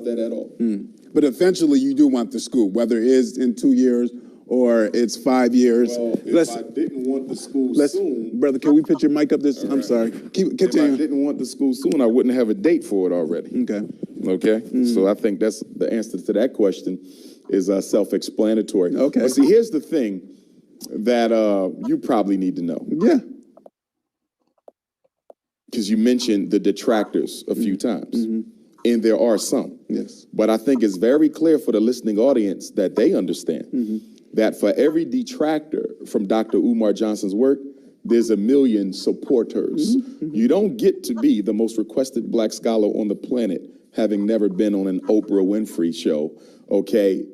that at all. But eventually you do want the school, whether it is in 2 years or it's 5 years. Well, if I didn't want the school soon... Brother, can we put your mic up this? I'm sorry. Continue. If I didn't want the school soon, I wouldn't have a date for it already. Okay? So I think that's the answer to that question is self-explanatory. Okay. But see, here's the thing that you probably need to know. Yeah. Because you mentioned the detractors a few times. And there are some. Yes. But I think it's very clear for the listening audience that they understand that for every detractor from Dr. Umar Johnson's work, there's a million supporters. You don't get to be the most requested black scholar on the planet having never been on an Oprah Winfrey show, okay?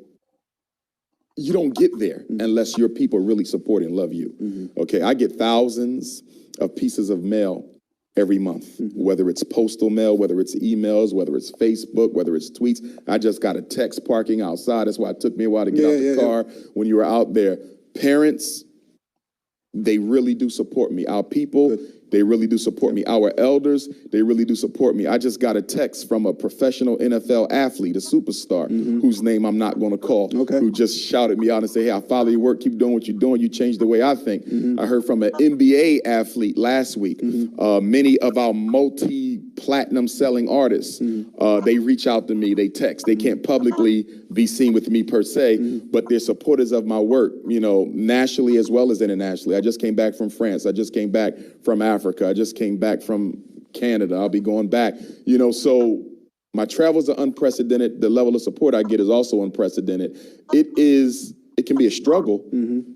You don't get there unless your people really support and love you, okay? I get thousands of pieces of mail every month, whether it's postal mail, whether it's emails, whether it's Facebook, whether it's tweets. I just got a text parking outside. That's why it took me a while to get out the car when you were out there. Parents, they really do support me. Our people, they really do support me. Our elders, they really do support me. I just got a text from a professional NFL athlete, a superstar, whose name I'm not going to call, who just shouted me out and said, hey, I follow your work. Keep doing what you're doing. You changed the way I think. I heard from an NBA athlete last week. Many of our multi-platinum selling artists, they reach out to me. They text. They can't publicly be seen with me per se, but they're supporters of my work, you know, nationally as well as internationally. I just came back from France. I just came back from Africa. I just came back from Canada. I'll be going back, you know, so my travels are unprecedented. The level of support I get is also unprecedented. It can be a struggle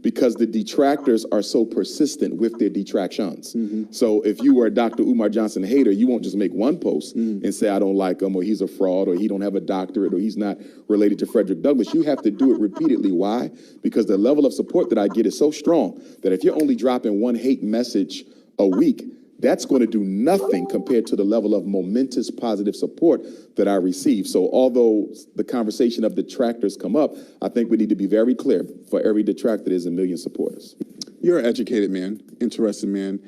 because the detractors are so persistent with their detractions. So if you were a Dr. Umar Johnson hater, you won't just make one post and say, I don't like him, or he's a fraud, or he don't have a doctorate, or he's not related to Frederick Douglass. You have to do it repeatedly. Why? Because the level of support that I get is so strong that if you're only dropping one hate message a week, that's going to do nothing compared to the level of momentous positive support that I receive. So although the conversation of detractors come up, I think we need to be very clear. For every detractor, there's a million supporters. You're an educated man, interested man.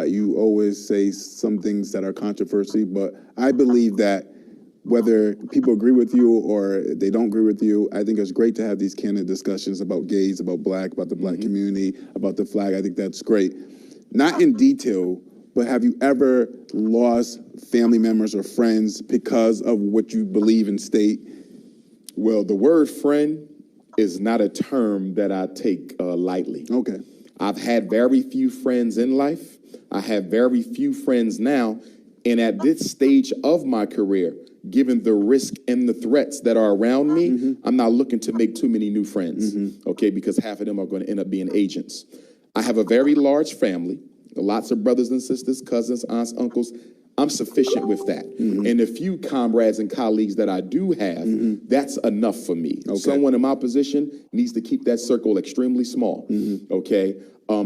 You always say some things that are controversial, but I believe that whether people agree with you or they don't agree with you, I think it's great to have these candid discussions about gays, about black, about the black community, about the flag. I think that's great. Not in detail, but have you ever lost family members or friends because of what you believe and state? Well, the word friend is not a term that I take lightly. Okay. I've had very few friends in life. I have very few friends now. And at this stage of my career, given the risk and the threats that are around me, I'm not looking to make too many new friends, okay, because half of them are going to end up being agents. I have a very large family, lots of brothers and sisters, cousins, aunts, uncles. I'm sufficient with that. And the few comrades and colleagues that I do have, that's enough for me. Okay. Someone in my position needs to keep that circle extremely small, okay?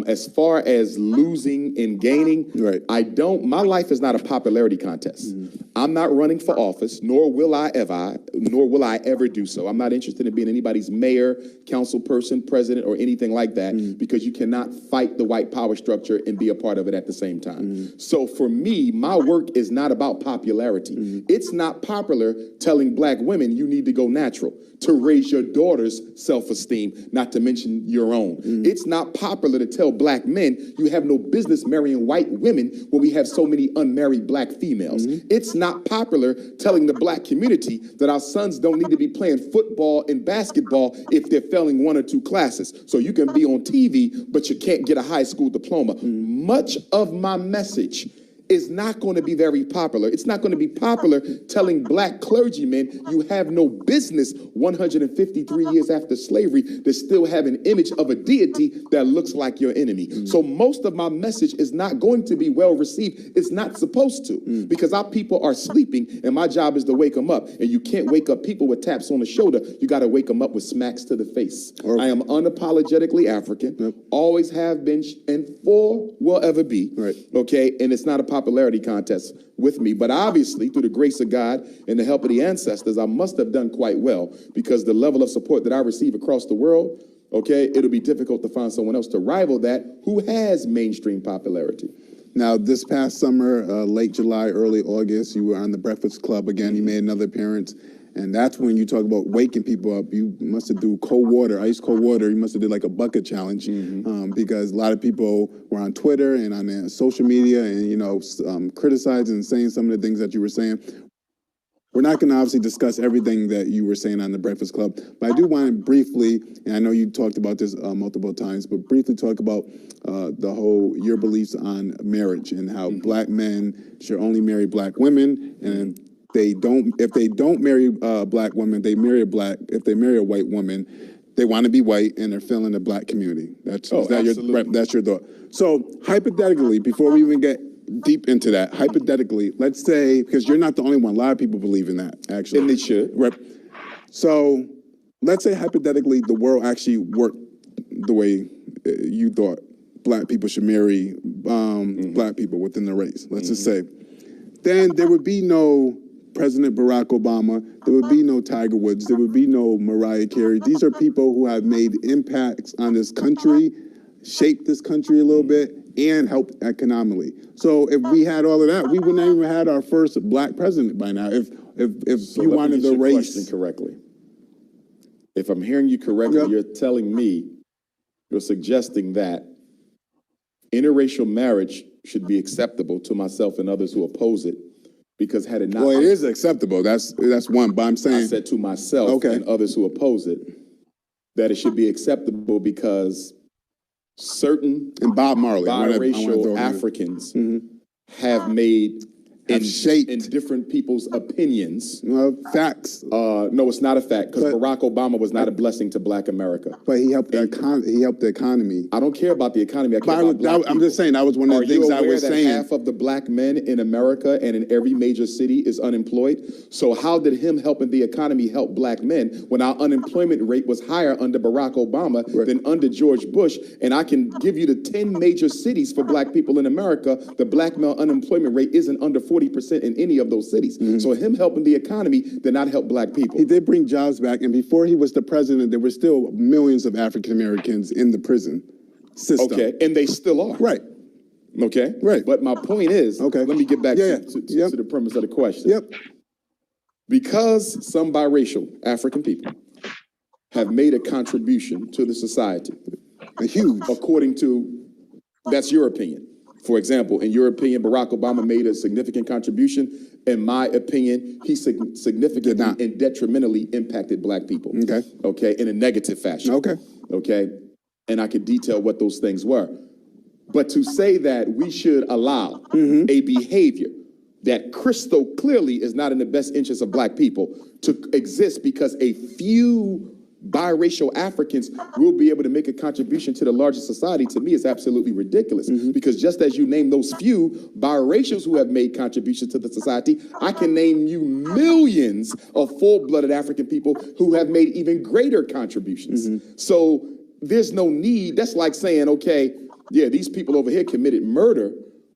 As far as losing and gaining, my life is not a popularity contest. I'm not running for office, nor will I ever do so. I'm not interested in being anybody's mayor, council person, president, or anything like that, because you cannot fight the white power structure and be a part of it at the same time. So for me, my work is not about popularity. It's not popular telling black women you need to go natural to raise your daughter's self-esteem, not to mention your own. It's not popular to tell black men you have no business marrying white women when we have so many unmarried black females. It's not popular telling the black community that our sons don't need to be playing football and basketball if they're failing 1 or 2 classes. So you can be on TV, but you can't get a high school diploma. Much of my message is not going to be very popular. It's not going to be popular telling black clergymen you have no business 153 years after slavery to still have an image of a deity that looks like your enemy. So most of my message is not going to be well received. It's not supposed to, because our people are sleeping and my job is to wake them up. And you can't wake up people with taps on the shoulder. You got to wake them up with smacks to the face. I am unapologetically African, always have been, and will ever be. Okay, and it's not a popularity contest with me, but obviously through the grace of God and the help of the ancestors, I must have done quite well, because the level of support that I receive across the world, okay, it'll be difficult to find someone else to rival that who has mainstream popularity. Now, this past summer, late July, early August, you were on the Breakfast Club again. You made another appearance. And that's when you talk about waking people up. You must have do cold water, ice cold water. You must have did like a bucket challenge because a lot of people were on Twitter and on social media and, you know, criticizing and saying some of the things that you were saying. We're not going to obviously discuss everything that you were saying on the Breakfast Club, but I do want to briefly, and I know you talked about this multiple times, but briefly talk about your beliefs on marriage and how black men should only marry black women, and if they don't marry black women, they marry if they marry a white woman, they want to be white and they're feeling the black community. That's your thought. So hypothetically, before we even get deep into that, hypothetically, let's say, because you're not the only one, a lot of people believe in that, actually. And they should. Right. So let's say hypothetically the world actually worked the way you thought black people should marry black people within the race. Let's just say. Then there would be no President Barack Obama, there would be no Tiger Woods, there would be no Mariah Carey. These are people who have made impacts on this country, shaped this country a little bit, and helped economically. So if we had all of that, we wouldn't even had our first black president by now. If you wanted the race question correctly. If I'm hearing you correctly, you're telling me, you're suggesting that interracial marriage should be acceptable to myself and others who oppose it, because had it not... Well, it is acceptable. That's one, but I'm saying... I said to myself and others who oppose it, that it should be acceptable because certain and Bob Marley, biracial Africans have made shaped in different people's opinions. Facts. No, it's not a fact, because Barack Obama was not a blessing to black America. But he helped the economy. I don't care about the economy. I care about black people. I'm just saying, that was one of the things I was saying. Are you aware that half of the black men in America and in every major city is unemployed? So how did him helping the economy help black men when our unemployment rate was higher under Barack Obama than under George Bush? And I can give you the 10 major cities for black people in America. The black male unemployment rate isn't under 40% in any of those cities. So him helping the economy did not help black people. He did bring jobs back, and before he was the president, there were still millions of African Americans in the prison system. Okay, and they still are. Right. Okay? Right. But my point is, let me get back to the premise of the question. Yep. Because some biracial African people have made a contribution to the society. A huge. According to, that's your opinion. For example, in your opinion, Barack Obama made a significant contribution. In my opinion, he significantly and detrimentally impacted black people. Okay, in a negative fashion. Okay, and I could detail what those things were. But to say that we should allow a behavior that crystal clearly is not in the best interest of black people to exist because a few biracial Africans will be able to make a contribution to the larger society, to me is absolutely ridiculous. Because just as you name those few biracials who have made contributions to the society, I can name you millions of full-blooded African people who have made even greater contributions. So there's no need. That's like saying, okay, yeah, these people over here committed murder,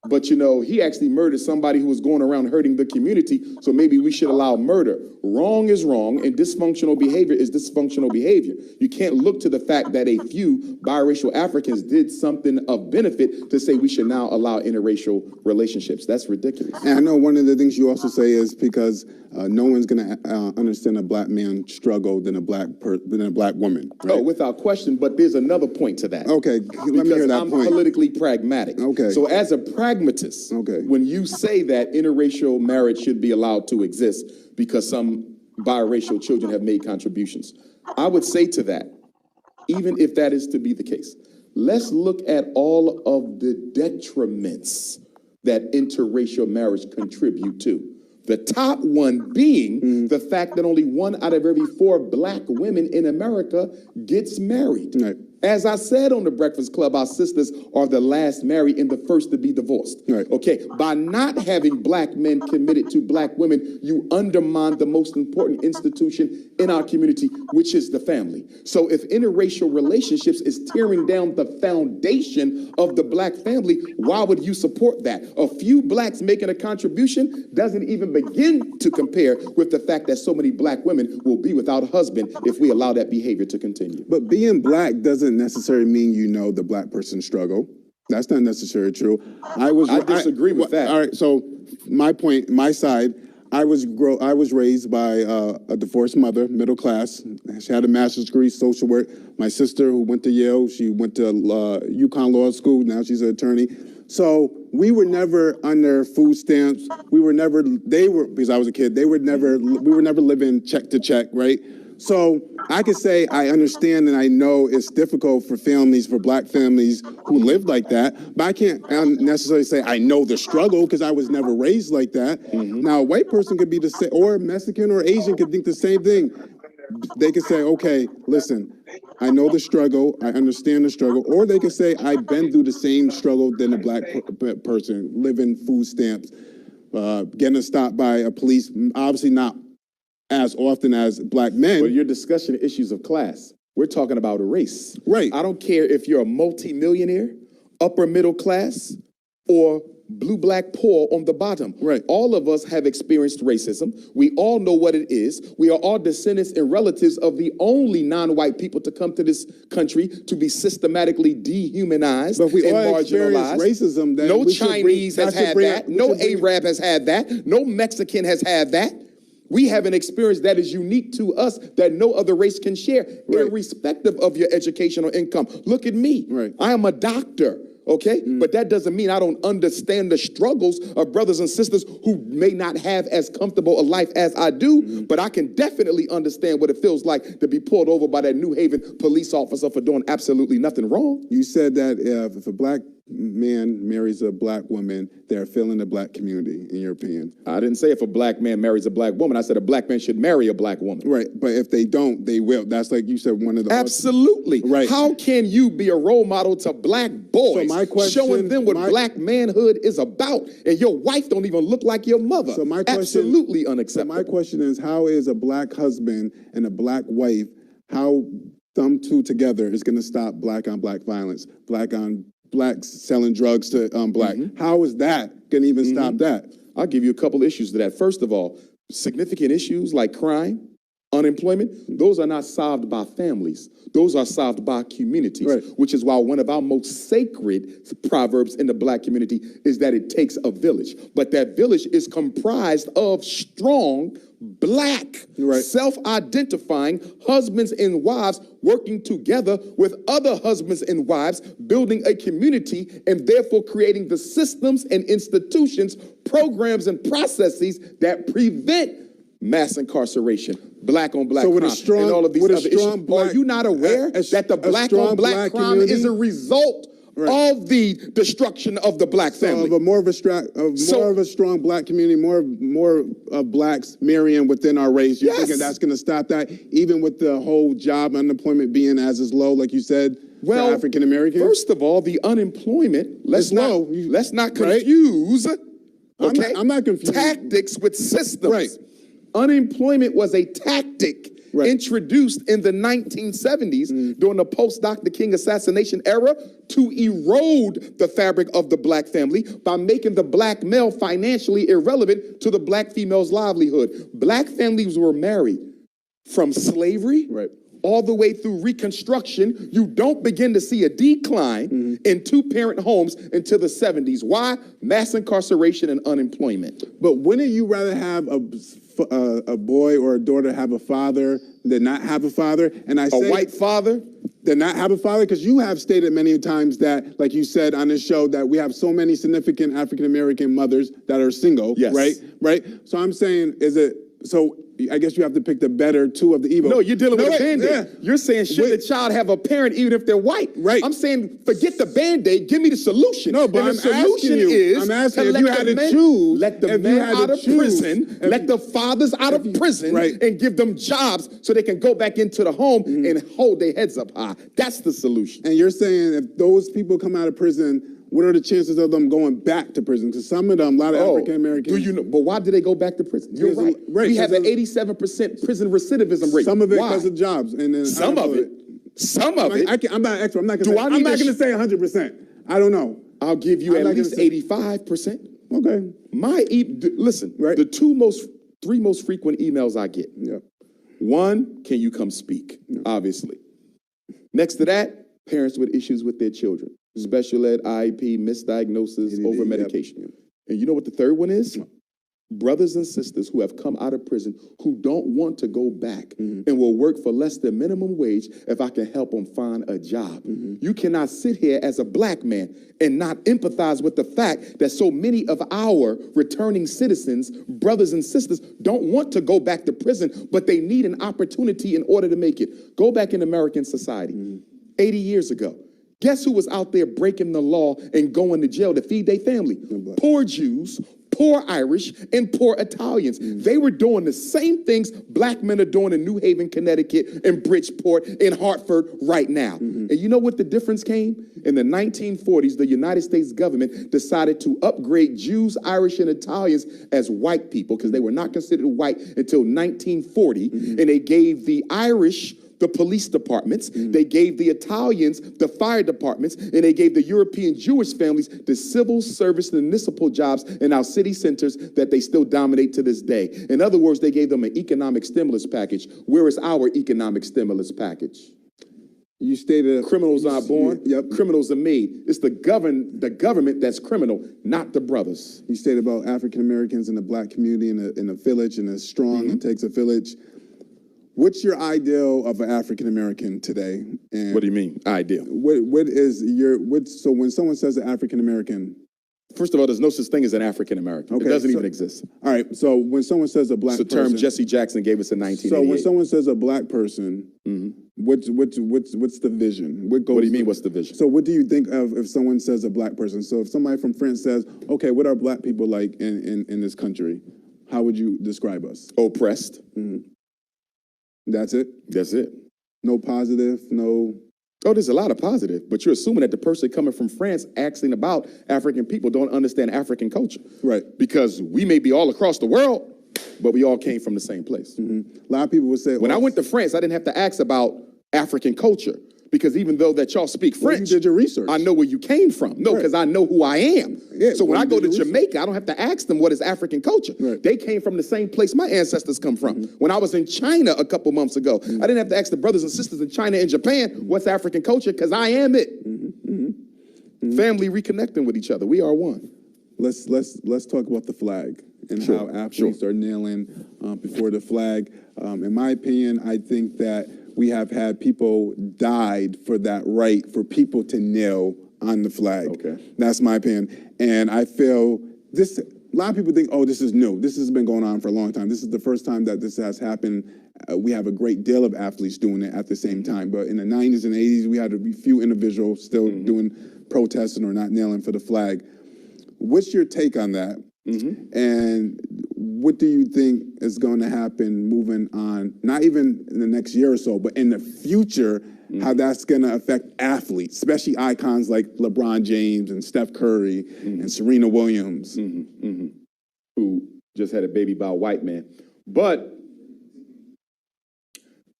but, you know, he actually murdered somebody who was going around hurting the community, so maybe we should allow murder. Wrong is wrong, and dysfunctional behavior is dysfunctional behavior. You can't look to the fact that a few biracial Africans did something of benefit to say we should now allow interracial relationships. That's ridiculous. And I know one of the things you also say is because no one's going to understand a black man's struggle than a black woman. Right? Oh, without question, but there's another point to that. Okay, let me hear that I'm point. politically pragmatic. Okay. So as a pragmatist, when you say that interracial marriage should be allowed to exist because some biracial children have made contributions, I would say to that, even if that is to be the case, let's look at all of the detriments that interracial marriage contribute to. The top one being the fact that only 1 out of every 4 black women in America gets married. Right. As I said on the Breakfast Club, our sisters are the last married and the first to be divorced. Right. Okay, by not having black men committed to black women, you undermine the most important institution in our community, which is the family. So if interracial relationships is tearing down the foundation of the black family, why would you support that? A few blacks making a contribution doesn't even begin to compare with the fact that so many black women will be without a husband if we allow that behavior to continue. But being black doesn't necessarily mean you know the black person's struggle. That's not necessarily true. I disagree with that. All right, so my point, my side, I was raised by a divorced mother, middle class. She had a master's degree, social work. My sister, who went to Yale, she went to UConn Law School. Now she's an attorney. So we were never under food stamps. We were never. They were, because I was a kid. We were never living check to check, right? So I could say I understand and I know it's difficult for families, for black families who live like that, but I can't necessarily say I know the struggle because I was never raised like that. Now, a white person could be the same, or Mexican or Asian could think the same thing. They could say, okay, listen, I know the struggle, I understand the struggle, or they could say, I've been through the same struggle than a black person, living food stamps, getting stopped by a police, obviously not as often as black men. But you're discussing issues of class. We're talking about race. Right. I don't care if you're a multimillionaire, upper middle class, or blue, black, poor on the bottom. Right. All of us have experienced racism. We all know what it is. We are all descendants and relatives of the only non-white people to come to this country to be systematically dehumanized But we and all marginalized. experience racism. That No we should Chinese has had that. No Arab has had that. No Mexican has had that. We have an experience that is unique to us that no other race can share, irrespective of your education or income. Look at me. Right. I am a doctor. Okay, but that doesn't mean I don't understand the struggles of brothers and sisters who may not have as comfortable a life as I do, but I can definitely understand what it feels like to be pulled over by that New Haven police officer for doing absolutely nothing wrong. You said that if a black man marries a black woman, they're failing the black community, in your opinion. I didn't say if a black man marries a black woman. I said a black man should marry a black woman. Right, but if they don't, they will. That's like you said, one of the... Absolutely. Right. How can you be a role model to black boys, So my question, showing them what black manhood is about, and your wife don't even look like your mother? So my question, absolutely unacceptable. So my question is, how is a black husband and a black wife, how them two together is going to stop black on black violence, black on blacks selling drugs to black? How is that going to even stop that? I'll give you a couple issues to that. First of all, significant issues like crime, unemployment, those are not solved by families. Those are solved by communities, which is why one of our most sacred proverbs in the black community is that it takes a village. But that village is comprised of strong, black, self-identifying husbands and wives working together with other husbands and wives, building a community and therefore creating the systems and institutions, programs and processes that prevent mass incarceration, black on black crime, and all of these other issues. Are you not aware that the black on black crime is a result of the destruction of the black family? Of more of a strong black community, more of blacks marrying within our race. You're thinking that's going to stop that, even with the whole job unemployment being as low, like you said, for African Americans? First of all, the unemployment, let's not confuse. Okay, I'm not confused. Tactics with systems. Right. Unemployment was a tactic introduced in the 1970s during the post-Dr. King assassination era to erode the fabric of the black family by making the black male financially irrelevant to the black female's livelihood. Black families were married from slavery all the way through Reconstruction. You don't begin to see a decline in two-parent homes until the 70s. Why? Mass incarceration and unemployment. But wouldn't you rather have a boy or a daughter have a father than not have a father? And I say a white father than not have a father, because you have stated many times that, like you said on this show, that we have so many significant African American mothers that are single. Yes. Right. So I'm saying, I guess you have to pick the better two of the evil. No, you're dealing with a Band-Aid. You're saying, should the child have a parent even if they're white? Right. I'm saying, forget the Band-Aid, give me the solution. No, but the solution is if you had to choose, let the men out of prison, let the fathers out of prison, and give them jobs so they can go back into the home and hold their heads up high. That's the solution. And you're saying if those people come out of prison, what are the chances of them going back to prison? Because some of them, a lot of African Americans. Do you know? But why do they go back to prison? You're right. We have an 87% prison recidivism rate. Some of it because of jobs, and then some of it. I'm not an expert. I'm not going to say 100%. I don't know. I'll give you at least 85%. Okay. Listen. The three most frequent emails I get. One, can you come speak? Obviously. Next to that, parents with issues with their children. Special ed, IEP, misdiagnosis, over medication. And you know what the third one is? brothers and sisters who have come out of prison who don't want to go back and will work for less than minimum wage if I can help them find a job. You cannot sit here as a black man and not empathize with the fact that so many of our returning citizens, brothers and sisters, don't want to go back to prison, but they need an opportunity in order to make it. Go back in American society 80 years ago. Guess who was out there breaking the law and going to jail to feed their family? Poor Jews, poor Irish, and poor Italians. They were doing the same things black men are doing in New Haven, Connecticut, and Bridgeport, and Hartford right now. And you know what the difference came? In the 1940s, the United States government decided to upgrade Jews, Irish, and Italians as white people because they were not considered white until 1940, and they gave the Irish the police departments, they gave the Italians the fire departments, and they gave the European Jewish families the civil service and municipal jobs in our city centers that they still dominate to this day. In other words, they gave them an economic stimulus package. Where is our economic stimulus package? You stated Criminals aren't born, Yep. criminals are made. It's the government that's criminal, not the brothers. You stated about African Americans in the black community in a village, and it's strong. It takes a village. What's your ideal of an African American today? And What do you mean, ideal? So when someone says an African American, First of all, there's no such thing as an African American. Okay, it doesn't so- even exist. all right. So when someone says a black It's a term person, Jesse Jackson gave us in 1988. so when someone says a black person, what's the vision? What What do you mean, what's the vision? So what do you think of if someone says a black person? So if somebody from France says, okay, what are black people like in this country? How would you describe us? Oppressed. That's it? That's it. No positive, no... Oh, there's a lot of positive, but you're assuming that the person coming from France asking about African people don't understand African culture. Right. Because we may be all across the world, but we all came from the same place. A lot of people would say... When I went to France, I didn't have to ask about African culture. Because even though that y'all speak French, you did your research. I know where you came from. No, because I know who I am. Yeah, so when well, I you go did to your Jamaica, I don't have to ask them what is African culture. Right. They came from the same place my ancestors come from. When I was in China a couple months ago, I didn't have to ask the brothers and sisters in China and Japan what's African culture, because I am it. Family reconnecting with each other. We are one. Let's talk about the flag and Sure, how athletes are kneeling before the flag. In my opinion, I think that we have had people died for that right for people to kneel on the flag. Okay. That's my opinion. And I feel this, a lot of people think, oh, this is new. This has been going on for a long time. This is the first time that this has happened. We have a great deal of athletes doing it at the same time. But in the 90s and 80s, we had a few individuals still doing protesting or not kneeling for the flag. What's your take on that? And what do you think is going to happen moving on, not even in the next year or so, but in the future, how that's going to affect athletes, especially icons like LeBron James and Steph Curry and Serena Williams? Who just had a baby by a white man. But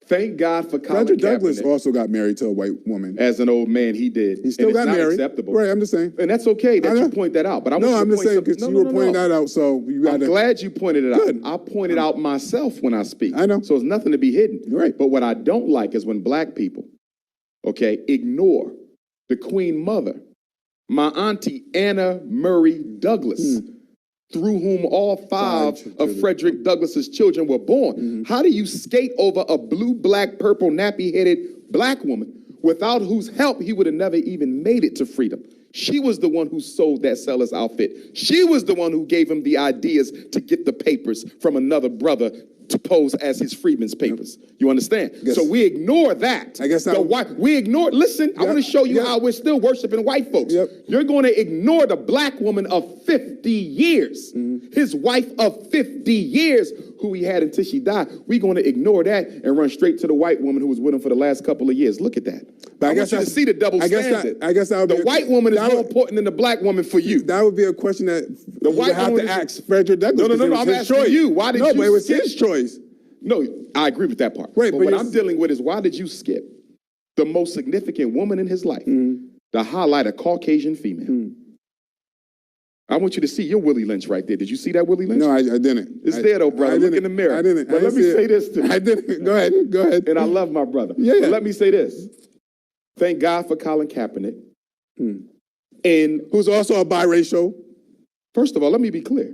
thank God for Colin Frederick Douglass Kaepernick. also got married to a white woman. As an old man, he did. He still And it's got not married. acceptable. Right, I'm just saying. And that's okay that I know. you point that out. But I want No, you to I'm just point saying something- because you were pointing that out, so you got I'm to... glad you pointed it out. Good. I point it out myself when I speak. I know. So it's nothing to be hidden. Right. But what I don't like is when black people, ignore the Queen Mother, my auntie Anna Murray Douglas, through whom all five of Frederick Douglass's children were born. How do you skate over a blue, black, purple, nappy-headed black woman without whose help he would have never even made it to freedom? She was the one who sold that seller's outfit. She was the one who gave him the ideas to get the papers from another brother to pose as his freedman's papers. You understand? So we ignore that. I guess we ignore, listen, I want to show you how we're still worshiping white folks. You're going to ignore the black woman of 50 years, his wife of 50 years, who he had until she died. We're going to ignore that and run straight to the white woman who was with him for the last couple of years. Look at that. But I want you to see the double standard. I guess that would be the white woman is more important than the black woman for you. That would be a question that The you white would have woman to is- ask Frederick Douglass. No, I'm asking you. Why did you but it was skip? his choice. No, I agree with that part. Right, but but what you're- I'm dealing with is why did you skip the most significant woman in his life to highlight a Caucasian female? I want you to see your Willie Lynch right there. Did you see that Willie Lynch? No, I didn't. It's there though, brother. Look in the mirror. I didn't. But let me say this to you. I didn't. Go ahead. And I love my brother. Yeah. But let me say this. Thank God for Colin Kaepernick. And Who's also a biracial. first of all, let me be clear.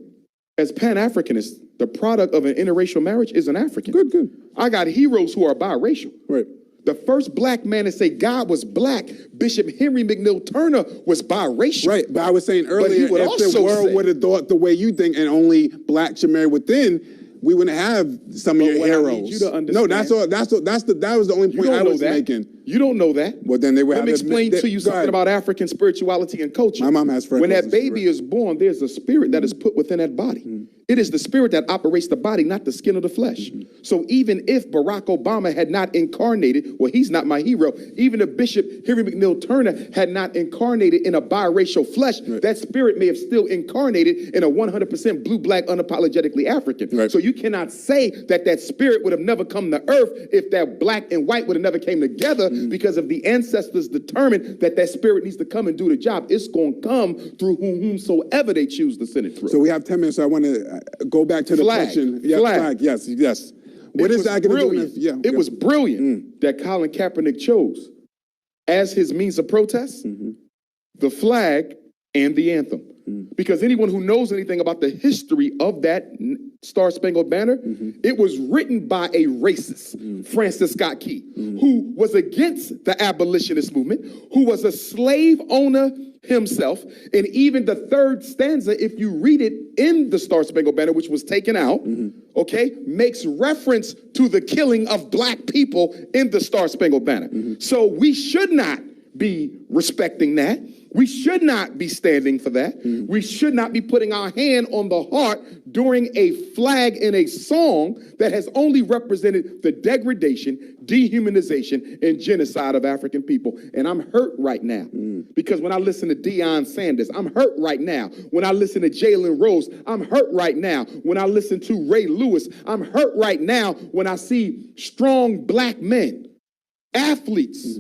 as Pan-Africanists, the product of an interracial marriage is an African. Good. I got heroes who are biracial. Right. The first black man to say God was black, Bishop Henry McNeil Turner, was biracial. Right, but I was saying earlier, would if the also world say- would have thought the way you think and only blacks should marry within, we wouldn't have some of your what I heroes. need you to understand- No, that was the only You point I don't know was that. making. You don't know that. Well, then they would Let me have to explain admit- to you go something ahead. about African spirituality and culture. My mom has When that freckles, baby right. is born, there's a spirit that is put within that body. It is the spirit that operates the body, not the skin of the flesh. So even if Barack Obama had not incarnated, well, he's not my hero. Even if Bishop Henry McNeil Turner had not incarnated in a biracial flesh, that spirit may have still incarnated in a 100% blue-black, unapologetically African. Right. So you cannot say that that spirit would have never come to earth if that black and white would have never came together, because if the ancestors determined that that spirit needs to come and do the job, it's going to come through whomsoever they choose to send it through. So we have 10 minutes, so I want to go back to the Flag. question. Yeah, Flag. yes. What is that going to do? brilliant. Yeah, It was brilliant that Colin Kaepernick chose as his means of protest the flag and the anthem. Because anyone who knows anything about the history of that Star Spangled Banner, it was written by a racist, Francis Scott Key, who was against the abolitionist movement, who was a slave owner himself. And even the third stanza, if you read it in the Star Spangled Banner, which was taken out, okay, makes reference to the killing of black people in the Star Spangled Banner. So we should not be respecting that. We should not be standing for that. We should not be putting our hand on the heart during a flag in a song that has only represented the degradation, dehumanization, and genocide of African people. And I'm hurt right now because when I listen to Deion Sanders, I'm hurt right now. When I listen to Jalen Rose, I'm hurt right now. When I listen to Ray Lewis, I'm hurt right now when I see strong black men, athletes,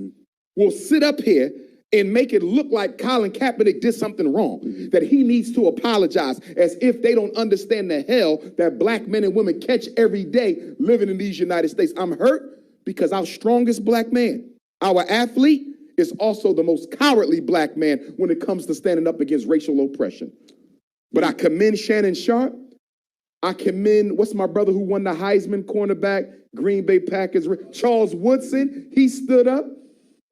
will sit up here and make it look like Colin Kaepernick did something wrong, that he needs to apologize, as if they don't understand the hell that black men and women catch every day living in these United States. I'm hurt because our strongest black man, our athlete, is also the most cowardly black man when it comes to standing up against racial oppression. But I commend Shannon Sharp. I commend, what's my brother who won the Heisman, cornerback, Green Bay Packers, Charles Woodson. He stood up,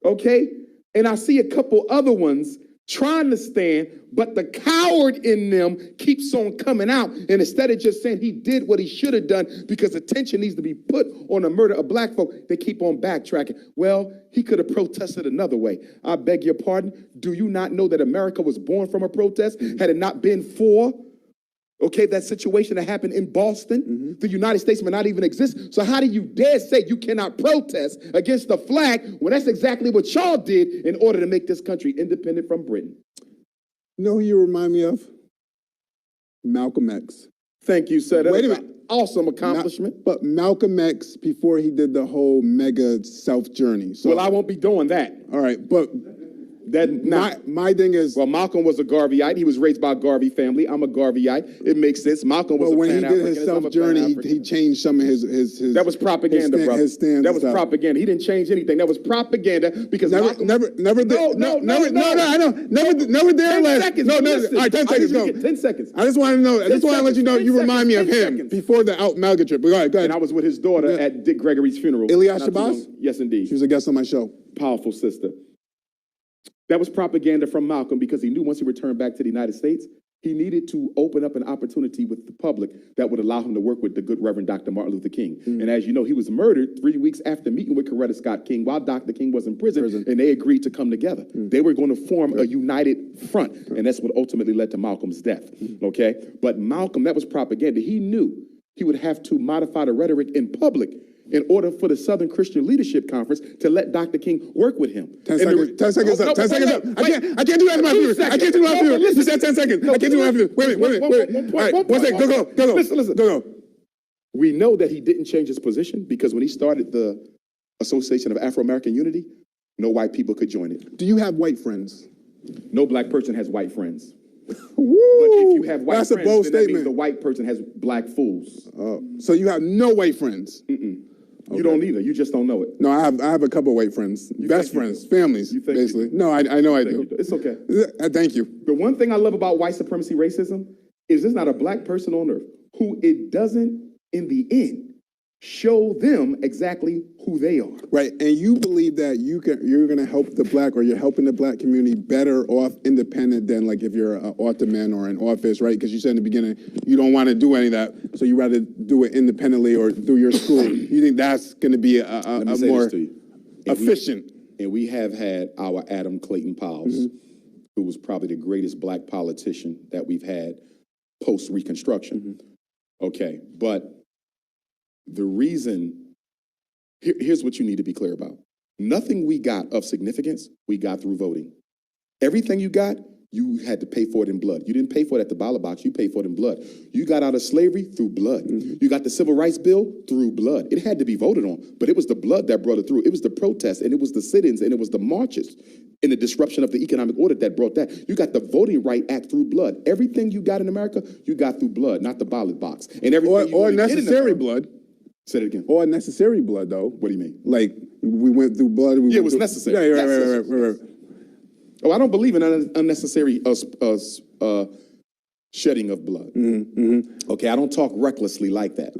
okay? And I see a couple other ones trying to stand, but the coward in them keeps on coming out. And instead of just saying he did what he should have done because attention needs to be put on the murder of black folk, they keep on backtracking. Well, he could have protested another way. I beg your pardon. Do you not know that America was born from a protest? Had it not been for that situation that happened in Boston, the United States may not even exist. So how do you dare say you cannot protest against the flag when that's exactly what y'all did in order to make this country independent from Britain? You know who you remind me of? Malcolm X. Thank you, sir. Wait a minute. Awesome accomplishment. But Malcolm X, before he did the whole mega self-journey. So, Well, I won't be doing that. all right, but my thing is, Well, Malcolm was a Garveyite. He was raised by a Garvey family. I'm a Garveyite. It makes sense. Malcolm was but a when he did Pan-Africanist. his I'm a self-journey, Pan-African. he changed some of his That was propaganda, brother. his stance That and was stuff. propaganda. He didn't change anything. That was propaganda because Malcolm, Never there. No. I know. Never there. 10 last. seconds. No. Listen. All right, 10 I need seconds. you Go. to get 10 seconds. I just want to know. I just want to let you know. 10 You remind me of 10 him seconds. before the Mega trip. But go ahead. And I was with his daughter at Dick Gregory's funeral. Ilyas Not too Shabazz? long. Yes, indeed. She was a guest on my show. Powerful sister. That was propaganda from Malcolm because he knew once he returned back to the United States, he needed to open up an opportunity with the public that would allow him to work with the good Reverend Dr. Martin Luther King. And as you know, he was murdered 3 weeks after meeting with Coretta Scott King while Dr. King was in prison. And they agreed to come together. They were going to form a united front, and that's what ultimately led to Malcolm's death, okay? But Malcolm, that was propaganda. He knew he would have to modify the rhetoric in public in order for the Southern Christian Leadership Conference to let Dr. King work with him. 10 seconds up. 10 seconds up. I can't do that in my viewers. I can't do that in my viewers. You said 10 seconds. I can't do that in my viewers. Wait a minute. All right, 1 second. Go. Listen. Go. We know that he didn't change his position because when he started the Association of Afro-American Unity, no white people could join it. Do you have white friends? No black person has white friends. Woo! But if you have white That's a friends, bold then that means statement. the white person has black fools. So you have no white friends? You don't either. You just don't know it. No, I have a couple of white friends, best think you friends, do. families, You think you basically. do. No, I know I do. It's okay. Thank you. The one thing I love about white supremacy racism is there's not a black person on earth who it doesn't, in the end, show them exactly who they are. Right, and you believe that you're going to help the black, or you're helping the black community better off independent than like if you're an alderman or an office, right? Because you said in the beginning you don't want to do any of that, so you rather do it independently or through your school. You think that's going to be a more efficient? And we have had our Adam Clayton Powell's, who was probably the greatest black politician that we've had post-Reconstruction. Okay, but the reason, here's what you need to be clear about. Nothing we got of significance, we got through voting. Everything you got, you had to pay for it in blood. You didn't pay for it at the ballot box, you paid for it in blood. You got out of slavery through blood. You got the Civil Rights Bill through blood. It had to be voted on, but it was the blood that brought it through. It was the protests, and it was the sit-ins, and it was the marches, and the disruption of the economic order that brought that. You got the Voting Right Act through blood. Everything you got in America, you got through blood, not the ballot box. And everything Or necessary blood. Say it again. Or necessary blood, though. What do you mean? Like, we went through blood. Yeah, it was necessary. Yeah, right. Oh, I don't believe in unnecessary shedding of blood. Okay, I don't talk recklessly like that.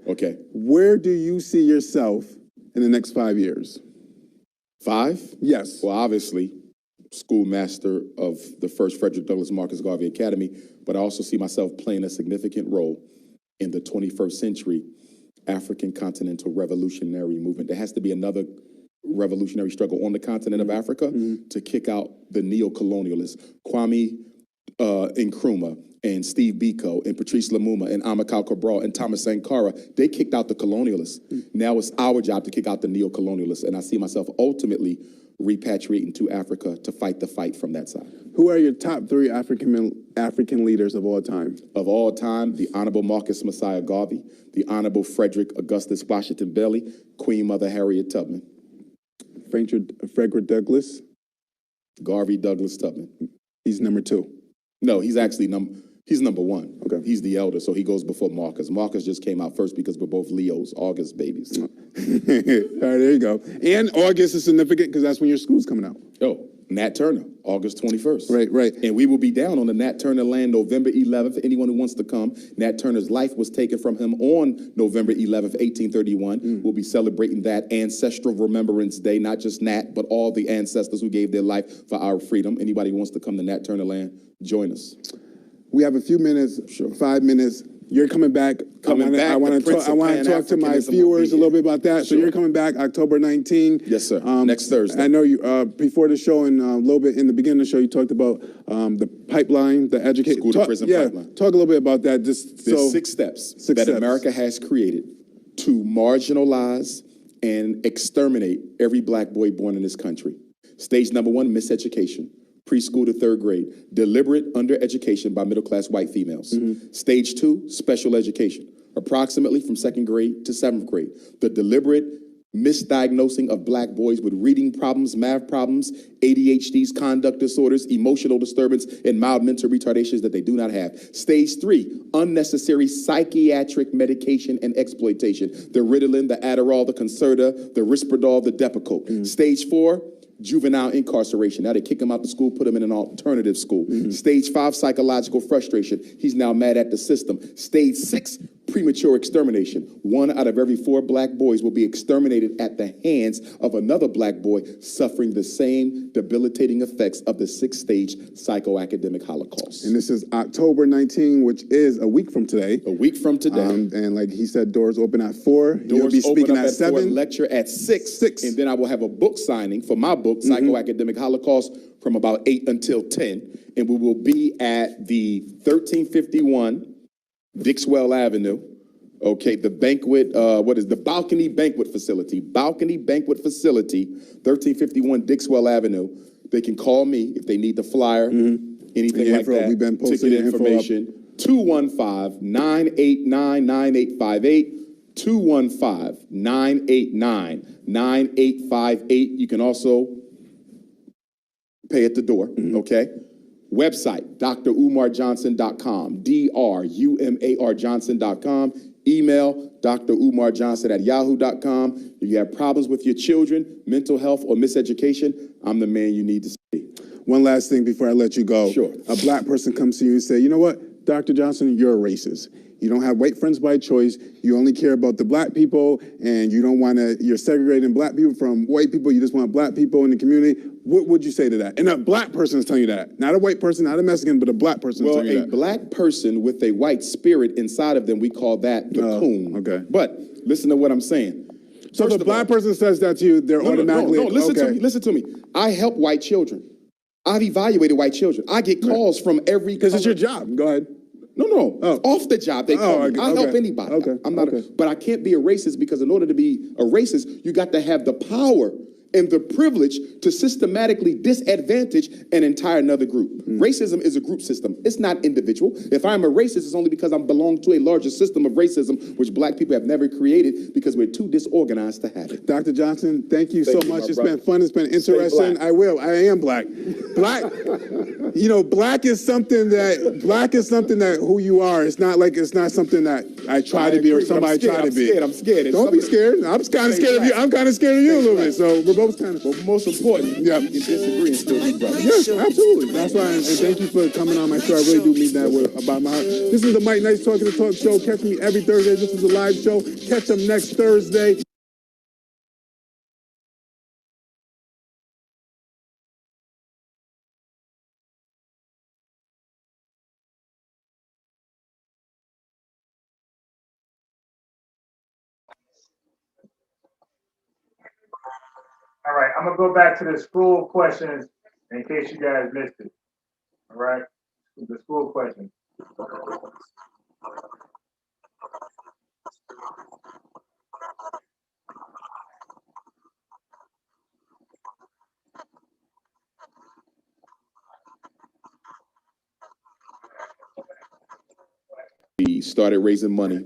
Okay. Where do you see yourself in the next 5 years? 5? Yes. Well, obviously, schoolmaster of the first Frederick Douglass Marcus Garvey Academy, but I also see myself playing a significant role in the 21st century African continental revolutionary movement. There has to be another revolutionary struggle on the continent of Africa to kick out the neo-colonialists. Kwame Nkrumah and Steve Biko and Patrice Lumumba and Amilcar Cabral and Thomas Sankara, they kicked out the colonialists. Now it's our job to kick out the neo-colonialists, and I see myself ultimately repatriating to Africa to fight the fight from that side. Who are your top 3 African leaders of all time? Of all time, the Honorable Marcus Messiah Garvey, the Honorable Frederick Augustus Washington Bailey, Queen Mother Harriet Tubman. Frederick Douglass? Garvey Douglas Tubman. He's number 2. No, he's actually number 1. Okay. He's the elder, so he goes before Marcus. Marcus just came out first because we're both Leos, August babies. All right, there you go. And August is significant because that's when your school's coming out. Oh, Nat Turner, August 21st. Right. And we will be down on the Nat Turner land November 11th. Anyone who wants to come. Nat Turner's life was taken from him on November 11th, 1831. We'll be celebrating that Ancestral Remembrance Day, not just Nat, but all the ancestors who gave their life for our freedom. Anybody who wants to come to Nat Turner land, join us. We have a few minutes, 5 minutes. You're coming back. I want to talk to my viewers a little bit about that. Sure. So you're coming back October 19. Yes, sir. Next Thursday. I know you, before the show and a little bit in the beginning of the show, you talked about the pipeline, the education. School to prison pipeline. Talk a little bit about that. There's 6 steps that America has created to marginalize and exterminate every black boy born in this country. Stage number 1, miseducation. Preschool to 3rd grade, deliberate undereducation by middle-class white females. Stage 2, special education, approximately from 2nd grade to 7th grade. The deliberate misdiagnosing of black boys with reading problems, math problems, ADHDs, conduct disorders, emotional disturbance, and mild mental retardations that they do not have. Stage 3, unnecessary psychiatric medication and exploitation. The Ritalin, the Adderall, the Concerta, the Risperdal, the Depakote. Stage 4, juvenile incarceration. Now they kick him out of school, put him in an alternative school. Stage 5, psychological frustration. He's now mad at the system. Stage 6, premature extermination. 1 out of every 4 black boys will be exterminated at the hands of another black boy suffering the same debilitating effects of the 6th-stage psychoacademic Holocaust. And this is October 19, which is a week from today. A week from today. And like he said, doors open at 4. Doors You'll be speaking at 7. 4, lecture at 6. And then I will have a book signing for my book, Psychoacademic Holocaust, from about 8 until 10. And we will be at the 1351 Dixwell Avenue. Okay, the banquet, the Balcony Banquet Facility. Balcony Banquet Facility, 1351 Dixwell Avenue. They can call me if they need the flyer, anything like that. We've been posting ticket information. 215-989-9858. 215-989-9858. You can also pay at the door, okay? Website, drumarjohnson.com, drumarjohnson.com. Email, drumarjohnson@yahoo.com. If you have problems with your children, mental health, or miseducation, I'm the man you need to see. One last thing before I let you go. Sure. A black person comes to you and say, you know what? Dr. Johnson, you're a racist. You don't have white friends by choice. You only care about the black people, and you don't want to, you're segregating black people from white people. You just want black people in the community. What would you say to that? And a black person is telling you that. Not a white person, not a Mexican, but a black person is telling you that. Well, a black person with a white spirit inside of them, we call that the coon. Okay. But listen to what I'm saying. So if a black person says that to you, they're automatically... No, listen to me. I help white children. I've evaluated white children. I get calls from every... Because it's your job. Go ahead. No. Oh. Off the job, they call me. I'll help anybody. Okay. I'm not, but I can't be a racist because in order to be a racist, you got to have the power and the privilege to systematically disadvantage an entire another group. Racism is a group system. It's not individual. If I'm a racist, it's only because I belong to a larger system of racism, which black people have never created because we're too disorganized to have it. Dr. Johnson, thank you so much. It's been fun. It's been interesting. I am black. Black, black is something that who you are. It's not something that I try to be or somebody try to be. I'm scared. Don't be scared. I'm kind of scared of you. I'm kind of scared of you a little bit. So we're both kind of. But most important, yeah, you can disagree and still be brothers. Yes, absolutely. That's why. And thank you for coming on my show. I really do mean that about my heart. This is the Mike Nice Talking the Talk show. Catch me every Thursday. This is a live show. Catch them next Thursday. All right, I'm gonna go back to the school questions in case you guys missed it. All right, the school questions. We started raising money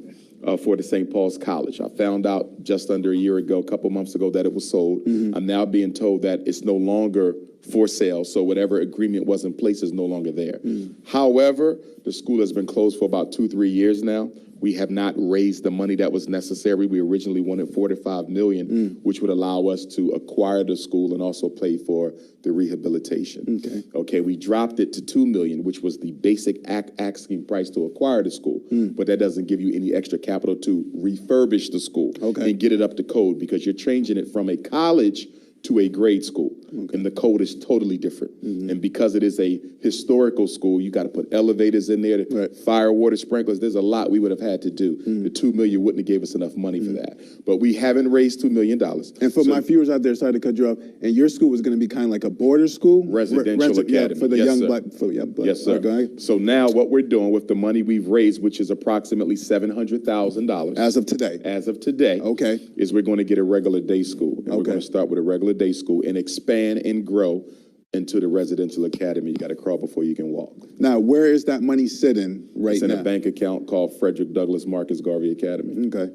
for the St. Paul's College. I found out just under a year ago, a couple months ago, that it was sold. I'm now being told that it's no longer for sale, so whatever agreement was in place is no longer there. However, the school has been closed for about 2-3 years now. We have not raised the money that was necessary. We originally wanted $4 to $5 million, which would allow us to acquire the school and also pay for the rehabilitation. Okay, we dropped it to $2 million, which was the basic asking price to acquire the school, but that doesn't give you any extra capital to refurbish the school and get it up to code because you're changing it from a college to a grade school, and the code is totally different. And because it is a historical school, you got to put elevators in there, fire, water, sprinklers. There's a lot we would have had to do. The $2 million wouldn't have gave us enough money for that. But we haven't raised $2 million. And for my viewers out there, sorry to cut you off, and your school was going to be kind of like a border school? Residential academy. For the young black. Yes, sir. So now what we're doing with the money we've raised, which is approximately $700,000. As of today? As of today. Okay. Is we're going to get a regular day school. And we're going to start with a regular day school and expand and grow into the residential academy. You got to crawl before you can walk. Now, where is that money sitting right now? It's in a bank account called Frederick Douglass Marcus Garvey Academy. Okay.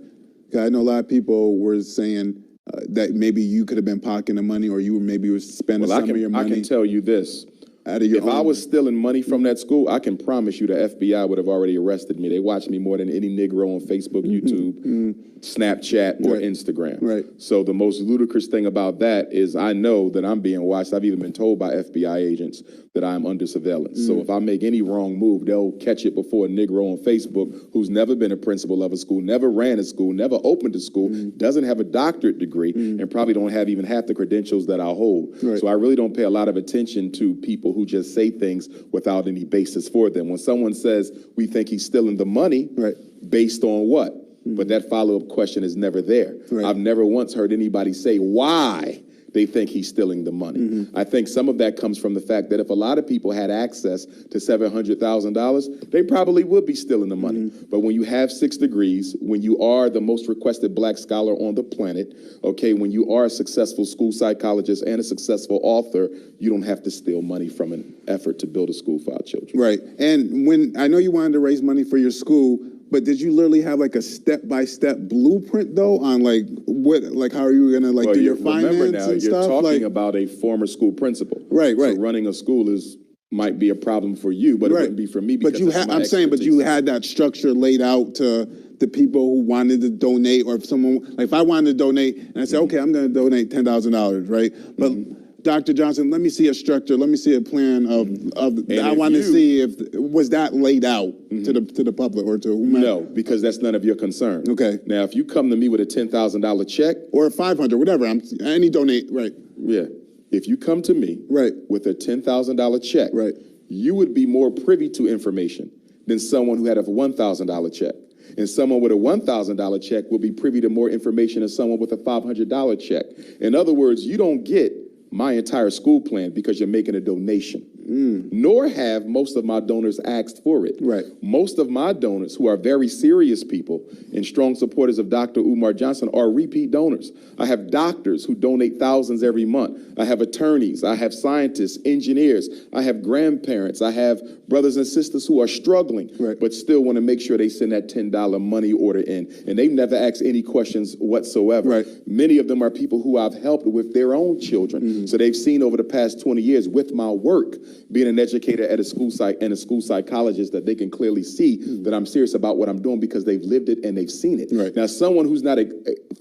I know a lot of people were saying that maybe you could have been pocketing the money or you maybe were spending some of your money. I can tell you this. If I was stealing money from that school, I can promise you the FBI would have already arrested me. They watch me more than any Negro on Facebook, YouTube, Snapchat, or Instagram. Right. So the most ludicrous thing about that is I know that I'm being watched. I've even been told by FBI agents that I'm under surveillance. So if I make any wrong move, they'll catch it before a Negro on Facebook who's never been a principal of a school, never ran a school, never opened a school, doesn't have a doctorate degree, and probably don't have even half the credentials that I hold. So I really don't pay a lot of attention to people who just say things without any basis for them. When someone says, we think he's stealing the money, based on what? But that follow-up question is never there. I've never once heard anybody say why they think he's stealing the money. I think some of that comes from the fact that if a lot of people had access to $700,000, they probably would be stealing the money. But when you have 6 degrees, when you are the most requested black scholar on the planet, okay, when you are a successful school psychologist and a successful author, you don't have to steal money from an effort to build a school for our children. Right. And when I know you wanted to raise money for your school, but did you literally have like a step-by-step blueprint though on like what, like how are you gonna like do your finance remember now, and you're stuff? talking about a former school principal. Right. So running a school might be a problem for you, but it wouldn't be for me because but you had that structure laid out to the people who wanted to donate, or if someone, like if I wanted to donate and I said, okay, I'm gonna donate $10,000, right? Dr. Johnson, let me see a structure, let me see a plan of I if want to you- see if, was that laid out to the public or to whomever? No, because that's none of your concern. Okay. Now, if you come to me with a $10,000 check, Or 500, whatever, any donate, right, yeah, if you come to me right, with a $10,000 check, right. you would be more privy to information than someone who had a $1,000 check. And someone with a $1,000 check will be privy to more information than someone with a $500 check. In other words, you don't get my entire school plan because you're making a donation. Nor have most of my donors asked for it. Right. Most of my donors, who are very serious people and strong supporters of Dr. Umar Johnson, are repeat donors. I have doctors who donate thousands every month. I have attorneys. I have scientists, engineers. I have grandparents. I have brothers and sisters who are struggling, Right. but still want to make sure they send that $10 money order in. And they've never asked any questions whatsoever. Right. Many of them are people who I've helped with their own children. So they've seen over the past 20 years with my work, being an educator at a school site and a school psychologist, that they can clearly see that I'm serious about what I'm doing because they've lived it and they've seen it. Right. Now, someone who's not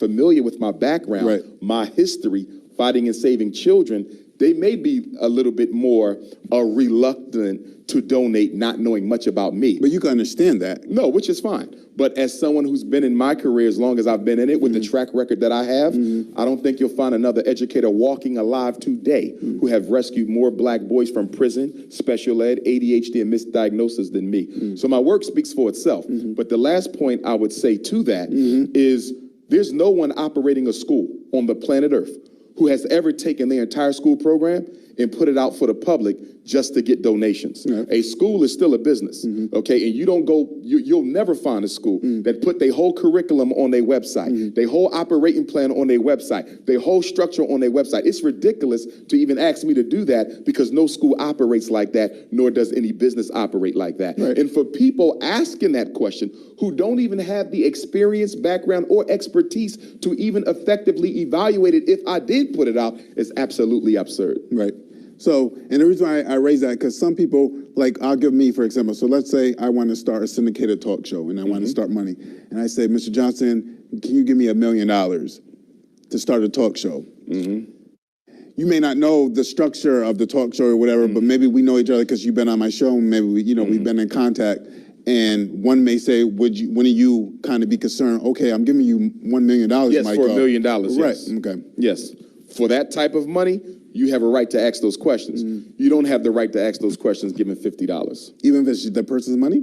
familiar with my background, Right. my history, fighting and saving children, they may be a little bit more reluctant to donate, not knowing much about me. But you can understand that. No, which is fine. But as someone who's been in my career as long as I've been in it, with the track record that I have, I don't think you'll find another educator walking alive today who have rescued more black boys from prison, special ed, ADHD, and misdiagnosis than me. So my work speaks for itself. But the last point I would say to that is there's no one operating a school on the planet Earth who has ever taken their entire school program and put it out for the public just to get donations. Yeah. A school is still a business, okay? And you don't go, you'll never find a school that put their whole curriculum on their website, their whole operating plan on their website, their whole structure on their website. It's ridiculous to even ask me to do that because no school operates like that, nor does any business operate like that. Right. And for people asking that question who don't even have the experience, background, or expertise to even effectively evaluate it if I did put it out, is absolutely absurd. Right. So, and the reason why I raise that, because some people, like, I'll give me, for example, so let's say I want to start a syndicated talk show and I want to start money. And I say, Mr. Johnson, can you give me $1 million to start a talk show? You may not know the structure of the talk show or whatever, but maybe we know each other because you've been on my show. Maybe we, we've been in contact. And one may say, wouldn't you kind of be concerned? Okay, I'm giving you $1 million. Yes, Mike, for $1 million. Right. Yes. Okay. Yes. For that type of money, you have a right to ask those questions. You don't have the right to ask those questions given $50. Even if it's the person's money?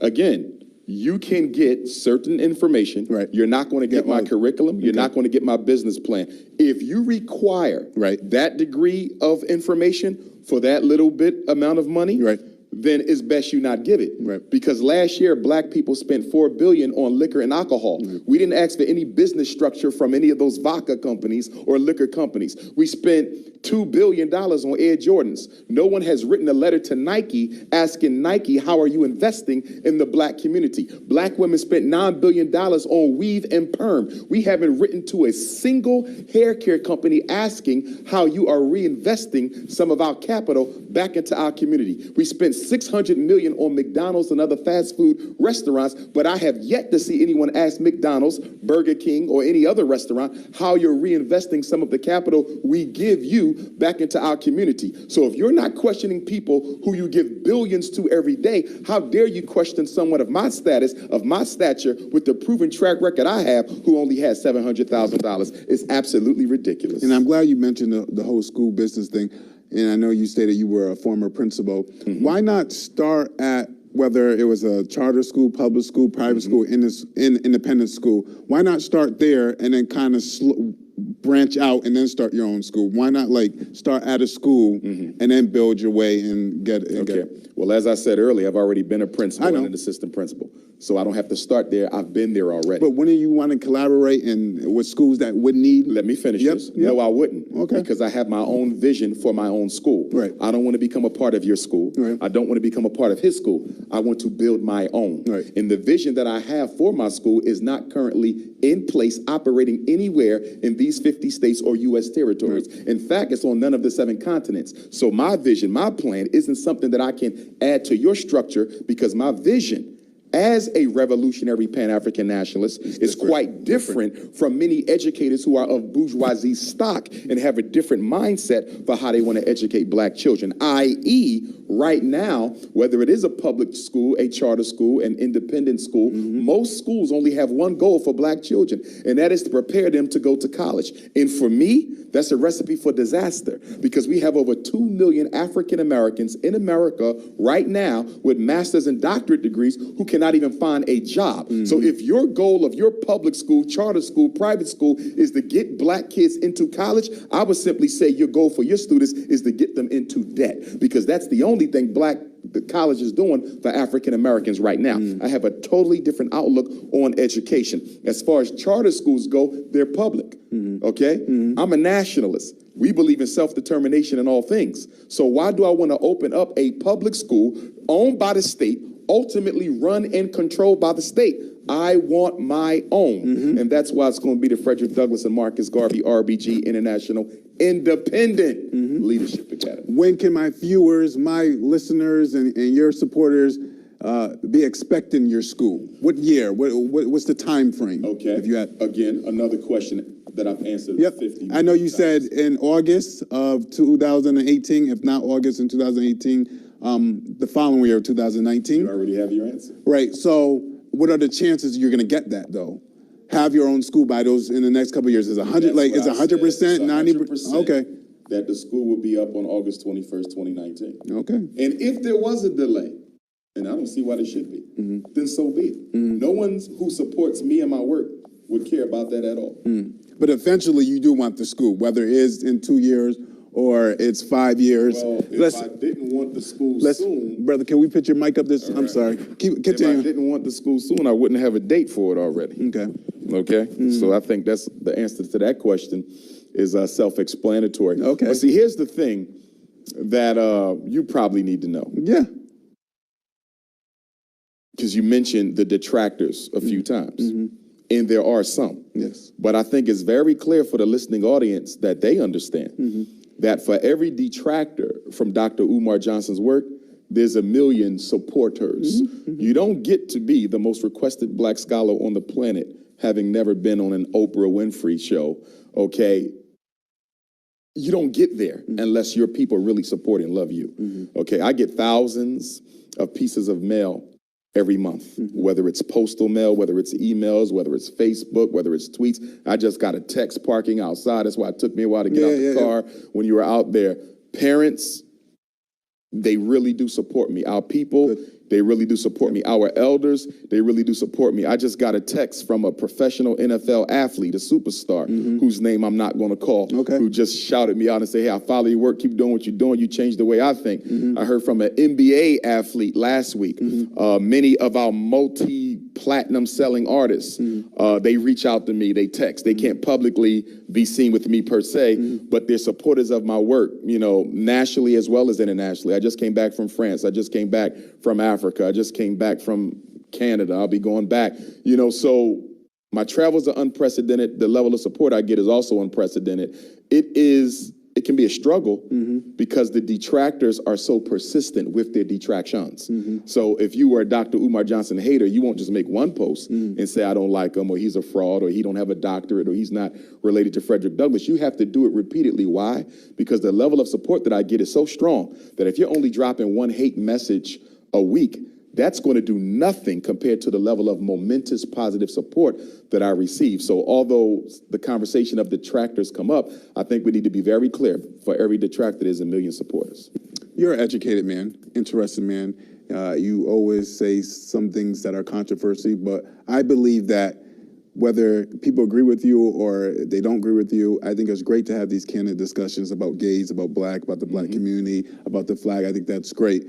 Again, you can get certain information. Right. You're not going to get my curriculum. You're not going to get my business plan. If you require that degree of information for that little bit amount of money, then it's best you not give it. Right. Because last year, black people spent $4 billion on liquor and alcohol. We didn't ask for any business structure from any of those vodka companies or liquor companies. We spent $2 billion on Air Jordans. No one has written a letter to Nike asking Nike, how are you investing in the black community? Black women spent $9 billion on weave and perm. We haven't written to a single hair care company asking how you are reinvesting some of our capital back into our community. We spent $600 million on McDonald's and other fast food restaurants, but I have yet to see anyone ask McDonald's, Burger King, or any other restaurant how you're reinvesting some of the capital we give you back into our community. So if you're not questioning people who you give billions to every day, how dare you question someone of my status, of my stature, with the proven track record I have, who only has $700,000? It's absolutely ridiculous. And I'm glad you mentioned the whole school business thing. And I know you stated you were a former principal. Why not start at, whether it was a charter school, public school, private school, in independent school? Why not start there and then kind of branch out and then start your own school? Why not start at a school and then build your way and get it? Well, as I said earlier, I've already been a principal and an assistant principal. So I don't have to start there. I've been there already. But wouldn't you want to collaborate with schools that would need? Let me finish this. No, I wouldn't. Okay. Because I have my own vision for my own school. Right. I don't want to become a part of your school. Right. I don't want to become a part of his school. I want to build my own. Right. And the vision that I have for my school is not currently in place, operating anywhere in these 50 states or U.S. territories. Right. In fact, it's on none of the 7 continents. So my vision, my plan, isn't something that I can add to your structure, because my vision as a revolutionary Pan-African nationalist is quite different from many educators who are of bourgeoisie stock and have a different mindset for how they want to educate black children, i.e., right now, whether it is a public school, a charter school, an independent school, most schools only have one goal for black children, and that is to prepare them to go to college. And for me, that's a recipe for disaster, because we have over 2 million African Americans in America right now with master's and doctorate degrees who cannot even find a job. So if your goal of your public school, charter school, private school is to get black kids into college, I would simply say your goal for your students is to get them into debt, because that's the only thing the college is doing for African Americans right now. I have a totally different outlook on education. As far as charter schools go, they're public, okay? I'm a nationalist. We believe in self-determination in all things. So why do I want to open up a public school owned by the state, ultimately run and controlled by the state? I want my own. And that's why it's going to be the Frederick Douglass and Marcus Garvey RBG International Independent Leadership Academy. When can my viewers, my listeners, and your supporters be expecting your school? What year? What's the time frame? Okay. If you had Again, another question that I've answered 50 I know you times. said in August of 2018, if not August in 2018, the following year of 2019. You already have your answer. Right. So what are the chances you're going to get that, though? Have your own school by those in the next couple of years? Is 100 like is 100%, 90%? Okay. That the school will be up on August 21st, 2019. Okay. And if there was a delay, and I don't see why there should be, then so be it. No one who supports me and my work would care about that at all. But eventually you do want the school, whether it is in 2 years or it's 5 years. Well, if I didn't want the school soon, brother, can we put your mic up this? I'm sorry. if Continue. I didn't want the school soon, I wouldn't have a date for it already. Okay. Okay? So I think that's the answer to that question is self-explanatory. Okay. But see, here's the thing that you probably need to know. Yeah. Because you mentioned the detractors a few times, and there are some. Yes. But I think it's very clear for the listening audience that they understand that for every detractor from Dr. Umar Johnson's work, there's a million supporters. You don't get to be the most requested black scholar on the planet having never been on an Oprah Winfrey show, okay? You don't get there unless your people really support and love you, okay? I get thousands of pieces of mail every month, whether it's postal mail, whether it's emails, whether it's Facebook, whether it's tweets. I just got a text parking outside. That's why it took me a while to get out the car when you were out there. Parents, they really do support me. Our people, they really do support me. Our elders, they really do support me. I just got a text from a professional NFL athlete, a superstar, whose name I'm not going to call, who just shouted me out and said, hey, I follow your work. Keep doing what you're doing. You changed the way I think. I heard from an NBA athlete last week. Many of our multi-platinum selling artists, they reach out to me. They text. They can't publicly be seen with me per se, but they're supporters of my work, you know, nationally as well as internationally. I just came back from France. I just came back from Africa. I just came back from Canada. I'll be going back, you know, so my travels are unprecedented. The level of support I get is also unprecedented. It can be a struggle because the detractors are so persistent with their detractions. So if you were a Dr. Umar Johnson hater, you won't just make one post and say, I don't like him, or he's a fraud, or he don't have a doctorate, or he's not related to Frederick Douglass. You have to do it repeatedly. Why? Because the level of support that I get is so strong that if you're only dropping one hate message a week, that's going to do nothing compared to the level of momentous positive support that I receive. So although the conversation of detractors come up, I think we need to be very clear. For every detractor, there's a million supporters. You're an educated man, interested man. You always say some things that are controversy, but I believe that whether people agree with you or they don't agree with you, I think it's great to have these candid discussions about gays, about black, about the black community, about the flag. I think that's great.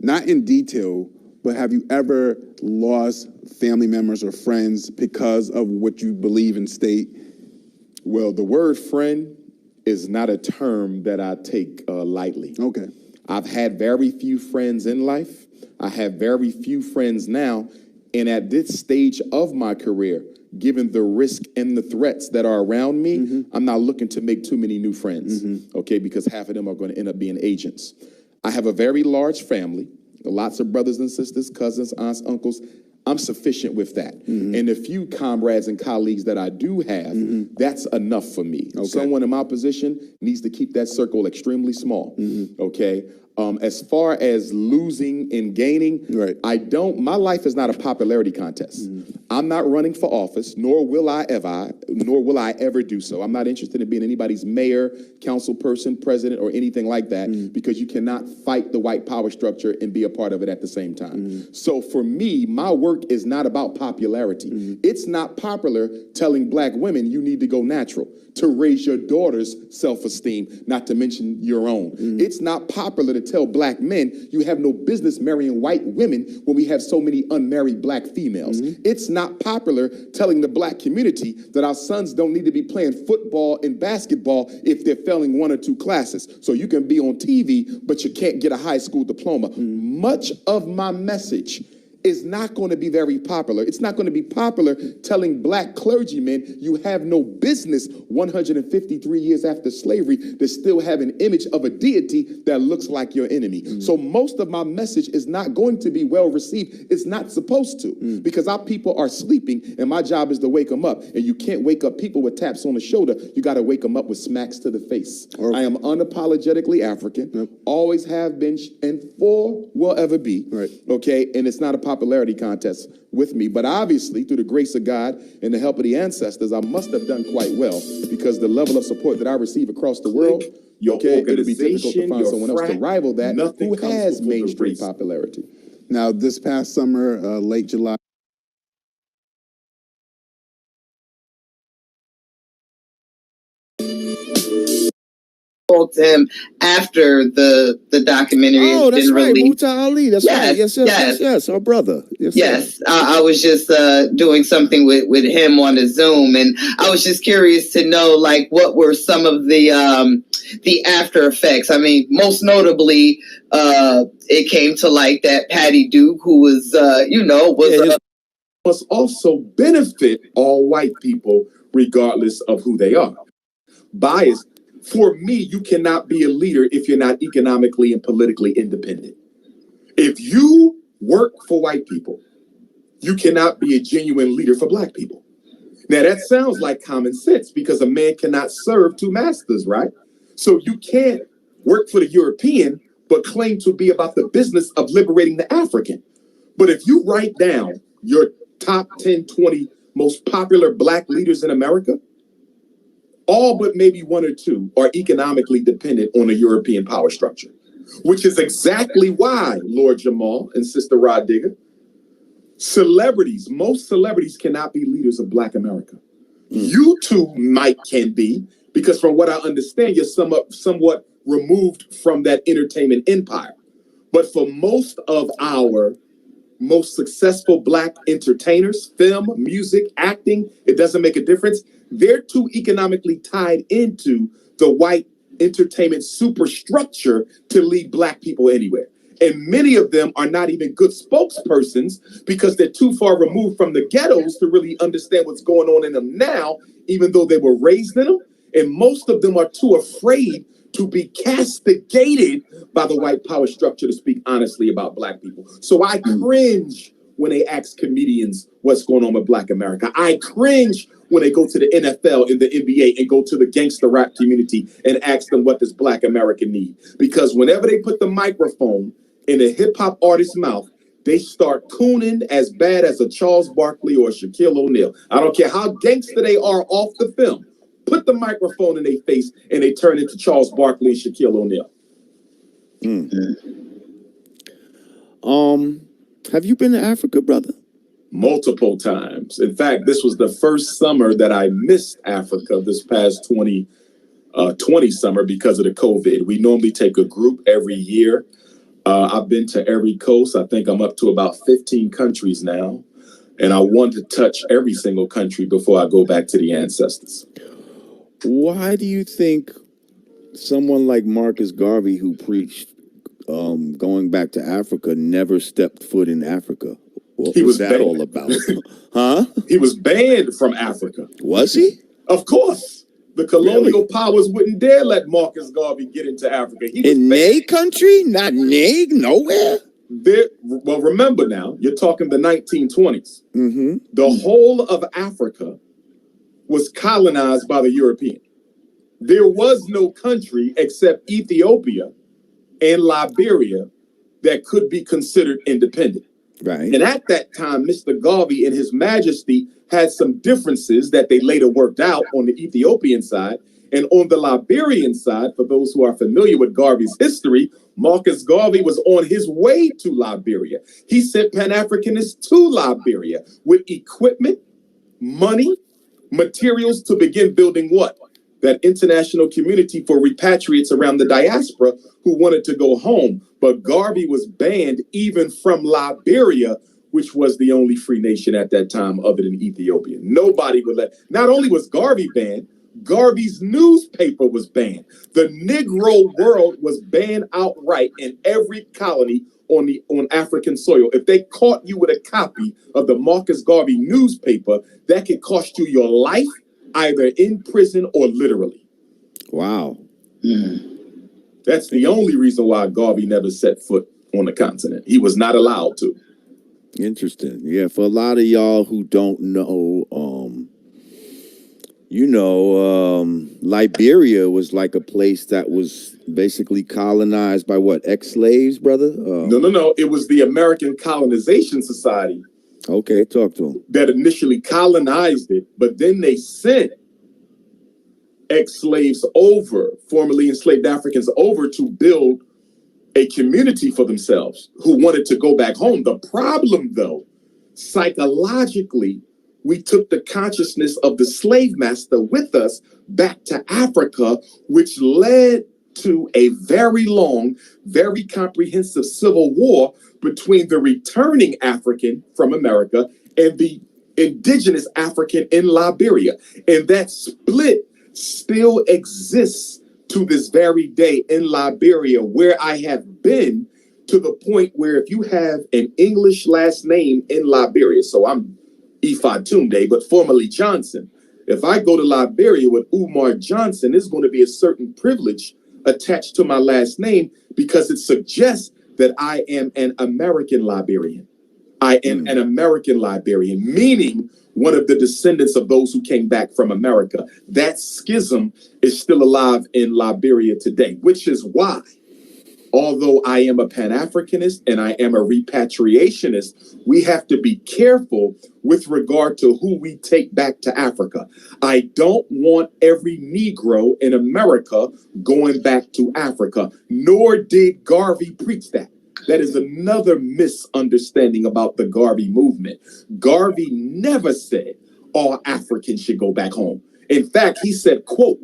Not in detail, but have you ever lost family members or friends because of what you believe and state? Well, the word friend is not a term that I take lightly. Okay. I've had very few friends in life. I have very few friends now. And at this stage of my career, given the risk and the threats that are around me, I'm not looking to make too many new friends, okay, because half of them are going to end up being agents. I have a very large family. Lots of brothers and sisters, cousins, aunts, uncles. I'm sufficient with that. And the few comrades and colleagues that I do have, that's enough for me. Okay. Someone in my position needs to keep that circle extremely small. Okay. As far as losing and gaining, Right. my life is not a popularity contest. I'm not running for office, nor will I ever do so. I'm not interested in being anybody's mayor, council person, president, or anything like that, because you cannot fight the white power structure and be a part of it at the same time. So for me, my work is not about popularity. It's not popular telling black women you need to go natural to raise your daughter's self-esteem, not to mention your own. It's not popular to tell black men you have no business marrying white women when we have so many unmarried black females. It's not popular telling the black community that our sons don't need to be playing football and basketball if they're failing 1 or 2 classes. So you can be on TV, but you can't get a high school diploma. Much of my message is not going to be very popular. It's not going to be popular telling black clergymen you have no business 153 years after slavery to still have an image of a deity that looks like your enemy. So most of my message is not going to be well received. It's not supposed to, because our people are sleeping and my job is to wake them up. And you can't wake up people with taps on the shoulder. You got to wake them up with smacks to the face. I am unapologetically African, always have been, and will ever be. Okay, and it's not a popularity contest with me, but obviously through the grace of God and the help of the ancestors, I must have done quite well, because the level of support that I receive across the world, it'll be difficult to find someone else to rival that who has mainstream popularity. Now, this past summer, late July, to him after the documentary has that's been right. released. Muta Ali. That's right. Yes. Our brother. Yes. I was just doing something with him on a Zoom, and I was just curious to know, like, what were some of the after effects. I mean, most notably, it came to light that Patty Duke, who was must also benefit all white people regardless of who they are. Bias. For me, you cannot be a leader if you're not economically and politically independent. If you work for white people, you cannot be a genuine leader for black people. Now, that sounds like common sense, because a man cannot serve 2 masters, right? So you can't work for the European, but claim to be about the business of liberating the African. But if you write down your top 10, 20 most popular black leaders in America, all but maybe 1 or 2 are economically dependent on a European power structure, which is exactly why, Lord Jamal and Sister Rod Digger, most celebrities cannot be leaders of black America. You two can be, because from what I understand, you're somewhat removed from that entertainment empire. But for most of our most successful black entertainers, film, music, acting, it doesn't make a difference. They're too economically tied into the white entertainment superstructure to lead black people anywhere. And many of them are not even good spokespersons, because they're too far removed from the ghettos to really understand what's going on in them now, even though they were raised in them. And most of them are too afraid to be castigated by the white power structure to speak honestly about black people. So I cringe when they ask comedians what's going on with black America. I cringe when they go to the NFL and the NBA and go to the gangster rap community and ask them, what does black America need? Because whenever they put the microphone in a hip hop artist's mouth, they start cooning as bad as a Charles Barkley or a Shaquille O'Neal. I don't care how gangster they are off the film. Put the microphone in their face and they turn into Charles Barkley and Shaquille O'Neal. Have you been to Africa, brother? Multiple times. In fact, this was the first summer that I missed Africa, this past 2020 summer, because of the COVID. We normally take a group every year. I've been to every coast. I think I'm up to about 15 countries now. And I want to touch every single country before I go back to the ancestors. Why do you think someone like Marcus Garvey, who preached going back to Africa, never stepped foot in Africa? What was that all about? Huh? He was banned from Africa. Was he? Of course. The colonial powers wouldn't dare let Marcus Garvey get into Africa. In a country? Not nowhere? Well, remember now, you're talking the 1920s. Mm-hmm. The whole of Africa was colonized by the European. There was no country except Ethiopia and Liberia that could be considered independent. Right. And at that time, Mr. Garvey and His Majesty had some differences that they later worked out on the Ethiopian side. And on the Liberian side, for those who are familiar with Garvey's history, Marcus Garvey was on his way to Liberia. He sent Pan-Africanists to Liberia with equipment, money, materials to begin building what? That international community for repatriates around the diaspora who wanted to go home. But Garvey was banned even from Liberia, which was the only free nation at that time other than Ethiopia. Nobody would let, not only was Garvey banned, Garvey's newspaper was banned. The Negro world was banned outright in every colony on African soil. If they caught you with a copy of the Marcus Garvey newspaper, that could cost you your life, either in prison or literally. Wow. That's the only reason why Garvey never set foot on the continent. He was not allowed to. Interesting. Yeah, for a lot of y'all who don't know, Liberia was like a place that was basically colonized by what, ex-slaves, brother? No. It was the American Colonization Society. Okay, talk to him. That initially colonized it, but then they sent ex-slaves over, formerly enslaved Africans over to build a community for themselves who wanted to go back home. The problem, though, psychologically, we took the consciousness of the slave master with us back to Africa, which led to a very long, very comprehensive civil war between the returning African from America and the indigenous African in Liberia. And that split still exists to this very day in Liberia, where I have been, to the point where if you have an English last name in Liberia, so I'm Ifa Tunde, but formerly Johnson. If I go to Liberia with Umar Johnson, there's going to be a certain privilege attached to my last name because it suggests that I am an American Liberian. I am an American Liberian, meaning one of the descendants of those who came back from America. That schism is still alive in Liberia today, which is why, although I am a Pan-Africanist and I am a repatriationist, we have to be careful with regard to who we take back to Africa. I don't want every Negro in America going back to Africa, nor did Garvey preach that. That is another misunderstanding about the Garvey movement. Garvey never said all Africans should go back home. In fact, he said, quote,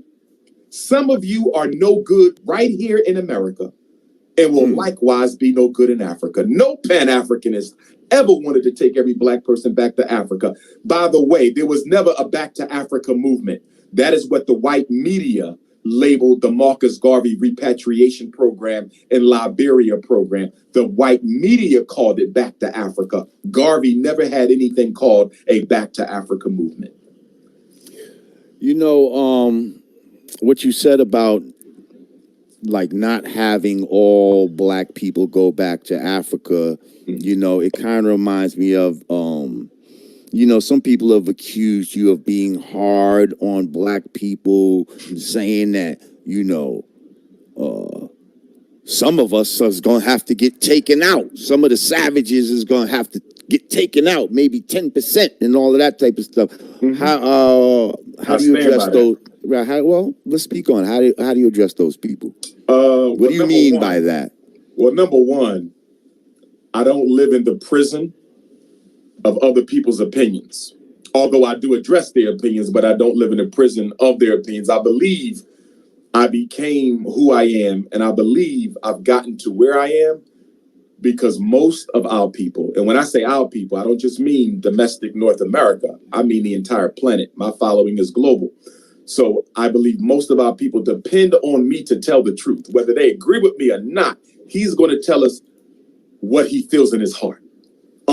"Some of you are no good right here in America and will likewise be no good in Africa." No Pan-Africanist ever wanted to take every black person back to Africa. By the way, there was never a Back to Africa movement. That is what the white media labeled the Marcus Garvey repatriation program and Liberia program. The white media called it Back to Africa. Garvey never had anything called a Back to Africa movement. You know, what you said about like not having all black people go back to Africa, you know, it kind of reminds me of, some people have accused you of being hard on black people, saying that, some of us is going to have to get taken out. Some of the savages is going to have to get taken out, maybe 10% and all of that type of stuff. How do you address those? Well, let's speak on it. How do you address those people? What do you mean by that? Well, number one, I don't live in the prison of other people's opinions. Although I do address their opinions, but I don't live in the prison of their opinions. I believe I became who I am, and I believe I've gotten to where I am because most of our people, and when I say our people, I don't just mean domestic North America. I mean the entire planet. My following is global. So I believe most of our people depend on me to tell the truth. Whether they agree with me or not, he's going to tell us what he feels in his heart.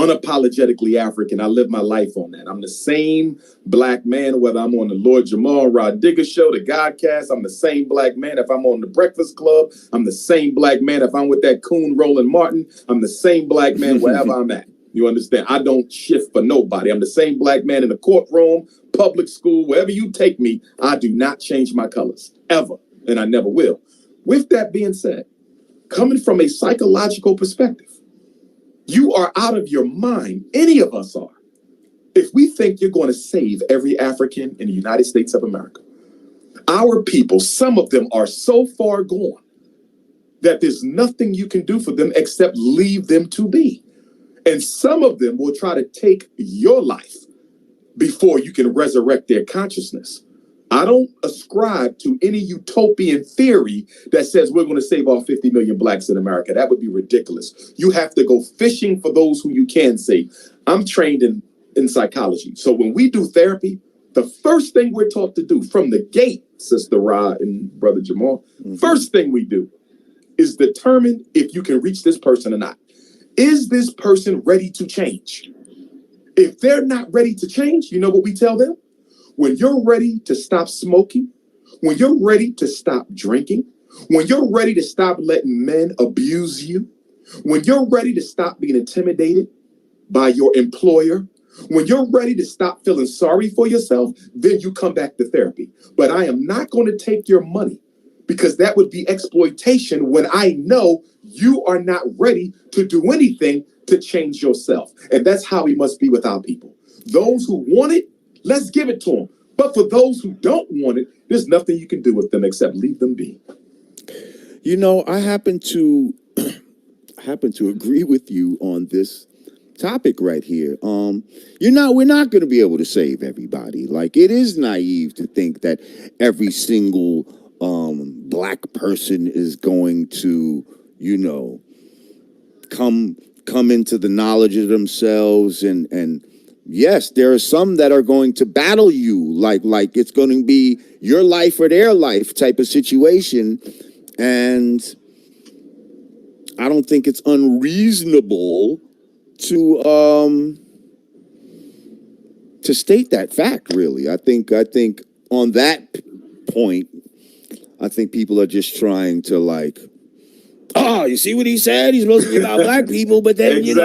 unapologetically African. I live my life on that. I'm the same black man, whether I'm on the Lord Jamal Rod Digger show, the Godcast. I'm the same black man if I'm on the Breakfast Club. I'm the same black man if I'm with that coon Roland Martin. I'm the same black man wherever I'm at. You understand? I don't shift for nobody. I'm the same black man in the courtroom, public school, wherever you take me. I do not change my colors ever, and I never will. With that being said, coming from a psychological perspective, you are out of your mind. Any of us are. If we think you're going to save every African in the United States of America, our people, some of them are so far gone that there's nothing you can do for them except leave them to be. And some of them will try to take your life before you can resurrect their consciousness. I don't ascribe to any utopian theory that says we're going to save all 50 million blacks in America. That would be ridiculous. You have to go fishing for those who you can save. I'm trained in psychology. So when we do therapy, the first thing we're taught to do from the gate, Sister Ra and Brother Jamal, first thing we do is determine if you can reach this person or not. Is this person ready to change? If they're not ready to change, you know what we tell them? When you're ready to stop smoking, when you're ready to stop drinking, when you're ready to stop letting men abuse you, when you're ready to stop being intimidated by your employer, when you're ready to stop feeling sorry for yourself, then you come back to therapy. But I am not going to take your money because that would be exploitation when I know you are not ready to do anything to change yourself. And that's how we must be with our people. Those who want it, let's give it to them. But for those who don't want it, there's nothing you can do with them except leave them be. You know, I happen to agree with you on this topic right here. We're not going to be able to save everybody. Like, it is naive to think that every single black person is going to, come into the knowledge of themselves, and yes, there are some that are going to battle you like it's going to be your life or their life type of situation. And I don't think it's unreasonable to state that fact, really. I think on that point, I think people are just trying to you see what he said? He's supposed to be about black people, but then, he's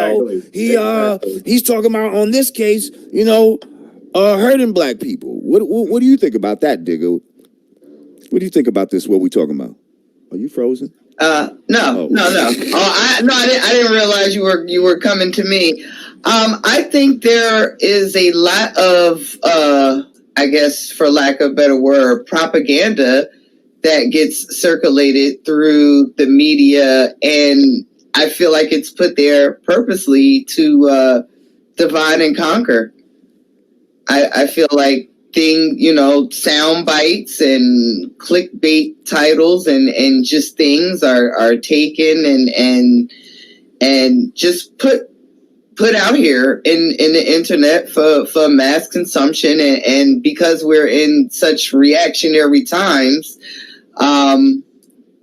talking about, on this case, hurting black people. What do you think about that, Digger? What do you think about this, what we talking about? Are you frozen? No. I didn't realize you were coming to me. I think there is a lot of, I guess, for lack of a better word, propaganda that gets circulated through the media, and I feel like it's put there purposely to divide and conquer. I feel like sound bites and clickbait titles and just things are taken and just put out here in the internet for mass consumption, and because we're in such reactionary times,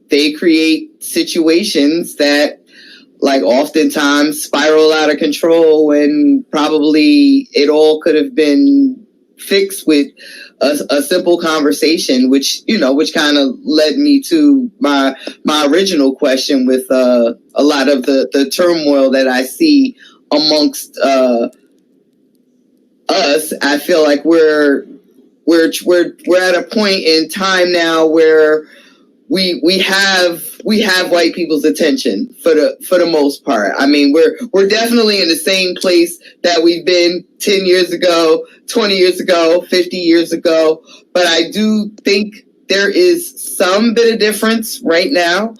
they create situations that oftentimes spiral out of control, when probably it all could have been fixed with a simple conversation, which kind of led me to my original question with a lot of the turmoil that I see amongst us. I feel like we're at a point in time now where we have white people's attention for the most part. I mean, we're definitely in the same place that we've been 10 years ago, 20 years ago, 50 years ago. But I do think there is some bit of difference right now.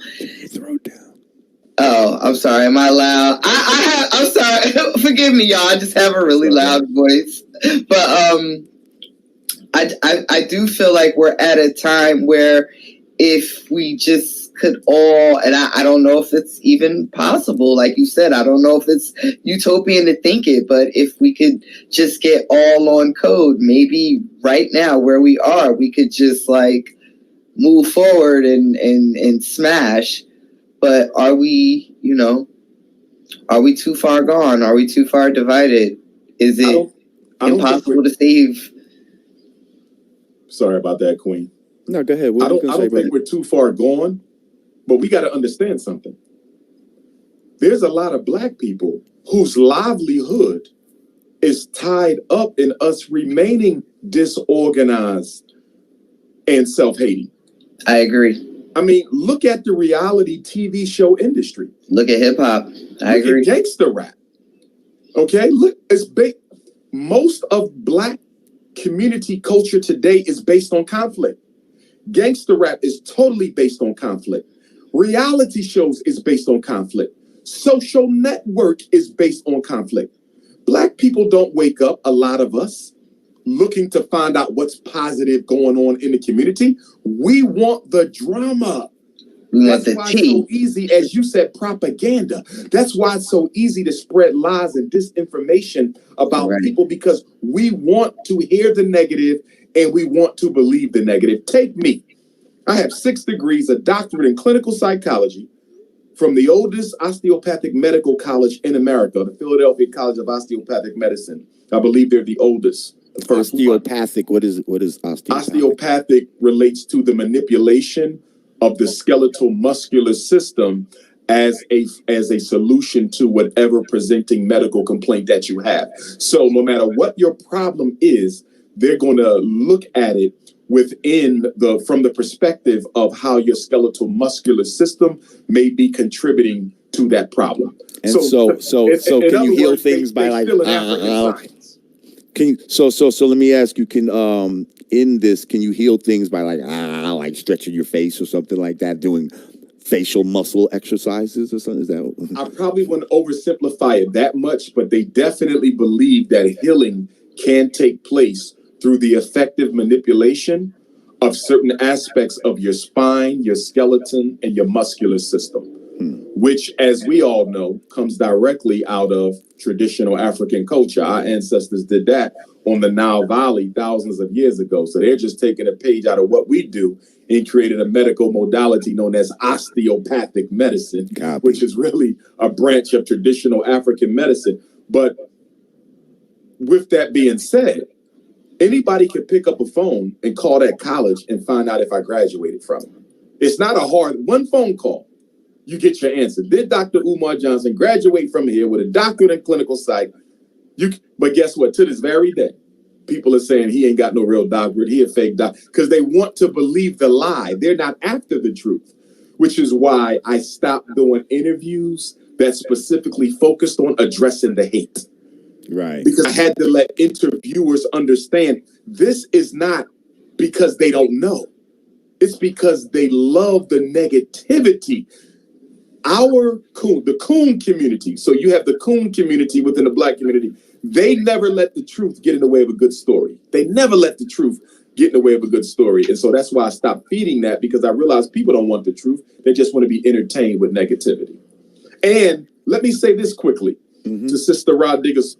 Throw it down. Oh, I'm sorry. Am I loud? I'm sorry. Forgive me, y'all. I just have a really loud voice. But I do feel like we're at a time where if we just could all, and I don't know if it's even possible, like you said, I don't know if it's utopian to think it, but if we could just get all on code, maybe right now where we are, we could just move forward and smash. But are we, Are we too far gone? Are we too far divided? Is it impossible to save? Sorry about that, Queen. No, go ahead. I don't think we're too far gone, but we got to understand something. There's a lot of Black people whose livelihood is tied up in us remaining disorganized and self-hating. I agree. I mean, look at the reality TV show industry. Look at hip hop. I agree. Look at gangster rap. Okay, look, most of Black community culture today is based on conflict. Gangster rap is totally based on conflict. Reality shows is based on conflict. Social network is based on conflict. Black people don't wake up, a lot of us, looking to find out what's positive going on in the community. We want the drama. That's why it's so easy, as you said, propaganda. That's why it's so easy to spread lies and disinformation about people, because we want to hear the negative and we want to believe the negative. Take me. I have 6 degrees, a doctorate in clinical psychology from the oldest osteopathic medical college in America, the Philadelphia College of Osteopathic Medicine. I believe they're the oldest. Osteopathic, what is osteopathic? Osteopathic relates to the manipulation of the skeletal muscular system as a solution to whatever presenting medical complaint that you have. So no matter what your problem is, they're going to look at it from the perspective of how your skeletal muscular system may be contributing to that problem. And so can you heal things by like can you so let me ask you, can in this, can you heal things by like stretching your face or something like that, doing facial muscle exercises or something? Is that I probably wouldn't oversimplify it that much, but they definitely believe that healing can take place through the effective manipulation of certain aspects of your spine, your skeleton, and your muscular system, which, as we all know, comes directly out of traditional African culture. Our ancestors did that on the Nile Valley thousands of years ago. So they're just taking a page out of what we do and created a medical modality known as osteopathic medicine, which is really a branch of traditional African medicine. But with that being said, anybody can pick up a phone and call that college and find out if I graduated from it. It's not a hard one phone call. You get your answer. Did Dr. Umar Johnson graduate from here with a doctorate in clinical psych? But guess what? To this very day, people are saying he ain't got no real doctorate. He a fake doctor, because they want to believe the lie. They're not after the truth, which is why I stopped doing interviews that specifically focused on addressing the hate. Right. Because I had to let interviewers understand this is not because they don't know. It's because they love the negativity. The coon community. So you have the coon community within the Black community. They never let the truth get in the way of a good story. They never let the truth get in the way of a good story. And so that's why I stopped feeding that, because I realized people don't want the truth. They just want to be entertained with negativity. And let me say this quickly to Sister Rod Digger's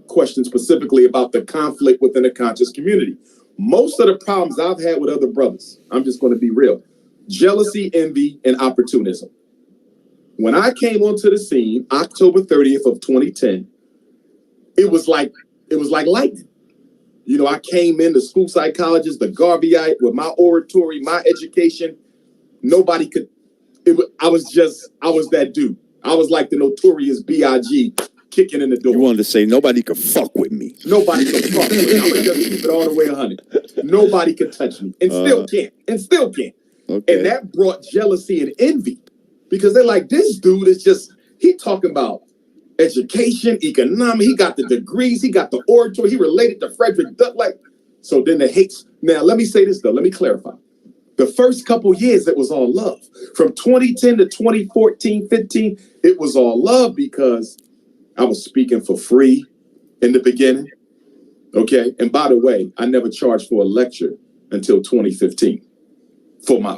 question specifically about the conflict within the conscious community. Most of the problems I've had with other brothers, I'm just going to be real: jealousy, envy, and opportunism. When I came onto the scene, October 30th of 2010, it was like lightning. You know, I came in, the school psychologist, the Garveyite, with my oratory, my education. Nobody could. I was that dude. I was like the notorious B.I.G. kicking in the door. You wanted to say nobody could fuck with me. Nobody could fuck with me. I'm gonna just keep it all the way 100. Nobody could touch me, and still can't. Okay. And that brought jealousy and envy, because they're like, this dude is just, he talking about education, economics, he got the degrees, he got the oratory, he related to Frederick Douglass. Like, so then the hates. Now, let me say this though, let me clarify. The first couple years, it was all love. From 2010 to 2014, 15, it was all love, because I was speaking for free in the beginning. Okay. And by the way, I never charged for a lecture until 2015. For my, I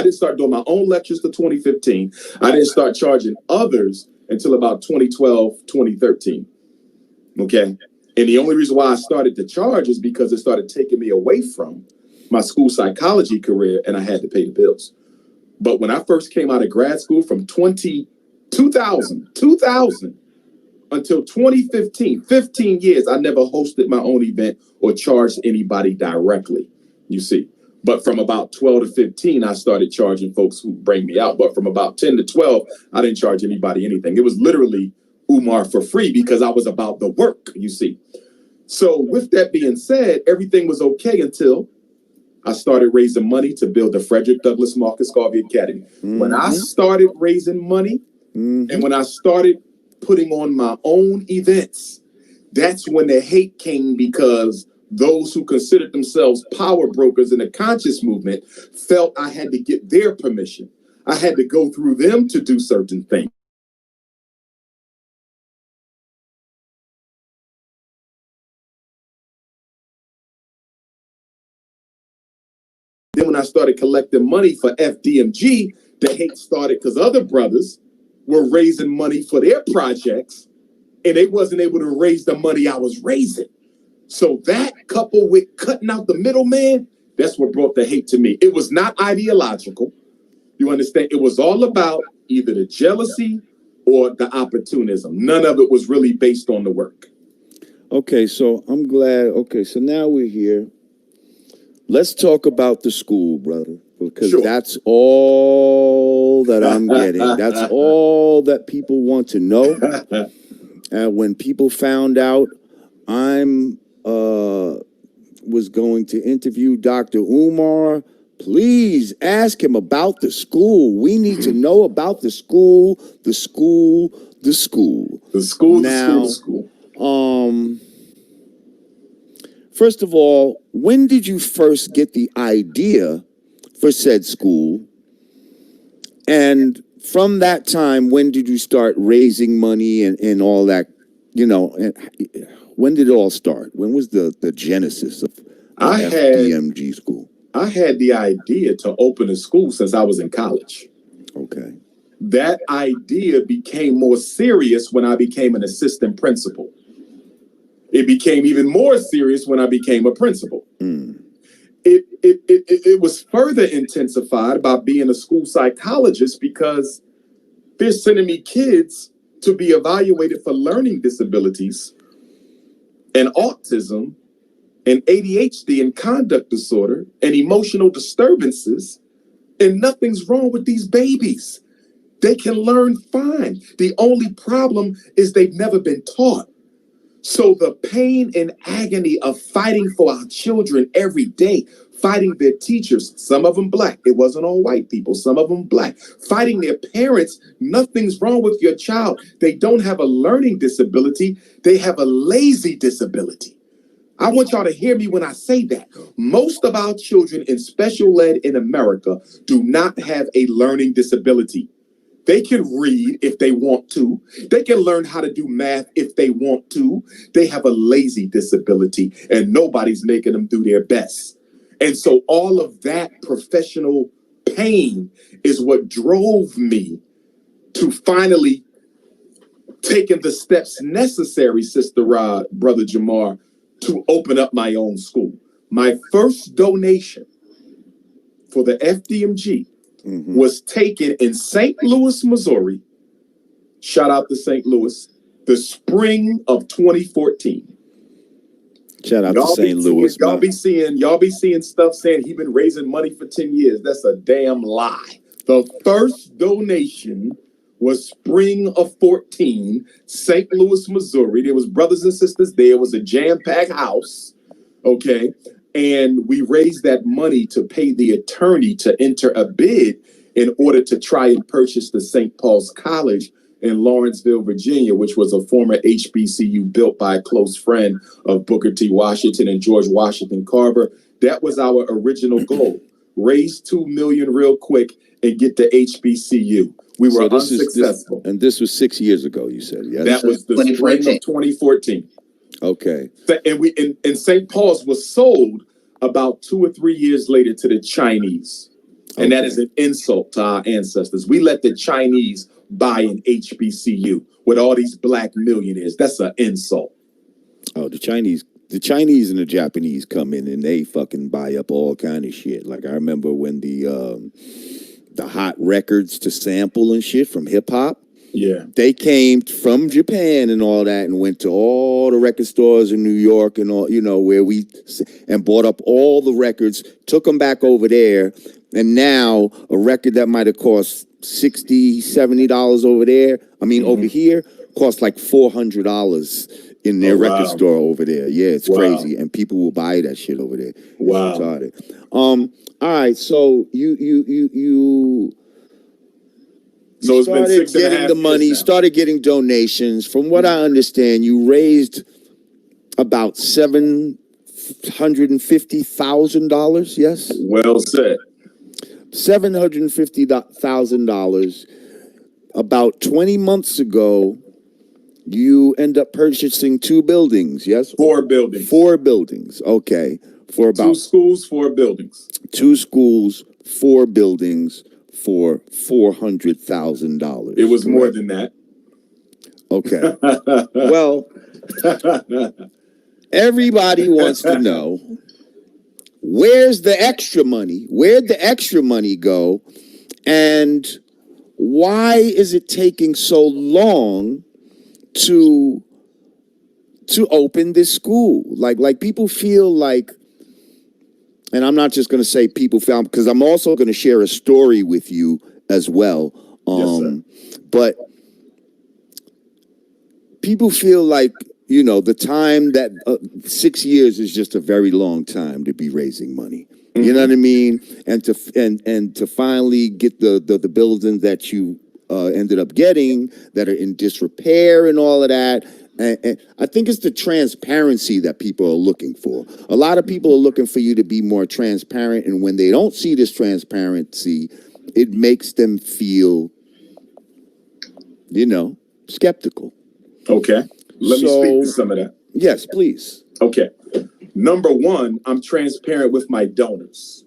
didn't start doing my own lectures till 2015. I didn't start charging others until about 2012, 2013. Okay. And the only reason why I started to charge is because it started taking me away from my school psychology career, and I had to pay the bills. But when I first came out of grad school from 2010 2000 until 2015, 15 years, I never hosted my own event or charged anybody directly, you see. But from about 12 to 15, I started charging folks who bring me out. But from about 10 to 12, I didn't charge anybody anything. It was literally Umar for free because I was about the work, you see. So with that being said, everything was okay until I started raising money to build the Frederick Douglass Marcus Garvey Academy. When I started raising money and when I started putting on my own events, that's when the hate came, because those who considered themselves power brokers in the conscious movement felt I had to get their permission. I had to go through them to do certain things. Then when I started collecting money for FDMG, the hate started because other brothers were raising money for their projects and they wasn't able to raise the money I was raising. So that, coupled with cutting out the middleman, that's what brought the hate to me. It was not ideological. You understand? It was all about either the jealousy or the opportunism. None of it was really based on the work. Okay, so I'm glad. Okay, so now we're here. Let's talk about the school, brother, because that's all that I'm getting. That's all that people want to know. When people found out I'm was going to interview Dr. Umar, please ask him about the school. We need to know about the school, the school, the school. The school, now, the school. First of all, when did you first get the idea for said school? And from that time, when did you start raising money and all that, you know, and when did it all start? When was the genesis of FDMG school? I had the idea to open a school since I was in college. Okay. That idea became more serious when I became an assistant principal. It became even more serious when I became a principal. It was further intensified by being a school psychologist, because they're sending me kids to be evaluated for learning disabilities and autism and ADHD and conduct disorder and emotional disturbances, and nothing's wrong with these babies. They can learn fine. The only problem is they've never been taught. So the pain and agony of fighting for our children every day, fighting their teachers, some of them black, it wasn't all white people, some of them black, fighting their parents, nothing's wrong with your child. They don't have a learning disability, they have a lazy disability. I want y'all to hear me when I say that. Most of our children in special ed in America do not have a learning disability. They can read if they want to. They can learn how to do math if they want to. They have a lazy disability, and nobody's making them do their best. And so all of that professional pain is what drove me to finally taking the steps necessary, Sister Rod, Brother Jamar, to open up my own school. My first donation for the FDMG was taken in St. Louis, Missouri. Shout out to St. Louis, the spring of 2014. Shout out to St. Louis. Y'all be seeing stuff saying he been raising money for 10 years. That's a damn lie. The first donation was spring of 14, St. Louis, Missouri. There was brothers and sisters there. It was a jam-packed house. Okay. And we raised that money to pay the attorney to enter a bid in order to try and purchase the St. Paul's College in Lawrenceville, Virginia, which was a former HBCU built by a close friend of Booker T. Washington and George Washington Carver. That was our original goal. Raise $2 million real quick and get the HBCU. We were unsuccessful. And this was 6 years ago, you said. Yes? That was the spring of 2014. Okay. And St. Paul's was sold about 2 or 3 years later to the Chinese. And that is an insult to our ancestors. We let the Chinese buy an HBCU with all these black millionaires. That's an insult. Oh, the Chinese and the Japanese come in and they fucking buy up all kind of shit. Like I remember when the hot records to sample and shit from hip hop, Yeah. They came from Japan and all that and went to all the record stores in New York and all, where and bought up all the records, took them back over there. And now a record that might have cost $60, $70 over there, over here, costs like $400 in their record store over there. Yeah, it's crazy. And people will buy that shit over there. Wow. It's retarded. All right, so you So it's been 6.5 getting the money, years now. started getting donations. From what I understand, you raised about $750,000. Yes. Well said. $750,000. About 20 months ago, you end up purchasing 2 buildings. Yes. 4 buildings. 4 buildings. Okay. For about 2 schools, 4 buildings. 2 schools, 4 buildings. For $400,000. It was more than that. Okay. Well, everybody wants to know, where's the extra money? Where'd the extra money go? And why is it taking so long to open this school? Like people feel like, and I'm not just going to say people found, because I'm also going to share a story with you as well. Yes, sir. But people feel like, the time that 6 years is just a very long time to be raising money. Mm-hmm. You know what I mean? And to finally get the buildings that you ended up getting that are in disrepair and all of that. And I think it's the transparency that people are looking for. A lot of people are looking for you to be more transparent. And when they don't see this transparency, it makes them feel, skeptical. Okay. Let me speak to some of that. Yes, please. Okay. Number one, I'm transparent with my donors.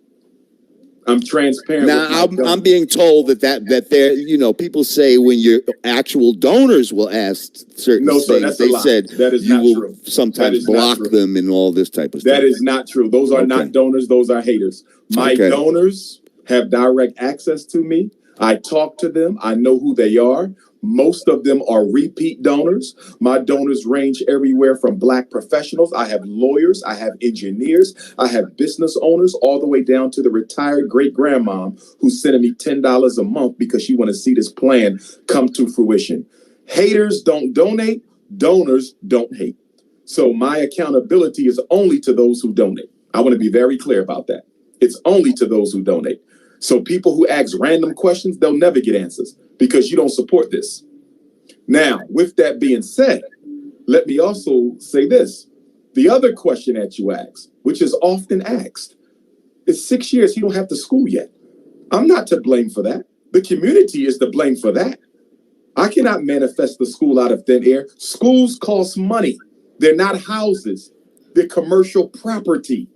I'm transparent. Now, I'm being told that there, people say when your actual donors will ask certain things, they said that is you not will true. sometimes block them and all this type of stuff. That is not true. Those are not donors. Those are haters. My donors have direct access to me. I talk to them. I know who they are. Most of them are repeat donors. My donors range everywhere from Black professionals. I have lawyers. I have engineers. I have business owners, all the way down to the retired great-grandmom who's sending me $10 a month because she want to see this plan come to fruition. Haters don't donate. Donors don't hate. So my accountability is only to those who donate. I want to be very clear about that. It's only to those who donate. So people who ask random questions, they'll never get answers because you don't support this. Now, with that being said, let me also say this. The other question that you asked, which is often asked, it's 6 years, he don't have the school yet. I'm not to blame for that. The community is to blame for that. I cannot manifest the school out of thin air. Schools cost money. They're not houses. They're commercial property.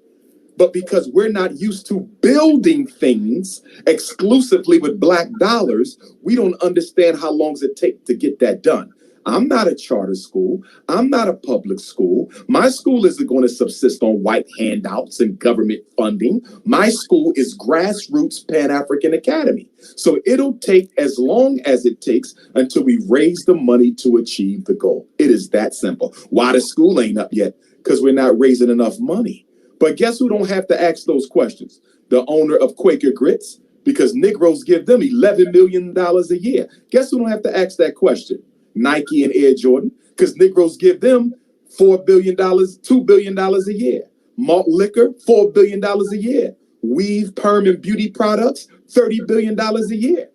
But because we're not used to building things exclusively with Black dollars, we don't understand how long it takes to get that done. I'm not a charter school. I'm not a public school. My school isn't going to subsist on white handouts and government funding. My school is grassroots Pan-African Academy. So it'll take as long as it takes until we raise the money to achieve the goal. It is that simple. Why the school ain't up yet? Because we're not raising enough money. But guess who don't have to ask those questions? The owner of Quaker Grits, because Negroes give them $11 million a year. Guess who don't have to ask that question? Nike and Air Jordan, because Negroes give them $4 billion, $2 billion a year. Malt liquor, $4 billion a year. Weave, perm, and beauty products, $30 billion a year.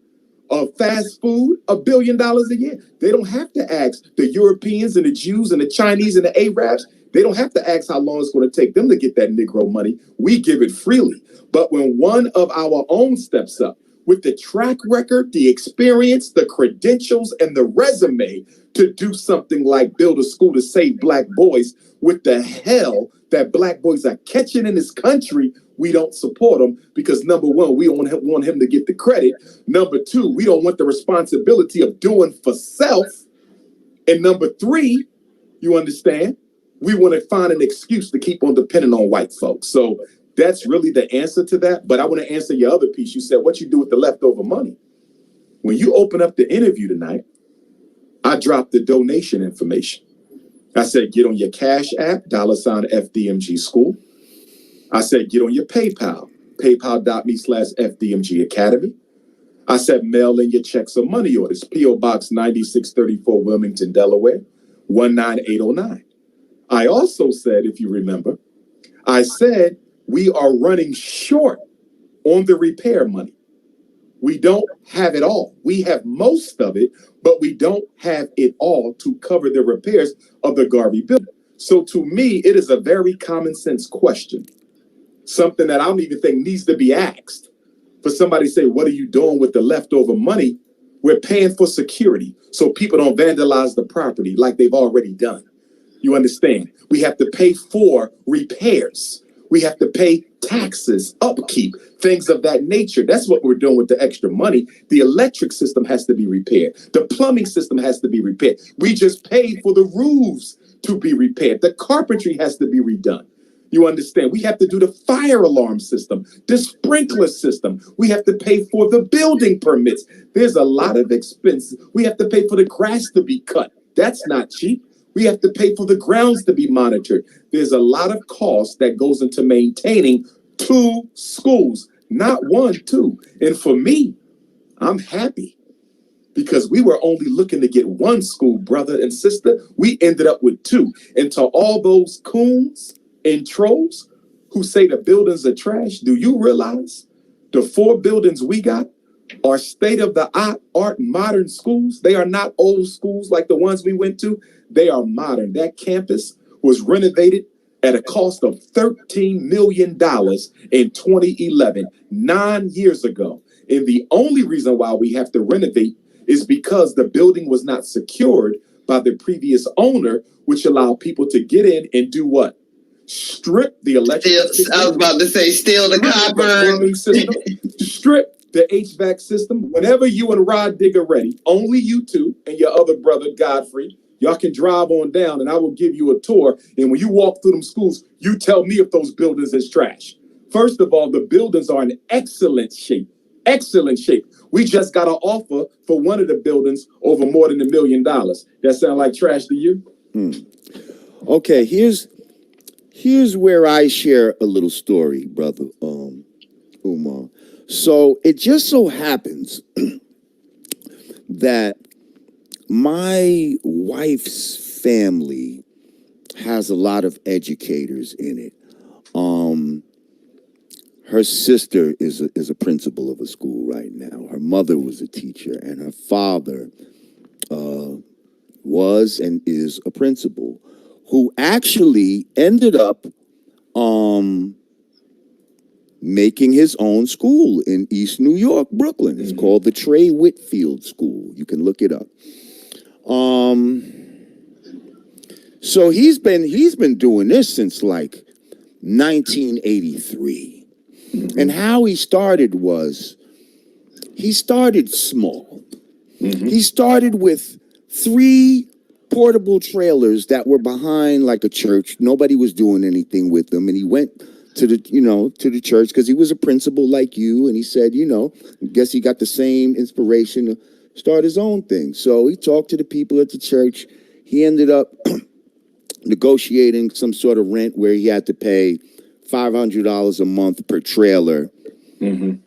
Fast food, $1 billion a year. They don't have to ask the Europeans and the Jews and the Chinese and the Arabs. They don't have to ask how long it's going to take them to get that Negro money. We give it freely. But when one of our own steps up with the track record, the experience, the credentials, and the resume to do something like build a school to save Black boys with the hell that Black boys are catching in this country, we don't support him because, number one, we don't want him to get the credit. Number two, we don't want the responsibility of doing for self. And number three, you understand? We want to find an excuse to keep on depending on white folks. So that's really the answer to that. But I want to answer your other piece. You said, what you do with the leftover money? When you open up the interview tonight, I dropped the donation information. I said, get on your Cash App, $FDMG School. I said, get on your PayPal, paypal.me/FDMG Academy. I said, mail in your checks or money orders, P.O. Box 9634, Wilmington, Delaware, 19809. I also said, if you remember, I said, we are running short on the repair money. We don't have it all. We have most of it, but we don't have it all to cover the repairs of the Garvey building. So to me, it is a very common sense question, something that I don't even think needs to be asked. For somebody to say, what are you doing with the leftover money? We're paying for security so people don't vandalize the property like they've already done. You understand? We have to pay for repairs. We have to pay taxes, upkeep, things of that nature. That's what we're doing with the extra money. The electric system has to be repaired. The plumbing system has to be repaired. We just paid for the roofs to be repaired. The carpentry has to be redone. You understand? We have to do the fire alarm system, the sprinkler system. We have to pay for the building permits. There's a lot of expenses. We have to pay for the grass to be cut. That's not cheap. We have to pay for the grounds to be monitored. There's a lot of cost that goes into maintaining 2 schools, not 1, 2. And for me, I'm happy because we were only looking to get 1 school, brother and sister. We ended up with 2. And to all those coons and trolls who say the buildings are trash, do you realize the 4 buildings we got are state-of-the-art modern schools? They are not old schools like the ones we went to. They are modern. That campus was renovated at a cost of $13 million in 2011, 9 years ago. And the only reason why we have to renovate is because the building was not secured by the previous owner, which allowed people to get in and do what? Strip the electric system. I was about to say, steal the copper. System, strip the HVAC system. Whenever you and Rod Dig are ready, only you 2 and your other brother, Godfrey, y'all can drive on down and I will give you a tour. And when you walk through them schools, you tell me if those buildings is trash. First of all, the buildings are in excellent shape. Excellent shape. We just got an offer for one of the buildings over more than $1 million. That sound like trash to you? Okay, here's where I share a little story, brother Umar. So it just so happens that my wife's family has a lot of educators in it. Her sister is a principal of a school right now. Her mother was a teacher, and her father was and is a principal who actually ended up making his own school in East New York, Brooklyn. It's called the Trey Whitfield School. You can look it up. So he's been doing this since like 1983. And how he started was, he started small. He started with 3 portable trailers that were behind like a church. Nobody was doing anything with them. And he went to the church because he was a principal like you. And he said, I guess he got the same inspiration to start his own thing. So he talked to the people at the church. He ended up negotiating some sort of rent where he had to pay $500 a month per trailer. And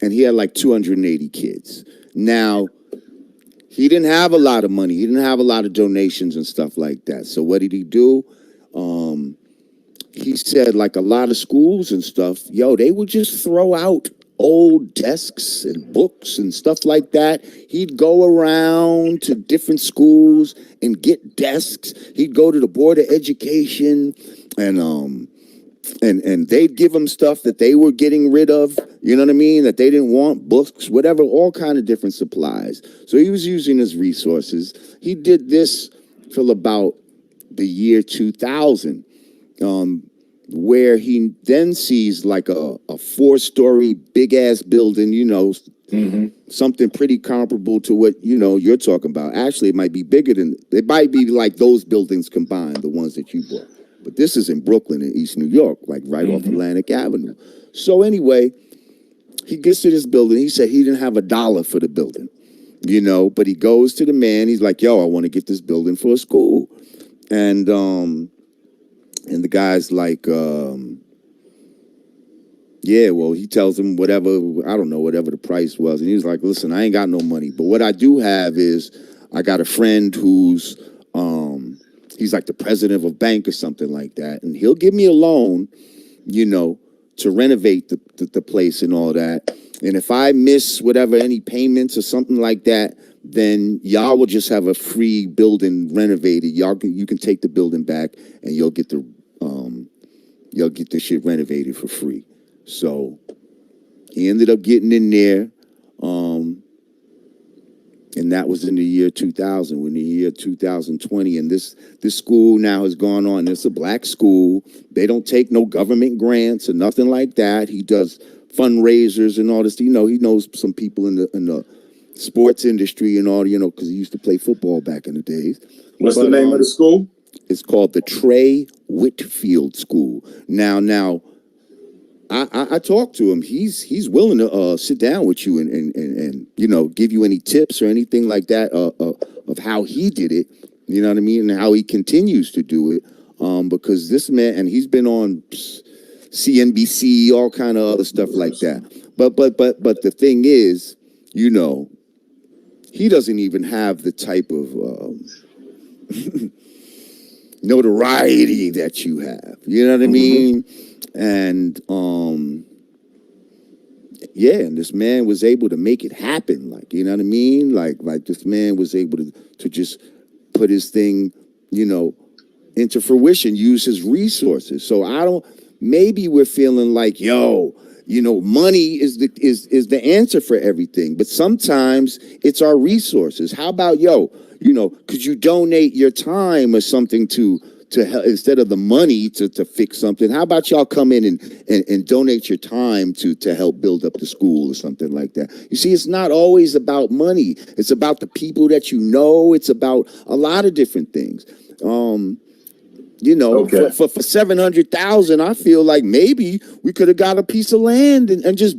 he had like 280 kids. Now, he didn't have a lot of money. He didn't have a lot of donations and stuff like that. So what did he do? He said, like a lot of schools and stuff, they would just throw out old desks and books and stuff like that. He'd go around to different schools and get desks. He'd go to the Board of Education and they'd give him stuff that they were getting rid of, you know what I mean, that they didn't want, books, whatever, all kind of different supplies. So he was using his resources. He did this till about the year 2000, where he then sees like a 4-story big-ass building, something pretty comparable to what, you're talking about. Actually, it might be bigger it might be like those buildings combined, the ones that you bought. But this is in Brooklyn in East New York, like right off Atlantic Avenue. So anyway, he gets to this building. He said he didn't have $1 for the building. you know, but he goes to the man. He's like, yo, I want to get this building for a school. And the guy's like, yeah, well, he tells him whatever, I don't know, whatever the price was. And he was like, listen, I ain't got no money. But what I do have is I got a friend who's, he's like the president of a bank or something like that. And he'll give me a loan, you know, to renovate the place and all that. And if I miss whatever, any payments or something like that, then y'all will just have a free building renovated. You can take the building back and you'll get the shit renovated for free. So he ended up getting in there, and that was in the year 2000. When the year 2020, and this school now has gone on. It's a black school. They don't take no government grants or nothing like that. He does fundraisers and all this. You know, he knows some people in the sports industry and all. You know, because he used to play football back in the days. What's the name of the school? It's called the Trey Whitfield School. Now. I talked to him. He's willing to sit down with you and you know, give you any tips or anything like that of how he did it. You know what I mean? And how he continues to do it. Because this man, and he's been on CNBC, all kind of other stuff like that. But the thing is, you know, he doesn't even have the type of notoriety that you have. You know what I mean? And yeah, and this man was able to make it happen, like, you know what I mean? Like this man was able to just put his thing, you know, into fruition, use his resources. So maybe we're feeling like, yo, you know, money is the answer for everything, but sometimes it's our resources. How about, yo, you know, could you donate your time or something to help, instead of the money to fix something? How about y'all come in and donate your time to help build up the school or something like that? You see, it's not always about money. It's about the people that you know. It's about a lot of different things. You know, okay. for $700,000, I feel like maybe we could have got a piece of land and just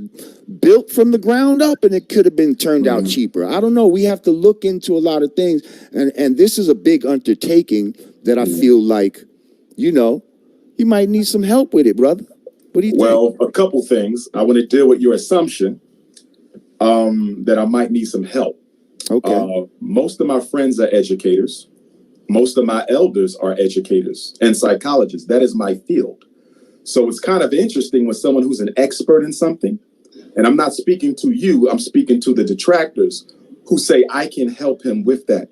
built from the ground up, and it could have been turned out cheaper. I don't know. We have to look into a lot of things, and this is a big undertaking that I feel like, you know, you might need some help with it, brother. What do you think? Well, a couple things. I want to deal with your assumption that I might need some help. Okay. Most of my friends are educators. Most of my elders are educators and psychologists. That is my field. So it's kind of interesting when someone who's an expert in something, and I'm not speaking to you, I'm speaking to the detractors who say I can help him with that.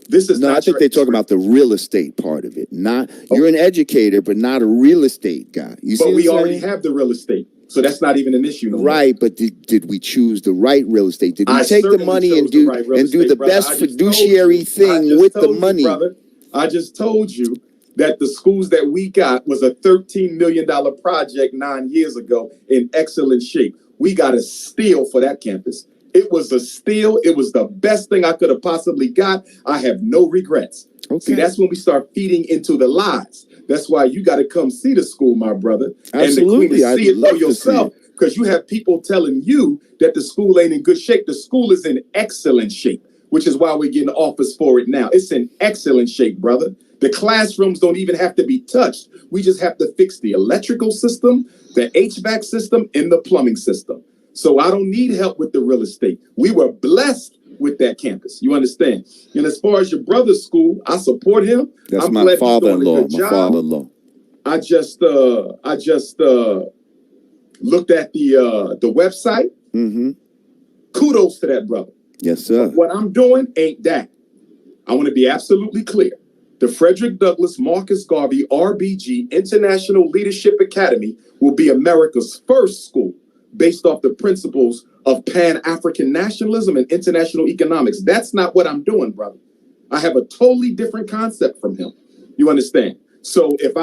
This is no, I think they talk about the real estate part of it. Not you're an educator, but not a real estate guy. You see, but we already have the real estate, so that's not even an issue. No right, more. But did we choose the right real estate? Did we take the money and do the best fiduciary thing with the money? Brother, I just told you that the schools that we got was a $13 million project 9 years ago in excellent shape. We got a steal for that campus. It was a steal. It was the best thing I could have possibly got. I have no regrets. Okay. See, that's when we start feeding into the lies. That's why you got to come see the school, my brother. Absolutely. And see it for yourself, because you have people telling you that the school ain't in good shape. The school is in excellent shape, which is why we're getting offers for it now. It's in excellent shape, brother. The classrooms don't even have to be touched. We just have to fix the electrical system, the HVAC system, and the plumbing system. So I don't need help with the real estate. We were blessed with that campus. You understand? And as far as your brother's school, I support him. That's my father-in-law. My father-in-law. I just looked at the website. Mm-hmm. Kudos to that brother. Yes, sir. But what I'm doing ain't that. I want to be absolutely clear. The Frederick Douglass Marcus Garvey RBG International Leadership Academy will be America's first school based off the principles of Pan-African nationalism and international economics. That's not what I'm doing, brother. I have a totally different concept from him. You understand? So if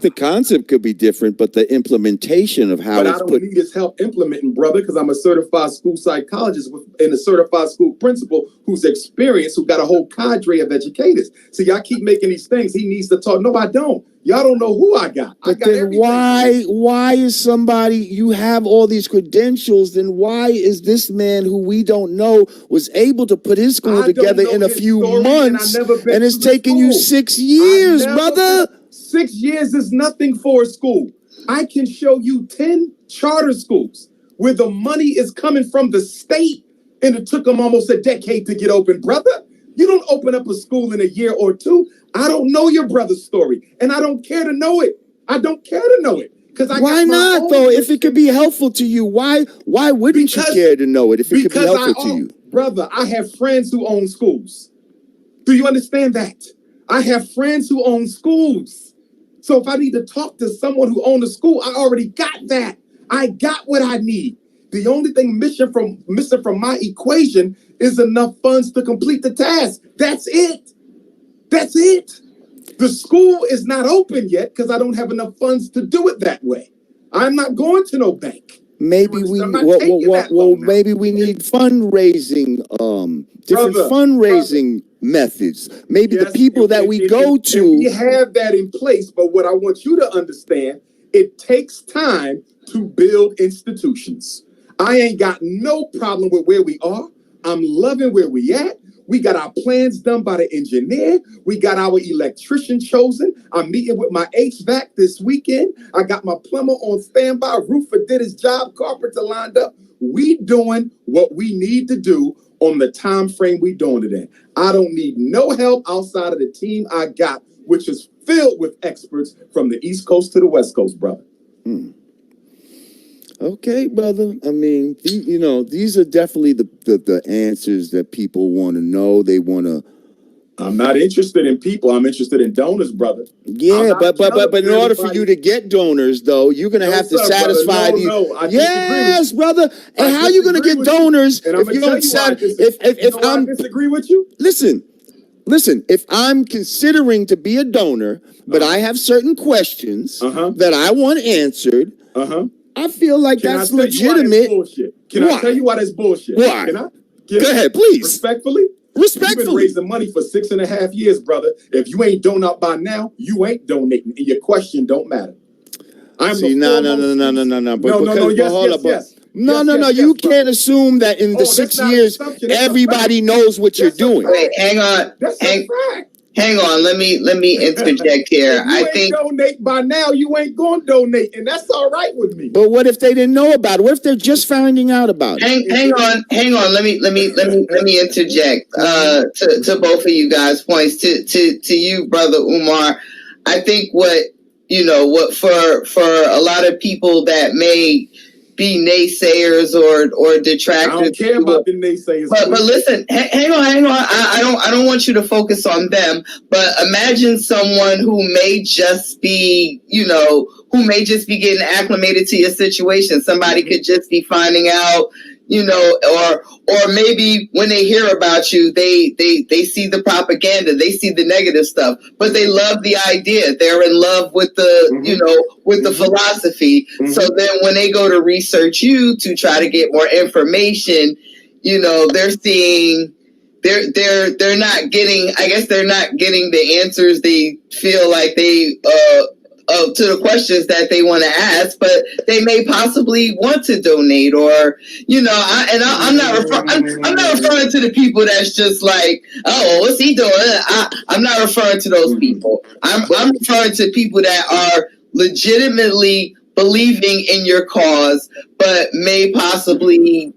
the concept could be different, but the implementation of how it's put. But I don't need his help implementing, brother, because I'm a certified school psychologist and a certified school principal who's experienced, who got a whole cadre of educators. See, y'all keep making these things. He needs to talk. No, I don't. Y'all don't know who I got. I But got then everything. why is somebody, you have all these credentials, then why is this man who we don't know was able to put his school together in a few months and it's taking you 6 years, brother? 6 years is nothing for a school. I can show you 10 charter schools where the money is coming from the state and it took them almost a decade to get open, brother. You don't open up a school in a year or two. I don't know your brother's story, and I don't care to know it. I don't care to know it. Why not, though? If it could be helpful to you, why wouldn't you care to know it if it could be helpful to you? Brother, I have friends who own schools. Do you understand that? I have friends who own schools. So if I need to talk to someone who owns a school, I already got that. I got what I need. The only thing missing from my equation is enough funds to complete the task. That's it. That's it. The school is not open yet because I don't have enough funds to do it that way. I'm not going to no bank. Maybe we maybe we need fundraising, different fundraising methods. Maybe the people that we go to. We have that in place, but what I want you to understand, it takes time to build institutions. I ain't got no problem with where we are. I'm loving where we at. We got our plans done by the engineer. We got our electrician chosen. I'm meeting with my HVAC this weekend. I got my plumber on standby. Roofer did his job. Carpenter lined up. We doing what we need to do on the time frame we doing it in. I don't need no help outside of the team I got, which is filled with experts from the East Coast to the West Coast, brother. Okay, brother. I mean, these are definitely the answers that people want to know. They want to. I'm not interested in people. I'm interested in donors, brother. Yeah, but in order for you to get donors, though, you're gonna have to satisfy these. Yes, brother. And how are you gonna get donors if you don't satisfy? If I'm disagree with you, listen. If I'm considering to be a donor, but I have certain questions that I want answered. I feel like that's legitimate. Can I tell you why that's bullshit? Why? Can I? Go ahead, please. Respectfully. You've been raising money for 6.5 years, brother. If you ain't donating by now, you ain't donating, and your question don't matter. No. You can't assume that in the 6 years everybody knows what you're doing. Wait, hang on. Hang on, let me interject here. I think donate by now, you ain't gonna donate, and that's all right with me. But what if they didn't know about it? What if they're just finding out about it? Hang on. Let me interject to both of you guys' points. To you, brother Umar, I think what for a lot of people that may be naysayers or detractors. I don't care about the naysayers. But listen, hang on. I don't want you to focus on them. But imagine someone who may just be, who may just be getting acclimated to your situation. Somebody could just be finding out, or maybe when they hear about you, they see the propaganda, they see the negative stuff, but they love the idea. They're in love with the, with the philosophy. So then when they go to research you to try to get more information, they're seeing they're not getting, I guess they're not getting the answers they feel like they to the questions that they want to ask, but they may possibly want to donate, or I'm not referring to the people that's just like, oh, what's he doing? I'm not referring to those people. I'm referring to people that are legitimately believing in your cause, but may possibly,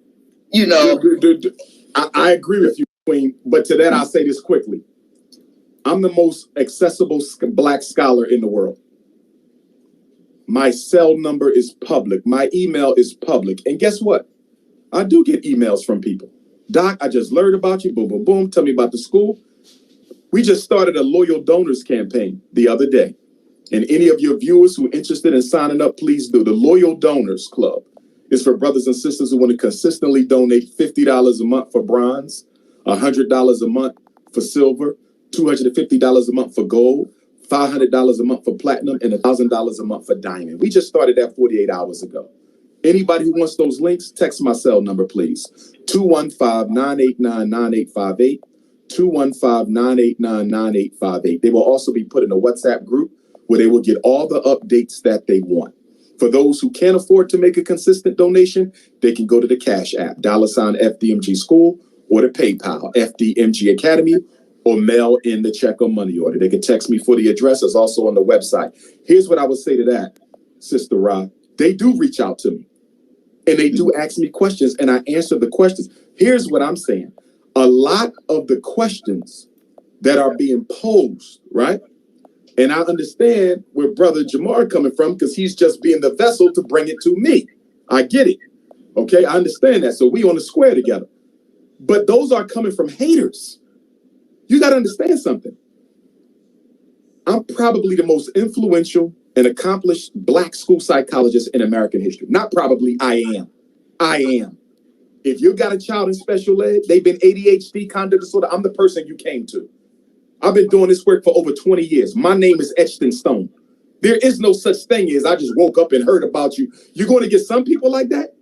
I agree with you, Queen. But to that, I'll say this quickly: I'm the most accessible Black scholar in the world. My cell number is public. My email is public. And guess what? I do get emails from people. Doc, I just learned about you. Boom, boom, boom. Tell me about the school. We just started a loyal donors campaign the other day. And any of your viewers who are interested in signing up, please do. The Loyal Donors Club is for brothers and sisters who want to consistently donate $50 a month for bronze, $100 a month for silver, $250 a month for gold, $500 a month for platinum, and $1,000 a month for diamond. We just started that 48 hours ago. Anybody who wants those links, text my cell number, please. 215-989-9858, 215-989-9858. They will also be put in a WhatsApp group where they will get all the updates that they want. For those who can't afford to make a consistent donation, they can go to the Cash App, $FDMG School, or the PayPal, FDMG Academy, or mail in the check or money order. They can text me for the address. It's also on the website. Here's what I would say to that, Sister Ra. They do reach out to me, and they do ask me questions, and I answer the questions. Here's what I'm saying. A lot of the questions that are being posed, right? And I understand where Brother Jamar coming from, because he's just being the vessel to bring it to me. I get it. Okay, I understand that. So we on the square together. But those are coming from haters. You got to understand something. I'm probably the most influential and accomplished Black school psychologist in American history. Not probably, I am. I am. If you got a child in special ed, they've been ADHD, conduct disorder, I'm the person you came to. I've been doing this work for over 20 years. My name is etched in stone. There is no such thing as I just woke up and heard about you. You're going to get some people like that,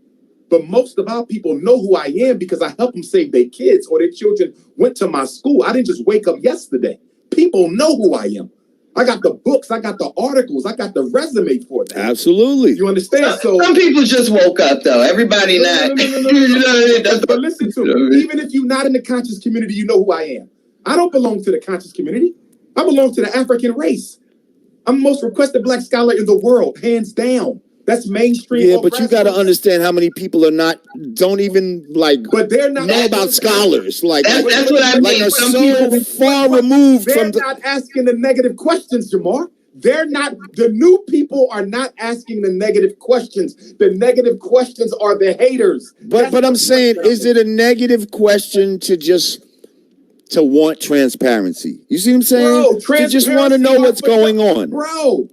but most of our people know who I am because I help them save their kids or their children went to my school. I didn't just wake up yesterday. People know who I am. I got the books, I got the articles, I got the resume for that. Absolutely. You understand? So some people just woke up though. Everybody not. But listen to me. Even if you're not in the conscious community, you know who I am. I don't belong to the conscious community. I belong to the African race. I'm the most requested Black scholar in the world, hands down. That's mainstream. Yeah, but you got to understand how many people don't even but they're not know about scholars. That's what I mean. Are so far removed they're from. Not asking the negative questions, Jamar. They're not. The new people are not asking the negative questions. The negative questions are the haters. But I'm saying, is it a negative question to want transparency? You see what I'm saying? Bro, to just want to know what's going on. Bro,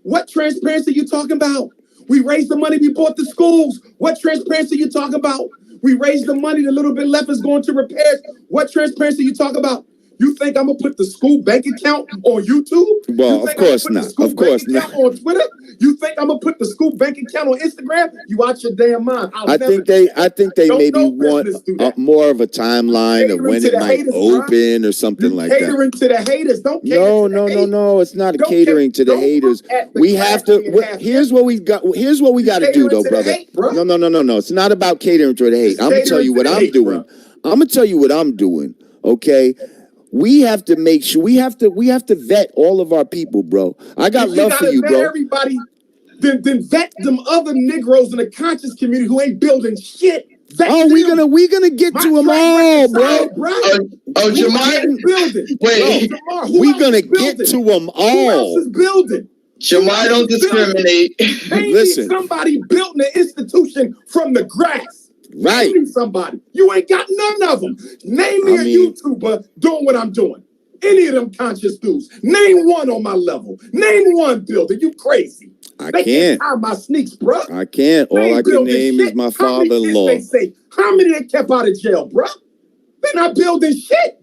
what transparency are you talking about? We raised the money, we bought the schools. What transparency are you talking about? We raised the money, the little bit left is going to repairs. What transparency are you talking about? You think I'm gonna put the school bank account on YouTube? Well, of course not. Of course not. On Twitter? You think I'm gonna put the school bank account on Instagram? You out your damn mind. I think they maybe want more of a timeline of when it might open or something like that. Catering to the haters. Don't cater No. It's not catering to the haters. We have to. Here's what we got. Here's what we got to do, though, brother. No. It's not about catering to the hate. I'm gonna tell you what I'm doing. I'm gonna tell you what I'm doing. Okay. We have to make sure we have to vet all of our people, bro. I got love for you, bro. Everybody, then vet them other Negroes in the conscious community who ain't building shit. We gonna get to them all, bro. Jamar, wait, we gonna get to them all. Who else is building? Jamar, don't discriminate. Listen, somebody built an institution from the grass. Right. Name somebody. You ain't got none of them. Name me a YouTuber doing what I'm doing. Any of them conscious dudes. Name one on my level. Name one builder. You crazy. They can't tie my sneaks, bro. I can't. All I can name is my father-in-law. They say, how many they kept out of jail, bro? They're not building shit.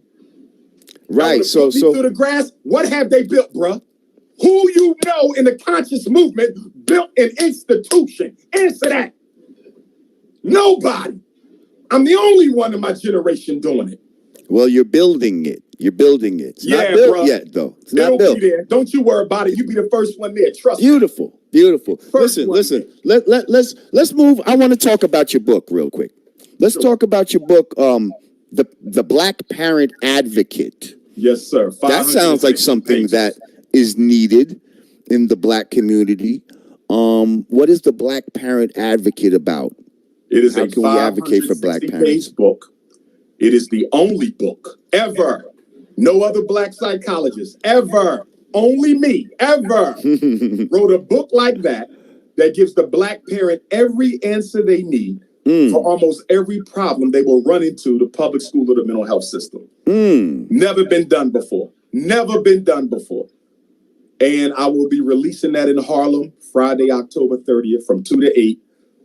Right. So through the grass, what have they built, bro? Who you know in the conscious movement built an institution? Answer that. Nobody. I'm the only one in my generation doing it. Well, you're building it. It's not built yet, though. It's not built. Be there. Don't you worry about it. You be the first one there. Trust me. Beautiful. Listen. Let's move. I want to talk about your book real quick. Let's talk about your book, the Black Parent Advocate. Yes, sir. That sounds like something that is needed in the Black community. What is the Black Parent Advocate about? It is How can we advocate for Black parents? Book. It is the only book ever. No other Black psychologist ever. Only me ever wrote a book like that gives the Black parent every answer they need for almost every problem they will run into the public school or the mental health system. Never been done before. And I will be releasing that in Harlem Friday, October 30th from 2 to 8.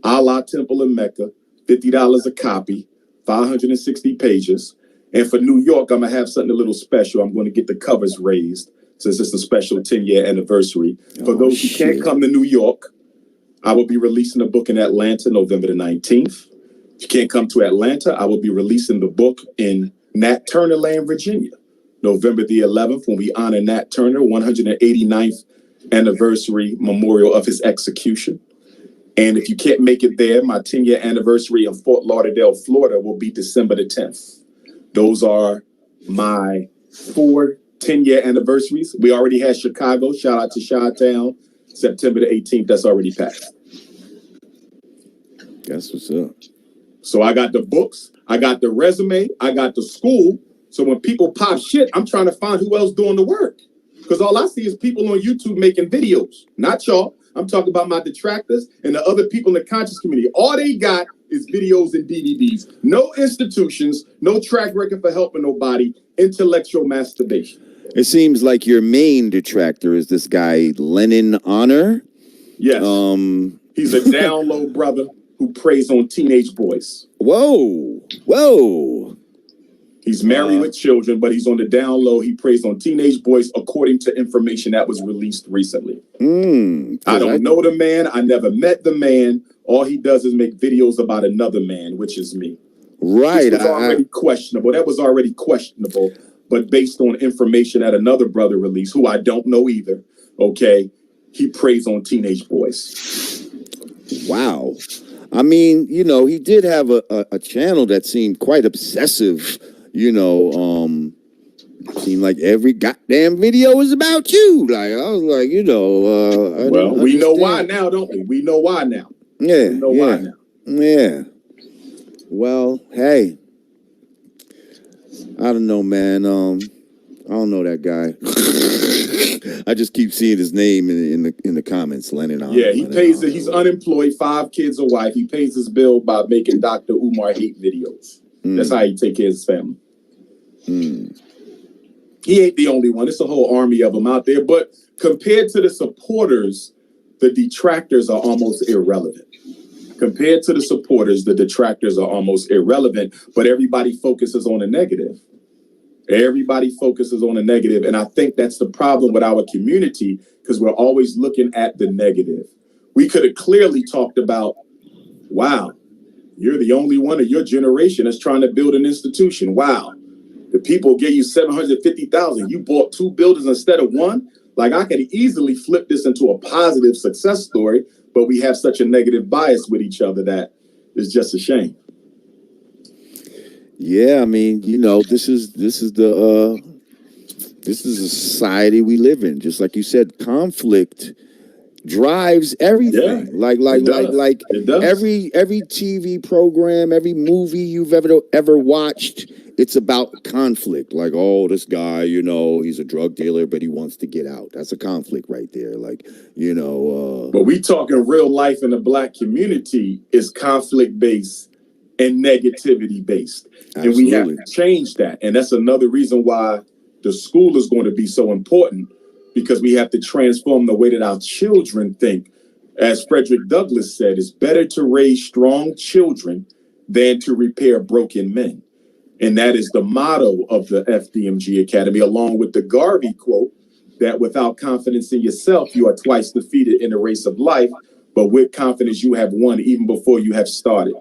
Allah Temple in Mecca, $50 a copy, 560 pages. And for New York, I'm going to have something a little special. I'm going to get the covers raised since it's a special 10-year anniversary. For those who can't come to New York, I will be releasing a book in Atlanta, November the 19th. If you can't come to Atlanta, I will be releasing the book in Nat Turner Land, Virginia, November the 11th, when we honor Nat Turner, 189th anniversary memorial of his execution. And if you can't make it there, my 10-year anniversary in Fort Lauderdale, Florida will be December the 10th. Those are my 4 10-year anniversaries. We already had Chicago. Shout out to Chi-Town. September the 18th. That's already passed. That's what's up. So I got the books. I got the resume. I got the school. So when people pop shit, I'm trying to find who else doing the work. Because all I see is people on YouTube making videos. Not y'all. I'm talking about my detractors and the other people in the conscious community. All they got is videos and DVDs. No institutions, no track record for helping nobody, intellectual masturbation. It seems like your main detractor is this guy, Lennon Honor. Yes. He's a down low brother who preys on teenage boys. Whoa. He's married with children, but he's on the down low. He preys on teenage boys, according to information that was released recently. I don't know the man. I never met the man. All he does is make videos about another man, which is me. Right. Which was already questionable. That was already questionable, but based on information that another brother released, who I don't know either, okay, he preys on teenage boys. Wow. I mean, you know, he did have a channel that seemed quite obsessive. You know, seemed like every goddamn video was about you. Like, I was like, you know, well, we know why now, don't we? We know why now. Yeah. We know why now. Yeah. Well, hey, I don't know, man. I don't know that guy. I just keep seeing his name in the comments, Lennon. Yeah, he pays it. He's unemployed, 5 kids, a wife. He pays his bill by making Dr. Umar hate videos. That's how he take care of his family. He ain't the only one. It's a whole army of them out there. But compared to the supporters, the detractors are almost irrelevant. Compared to the supporters, the detractors are almost irrelevant. But everybody focuses on the negative. Everybody focuses on the negative. And I think that's the problem with our community, because we're always looking at the negative. We could have clearly talked about, wow, you're the only one of your generation that's trying to build an institution. Wow. The people gave you $750,000. You bought 2 buildings instead of 1. Like, I could easily flip this into a positive success story, but we have such a negative bias with each other that is just a shame. Yeah, I mean, you know, this is the society we live in. Just like you said, conflict drives everything. Yeah, like it does. every TV program, every movie you've ever watched, it's about conflict. Like, oh, this guy, you know, he's a drug dealer, but he wants to get out. That's a conflict right there. Like, you know. But we talking real life in the Black community is conflict based and negativity based, and we have to change that. And that's another reason why the school is going to be so important, because we have to transform the way that our children think. As Frederick Douglass said, it's better to raise strong children than to repair broken men. And that is the motto of the FDMG Academy, along with the Garvey quote that without confidence in yourself, you are twice defeated in the race of life, but with confidence you have won even before you have started.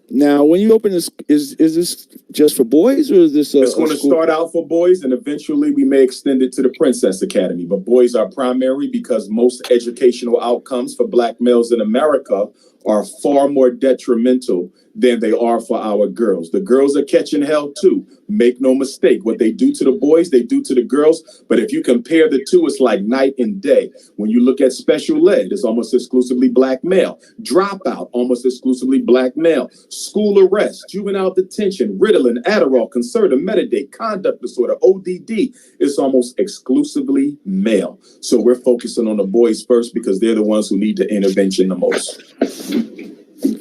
Now, when you open this, is this just for boys, or is this it's going to start out for boys, and eventually we may extend it to the Princess Academy. But boys are primary, because most educational outcomes for Black males in America are far more detrimental than they are for our girls. The girls are catching hell too. Make no mistake. What they do to the boys, they do to the girls. But if you compare the two, it's like night and day. When you look at special ed, it's almost exclusively Black male. Dropout, almost exclusively Black male. School arrest, juvenile detention, Ritalin, Adderall, Concerta, Metadate, conduct disorder, ODD, it's almost exclusively male. So we're focusing on the boys first, because they're the ones who need the intervention the most.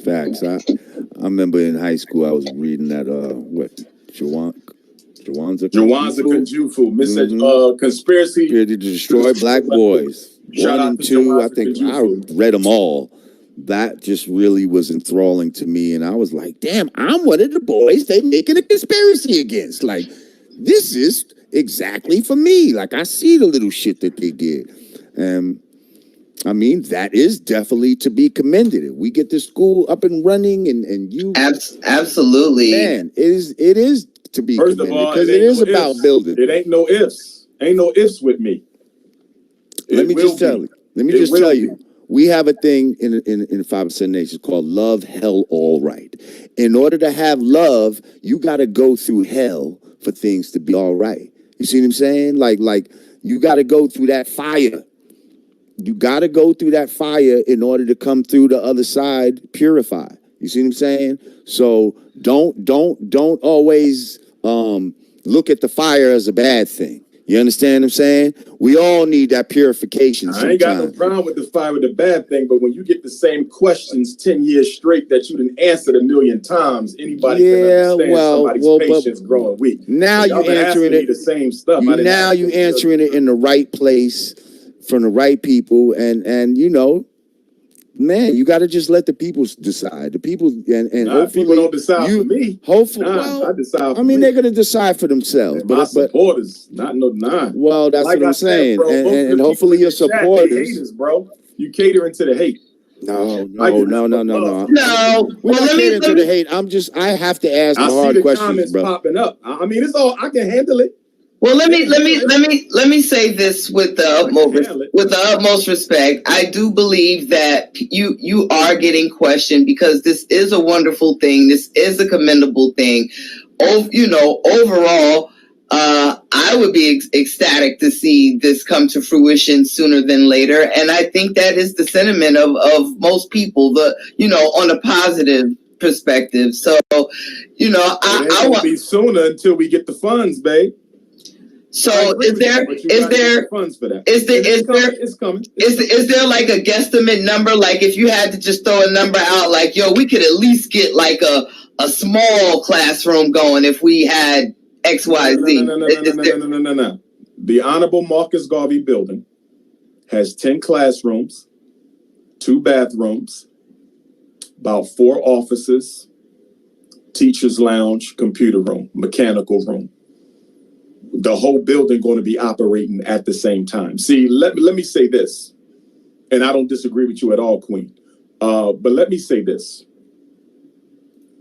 Facts. I remember in high school I was reading that Jawanza Conjufu, conspiracy to destroy Black boys. Shout 1 out and to 2. Jawanza I think Conjufu. I read them all. That just really was enthralling to me, and I was like, "Damn, I'm one of the boys they making a conspiracy against." Like, this is exactly for me. Like, I see the little shit that they did, and I mean, that is definitely to be commended. If we get this school up and running, and you absolutely, man, it is to be First commended, of all, because it is about building. It ain't no ifs. Ain't no ifs with me. Let me just tell you. We have a thing in 5% Nation called love, hell, all right. In order to have love, you got to go through hell for things to be all right. You see what I'm saying? Like you got to go through that fire. You got to go through that fire in order to come through the other side purified. You see what I'm saying? So don't always look at the fire as a bad thing. You understand what I'm saying? We all need that purification sometimes. I ain't got no problem with the fire with the bad thing, but when you get the same questions 10 years straight that you didn't answer a million times, anybody can understand somebody's patience growing weak. Now you answering it the same stuff. Now you answering it in the right place from the right people, and you know, man, you got to just let the people decide. The people and hopefully people don't decide for me. Hopefully, I decide. They're gonna decide for themselves. But my supporters, not no nine. Well, that's like what I'm saying, bro, and hopefully your supporters, haters, bro. You catering to the hate. No. Well, let me to the hate. I have to ask the hard questions, bro. Popping up. I mean, it's all I can handle it. Well, let me say this with the utmost respect. I do believe that you are getting questioned because this is a wonderful thing. This is a commendable thing. Overall, I would be ecstatic to see this come to fruition sooner than later, and I think that is the sentiment of most people. On a positive perspective. So, I won't be sooner until we get the funds, babe. So is there funds for that? It's coming. Is there like a guesstimate number? Like if you had to just throw a number out, like we could at least get like a small classroom going if we had XYZ. No. The Honorable Marcus Garvey building has 10 classrooms, 2 bathrooms, about 4 offices, teacher's lounge, computer room, mechanical room. The whole building going to be operating at the same time. See, let me say this, and I don't disagree with you at all, Queen. But let me say this.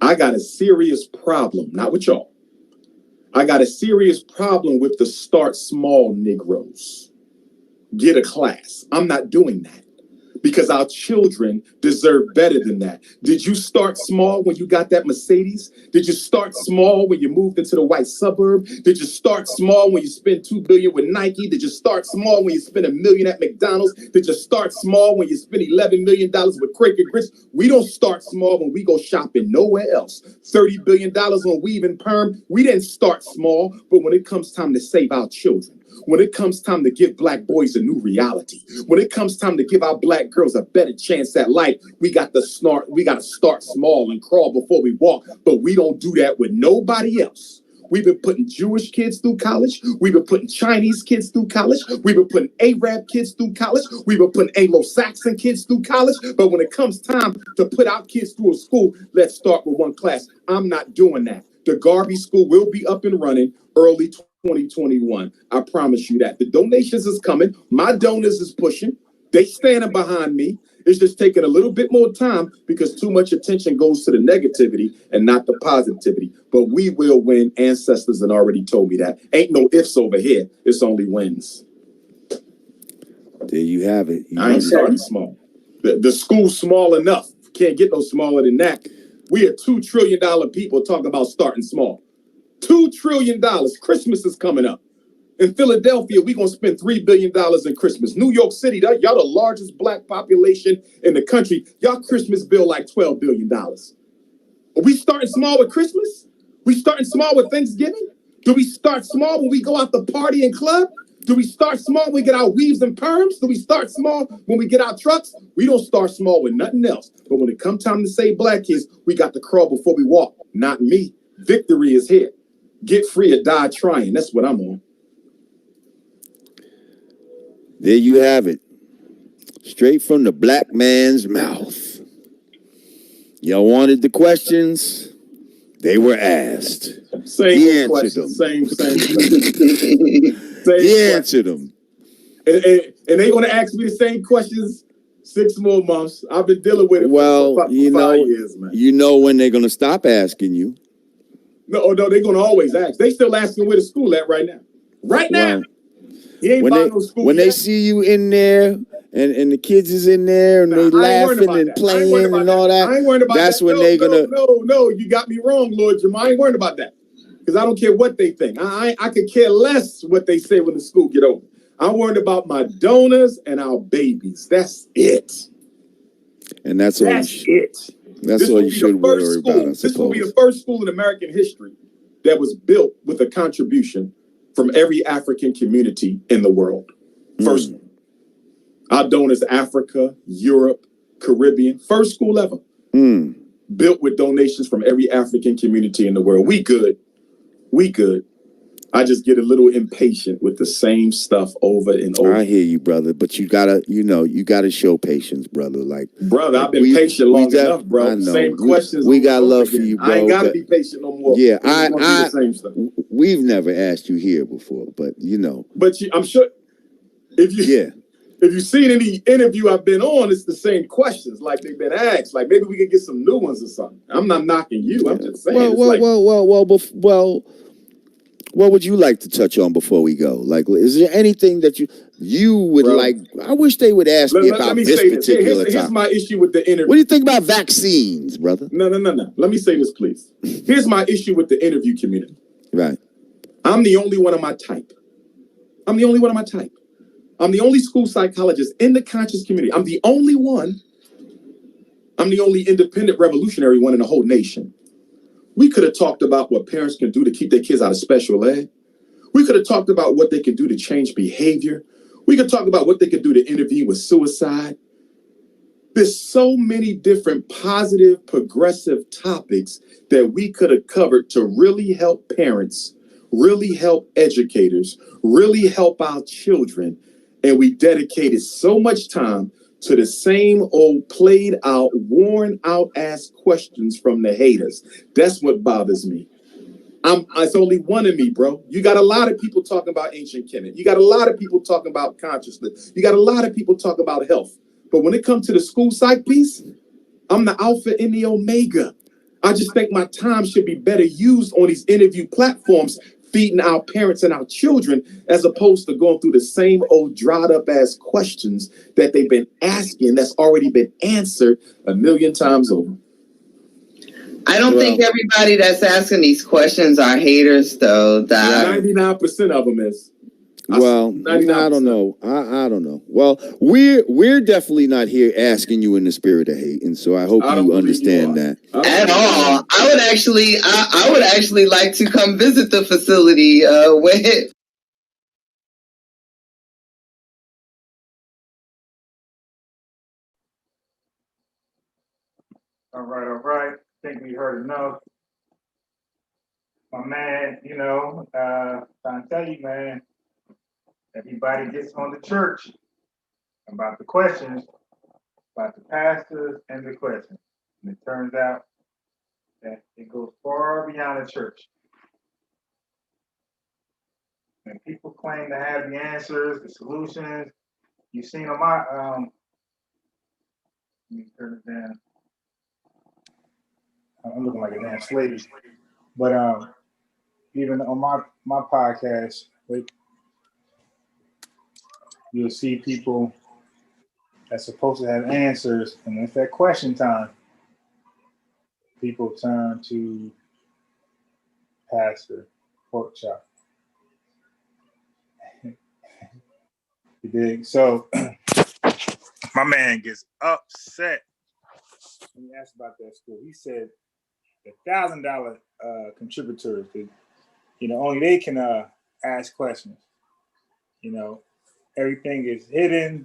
I got a serious problem, not with y'all. I got a serious problem with the start small Negroes. Get a class. I'm not doing that. Because our children deserve better than that. Did you start small when you got that Mercedes? Did you start small when you moved into the white suburb? Did you start small when you spent $2 billion with Nike? Did you start small when you spent $1 million at McDonald's? Did you start small when you spent $11 million with Quaker Grits? We don't start small when we go shopping nowhere else. $30 billion on weave and perm. We didn't start small, but when it comes time to save our children, when it comes time to give Black boys a new reality, when it comes time to give our Black girls a better chance at life, we got to start small and crawl before we walk, but we don't do that with nobody else. We've been putting Jewish kids through college. We've been putting Chinese kids through college. We've been putting Arab kids through college. We've been putting Anglo-Saxon kids through college. But when it comes time to put our kids through a school, let's start with one class. I'm not doing that. The Garvey School will be up and running early 2021. I promise you that. The donations is coming. My donors is pushing. They standing behind me. It's just taking a little bit more time because too much attention goes to the negativity and not the positivity. But we will win. Ancestors have already told me that. Ain't no ifs over here. It's only wins. There you have it. I ain't starting small. The school's small enough. Can't get no smaller than that. We are $2 trillion people talking about starting small. $2 trillion. Christmas is coming up. In Philadelphia, we're going to spend $3 billion in Christmas. New York City, y'all the largest Black population in the country. Y'all Christmas bill like $12 billion. Are we starting small with Christmas? We starting small with Thanksgiving? Do we start small when we go out the party and club? Do we start small when we get our weaves and perms? Do we start small when we get our trucks? We don't start small with nothing else. But when it comes time to save Black kids, we got to crawl before we walk. Not me. Victory is here. Get free or die trying. That's what I'm on. There you have it. Straight from the Black man's mouth. Y'all wanted the questions. They were asked. He answered them. Same. He answered them. And they going to ask me the same questions 6 more months. I've been dealing with it for 5 years, man. You know when they're going to stop asking you. No, they're going to always ask. They still asking where the school at right now. Right now. He ain't buying no school when yet. they see you in there and the kids is in there and they I ain't worried laughing about and that. I ain't worried playing about and that. all that, I ain't worried about that's that. when No, they gonna. No, you got me wrong, Lord Jim. I ain't worried about that. Because I don't care what they think. I could care less what they say when the school get over. I'm worried about my donors and our babies. That's it. And that's all it. That's all you should worry about, I suppose. This will be the first school in American history that was built with a contribution from every African community in the world. First one. Our donors, Africa, Europe, Caribbean. First school ever. Built with donations from every African community in the world. We good. I just get a little impatient with the same stuff over and over. I hear you, brother, but you gotta show patience, brother. Like, brother, I've been patient long enough, bro. I know. Same questions. We got love for you, bro. I ain't gotta be patient no more. Yeah, the same stuff. We've never asked you here before, but But I'm sure if you've seen any interview I've been on, it's the same questions like they've been asked. Like maybe we could get some new ones or something. I'm not knocking you. I'm just saying. What would you like to touch on before we go? Like, is there anything that you would like? I wish they would ask me about this particular topic. Here's my issue with the interview. What do you think about vaccines, brother? No. Let me say this, please. Here's my issue with the interview community. Right. I'm the only one of my type. I'm the only school psychologist in the conscious community. I'm the only one. I'm the only independent revolutionary one in the whole nation. We could have talked about what parents can do to keep their kids out of special ed. We could have talked about what they can do to change behavior. We could talk about what they could do to intervene with suicide. There's so many different positive, progressive topics that we could have covered to really help parents, really help educators, really help our children. And we dedicated so much time to the same old played out, worn out ass questions from the haters. That's what bothers me. It's only one of me, bro. You got a lot of people talking about ancient Kemet. You got a lot of people talking about consciousness. You got a lot of people talking about health. But when it comes to the school psych piece, I'm the alpha and the omega. I just think my time should be better used on these interview platforms, feeding our parents and our children, as opposed to going through the same old dried up ass questions that they've been asking that's already been answered a million times over. I don't think everybody that's asking these questions are haters, though. 99% of them is. Well, 99%. I don't know. I don't know. Well, we're definitely not here asking you in the spirit of hate, and so I hope you understand that. At all. I would actually like to come visit the facility with. All right. I think we heard enough. My man, trying to tell you, man, everybody gets on the church about the questions, about the pastors and the questions. And it turns out that it goes far beyond the church. And people claim to have the answers, the solutions. You've seen on my, let me turn it down. I'm looking like a damn slave. But even on my podcast, you'll see people that's supposed to have answers, and when it's that question time, people turn to pastor, pork chop. You dig? So my man gets upset when he asked about that school. He said the $1,000 contributors, only they can ask questions. Everything is hidden,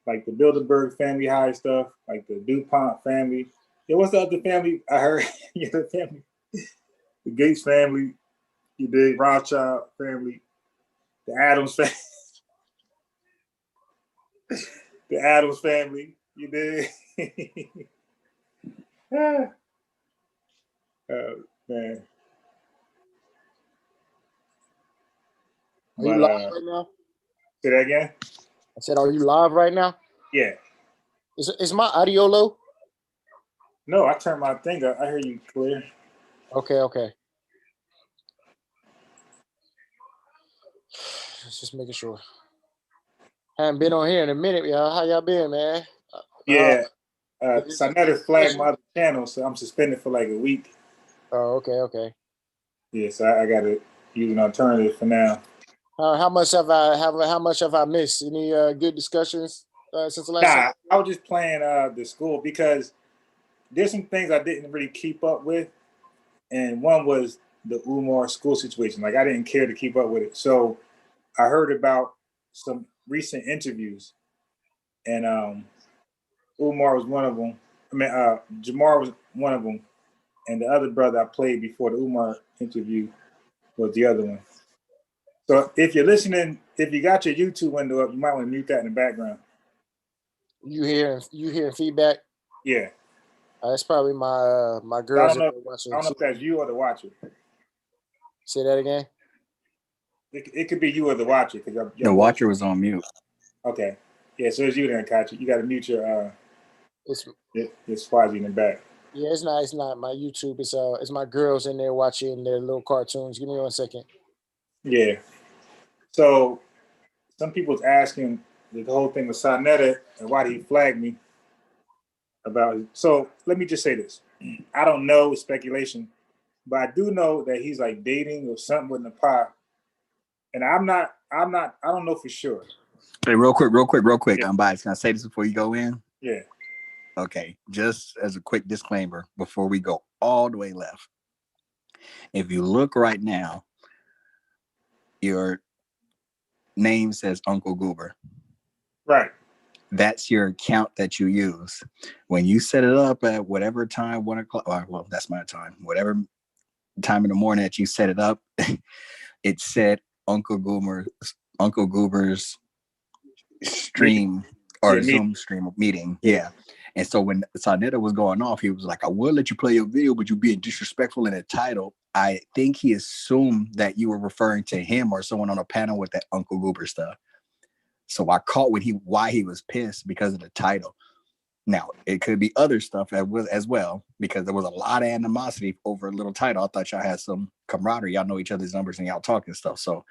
like the Bilderberg family high stuff, like the DuPont family. Yeah, what's the other family? I heard the family, the Gates family, you dig, Rothschild family, the Adams family, the Adams family, you dig. Oh man. Are you live right now? Say that again? I said, are you live right now? Yeah. Is my audio low? No, I turned my thing up. I hear you clear. Okay. Just making sure. Haven't been on here in a minute, y'all. How y'all been, man? Yeah. Sonetta flagged my other channel, so I'm suspended for like a week. Oh, okay. Yeah, so I got to use an alternative for now. How much have I missed? Any good discussions since the last time? I was just playing the school because there's some things I didn't really keep up with, and one was the Umar school situation. Like I didn't care to keep up with it, so I heard about some recent interviews, and Umar was one of them. I mean, Jamar was one of them, and the other brother I played before the Umar interview was the other one. So if you're listening, if you got your YouTube window up, you might want to mute that in the background. You hearing feedback? Yeah. That's probably my girls. I don't know if that's you or the watcher. Say that again. It could be you or the watcher. The watcher was on mute. Okay. Yeah, so it's you then, Kachi. You got to mute your It's Swazi in the back. Yeah, it's not my YouTube. It's my girls in there watching their little cartoons. Give me 1 second. Yeah. So some people's asking the whole thing with Sonetta and why did he flag me about it. So let me just say this. I don't know, it's speculation, but I do know that he's like dating or something with Nepal. And I don't know for sure. Hey, real quick. Yeah. I'm biased. Can I say this before you go in? Yeah. Okay. Just as a quick disclaimer before we go all the way left. If you look right now, your name says Uncle Goober. Right. That's your account that you use. When you set it up at whatever time, 1 o'clock, well, that's my time, whatever time in the morning that you set it up, it said Uncle Goober's stream or Zoom stream meeting. Yeah. And so when Sonetta was going off, he was like, I will let you play your video, but you're being disrespectful in the title. I think he assumed that you were referring to him or someone on a panel with that Uncle Goober stuff. So I caught why he was pissed because of the title. Now, it could be other stuff as well, because there was a lot of animosity over a little title. I thought y'all had some camaraderie. Y'all know each other's numbers and y'all talking stuff. So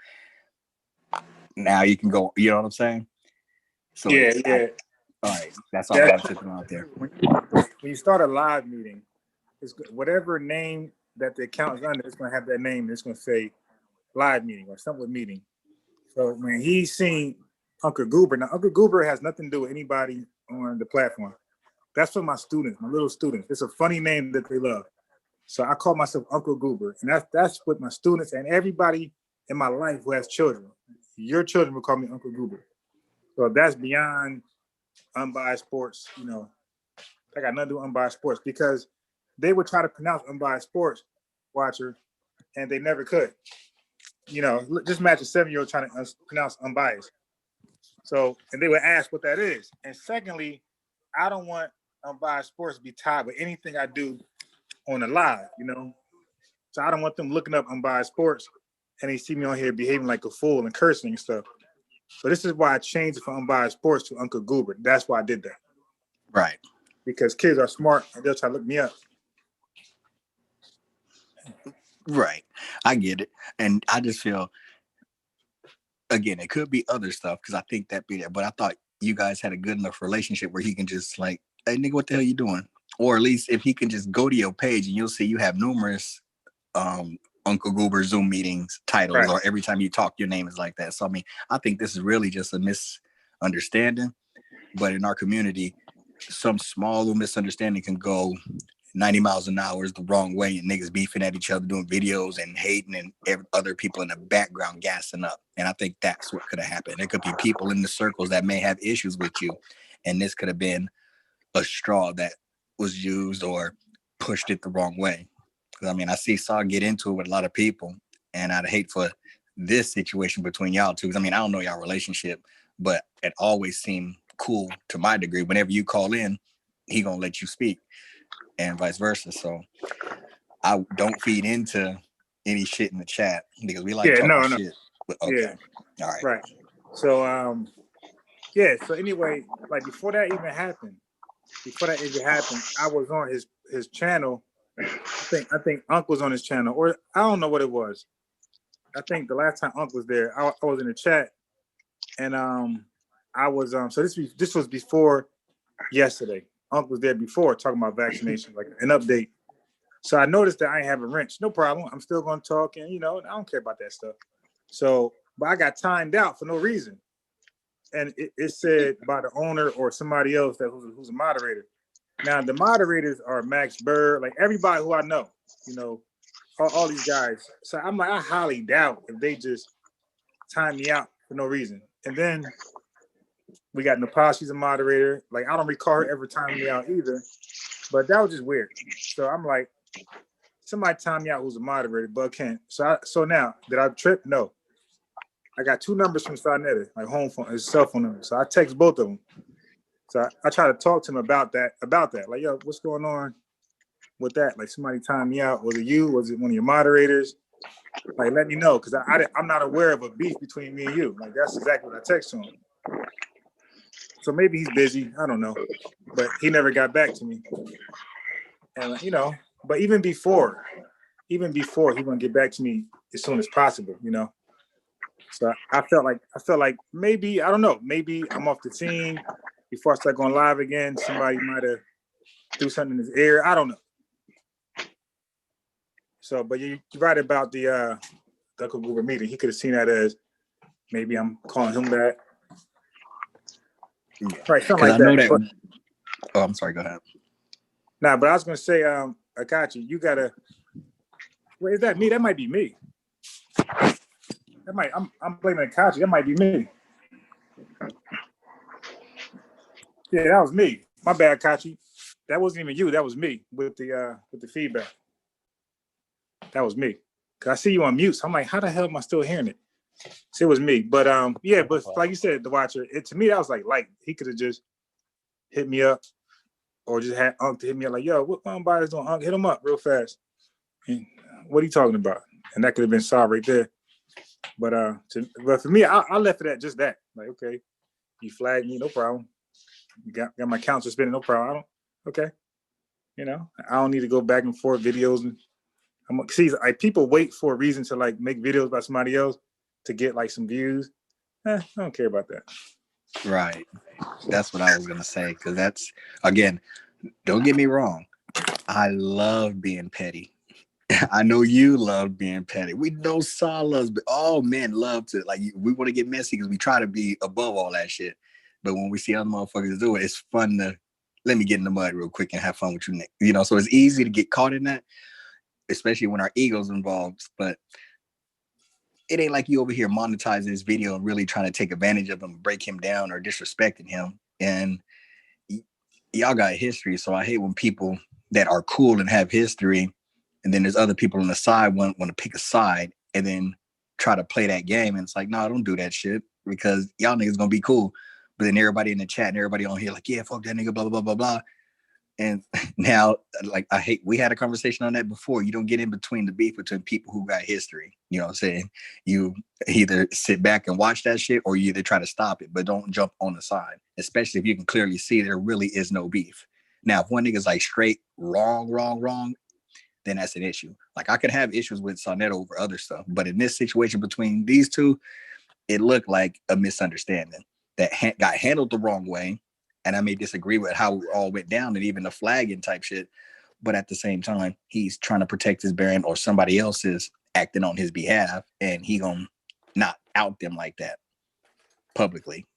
now you can go, you know what I'm saying? So yeah. All right. That's all I'm putting out there. When you start a live meeting, it's whatever name that the account is under, it's going to have that name. And it's going to say live meeting or something with meeting. So when he's seen Uncle Goober, now Uncle Goober has nothing to do with anybody on the platform. That's for my students, my little students. It's a funny name that they love. So I call myself Uncle Goober. And that's with my students and everybody in my life who has children. Your children will call me Uncle Goober. So that's beyond unbiased sports, you know. I got nothing to do with unbiased sports because they would try to pronounce unbiased sports, watcher, and they never could. You know, just imagine a 7-year-old trying to pronounce unbiased. So, and they would ask what that is. And secondly, I don't want unbiased sports to be tied with anything I do on the live, you know. So I don't want them looking up unbiased sports and they see me on here behaving like a fool and cursing and stuff. So this is why I changed it from unbiased sports to Uncle Goober. That's why I did that. Right. Because kids are smart and they'll try to look me up. Right. I get it. And I just feel, again, it could be other stuff because I think that be there. But I thought you guys had a good enough relationship where he can just like, hey, nigga, what the hell you doing? Or at least if he can just go to your page and you'll see you have numerous Uncle Goober Zoom meetings titles, right, or every time you talk, your name is like that. So, I mean, I think this is really just a misunderstanding. But in our community, some small little misunderstanding can go 90 miles an hour is the wrong way, and niggas beefing at each other, doing videos and hating, and other people in the background gassing up. And I think that's what could have happened. There could be people in the circles that may have issues with you, and this could have been a straw that was used or pushed it the wrong way. Because I mean, I see Saw get into it with a lot of people, and I'd hate for this situation between y'all two. Because I mean, I don't know y'all relationship, but it always seemed cool to my degree. Whenever you call in, he gonna let you speak, and vice versa. So I don't feed into any shit in the chat because we like talking shit. But okay, all right, right. So yeah. So anyway, like before that even happened, I was on his channel. I think Unc was on his channel, or I don't know what it was. I think the last time Unc was there, I was in the chat, and I was so this was before yesterday. Unc was there before talking about vaccination, like an update. So I noticed that I ain't have a wrench. No problem. I'm still going to talk, and I don't care about that stuff. So, but I got timed out for no reason, and it said by the owner or somebody else who's a moderator. Now the moderators are Max Bird, like everybody who I know, all these guys. So I'm like, I highly doubt if they just time me out for no reason. And then we got Nepal, she's a moderator. Like I don't recall her ever timing me out either, but that was just weird. So I'm like, somebody time me out who's a moderator, but can't. So now, did I trip? No. I got 2 numbers from Sarnetta, like home phone, his cell phone number. So I text both of them. So I try to talk to him about that. Like, yo, what's going on with that? Like somebody timed me out. Was it you? Was it one of your moderators? Like, let me know, because I'm not aware of a beef between me and you. Like, that's exactly what I text him. So maybe he's busy. I don't know. But he never got back to me. And, but even before he wouldn't get back to me as soon as possible, So I felt like maybe, I don't know, maybe I'm off the scene. Before I start going live again, somebody might have threw something in his ear. I don't know. So, but you're right about the Uncle Goober meeting. He could have seen that as maybe I'm calling him that. Yeah. Right, something like I know that. that. Oh, I'm sorry. Go ahead. Nah, but I was gonna say, Akachi, you gotta. Wait, is that me? That might be me. I'm blaming Akachi. That might be me. Yeah, that was me. My bad, Akachi. That wasn't even you. That was me with the feedback. That was me. Cause I see you on mute. So I'm like, how the hell am I still hearing it? So it was me. But yeah, but like you said, the watcher, to me that was like he could have just hit me up or just had Unc to hit me up like, yo, what somebody's doing? Unc, hit him up real fast. And what are you talking about? And that could have been solved right there. But but for me, I left it at just that. Like, okay, you flagged me, no problem. You got my account suspended, no problem. Okay. I don't need to go back and forth videos and see, like people wait for a reason to like make videos about somebody else to get like some views. I don't care about that. Right. That's what I was gonna say. Because that's, again, don't get me wrong. I love being petty. I know you love being petty. We know Saul loves, but all men love to, like, we want to get messy because we try to be above all that shit. But when we see other motherfuckers do it, it's fun to let me get in the mud real quick and have fun with you. So it's easy to get caught in that, especially when our ego's involved. But it ain't like you over here monetizing this video and really trying to take advantage of him, break him down, or disrespecting him. And y'all got history, so I hate when people that are cool and have history, and then there's other people on the side want to pick a side and then try to play that game. And it's like, no, don't do that shit, because y'all niggas gonna be cool. But then everybody in the chat and everybody on here like, yeah, fuck that nigga, blah, blah, blah, blah, blah. And now, like, we had a conversation on that before. You don't get in between the beef between people who got history. You know what I'm saying? You either sit back and watch that shit, or you either try to stop it, but don't jump on the side, especially if you can clearly see there really is no beef. Now, if one nigga's like straight wrong, then that's an issue. Like, I could have issues with Sonetta over other stuff, but in this situation between these two, it looked like a misunderstanding that got handled the wrong way. And I may disagree with how it all went down and even the flagging type shit. But at the same time, he's trying to protect his brand, or somebody else is acting on his behalf, and he gonna not out them like that publicly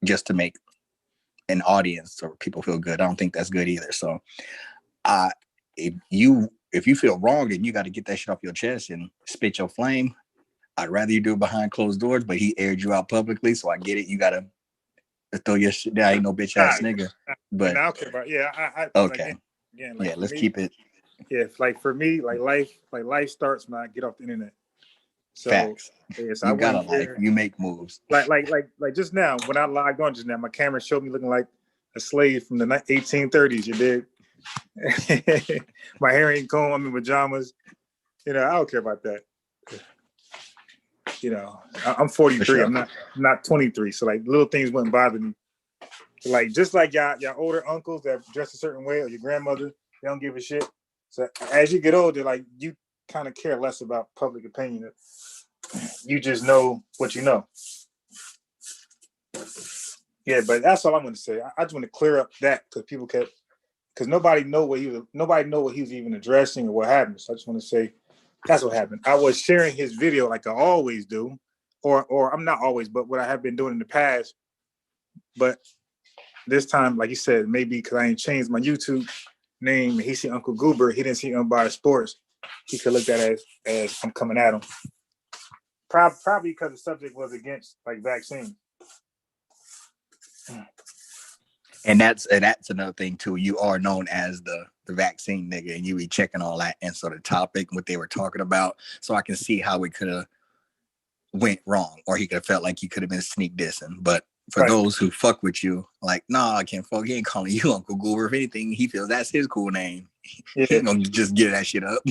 just to make an audience or people feel good. I don't think that's good either. So if you feel wrong and you got to get that shit off your chest and spit your flame, I'd rather you do it behind closed doors, but he aired you out publicly. So I get it. You got to throw your shit down. Ain't no bitch ass nigga. But I don't care about, I okay. Like, again, like, yeah, let's me, keep it. Yeah, like for me, like life starts when I get off the internet. So Facts. yes, You got a life. You make moves. Like just now, when I logged on just now, my camera showed me looking like a slave from the 1830s. You did. My hair ain't combed. I'm in pajamas. I don't care about that. I'm 43. Sure. I'm not 23. So like little things wouldn't bother me. Like just like y'all older uncles that dress a certain way, or your grandmother, they don't give a shit. So as you get older, like you kind of care less about public opinion. You just know what you know. Yeah, but that's all I'm going to say. I just want to clear up that because nobody know what he was even addressing or what happened. So I just want to say that's what happened. I was sharing his video like I always do, or I'm not always, but what I have been doing in the past. But this time, like you said, maybe because I ain't changed my YouTube name, he see Uncle Goober, he didn't see Unbiased Sports. He could look at it as I'm coming at him. Probably because the subject was against like vaccines. And that's another thing too. You are known as the vaccine nigga, and you be checking all that and sort of topic what they were talking about. So I can see how it could have went wrong, or he could have felt like you could have been sneak dissing. But for those who fuck with you, like, I can't fuck. He ain't calling you Uncle Goober. If anything, he feels that's his cool name. He ain't gonna just get that shit up.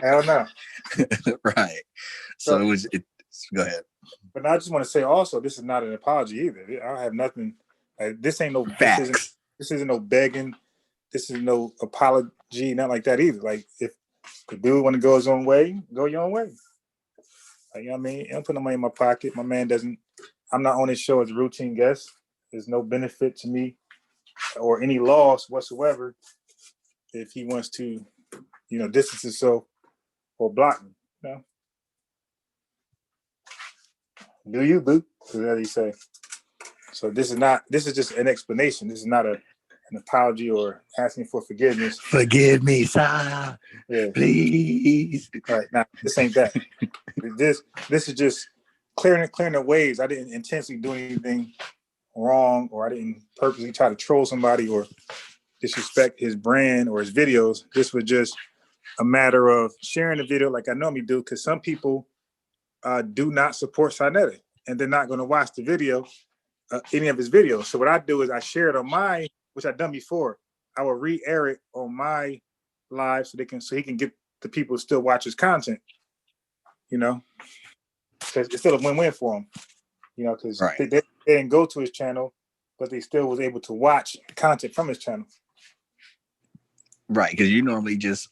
Hell no. Right. So go ahead. But I just want to say also, this is not an apology either. I have nothing. This ain't no facts. This isn't no begging. This is no apology, not like that either. Like if the dude want to go his own way, go your own way. Like, you know what I mean? I don't put no money in my pocket. My man doesn't. I'm not on his show as a routine guest. There's no benefit to me or any loss whatsoever if he wants to, distance himself or block me. Do you, boo? As he say. So this is just an explanation. This is not an apology or asking for forgiveness. Forgive me, sir. Yeah. Please. All right, now this ain't that. This is just clearing the ways. I didn't intentionally do anything wrong, or I didn't purposely try to troll somebody or disrespect his brand or his videos. This was just a matter of sharing the video like I normally do, because some people do not support Sinetta, and they're not going to watch the video, any of his videos. So what I do is I share it on my, which I've done before. I will re-air it on my live so he can get the people who still watch his content. Because it's still a win-win for him. Because they didn't go to his channel, but they still was able to watch content from his channel. Right, because you normally just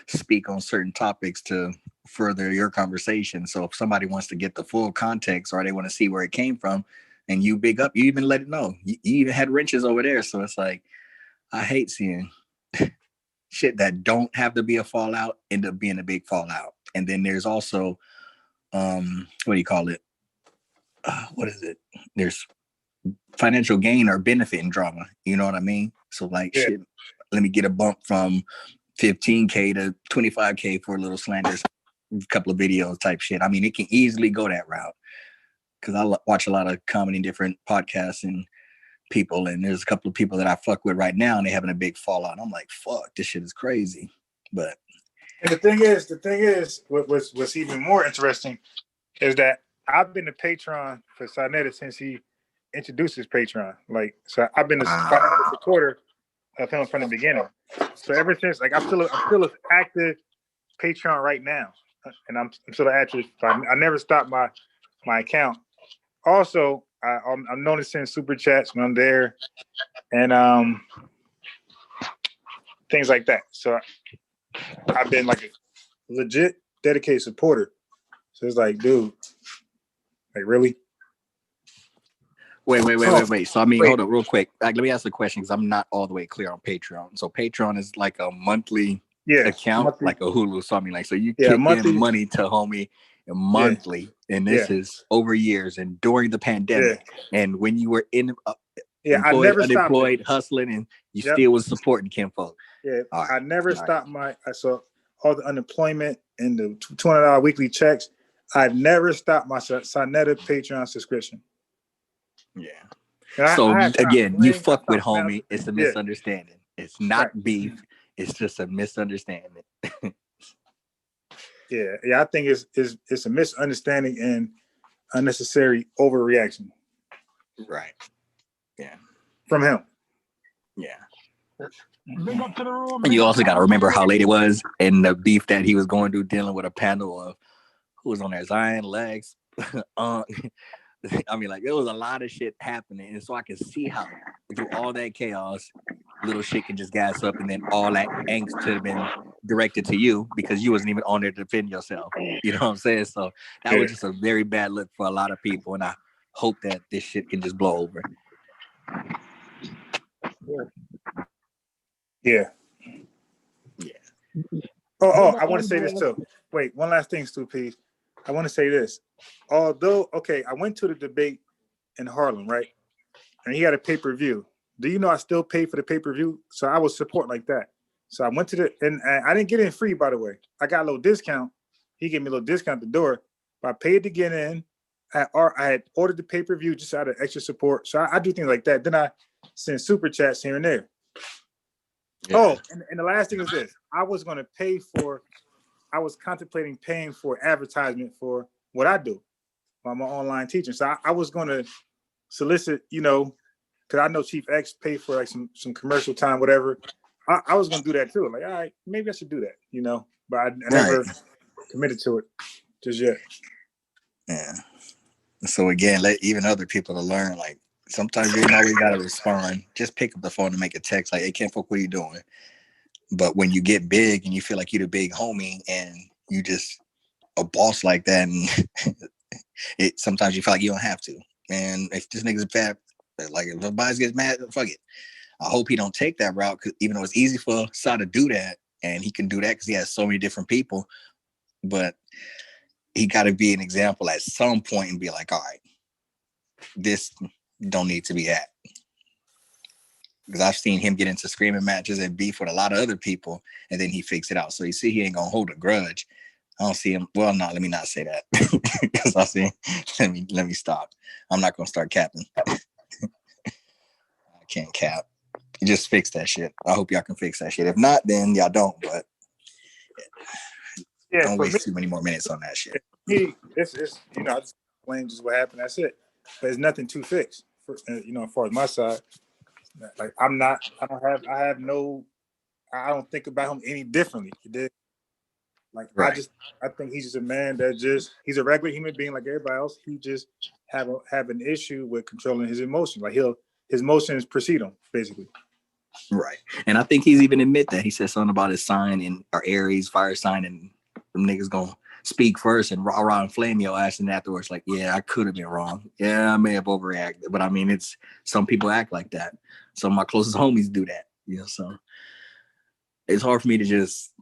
speak on certain topics to further your conversation. So if somebody wants to get the full context or they want to see where it came from, and you big up, you even let it know. You even had wrenches over there. So it's like, I hate seeing shit that don't have to be a fallout end up being a big fallout. And then there's also, what do you call it? What is it? There's financial gain or benefit in drama. You know what I mean? So like, shit, let me get a bump from 15K to 25K for a little slanders, a couple of videos type shit. I mean, it can easily go that route. Because I watch a lot of comedy, different podcasts and people, and there's a couple of people that I fuck with right now, and they're having a big fallout. I'm like, fuck, this shit is crazy. But and the thing is, what's even more interesting is that I've been a patron for Sinetta since he introduced his Patreon. Like, so I've been a financial supporter of him from the beginning. So ever since, like, I'm still an active Patreon right now, and I'm still active. So I never stopped my account. Also, I'm known to send super chats when I'm there, and things like that. So I've been like a legit dedicated supporter. So it's like, dude, like really? Wait. So I mean, hold up real quick. Like, let me ask the question because I'm not all the way clear on Patreon. So Patreon is like a monthly account, like a Hulu. So I mean, like, so you kick in money to homie monthly, and this is over years and during the pandemic, and when you were employed, unemployed, hustling, and you still was supporting kinfolk. Yeah, I never stopped I saw all the unemployment and the $200 weekly checks. I've never stopped my Sinetta Patreon subscription. Yeah. So again, you fuck with homie. It's a misunderstanding. It's not beef. It's just a misunderstanding. Yeah. I think it's a misunderstanding and unnecessary overreaction. Right. Yeah. From him. Yeah. And you also got to remember how late it was and the beef that he was going through dealing with a panel of who was on there, Zion, Lex. I mean, like, there was a lot of shit happening. And so I can see how through all that chaos, little shit can just gas up, and then all that angst could have been directed to you because you wasn't even on there to defend yourself. You know what I'm saying? So that was just a very bad look for a lot of people. And I hope that this shit can just blow over. Yeah. Oh, I want to say this too. Wait, one last thing, Stu P. I want to say this. Although, okay, I went to the debate in Harlem, right? And he had a pay-per-view. Do you know I still pay for the pay-per-view? So I was support like that. So I went to and I didn't get in free, by the way. I got a little discount. He gave me a little discount at the door. But I paid to get in. I had ordered the pay-per-view just out of extra support. So I do things like that. Then I send super chats here and there. Yeah. Oh, and the last thing is this. I was contemplating paying for advertisement for what I do on my online teaching. So I was going to solicit, because I know Chief X paid for like some commercial time, whatever. I was going to do that too. Like, all right, maybe I should do that, but I never committed to it just yet. Yeah. So again, let even other people to learn, like, sometimes you ain't always got to respond. Just pick up the phone and make a text like, hey, Ken, what are you doing? But when you get big and you feel like you're the big homie and you just a boss like that, and sometimes you feel like you don't have to. And if this nigga's bad, like if the boss gets mad, fuck it. I hope he don't take that route, because even though it's easy for Sa to do that, and he can do that because he has so many different people, but he got to be an example at some point and be like, all right, this don't need to be at. Because I've seen him get into screaming matches and beef with a lot of other people, and then he fix it out. So you see, he ain't gonna hold a grudge. I don't see him. Well, no, let me not say that, because I see. Let me stop. I'm not gonna start capping. I can't cap. Just fix that shit. I hope y'all can fix that shit. If not, then y'all don't. But don't waste too many more minutes on that shit. It's I just explain just what happened. That's it. But there's nothing to fix. As far as my side. Like I don't think about him any differently. Like right. I think he's just a man that he's a regular human being like everybody else. He just have an issue with controlling his emotions. Like his emotions precede him, basically. Right. And I think he's even admit that. He said something about his sign or Aries fire sign, and them niggas gonna speak first and rah and flame your ass, and afterwards like, yeah, I could have been wrong. Yeah, I may have overreacted. But I mean, it's some people act like that. Some of my closest homies do that. So it's hard for me to just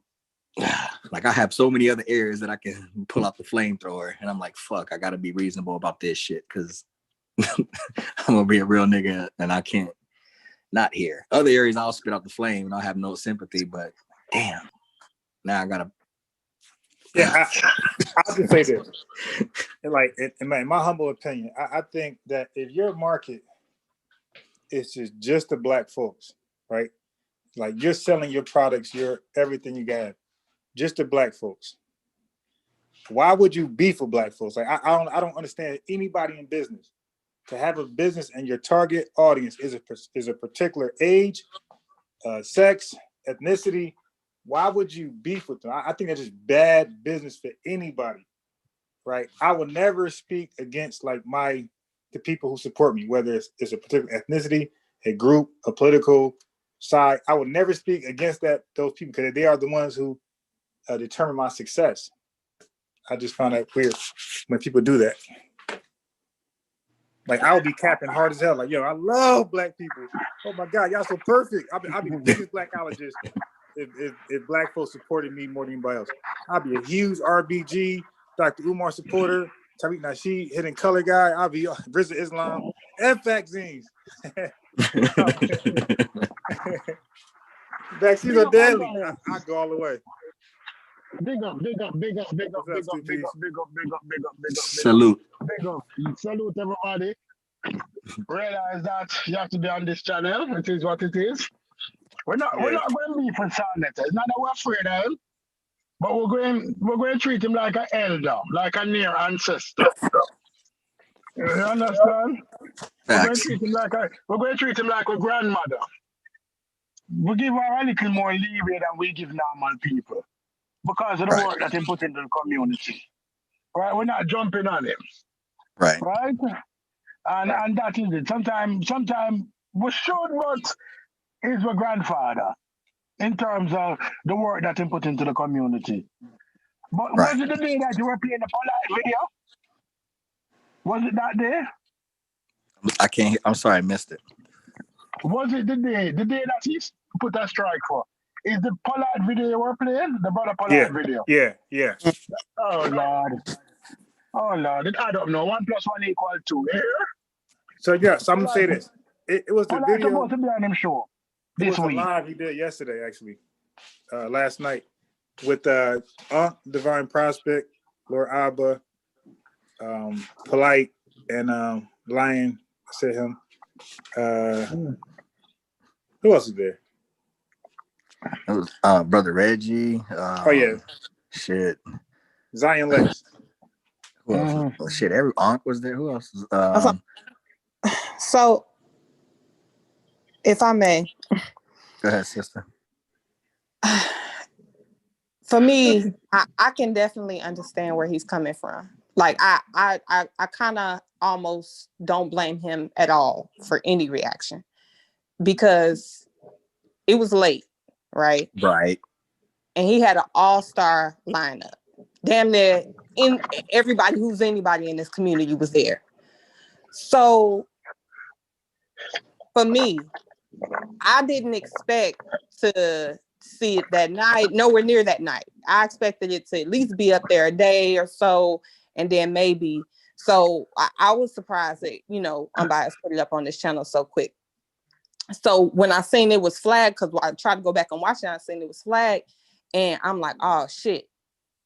like, I have so many other areas that I can pull out the flamethrower, and I'm like, fuck, I gotta be reasonable about this shit, because I'm gonna be a real nigga and I can't not here. Other areas I'll spit out the flame and I'll have no sympathy, but damn, now I gotta. Yeah, I'll just say this. Like, in my humble opinion, I think that if your market is just the black folks, right? Like, you're selling your products, your everything you got, just the black folks. Why would you beef with black folks? Like, I don't understand anybody in business to have a business and your target audience is a particular age, sex, ethnicity. Why would you beef with them? I think that's just bad business for anybody, right? I would never speak against like the people who support me, whether it's a particular ethnicity, a group, a political side. I would never speak against those people, because they are the ones who determine my success. I just found that weird when people do that. Like, I would be capping hard as hell. Like, yo, I love black people. Oh my God, y'all so perfect. I'll be the biggest blackologist if black folks supported me more than anybody else. I'll be a huge RBG, Dr. Umar supporter, Tariq Nasheed, hidden color guy. I'll be Rizza Islam and vaccines. Vaccines are deadly. I go all the way. Big up. Salute. Salute everybody. Realize that you have to be on this channel. It is what it is. We're not going to be for Sarnetta. It's not that we're afraid of him, but we're going to treat him like an elder, like a near ancestor. You understand? We're going to treat him like a grandmother. We give her a little more leeway than we give normal people, because of the work that he put into the community. Right? We're not jumping on him. Right. Right? And that is it. Sometimes we should, but he's my grandfather in terms of the work that he put into the community. But was it the day that you were playing the polite video? Was it that day? I'm sorry, I missed it. Was it the day that he put a strike for? Is the Pollard video we're playing? The brother Yeah, Pollard video. yeah. Oh Lord. Oh Lord. It add up now. 1 + 1 = 2. Yeah. So I'm gonna say Pollard, this. It was the Pollard video. supposed to be on him show It this was a week. live he did yesterday, actually, last night with Divine Prospect, Lord Abba, Polite, and Lion. I said him. Who else is there? It was Brother Reggie. Oh yeah, Shit. Zion Lex. Who else? Oh, shit, every Ankh was there. Who else? So, if I may, Go ahead, sister. for me, I can definitely understand where he's coming from. Like I kind of almost don't blame him at all for any reaction because it was late, right? Right. And he had an all-star lineup. Damn near in everybody who's anybody in this community was there. So for me, I didn't expect to see it that night, nowhere near that night. I expected it to at least be up there a day or so, and then maybe. So I was surprised that, Unbiased put it up on this channel so quick. So when I seen it was flagged, because I tried to go back and watch it, I seen it was flagged, and I'm like, oh shit.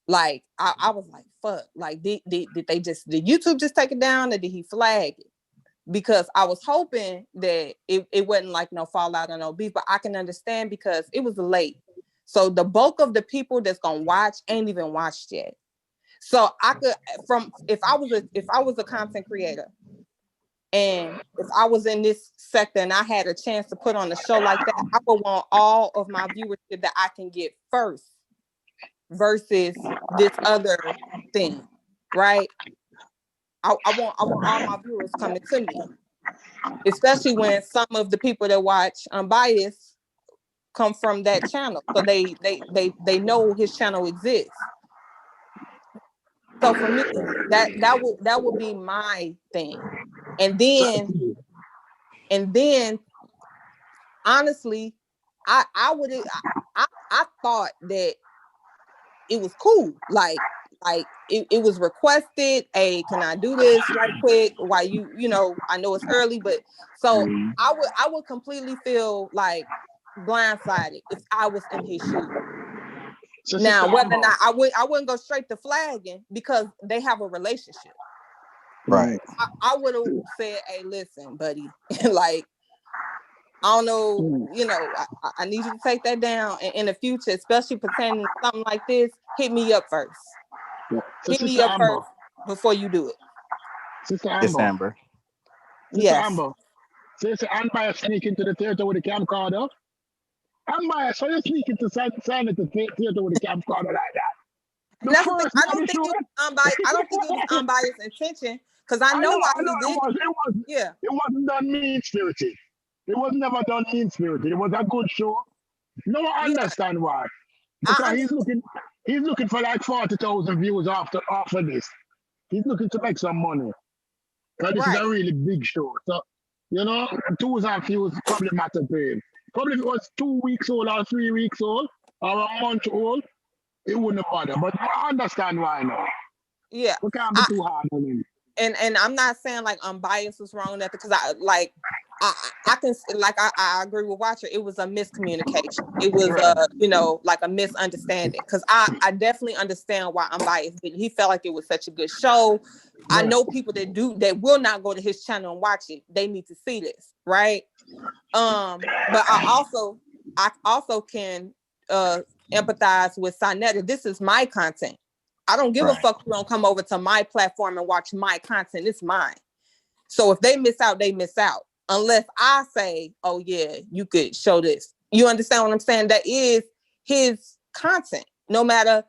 Like, I was like, fuck. Like, did YouTube just take it down, or did he flag it? Because I was hoping that it wasn't like no fallout or no beef, but I can understand because it was late. So the bulk of the people that's gonna watch ain't even watched yet. So I could, if I was a content creator and if I was in this sector and I had a chance to put on a show like that, I would want all of my viewership that I can get first versus this other thing, right? I want all my viewers coming to me, especially when some of the people that watch Unbiased come from that channel, so they know his channel exists. So for me, that would be my thing, and then honestly, I thought that it was cool, like it was requested. Hey, can I do this right quick? Why I know it's early, but so I would completely feel like blindsided if I was in his shoes. So Now, whether or not I wouldn't go straight to flagging because they have a relationship. Right. I would have said, hey, listen, buddy, like, I don't know, I need you to take that down in the future, especially pertaining to something like this. Hit me up first. Yeah. So Hit me up first before you do it. Sister It's Amber. Amber. Sister Yes. Amber. Sister Unbiased sneak into the theater with the camcorder. Unbiased, so you sneak into the theater with the camcorder like that. I don't think it was unbiased intention, because I know why he did it. It wasn't done mean-spirited. It was never done mean-spirited. It was a good show. No one understand why. Because he's looking for like 40,000 views after this. He's looking to make some money. Because this is a really big show. So, 2,000 views probably matter to him. Probably if it was 2 weeks old or 3 weeks old or a month old, it wouldn't matter. But I understand why now. Yeah. We can't be too hard on him. And I'm not saying like Unbiased was wrong that, because I agree with Watcher. It was a miscommunication. It was like a misunderstanding, because I definitely understand why Unbiased did. He felt like it was such a good show. I know people that will not go to his channel and watch it. They need to see this, right? But I also can empathize with Sinetta. This is my content. I don't give a fuck who don't come over to my platform and watch my content. It's mine. So if they miss out, they miss out. Unless I say, oh yeah, you could show this. You understand what I'm saying? That is his content. No matter,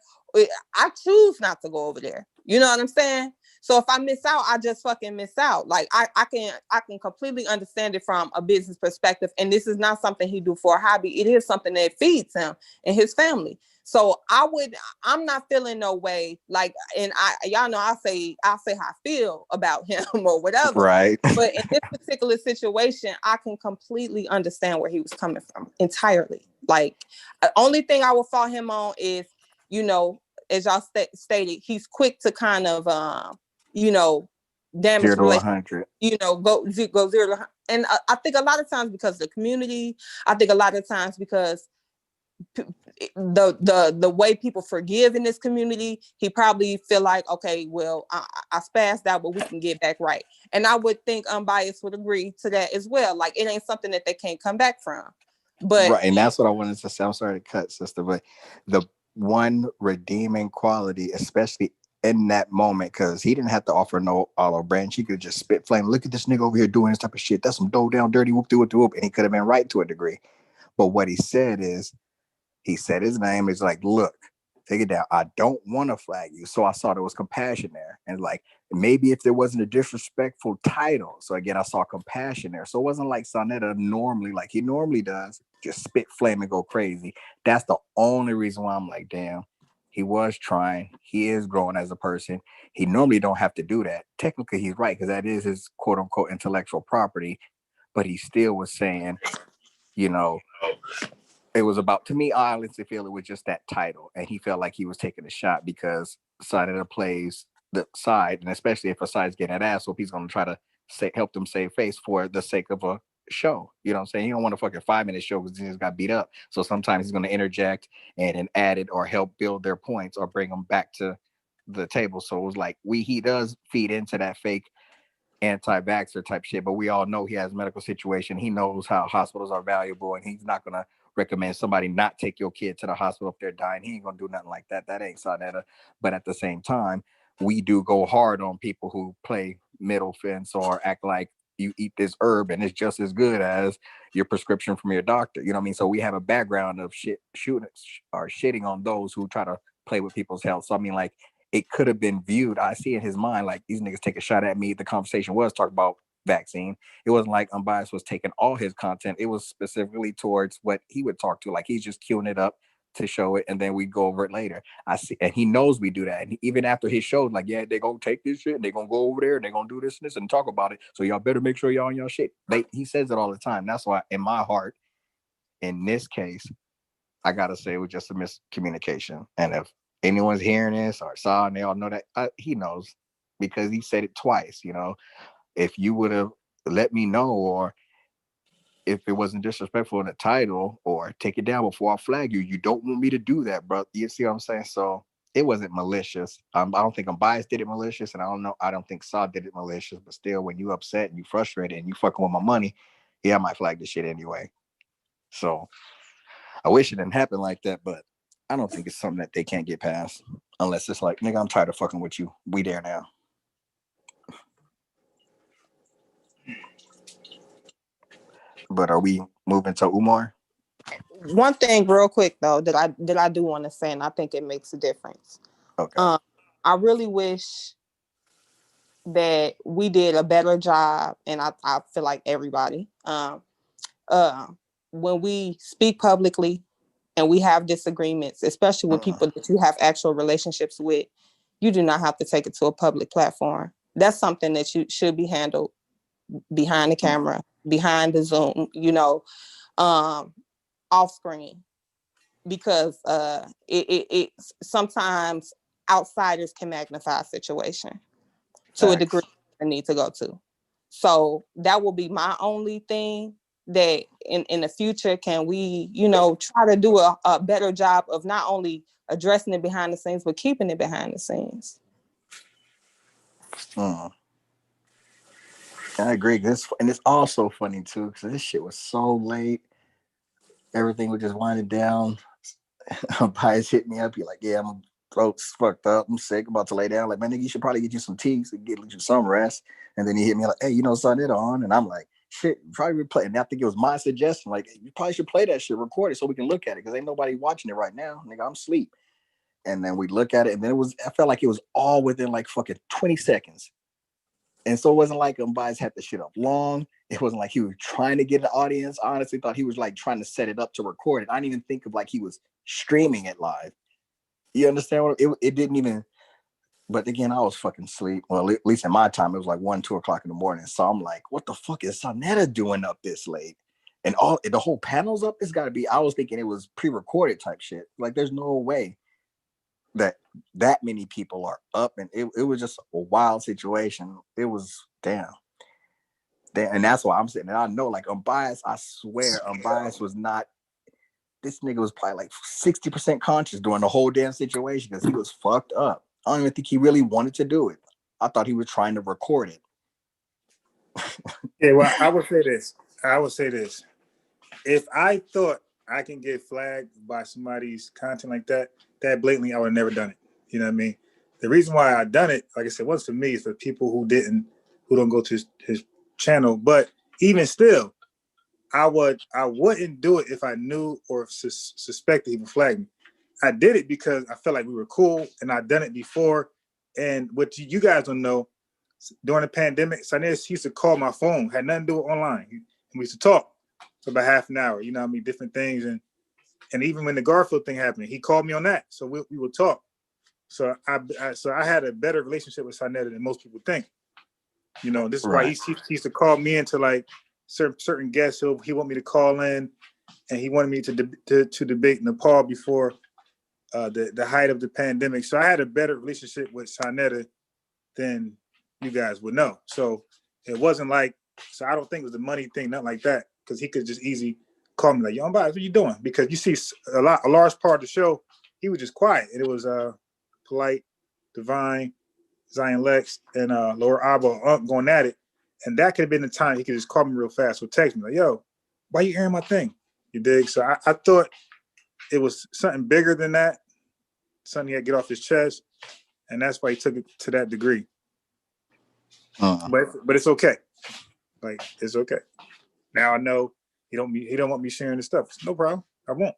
I choose not to go over there. You know what I'm saying? So if I miss out, I just fucking miss out. Like I can completely understand it from a business perspective. And this is not something he do for a hobby. It is something that feeds him and his family. So I'm not feeling no way. Like, and y'all know I'll say how I feel about him or whatever. Right. But in this particular situation, I can completely understand where he was coming from entirely. Like, the only thing I will fault him on is, as y'all stated, he's quick to kind of, damage 0 to relationship. 100. Go 0 to 100. And I think a lot of times because of the community, I think a lot of times because the way people forgive in this community, he probably feel like, okay, well, I spazzed out, but we can get back right. And I would think Unbiased would agree to that as well. Like, it ain't something that they can't come back from. But Right, and that's what I wanted to say. I'm sorry to cut, sister, but the one redeeming quality, especially in that moment, because he didn't have to offer no olive branch. He could just spit flame. Look at this nigga over here doing this type of shit. That's some dough down dirty whoop de whoop, and he could have been right to a degree. But what he said is, he said his name is like, look, take it down. I don't want to flag you. So I saw there was compassion there. And like, maybe if there wasn't a disrespectful title. So again, I saw compassion there. So it wasn't like Sonetta normally, like he normally does, just spit flame and go crazy. That's the only reason why I'm like, damn, he was trying. He is growing as a person. He normally don't have to do that. Technically, he's right, because that is his quote unquote intellectual property. But he still was saying, it was about, to me, I honestly feel it was just that title. And he felt like he was taking a shot because Sonetta plays the side, and especially if a side's getting an ass whoop, he's going to try to help them save face for the sake of a show. You know what I'm saying? He don't want a fucking 5-minute show because he just got beat up. So sometimes he's going to interject and add it or help build their points or bring them back to the table. So it was like he does feed into that fake anti-vaxxer type shit, but we all know he has a medical situation. He knows how hospitals are valuable, and he's not gonna recommend somebody not take your kid to the hospital if they're dying. He ain't gonna do nothing like that. That ain't Sonetta. But at the same time, we do go hard on people who play middle fence or act like you eat this herb and it's just as good as your prescription from your doctor. You know what I mean? So we have a background of shitting on those who try to play with people's health. So I mean, like, it could have been viewed, I see in his mind, like, these niggas take a shot at me. The conversation was talking about vaccine. It wasn't like Unbiased was taking all his content. It was specifically towards what he would talk to. Like, he's just queuing it up to show it, and then we'd go over it later. I see, and he knows we do that. And even after his show, like, yeah, they're gonna take this shit and they're gonna go over there and they're gonna do this and this and talk about it. So y'all better make sure y'all on your shit. He says it all the time. That's why, in my heart, in this case, I gotta say it was just a miscommunication. And if anyone's hearing this or saw, and they all know that, he knows, because he said it twice. If you would have let me know, or if it wasn't disrespectful in the title, or take it down before I flag you, you don't want me to do that, bro. You see what I'm saying? So it wasn't malicious. I don't think Unbiased did it malicious, and I don't think Saw did it malicious. But still, when you upset and you frustrated and you fucking with my money, yeah, I might flag this shit anyway. So I wish it didn't happen like that, but I don't think it's something that they can't get past, unless it's like, nigga, I'm tired of fucking with you. We there now. But are we moving to Umar? one thing real quick though that I do want to say, and I think it makes a difference. Okay. I really wish that we did a better job, and I feel like everybody, when we speak publicly and we have disagreements, especially with people that you have actual relationships with, you do not have to take it to a public platform. That's something that you should be handled behind the camera, behind the Zoom, off screen, because it sometimes outsiders can magnify a situation to a degree I need to go to. So that will be my only thing, that in the future, can we, try to do a better job of not only addressing it behind the scenes, but keeping it behind the scenes. I agree. And it's also funny too, because this shit was so late. Everything was just winding down. Pies hit me up. You're like, yeah, my throat's fucked up. I'm sick. I'm about to lay down. Like, man, nigga, you should probably get you some tea so get you some rest. And then he hit me like, hey, son, it on. And I'm like, shit, probably replay. And I think it was my suggestion. Like, you probably should play that shit, record it so we can look at it, because ain't nobody watching it right now. Nigga, I'm asleep. And then we look at it, and then I felt like it was all within like fucking 20 seconds. And so it wasn't like Umbias had the shit up long. It wasn't like he was trying to get an audience. I honestly thought he was like trying to set it up to record it. I didn't even think of like he was streaming it live. You understand what it didn't even. But again, I was fucking asleep. Well, at least in my time, it was like 1, 2 o'clock in the morning. So I'm like, what the fuck is Sonetta doing up this late? And all the whole panel's up. It's got to be. I was thinking it was pre-recorded type shit. Like, there's no way that many people are up, and it was just a wild situation. It was damn. And that's why I'm sitting there. I know, like, Unbiased, I swear, Unbiased was not. This nigga was probably like 60% conscious during the whole damn situation because he was fucked up. I don't even think he really wanted to do it. I thought he was trying to record it. Yeah, well, I would say this. If I thought I can get flagged by somebody's content like that blatantly, I would have never done it. You know what I mean? The reason why I done it, like I said, wasn't for me. It's for people who don't go to his channel. But even still, I wouldn't do it if I knew or suspected he would flag me. I did it because I felt like we were cool, and I'd done it before. And what you guys don't know, during the pandemic, Sanes used to call my phone, had nothing to do with online. And we used to talk for about half an hour, you know what I mean, different things. And even when the Garfield thing happened, he called me on that. So we would talk. So I had a better relationship with Sonetta than most people think. You know, this is why he used to call me into like certain guests. He want me to call in, and he wanted me to debate Nepal before the height of the pandemic. So I had a better relationship with Sonetta than you guys would know. So it wasn't like, so I don't think it was the money thing, nothing like that, because he could just easily call me like, yo, Umbias, what you doing? Because you see a large part of the show, he was just quiet. And it was Polite, Divine, Zion Lex, and Laura Abba going at it. And that could have been the time he could just call me real fast or text me like, yo, why you airing my thing? You dig? So I thought it was something bigger than that, something he had to get off his chest. And that's why he took it to that degree. But it's okay. Like, it's okay. Now I know he don't want me sharing this stuff. No problem. I won't.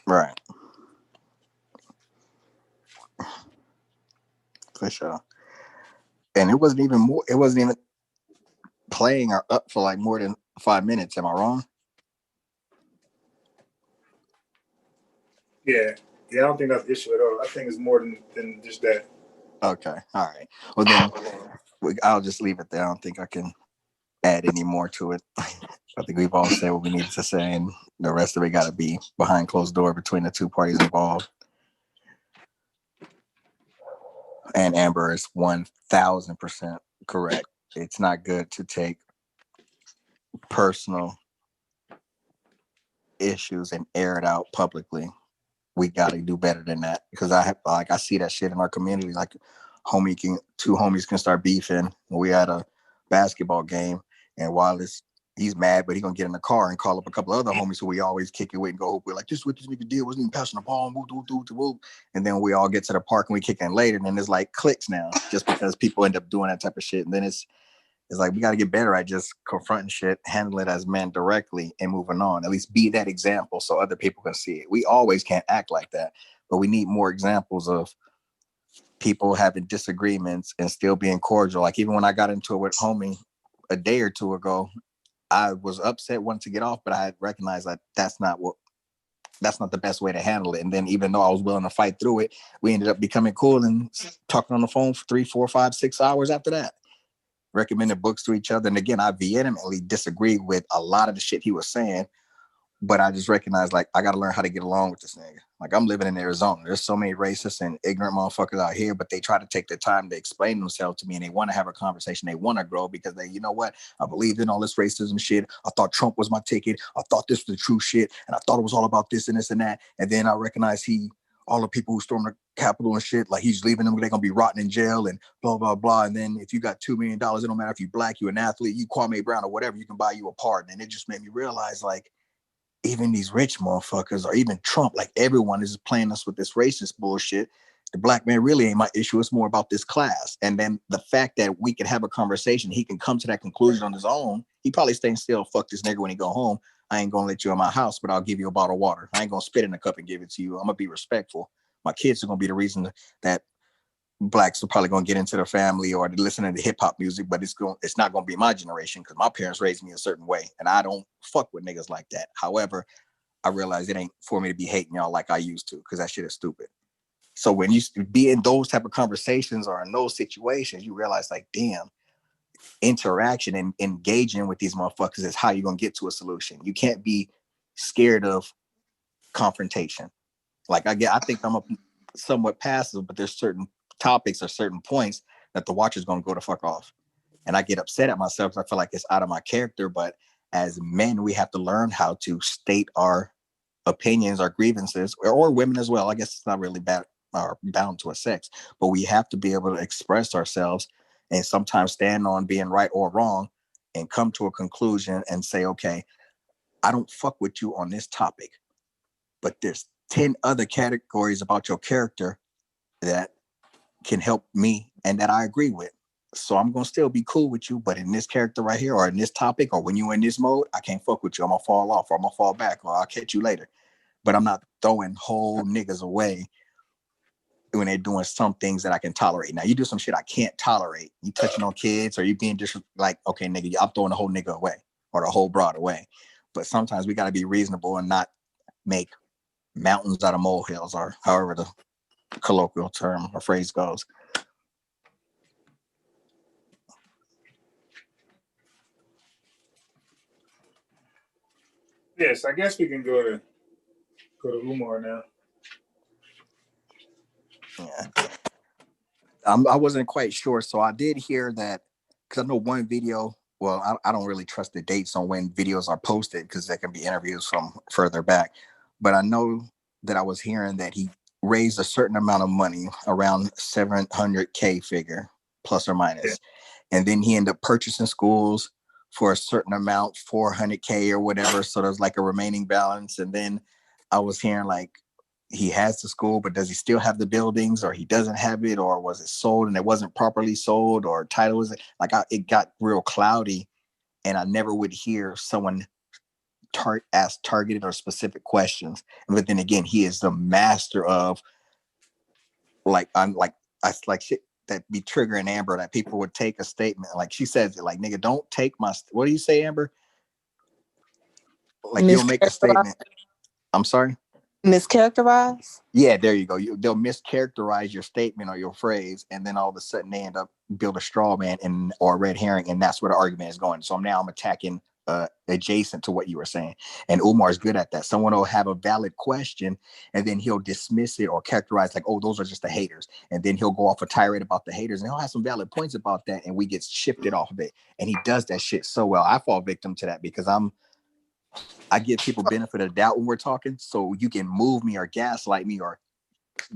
Right. For sure. And it wasn't even playing or up for like more than 5 minutes. Am I wrong? Yeah. I don't think that's the issue at all. I think it's more than just that. Okay. All right. Well, then I'll just leave it there. I don't think I can add any more to it. I think we've all said what we needed to say, and the rest of it got to be behind closed door between the two parties involved. And Amber is 1,000% correct. It's not good to take personal issues and air it out publicly. We got to do better than that, because I see that shit in our community. Like, two homies can start beefing. We had a basketball game, and while he's mad, but he gonna get in the car and call up a couple other homies who we always kick it with and go, we're like, this is what this nigga did, wasn't even passing the ball, and woo. And then we all get to the park and we kick in later, and then there's like clicks now, just because people end up doing that type of shit. And then it's like, we got to get better at just confronting shit, handle it as men directly, and moving on. At least be that example so other people can see it. We always can't act like that, but we need more examples of people having disagreements and still being cordial. Like, even when I got into it with homie a day or two ago, I was upset, wanted to get off, but I had recognized that that's not the best way to handle it. And then, even though I was willing to fight through it, we ended up becoming cool and talking on the phone for 3, 4, 5, 6 hours after that. Recommended books to each other. And again, I vehemently disagreed with a lot of the shit he was saying, but I just recognized, like, I got to learn how to get along with this nigga. Like, I'm living in Arizona. There's so many racist and ignorant motherfuckers out here, but they try to take the time to explain themselves to me, and they want to have a conversation. They want to grow because you know what? I believed in all this racism shit. I thought Trump was my ticket. I thought this was the true shit. And I thought it was all about this and this and that. And then I recognized all the people who stormed the Capitol and shit, like, he's leaving them, they're going to be rotting in jail and blah, blah, blah. And then if you got $2 million, it don't matter if you're black, you're an athlete, you Kwame Brown or whatever, you can buy you a pardon. And it just made me realize, like, even these rich motherfuckers, or even Trump, like, everyone is playing us with this racist bullshit. The black man really ain't my issue. It's more about this class. And then the fact that we can have a conversation, he can come to that conclusion on his own. He probably staying still, fuck this nigga when he go home. I ain't going to let you in my house, but I'll give you a bottle of water. I ain't going to spit in a cup and give it to you. I'm going to be respectful. My kids are going to be the reason that blacks are probably going to get into the family or listening to hip hop music, but it's not going to be my generation because my parents raised me a certain way, and I don't fuck with niggas like that. However, I realize it ain't for me to be hating y'all like I used to, because that shit is stupid. So when you be in those type of conversations or in those situations, you realize like, damn, interaction and engaging with these motherfuckers is how you're going to get to a solution. You can't be scared of confrontation. Like I think I'm somewhat passive, but there's certain topics or certain points that the watcher's going to go the fuck off. And I get upset at myself. I feel like it's out of my character, but as men, we have to learn how to state our opinions, our grievances, or women as well. I guess it's not really bad or bound to a sex, but we have to be able to express ourselves and sometimes stand on being right or wrong and come to a conclusion and say, okay, I don't fuck with you on this topic, but there's 10 other categories about your character that can help me and that I agree with. So I'm going to still be cool with you, but in this character right here or in this topic or when you're in this mode, I can't fuck with you. I'm going to fall off or I'm going to fall back or I'll catch you later. But I'm not throwing whole niggas away when they're doing some things that I can tolerate. Now, you do some shit I can't tolerate. You touching on kids or you being just like, okay, nigga, I'm throwing the whole nigga away or the whole broad away. But sometimes we got to be reasonable and not make mountains out of molehills or however the colloquial term or phrase goes. Yes, I guess we can go to Umar now. Yeah. I wasn't quite sure. So I did hear that because I know one video. Well, I don't really trust the dates on when videos are posted because there can be interviews from further back. But I know that I was hearing that he raised a certain amount of money, around 700K figure, plus or minus. Yeah. And then he ended up purchasing schools for a certain amount, 400K or whatever. So there's like a remaining balance. And then I was hearing like, he has the school, but does he still have the buildings, or he doesn't have it, or was it sold and it wasn't properly sold, or title was it like it got real cloudy, and I never would hear someone ask targeted or specific questions. But then again, he is the master of like shit that be triggering Amber, that people would take a statement like she says it like, nigga, don't take my what do you say, Amber? Like you'll make a statement. I'm sorry. Mischaracterize? Yeah, there you go. They'll mischaracterize your statement or your phrase, and then all of a sudden they end up build a straw man or a red herring, and that's where the argument is going. So I'm attacking adjacent to what you were saying, and Umar's good at that. Someone will have a valid question, and then he'll dismiss it or characterize like, oh, those are just the haters, and then he'll go off a tirade about the haters, and he'll have some valid points about that, and we get shifted off of it, and he does that shit so well. I fall victim to that because I give people benefit of doubt when we're talking, so you can move me or gaslight me or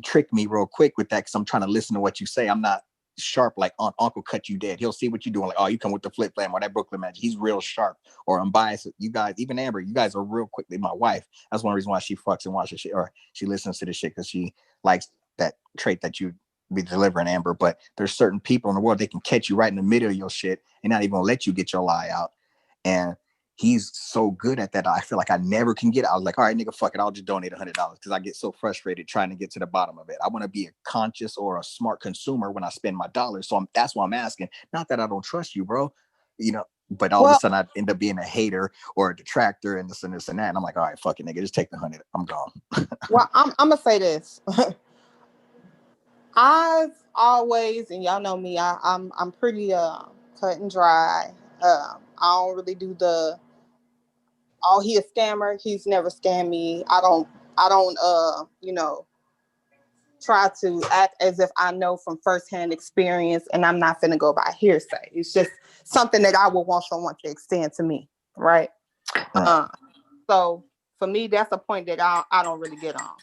trick me real quick with that because I'm trying to listen to what you say. I'm not sharp like Uncle Cut You Dead. He'll see what you're doing, like, oh, you come with the flip flam or that Brooklyn magic. He's real sharp. Or I'm biased. You guys, even Amber, you guys are real quickly. My wife, that's one reason why she fucks and watches shit, or she listens to this shit because she likes that trait that you be delivering, Amber. But there's certain people in the world, they can catch you right in the middle of your shit and not even gonna let you get your lie out. And he's so good at that. I feel like I never can get it. I was like, all right, nigga, fuck it. I'll just donate $100 because I get so frustrated trying to get to the bottom of it. I want to be a conscious or a smart consumer when I spend my dollars. So that's why I'm asking. Not that I don't trust you, bro. You know, but all of a sudden I end up being a hater or a detractor and this and this and that. And I'm like, all right, fuck it, nigga, just take the 100. I'm gone. Well, I'm gonna say this. I've always, and y'all know me, I'm pretty cut and dry. I don't really do the he a scammer. He's never scammed me. I don't try to act as if I know from firsthand experience, and I'm not finna go by hearsay. It's just something that I would want someone to extend to me, right? So for me, that's a point that I don't really get on.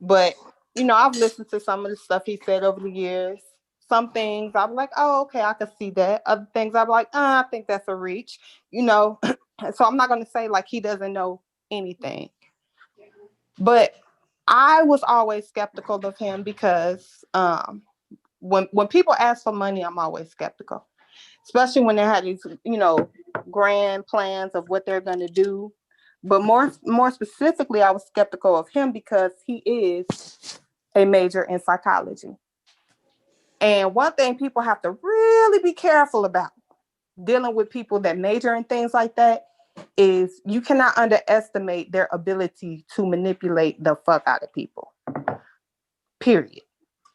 But I've listened to some of the stuff he said over the years. Some things I'm like, oh, okay, I can see that. Other things I'm like, I think that's a reach, So I'm not going to say like he doesn't know anything. But I was always skeptical of him because when people ask for money, I'm always skeptical, especially when they have these, grand plans of what they're going to do. But more specifically, I was skeptical of him because he is a major in psychology. And one thing people have to really be careful about dealing with people that major in things like that is you cannot underestimate their ability to manipulate the fuck out of people. Period.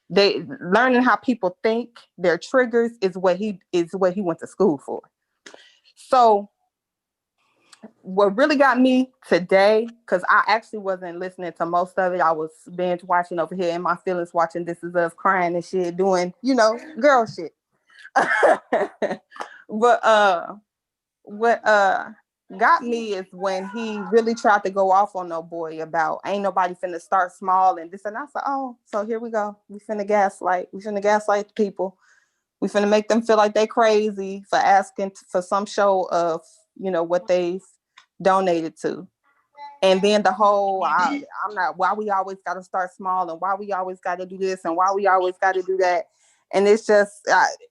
They learning how people think, their triggers is what he went to school for. So what really got me today, because I actually wasn't listening to most of it. I was binge watching over here in my feelings, watching This Is Us, crying and shit, doing, girl shit. But what got me is when he really tried to go off on no boy about ain't nobody finna start small and this, and I said, oh, so here we go. We finna gaslight the people. We finna make them feel like they crazy for asking for some show of, what they've donated to. And then the whole, I'm not, why we always got to start small and why we always got to do this and why we always got to do that. And it's just,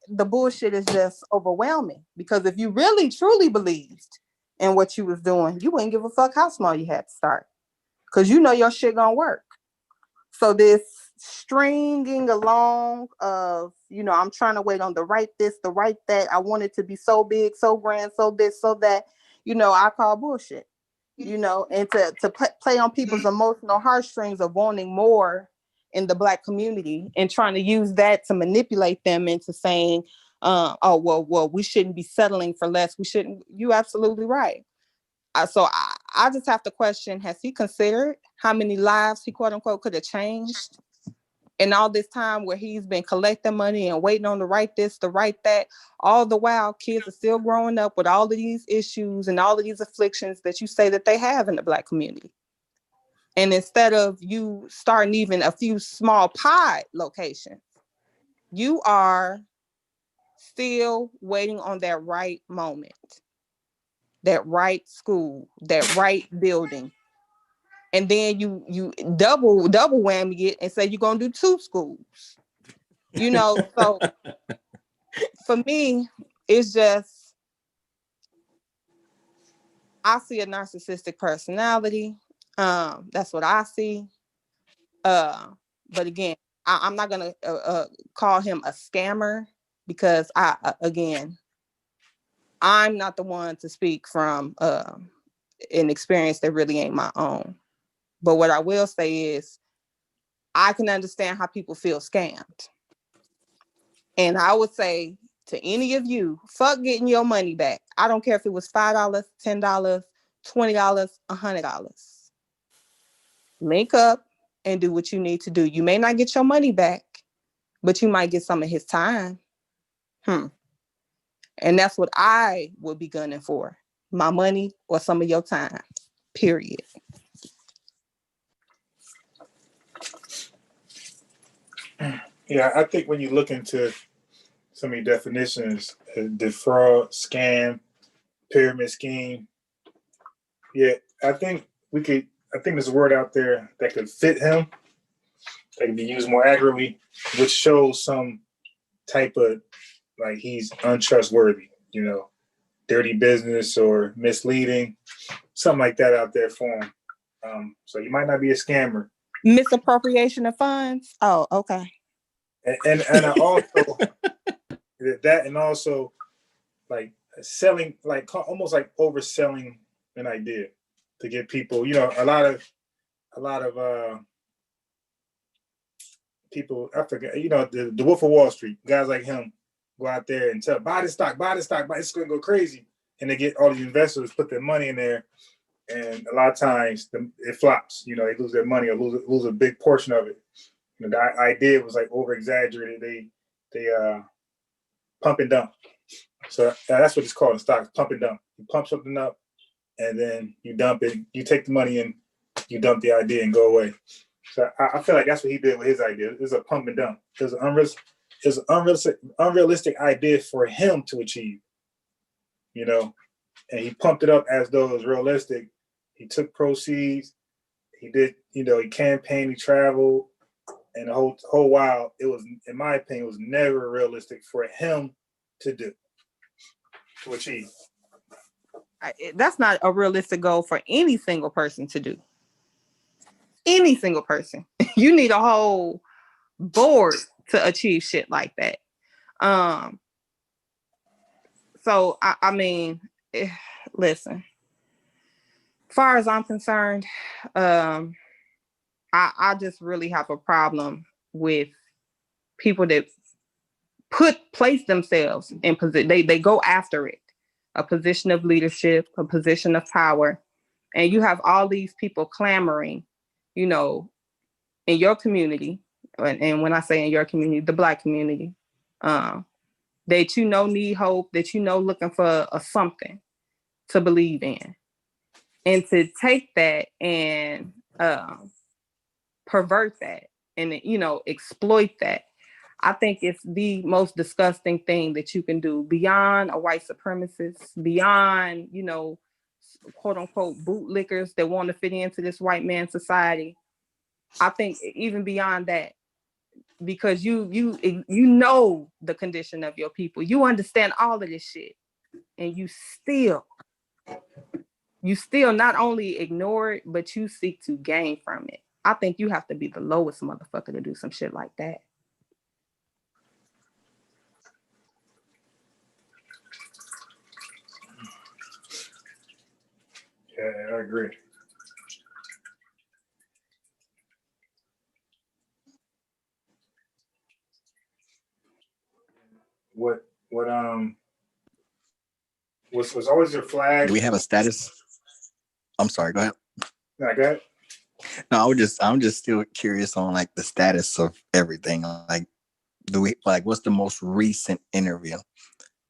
the bullshit is just overwhelming, because if you really truly believed in what you was doing, you wouldn't give a fuck how small you had to start, because your shit gonna work. So this stringing along of, I'm trying to wait on the right this, the right that. I want it to be so big, so grand, so this, so that, I call bullshit, and to play on people's emotional heartstrings of wanting more in the Black community and trying to use that to manipulate them into saying, well, we shouldn't be settling for less. We shouldn't. You absolutely right. So I just have to question, has he considered how many lives he quote unquote could have changed in all this time where he's been collecting money and waiting on the right this, the right that, all the while kids are still growing up with all of these issues and all of these afflictions that you say that they have in the Black community. And instead of you starting even a few small pod locations, you are still waiting on that right moment, that right school, that right building. And then you double whammy it and say you're gonna do 2 schools. So for me, it's just, I see a narcissistic personality. That's what I see. But again, I'm not gonna call him a scammer, because I'm not the one to speak from an experience that really ain't my own. But what I will say is, I can understand how people feel scammed. And I would say to any of you, fuck getting your money back. I don't care if it was $5, $10, $20, $100. Link up and do what you need to do. You may not get your money back, but you might get some of his time. And that's what I would be gunning for. My money or some of your time. Period. Yeah, I think when you look into so many definitions, defraud, scam, pyramid scheme, yeah, I think there's a word out there that could fit him, that can be used more accurately, which shows some type of, like, he's untrustworthy, dirty business or misleading, something like that out there for him. So you might not be a scammer. Misappropriation of funds? Oh, okay. And I also that, and also like selling, like almost like overselling an idea to get people, a lot of people, I forget, the Wolf of Wall Street, guys like him go out there and tell, buy the stock, it's going to go crazy. And they get all the investors put their money in there. And a lot of times it flops, they lose their money or lose a big portion of it. The idea was like over exaggerated. They pump and dump. So that's what it's called in stocks, pump and dump. You pump something up and then you dump it. You take the money and you dump the idea and go away. So I feel like that's what he did with his idea. It was a pump and dump. It was an unrealistic idea for him to achieve, and he pumped it up as though it was realistic. He took proceeds. He did, he campaigned, he traveled, and the whole while, it was, in my opinion, it was never realistic for him to achieve. That's not a realistic goal for any single person to do. Any single person. You need a whole board to achieve shit like that. So I mean, listen, far as I'm concerned, I just really have a problem with people that place themselves in position. They go after it, a position of leadership, a position of power, and you have all these people clamoring, you know, in your community, and when I say in your community, the Black community, that you know need hope, that you know looking for a something to believe in, and to take that and pervert that and, you know, exploit that. I think it's the most disgusting thing that you can do, beyond a white supremacist, beyond, you know, quote unquote bootlickers that want to fit into this white man society. I think even beyond that, because you know the condition of your people, you understand all of this shit, and you still not only ignore it, but you seek to gain from it. I think you have to be the lowest motherfucker to do some shit like that. Yeah, I agree. What's always your flag? Do we have a status? I'm sorry, go ahead. No, go ahead. No, I'm just still curious on like the status of everything. Like, what's the most recent interview?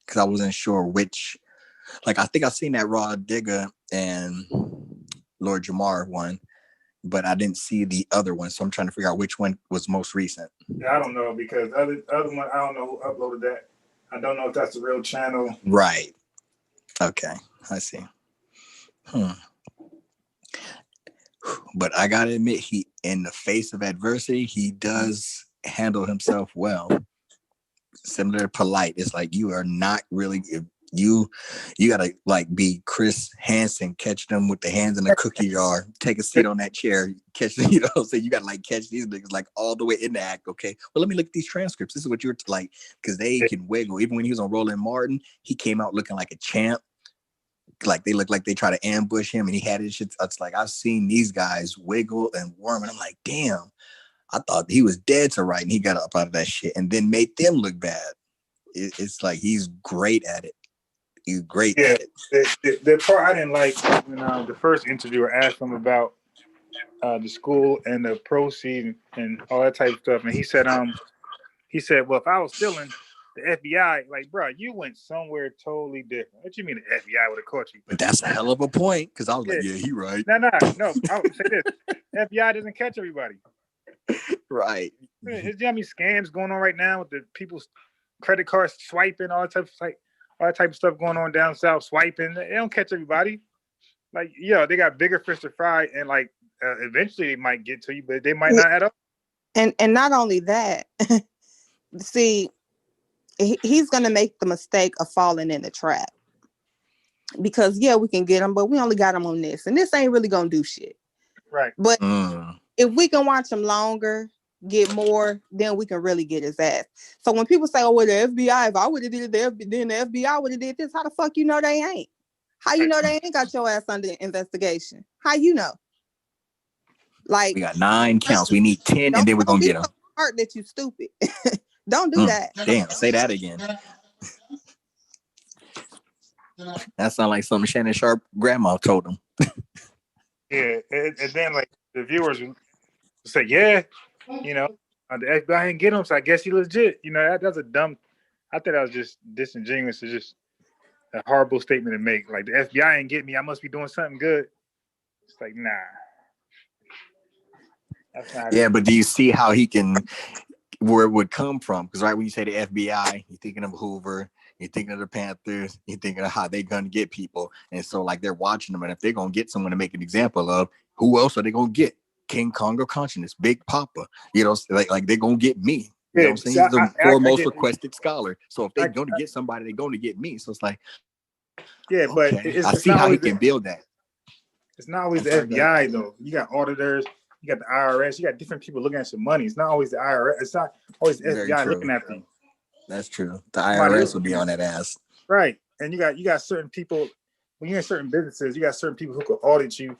Because I wasn't sure which. Like, I think I've seen that Raw Digger and Lord Jamar one, but I didn't see the other one. So I'm trying to figure out which one was most recent. Yeah, I don't know, because other one, I don't know who uploaded that. I don't know if that's the real channel. Right. Okay, I see. But I gotta admit, he, in the face of adversity, he does handle himself well. Similar to Polite, it's like you are not really, you gotta like be Chris Hansen, catch them with the hands in the cookie jar, take a seat on that chair, catch them, you know, so you gotta like catch these niggas like all the way in the act. Okay, well, let me look at these transcripts. This is what you're like, because they can wiggle. Even when he was on Roland Martin, he came out looking like a champ. Like they look like they try to ambush him, and he had his shit. It's like I've seen these guys wiggle and worm, and I'm like, damn, I thought he was dead to right, and he got up out of that shit and then made them look bad. It's like he's great at it. He's great at it. The part I didn't like when the first interviewer asked him about the school and the proceeds and all that type of stuff, and he said, well, if I was stealing, the FBI, like, bro, you went somewhere totally different. What you mean the FBI would have caught you? But that's a hell of a point, because I was like, yeah, he right. No. I would say this: FBI doesn't catch everybody. Right. You know how many scams going on right now with the people's credit cards swiping, all that type of stuff going on down south, swiping. They don't catch everybody. Like, yeah, they got bigger fish to fry, and like eventually they might get to you, but they might not add up. And not only that, see, he's gonna make the mistake of falling in the trap, because yeah, we can get him, but we only got him on this, and this ain't really gonna do shit. Right. But if we can watch him longer, get more, then we can really get his ass. So when people say, oh, well, the FBI, if I would have did it, then the FBI would have did this, how the fuck you know they ain't? How you know they ain't got your ass under investigation? How you know? Like, we got 9 counts. We need 10, and then we're gonna get them. So smart that you stupid. Don't do that. Damn, say that again. That sounds like something Shannon Sharp grandma told him. Yeah, and then like the viewers say, yeah, you know, the FBI didn't get him, so I guess he legit. You know, that's a dumb. I thought that was just disingenuous. It's just a horrible statement to make. Like, the FBI ain't get me, I must be doing something good. It's like, nah. That's not Yeah, it. but do you see how he can, where it would come from? Because right when you say the FBI, you're thinking of Hoover, you're thinking of the Panthers, you're thinking of how they're going to get people. And so like they're watching them, and if they're going to get someone to make an example of, who else are they going to get? King Kong of Consciousness, Big Papa. You know, like they're going to get me. You know what I'm saying? He's the foremost requested scholar. So if they're going to get somebody, they're going to get me. So it's like, yeah, but I see how he can build that. It's not always the FBI though. You got auditors, you got the IRS, you got different people looking at your money. It's not always the IRS. It's not always the FBI looking at you. That's true. The IRS will be on that ass. Right. And you got certain people, when you're in certain businesses, you got certain people who could audit you.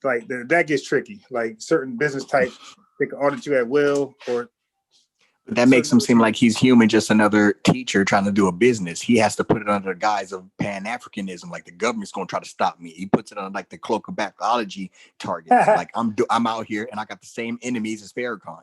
Like that gets tricky. Like certain business types, they can audit you at will, or that makes him seem like he's human, just another teacher trying to do a business. He has to put it under the guise of Pan-Africanism, like the government's going to try to stop me. He puts it on like the cloak of biology targets. Like I'm out here and I got the same enemies as Farrakhan.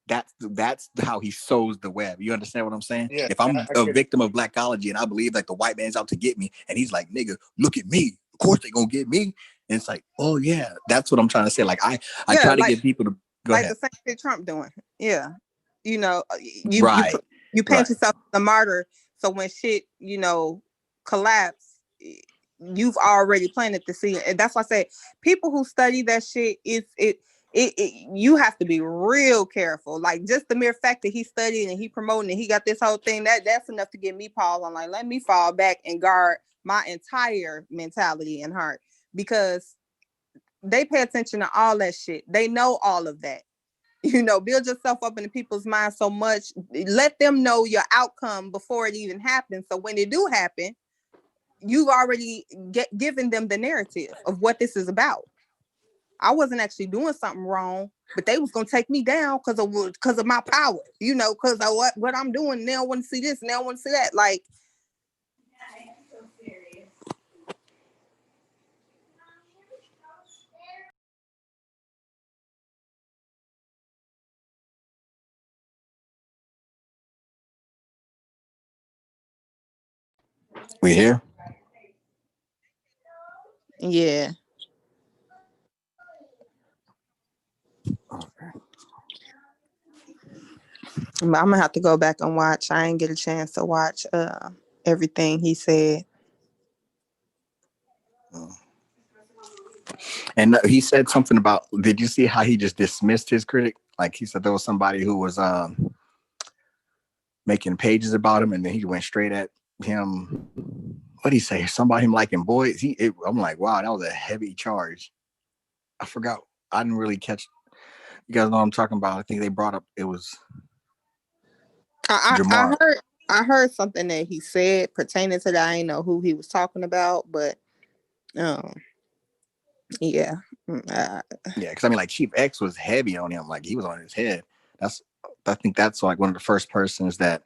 That's how he sews the web. You understand what I'm saying? Yeah, if I'm a victim of blackology and I believe like the white man's out to get me, and he's like, nigga, look at me. Of course they gonna get me. And it's like, oh yeah, that's what I'm trying to say. Like I try to get people to go like ahead. The same thing Trump doing. Yeah. You know, you paint yourself the martyr. So when shit, collapse, you've already planted the seed. And that's why I say people who study that shit, you have to be real careful. Like just the mere fact that he studied and he promoting and he got this whole thing, that's enough to get me pause on. Like, let me fall back and guard my entire mentality and heart, because they pay attention to all that shit. They know all of that. Build yourself up in the people's minds so much. Let them know your outcome before it even happens. So when it do happen, you've already given them the narrative of what this is about. I wasn't actually doing something wrong, but they was gonna take me down because of my power. Because of what I'm doing. They don't want to see this, and they don't want to see that. Like, We here? yeah. Okay. I'm gonna have to go back and watch. I didn't get a chance to watch everything he said. And he said something about, did you see how he just dismissed his critic? Like he said there was somebody who was making pages about him, and then he went straight at him. What did he say? Somebody him liking boys. I'm like, wow, that was a heavy charge. I forgot. I didn't really catch. You guys know what I'm talking about. I think they brought up, it was Jamar. I heard something that he said pertaining to that. I didn't know who he was talking about, but yeah. Yeah, because I mean, like Chief X was heavy on him. Like he was on his head. I think that's like one of the first persons that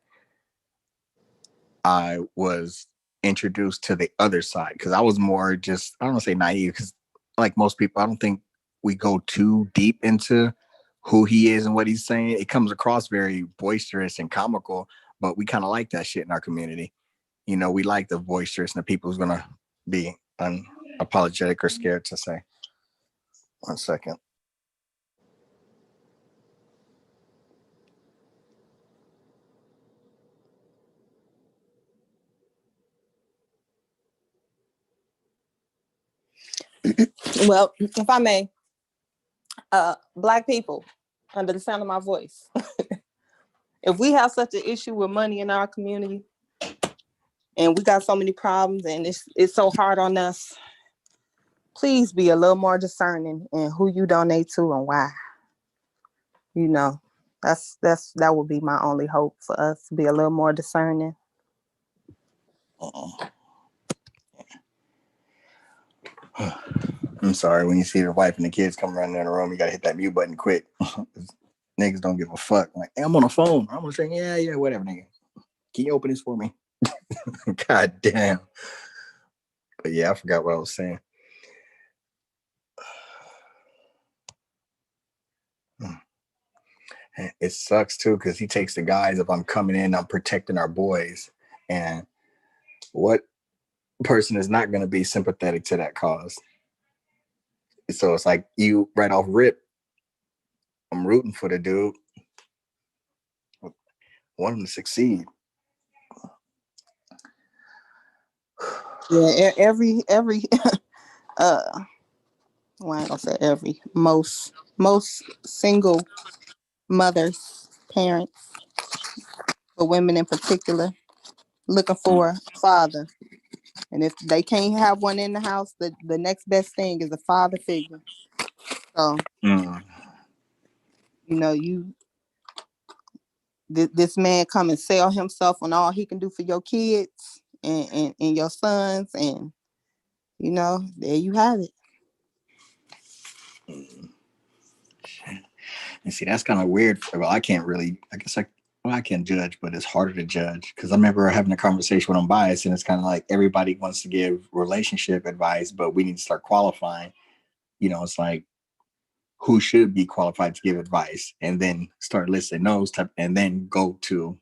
I was introduced to the other side, because I was more just, I don't want to say naive, because like most people, I don't think we go too deep into who he is and what he's saying. It comes across very boisterous and comical, but we kind of like that shit in our community. We like the boisterous and the people who's gonna be unapologetic or scared to say. 1 second. Well, if I may, Black people, under the sound of my voice, if we have such an issue with money in our community, and we got so many problems, and it's so hard on us, please be a little more discerning in who you donate to and why. That would be my only hope for us, to be a little more discerning. I'm sorry, when you see the wife and the kids come running in the room, you gotta hit that mute button quick. Niggas don't give a fuck. Like, hey, I'm on the phone. I'm gonna say, yeah, whatever, nigga. Can you open this for me? God damn. But yeah, I forgot what I was saying. It sucks too, because he takes the guise of, I'm coming in, I'm protecting our boys. And what person is not gonna be sympathetic to that cause? So it's like, you right off rip, I'm rooting for the dude. Want him to succeed. Yeah, every well, I ain't gonna say every, most single mothers, parents, for women in particular, looking for a father. And if they can't have one in the house, the next best thing is a father figure. So, Mm. This man come and sell himself on all he can do for your kids and your sons, and there you have it. And see, that's kind of weird. Well, I can't really, I guess I can judge, but it's harder to judge because I remember having a conversation with Unbiased, and it's kind of like everybody wants to give relationship advice, but we need to start qualifying. It's like who should be qualified to give advice, and then start listing those type, and then go to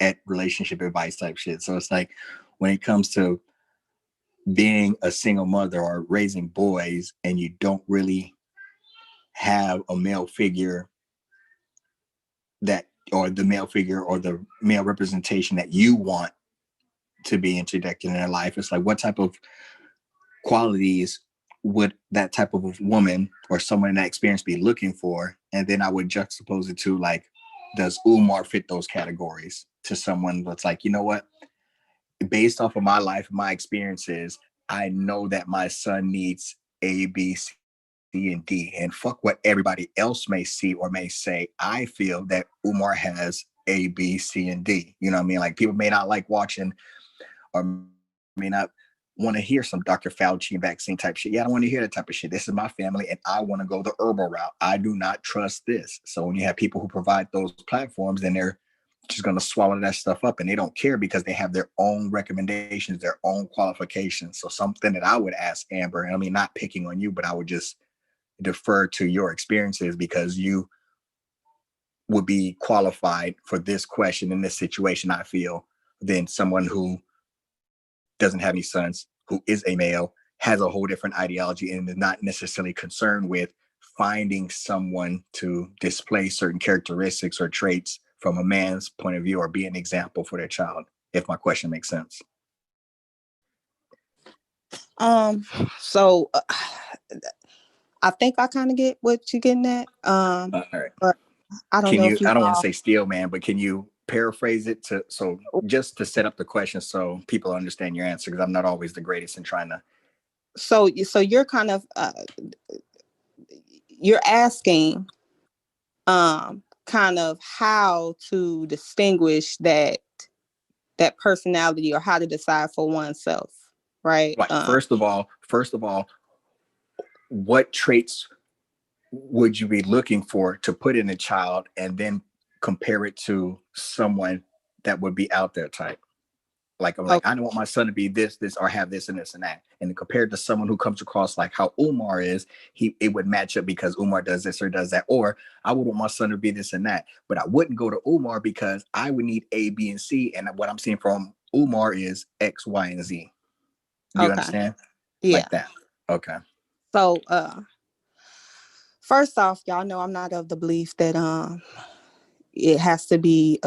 at relationship advice type shit. So it's like when it comes to being a single mother or raising boys, and you don't really have a male figure or the male figure or the male representation that you want to be introduced in their life. It's like, what type of qualities would that type of woman or someone in that experience be looking for? And then I would juxtapose it to like, does Umar fit those categories to someone that's like, you know what, based off of my life, my experiences, I know that my son needs A, B, C, and D, and fuck what everybody else may see or may say. I feel that Umar has A, B, C, and D. You know what I mean? Like, people may not like watching or may not want to hear some Dr. Fauci vaccine type shit. Yeah, I don't want to hear that type of shit. This is my family, and I want to go the herbal route. I do not trust this. So when you have people who provide those platforms, then they're just going to swallow that stuff up, and they don't care because they have their own recommendations, their own qualifications. So something that I would ask Amber, and I mean, not picking on you, but I would just defer to your experiences because you would be qualified for this question in this situation, I feel, than someone who doesn't have any sons, who is a male, has a whole different ideology, and is not necessarily concerned with finding someone to display certain characteristics or traits from a man's point of view or be an example for their child, if my question makes sense. So I think I kind of get what you're getting at. All right. But I don't know if you I don't want to say steal, man, but can you paraphrase it so just to set up the question so people understand your answer, because I'm not always the greatest in trying to. So you're kind of you're asking kind of how to distinguish that personality, or how to decide for oneself, right? Right. First of all, what traits would you be looking for to put in a child, and then compare it to someone that would be out there type? Like, I'm like, Okay. I don't want my son to be this, or have this and this and that. And compared to someone who comes across like how Umar is, it would match up because Umar does this or does that. Or I would want my son to be this and that, but I wouldn't go to Umar because I would need A, B, and C. And what I'm seeing from Umar is X, Y, and Z. Do you understand? Yeah. Like that. Okay. So first off, y'all know I'm not of the belief that it has to be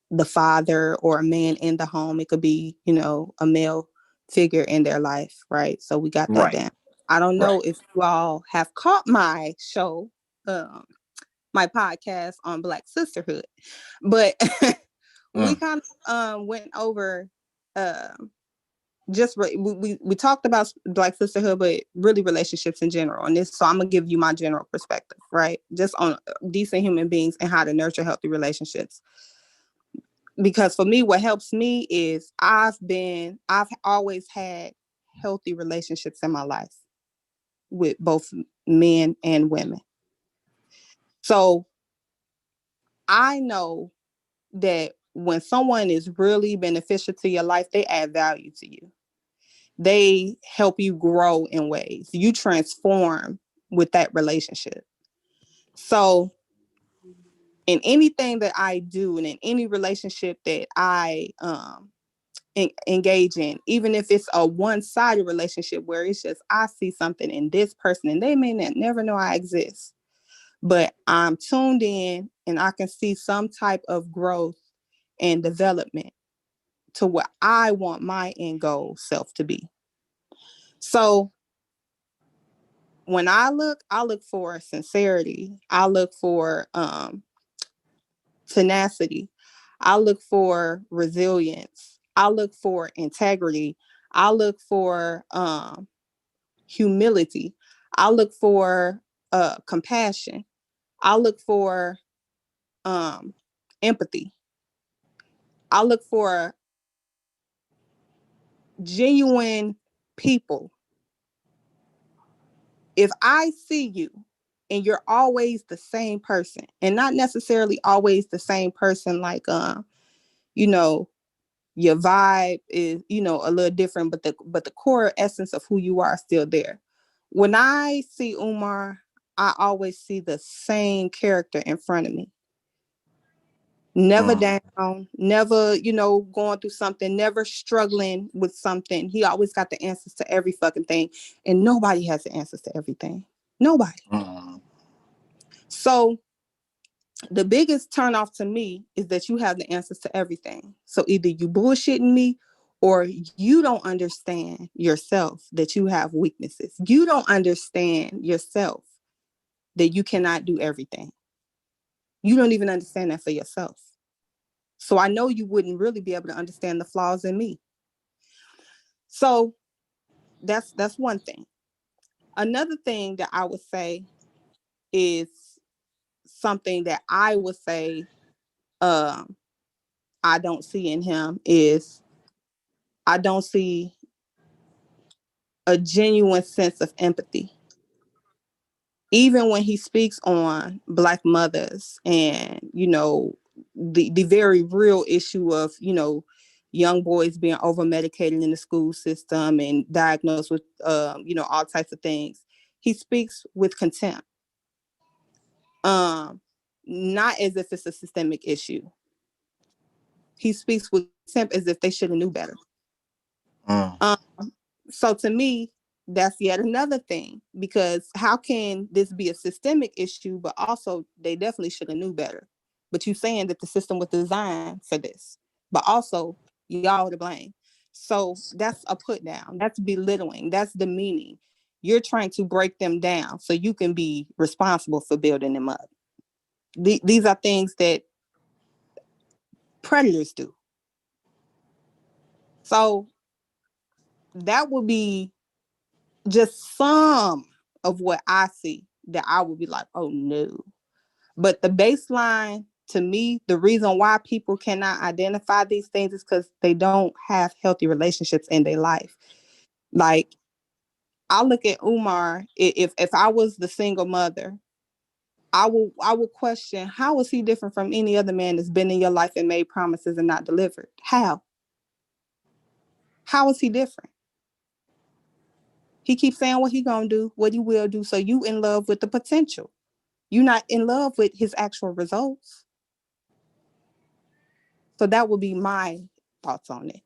the father or a man in the home. It could be, a male figure in their life, right? So we got that down. I don't know if you all have caught my show, my podcast on Black sisterhood, but we kind of went over we talked about Black sisterhood, but really relationships in general. And so I'm gonna give you my general perspective, right? Just on decent human beings and how to nurture healthy relationships. Because for me, what helps me is I've always had healthy relationships in my life with both men and women. So I know that when someone is really beneficial to your life, they add value to you. They help you grow in ways. You transform with that relationship. So in anything that I do, and in any relationship that I engage in, even if it's a one-sided relationship where it's just I see something in this person and they may never know I exist, but I'm tuned in and I can see some type of growth and development to what I want my end goal self to be. So when I look for sincerity, I look for tenacity, I look for resilience, I look for integrity, I look for humility, I look for compassion. I look for empathy. I look for genuine people. If I see you and you're always the same person, and not necessarily always the same person, like you know, your vibe is, you know, a little different, but the core essence of who you are is still there. When I see Umar, I always see the same character in front of me. Never down, never, you know, going through something, never struggling with something. He always got the answers to every fucking thing. And nobody has the answers to everything. Nobody. So the biggest turnoff to me is that you have the answers to everything. So either you bullshitting me or you don't understand yourself that you have weaknesses. You don't understand yourself that you cannot do everything. You don't even understand that for yourself. So I know you wouldn't really be able to understand the flaws in me. So that's one thing. Another thing that I would say is something that I would say I don't see in him is I don't see a genuine sense of empathy. Even when he speaks on Black mothers and, you know, the very real issue of, you know, young boys being over medicated in the school system and diagnosed with, you know, all types of things, he speaks with contempt. Not as if it's a systemic issue. He speaks with contempt as if they should have knew better. So to me, that's yet another thing, because how can this be a systemic issue, but also they definitely should have knew better. But you saying that the system was designed for this, but also y'all to blame. So that's a put down. That's belittling. That's demeaning. You're trying to break them down so you can be responsible for building them up. These are things that predators do. So that would be just some of what I see that I would be like, oh no. But the baseline to me, the reason why people cannot identify these things is because they don't have healthy relationships in their life. Like, I look at Umar, if I was the single mother, I will question, how is he different from any other man that's been in your life and made promises and not delivered? How is he different? He keeps saying what he gonna do, what he will do. So you in love with the potential. You're not in love with his actual results. So that would be my thoughts on it.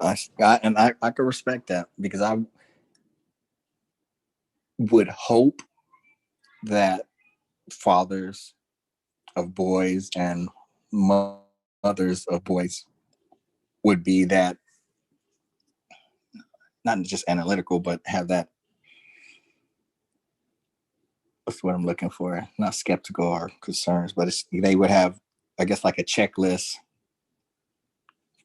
I can respect that, because I would hope that fathers of boys and mothers of boys would be that, not just analytical, but have that, what's what I'm looking for, not skeptical or concerns, but they would have, I guess, like a checklist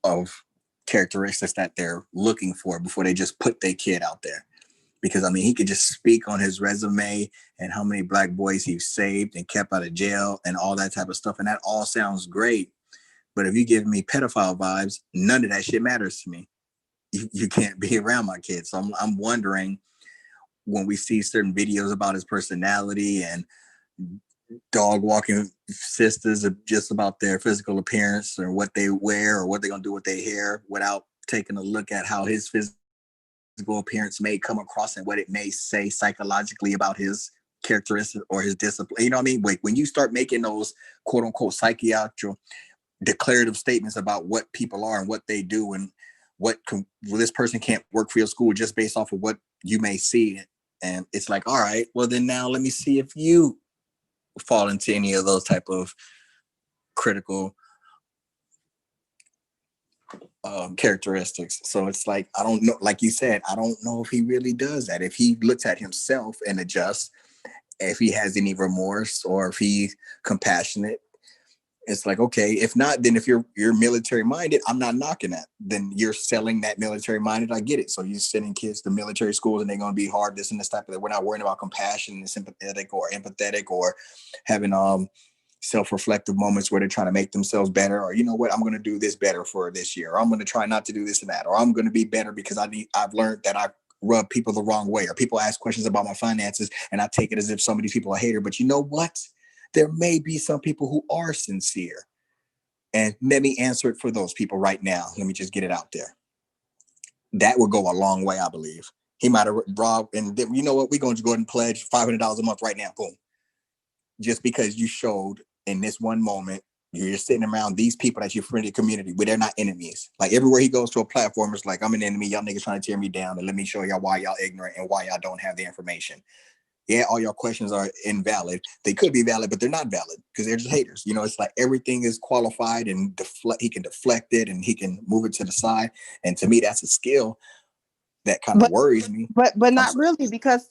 of characteristics that they're looking for before they just put their kid out there. Because I mean, he could just speak on his resume and how many Black boys he's saved and kept out of jail and all that type of stuff, and that all sounds great. But if you give me pedophile vibes, none of that shit matters to me. You can't be around my kids. So I'm wondering, when we see certain videos about his personality and dog walking sisters just about their physical appearance or what they wear or what they're gonna do with their hair, without taking a look at how his physical appearance may come across and what it may say psychologically about his characteristics or his discipline. You know what I mean? Like, when you start making those quote unquote psychiatric declarative statements about what people are and what they do, and this person can't work for your school just based off of what you may see. And it's like, all right, well then now let me see if you fall into any of those type of critical characteristics. So it's like, I don't know, like you said, I don't know if he really does that. If he looks at himself and adjusts, if he has any remorse, or if he's compassionate, It's like, okay, if not, then if you're military minded, I'm not knocking that. Then you're selling that military minded. I get it. So you're sending kids to military schools and they're going to be hard, this and this type of that. We're not worrying about compassion and sympathetic or empathetic or having self-reflective moments where they're trying to make themselves better, or you know what, I'm going to do this better for this year, or I'm going to try not to do this and that, or I'm going to be better because I've learned that I rub people the wrong way, or people ask questions about my finances and I take it as if so many people are hater. But you know what? There may be some people who are sincere. And let me answer it for those people right now. Let me just get it out there. That would go a long way, I believe. He might have robbed, and you know what? We're going to go ahead and pledge $500 a month right now. Boom. Just because you showed in this one moment, you're sitting around these people that you friendly community, but they're not enemies. Like everywhere he goes to a platform, it's like, I'm an enemy. Y'all niggas trying to tear me down. And let me show y'all why y'all ignorant and why y'all don't have the information. Yeah, all your questions are invalid. They could be valid, but they're not valid because they're just haters. You know, it's like everything is qualified and he can deflect it and he can move it to the side. And to me, that's a skill that kind of worries me. But not really, because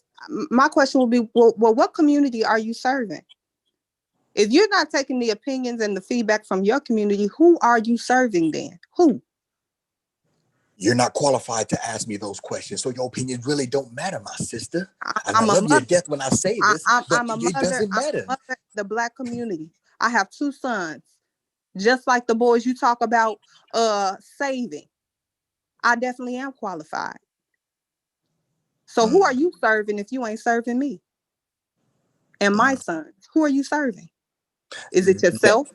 my question would be, well, what community are you serving? If you're not taking the opinions and the feedback from your community, who are you serving then? Who? You're not qualified to ask me those questions, so your opinions really don't matter, my sister. And I'm I a love you to mother. death when I say this, but I'm a it mother. doesn't matter. I'm a mother, the Black community. I have 2 sons, just like the boys you talk about saving. I definitely am qualified. So who are you serving if you ain't serving me and my sons? Who are you serving? Is it yourself?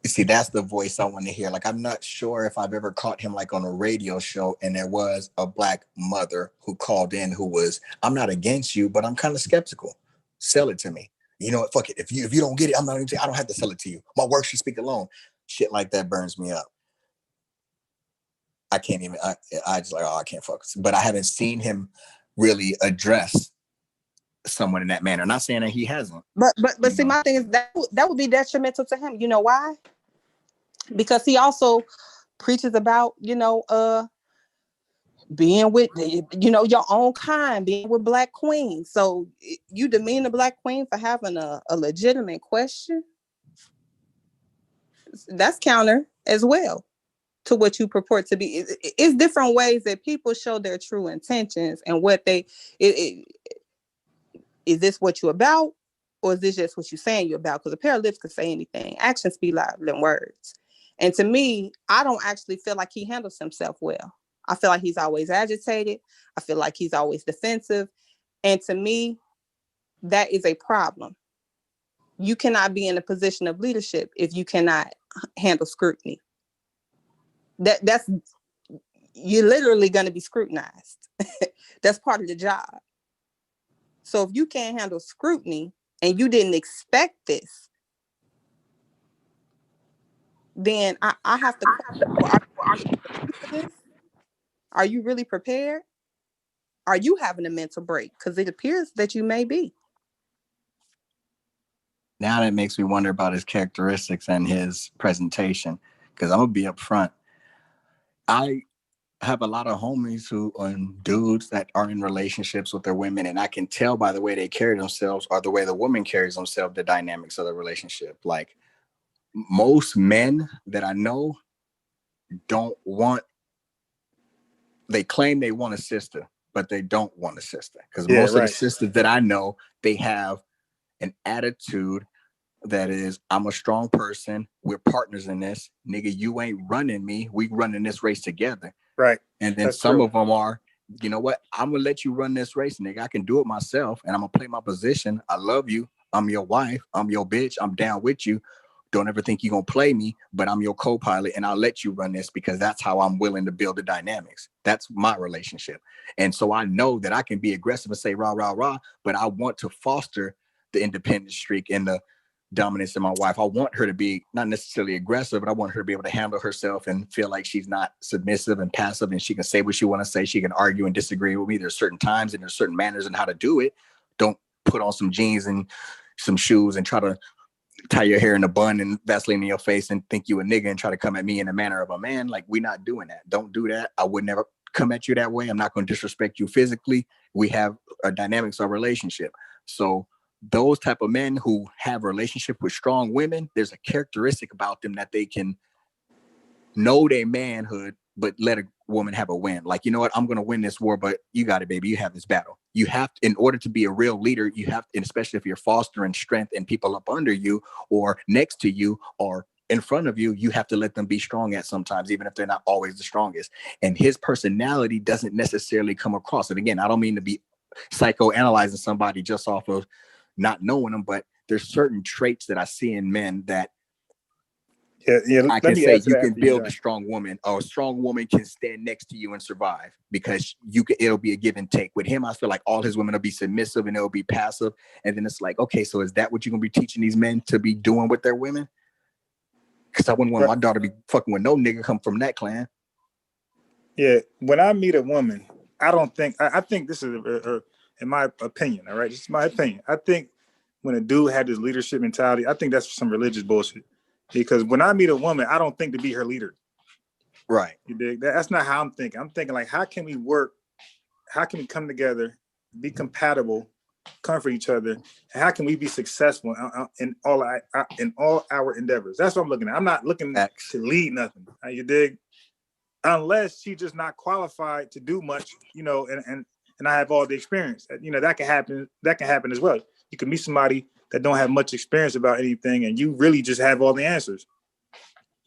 See, that's the voice I want to hear. Like, I'm not sure if I've ever caught him like on a radio show and there was a Black mother who called in who was, I'm not against you, but I'm kind of skeptical. Sell it to me. You know what? Fuck it. If you don't get it, I'm not even saying I don't have to sell it to you. My work should speak alone. Shit like that burns me up. I can't even, I just like, oh, I can't focus. But I haven't seen him really address someone in that manner. Not saying that he hasn't. But see, my thing is that would be detrimental to him. You know why? Because he also preaches about, being with, your own kind, being with Black queens. So you demean the Black queen for having a legitimate question. That's counter as well to what you purport to be. It's different ways that people show their true intentions and what is this what you're about, or is this just what you're saying you're about? Because a pair of lips can say anything. Actions speak louder than words. And to me, I don't actually feel like he handles himself well. I feel like he's always agitated. I feel like he's always defensive. And to me, that is a problem. You cannot be in a position of leadership if you cannot handle scrutiny. That's you're literally going to be scrutinized. That's part of the job. So if you can't handle scrutiny and you didn't expect this, then I have to question, well, are you ready for this? Are you really prepared? Are you having a mental break? Because it appears that you may be. Now that makes me wonder about his characteristics and his presentation. Because I'm going to be upfront. I have a lot of homies who and dudes that are in relationships with their women, and I can tell by the way they carry themselves or the way the woman carries themselves, the dynamics of the relationship. Like most men that I know they claim they want a sister, but they don't want a sister. Because most of the sisters that I know, they have an attitude that is, I'm a strong person. We're partners in this. Nigga, you ain't running me. We running this race together. Right. And then some of them are, you know what? I'm going to let you run this race, nigga. I can do it myself, and I'm going to play my position. I love you. I'm your wife. I'm your bitch. I'm down with you. Don't ever think you're going to play me, but I'm your co-pilot, and I'll let you run this because that's how I'm willing to build the dynamics. That's my relationship. And so I know that I can be aggressive and say rah, rah, rah, but I want to foster the independent streak and the dominance in my wife. I want her to be not necessarily aggressive, but I want her to be able to handle herself and feel like she's not submissive and passive, and she can say what she want to say. She can argue and disagree with me. There's certain times and there's certain manners and how to do it. Don't put on some jeans and some shoes and try to tie your hair in a bun and Vaseline in your face and think you a nigga and try to come at me in the manner of a man. Like, we're not doing that. Don't do that. I would never come at you that way. I'm not going to disrespect you physically. We have a dynamics of relationship. So those type of men who have a relationship with strong women, there's a characteristic about them that they can know their manhood, but let a woman have a win. Like, you know what, I'm going to win this war, but you got it, baby. You have this battle. You have to, in order to be a real leader, you have, and especially if you're fostering strength and people up under you or next to you or in front of you, you have to let them be strong at sometimes, even if they're not always the strongest. And his personality doesn't necessarily come across. And again, I don't mean to be psychoanalyzing somebody just off of not knowing them, but there's certain traits that I see in men that I can say you can build a strong woman, or a strong woman can stand next to you and survive, because it'll be a give and take. With him, I feel like all his women will be submissive and they'll be passive. And then it's like, okay, so is that what you're gonna be teaching these men to be doing with their women? Because I wouldn't want my daughter to be fucking with no nigga come from that clan. Yeah, when I meet a woman, I don't think, I think this is, in my opinion, all right, this is my opinion. I think when a dude had this leadership mentality, I think that's some religious bullshit. Because when I meet a woman, I don't think to be her leader. Right. You dig? That's not how I'm thinking. I'm thinking like, how can we work? How can we come together, be compatible, comfort each other, and how can we be successful in all our endeavors? That's what I'm looking at. I'm not looking to lead nothing. You dig? Unless she's just not qualified to do much, you know, and I have all the experience. You know, that can happen. That can happen as well. You can meet somebody that don't have much experience about anything, and you really just have all the answers.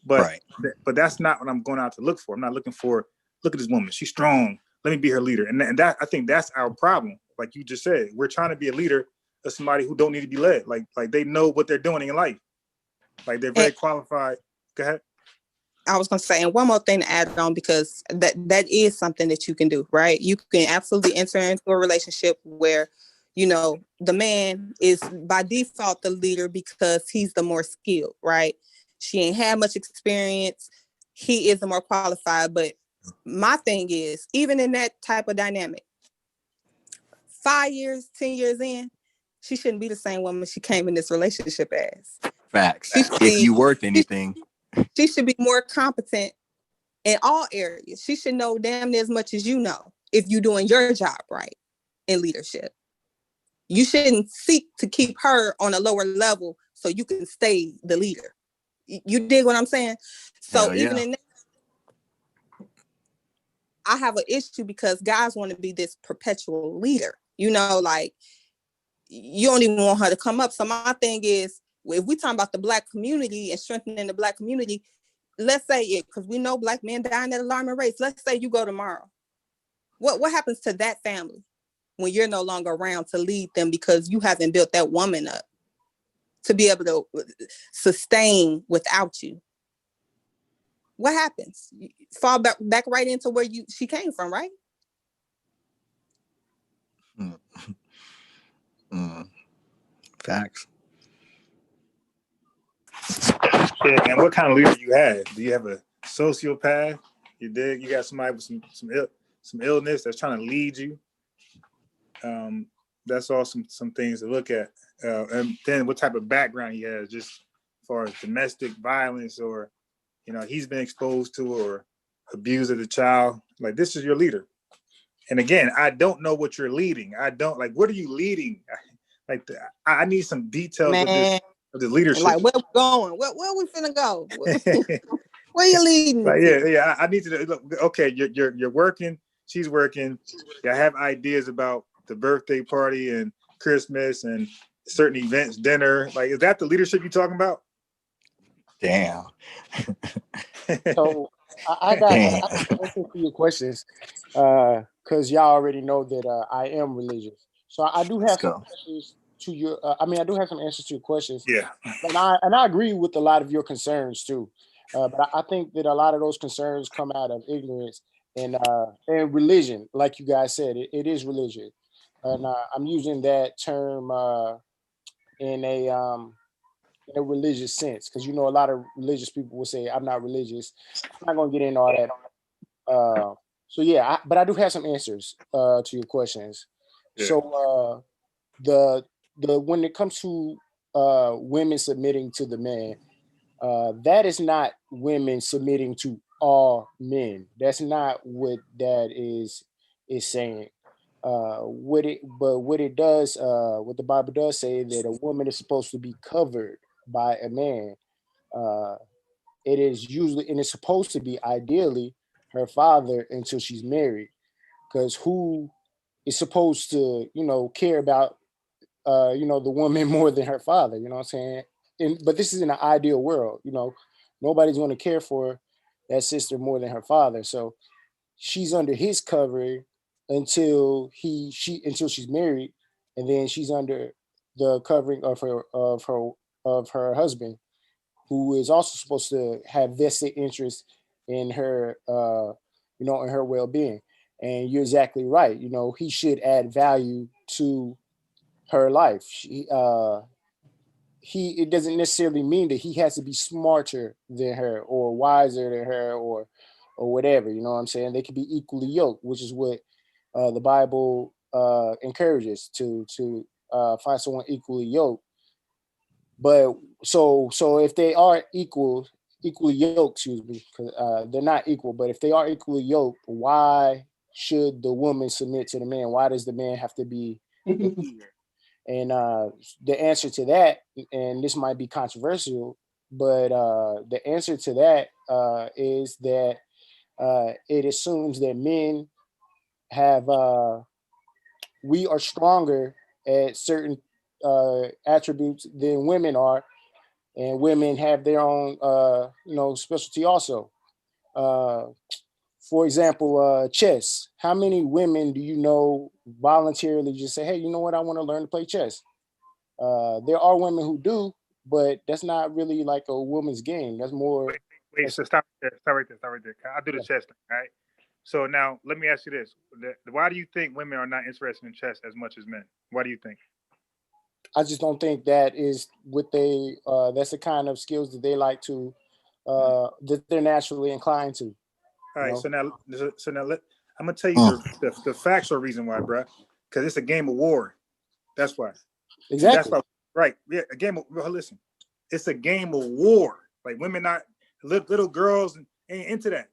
But but that's not what I'm going out to look for. I'm not looking for, look at this woman, she's strong, let me be her leader. And that I think that's our problem. Like you just said, we're trying to be a leader of somebody who don't need to be led. Like they know what they're doing in life. Like they're very qualified. Go ahead. I was going to say, and one more thing to add on, because that is something that you can do, right? You can absolutely enter into a relationship where, you know, the man is by default the leader because he's the more skilled, right? She ain't had much experience. He is the more qualified. But my thing is, even in that type of dynamic, 5 years, 10 years in, she shouldn't be the same woman she came in this relationship as. Facts. If you worth anything. She should be more competent in all areas. She should know damn near as much as you know if you're doing your job right in leadership. You shouldn't seek to keep her on a lower level so you can stay the leader. You dig what I'm saying? So even in that, I have an issue because guys want to be this perpetual leader. You know, like you don't even want her to come up. So my thing is, if we talk about the Black community and strengthening the Black community, let's say it, because we know Black men dying at alarming rates. Let's say you go tomorrow. What happens to that family when you're no longer around to lead them because you haven't built that woman up to be able to sustain without you? What happens? You fall back right into where she came from, right? Facts. Yeah, and what kind of leader do you have? Do you have a sociopath? You dig? You got somebody with some illness that's trying to lead you. That's all some things to look at. And then what type of background he has, just as far as domestic violence, or you know, he's been exposed to or abused as a child. Like, this is your leader. And again, I don't know what you're leading. I don't, like, what are you leading? Like, I need some details of the leadership. Like, where we going? Where we finna go? Where you leading? Like, yeah. I need to look. Okay, you're working. She's working. I have ideas about the birthday party and Christmas and certain events, dinner. Like, is that the leadership you're talking about? Damn. So I got answers to your questions, because y'all already know that I am religious. So I do have some questions to your. I do have some answers to your questions. Yeah. And I agree with a lot of your concerns too. But I think that a lot of those concerns come out of ignorance and religion, like you guys said. It is religion, and I'm using that term in a religious sense, because you know a lot of religious people will say I'm not religious. I'm not going to get into all that. So yeah, but I do have some answers to your questions. Yeah. So the when it comes to women submitting to the man, that is not women submitting to all men. That's not what that is saying. What the Bible does say that a woman is supposed to be covered by a man. Uh, it is usually, and it's supposed to be ideally her father until she's married, because who is supposed to, care about, the woman more than her father? You know what I'm saying? But this is in an ideal world. Nobody's going to care for that sister more than her father. So she's under his covering until she's married, and then she's under the covering of her husband, who is also supposed to have vested interest in her, in her well-being. And you're exactly right. He should add value to her life. It doesn't necessarily mean that he has to be smarter than her or wiser than her or whatever. You know what I'm saying? They can be equally yoked, which is what the Bible encourages, to find someone equally yoked. But so if they are equally yoked, excuse me, because they're not equal. But if they are equally yoked, why should the woman submit to the man? Why does the man have to be the leader? And the answer to that, and this might be controversial, but the answer to that is that it assumes that men have we are stronger at certain attributes than women are, and women have their own specialty also. Uh, for example, chess. How many women do you know voluntarily just say, "Hey, you know what? I want to learn to play chess"? There are women who do, but that's not really like a woman's game. That's more. Wait, so stop right there. Stop right there. Stop right there. I'll do the Yeah. chess thing, right? So now let me ask you this: why do you think women are not interested in chess as much as men? Why do you think? I just don't think that is what they. That's the kind of skills that they like to. That they're naturally inclined to. All You right. know. So now I'm gonna tell you Mm. the factual reason why, bro. Because it's a game of war. That's why. And that's Exactly. why. Right. Yeah. A game of. Well, listen. It's a game of war. Like women, not little girls, ain't into that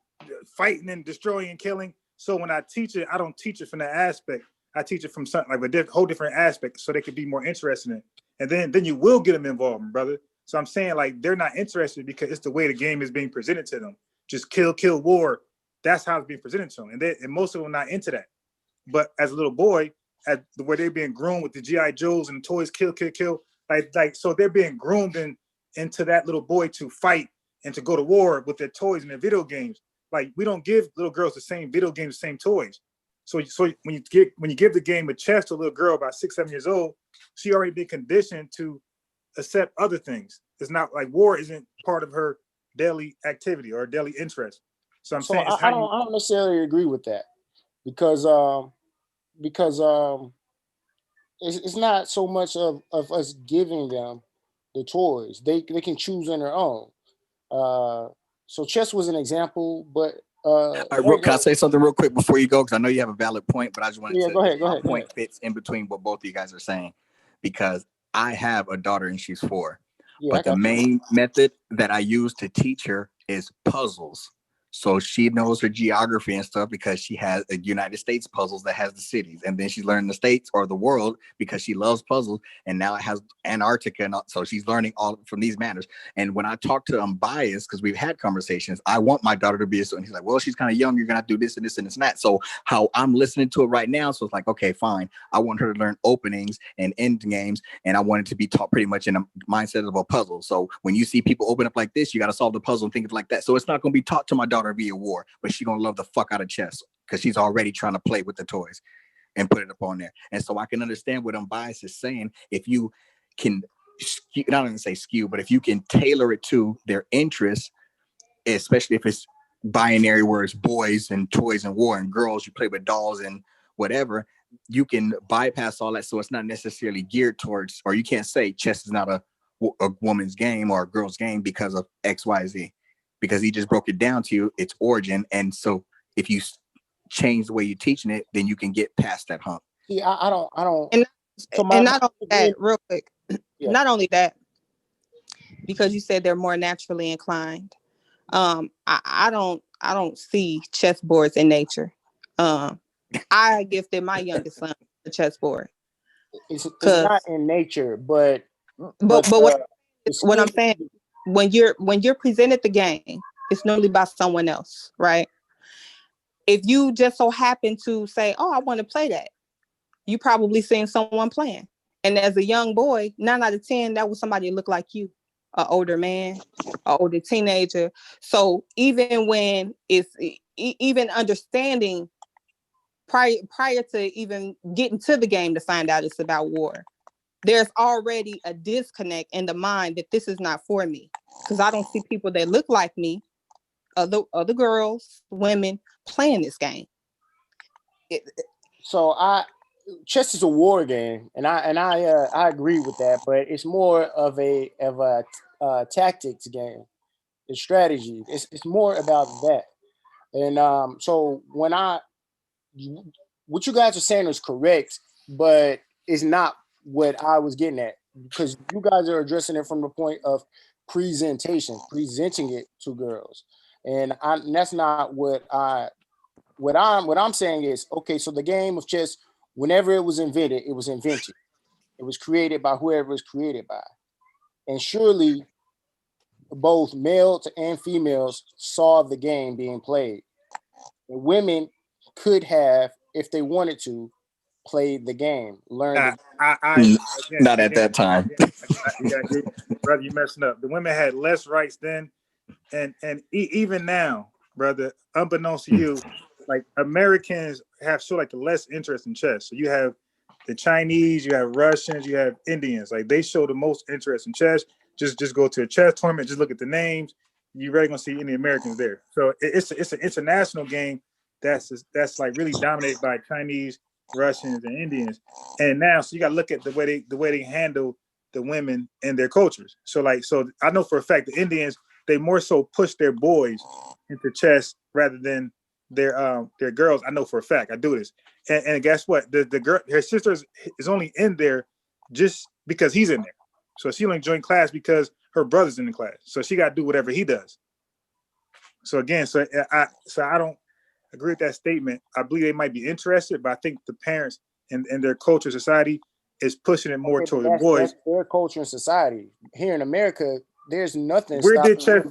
fighting and destroying and killing. So when I teach it, I don't teach it from that aspect. I teach it from something like a whole different aspect, so they could be more interested in it. And then you will get them involved, brother. So I'm saying like they're not interested because it's the way the game is being presented to them. Just kill, war. That's how it's being presented to them, and most of them are not into that. But as a little boy, at where they're being groomed with the GI Joes and toys, kill, like so they're being groomed into that little boy to fight and to go to war with their toys and their video games. Like we don't give little girls the same video games, the same toys. So when you give the game of chess to a little girl about 6, 7 years old, she already been conditioned to accept other things. It's not like war isn't part of her daily activity or daily interest. So I'm So saying it's I how don't you. I don't necessarily agree with that, because it's not so much of us giving them the toys. They can choose on their own. Uh, so chess was an example, but All right, can I say something real quick before you go? Because I know you have a valid point, but I just wanted yeah, to, go if ahead, my point fits in between what both of you guys are saying, because I have a daughter and she's 4. Yeah, I But the got you. main method that I use to teach her is puzzles. So she knows her geography and stuff because she has a United States puzzles that has the cities. And then she's learning the states or the world because she loves puzzles. And now it has Antarctica. And so she's learning all from these manners. And when I talk to biased, because we've had conversations, I want my daughter to be a student. He's like, well, she's kind of young. You're going to do this and this and this and that. So how I'm listening to it right now. So it's like, okay, fine. I want her to learn openings and end games. And I want it to be taught pretty much in a mindset of a puzzle. So when you see people open up like this, you got to solve the puzzle and think like that. So it's not going to be taught to my daughter via war, but she's going to love the fuck out of chess because she's already trying to play with the toys and put it up on there. And so I can understand what unbiased is saying. If you can, not even say skew, but if you can tailor it to their interests, especially if it's binary where it's boys and toys and war and girls, you play with dolls and whatever, you can bypass all that. So it's not necessarily geared towards, or you can't say chess is not a woman's game or a girl's game because of XYZ, because he just broke it down to you, its origin. And so if you change the way you're teaching it, then you can get past that hump. See, I don't. And So not only that, real quick, Yeah. not only that, because you said they're more naturally inclined. I don't see chessboards in nature. I gifted my youngest son a chessboard. It's not in nature, but what the what I'm skill- saying, when you're presented the game, it's normally by someone else, right? If you just so happen to say, "Oh, I want to play that," you probably seen someone playing. And as a young boy, 9 out of 10, that was somebody that looked like you, an older man, an older teenager. So even when it's even understanding prior to even getting to the game to find out it's about war, there's already a disconnect in the mind that this is not for me, because I don't see people that look like me, other girls, women playing this game. Chess is a war game, and I agree with that, but it's more of a tactics game. It's strategy. It's more about that. And so what you guys are saying is correct, but it's not what I was getting at, because you guys are addressing it from the point of presenting it to girls, and that's not what I'm saying is, okay, so the game of chess, whenever it was invented, it was invented. It was created by whoever it was created by. And surely both males and females saw the game being played. And women could have, if they wanted to, play the game, learn Not at that time. Brother, you messing up. The women had less rights then, and even now, brother, unbeknownst to you, like Americans have sort of like the less interest in chess. So you have the Chinese, you have Russians, you have Indians. Like they show the most interest in chess. Just go to a chess tournament, just look at the names. You're really gonna see any Americans there. So it's an international game that's like really dominated by Chinese, Russians, and Indians. And now, so you got to look at the way they handle the women and their cultures. So I know for a fact the Indians, they more so push their boys into chess rather than their girls. I know for a fact. I do this. And guess what? The girl, her sister is only in there just because he's in there. So she only joined class because her brother's in the class. So she got to do whatever he does. So again, I don't agree with that statement. I believe they might be interested, but I think the parents and their culture, society is pushing it more toward the boys. That's their culture and society. Here in America, there's nothing. Where did chess?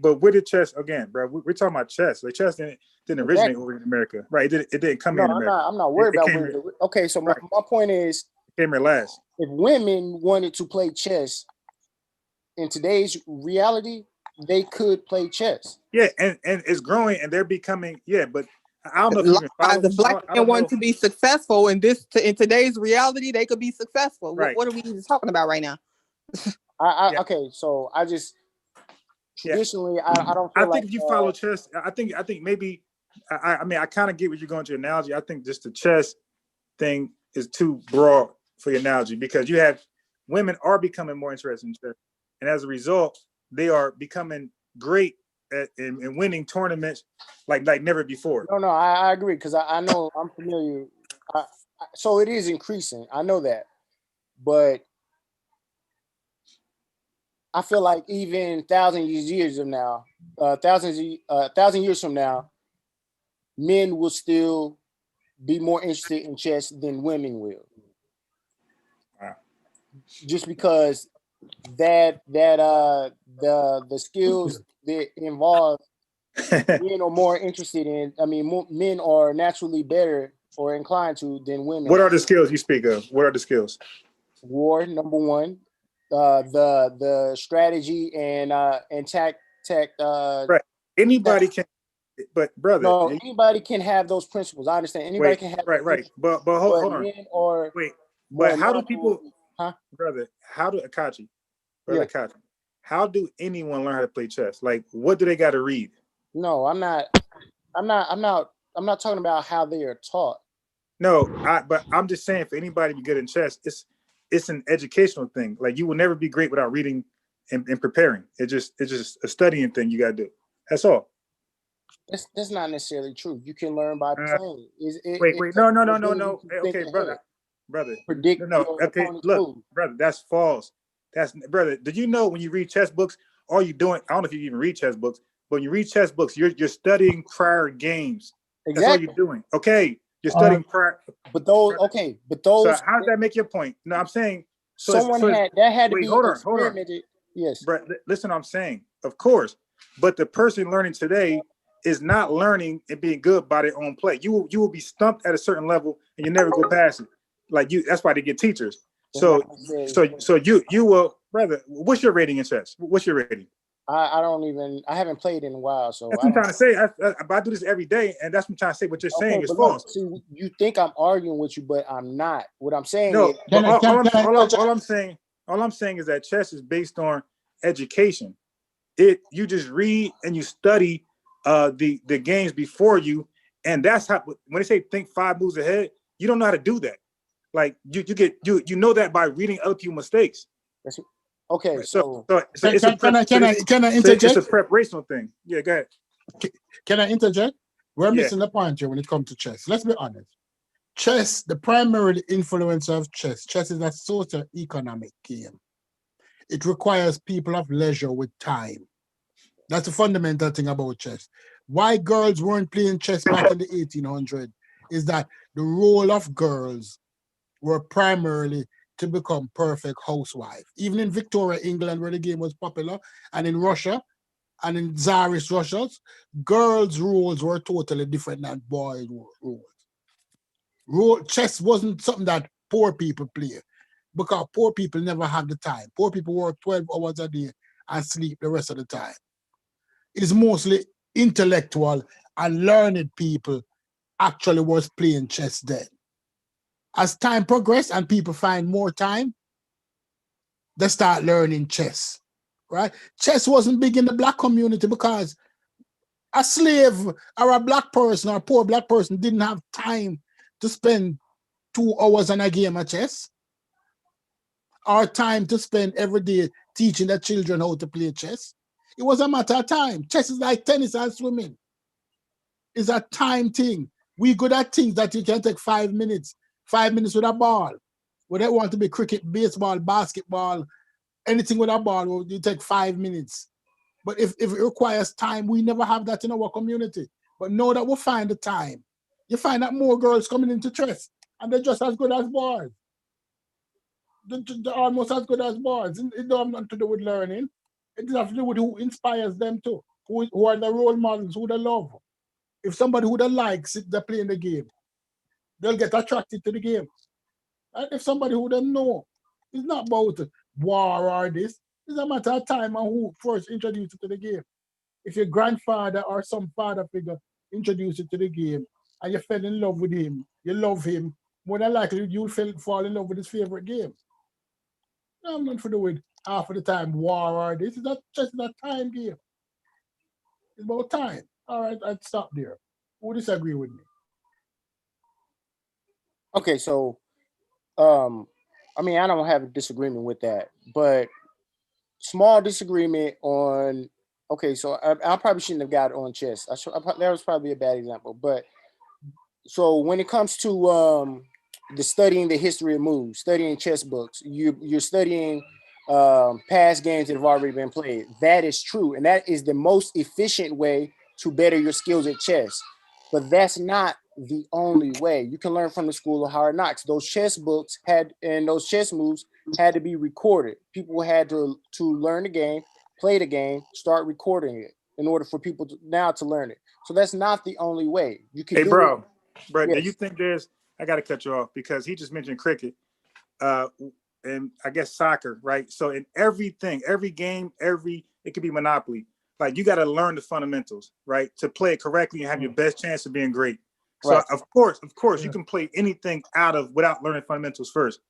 But where did chess again, bro? We're talking about chess. Like chess didn't originate over in America, right? It didn't come here in America. I'm not worried about where. Okay, so my point is, it came here last. If women wanted to play chess in today's reality, they could play chess. Yeah, and it's growing, and they're becoming. Yeah, but I don't know if you can follow. The black men want to be successful in today's reality. They could be successful. Right. What are we even talking about right now? Okay, so I just traditionally I don't. I think if you follow chess, I think maybe. I mean, I kind of get what you're going to your analogy. I think just the chess thing is too broad for your analogy, because you have women are becoming more interested in chess, and as a result, they are becoming great in winning tournaments like never before. No, I agree, because I know I'm familiar. So it is increasing. I know that, but I feel like even 1,000 years from now, 1,000 years from now, men will still be more interested in chess than women will. Wow. Just because the skills that involve men are more interested in. I mean, men are naturally better or inclined to than women. What are the skills you speak of? What are the skills? War, number one. The strategy and tech. Right. Anybody can, but brother, no, anybody can have those principles. I understand. Anybody can have right. But hold on. But how do people, brother? How do Akachi, brother Akachi? How do anyone learn how to play chess? Like, what do they got to read? No, I'm not talking about how they are taught. No, but I'm just saying, for anybody to be good in chess, it's an educational thing. Like, you will never be great without reading and preparing. It's just a studying thing you got to do. That's all. That's not necessarily true. You can learn by playing. No. Okay, brother. Predict. Okay, look, brother, that's false. Brother. Did you know when you read chess books, all you're doing? I don't know if you even read chess books, but when you read chess books, you're studying prior games. Exactly. That's all you're doing. Okay. You're studying but those So how does that make your point? No, I'm saying someone had to wait, be hold on. experimented. Yes. But listen, I'm saying, of course, but the person learning today is not learning and being good by their own play. You will be stumped at a certain level and you never go past it. Like that's why they get teachers. So you will, brother. What's your rating in chess? What's your rating? I haven't played in a while, so that's what I'm trying to say. I do this every day, and that's what I'm trying to say. What you're saying is false. See, you think I'm arguing with you, but I'm not. What I'm saying is all I'm saying is that chess is based on education. You just read and you study the games before you, and that's how when they say think 5 moves ahead, you don't know how to do that. Like you know that by reading other people's mistakes. Okay, right. so can I interject? It's a preparational thing. Yeah, go ahead. Can I interject? We're missing the point here when it comes to chess. Let's be honest. Chess, the primary influence of chess is a socio-economic game. It requires people of leisure with time. That's a fundamental thing about chess. Why girls weren't playing chess back in the 1800s is that the role of girls were primarily to become perfect housewives. Even in Victoria, England, where the game was popular, and in Russia, and in Tsarist Russia, girls' roles were totally different than boys' roles. Chess wasn't something that poor people play because poor people never had the time. Poor people work 12 hours a day and sleep the rest of the time. It's mostly intellectual and learned people actually was playing chess then. As time progressed and people find more time, they start learning chess, right? Chess wasn't big in the black community because a slave or a black person or a poor black person didn't have time to spend 2 hours on a game of chess or time to spend every day teaching their children how to play chess. It was a matter of time. Chess is like tennis and swimming. It's a time thing. We good at things that you can take 5 minutes, 5 minutes with a ball. Whether it want to be cricket, baseball, basketball, anything with a ball, you take 5 minutes. But if it requires time, we never have that in our community. But now that we find the time, you find that more girls coming into chess, and they're just as good as boys. They're almost as good as boys. It don't have nothing to do with learning. It has to do with who inspires them to, who are the role models, who they love. If somebody who they like they're playing the game, they'll get attracted to the game. And if somebody who they know, it's not about war or this. It's a matter of time and who first introduced you to the game. If your grandfather or some father figure introduced you to the game and you fell in love with him, you love him, more than likely you'll fall in love with his favorite game. I'm not for the with half of the time war or this. It's not just a time game. It's about time. All right, I'd stop there. Who disagree with me? Okay, so I mean, I don't have a disagreement with that, but small disagreement on. Okay, so I probably shouldn't have got on chess. That was probably a bad example, but so when it comes to the studying the history of moves, studying chess books, you're studying past games that have already been played. That is true, and that is the most efficient way to better your skills at chess. But that's not the only way. You can learn from the school of hard knocks. Those chess books those chess moves had to be recorded. People had to learn the game, play the game, start recording it in order for people to learn it. So that's not the only way. You can do bro, it. Do you think I got to cut you off because he just mentioned cricket and I guess soccer, right? So in everything, every game, it could be Monopoly. Like you got to learn the fundamentals, right? To play it correctly and have your best chance of being great. So right. Of course, you can play anything without learning fundamentals first.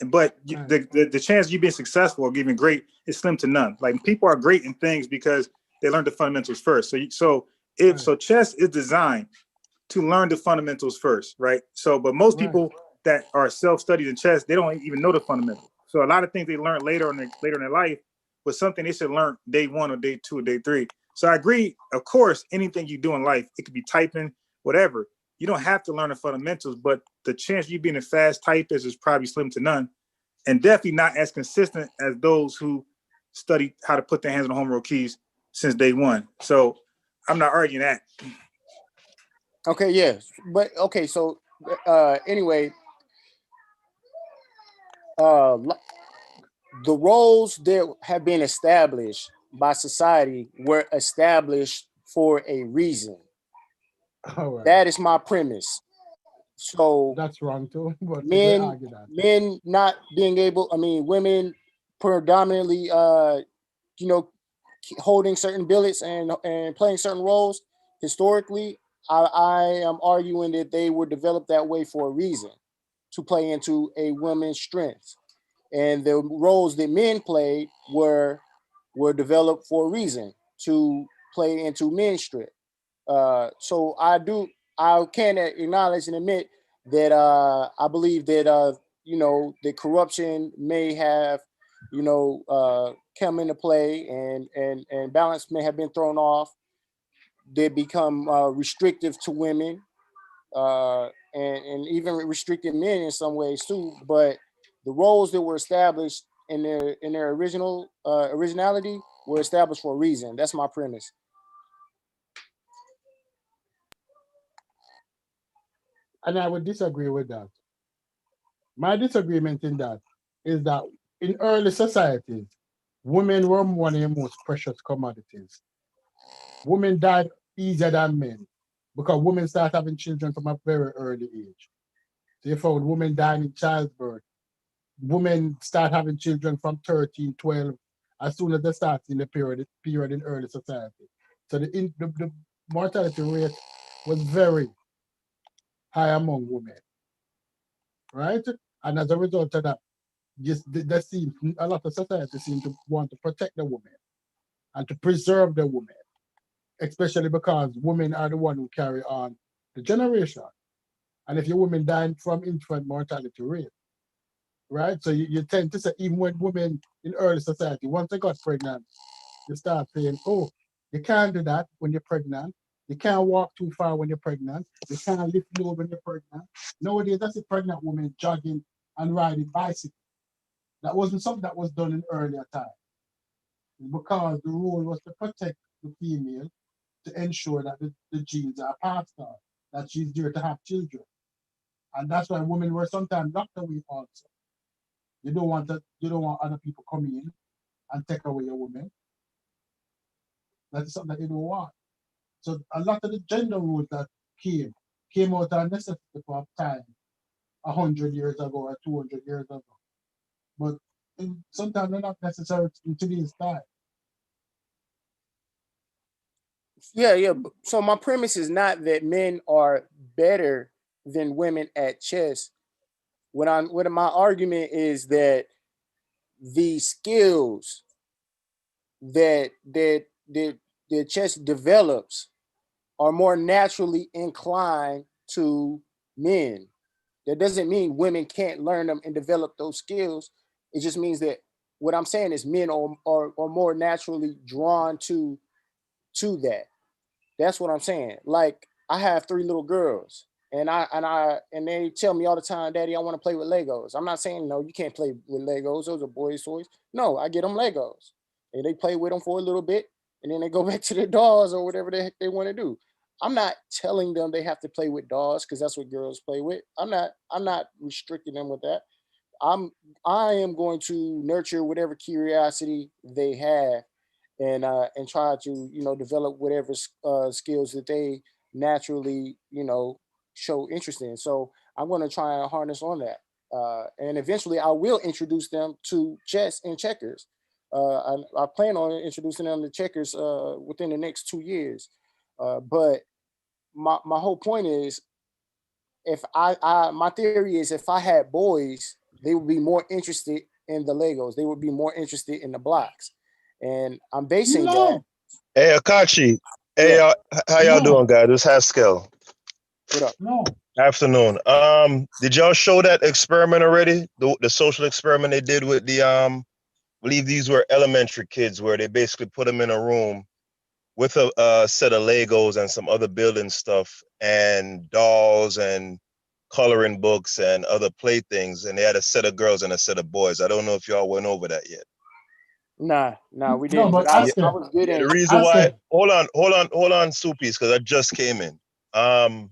But the chance of you being successful or getting great is slim to none. Like people are great in things because they learned the fundamentals first. So chess is designed to learn the fundamentals first, right? So, but most people that are self-studied in chess, they don't even know the fundamentals. So a lot of things they learn later in their life was something they should learn day 1 or day 2 or day 3. So I agree, of course, anything you do in life, it could be typing, whatever. You don't have to learn the fundamentals, but the chance of you being a fast typist is probably slim to none. And definitely not as consistent as those who study how to put their hands on the home row keys since day 1. So I'm not arguing that. Okay, yes. But okay, so anyway, the roles that have been established by society were established for a reason. All right. That is my premise. So That's wrong too. But we men argue that. men not being able, I mean, women predominantly you know, holding certain billets and playing certain roles historically, I am arguing that they were developed that way for a reason, to play into a woman's strengths. And the roles that men played were developed for a reason, to play into men's strength. So I can acknowledge and admit that I believe that the corruption may have come into play, and balance may have been thrown off. They become restrictive to women, and even restricted men in some ways too. But the roles that were established in their originality were established for a reason. That's my premise. And I would disagree with that. My disagreement in that is that in early societies, women were one of the most precious commodities. Women died easier than men because women start having children from a very early age. So you found women dying in childbirth. Women start having children from 13, 12, as soon as they start in the period in early society. So the mortality rate was very high among women, right? And as a result of that, just they seem, a lot of society seem to want to protect the woman and to preserve the woman, especially because women are the one who carry on the generation. And if your woman dying from infant mortality rate, right? So you tend to say, even when women in early society, once they got pregnant, you start saying, oh, you can't do that when you're pregnant. You can't walk too far when you're pregnant. You can't lift load when you're pregnant. Nowadays, that's a pregnant woman jogging and riding bicycle. That wasn't something that was done in earlier time, because the rule was to protect the female, to ensure that the genes are passed on, that she's due to have children. And that's why women were sometimes locked away also. You don't want other people coming in and take away your woman. That's something that you don't want. So a lot of the gender rules that came out of necessity for time 100 years ago or 200 years ago. But sometimes they're not necessary in today's time. Yeah. So my premise is not that men are better than women at chess. What my argument is that the skills that chess develops are more naturally inclined to men. That doesn't mean women can't learn them and develop those skills. It just means that what I'm saying is men are more naturally drawn to that. That's what I'm saying. Like, I have 3 little girls, and they tell me all the time, Daddy, I want to play with Legos. I'm not saying no, you can't play with Legos. Those are boys' toys. No, I get them Legos, and they play with them for a little bit, and then they go back to their dolls or whatever the heck they want to do. I'm not telling them they have to play with dolls because that's what girls play with. I'm not restricting them with that. I'm I am going to nurture whatever curiosity they have, and try to develop whatever skills that they naturally show interest in. So I'm going to try and harness on that, and eventually I will introduce them to chess and checkers. I plan on introducing them to checkers within the next 2 years. But my whole point is, if my theory is, if I had boys, they would be more interested in the Legos. They would be more interested in the blocks, and I'm basing that. No, Hey, Akachi. Hey, Yeah. how y'all no, doing, guys? This is Haskell. What up? no. Afternoon. Did y'all show that experiment already? The social experiment they did with the I believe these were elementary kids, where they basically put them in a room with a set of Legos and some other building stuff and dolls and coloring books and other playthings, and they had a set of girls and a set of boys. I don't know if y'all went over that yet. Nah, we No, didn't. But but I, Yeah, ask I her. was yeah. The getting. reason Ask why, her. hold on, Soupies, because I just came in. Mm.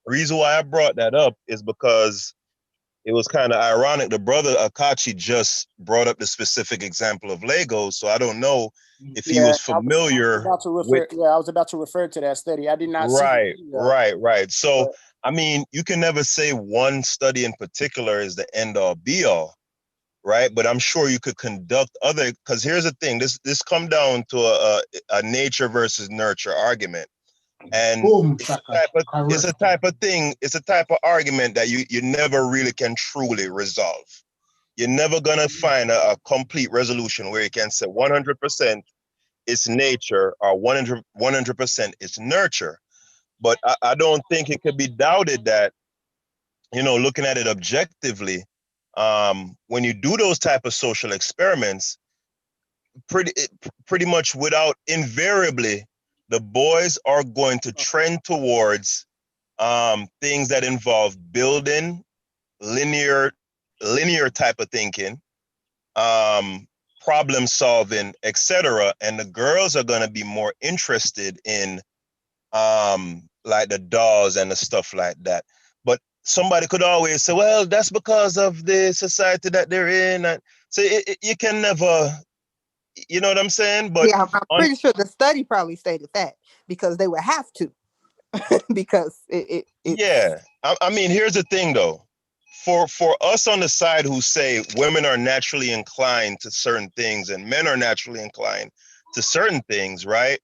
Reason why I brought that up is because it was kind of ironic. The brother Akachi just brought up the specific example of Legos, so I don't know if he was familiar with. I was about to refer to that study. I did not see Right, it. right. So, But I mean, you can never say one study in particular is the end all be all, right? But I'm sure you could conduct other, because here's the thing, this come down to a nature versus nurture argument. And Boom, it's shaka. a type of thing, it's a type of argument that you never really can truly resolve. You're never gonna find a complete resolution where you can say 100% it's nature or 100% it's nurture. But I don't think it could be doubted that, looking at it objectively, when you do those type of social experiments, pretty much without invariably, the boys are going to trend towards things that involve building, linear type of thinking, problem solving, etc. And the girls are going to be more interested in like the dolls and the stuff like that. But somebody could always say, well, that's because of the society that they're in. And so you can never, you know what I'm saying? But Yeah, I'm pretty sure the study probably stated that because they would have to because it yeah, I mean, here's the thing though. For us on the side who say women are naturally inclined to certain things and men are naturally inclined to certain things, right?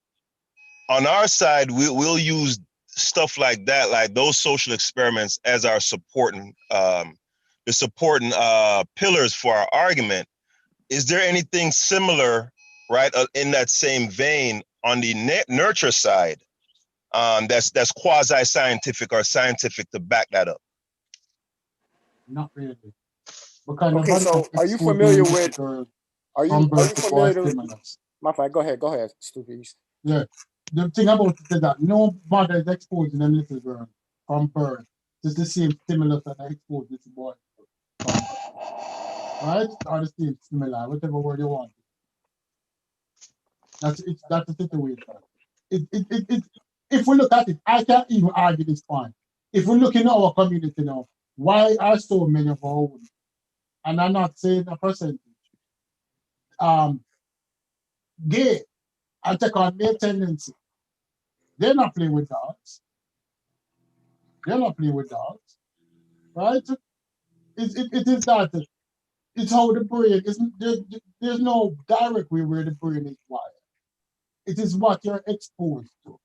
On our side, we'll use stuff like that, like those social experiments, as our supporting pillars for our argument. Is there anything similar, right, in that same vein on the nurture side, that's quasi-scientific or scientific to back that up? Not really. Because okay, so are you familiar with? Are you familiar to? My fault. Go ahead, stupid. Yeah. The thing about it is that no mother is exposing them little girl from birth. It's the same stimulus that I expose this boy from birth. Right? Or the same stimuli, whatever word you want. That's the situation. If we look at it, I can't even argue this point. If we look in our community now, why are so many of our women, and I'm not saying a percentage, gay and take on their tendency? They're not playing with dogs. They're not playing with dogs, right? It is that. It's how the brain isn't. There's no direct way where the brain is wired. It is what you're exposed to,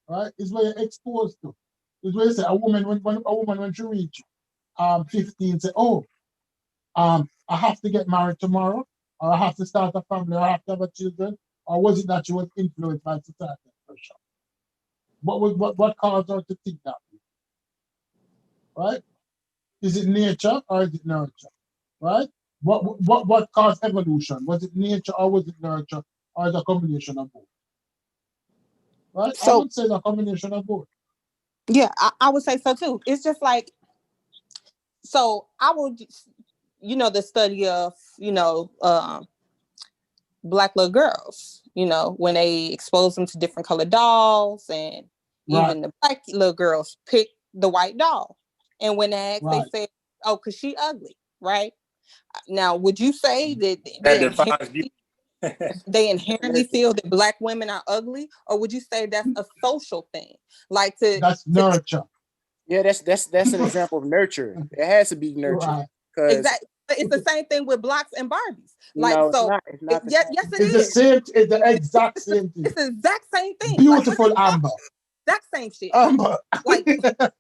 right? It's what you're exposed to. It's what you say. A woman when she reach 15 say, oh, I have to get married tomorrow, or I have to start a family, or I have to have a children, or was it that she was influenced by societal pressure? What caused her to think that way? Right? Is it nature or is it nurture? Right? What caused evolution? Was it nature or was it nurture, or is it a combination of both? Right? I so would say a combination of both. yeah, I would say so too. It's just like, so I would, the study of, black little girls, when they expose them to different colored dolls, and even the black little girls pick the white doll. And when they ask, they say, oh, because she ugly, right? Now, would you say that they inherently feel that black women are ugly, or would you say that's a social thing? Like that's nurture. Yeah, that's an example of nurture. It has to be nurture. Exactly. It's the same thing with blocks and Barbies. Like, no, so it's not yes, it is. The same. It's the exact same thing. It's the exact same thing. Beautiful Amber. Exact same shit. Amber. Like, are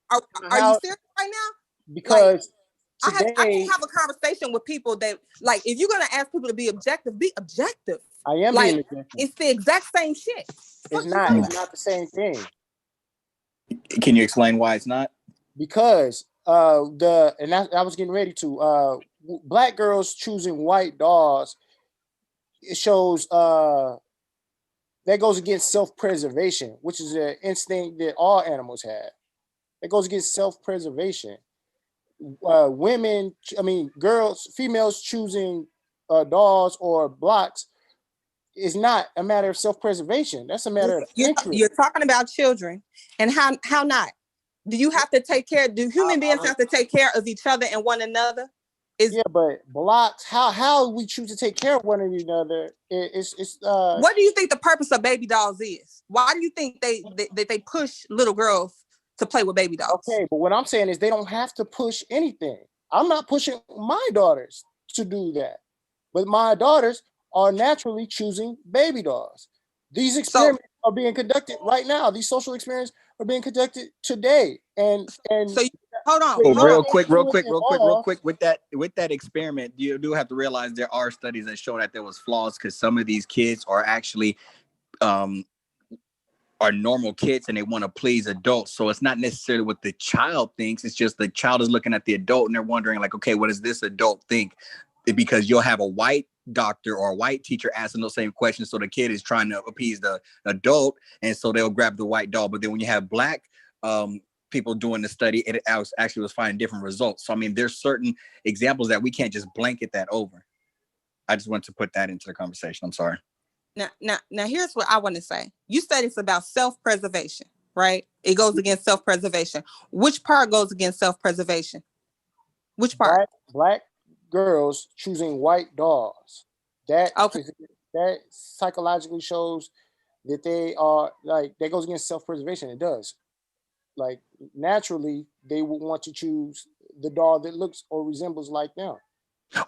you serious right now? Because I can have a conversation with people that, like, if you're gonna ask people to be objective, be objective. I am being objective. It's the exact same shit. It's not. It's not the same thing. Can you explain why it's not? Because I was getting ready to black girls choosing white dolls. It shows that goes against self-preservation, which is an instinct that all animals have. It goes against self-preservation. Females choosing dolls or blocks is not a matter of self-preservation. That's a matter of interest. You're talking about children, and how not? Do you have to take care? Do human beings have to take care of each other and one another? Yeah, but blocks. How we choose to take care of one another? It's. What do you think the purpose of baby dolls is? Why do you think they push little girls to play with baby dolls? Okay, but what I'm saying is they don't have to push anything. I'm not pushing my daughters to do that, but my daughters are naturally choosing baby dolls. These experiments are being conducted right now. These social experiments are being conducted today, and so hold on. Oh, real quick. With that experiment, you do have to realize there are studies that show that there was flaws because some of these kids are actually are normal kids and they want to please adults. So it's not necessarily what the child thinks. It's just the child is looking at the adult and they're wondering like, okay, what does this adult think? Because you'll have a white doctor or a white teacher asking those same questions. So the kid is trying to appease the adult. And so they'll grab the white doll. But then when you have black people doing the study, it actually was finding different results. So, I mean, there's certain examples that we can't just blanket that over. I just want to put that into the conversation. I'm sorry. Now, here's what I want to say. You said it's about self-preservation, right? It goes against self-preservation. Which part goes against self-preservation? Which part? Black girls choosing white dolls. That psychologically shows that they are that goes against self-preservation. It does. Like naturally, they would want to choose the doll that looks or resembles like them.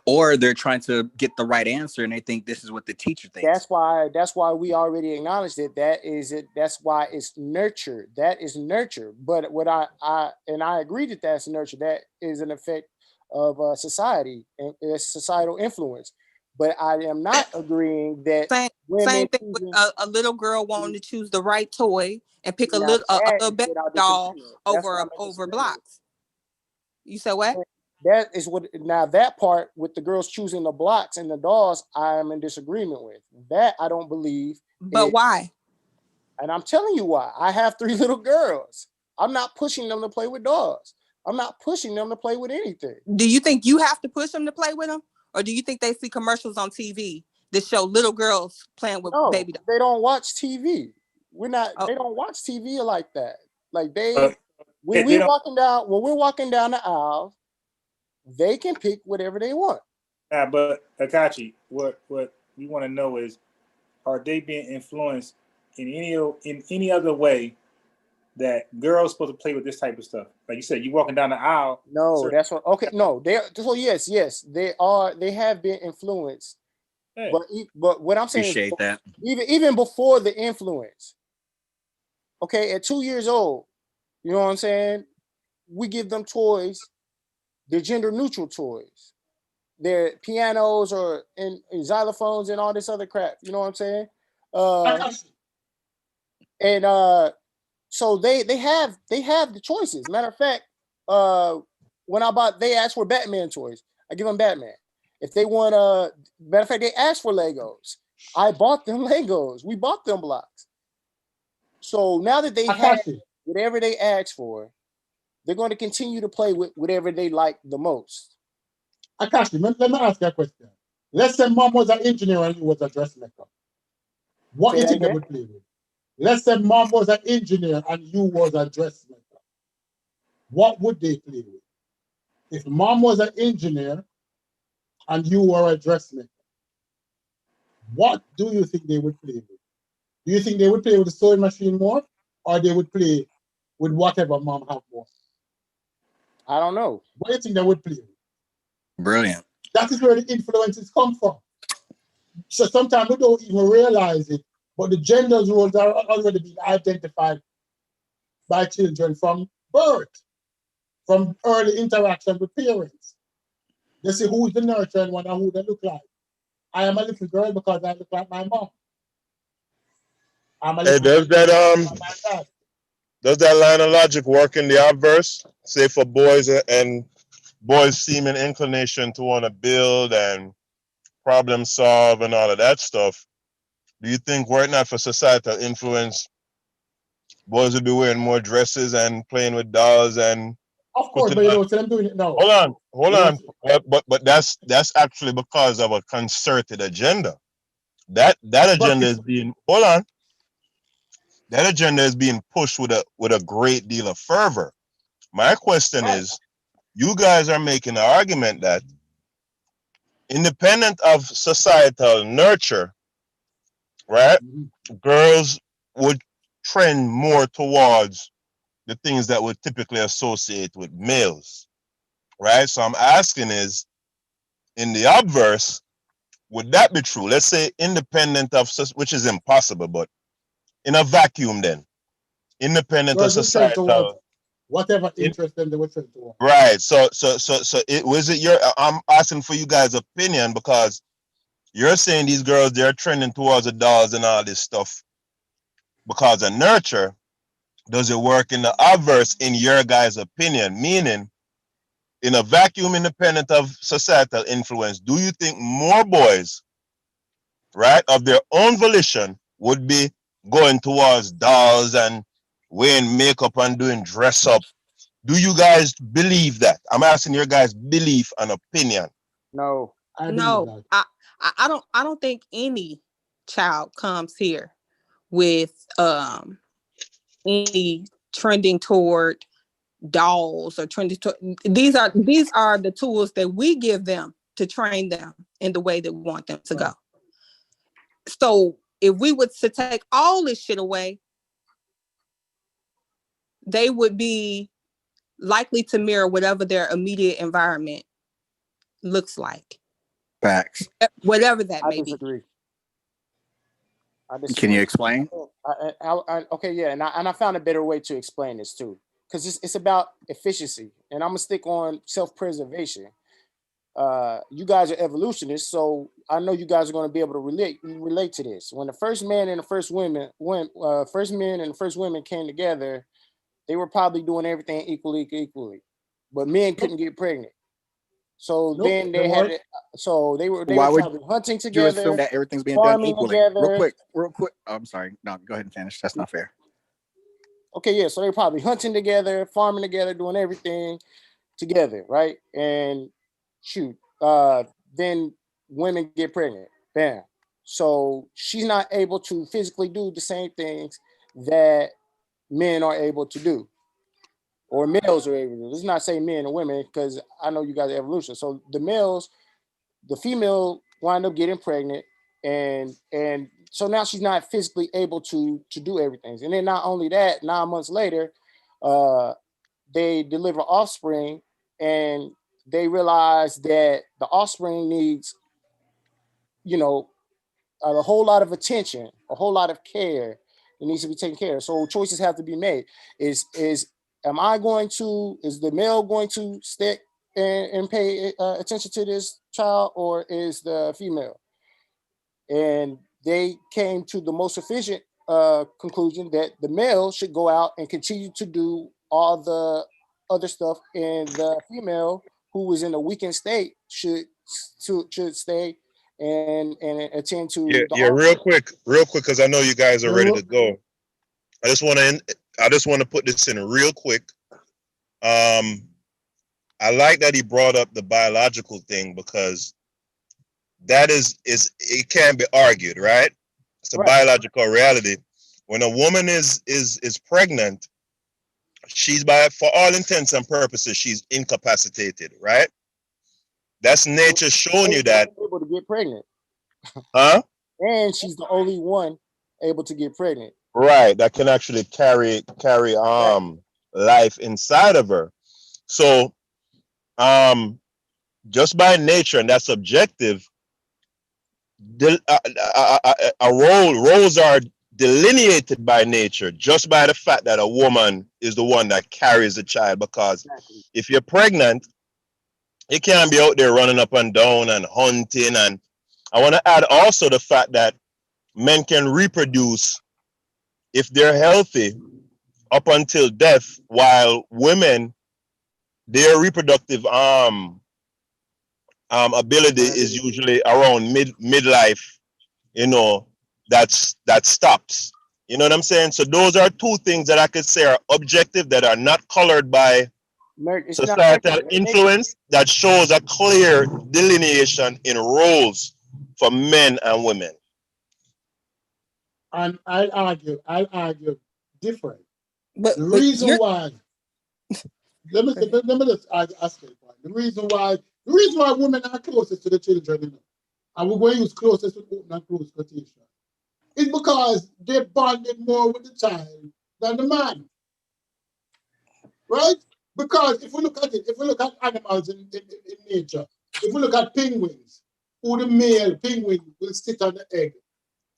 Or they're trying to get the right answer and they think this is what the teacher thinks. That's why we already acknowledged it. That's why it's nurture. That is nurture. But what I agree that that's nurture. That is an effect of society and societal influence. But I am not agreeing that same thing with a little girl wanting to choose the right toy and pick a little baby doll over blocks. You said what? That is what now that part with the girls choosing the blocks and the dolls, I am in disagreement with. That I don't believe. But why? And I'm telling you why. I have 3 little girls. I'm not pushing them to play with dolls. I'm not pushing them to play with anything. Do you think you have to push them to play with them? Or do you think they see commercials on TV that show little girls playing with baby dolls? They don't watch TV. They don't watch TV like that. Like when we're walking down the aisle, they can pick whatever they want. But Akachi, what we want to know is, are they being influenced in any other way that girls supposed to play with this type of stuff? Like you said, you walking down the aisle. No, that's what. Okay, no, yes, they are. They have been influenced. Hey. But what I'm saying appreciate is, that. Even before the influence. Okay, at 2 years old, you know what I'm saying? We give them toys. They're gender neutral toys. They're pianos or and xylophones and all this other crap. You know what I'm saying? So they have the choices. Matter of fact, when they ask for Batman toys, I give them Batman. If they want matter of fact, they asked for Legos. I bought them Legos. We bought them blocks. So now that they have whatever they asked for, they're going to continue to play with whatever they like the most. Akashi, let me ask you a question. Let's say mom was an engineer and you was a dressmaker. What do you think they would play with? Let's say mom was an engineer and you was a dressmaker. What would they play with? If mom was an engineer and you were a dressmaker, what do you think they would play with? Do you think they would play with the sewing machine more, or they would play with whatever mom have more? I don't know. What do you think they would play with? Brilliant. That is where the influences come from. So sometimes we don't even realize it, but the gender roles are already being identified by children from birth, from early interaction with parents. They say who's the nurturing one and who they look like. I am a little girl because I look like my mom. Does that line of logic work in the obverse? Say for boys and boys' seeming inclination to want to build and problem solve and all of that stuff. Do you think were it not for societal influence, boys would be wearing more dresses and playing with dolls and of course, but you know, so I'm doing it now. Hold on. But that's actually because of a concerted agenda. That agenda is being That agenda is being pushed with a great deal of fervor. My question is, you guys are making the argument that independent of societal nurture, right? Girls would trend more towards the things that would typically associate with males, right? So I'm asking is, in the obverse, would that be true? Let's say independent of, which is impossible, but in a vacuum then, independent of Girls will trend towards societal, whatever interest them they will trend towards. right? So it was it your, I'm asking for you guys' opinion because you're saying these girls, they're trending towards the dolls and all this stuff because of nurture. Does it work in the obverse in your guys' opinion? Meaning, in a vacuum independent of societal influence, do you think more boys, right, of their own volition would be going towards dolls and wearing makeup and doing dress up? Do you guys believe that? I'm asking your guys' belief and opinion. No. No, I don't think any child comes here with any trending toward dolls or trending to, these are the tools that we give them to train them in the way that we want them to go. So if we were to take all this shit away, they would be likely to mirror whatever their immediate environment looks like. Facts. Whatever that I may disagree. be. I disagree. Can you explain? Okay, yeah, and I found a better way to explain this too, because it's about efficiency, and I'm gonna stick on self-preservation. You guys are evolutionists, so I know you guys are going to be able to relate to this. When the first man and the first women, first men and the first women came together, they were probably doing everything equally, but men couldn't get pregnant. So then they had it. So they were Why would probably hunting you together, assume that everything's being done farming equally? together. Real quick. Oh, I'm sorry. No, go ahead and finish. That's not fair. Okay, yeah. So they were probably hunting together, farming together, doing everything together, right? And shoot, then women get pregnant. Bam. So she's not able to physically do the same things that men are able to do, or males are able to do. Let's not say men and women, because I know you guys are evolution. So the female wind up getting pregnant, and so now she's not physically able to do everything. And then not only that, 9 months later, they deliver offspring, and they realize that the offspring needs, a whole lot of attention, a whole lot of care. It needs to be taken care of. So choices have to be made. Is the male going to stick and pay attention to this child, or is the female? And they came to the most efficient conclusion that the male should go out and continue to do all the other stuff, and the female, who was in a weakened state, should stay and attend to the Real quick, because I know you guys are ready to go. I just want to put this in real quick. I like that he brought up the biological thing, because that is it can't be argued, right? It's a biological reality. When a woman is pregnant, she's, for all intents and purposes, she's incapacitated, right? That's nature showing you that. Able to get pregnant. Huh? And she's the only one able to get pregnant. Right, that can actually carry life inside of her. So just by nature, and that's objective, roles are delineated by nature just by the fact that a woman is the one that carries the child. Because if you're pregnant, you can't be out there running up and down and hunting. And I want to add also the fact that men can reproduce, if they're healthy, up until death, while women, their reproductive ability is usually around midlife, that stops. You know what I'm saying? So those are two things that I could say are objective, that are not colored by societal influence, that shows a clear delineation in roles for men and women. And I'll argue different. But the reason let me just ask you a point. The reason why women are closest to the children, you know, and we're going to use closest with open and close quotation, is because they bonded more with the child than the man, right? Because if we look at animals in nature, if we look at penguins, who the male penguin will sit on the egg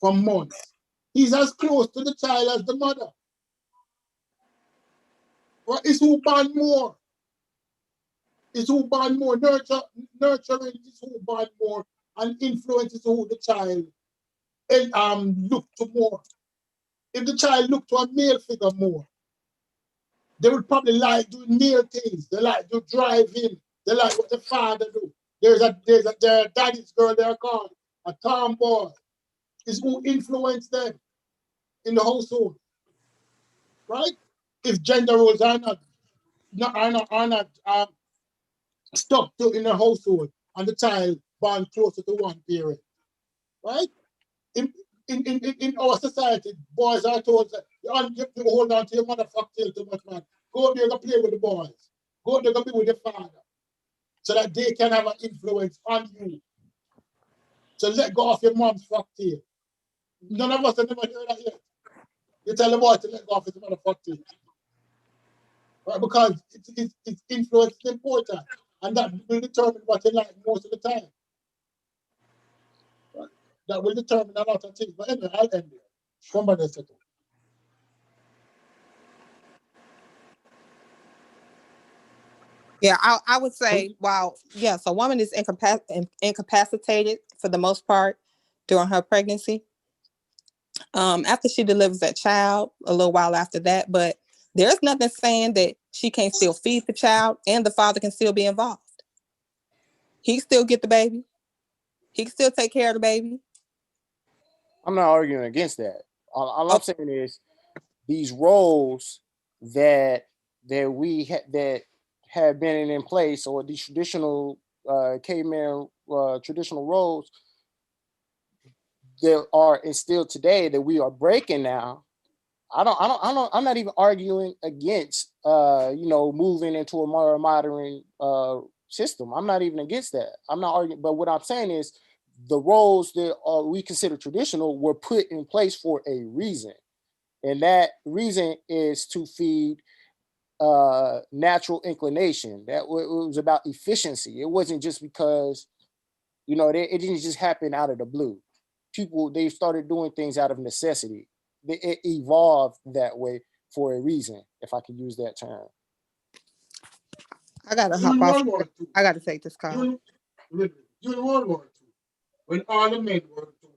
for months, he's as close to the child as the mother. Right? It's who bond more. It's who bond more. Nurturing is who bond more, and influence is who the child look to more. If the child look to a male figure more, they would probably like doing male things. They like to drive in. They like what the father do. There's a daddy's girl they're called a tomboy. Is who influence them in the household, right? If gender roles are not stuck to in a household and the child born closer to one parent, right? In our society, boys are told that you hold on to your mother tail too much, man. Go there and play with the boys. Go there and be with your father. So that they can have an influence on you. So let go of your mom's tail. None of us have never heard that yet. You tell the boy to let go of his mother tail. Right? Because its influence is important. And that will determine what you like most of the time. Right? That will determine a lot of things. But anyway, I'll end there. Somebody said it. Yeah, I would say, wow, yes, a woman is incapacitated for the most part during her pregnancy. After she delivers that child, a little while after that, but there's nothing saying that she can't still feed the child and the father can still be involved. He can still get the baby. He can still take care of the baby. I'm not arguing against that. All I'm saying is these roles that that have been in place, or these traditional caveman traditional roles that are instilled today that we are breaking now. I'm not even arguing against moving into a more modern system. I'm not even against that. I'm not arguing, but what I'm saying is the roles that we consider traditional were put in place for a reason. And that reason is to feed natural inclination. That it was about efficiency. It wasn't just because, it didn't just happen out of the blue. People, they started doing things out of necessity. It evolved that way for a reason, if I could use that term. I gotta hop off. I gotta take this call. During World War II, when all the men were to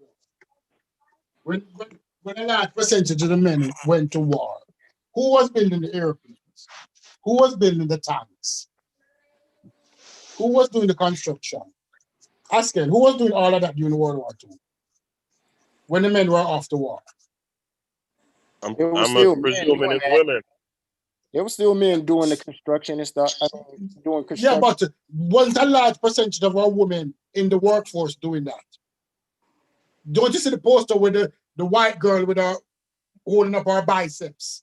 war, when a large percentage of the men went to war, who was building the airplanes? Who was building the tanks? Who was doing the construction? Asking, who was doing all of that during World War II? When the men were off the war? I'm presuming it's women. There were still men doing the construction and stuff. Doing construction. Yeah, but wasn't a large percentage of our women in the workforce doing that? Don't you see the poster with the white girl with her holding up her biceps?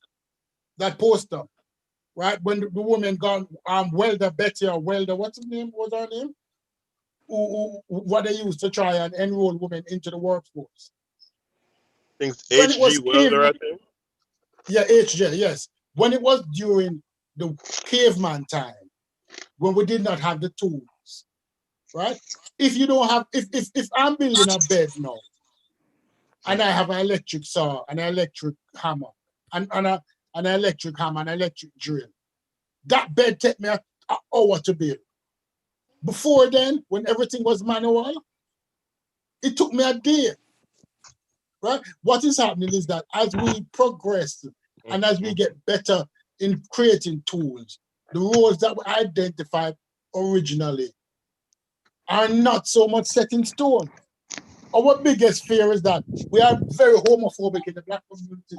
That poster, right? When the woman gone, welder Betty or welder, what's her name? What's her name? What they used to try and enroll women into the workforce. I think it's H.G. Welder, I think. Yeah, H.G. Yes. When it was during the caveman time, when we did not have the tools, right? If you don't have, if I'm building a bed now, and I have an electric saw, an electric hammer, and an electric hammer, an electric drill, that bed take me an hour to build. Before then, when everything was manual, it took me a day. Right? What is happening is that as we progress and as we get better in creating tools, the roles that we identified originally are not so much set in stone. Our biggest fear is that we are very homophobic in the Black community.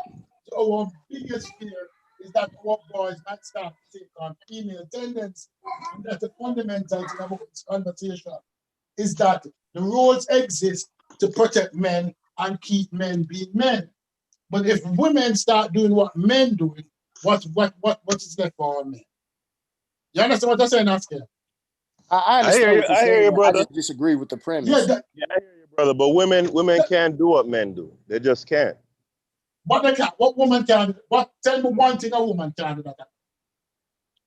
So our biggest fear is that our boys might start to take on female tendencies. And that's the fundamental thing about this conversation, is that the roles exist to protect men and keep men being men. But if women start doing what men do, what is left for our men? You understand what I'm saying, Oscar? I I hear understand you. what you're I hear you, saying. I brother. just disagree with the Yeah, premise. Yeah, I hear you, brother. But women can't do what men do. They just can't. but they can't. What woman can? What? Tell me one thing a woman can do that.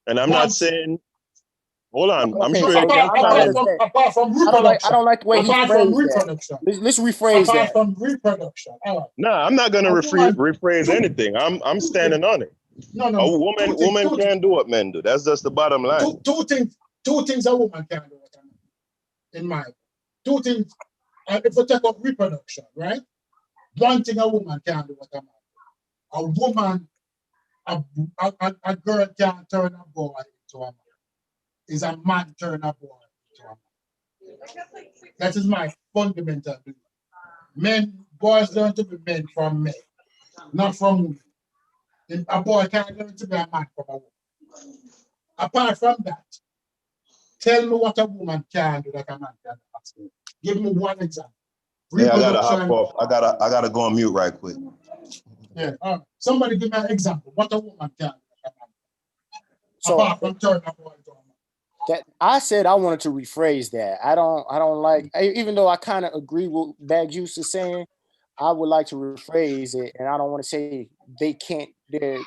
And I'm One not thing. saying. Hold on. I'm Okay, sure so you can I don't challenge. understand. Apart from I reproduction. don't like the way he Apart from phrased that. reproduction. Let's rephrase Apart that. from reproduction. All right. No, I'm not gonna A woman. rephrase Two, anything. I'm two standing things. on it. No, no, A no. woman can do what men do. That's just the bottom line. Two things. Two things a woman can do. In my opinion. Two things. If we take up reproduction, right? One thing a woman can do with a man. A woman, a girl can't turn a boy into a man. Is a man turn a boy into a man. That is my fundamental belief. Men, boys learn to be men from men, not from women. And a boy can't learn to be a man from a woman. Apart from that, tell me what a woman can do that a man can do. Give me one example. Hey, I gotta hop Reproduction. off. I gotta go on mute right quick. Yeah. Somebody give me an example. What a woman can do that a man can do. So Apart from turn a boy into a man. that I said I wanted to rephrase that. I don't like, even though I kind of agree with Bag Juice is saying, I would like to rephrase it, and I don't want to say they can't. There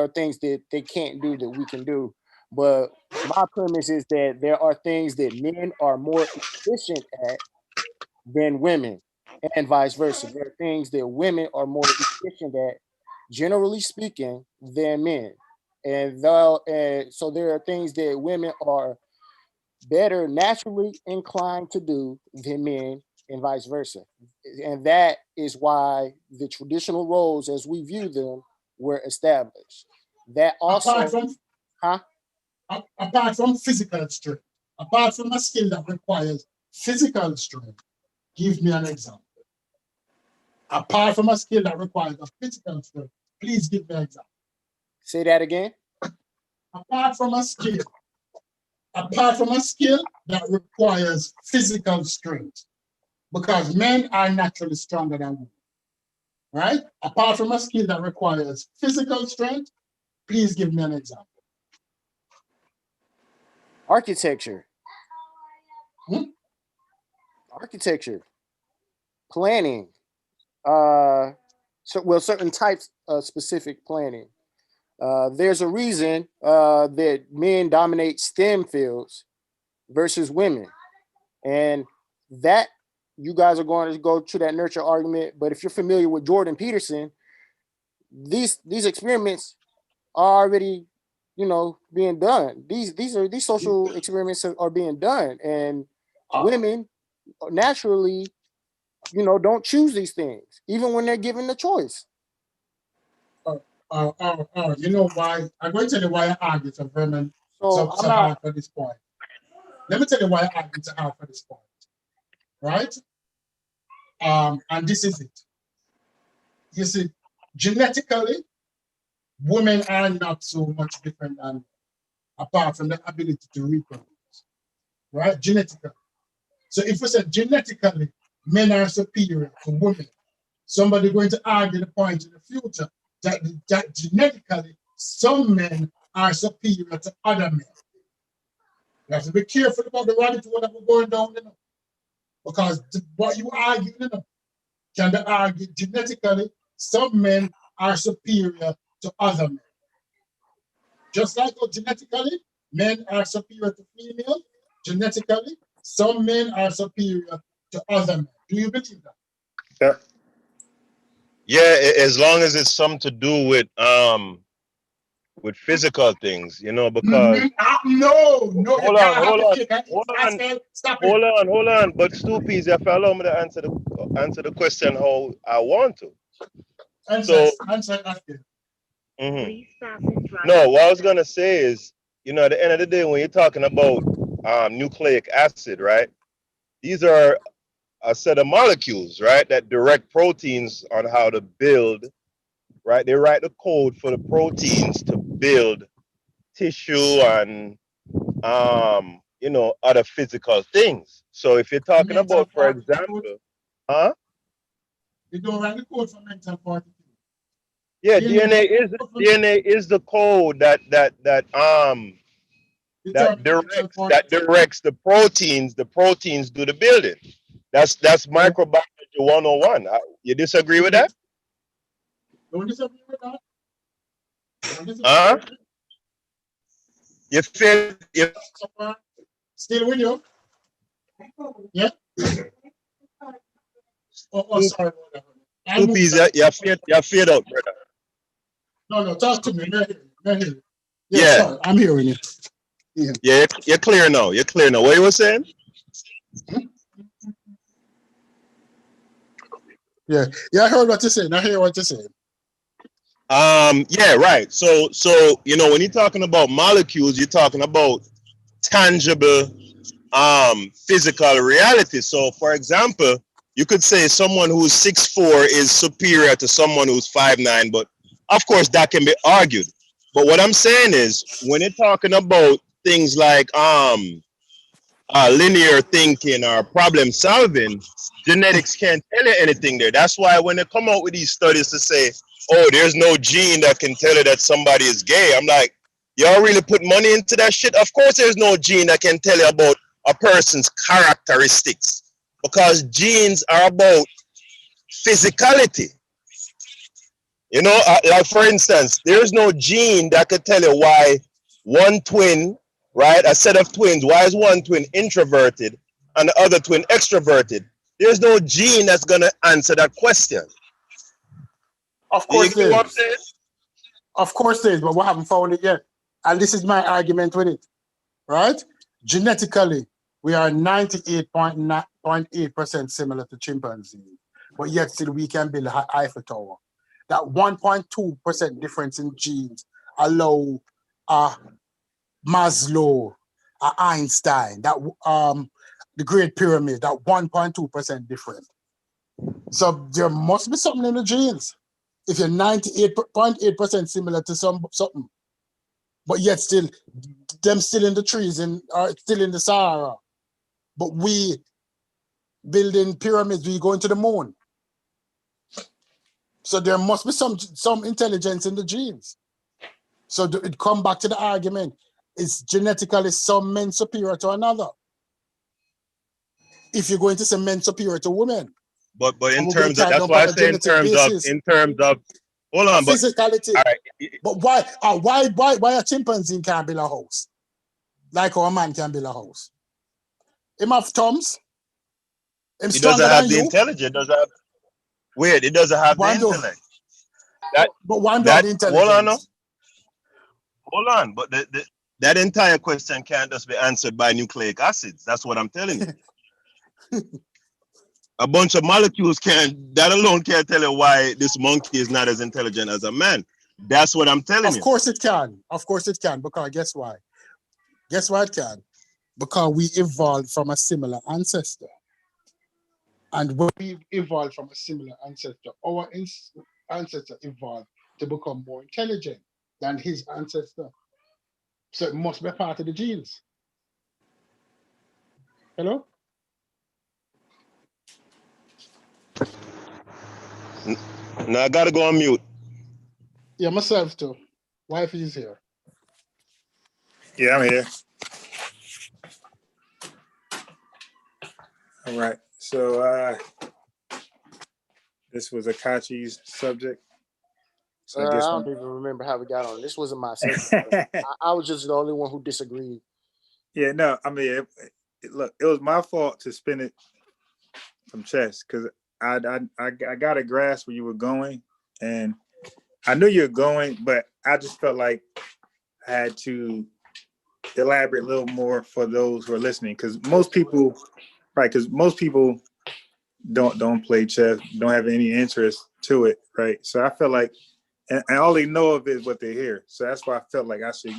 are things that they can't do that we can do, but my premise is that there are things that men are more efficient at than women, and vice versa. There are things that women are more efficient at, generally speaking, than men. So there are things that women are better naturally inclined to do than men, and vice versa. And that is why the traditional roles as we view them were established. That Apart also, from huh? apart from physical strength, apart from a skill that requires physical strength, give me an example. Apart from a skill that requires a physical strength, please give me an example. Say that again. Apart from a skill that requires physical strength, because men are naturally stronger than women, right? Apart from a skill that requires physical strength, please give me an example. Architecture. Architecture. Planning. Certain types of specific planning. There's a reason that men dominate STEM fields versus women, and that you guys are going to go to that nurture argument. But if you're familiar with Jordan Peterson, these experiments are already, being done. These social experiments are being done, and women naturally, don't choose these things, even when they're given the choice. You know why? I'm going to tell you why I argue so very so hard for this point. Let me tell you why I argue so hard for this point. Right? And this is it. You see, genetically, women are not so much different than, apart from the ability to reproduce. Right? Genetically. So if we say genetically, men are superior to women, somebody going to argue the point in the future that genetically some men are superior to other men. You have to be careful about the rabbit hole that we're going down, because what you argue, can be argued genetically, some men are superior to other men. Just like genetically, men are superior to females, genetically, some men are superior to other men. Do you believe that? Yeah, as long as it's something to do with physical things, because no, you hold can't on, have hold the on, cake. Stop it. hold on. But Stoopies, if you allow me to answer the question how I want to. Answer. No, what I was gonna say is, at the end of the day, when you're talking about nucleic acid, right? These are a set of molecules, right, that direct proteins on how to build, right? They write the code for the proteins to build tissue and other physical things. So if you're talking about, for example, You don't write the code for mental fortitude. Yeah, DNA is the code that that Determine which directs one. that directs the proteins. The proteins do the building. That's Yeah. microbiology 101. You disagree with that? Don't disagree with that. Don't disagree Huh? with that. You feel you Still with you? Yeah. Oh, sorry about that. I two moved peas, that. you fade out, brother. No, talk to me. May I hear you. May I hear you. Yeah, Yeah, sorry, I'm hearing you. Yeah. yeah, you're clear now. You're clear now. What you were saying? Yeah, I heard what you're saying. I hear what you're saying. Yeah, right. So when you're talking about molecules, you're talking about tangible physical reality. So for example, you could say someone who's 6'4" is superior to someone who's 5'9", but of course that can be argued. But what I'm saying is when you're talking about things like linear thinking or problem solving, genetics can't tell you anything there. That's why when they come out with these studies to say, oh, there's no gene that can tell you that somebody is gay, I'm like, y'all really put money into that shit? Of course there's no gene that can tell you about a person's characteristics, because genes are about physicality. Like for instance, there's no gene that could tell you why one twin, right, a set of twins, why is one twin introverted and the other twin extroverted? There's no gene that's gonna answer that question. Of You course get there what I'm is. saying? Of course there is, but we haven't found it yet. And this is my argument with it, right? Genetically, we are 98.8% similar to chimpanzees, but yet still we can build an Eiffel Tower. That 1.2% difference in genes allow Maslow, Einstein, that the Great Pyramid, that 1.2% difference. So there must be something in the genes. If you're 98.8% similar to something, but yet still them still in the trees and are still in the Sahara. But we building pyramids, we going to the moon. So there must be some intelligence in the genes. So it come back to the argument: is genetically some men superior to another? If you're going to say men superior to women, But in and we're going to terms of, tie that's down why I on a say genetic basis, hold on, but physicality. all right, But why a chimpanzee can't build a house like how a man can build a house? Him have thumbs. Him it doesn't stronger have than the you. intelligence. It doesn't have, weird. It doesn't have the Why do? intellect. That But why do have that the hold on, no, intelligence? hold on. But that entire question can't just be answered by nucleic acids. That's what I'm telling you. A bunch of molecules that alone can't tell you why this monkey is not as intelligent as a man. That's what I'm telling Of you. course it can. Of course it can. Because guess why? Guess why it can? Because we evolved from a similar ancestor. And when we evolved from a similar ancestor, our ancestor evolved to become more intelligent than his ancestor. So it must be part of the genes. Hello? Now I gotta go on mute. Yeah, myself too. Wife is here. Yeah, I'm here. All right. So this was Akachi's subject. So I I guess don't even remember how we got on. This wasn't my subject. I was just the only one who disagreed. yeah, no, I mean, look, it was my fault to spin it from chess because I got a grasp where you were going, and I knew you were going, but I just felt like I had to elaborate a little more for those who are listening, because most people, right? Because most people don't play chess, don't have any interest to it, right? So I felt like, and all they know of is what they hear. So that's why I felt like I should.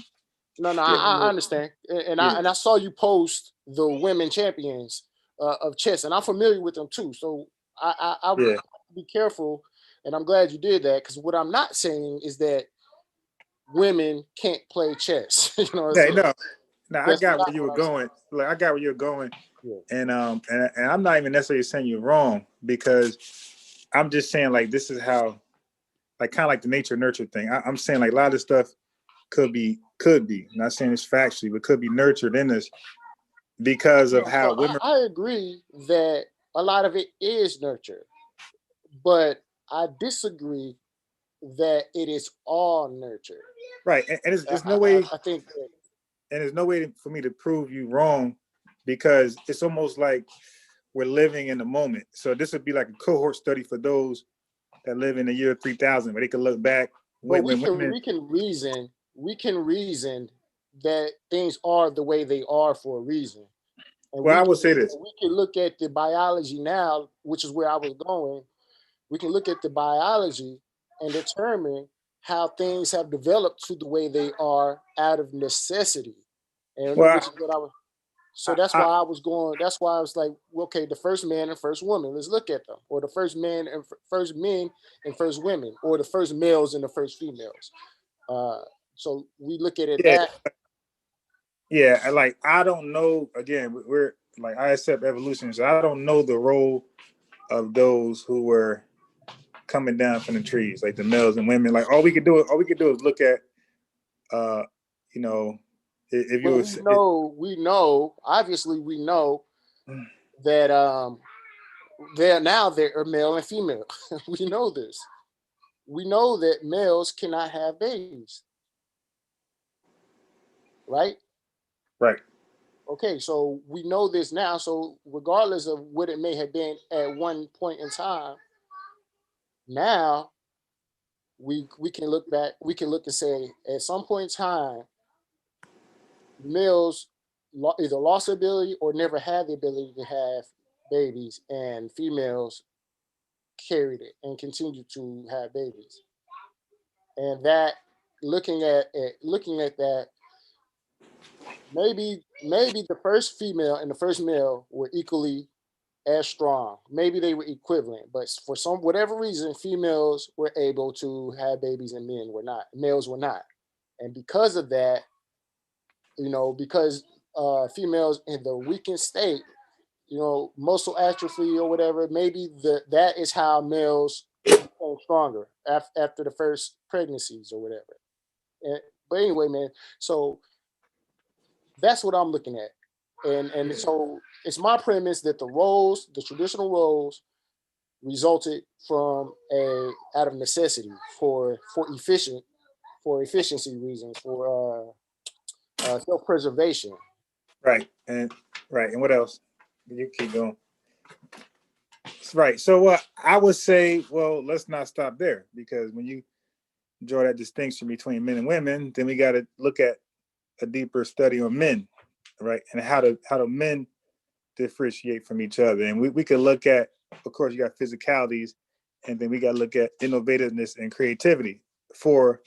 No, I understand, and I saw you post the women champions of chess, and I'm familiar with them too. So I would be careful, and I'm glad you did that, because what I'm not saying is that women can't play chess. No, I got where you were going. Like, I got where you're going, and I'm not even necessarily saying you're wrong, because I'm just saying, like, this is how, like, kind of like the nature nurture thing. I'm saying, like, a lot of this stuff could be could be, not saying it's factually, but could be nurtured in us because of how women. I agree that a lot of it is nurture, but I disagree that it is all nurture. Right, and there's no way. I think, and there's no way for me to prove you wrong, because it's almost like we're living in the moment. So this would be like a cohort study for those that live in the year 3000, where they can look back. But we can reason that things are the way they are for a reason. And well, I would say this. We can look at the biology now, which is where I was going. We can look at the biology and determine how things have developed to the way they are out of necessity. And which is what I was. So that's why I was going. That's why I was like, okay, the first man and first woman. Let's look at them, or the first man and first men and first women, or the first males and the first females. So we look at it that. Yeah, like I don't know. Again, we're like, I accept evolution, so I don't know the role of those who were coming down from the trees, like the males and women. Like all we could do is look at, you know, if you we know, obviously we know that they're male and female. We know this. We know that males cannot have babies. Right? Right. Okay, so we know this now. So regardless of what it may have been at one point in time, now we can look back, we can look and say at some point in time, males either lost the ability or never had the ability to have babies, and females carried it and continued to have babies. And that looking at that, maybe the first female and the first male were equally as strong. Maybe they were equivalent, but for some whatever reason, females were able to have babies and men were not. Males were not, and because of that, because females in the weakened state, muscle atrophy or whatever, maybe that is how males become stronger after the first pregnancies or whatever. But anyway, man, so that's what I'm looking at. And so it's my premise that the traditional roles resulted from out of necessity for efficiency reasons, for self-preservation. Right. And what else? You keep going. Right. So I would say, well, let's not stop there, because when you draw that distinction between men and women, then we got to look at a deeper study on men, right? And how do men differentiate from each other? And we could look at, of course, you got physicalities, and then we got to look at innovativeness and creativity for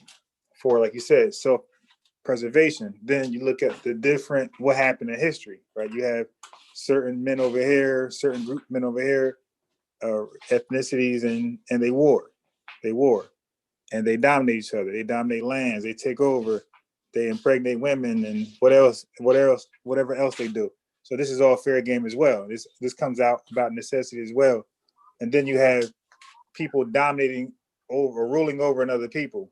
like you said, self-preservation. Then you look at the different what happened in history, right? You have certain men over here, certain group men over here, ethnicities, and they war, and they dominate each other. They dominate lands. They take over. They impregnate women, and whatever else they do. So this is all fair game as well. This comes out about necessity as well. And then you have people dominating over, ruling over another people,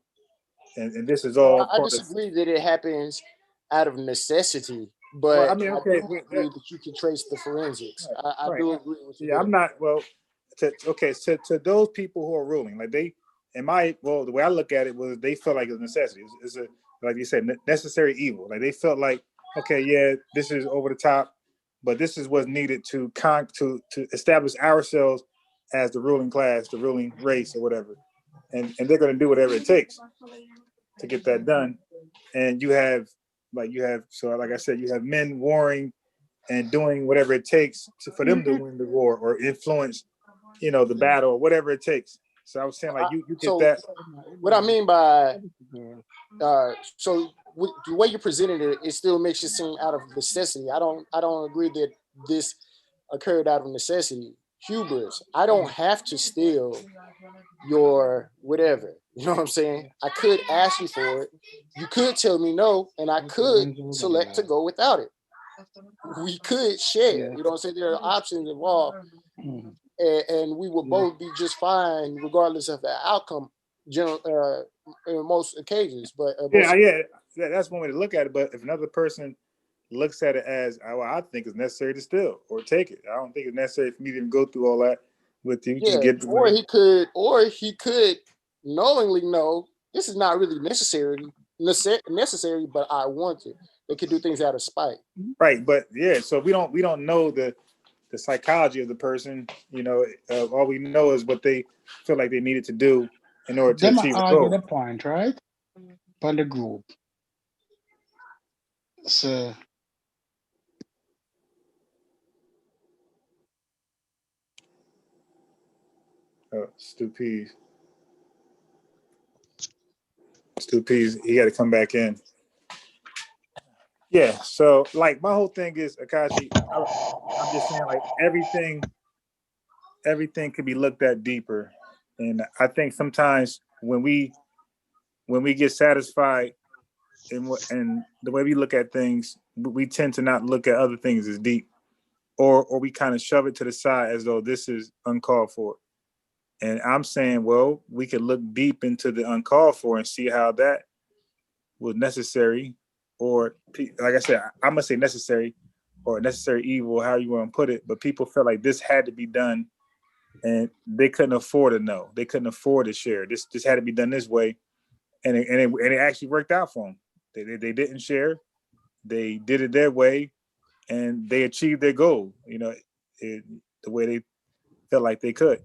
and this is all. I disagree that it happens out of necessity, but I do agree that you can trace the forensics. Right, I do agree with you. Yeah, I'm not. Well, to those people who are ruling, like the way I look at it was they felt like it's a necessity. It's a, like you said, necessary evil. Like they felt like, okay, yeah, this is over the top, but this is what's needed to establish ourselves as the ruling class, the ruling race, or whatever, and they're going to do whatever it takes to get that done. And you have like I said, you have men warring and doing whatever it takes for them to win the war or influence, the battle or whatever it takes. So I was saying, like, you get that. What I mean by so the way you presented it, it still makes it seem out of necessity. I don't agree that this occurred out of necessity. Hubris. I don't have to steal your whatever. You know what I'm saying? I could ask you for it. You could tell me no, and I could select to go without it. We could share. You know what I'm saying? There are options involved. And we will both be just fine regardless of the outcome, in most occasions. But that's one way to look at it. But if another person looks at it as, well, I think it's necessary to steal or take it. I don't think it's necessary for me to even go through all that with you. Just get the or money. he could knowingly know this is not really necessary, but I want it. They could do things out of spite. Right, but yeah, so we don't know the psychology of the person. You know, all we know is what they feel like they needed to do in order to Them achieve the argue goal. the point, right? On the group. So Stu Pease, he got to come back in. Yeah, so like my whole thing is, Akashi, I'm just saying, like, everything could be looked at deeper, and I think sometimes when we get satisfied and the way we look at things, we tend to not look at other things as deep, or we kind of shove it to the side as though this is uncalled for. And I'm saying, well, we could look deep into the uncalled for and see how that was necessary, or like I said, I'm gonna say necessary or necessary evil, how you want to put it. But people felt like this had to be done, and they couldn't afford to know. They couldn't afford to share. This had to be done this way, and it actually worked out for them. They didn't share. They did it their way, and they achieved their goal. You know, the way they felt like they could.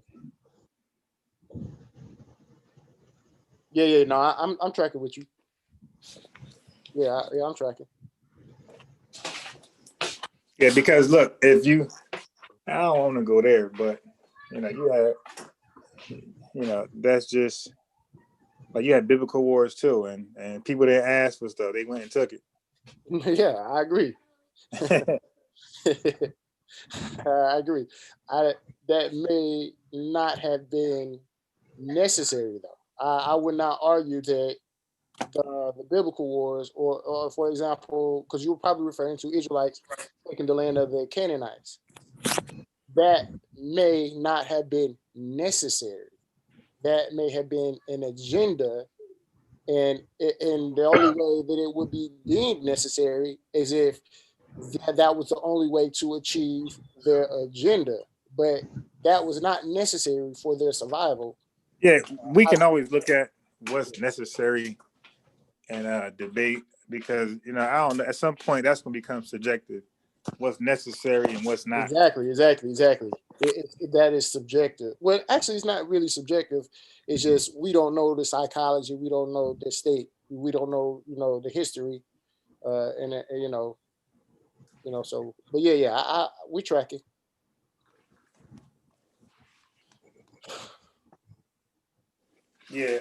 Yeah. No, I'm tracking with you. Yeah, I'm tracking. Yeah, because look, I don't want to go there, but you had, that's just like you had biblical wars too, and people didn't ask for stuff; they went and took it. Yeah, I agree. I agree. That may not have been necessary, though. I would not argue that the biblical wars, or for example, because you were probably referring to Israelites taking the land of the Canaanites, that may not have been necessary. That may have been an agenda, and the only way that it would be deemed necessary is if that was the only way to achieve their agenda. But that was not necessary for their survival. Yeah, we can always look at what's necessary and debate, because I don't know. At some point, that's going to become subjective. What's necessary and what's not. Exactly. That is subjective. Well, actually, it's not really subjective. It's just we don't know the psychology. We don't know the state. We don't know, the history, and So, but yeah, we track it. Yeah.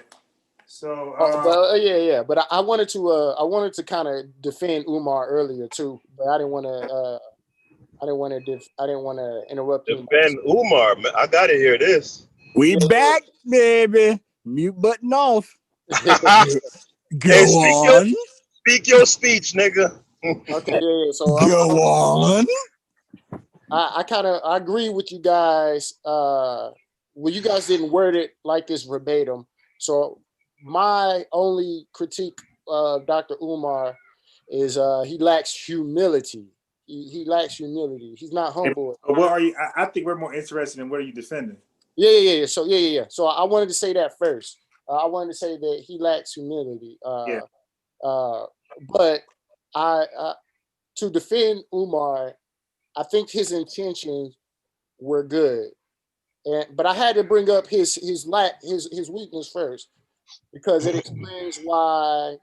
So, But I wanted to kind of defend Umar earlier too, but I didn't want to interrupt him. Defend Umar, man. I gotta hear this. We back, baby. Mute button off. Go Hey, on. speak your speech, nigga. Okay, yeah. So Go on. I agree with you guys. Well, you guys didn't word it like this verbatim. So my only critique of Dr. Umar is he lacks humility. He lacks humility. He's not humble. What are you? I think we're more interested in what are you defending. Yeah. So yeah. So I wanted to say that first. I wanted to say that he lacks humility. But to defend Umar, I think his intentions were good, but I had to bring up his weakness first, because it explains why.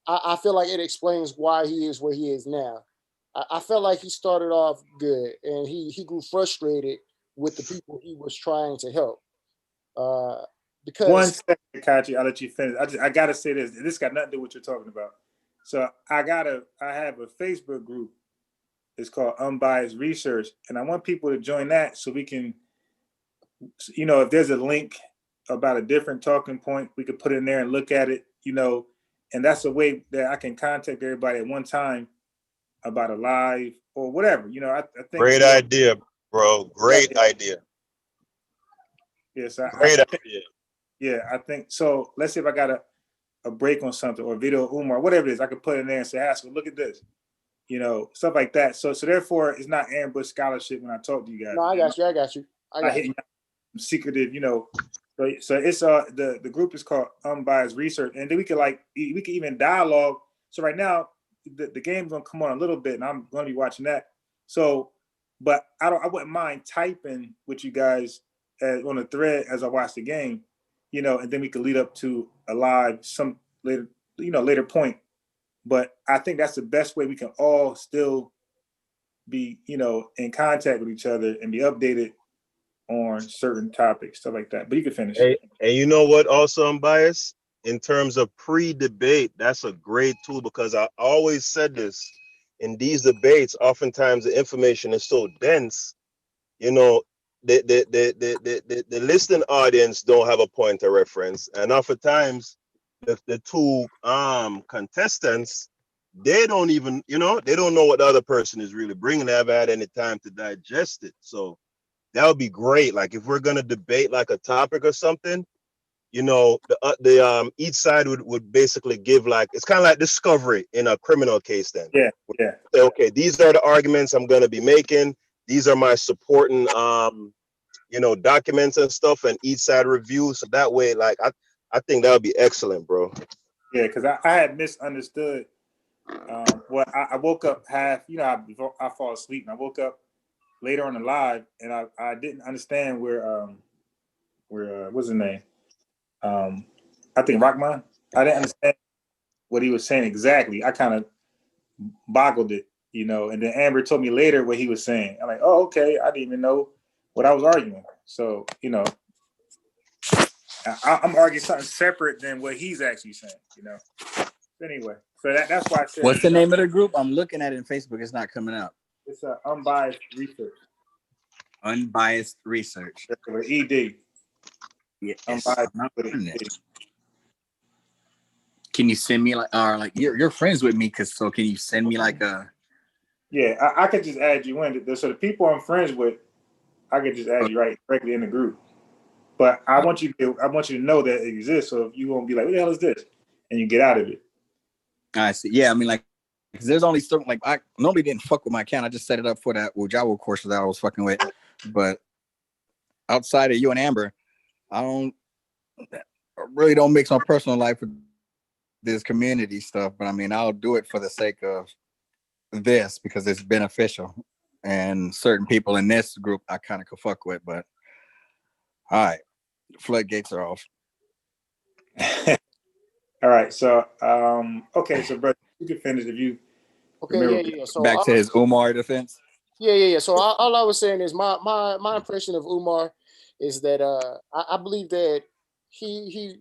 I feel like it explains why he is where he is now. I felt like he started off good, and he grew frustrated with the people he was trying to help. Because 1 second, Kachi, I'll let you finish. I gotta say this. This got nothing to do with what you're talking about. So I have a Facebook group. It's called Unbiased Research, and I want people to join that so we can, if there's a link about a different talking point, we could put it in there and look at it, and that's a way that I can contact everybody at one time about a live or whatever. I think Great idea, bro. Great idea. Yes, Great idea. Yeah, I think so. Let's see if I got a break on something or a video of Umar, whatever it is, I could put in there and say, Haskell, look at this. You know, stuff like that. So therefore, it's not ambush scholarship when I talk to you guys. No, I got you. I hit secretive, you know. So it's the group is called Unbiased Research, and then we could even dialogue. So right now, the game's gonna come on a little bit, and I'm gonna be watching that. So, but I wouldn't mind typing with you guys on a thread as I watch the game, you know, and then we could lead up to a live some later point. But I think that's the best way we can all still be, you know, in contact with each other and be updated on certain topics, stuff like that. But you can finish. And you know what? Also, I'm biased in terms of pre-debate. That's a great tool because I always said this in these debates. Oftentimes, the information is so dense. You know, the listening audience don't have a point of reference, and oftentimes the two contestants, they don't even, you know, they don't know what the other person is really bringing. They haven't had any time to digest it. So that would be great. Like if we're gonna debate like a topic or something, you know, the each side would basically give like, it's kind of like discovery in a criminal case. Then okay, these are the arguments I'm gonna be making. These are my supporting you know, documents and stuff, and each side review. So that way, like I think that would be excellent, bro. Yeah, because I had misunderstood. Well, I woke up half, you know, I fall asleep, and I woke up later on the live, and I didn't understand where what's his name? I think Rahman. I didn't understand what he was saying exactly. I kind of boggled it, you know, and then Amber told me later what he was saying. I'm like, oh, okay, I didn't even know what I was arguing. So, you know, I'm arguing something separate than what he's actually saying, you know. Anyway, so that's why I said. What's the name of the group? I'm looking at it in Facebook. It's not coming up. It's Unbiased Research. Unbiased Research. Or ED. Yes. Unbiased. Can you send me like you're friends with me? So can you send me like a? Yeah, I could just add you in. So the people I'm friends with, I could just add you right directly in the group. But I want you to know that it exists. So if you won't be like, what the hell is this? And you get out of it. I see. Yeah, I mean, like, because there's only certain, like, I normally didn't fuck with my account. I just set it up for that Ujjawa course that I was fucking with. But outside of you and Amber, I really don't mix my personal life with this community stuff. But I mean, I'll do it for the sake of this because it's beneficial. And certain people in this group I kind of could fuck with. But all right, the floodgates are off. All right, so okay, so brother, you can finish if you. Okay, yeah. So back to his Umar defense. Yeah. So all I was saying is my impression of Umar is that I believe that he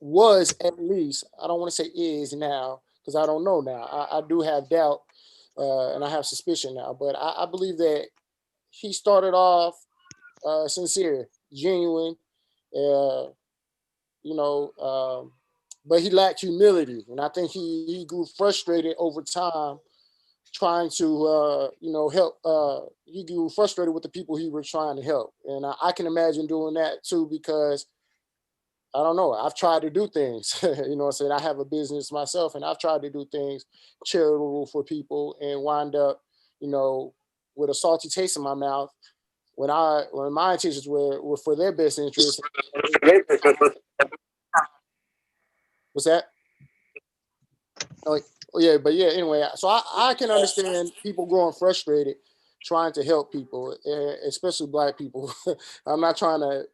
was, at least, I don't want to say is now because I don't know now. I do have doubt and I have suspicion now, but I believe that he started off sincere, genuine, you know, but he lacked humility, and I think he grew frustrated over time, trying to you know, help. He grew frustrated with the people he was trying to help, and I can imagine doing that too because I don't know. I've tried to do things, you know what I'm saying? I have a business myself, and I've tried to do things charitable for people and wind up, you know, with a salty taste in my mouth when my intentions were for their best interest. What's that? Like, yeah, but yeah, anyway, so I can understand people growing frustrated trying to help people, especially Black people. I'm not trying to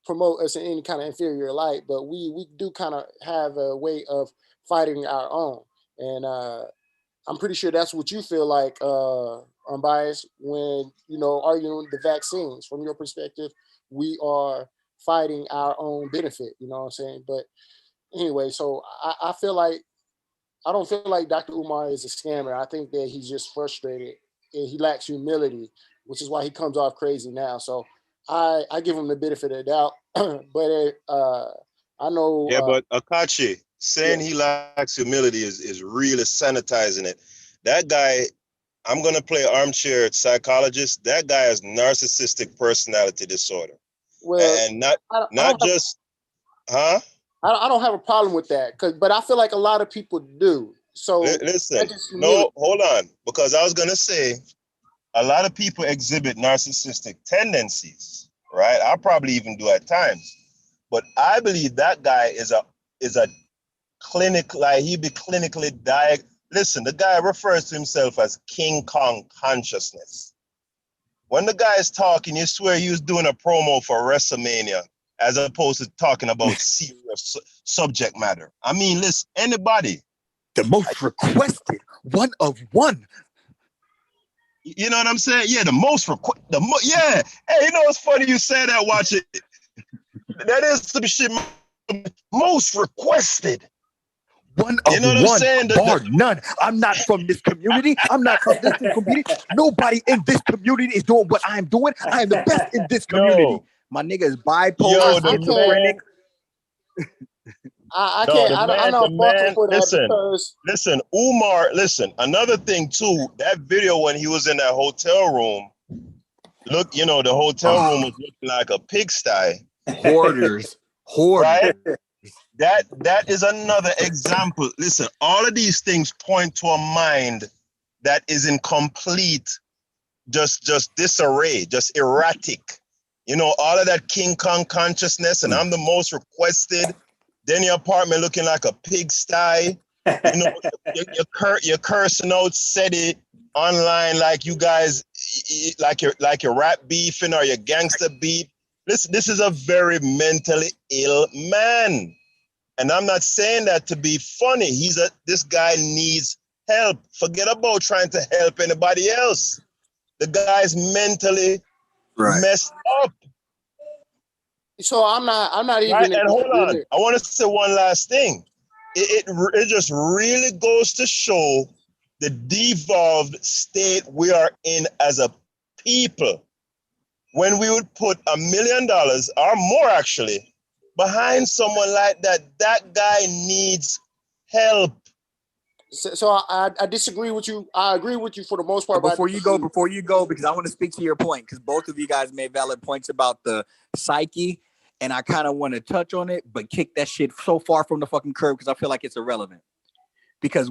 promote us in any kind of inferior light, but we do kind of have a way of fighting our own. And I'm pretty sure that's what you feel like, Unbiased, when, you know, arguing the vaccines. From your perspective, we are fighting our own benefit, you know what I'm saying? But anyway, so I feel like, I don't feel like Dr. Umar is a scammer. I think that he's just frustrated and he lacks humility, which is why he comes off crazy now. So I give him the benefit of the doubt, but I know. Yeah, but Akachi saying he lacks humility is really sanitizing it. That guy, I'm gonna play armchair psychologist. That guy has narcissistic personality disorder, Well, and not just Huh? I don't have a problem with that, but I feel like a lot of people do. So Listen, that's just humility. no, hold on, because I was gonna say a lot of people exhibit narcissistic tendencies, right? I probably even do at times, but I believe that guy is a clinic, like he be clinically diagnosed. Listen, the guy refers to himself as King Kong consciousness. When the guy is talking, you swear he was doing a promo for WrestleMania as opposed to talking about serious subject matter. I mean, listen, anybody. The most requested, one of one. You know what I'm saying? Yeah, yeah. Hey, you know what's funny? You say that. Watch it. That is some shit. Most requested. One of what I'm one, saying? bar none. I'm not from this community. I'm not from this community. Nobody in this community is doing what I'm doing. I am the best in this community. Yo, My nigga is bipolar, yo, the schizophrenic. I no, can't. the I'm man, not fucking for that listen, because listen, Umar, listen. Another thing too, that video when he was in that hotel room, look, the hotel room was looking like a pigsty. Hoarders. Right? That is another example. Listen, all of these things point to a mind that is in complete just disarray, just erratic. All of that King Kong consciousness, and I'm the most requested. Then your apartment looking like a pigsty. You're cursing out SETI online like you guys, like your rap beefing or your gangster beef. This is a very mentally ill man. And I'm not saying that to be funny. This guy needs help. Forget about trying to help anybody else. The guy's mentally messed up. so I'm not even Right? And hold on. I want to say one last thing. It just really goes to show the devolved state we are in as a people. When we would put $1 million or more actually behind someone like that, that guy needs help. So I disagree with you. I agree with you for the most part. Before you go, because I want to speak to your point, because both of you guys made valid points about the psyche, and I kind of want to touch on it, but kick that shit so far from the fucking curb because I feel like it's irrelevant. Because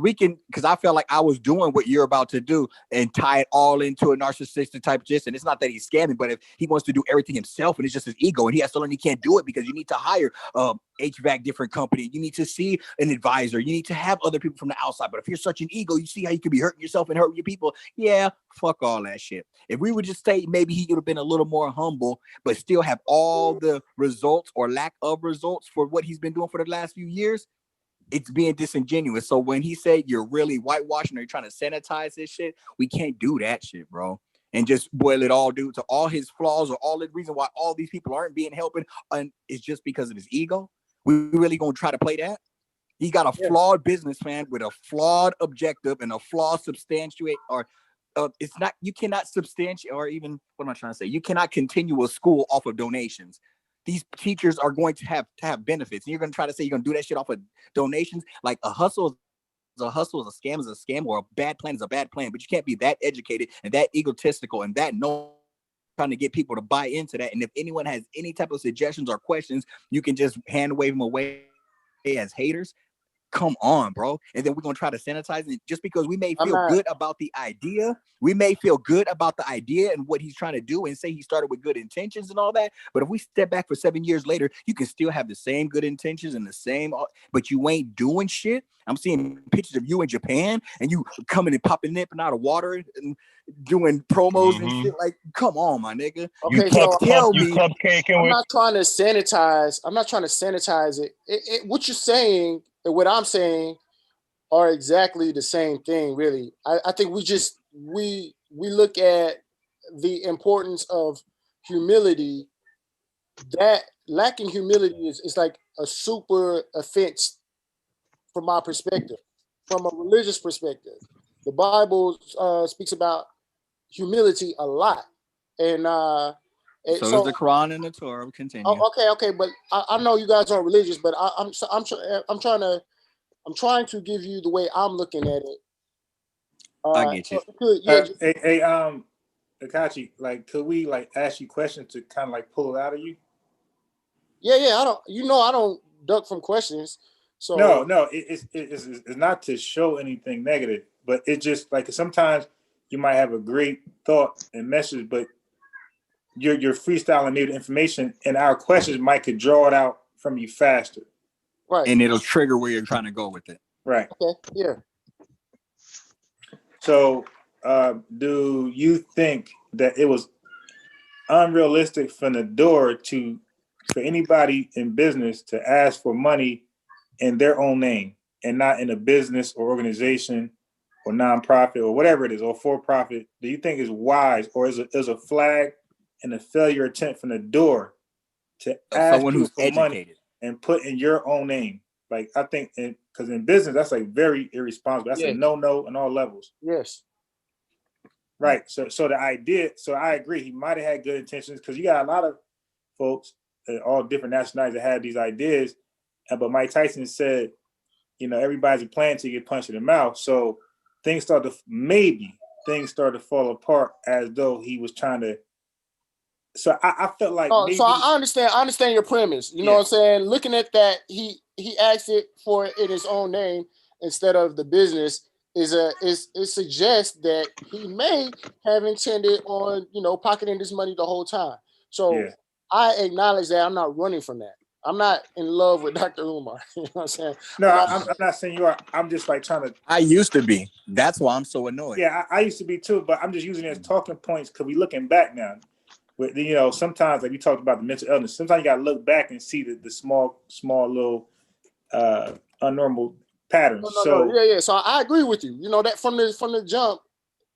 I felt like I was doing what you're about to do and tie it all into a narcissistic type of gist. And it's not that he's scamming, but if he wants to do everything himself and it's just his ego and he has to learn he can't do it because you need to hire HVAC different company. You need to see an advisor. You need to have other people from the outside. But if you're such an ego, you see how you could be hurting yourself and hurting your people. Yeah, fuck all that shit. If we would just say maybe he would have been a little more humble, but still have all the results or lack of results for what he's been doing for the last few years, it's being disingenuous. So when he said you're really whitewashing or you're trying to sanitize this shit, we can't do that shit, bro. And just boil it all due to all his flaws or all the reason why all these people aren't being helping, and it's just because of his ego. We really gonna try to play that? He got a flawed businessman with a flawed objective and a flawed substantiate or it's not, you cannot substantiate, or even, what am I trying to say? You cannot continue a school off of donations. These teachers are going to have benefits. And you're going to try to say you're going to do that shit off of donations. Like a hustle is a hustle, is a scam, or a bad plan is a bad plan. But you can't be that educated and that egotistical and that trying to get people to buy into that. And if anyone has any type of suggestions or questions, you can just hand wave them away as haters. Come on, bro. And then we're going to try to sanitize it just because we may feel good about the idea. We may feel good about the idea and what he's trying to do and say he started with good intentions and all that. But if we step back for 7 years later, you can still have the same good intentions and the same, but you ain't doing shit. I'm seeing pictures of you in Japan and you coming and popping nipping out of water and doing promos and shit. Like, come on, my nigga. Okay, so I'm not trying to sanitize. I'm not trying to sanitize it. What you're saying and what I'm saying are exactly the same thing, really. I think we look at the importance of humility. That lacking humility is like a super offense from my perspective, from a religious perspective. The Bible speaks about humility a lot, and so does the Quran and the Torah. Continue. Okay, but I know you guys aren't religious, but I'm trying to give you the way I'm looking at it. I get you. Akachi, like, could we like ask you questions to kind of like pull it out of you? Yeah, I don't. I don't duck from questions. So No, it's not to show anything negative, but it's just like sometimes you might have a great thought and message, but you're freestyling maybe the information, and our questions might could draw it out from you faster. right. And it'll trigger where you're trying to go with it. Right. Okay. Yeah. So, do you think that it was unrealistic from the door for anybody in business to ask for money in their own name and not in a business or organization or nonprofit or whatever it is or for profit? Do you think is wise, or is a flag and a failure attempt from the door to ask Someone people who's for money educated. and put in your own name? Like, I think, because in business that's like very irresponsible. That's a no on all levels. Yes. Right. So the idea. So I agree. He might have had good intentions, because you got a lot of folks, all different nationalities, that had these ideas. But Mike Tyson said, everybody's a plan till you get punched in the mouth. So things start to fall apart, as though he was trying to. So I felt like maybe. So I understand your premise. You know what I'm saying? Looking at that, he asked it for in his own name instead of the business. It suggests that he may have intended on pocketing this money the whole time. So I acknowledge that. I'm not running from that. I'm not in love with Dr. Umar. You know what I'm saying? No, I'm not saying you are. I'm just like trying to. I used to be. That's why I'm so annoyed. Yeah, I used to be too, but I'm just using it as talking points, because we looking back now. With sometimes, like we talked about the mental illness, sometimes you gotta look back and see the small little unnormal patterns. No. So I agree with you. That from the jump,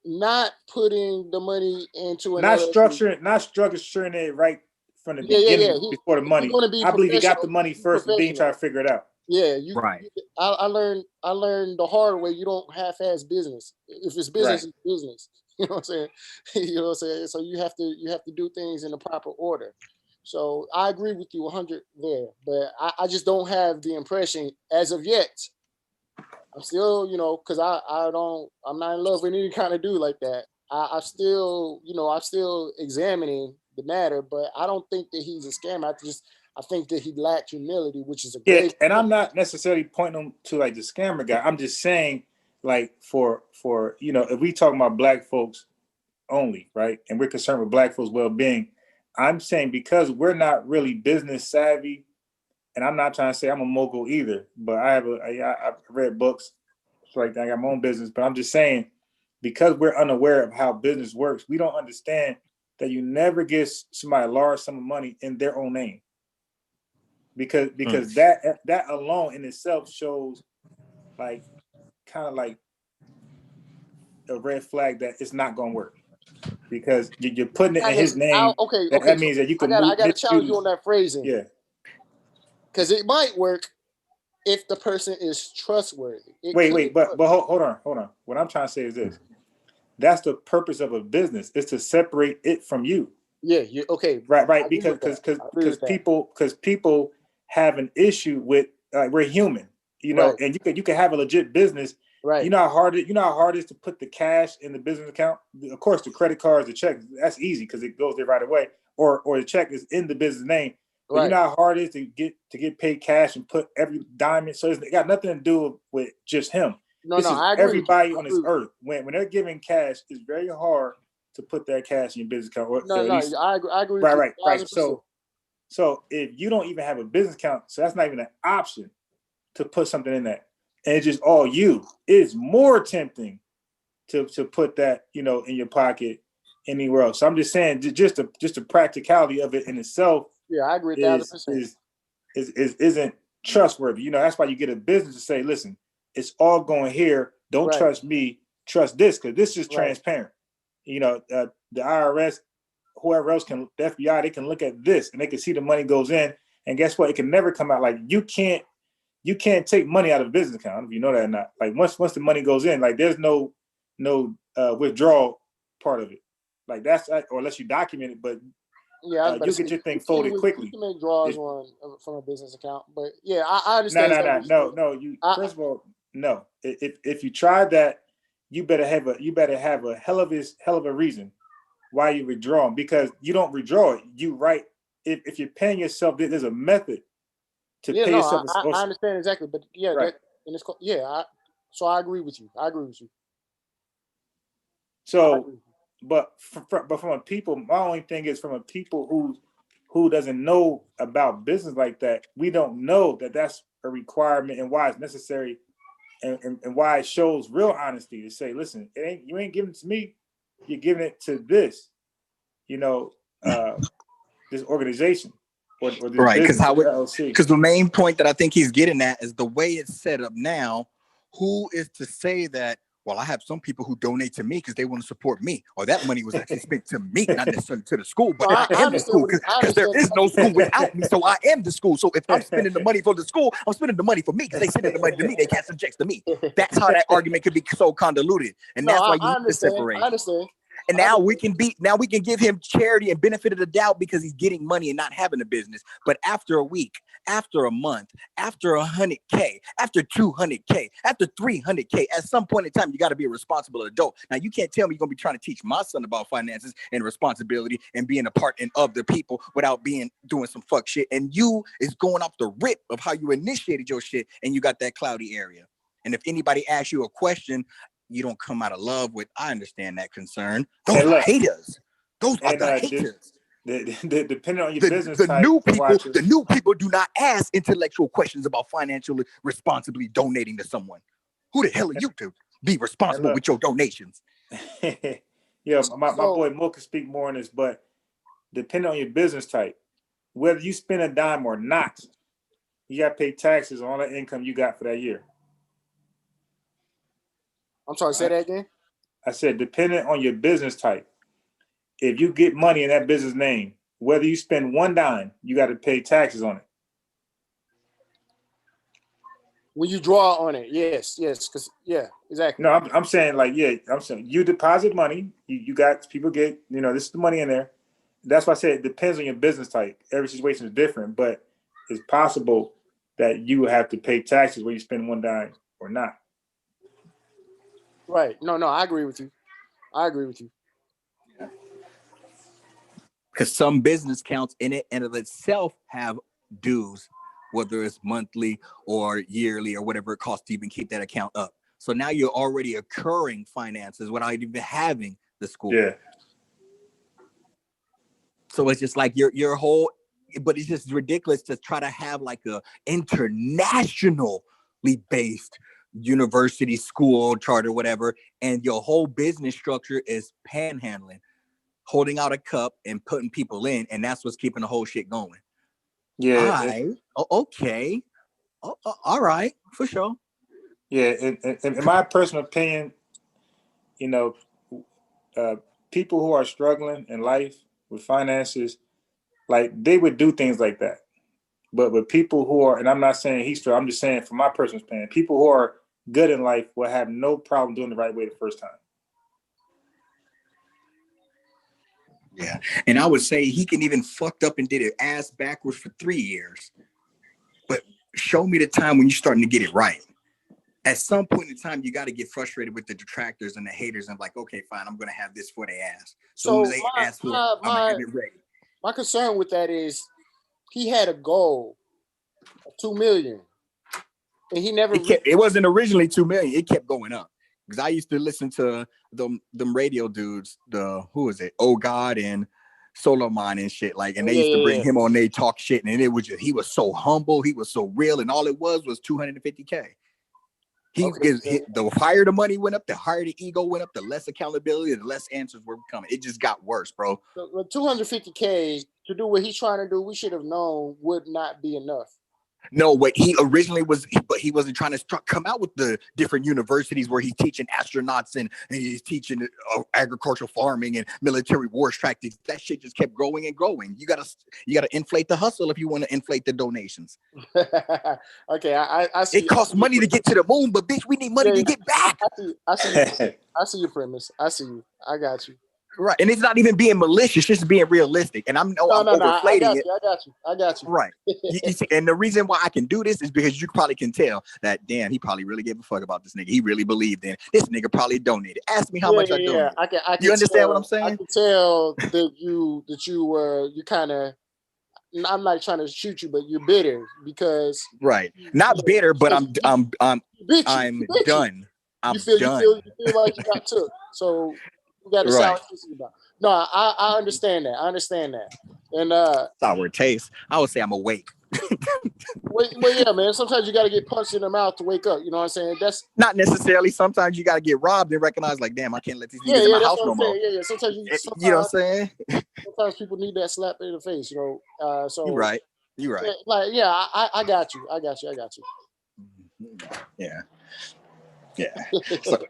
not putting the money into not structuring it right from the beginning before the money. I believe he got the money first and then try to figure it out. Yeah, right. I learned the hard way. You don't half-ass business. If it's business, it's business. You know what I'm saying? You know what I'm saying? So you have to do things in the proper order. So I agree with you 100 there, but I just don't have the impression as of yet. I'm still, because I'm not in love with any kind of dude like that. I'm still examining the matter, but I don't think that he's a scammer. I think that he lacked humility, which is a great. And I'm not necessarily pointing him to like the scammer guy. I'm just saying, like, for if we talking about black folks only, right, and we're concerned with black folks' well-being, I'm saying because we're not really business savvy, and I'm not trying to say I'm a mogul either, but I've read books, so like I got my own business, but I'm just saying, because we're unaware of how business works, we don't understand that you never give somebody a large sum of money in their own name. Because that alone in itself shows like kind of like a red flag that it's not going to work, because you're putting it in his name. Okay. That means that you can I got to challenge you on that phrasing. Yeah. Because it might work if the person is trustworthy. But hold on. What I'm trying to say is this: that's the purpose of a business, is to separate it from you. Yeah. Okay. Right. Because people have an issue with we're human, and you can have a legit business. Right. You know how hard it is to put the cash in the business account. Of course, the credit cards, the check, that's easy because it goes there right away. Or the check is in the business name. But you know how hard it is to get paid cash and put every dime in. So it got nothing to do with just him. This is I agree. Everybody on this earth. When they're giving cash, it's very hard to put that cash in your business account. I agree. Right. So if you don't even have a business account, so that's not even an option to put something in that, and it's just all you. It's more tempting to put that in your pocket anywhere else. So I'm just saying, just the practicality of it in itself. Yeah, I agree 1,000%. Isn't trustworthy. That's why you get a business to say, listen, it's all going here. Don't trust me. Trust this, because this is transparent. The IRS, whoever else the FBI, they can look at this and they can see the money goes in. And guess what? It can never come out. Like you can't take money out of a business account, if you know that or not. Like once the money goes in, like there's no withdrawal part of it. Like that's, or unless you document it, but you get your thing folded quickly. You can make draws from a business account, but yeah, I understand. No. First of all, no. If you tried that, you better have a hell of a reason why you withdrawing, because you don't withdraw it. You write if you're paying yourself, there's a method to Yeah, pay no, yourself. I understand exactly, but yeah, Right. so I agree with you. So, but from a people, my only thing is from a people who doesn't know about business like that. We don't know that that's a requirement and why it's necessary, and why it shows real honesty to say, listen, you ain't giving it to me, you're giving it to this, this organization or this Right, business, LLC. because the main point that I think he's getting at is the way it's set up now. Who is to say that? Well, I have some people who donate to me because they want to support me, or that money was actually spent to me, not necessarily to the school. But No, I am the school because there is no school without me, so I am the school. So if I'm spending the money for the school, I'm spending the money for me because they sending the money to me. They cash some checks to me. That's how that argument could be so convoluted, and that's why you need to separate. I understand. And now we can give him charity and benefit of the doubt because he's getting money and not having a business. But after a week, after a month, after 100K, after 200K, after 300K, at some point in time, you got to be a responsible adult. Now, you can't tell me you're going to be trying to teach my son about finances and responsibility and being a part of the people without doing some fuck shit. And you is going off the rip of how you initiated your shit and you got that cloudy area. And if anybody asks you a question, you don't come out of love with, I understand that concern. Those are haters. Those are the haters. Depending on your business type, the new people do not ask intellectual questions about financially responsibly donating to someone. Who the hell are you to be responsible with your donations? Yeah, my boy Mo can speak more on this, but depending on your business type, whether you spend a dime or not, you got to pay taxes on all the income you got for that year. I'm sorry, say that again. I said, depending on your business type, if you get money in that business name, whether you spend one dime, you got to pay taxes on it. When you draw on it, yes, because exactly. No, I'm saying I'm saying you deposit money, you got people get, this is the money in there. That's why I said it depends on your business type. Every situation is different, but it's possible that you have to pay taxes where you spend one dime or not. Right. No, I agree with you. Because some business counts in it and of itself have dues, whether it's monthly or yearly or whatever it costs to even keep that account up. So now you're already accruing finances without even having the school. Yeah. So it's just like your whole, but it's just ridiculous to try to have like a internationally based university, school, charter, whatever, and your whole business structure is panhandling, holding out a cup and putting people in, and that's what's keeping the whole shit going. Yeah. Okay. All right, for sure. Yeah, in my personal opinion, people who are struggling in life with finances, like they would do things like that. But people who are, and I'm not saying he's true, I'm just saying from my personal opinion, people who are good in life will have no problem doing the right way the first time. Yeah, and I would say he can even fucked up and did it ass backwards for 3 years. But show me the time when you're starting to get it right. At some point in time, you got to get frustrated with the detractors and the haters and like, okay, fine, I'm going to have this for they ask. So as they ask for it, I'm going to have it ready. My concern with that is he had a goal of 2 million. And he never. It wasn't originally 2 million. It kept going up. Because I used to listen to them radio dudes, who is it? Oh God and Solomon and shit. Like, and they used to bring him on, they talk shit, and it was just, he was so humble, he was so real, and all it was 250K. The higher the money went up, the higher the ego went up, the less accountability, the less answers were coming. It just got worse, bro. But 250K to do what he's trying to do, we should have known would not be enough. No, what he originally was, but he wasn't trying to come out with the different universities where he's teaching astronauts and he's teaching agricultural farming and military wars tactics. That shit just kept growing and growing. You gotta inflate the hustle if you want to inflate the donations. Okay, I see. It costs money to get to the moon, but bitch, we need money to get back. I see your premise. I see you. I got you. Right, and it's not even being malicious, just being realistic. And I'm overflating it. I got you. Right. You see, and the reason why I can do this is because you probably can tell that, damn, he probably really gave a fuck about this nigga. He really believed in it. This nigga probably donated. Ask me how much I donated. I can you understand what I'm saying? I can tell that you kind of I'm not trying to shoot you, but you're bitter because Right. Not bitter, but I'm bitchy. done. I'm You feel done. you feel like you got took. So you got a sour Right. taste about. No, I understand that. I understand that. And Sour taste. I would say I'm awake. well, yeah, man. Sometimes you got to get punched in the mouth to wake up. You know what I'm saying? That's Not necessarily. Sometimes you got to get robbed and recognize, like, damn, I can't let these niggas in yeah. my That's house what no I'm more. saying. Yeah. You know what I'm saying? Sometimes people need that slap in the face. You know. So You're right. You're right. I got you. I got you. Yeah. Yeah. So,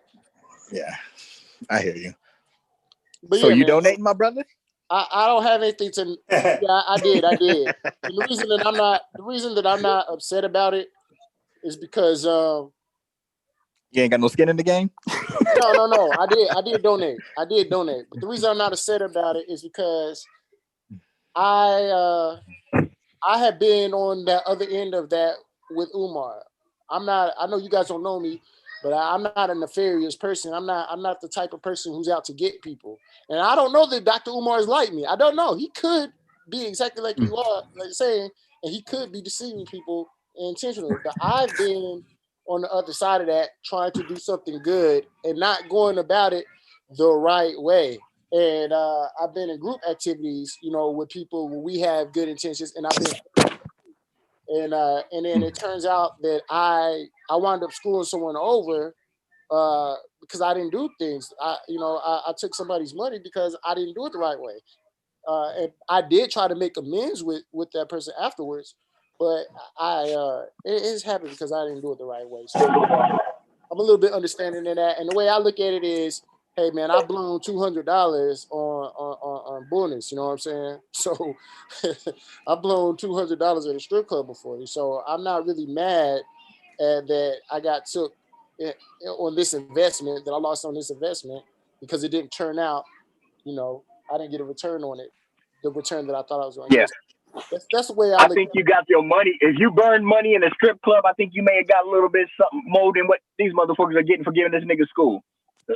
yeah. I hear you. But So yeah, you man. donating, my brother? I don't have anything to. Yeah, I did. And the reason that I'm not upset about it is because You ain't got no skin in the game. no. I did donate. But the reason I'm not upset about it is because I have been on that other end of that with Umar. I know you guys don't know me, but I'm not a nefarious person. I'm not the type of person who's out to get people. And I don't know that Dr. Umar is like me. I don't know. He could be exactly like you are, like saying, and he could be deceiving people intentionally. But I've been on the other side of that, trying to do something good and not going about it the right way. And I've been in group activities, with people where we have good intentions, and I've been and then it turns out that I wound up screwing someone over because I didn't do things. I took somebody's money because I didn't do it the right way. And I did try to make amends with that person afterwards, but it has happened because I didn't do it the right way. So I'm a little bit understanding in that. And the way I look at it is, hey man, I blown $200 on bonus. You know what I'm saying? So I blown $200 at a strip club before. So I'm not really mad at that I got took on this investment, that I lost on this investment because it didn't turn out. I didn't get a return on it, the return that I thought I was going to Yeah. get. That's the way I I look think at you it. got your money. If you burn money in a strip club, I think you may have got a little bit something more than what these motherfuckers are getting for giving this nigga school.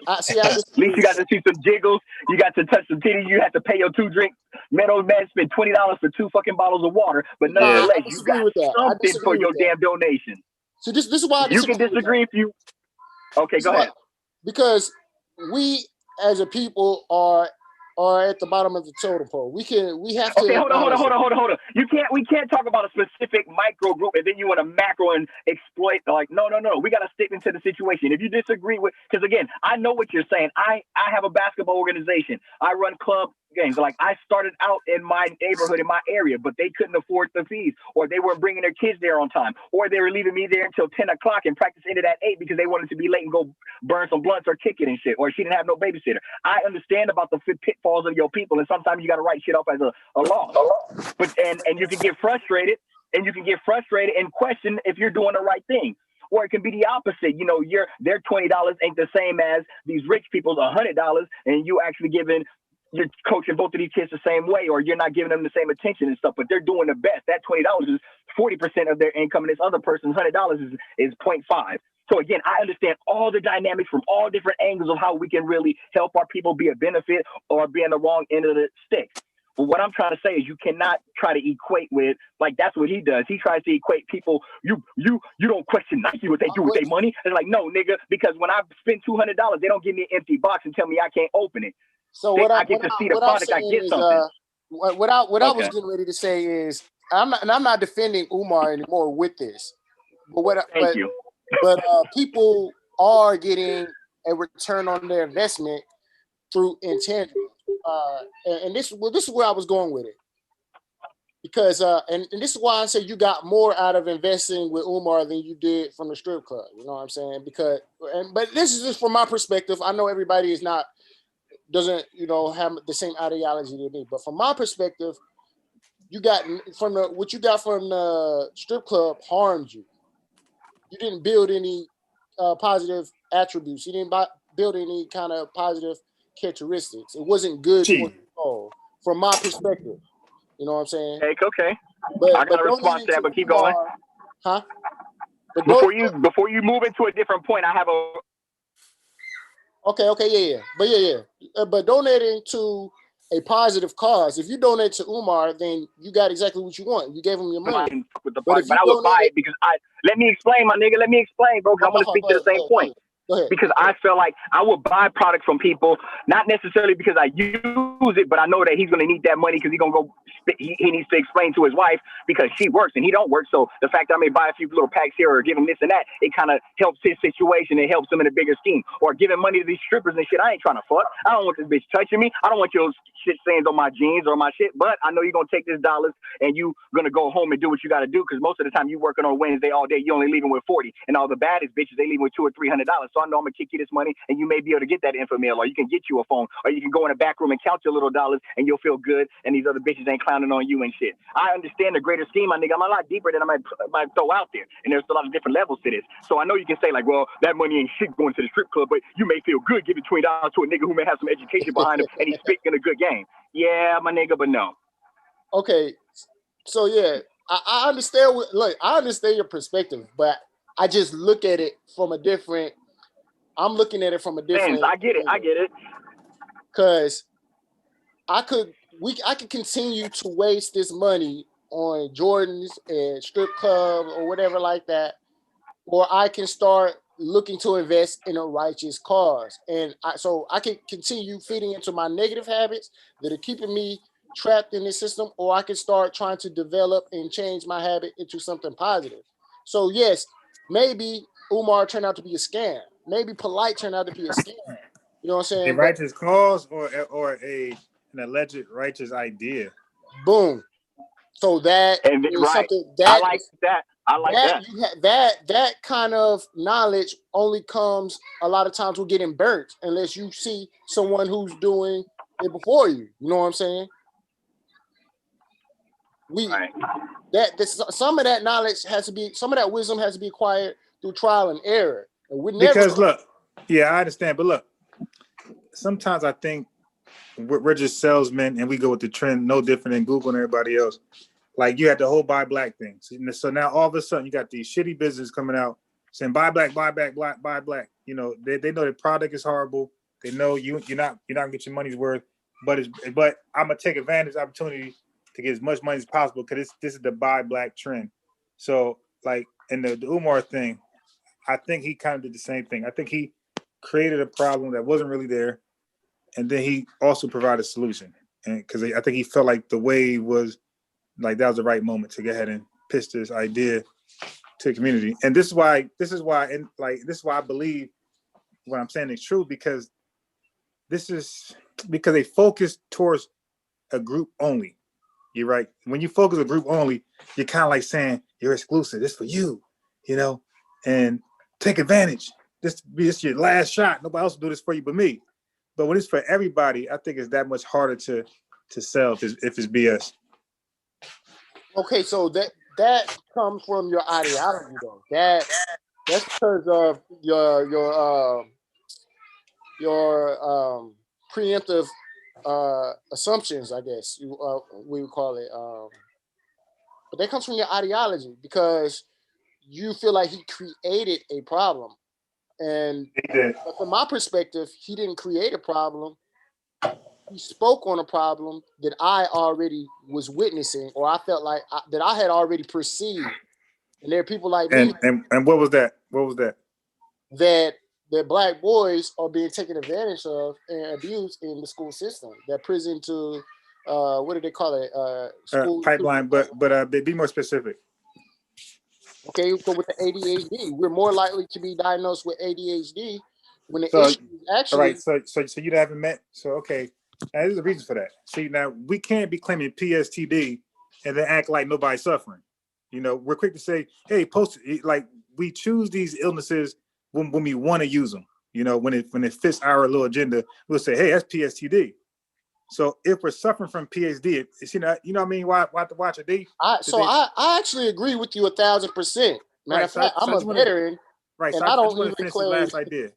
I At least you got to see some jiggles. You got to touch some titties. You have to pay your 2 drinks. Man, old man spent $20 for 2 fucking bottles of water. But Nah, nonetheless, I you disagree got with that. I something for disagree with your that. damn donation. So this is why I You can disagree with that. disagree if you. Okay, go ahead. Because we as a people are at the bottom of the totem pole. We have to Okay, hold on. acknowledge We can't talk about a specific micro group and then you want to macro and exploit. Like, no. We got to stick into the situation. If you disagree with, because again, I know what you're saying. I have a basketball organization. I run club games. Like, I started out in my neighborhood, in my area, but they couldn't afford the fees, or they weren't bringing their kids there on time, or they were leaving me there until 10 o'clock and practice ended at 8 because they wanted to be late and go burn some blunts or kick it and shit, or she didn't have no babysitter. I understand about the pitfalls of your people, and sometimes you got to write shit off as a loss. But and you can get frustrated, and question if you're doing the right thing. Or it can be the opposite. Their $20 ain't the same as these rich people's $100, and you actually you're coaching both of these kids the same way, or you're not giving them the same attention and stuff, but they're doing the best. That $20 is 40% of their income, and this other person's $100 is 0.5. So again, I understand all the dynamics from all different angles of how we can really help our people be a benefit or be on the wrong end of the stick. But what I'm trying to say is you cannot try to equate with, like, that's what he does. He tries to equate people. You don't question Nike what they do with their money. It's like, no, nigga, because when I spend $200, they don't give me an empty box and tell me I can't open it. So I get to see the product. I get something. What I was getting ready to say is I'm not defending Umar anymore with this, Thank you. But people are getting a return on their investment through intangibles, and this is where I was going with it, because and this is why I say you got more out of investing with Umar than you did from the strip club. You know what I'm saying? But this is just from my perspective. I know everybody doesn't have the same ideology to me, but from my perspective, what you got from the strip club harmed you. You didn't build any positive attributes. You didn't build any kind of positive characteristics. It wasn't good for you all, from my perspective. You know what I'm saying? Okay. But I got a response to that, but keep going. Huh? But before you move into a different point, I have a. Okay, yeah. But donating to a positive cause. If you donate to Umar, then you got exactly what you want. You gave him your money. With the But party, if but you I would buy donate it because let me explain, my nigga. Let me explain, bro, because I want to speak to the same point. Go ahead. Because I feel like I would buy product from people, not necessarily because I use it, but I know that he's going to need that money because he's going to go, he needs to explain to his wife because she works and he don't work. So the fact that I may buy a few little packs here or give him this and that, it kind of helps his situation. It helps him in a bigger scheme. Or giving money to these strippers and shit. I ain't trying to fuck. I don't want this bitch touching me. I don't want your shit stains on my jeans or my shit, but I know you're going to take this dollars and you going to go home and do what you got to do because most of the time you working on Wednesday all day, you only leaving with 40. And all the baddest bitches, they leaving with $200 or $300. So I know I'm going to kick you this money and you may be able to get that info mail, or you can get you a phone, or you can go in the back room and count your little dollars and you'll feel good and these other bitches ain't clowning on you and shit. I understand the greater scheme, my nigga. I'm a lot deeper than I might throw out there. And there's a lot of different levels to this. So I know you can say like, well, that money ain't shit going to the strip club, but you may feel good giving $20 to a nigga who may have some education behind him and he's spitting a good game. Yeah, my nigga, but no. Okay. So yeah, I understand I understand your perspective, but I just look at it from a different, I'm looking at it from a different. I get it. Because I could continue to waste this money on Jordans and strip club or whatever like that, or I can start looking to invest in a righteous cause. And so I can continue feeding into my negative habits that are keeping me trapped in this system, or I can start trying to develop and change my habit into something positive. So yes, maybe Umar turned out to be a scam. Maybe Polite turned out to be a scam. You know what I'm saying? A righteous cause or an alleged righteous idea. Boom. So that and is right. something that I like that. I like that. That kind of knowledge only comes a lot of times with getting burnt unless you see someone who's doing it before you. You know what I'm saying? Some of that knowledge has to be, some of that wisdom has to be acquired through trial and error. And look, yeah, I understand, but look, sometimes I think we're just salesmen and we go with the trend, no different than Google and everybody else. Like you had the whole buy black thing. So now all of a sudden you got these shitty businesses coming out saying buy black, buy black. You know, they know the product is horrible. They know you're not gonna get your money's worth. But I'm gonna take advantage of the opportunity to get as much money as possible because this is the buy black trend. So like in the Umar thing, I think he kind of did the same thing. I think he created a problem that wasn't really there, and then he also provided a solution. And because I think he felt like the wave was like that was the right moment to go ahead and pitch this idea to the community. And this is why I believe what I'm saying is true, because they focus towards a group only. You're right. When you focus a group only, you're kind of like saying you're exclusive. This for you, and take advantage. This your last shot. Nobody else will do this for you but me. But when it's for everybody, I think it's that much harder to sell if it's BS. Okay, so that comes from your ideology, though. That's because of your preemptive assumptions, I guess we would call it. But that comes from your ideology because you feel like he created a problem, and from my perspective, he didn't create a problem. He spoke on a problem that I already was witnessing, or I felt like that I had already perceived. And there are people like me. And what was that? What was that? That black boys are being taken advantage of and abused in the school system. That prison to what do they call it? School pipeline. But be more specific. Okay, so with the ADHD, we're more likely to be diagnosed with ADHD when the issue is actually. All right, so you haven't met. So okay, now there's a reason for that. See, now we can't be claiming PSTD and then act like nobody's suffering. We're quick to say, hey, like we choose these illnesses when we want to use them. When it fits our little agenda, we'll say, hey, that's PSTD. So if we're suffering from PTSD, it's you know what I mean. Why have to watch a D? I actually agree with you 1,000%. Matter of fact, I'm a veteran, right? And so I don't even even claim. This last idea.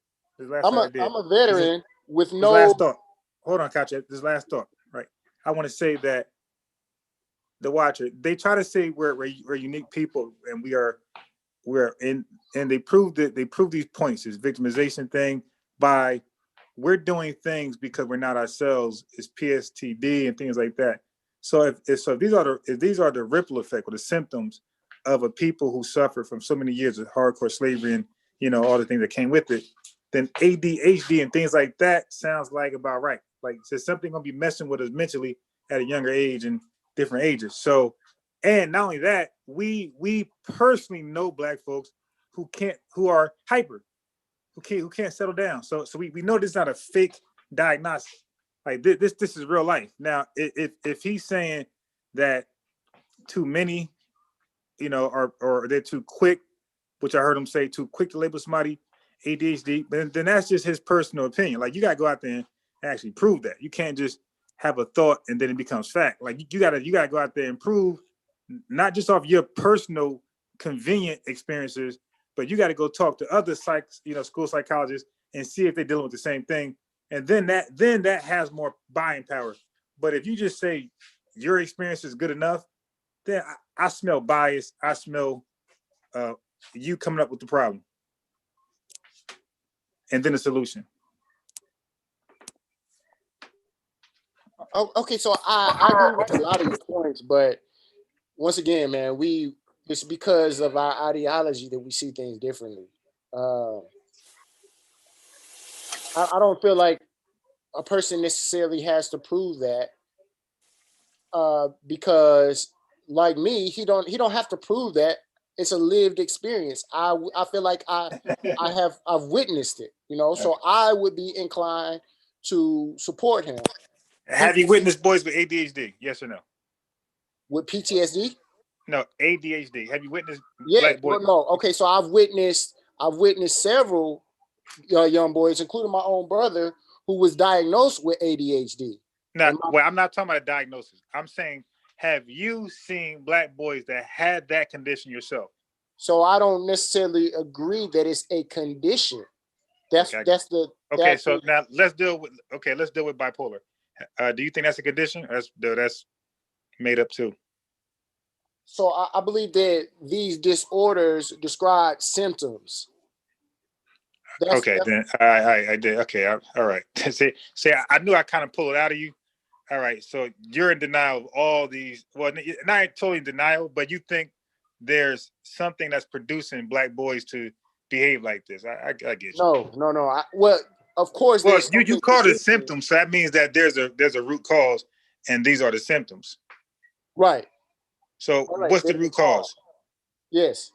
I'm a veteran with no. Last thought. Hold on, Kacha. This last thought. Right. I want to say that the watcher. They try to say we're unique people, and we're in, and they prove these points, this victimization thing by we're doing things because we're not ourselves. It's PSTD and things like that. So if these are the ripple effect or the symptoms of a people who suffer from so many years of hardcore slavery and all the things that came with it, then ADHD and things like that sounds like about right. Like there's something gonna be messing with us mentally at a younger age and different ages. So, and not only that, we personally know Black folks who are hyper, who can't settle down. So we know this is not a fake diagnosis. Like this is real life. Now, if he's saying that too many, or they're too quick, which I heard him say too quick to label somebody ADHD, then that's just his personal opinion. Like you gotta go out there and actually prove that. You can't just have a thought and then it becomes fact. Like you gotta go out there and prove, not just off your personal convenient experiences, but you got to go talk to other school psychologists and see if they're dealing with the same thing. And then that has more buying power. But if you just say your experience is good enough, then I smell bias. I smell you coming up with the problem and then the solution. Oh, okay, so I agree with a lot of your points, but once again, man, it's because of our ideology that we see things differently. I don't feel like a person necessarily has to prove that, because like me, he don't have to prove that. It's a lived experience. I feel like I've witnessed it, so I would be inclined to support him. Have you witnessed boys with ADHD? Yes or no? With PTSD? No, ADHD. Have you witnessed Yeah, Black boys? no. Okay, so I've witnessed several young boys, including my own brother, who was diagnosed with ADHD. Now, I'm not talking about a diagnosis. I'm saying, have you seen Black boys that had that condition yourself? So I don't necessarily agree that it's a condition. Now let's deal with bipolar. Do you think that's a condition? That's made up too. So I believe that these disorders describe symptoms. Then I did. Okay, all right. See, I knew I kind of pulled it out of you. All right, so you're in denial of all these. Well, not totally in denial, but you think there's something that's producing Black boys to behave like this. I get you. No. Of course. Well, you call it symptoms, so that means that there's a root cause, and these are the symptoms. Right. So what's the root cause? Yes.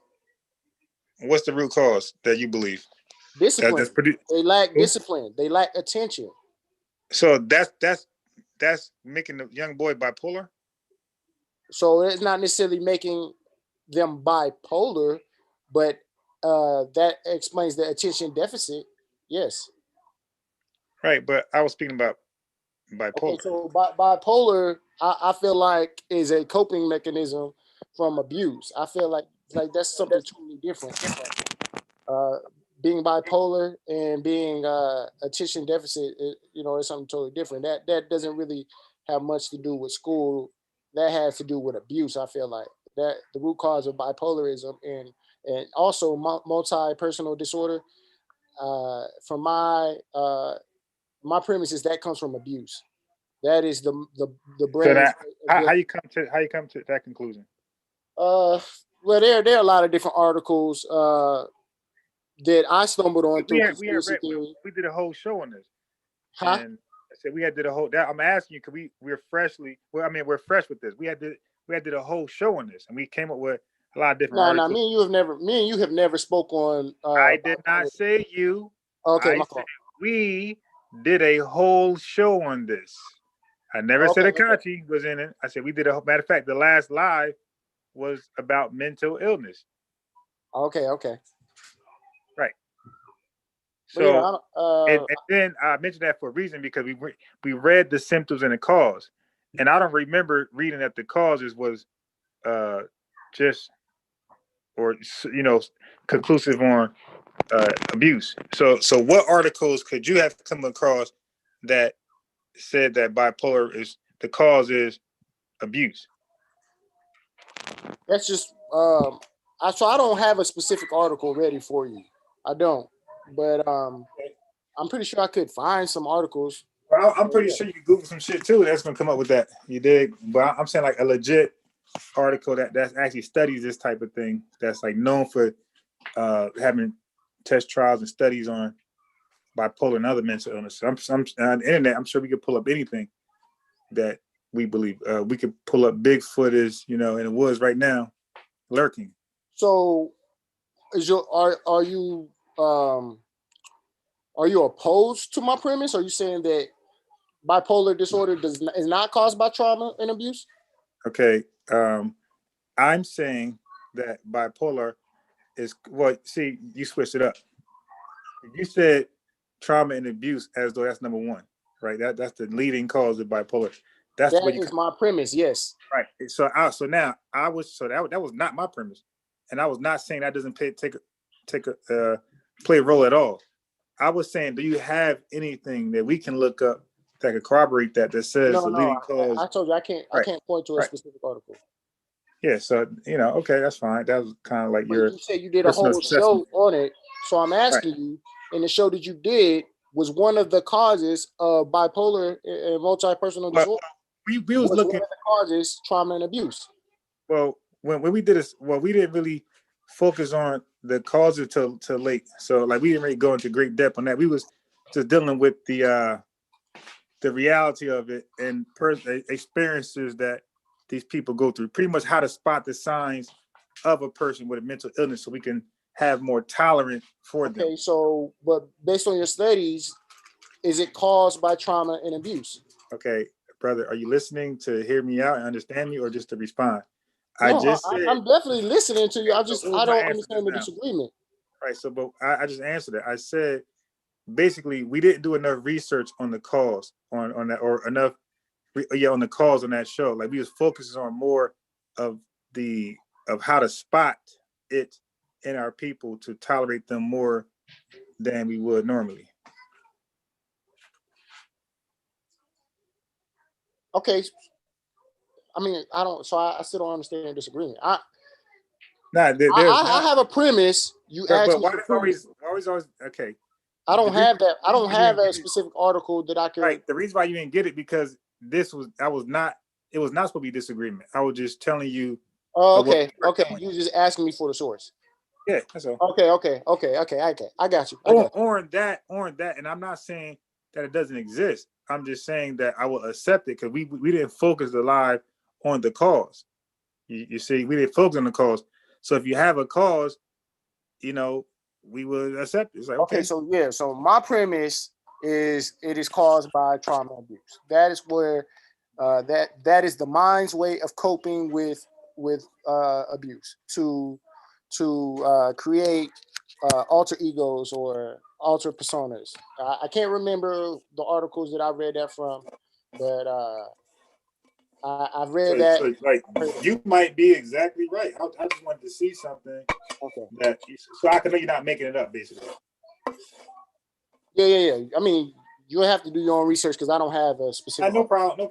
What's the root cause that you believe? Discipline. They lack discipline. They lack attention. So that's making the young boy bipolar? So it's not necessarily making them bipolar, but that explains the attention deficit. Yes. Right, but I was speaking about bipolar. Okay, so bipolar, I feel like, is a coping mechanism from abuse. I feel like that's something totally different. Being bipolar and being attention deficit, is something totally different. That doesn't really have much to do with school. That has to do with abuse. I feel like that the root cause of bipolarism and also multi-personal disorder. From my premise is that comes from abuse. That is the brain. So how you come to that conclusion? Well, there are a lot of different articles that I stumbled on through conspiracy theory. We did a whole show on this. Huh? And I said we had did a whole. I'm asking you, because we're fresh with this. We had did a whole show on this, and we came up with a lot of different articles. No, me and you have never spoke on. I did not say you. Okay, I said we did a whole show on this. I never said Akachi was in it. I said we did a matter of fact. The last live was about mental illness. Okay. Right. So and then I mentioned that for a reason, because we read the symptoms and the cause, and I don't remember reading that the causes was conclusive on abuse. So what articles could you have come across that said that bipolar is the cause is abuse? That's just so I don't have a specific article ready for you. I don't, but I'm pretty sure I could find some articles. Well, I'm pretty sure you can Google some shit too. That's gonna come up with that. You dig? But I'm saying like a legit article that actually studies this type of thing. That's like known for having test trials and studies on bipolar and other mental illnesses. I'm on the internet. I'm sure we could pull up anything that we believe. We could pull up Bigfoot is, in the woods right now, lurking. So, are you opposed to my premise? Are you saying that bipolar disorder is not caused by trauma and abuse? Okay, I'm saying that bipolar is see, you switched it up. You said trauma and abuse as though that's number one, right? That's the leading cause of bipolar. That is my premise. Yes. Right. So now I was that was not my premise, and I was not saying that doesn't play a role at all. I was saying, do you have anything that we can look up that could corroborate that says the leading cause? I told you I can't point to a specific article. Yeah. So okay, that's fine. That was kind of like you said you did a whole show on it, so I'm asking you, in the show that you did, was one of the causes of bipolar and multi-personal disorder? We was looking one of the causes trauma and abuse. Well, when we did this, we didn't really focus on the causes till late. So like we didn't really go into great depth on that. We was just dealing with the reality of it and experiences that these people go through. Pretty much how to spot the signs of a person with a mental illness, so we can have more tolerance for them. Okay, so but based on your studies, is it caused by trauma and abuse? Okay, brother, are you listening to hear me out and understand me, or just to respond? No, I'm definitely listening to you. I don't understand the disagreement. Right. So, but I just answered it. I said, basically, we didn't do enough research on the cause on that, or enough, on the cause on that show. Like we was focusing on more of how to spot it in our people to tolerate them more than we would normally. Okay. I mean, I still don't understand the disagreement. I have a premise. You asked me. Always, okay. I don't have that. I don't have a specific article that I could. Right. The reason why you didn't get it because it was not supposed to be disagreement. I was just telling you. Oh, okay. You just asking me for the source. Yeah, that's all. Okay. I got you. On that, and I'm not saying that it doesn't exist. I'm just saying that I will accept it because we didn't focus the live on the cause. You see, we didn't focus on the cause. So if you have a cause, we will accept it. It's like, okay. So my premise is it is caused by trauma and abuse. That is where that is the mind's way of coping with abuse to create alter egos or alter personas. I can't remember the articles that I read that from, but I've read that. So, like, you might be exactly right. I just wanted to see something. Okay. So I can know you're not making it up, basically. Yeah. I mean, you'll have to do your own research because I don't have a specific. No problem.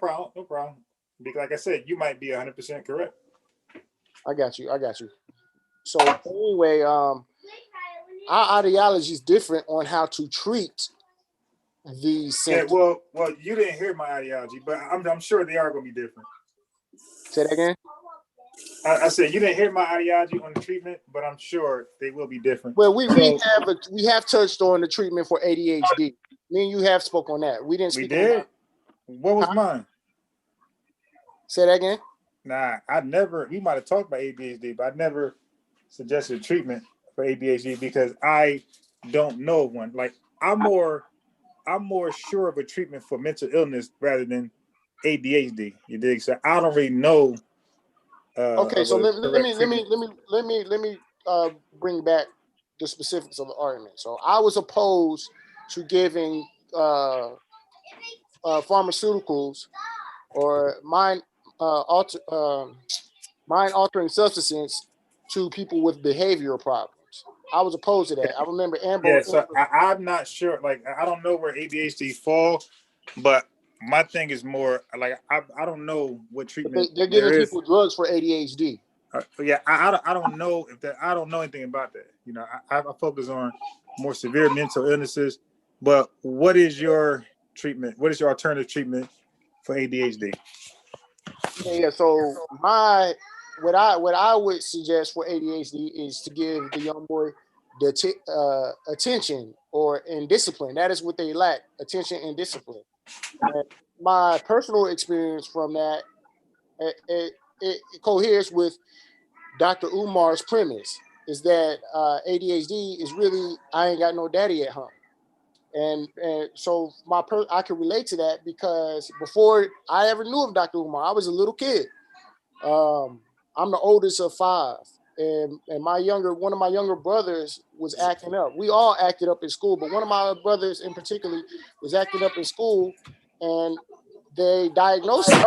Because, like I said, you might be 100% correct. I got you. So anyway, our ideology is different on how to treat these symptoms. Yeah, well, you didn't hear my ideology, but I'm sure they are going to be different. Say that again. I said you didn't hear my ideology on the treatment, but I'm sure they will be different. Well, we have touched on the treatment for ADHD. Me and you have spoke on that. We didn't speak. We did. What was mine? Say that again. Nah, we might have talked about ADHD, but I never suggested treatment for ADHD because I don't know one. Like I'm more sure of a treatment for mental illness rather than ADHD. You dig? So I don't really know. Okay, so let me bring back the specifics of the argument. So I was opposed to giving pharmaceuticals or mind-altering substances to people with behavioral problems. I was opposed to that. I remember Amber. Yeah, so I'm not sure. Like, I don't know where ADHD falls, but my thing is more like I don't know what treatment they're giving people drugs for ADHD. Yeah, I don't know I don't know anything about that. I focus on more severe mental illnesses But what is your treatment? What is your alternative treatment for ADHD? Yeah. So what I would suggest for ADHD is to give the young boy the attention and discipline. That is what they lack: attention and discipline. And my personal experience from that, it coheres with Dr. Umar's premise, is that ADHD is really I ain't got no daddy at home. And so I can relate to that because before I ever knew of Dr. Umar, I was a little kid. I'm the oldest of 5, and one of my younger brothers was acting up. We all acted up in school, but one of my brothers in particular was acting up in school, and they diagnosed him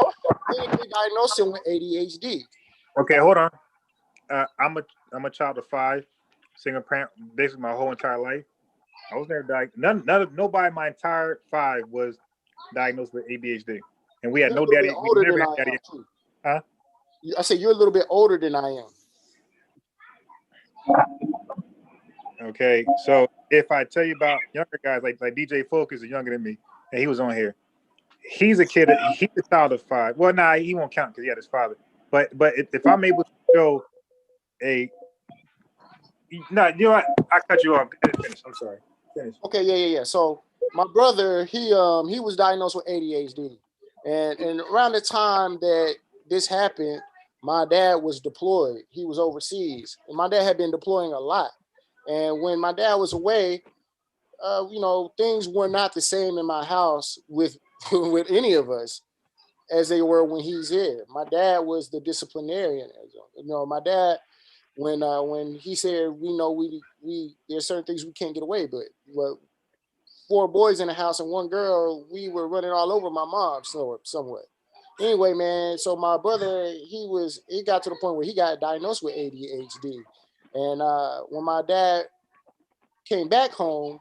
with ADHD. Okay, hold on. I'm a child of 5, single parent, basically my whole entire life. I was never diagnosed. Nobody in my entire 5 was diagnosed with ADHD, and we had no daddy. We never had daddy. Huh? I said you're a little bit older than I am. Okay, so if I tell you about younger guys like DJ Focus is younger than me, and he was on here. He's a kid. He's a child of 5. Well, nah, he won't count because he had his father. But if I'm able to show you know what? I cut you off. Finish. I'm sorry. Finish. Okay, yeah. So my brother, he was diagnosed with ADHD, and around the time that this happened, my dad was deployed. He was overseas, and my dad had been deploying a lot. And when my dad was away, things were not the same in my house with with any of us as they were when he's here. My dad was the disciplinarian. My dad, when he said we there's certain things we can't get away, but 4 boys in the house and 1 girl, we were running all over my mom somewhat. Anyway, man, so my brother, he got to the point where he got diagnosed with ADHD. And when my dad came back home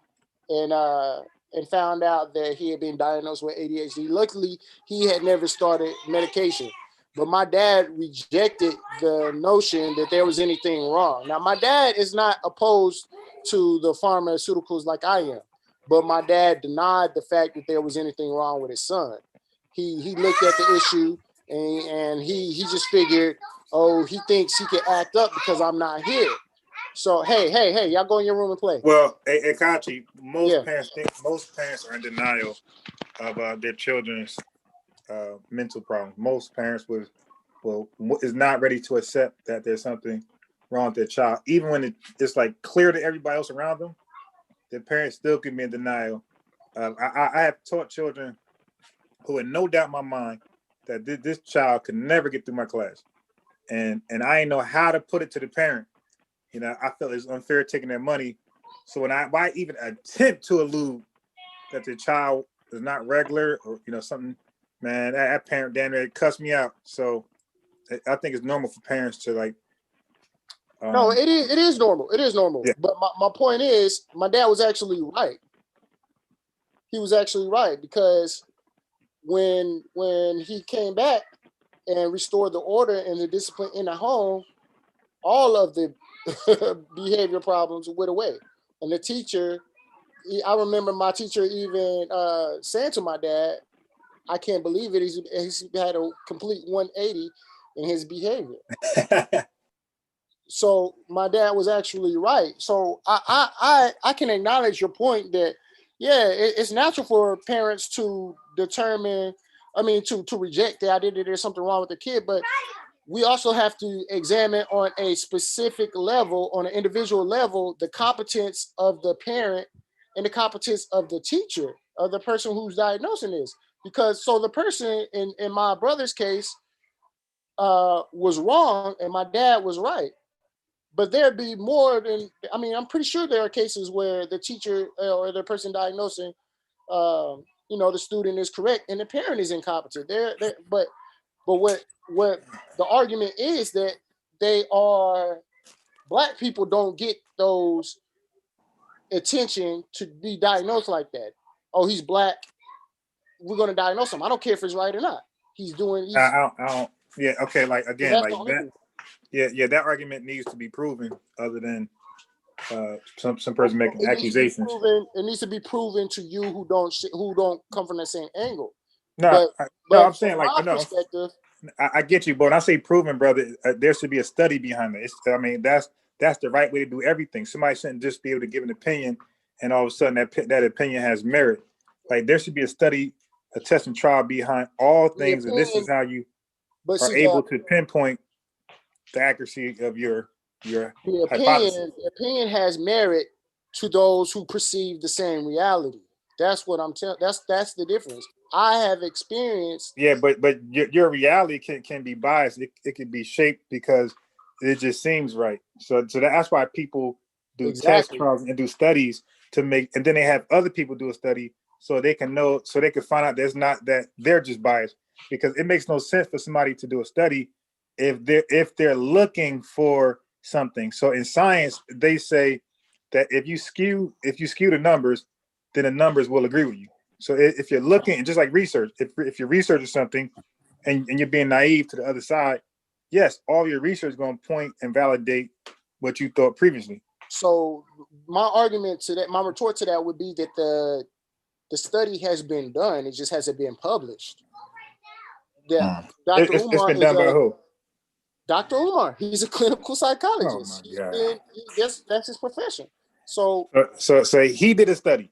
and found out that he had been diagnosed with ADHD, luckily he had never started medication. But my dad rejected the notion that there was anything wrong. Now, my dad is not opposed to the pharmaceuticals like I am, but my dad denied the fact that there was anything wrong with his son. He looked at the issue and he just figured, oh, he thinks he can act up because I'm not here. So hey, y'all go in your room and play. Well, Kachi, most parents are in denial of their children's mental problems. Most parents is not ready to accept that there's something wrong with their child, even when it's like clear to everybody else around them. The parents still can be in denial. I have taught children who had no doubt in my mind that this child could never get through my class, and I didn't know how to put it to the parent. I felt it's unfair taking their money. So when I even attempt to allude that the child is not regular or something, man, that parent damn near cussed me out. So I think it's normal for parents to like. No, it is normal. It is normal. Yeah. But my point is, my dad was actually right. He was actually right because when he came back and restored the order and the discipline in the home, all of the behavior problems went away. And the teacher, I remember my teacher even saying to my dad, I can't believe it. He's had a complete 180 in his behavior. So my dad was actually right. So I can acknowledge your point that, yeah, it's natural for parents to determine, to reject the idea that there's something wrong with the kid, but we also have to examine on a specific level, on an individual level, the competence of the parent and the competence of the teacher, of the person who's diagnosing this. Because so the person in my brother's case was wrong and my dad was right. But there'd be more than, I'm pretty sure there are cases where the teacher or the person diagnosing, the student is correct and the parent is incompetent. But what the argument is that Black people don't get those attention to be diagnosed like that. Oh, he's Black, we're going to diagnose him. I don't care if it's right or not. He's doing. I don't. Yeah. Okay. Like again, like that. Yeah. That argument needs to be proven. Other than some person making accusations. It needs to be proven to you who don't come from the same angle. No, I'm saying from like my no. perspective, I get you, but when I say proven, brother, there should be a study behind it. I mean, that's the right way to do everything. Somebody shouldn't just be able to give an opinion, and all of a sudden that opinion has merit. Like there should be a study, a test and trial behind all things, and this is how you are able to pinpoint the accuracy of your hypothesis. The opinion has merit to those who perceive the same reality. That's what I'm telling. That's the difference. I have experienced. Yeah, but your reality can be biased. It can be shaped because it just seems right. So that's why people do test trials and do studies to make, and then they have other people do a study so they can know, so they can find out there's not that they're just biased, because it makes no sense for somebody to do a study if they're looking for something. So in science, they say that if you skew the numbers, then the numbers will agree with you. So if you're looking, just like research, if you're researching something and you're being naive to the other side, yes, all your research is going to point and validate what you thought previously. So my argument to that, my retort to that would be that the study has been done. It just hasn't been published. Yeah, Dr. Umar it's been done by who? Dr. Umar. He's a clinical psychologist. Oh my God. That's his profession. So he did a study.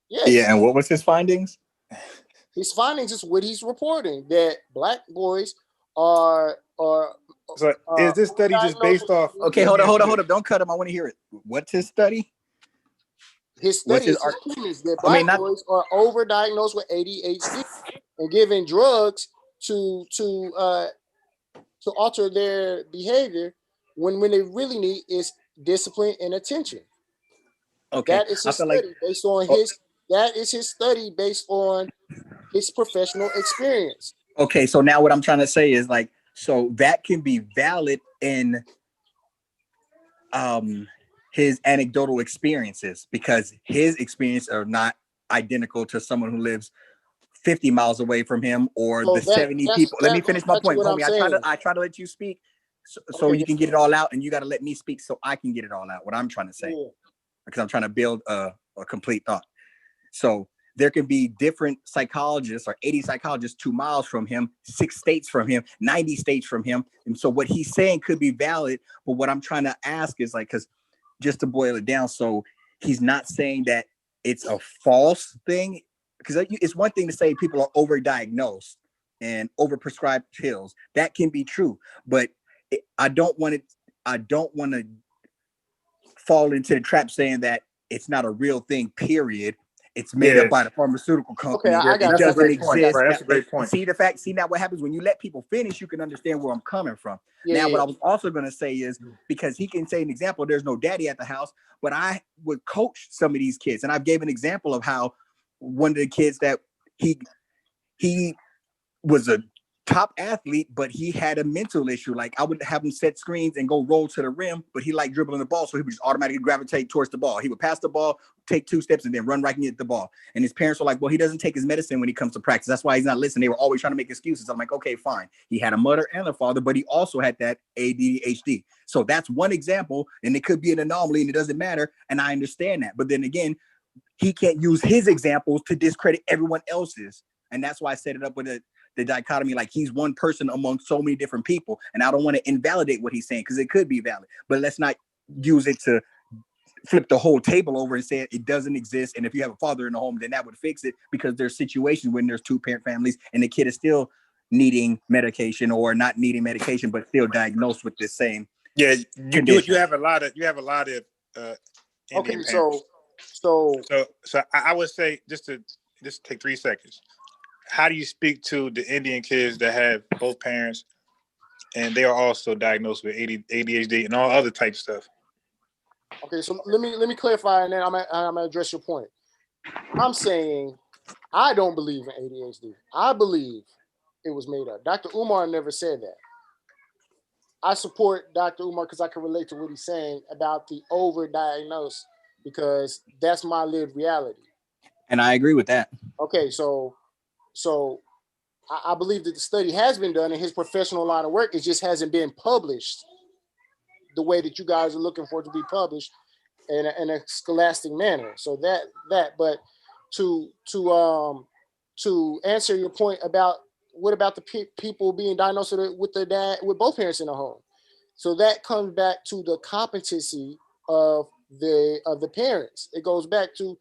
Yes. Yeah, and what was his findings? His findings is what he's reporting, that black boys are. So is this study just based off? Okay, hold up. Don't cut him. I want to hear it. What's his study? His study is that black boys are overdiagnosed with ADHD and given drugs to alter their behavior when they really need is discipline and attention. Okay, that is his study based on his. That is his study based on his professional experience. Okay, so now what I'm trying to say is like, so that can be valid in his anecdotal experiences, because his experience are not identical to someone who lives 50 miles away from him, or the 70 people. Let me finish my point, homie. I try to let you speak so you can get it all out, and you got to let me speak so I can get it all out. What I'm trying to say, because I'm trying to build a complete thought. So there can be different psychologists, or 80 psychologists 2 miles from him, 6 states from him, 90 states from him. And so what he's saying could be valid. But what I'm trying to ask is like, because just to boil it down, so he's not saying that it's a false thing. Because it's one thing to say people are overdiagnosed and overprescribed pills. That can be true. But I don't want to fall into the trap saying that it's not a real thing, period. It's made up by the pharmaceutical company. Okay, I got it doesn't exist. Right, that's a great point. See now what happens when you let people finish, you can understand where I'm coming from. What I was also going to say is, because he can say an example, there's no daddy at the house, but I would coach some of these kids. And I gave an example of how one of the kids that he was a top athlete, but he had a mental issue. Like I would have him set screens and go roll to the rim, but he liked dribbling the ball, so he would just automatically gravitate towards the ball. He would pass the ball, take 2 steps, and then run right and get the ball. And his parents were like, well, he doesn't take his medicine when he comes to practice. That's why he's not listening. They were always trying to make excuses. I'm like, okay, fine. He had a mother and a father, but he also had that ADHD. So that's one example, and it could be an anomaly, and it doesn't matter. And I understand that. But then again, he can't use his examples to discredit everyone else's. And that's why I set it up with the dichotomy, like he's one person among so many different people. And I don't want to invalidate what he's saying, because it could be valid. But let's not use it to flip the whole table over and say it doesn't exist. And if you have a father in the home, then that would fix it, because there's situations when there's 2-parent families and the kid is still needing medication or not needing medication, but still diagnosed with the same. Yeah, you have a lot of Indian parents. So I would say just take 3 seconds. How do you speak to the Indian kids that have both parents and they are also diagnosed with ADHD and all other type stuff? Okay, so let me clarify, and then I'm gonna address your point. I'm saying I don't believe in ADHD. I believe it was made up. Dr. Umar never said that. I support Dr. Umar because I can relate to what he's saying about the overdiagnosed, because that's my lived reality. And I agree with that. Okay, so I believe that the study has been done in his professional line of work. It just hasn't been published the way that you guys are looking for it to be published. in a scholastic manner. So but to answer your point about what about the people being diagnosed with both parents in the home. So that comes back to the competency of the parents. It goes back to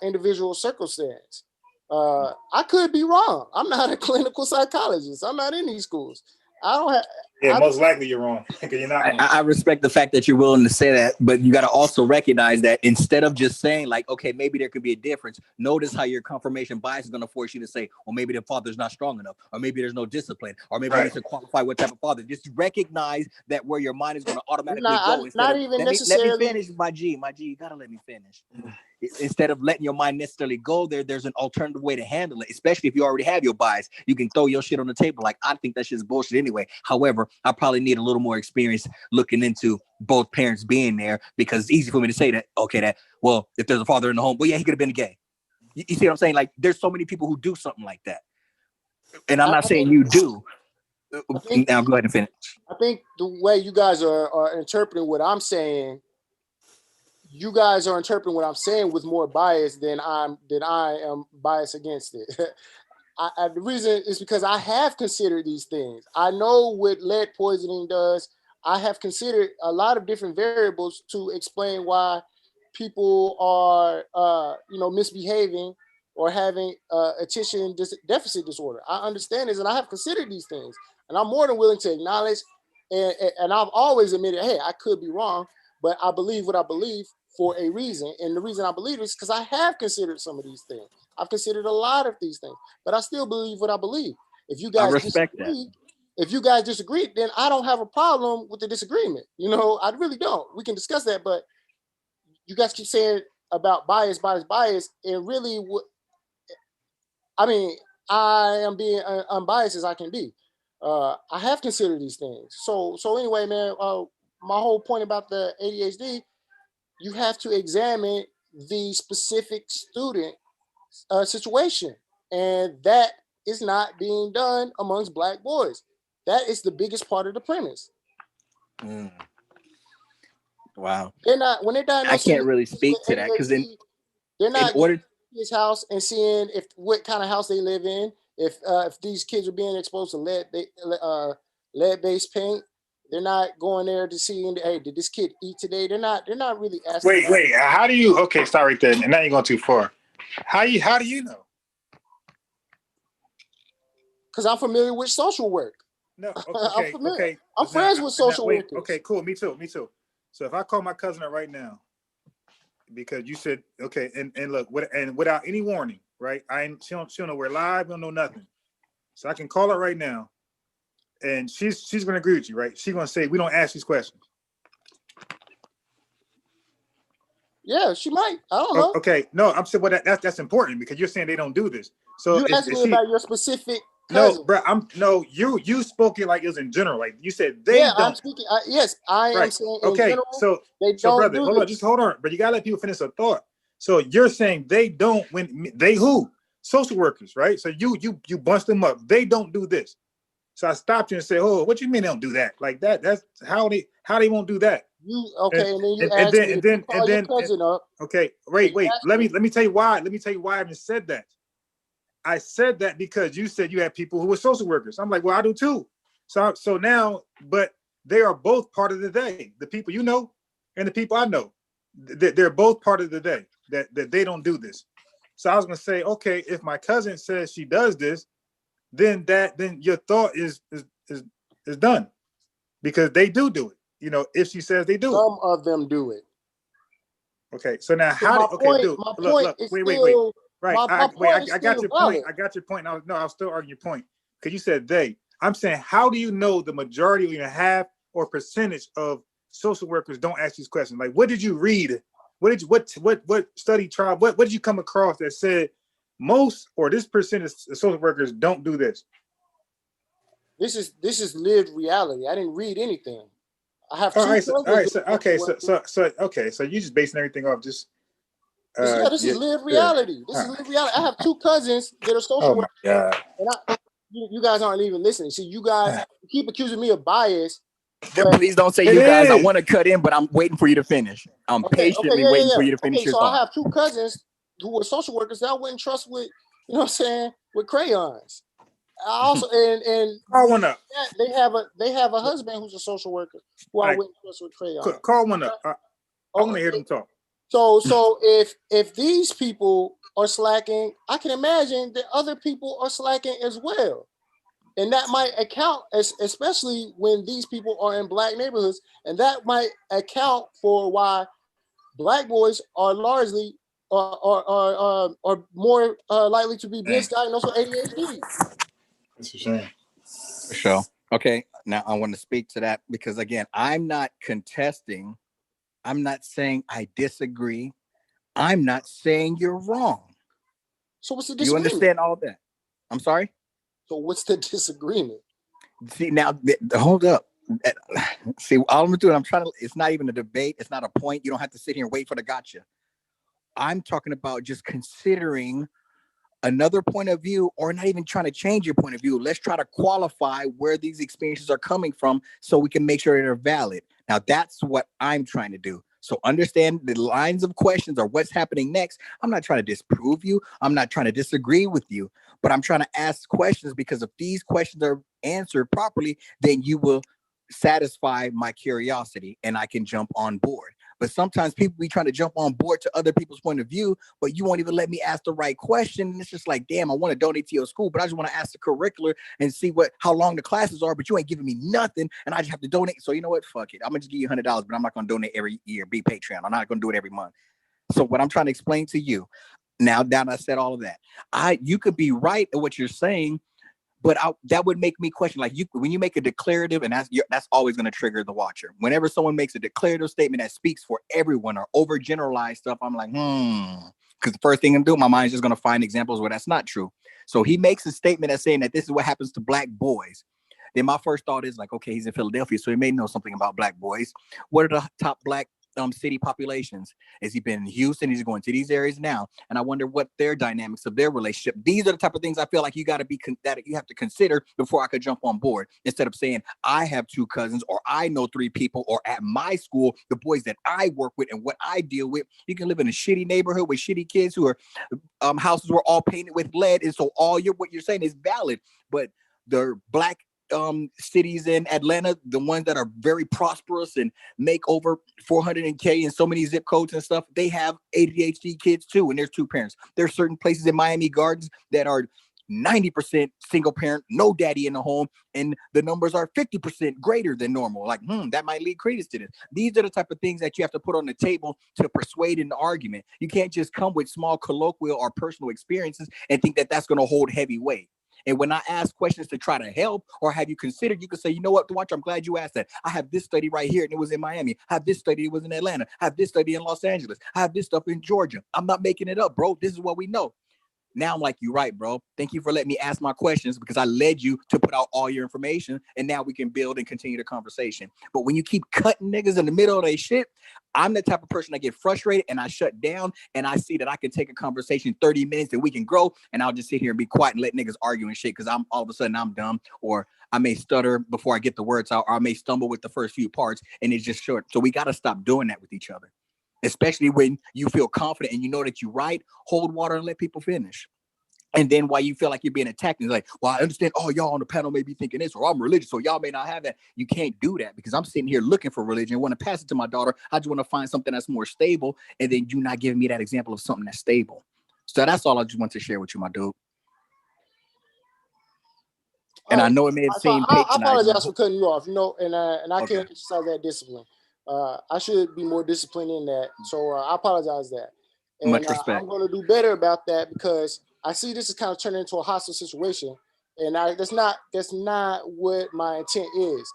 individual circumstance. I could be wrong. I'm not a clinical psychologist. I'm not in these schools. I don't have. Yeah, most likely you're wrong. You're not wrong. I respect the fact that you're willing to say that, but you got to also recognize that instead of just saying like, okay, maybe there could be a difference, notice how your confirmation bias is going to force you to say, well, maybe the father's not strong enough, or maybe there's no discipline, or maybe I need to qualify what type of father. Just recognize that where your mind is going to automatically go. Not even necessarily. Let me finish, my G, you got to let me finish. Instead of letting your mind necessarily go there's an alternative way to handle it, especially if you already have your bias. You can throw your shit on the table like, I think that shit's bullshit anyway. However, I probably need a little more experience looking into both parents being there, because it's easy for me to say that, okay, well, if there's a father in the home, well, yeah, he could have been gay. You see what I'm saying? Like, there's so many people who do something like that. And I'm not saying you do. Now go ahead and finish. I think the way you guys are interpreting what I'm saying, you guys are interpreting what I'm saying with more bias than I am biased against it. The reason is because I have considered these things. I know what lead poisoning does. I have considered a lot of different variables to explain why people are, misbehaving or having attention deficit disorder. I understand this, and I have considered these things, and I'm more than willing to acknowledge. And I've always admitted, hey, I could be wrong, but I believe what I believe for a reason. And the reason I believe it is because I have considered some of these things. I've considered a lot of these things, but I still believe what I believe. If you guys disagree, then I don't have a problem with the disagreement. I really don't. We can discuss that, but you guys keep saying about bias, and really, I am being unbiased as I can be. I have considered these things. So anyway, man, my whole point about the ADHD, you have to examine the specific student situation, and that is not being done amongst Black boys. That is the biggest part of the premise. Wow. They're not, when they're diagnosed. I can't really speak to that because they're not going to his house and seeing what kind of house they live in. If these kids are being exposed to lead-based paint, they're not going there to see, hey, did this kid eat today? They're not really asking. Wait, how do you, okay, start right there. And now you're going too far. How do you know? Because I'm familiar with social work. No, okay, okay. I'm friends with social workers. Okay, cool. Me too. So if I call my cousin up right now, because you said, okay, and look, without any warning, right? She don't know we're live, we don't know nothing. So I can call her right now, and she's gonna agree with you, right? She's gonna say we don't ask these questions. Yeah, she might. I don't know. Okay, no, I'm saying, well, that's important because you're saying they don't do this. So you asked me about your specific cousin. No, bro, you spoke it like it was in general. Like you said they don't. I'm speaking. Yes, I am saying in general. So they don't brother, do hold on, just hold on. But you gotta let people finish a thought. So you're saying they don't when they who? Social workers, right? So you bunch them up. They don't do this. So I stopped you and said, "Oh, what you mean they don't do that? Like that's how they won't do that." And then you asked me to call your cousin up. Okay, wait. Let me tell you why. Let me tell you why I even said that. I said that because you said you had people who were social workers. I'm like, well, I do too. So now, but they are both part of the day. The people you know and the people I know, they're both part of the day. That they don't do this. So I was gonna say, okay, if my cousin says she does this, then your thought is done, because they do it. If she says they do. Some of them do it. Okay, so now wait. Right. I got your point. I got your point. I'll still argue your point because you said they. I'm saying, how do you know the majority or even half or percentage of social workers don't ask these questions? Like, what did you read? What study trial? What did you come across that said most or this percentage of social workers don't do this? This is lived reality. I didn't read anything. I have all right. So you just basing everything off just. This is lived reality. This is lived reality. I have two cousins that are social workers. Oh my God. And you guys aren't even listening. See, you guys keep accusing me of bias, But Please don't say It you guys. I is. want to cut in, but I'm waiting for you to finish. I'm patiently waiting for you to finish Okay, your so I thought. have two cousins who were social workers that I wouldn't trust with, you know what I'm saying, with crayons. I also and Call one up. they have a husband who's a social worker who I wouldn't trust with crayons. Call one up. I want to hear them talk. So if these people are slacking, I can imagine that other people are slacking as well. And that might account, especially when these people are in black neighborhoods, and that might account for why black boys are largely are more likely to be misdiagnosed with ADHD. That's a shame. For sure. Okay. Now I want to speak to that because again, I'm not contesting. I'm not saying I disagree. I'm not saying you're wrong. So what's the You disagreement? understand all that? I'm sorry? So what's the disagreement? See, now, hold up. See, all I'm doing, it's not even a debate. It's not a point. You don't have to sit here and wait for the gotcha. I'm talking about just considering another point of view, or not even trying to change your point of view. Let's try to qualify where these experiences are coming from so we can make sure they're valid. Now, that's what I'm trying to do. So understand the lines of questions or what's happening next. I'm not trying to disprove you. I'm not trying to disagree with you, but I'm trying to ask questions because if these questions are answered properly, then you will satisfy my curiosity and I can jump on board. But sometimes people be trying to jump on board to other people's point of view, but you won't even let me ask the right question. And it's just like, damn, I want to donate to your school, but I just want to ask the curricular and see how long the classes are, but you ain't giving me nothing. And I just have to donate. So you know what? Fuck it. I'm going to just give you $100, but I'm not going to donate every year. Be Patreon. I'm not going to do it every month. So what I'm trying to explain to you now that I said all of that, you could be right in what you're saying, but that would make me question, like when you make a declarative, and that's always going to trigger the watcher. Whenever someone makes a declarative statement that speaks for everyone or overgeneralized stuff, I'm like, because the first thing I'm doing, my mind is just going to find examples where that's not true. So he makes a statement that's saying that this is what happens to black boys. Then my first thought is like, okay, he's in Philadelphia, so he may know something about black boys. What are the top black city populations? Has he been in Houston? He's going to these areas now, and I wonder what their dynamics of their relationship. These are the type of things I feel like you got to be that you have to consider before I could jump on board. Instead of saying I have 2 cousins or I know 3 people or at my school the boys that I work with and what I deal with. You can live in a shitty neighborhood with shitty kids who are houses were all painted with lead, and so what you're saying is valid, but the black cities in Atlanta, the ones that are very prosperous and make over 400K in so many zip codes and stuff, they have ADHD kids too, and there's 2 parents. There's certain places in Miami Gardens that are 90% single parent, no daddy in the home, and the numbers are 50% greater than normal. Like, that might lead credence to this. These are the type of things that you have to put on the table to persuade an argument. You can't just come with small colloquial or personal experiences and think that that's going to hold heavy weight. And when I ask questions to try to help or have you considered, you can say, you know what, Watch, I'm glad you asked that. I have this study right here and it was in Miami. I have this study, it was in Atlanta. I have this study in Los Angeles. I have this stuff in Georgia. I'm not making it up, bro. This is what we know. Now I'm like, you're right, bro. Thank you for letting me ask my questions because I led you to put out all your information and now we can build and continue the conversation. But when you keep cutting niggas in the middle of their shit, I'm the type of person that get frustrated and I shut down and I see that I can take a conversation 30 minutes and we can grow and I'll just sit here and be quiet and let niggas argue and shit because I'm all of a sudden I'm dumb or I may stutter before I get the words out or I may stumble with the first few parts and it's just short. So we got to stop doing that with each other. Especially when you feel confident and you know that you're right, hold water and let people finish. And then while you feel like you're being attacked, it's like, well, I understand, y'all on the panel may be thinking this, or I'm religious, so y'all may not have that. You can't do that because I'm sitting here looking for religion, want to pass it to my daughter. I just want to find something that's more stable. And then you not giving me that example of something that's stable. So that's all I just want to share with you, my dude. And I know it may have seemed patronizing. I apologize for cutting you off, and I can't exercise that discipline. I should be more disciplined in that. So I apologize that. And much respect. I'm going to do better about that because I see this is kind of turning into a hostile situation. And that's not what my intent is.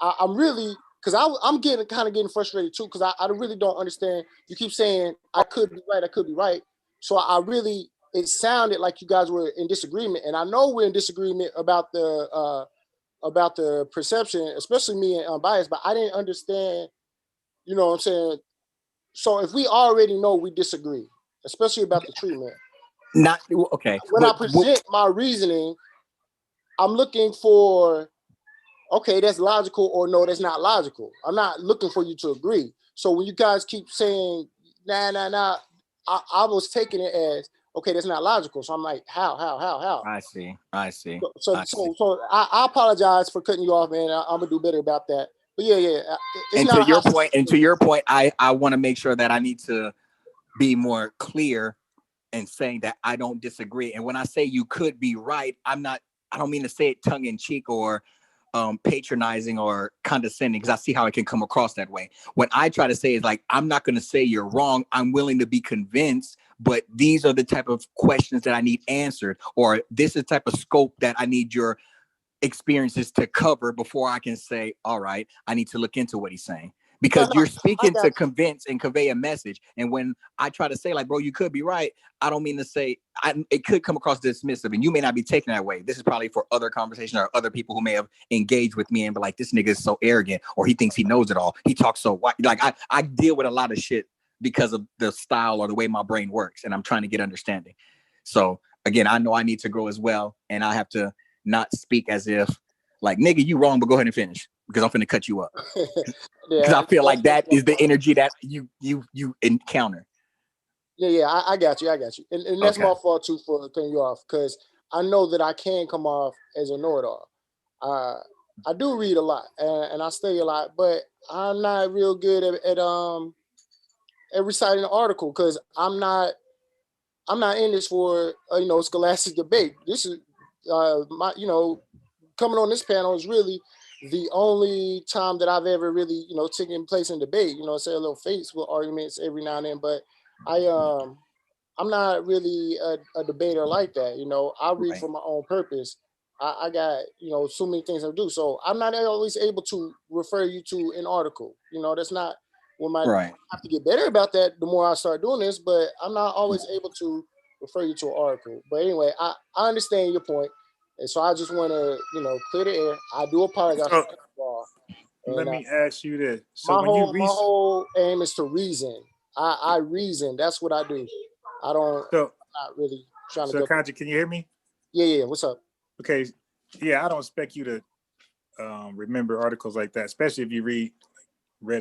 I'm really, because I'm getting frustrated too, because I really don't understand. You keep saying I could be right. So it sounded like you guys were in disagreement, and I know we're in disagreement about the perception, especially me and unbiased. But I didn't understand, you know what I'm saying. So if we already know we disagree, especially about the treatment, not okay. When I present my reasoning, I'm looking for okay, that's logical, or no, that's not logical. I'm not looking for you to agree. So when you guys keep saying, nah, I was taking it as, okay, that's not logical. So I'm like, how? I see. So I apologize for cutting you off, man. I'm gonna do better about that. But yeah, it's And not to a your point, I want to make sure that I need to be more clear and saying that I don't disagree. And when I say you could be right, I don't mean to say it tongue in cheek or patronizing or condescending, because I see how it can come across that way. What I try to say is like, I'm not going to say you're wrong. I'm willing to be convinced, but these are the type of questions that I need answered, or this is the type of scope that I need your experiences to cover before I can say, all right, I need to look into what he's saying. Because you're speaking to convince and convey a message. And when I try to say like, bro, you could be right, I don't mean to say, it could come across dismissive, and you may not be taking that way. This is probably for other conversation or other people who may have engaged with me and be like, this nigga is so arrogant, or he thinks he knows it all. He talks so white. Like I deal with a lot of shit because of the style or the way my brain works, and I'm trying to get understanding. So again, I know I need to grow as well, and I have to not speak as if like, nigga, you wrong, but go ahead and finish, because I'm finna cut you up. Because I feel like that is the energy that you encounter. Yeah, I got you. And that's my fault too for cutting you off, because I know that I can come off as a know-it-all. I do read a lot and I study a lot, but I'm not real good at reciting an article, because I'm not in this for scholastic debate. This is my coming on this panel is really the only time that I've ever really taken place in debate. Say a little Facebook arguments every now and then, but I'm not really a debater like that. I read for my own purpose. I got so many things to do, so I'm not always able to refer you to an article. That's not when my I have to get better about that the more I start doing this, but I'm not always able to refer you to an article. But anyway, I understand your point, and so I just want to clear the air. I do apologize for that law. Let me ask you this: so my whole aim is to reason. I reason. That's what I do. I don't. So, I'm not really trying to. So, Kanji, can you hear me? Yeah. What's up? Okay. Yeah, I don't expect you to remember articles like that, especially if you read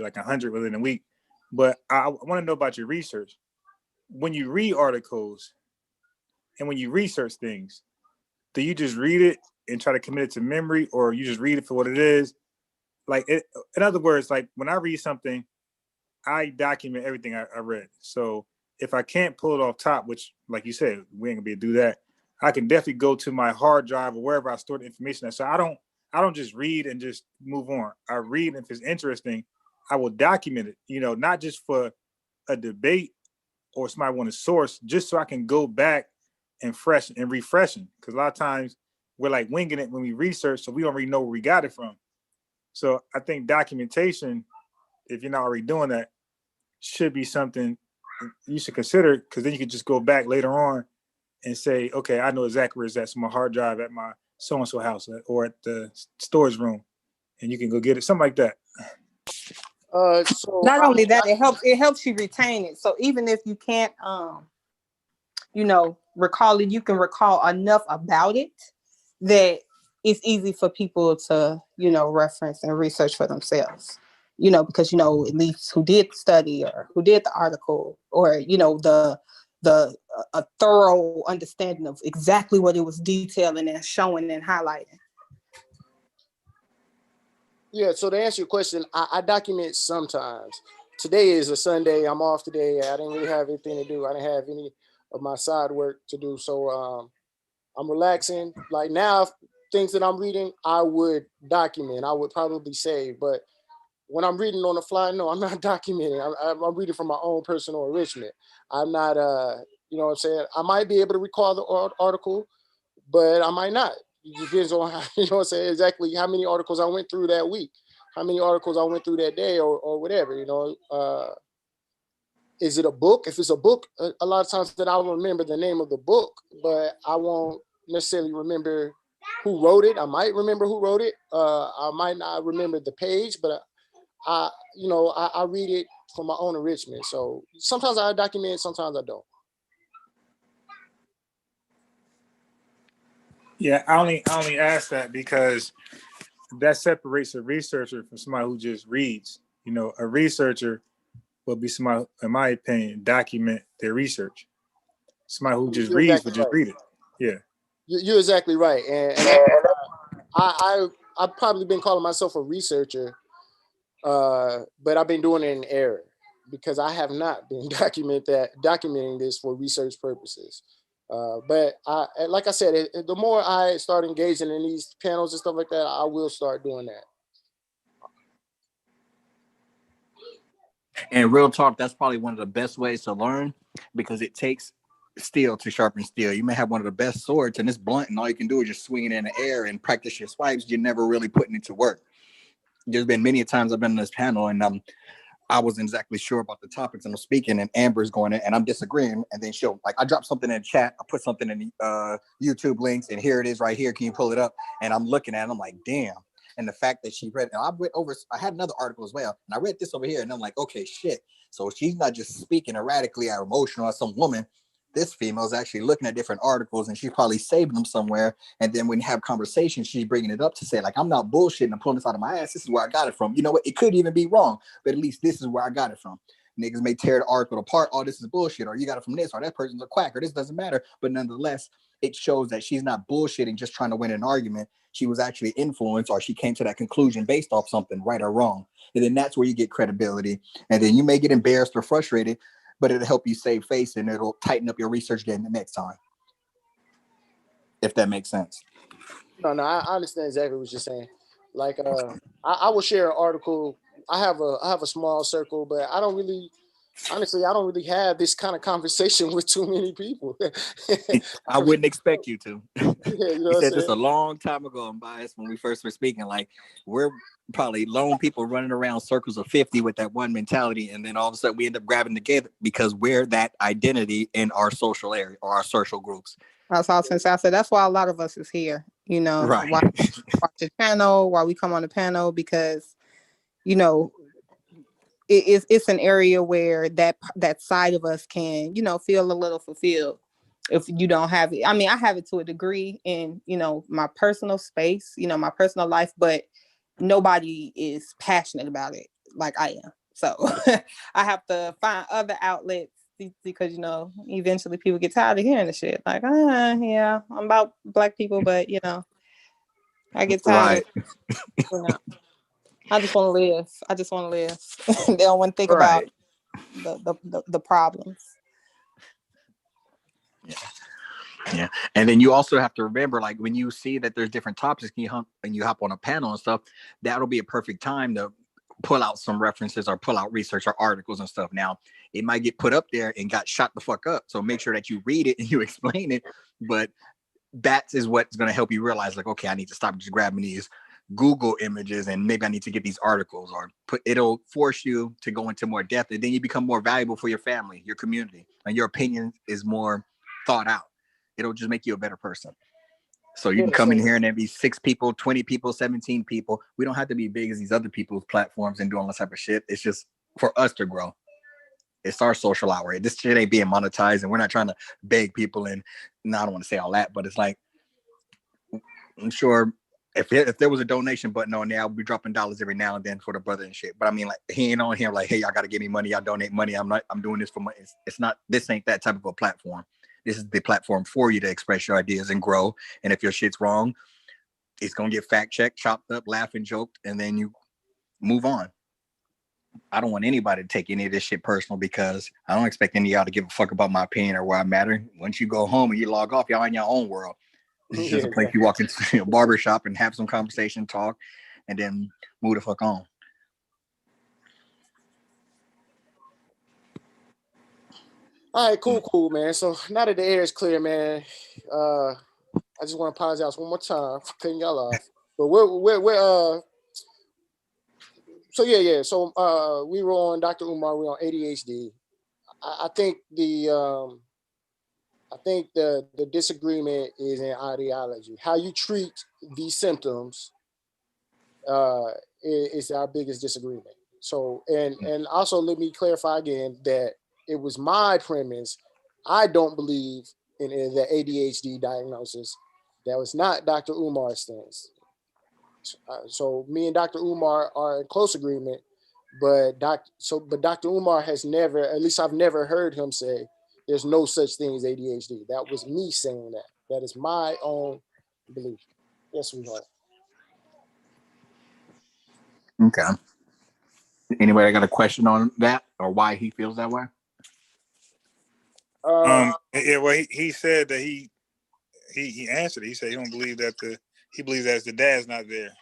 like 100 within a week. But I want to know about your research. When you read articles and when you research things, do you just read it and try to commit it to memory, or you just read it for what it is? Like, in other words, like when I read something, I document everything I read. So if I can't pull it off top, which, like you said, we ain't gonna be able to do that, I can definitely go to my hard drive or wherever I store the information at. So I don't just read and just move on. I read, and if it's interesting, I will document it. Not just for a debate or somebody want to source, just so I can go back and refreshing. Because a lot of times we're like winging it when we research, so we don't really know where we got it from. So I think documentation, if you're not already doing that, should be something you should consider, because then you could just go back later on and say, okay, I know exactly where it's at. So my hard drive at my so-and-so house or at the storage room, and you can go get it, something like that. So not only that, it helps you retain it. So even if you can't, recall it, you can recall enough about it that it's easy for people to, reference and research for themselves. Because at least who did the study or who did the article, or a thorough understanding of exactly what it was detailing and showing and highlighting. Yeah, so to answer your question, I document sometimes. Today is a Sunday. I'm off today. I didn't really have anything to do. I didn't have any of my side work to do. So I'm relaxing. Like now, things that I'm reading, I would document. I would probably save. But when I'm reading on the fly, no, I'm not documenting. I'm reading from my own personal enrichment. I'm not, you know what I'm saying? I might be able to recall the article, but I might not. It depends on how, you know what I'm saying, exactly how many articles I went through that week, how many articles I went through that day, or whatever, Is it a book? If it's a book, a lot of times that I'll remember the name of the book, but I won't necessarily remember who wrote it. I might remember who wrote it. I might not remember the page, but I read it for my own enrichment. So sometimes I document, sometimes I don't. Yeah, I only asked that because that separates a researcher from somebody who just reads. You know, a researcher will be somebody, in my opinion, document their research. Somebody who just You're reads exactly will just right. read it. Yeah. You're exactly right, and I've probably been calling myself a researcher, but I've been doing it in error because I have not been documenting this for research purposes. But like I said, the more I start engaging in these panels and stuff like that, I will start doing that. And real talk, that's probably one of the best ways to learn because it takes steel to sharpen steel. You may have one of the best swords and it's blunt, and all you can do is just swing it in the air and practice your swipes. You're never really putting it to work. There's been many times I've been on this panel and I wasn't exactly sure about the topics and I'm speaking, and Amber's going in and I'm disagreeing, and then she'll I drop something in the chat, I put something in the YouTube links, and here it is right here. Can you pull it up? And I'm looking at it, I'm like, damn. And the fact that she read it, I had another article as well, and I read this over here, and I'm like, okay, shit. So she's not just speaking erratically or emotional as some woman. This female is actually looking at different articles, and she's probably saving them somewhere. And then when you have conversations, she's bringing it up to say, like, I'm not bullshitting. I'm pulling this out of my ass. This is where I got it from. You know what? It could even be wrong, but at least this is where I got it from. Niggas may tear the article apart. Oh, this is bullshit, or you got it from this, or that person's a quack, or this doesn't matter. But nonetheless, it shows that she's not bullshitting, just trying to win an argument. She was actually influenced, or she came to that conclusion based off something, right or wrong. And then that's where you get credibility. And then you may get embarrassed or frustrated, but it'll help you save face and it'll tighten up your research game the next time. If that makes sense. No, I understand exactly what you're saying. Like, I will share an article. I have a small circle, but I don't really have this kind of conversation with too many people. I wouldn't expect you to. Yeah, you know You what I'm said this saying? a long time ago. I'm biased when we first were speaking. Like, we're probably lone people running around circles of 50 with that one mentality, and then all of a sudden we end up grabbing together because we're that identity in our social area or our social groups. That's all since I said that's why a lot of us is here. You know, Right. why watch the channel, why we come on the panel, because you know it's an area where that side of us can, you know, feel a little fulfilled. If you don't have it, I mean, I have it to a degree in, you know, my personal space, you know, my personal life, but nobody is passionate about it like I am. So I have to find other outlets because, you know, eventually people get tired of hearing the shit. Like, yeah, I'm about Black people, but you know, I get tired of, you know, I just want to live. I just want to live. They don't want to think about the problems. Yeah. And then you also have to remember, like, when you see that there's different topics and you hop on a panel and stuff, that'll be a perfect time to pull out some references or pull out research or articles and stuff. Now, it might get put up there and got shot the fuck up. So make sure that you read it and you explain it. But that is what's going to help you realize, like, okay, I need to stop just grabbing these Google images and maybe I need to get these articles, or it'll force you to go into more depth, and then you become more valuable for your family, your community, and your opinion is more thought out. It'll just make you a better person. So you can come in here and there be 6 people, 20 people, 17 people. We don't have to be big as these other people's platforms and do all that type of shit. It's just for us to grow. It's our social hour. This shit ain't being monetized, and we're not trying to beg people. And no, I don't want to say all that, but it's like, I'm sure if there was a donation button on there, I would be dropping dollars every now and then for the brother and shit. But I mean, like, he ain't on here like, hey, y'all got to give me money. Y'all donate money. I'm doing this for money. It's not, this ain't that type of a platform. This is the platform for you to express your ideas and grow. And if your shit's wrong, it's going to get fact checked, chopped up, laughed and joked, and then you move on. I don't want anybody to take any of this shit personal, because I don't expect any of y'all to give a fuck about my opinion or where I matter. Once you go home and you log off, y'all in your own world. This is just a place you walk into a barbershop and have some conversation, talk, and then move the fuck on. All right, cool, man. So now that the air is clear, man, I just want to apologize one more time for cutting y'all off. But we're so yeah. So we were on Dr. Umar. We're on ADHD. I think the disagreement is in ideology. How you treat these symptoms is our biggest disagreement. So and also let me clarify again that it was my premise. I don't believe in the ADHD diagnosis. That was not Dr. Umar's stance. So me and Dr. Umar are in close agreement, but Dr. Umar has never, at least I've never heard him say there's no such thing as ADHD. That was me saying that. That is my own belief. Yes, sweetheart. Okay. Anybody got a question on that or why he feels that way? Yeah, well, he said that he answered it. He said he don't believe that he believes that the dad's not there.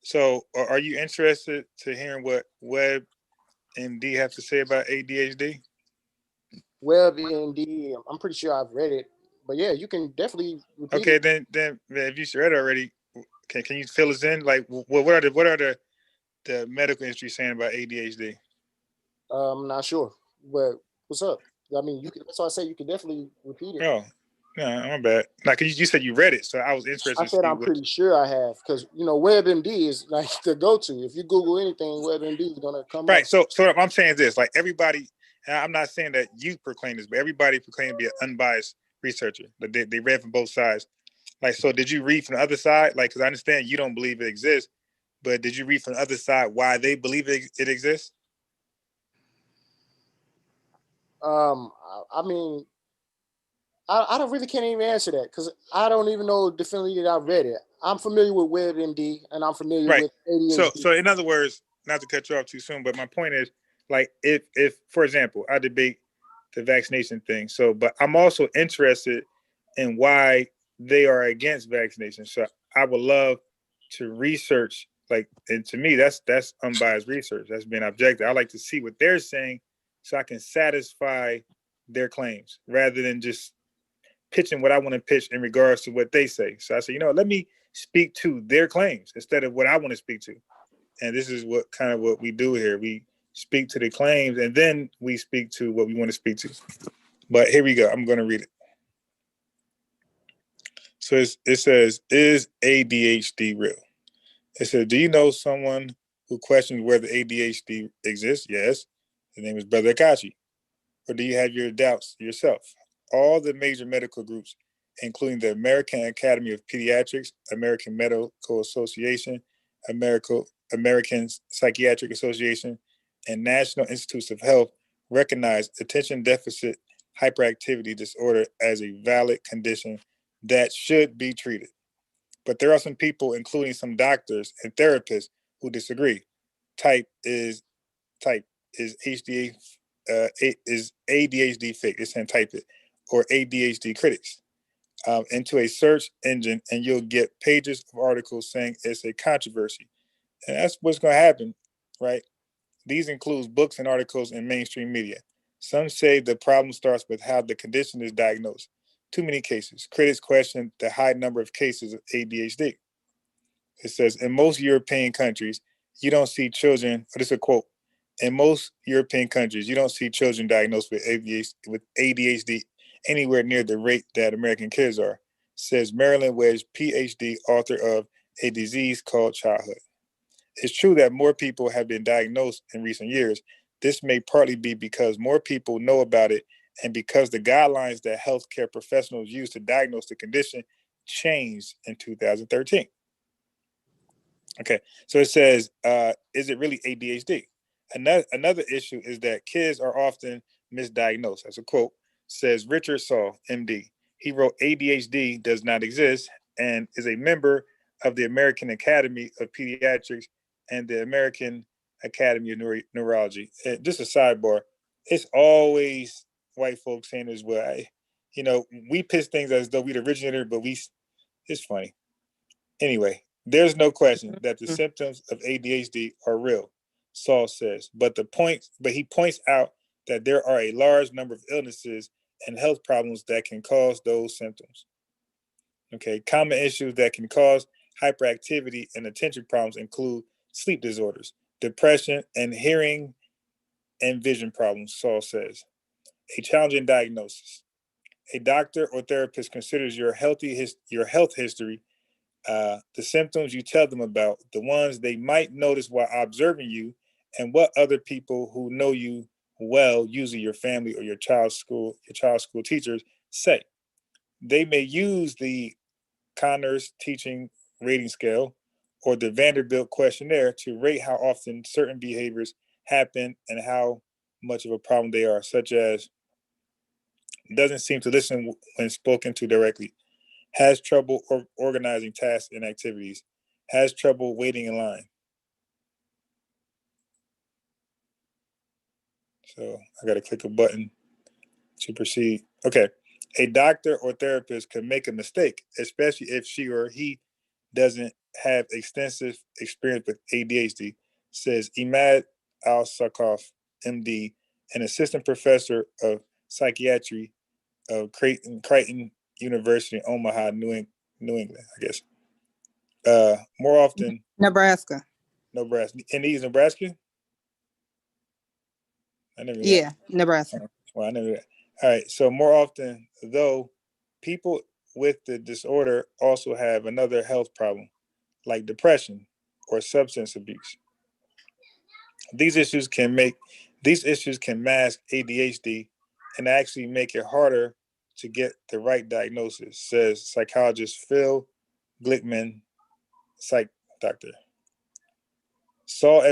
So, are you interested to hearing what Webb and D have to say about ADHD? Webb and D, I'm pretty sure I've read it, but yeah, you can definitely repeat Okay, it. then if you read it already, can you fill us in? Like, what are the medical industry saying about ADHD? I'm not sure, but what's up? I mean, you can. That's why I say you can definitely repeat it. Oh, no, my bad. Like, you said you read it, so I was interested I to said see I'm what. pretty sure I have, because WebMD is like the go-to. If you Google anything, WebMD is gonna come up. Right. So what I'm saying is this: like everybody, and I'm not saying that you proclaim this, but everybody proclaimed to be an unbiased researcher. But they read from both sides. Like, so did you read from the other side? Like, because I understand you don't believe it exists, but did you read from the other side why they believe it exists? I mean, I don't really can't even answer that because I don't even know definitely that I read it. I'm familiar with WebMD and I'm familiar Right. with ADHD. So in other words, not to cut you off too soon, but my point is, like, if for example, I debate the vaccination thing. So, but I'm also interested in why they are against vaccination. So I would love to research, like, and to me, that's unbiased research. That's being objective. I like to see what they're saying so I can satisfy their claims rather than just pitching what I want to pitch in regards to what they say. So I say, let me speak to their claims instead of what I want to speak to. And this is what we do here. We speak to the claims and then we speak to what we want to speak to. But here we go. I'm going to read it. So it says, is ADHD real? It says, do you know someone who questions whether ADHD exists? Yes. His name is Brother Akashi. Or do you have your doubts yourself? All the major medical groups, including the American Academy of Pediatrics, American Medical Association, American Psychiatric Association, and National Institutes of Health, recognize attention deficit hyperactivity disorder as a valid condition that should be treated. But there are some people, including some doctors and therapists, who disagree. Type is type is is ADHD fake. It's saying type it or ADHD critics into a search engine, and you'll get pages of articles saying it's a controversy, and that's what's going to happen, right? These includes books and articles in mainstream media. Some say the problem starts with how the condition is diagnosed. Too many cases. Critics question the high number of cases of ADHD. It says, in most European countries, you don't see children, this is a quote, in most European countries, you don't see children diagnosed with ADHD anywhere near the rate that American kids are, says Marilyn Wedge, PhD, author of A Disease Called Childhood. It's true that more people have been diagnosed in recent years. This may partly be because more people know about it and because the guidelines that healthcare professionals use to diagnose the condition changed in 2013. Okay, so it says, is it really ADHD? Another issue is that kids are often misdiagnosed. That's a quote. Says Richard Saul, MD. He wrote ADHD does not exist and is a member of the American Academy of Pediatrics and the American Academy of Neurology. Just a sidebar, it's always white folks saying as well. We pitch things as though we'd originator, but it's funny. Anyway, there's no question that the symptoms of ADHD are real, Saul says. But he points out that there are a large number of illnesses and health problems that can cause those symptoms. Okay, common issues that can cause hyperactivity and attention problems include sleep disorders, depression, and hearing and vision problems, Saul says. A challenging diagnosis. A doctor or therapist considers your health history, the symptoms you tell them about, the ones they might notice while observing you, and what other people who know you well, usually your family or your child's school teachers, say. They may use the Connor's teaching rating scale or the Vanderbilt questionnaire to rate how often certain behaviors happen and how much of a problem they are, such as doesn't seem to listen when spoken to directly, has trouble organizing tasks and activities, has trouble waiting in line. So I got to click a button to proceed. Okay. A doctor or therapist could make a mistake, especially if she or he doesn't have extensive experience with ADHD, says Imad Al-Sakaf, MD, an assistant professor of psychiatry of Creighton University in Omaha, New England, I guess. More often, Nebraska. Nebraska. And he's Nebraska? I never knew Yeah, that. Nebraska. Well, I never knew that. All right. So more often, though, people with the disorder also have another health problem, like depression or substance abuse. These issues can mask ADHD and actually make it harder to get the right diagnosis, says psychologist Phil Glickman, psych doctor. Saul's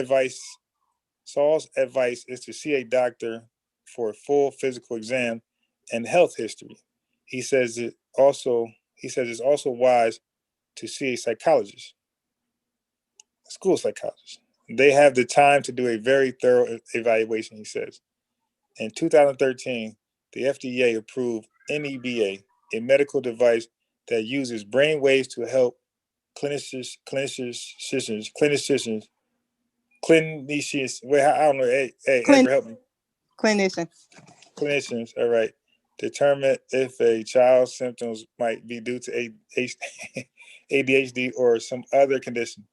advice is to see a doctor for a full physical exam and health history. He says it's also wise to see a psychologist, a school psychologist. They have the time to do a very thorough evaluation, he says. In 2013, the FDA approved NEBA, a medical device that uses brain waves to help clinicians. Wait, I don't know. Hey, Amber, help me. Clinician. Clinicians, all right, determine if a child's symptoms might be due to ADHD or some other condition.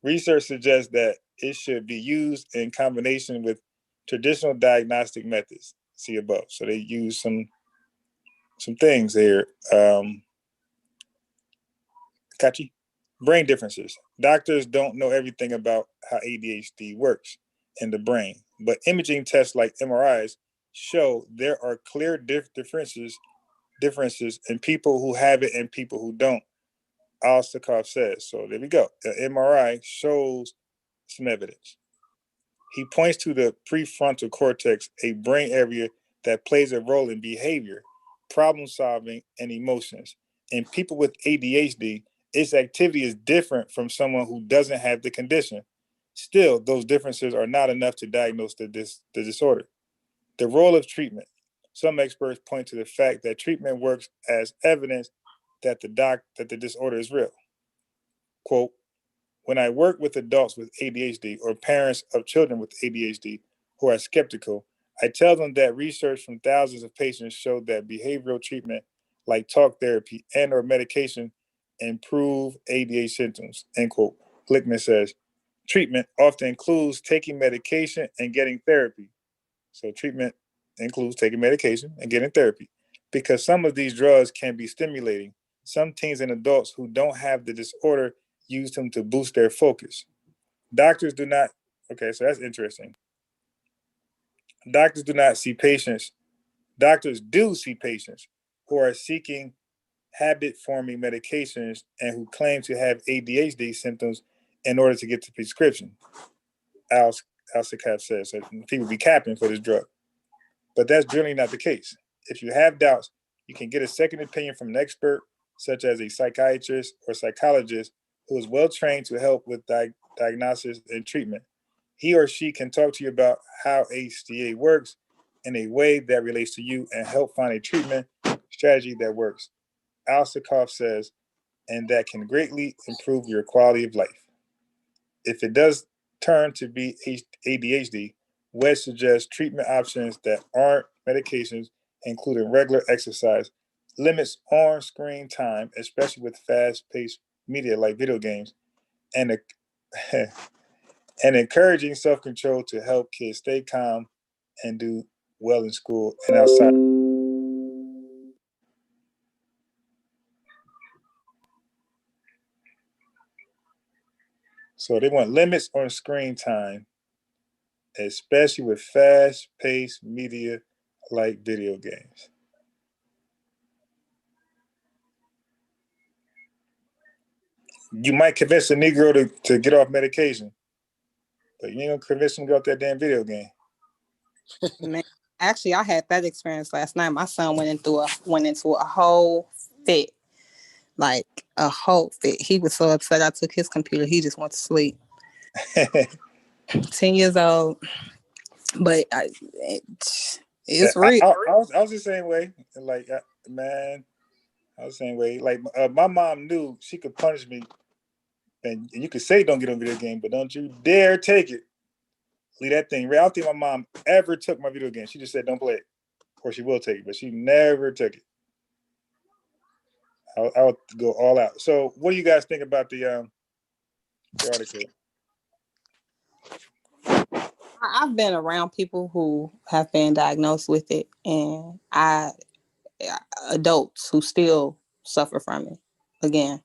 Research suggests that it should be used in combination with traditional diagnostic methods. See above. So they use some things here. Kachi? Brain differences. Doctors don't know everything about how ADHD works in the brain, but imaging tests like MRIs show there are clear differences in people who have it and people who don't. Al-Sakaf says. So there we go. The MRI shows some evidence. He points to the prefrontal cortex, a brain area that plays a role in behavior, problem solving, and emotions. In people with ADHD, its activity is different from someone who doesn't have the condition. Still, those differences are not enough to diagnose the disorder. The role of treatment. Some experts point to the fact that treatment works as evidence that the disorder is real. Quote, when I work with adults with ADHD or parents of children with ADHD who are skeptical, I tell them that research from thousands of patients showed that behavioral treatment like talk therapy and or medication improve ADHD symptoms, end quote. Glickman says, treatment often includes taking medication and getting therapy. So treatment includes taking medication and getting therapy because some of these drugs can be stimulating. Some teens and adults who don't have the disorder use them to boost their focus. Doctors do not, okay, so that's interesting. Doctors do not see patients. Doctors do see patients who are seeking habit-forming medications and who claim to have ADHD symptoms in order to get the prescription. Al-Sakaf says, so people be capping for this drug. But that's generally not the case. If you have doubts, you can get a second opinion from an expert, such as a psychiatrist or psychologist who is well trained to help with diagnosis and treatment. He or she can talk to you about how HDA works in a way that relates to you and help find a treatment strategy that works. Al-Sakaf says, and that can greatly improve your quality of life. If it does turn to be ADHD, Wedge suggests treatment options that aren't medications, including regular exercise, limits on-screen time, especially with fast-paced media like video games, and and encouraging self-control to help kids stay calm and do well in school and outside. So they want limits on screen time, especially with fast-paced media like video games. You might convince a Negro to get off medication, but you ain't gonna convince him to get off that damn video game. Man, actually, I had that experience last night. My son went into a whole fit, like a whole fit. He was so upset. I took his computer. He just went to sleep. 10 years old, but it's real. I was the same way. Like, man, I was the same way. Like, my mom knew she could punish me, and you could say don't get on video game, but don't you dare take it. Leave that thing. I don't think my mom ever took my video game. She just said don't play it, or she will take it, but she never took it. I would go all out. So, what do you guys think about the article? I've been around people who have been diagnosed with it, and adults who still suffer from it. Again,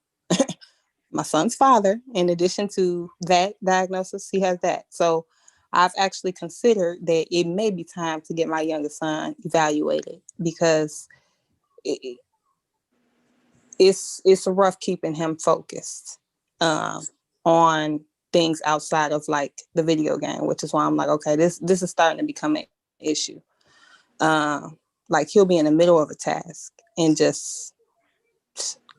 my son's father, in addition to that diagnosis, he has that. So I've actually considered that it may be time to get my youngest son evaluated, because it's rough keeping him focused on things outside of like the video game, which is why I'm like, okay, this is starting to become an issue. Like he'll be in the middle of a task and just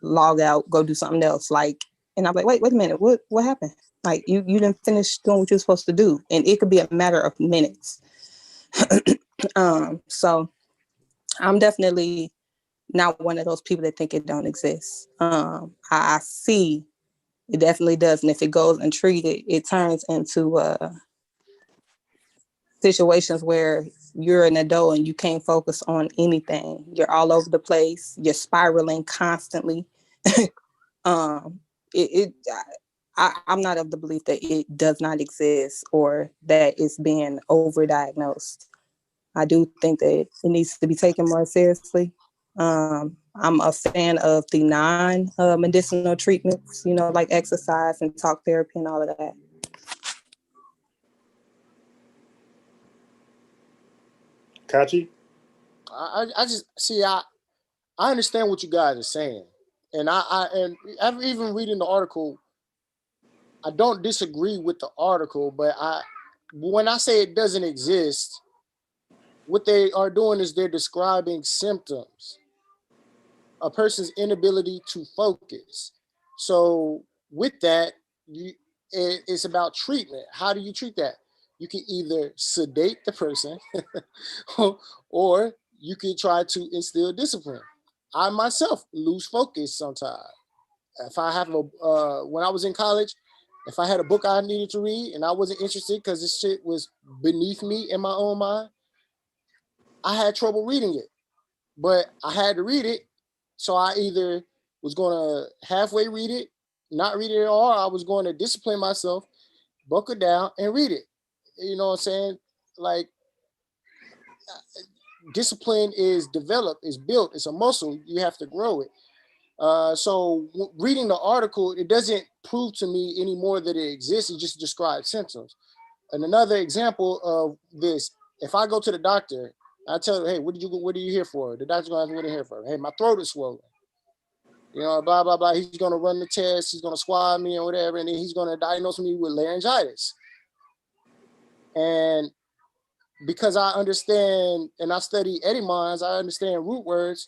log out, go do something else. Like, and I'm like, wait a minute, what happened? Like you didn't finish doing what you're supposed to do, and it could be a matter of minutes. So I'm definitely not one of those people that think it don't exist. I see it definitely does, and if it goes untreated, it turns into situations where you're an adult and you can't focus on anything. You're all over the place. You're spiraling constantly. I'm not of the belief that it does not exist or that it's being overdiagnosed. I do think that it needs to be taken more seriously. I'm a fan of the non-medicinal treatments, like exercise and talk therapy and all of that. Kachi? I just see. I understand what you guys are saying, and I've even reading the article. I don't disagree with the article, but when I say it doesn't exist, what they are doing is they're describing symptoms, a person's inability to focus. So with that, it's about treatment. How do you treat that? You can either sedate the person or you can try to instill discipline. I myself lose focus sometimes. If I have when I was in college, if I had a book I needed to read and I wasn't interested because this shit was beneath me in my own mind, I had trouble reading it. But I had to read it. So I either was going to halfway read it, not read it at all, or I was going to discipline myself, buckle down, and read it. You know what I'm saying? Like, discipline is developed, is built, it's a muscle. You have to grow it. So reading the article, it doesn't prove to me anymore that it exists. It just describes symptoms. And another example of this, if I go to the doctor, I tell them, hey, what are you here for? The doctor's gonna ask me what I'm here for. Hey, my throat is swollen. Blah, blah, blah. He's gonna run the test, he's gonna swab me or whatever, and then he's gonna diagnose me with laryngitis. And because I understand and I study etymons, I understand root words,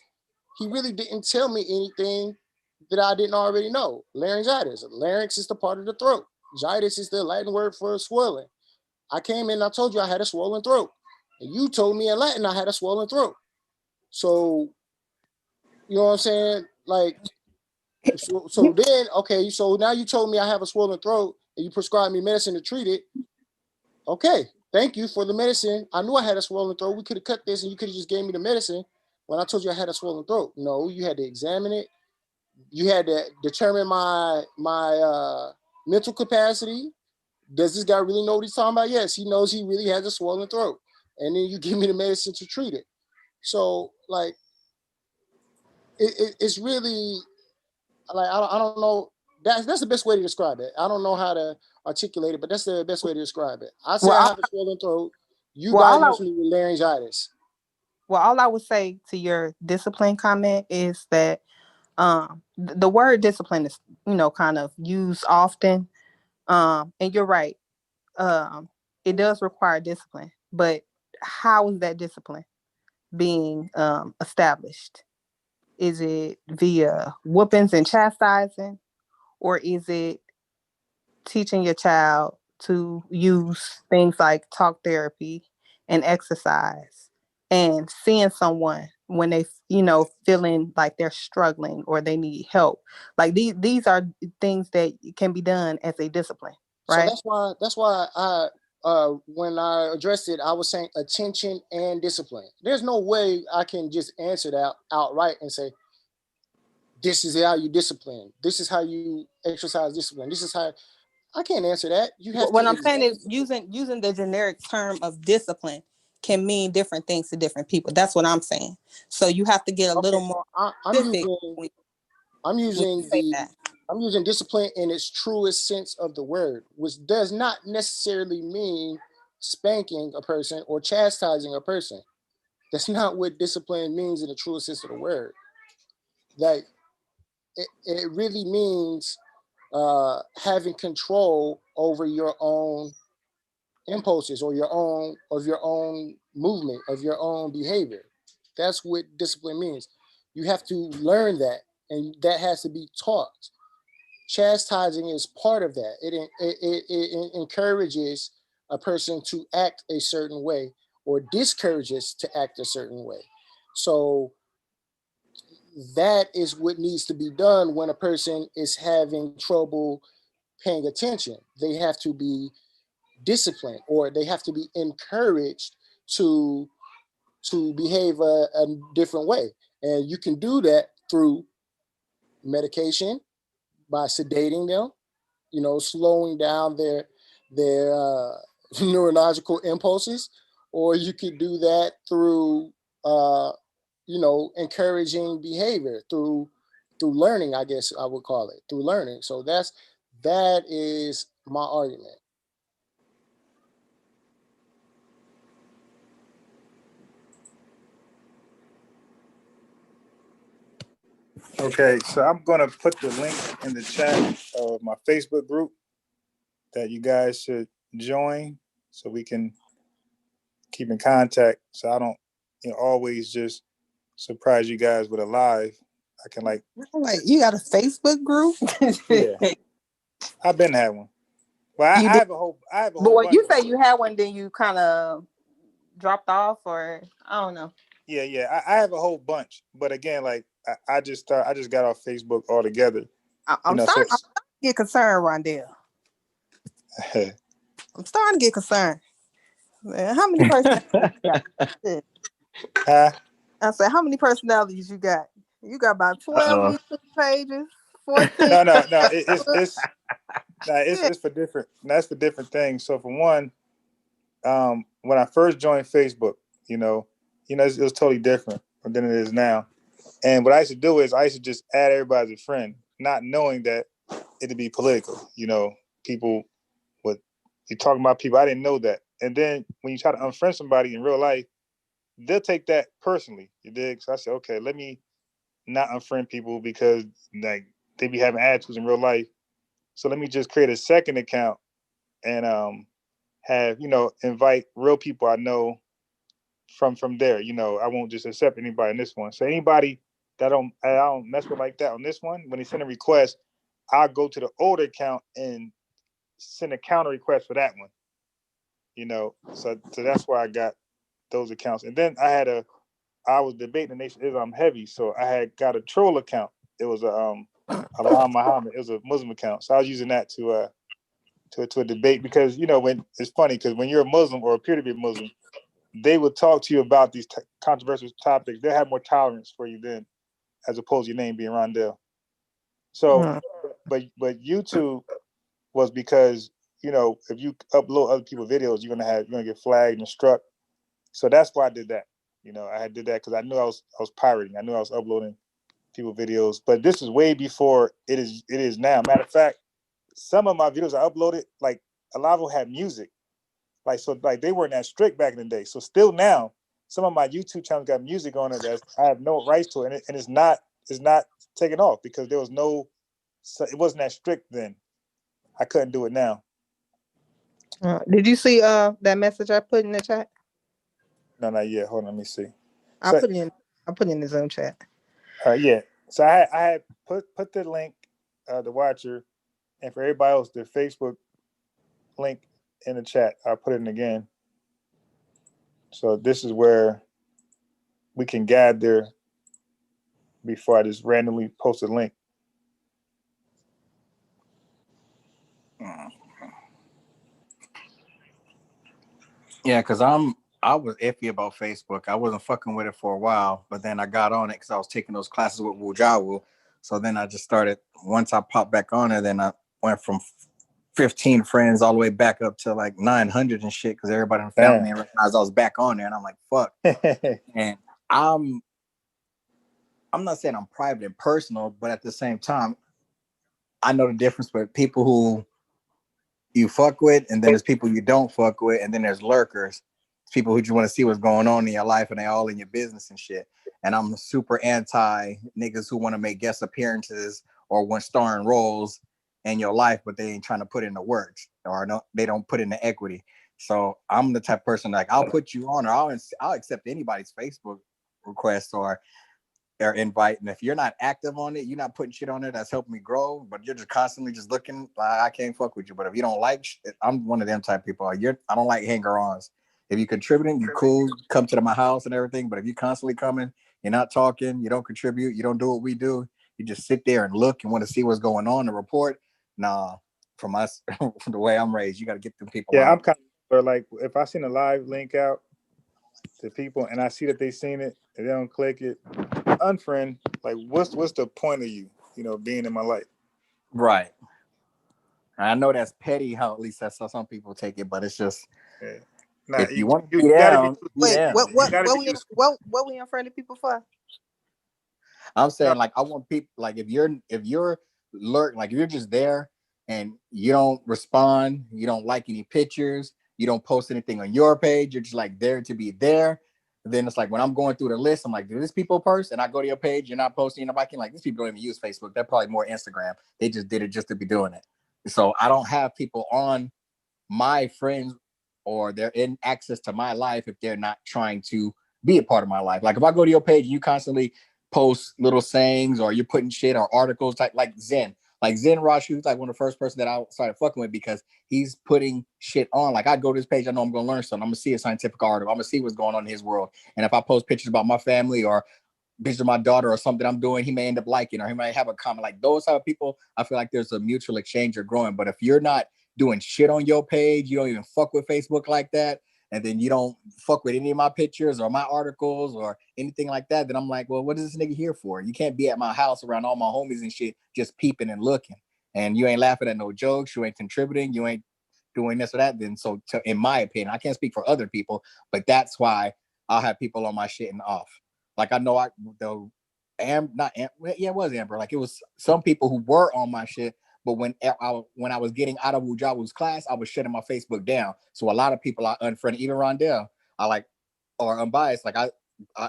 he really didn't tell me anything that I didn't already know. Laryngitis. Larynx is the part of the throat. Gitis is the Latin word for swelling. I came in and I told you I had a swollen throat. And you told me in Latin I had a swollen throat. So, you know what I'm saying? Like, so then, okay, so now you told me I have a swollen throat and you prescribed me medicine to treat it. Okay, thank you for the medicine. I knew I had a swollen throat. We could have cut this and you could have just gave me the medicine when I told you I had a swollen throat. No, you had to examine it. You had to determine my mental capacity. Does this guy really know what he's talking about? Yes, he knows he really has a swollen throat. And then you give me the medicine to treat it. So, like, it's really, like, I don't know. That's the best way to describe it. I don't know how to articulate it, but that's the best way to describe it. I say I have a swollen throat. You diagnosed me with laryngitis. Well, all I would say to your discipline comment is that The word discipline is, kind of used often. And you're right. It does require discipline, but how is that discipline being established? Is it via whoopings and chastising, or is it teaching your child to use things like talk therapy and exercise, and seeing someone when they, feeling like they're struggling or they need help? Like these are things that can be done as a discipline, So right? that's why I when I addressed it, I was saying attention and discipline. There's no way I can just answer that outright and say, this is how you discipline. This is how you exercise discipline. This is how. I can't answer that. You have What to I'm saying is examine. using the generic term of discipline can mean different things to different people. That's what I'm saying. So you have to get a little more specific I'm when you using say that. I'm using discipline in its truest sense of the word, which does not necessarily mean spanking a person or chastising a person. That's not what discipline means in the truest sense of the word. Like it really means having control over your own impulses or your own movement, of your own behavior. That's what discipline means. You have to learn that, and that has to be taught. Chastising is part of that. It encourages a person to act a certain way, or discourages to act a certain way. So that is what needs to be done when a person is having trouble paying attention. They have to be disciplined, or they have to be encouraged to behave a different way. And you can do that through medication, by sedating them, slowing down their neurological impulses, or you could do that through encouraging behavior through learning. I guess I would call it through learning. So that is my argument. Okay, so I'm gonna put the link in the chat of my Facebook group that you guys should join, so we can keep in contact. So I don't, always just surprise you guys with a live. I can Like, you got a Facebook group? Yeah, I've been had one. Well, I have a whole. But when bunch you say you had one, then you kind of dropped off, or I don't know. Yeah, I have a whole bunch. But again, like I just got off Facebook altogether. I'm starting to get concerned, Rondell. I'm starting to get concerned. Man, how many personalities you got? Huh? I said, how many personalities you got? You got about 12 YouTube pages, 14. No. It's for different. That's for different things. So for one, when I first joined Facebook, it was totally different than it is now. And what I used to do is I used to just add everybody as a friend, not knowing that it'd be political. People would be talking about people. I didn't know that. And then when you try to unfriend somebody in real life, they'll take that personally. You dig? So I said, okay, let me not unfriend people because like they be having attitudes in real life. So let me just create a second account and have invite real people I know from there. I won't just accept anybody in this one. So anybody that I don't mess with like that on this one, when they send a request, I'll go to the older account and send a counter request for that one. So that's why I got those accounts. And then I was debating the Nation of Islam heavy, so I had got a troll account. It was a Allah Muhammad. It was a Muslim account, so I was using that to a debate because when it's funny because when you're a Muslim or appear to be a Muslim, they will talk to you about these controversial topics. They'll have more tolerance for you then, as opposed to your name being Rondell. So, but YouTube was because if you upload other people's videos, you're gonna get flagged and struck. So that's why I did that. I had did that because I knew I was pirating. I knew I was uploading people videos. But this is way before it is now. Matter of fact, some of my videos I uploaded, like a lot of them had music. Like they weren't that strict back in the day. So still now, some of my YouTube channels got music on it that I have no rights to, and it's not taken off because there was no, it wasn't that strict then. I couldn't do it now. Did you see that message I put in the chat? No, not yet. Hold on, let me see. I put it in the Zoom chat. Yeah. So I had put the link, the watcher, and for everybody else, the Facebook link in the chat. I'll put it in again. So this is where we can gather before I just randomly post a link. Yeah, because I was iffy about Facebook. I wasn't fucking with it for a while, but then I got on it because I was taking those classes with Wujawu. So then I just started, once I popped back on it, then I went from 15 friends all the way back up to like 900 and shit because everybody found me and recognized I was back on there. And I'm like, fuck. And I'm not saying I'm private and personal, but at the same time, I know the difference with people who you fuck with, and then there's people you don't fuck with, and then there's lurkers. It's people who just want to see what's going on in your life, and they all in your business and shit. And I'm super anti niggas who want to make guest appearances or want starring roles in your life, but they ain't trying to put in the works, or no, they don't put in the equity. So I'm the type of person like I'll put you on, or I'll accept anybody's Facebook request or invite, and if you're not active on it, you're not putting shit on there that's helping me grow, but you're just constantly just looking, I can't fuck with you. But if you don't like shit, I'm one of them type of people. I don't like hanger-ons. If you're contributing, you cool, come to my house and everything, but if you're constantly coming, you're not talking, you don't contribute, you don't do what we do, you just sit there and look and want to see what's going on and report. Nah, from us, from the way I'm raised, you got to get them people out. I'm kind of like, if I seen a live link out to people and I see that they seen it and they don't click it, unfriend. Like, what's the point of you being in my life? Right. I know that's petty, how at least that's how some people take it, but it's just if you want to be down, wait, what we unfriended people for? I'm saying like I want people like if you're lurk, like if you're just there and you don't respond, you don't like any pictures, you don't post anything on your page, you're just like there to be there. Then it's like when I'm going through the list, I'm like, do this people first? And I go to your page, you're not posting, I'm like, these people don't even use Facebook. They're probably more Instagram. They just did it just to be doing it. So I don't have people on my friends or they're in access to my life if they're not trying to be a part of my life. Like if I go to your page and you constantly post little sayings or you're putting shit or articles like Zen. Like Zen Rashu is like one of the first person that I started fucking with because he's putting shit on. Like I go to this page, I know I'm gonna learn something. I'm gonna see a scientific article. I'm gonna see what's going on in his world. And if I post pictures about my family or pictures of my daughter or something I'm doing, he may end up liking or he might have a comment. Like those type of people, I feel like there's a mutual exchange or growing. But if you're not doing shit on your page, you don't even fuck with Facebook like that, and then you don't fuck with any of my pictures or my articles or anything like that, then I'm like, well, what is this nigga here for? You can't be at my house around all my homies and shit, just peeping and looking. And you ain't laughing at no jokes, you ain't contributing, you ain't doing this or that. Then so in my opinion, I can't speak for other people, but that's why I'll have people on my shit and off. Like I know it was Amber. Like it was some people who were on my shit, but when I was getting out of Wujawa's class, I was shutting my Facebook down. So a lot of people I unfriended, even Rondell, I like, or unbiased, like I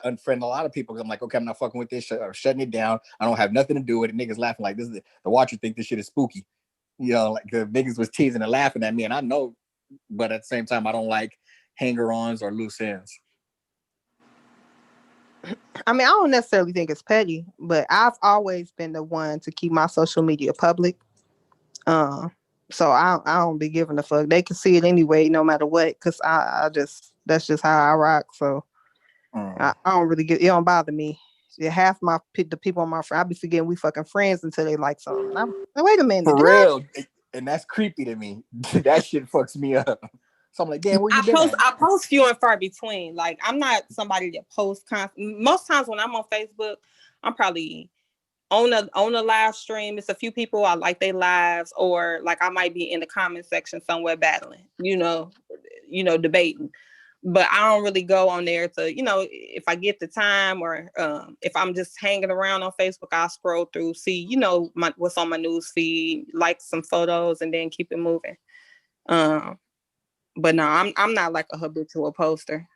unfriend a lot of people because I'm like, okay, I'm not fucking with this shit or shutting it down. I don't have nothing to do with it. Niggas laughing like this is the watcher think this shit is spooky. Like the niggas was teasing and laughing at me, and I know, but at the same time, I don't like hanger-ons or loose ends. I mean, I don't necessarily think it's petty, but I've always been the one to keep my social media public. So I don't be giving a fuck. They can see it anyway, no matter what, because that's just how I rock. So I don't really it don't bother me. Yeah, half the people on my friend, I be forgetting we fucking friends until they like something. I'm like, wait a minute, for real, and that's creepy to me. That shit fucks me up. So I'm like, damn, where you been at? I post few and far between. Like I'm not somebody that posts most times when I'm on Facebook, I'm probably on a live stream. It's a few people I like their lives, or like I might be in the comment section somewhere battling, debating. But I don't really go on there to, if I get the time or if I'm just hanging around on Facebook, I'll scroll through, see, what's on my news feed, like some photos, and then keep it moving. But no, I'm not like a habitual poster.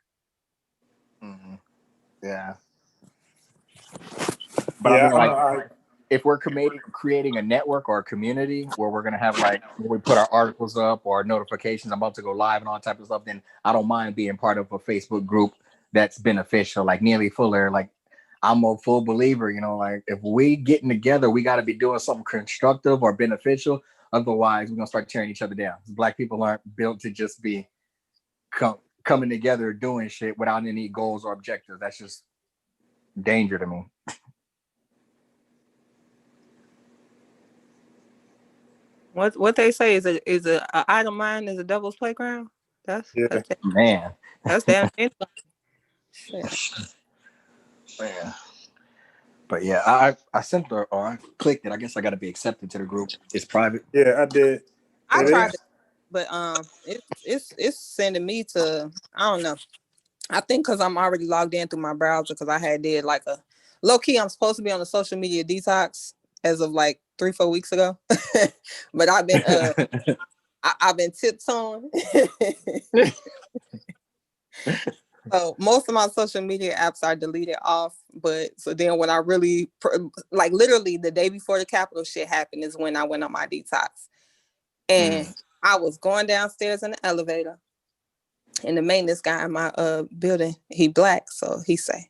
Mm-hmm. Yeah. But I mean, if we're creating a network or a community where we're gonna have like where we put our articles up or notifications, I'm about to go live and all that type of stuff, then I don't mind being part of a Facebook group that's beneficial. Like Neely Fuller, like I'm a full believer, you know, like if we getting together, we got to be doing something constructive or beneficial. Otherwise, we're gonna start tearing each other down. Black people aren't built to just be coming together doing shit without any goals or objectives. That's just danger to me. What they say is a idle mind is a devil's playground. That's man. That's damn shit. Man. But yeah, I sent her or I clicked it. I guess I got to be accepted to the group. It's private. Yeah, I did. I tried it, but it's sending me to, I don't know. I think because I'm already logged in through my browser because I had did like a low key. I'm supposed to be on a social media detox as of like 3-4 weeks ago, but I've been I've been tiptoeing. So most of my social media apps are deleted off, but so then when I really like literally the day before the Capitol shit happened is when I went on my detox, and I was going downstairs in the elevator, and the maintenance guy in my building, he Black, so he say,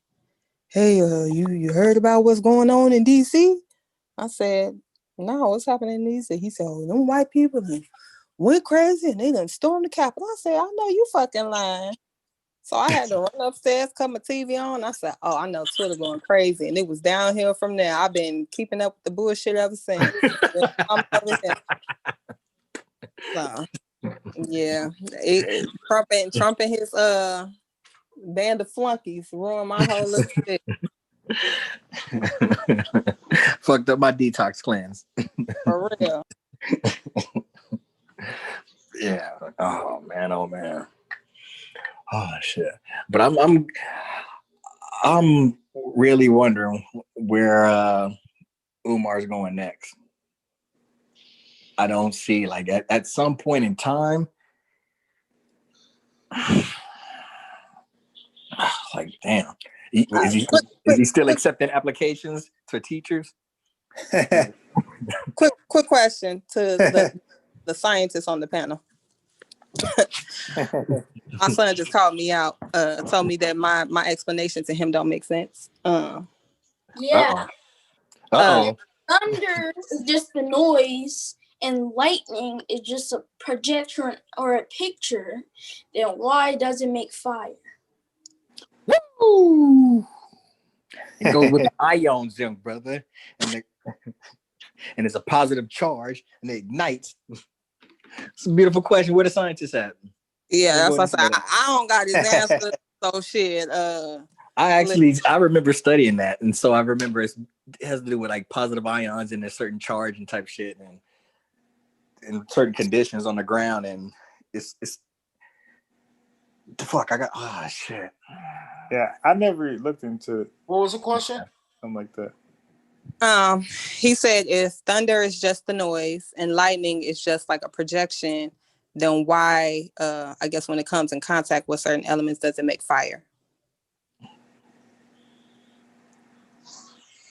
"Hey, you heard about what's going on in DC?" I said, "No, what's happening in DC?" He said, "Oh, them white people went crazy and they done stormed the Capitol." I said, "I know you fucking lying." So I had to run upstairs, cut my TV on. I said, "Oh, I know Twitter going crazy," and it was downhill from there. I've been keeping up with the bullshit ever since. So, yeah, Trump and his band of flunkies ruined my whole little shit. Fucked up my detox cleanse. For real. Yeah. Oh man. Oh shit. But I'm really wondering where Umar's going next. I don't see like at some point in time. Like damn. Is he still accepting applications for teachers? Quick question to the scientists on the panel. My son just called me out, told me that my explanation to him don't make sense. Yeah. Uh-oh. Thunder is just the noise and lightning is just a projection or a picture. Then why does it make fire? Woo! It goes with the ions, young brother, and it's a positive charge, and it ignites. It's a beautiful question. Where the scientists at? Yeah, that's what I said. I don't got his answer. So shit. I remember studying that, and so I remember it has to do with like positive ions and a certain charge and type shit, and in certain conditions on the ground, and it's the fuck. Shit. Yeah, I never looked into it. What was the question? Something like that. He said if thunder is just the noise and lightning is just like a projection, then why, I guess when it comes in contact with certain elements, does it make fire?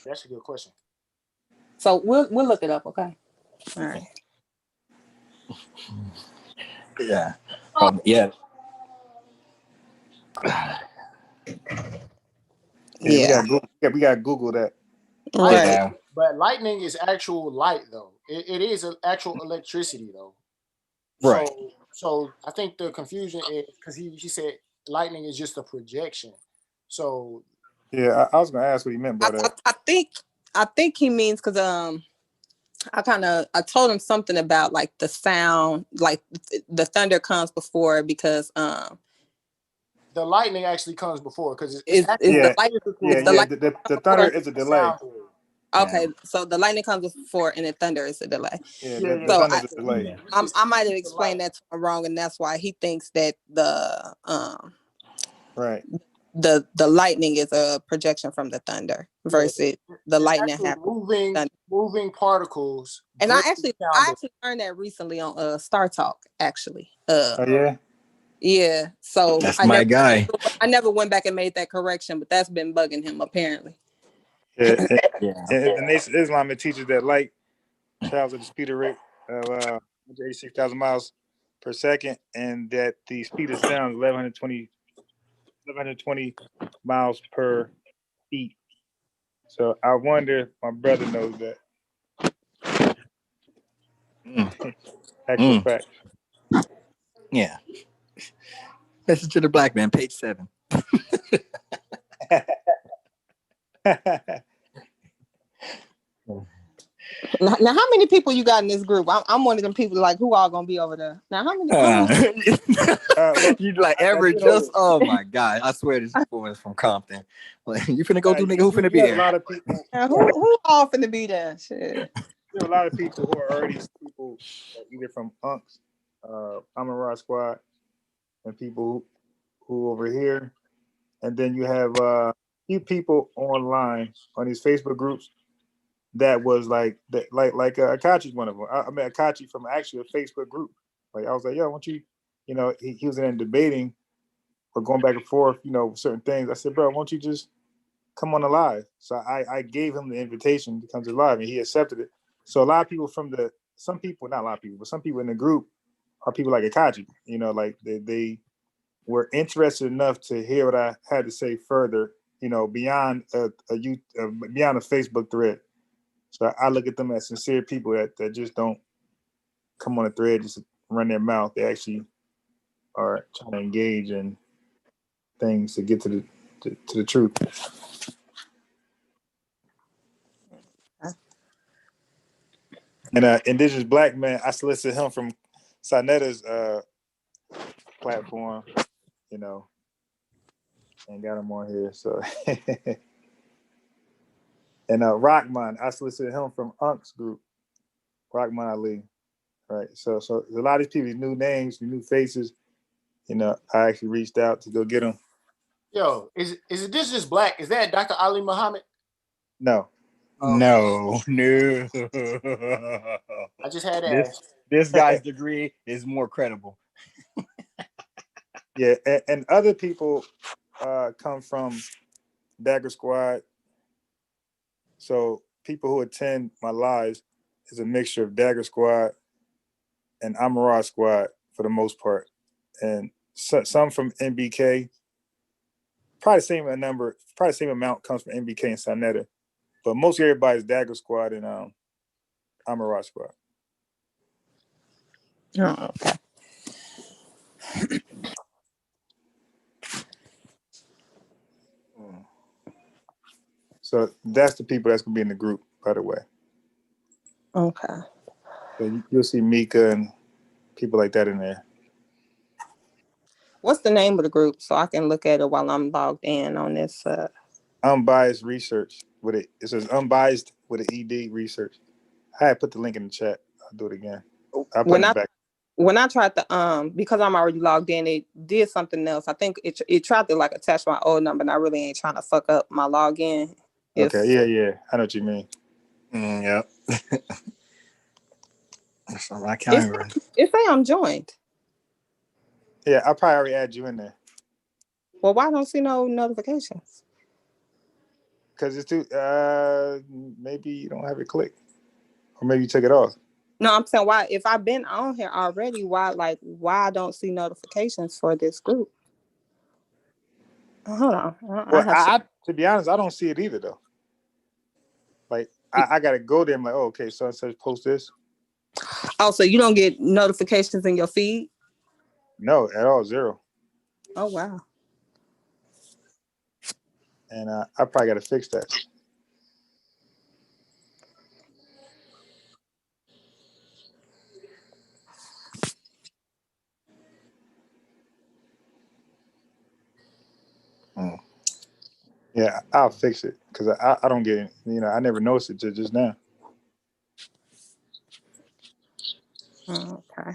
That's a good question. So we'll look it up, okay? All right. Yeah. Yeah. Yeah. We got Google that. Right. Yeah. But lightning is actual light, though. It is an actual electricity, though. Right. So I think the confusion is because he said lightning is just a projection. So yeah, I was gonna ask what he meant by that. I think he means because I told him something about like the sound, like the thunder comes before because the lightning actually comes before because the thunder is a delay. Okay, so the lightning comes before and the thunder is a delay. The so thunder is a delay. I might have explained that to him wrong, and that's why he thinks that the lightning is a projection from the thunder versus the lightning happening. Moving particles. And I actually learned that recently on Star Talk. Actually. Oh yeah. Yeah. So that's my guy. I never went back and made that correction, but that's been bugging him apparently. Yeah, Yeah. and the Nation of Islam, it teaches that light travels at the speed of rate of 86,000 miles per second, and that the speed of sound is 1120 miles per feet. So I wonder if my brother knows that. Actual fact. Yeah. Message to the black man, page 7. Now, how many people you got in this group? I'm one of them people like who all gonna be over there. Now, how many? You like ever just? Oh my god! I swear this boy is from Compton. Like, you finna go through, nigga? Who finna be You have there? a lot of people. Who all finna be there? Shit. You have a lot of people who are already people either from UNCS, Amara Squad, and people who over here, and then you have a few people online on these Facebook groups that was like that, like Akachi's one of them. I met Akachi from actually a Facebook group. Like I was like, yo, why don't you, he was in there debating or going back and forth, certain things. I said, bro, why don't you just come on the live? So I gave him the invitation to come to the live, and he accepted it. So a lot of people not a lot of people, but some people in the group are people like Akachi. Like they were interested enough to hear what I had to say further. Beyond beyond a Facebook thread. So I look at them as sincere people that just don't come on a thread just to run their mouth. They actually are trying to engage in things to get to the truth. And indigenous black man, I solicited him from Sanetta's platform, and got him on here. So and Rockman, I solicited him from UNCS group, Rockman Ali. Right. So a lot of these people, new names, new faces, I actually reached out to go get them. Yo, is Indigenous Black? Is that Dr. Ali Muhammad? No. No. I just had to ask. This guy's degree is more credible. Yeah, and other people come from Dagger Squad. So people who attend my lives is a mixture of Dagger Squad and Amara Squad for the most part, and some from MBK. Probably the same amount comes from MBK and Sanetta, but most everybody's Dagger Squad and Amara Squad. Oh, okay. So that's the people that's gonna be in the group, by the way. Okay. So you'll see Mika and people like that in there. What's the name of the group so I can look at it while I'm logged in on this? Unbiased research with it. It says unbiased with an ED research. I had put the link in the chat. I'll do it again. I'll put it back. When I tried to because I'm already logged in, it did something else. I think it tried to like attach my old number, and I really ain't trying to fuck up my login. Okay, yeah. I know what you mean. Yep. That's all I It can't. say I'm joined. Yeah, I probably already added you in there. Well, why don't see no notifications? Because it's too. Maybe you don't have it clicked, or maybe you took it off. No, I'm saying why? If I've been on here already, why I don't see notifications for this group? Hold on. Well, to be honest, I don't see it either though. Like I gotta go there. I'm like, oh, okay, so it says post this. Oh, so you don't get notifications in your feed? No, at all, 0. Oh wow. And I probably got to fix that. Yeah, I'll fix it because I don't get it. I never noticed it just now. Okay.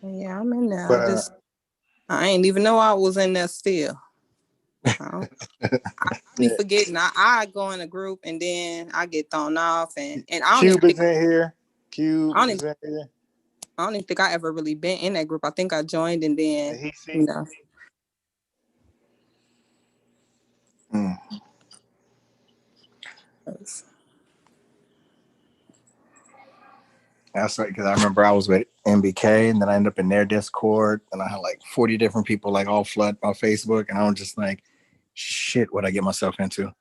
Yeah, I'm in there. But I ain't even know I was in there still. I be forgetting. I go in a group and then I get thrown off, and I don't Cube is in here. Cube is in here. I don't even think I ever really been in that group. I think I joined and then That's right, because I remember I was with MBK, and then I ended up in their Discord, and I had like 40 different people like all flood on Facebook, and I was just like, shit, what I get myself into?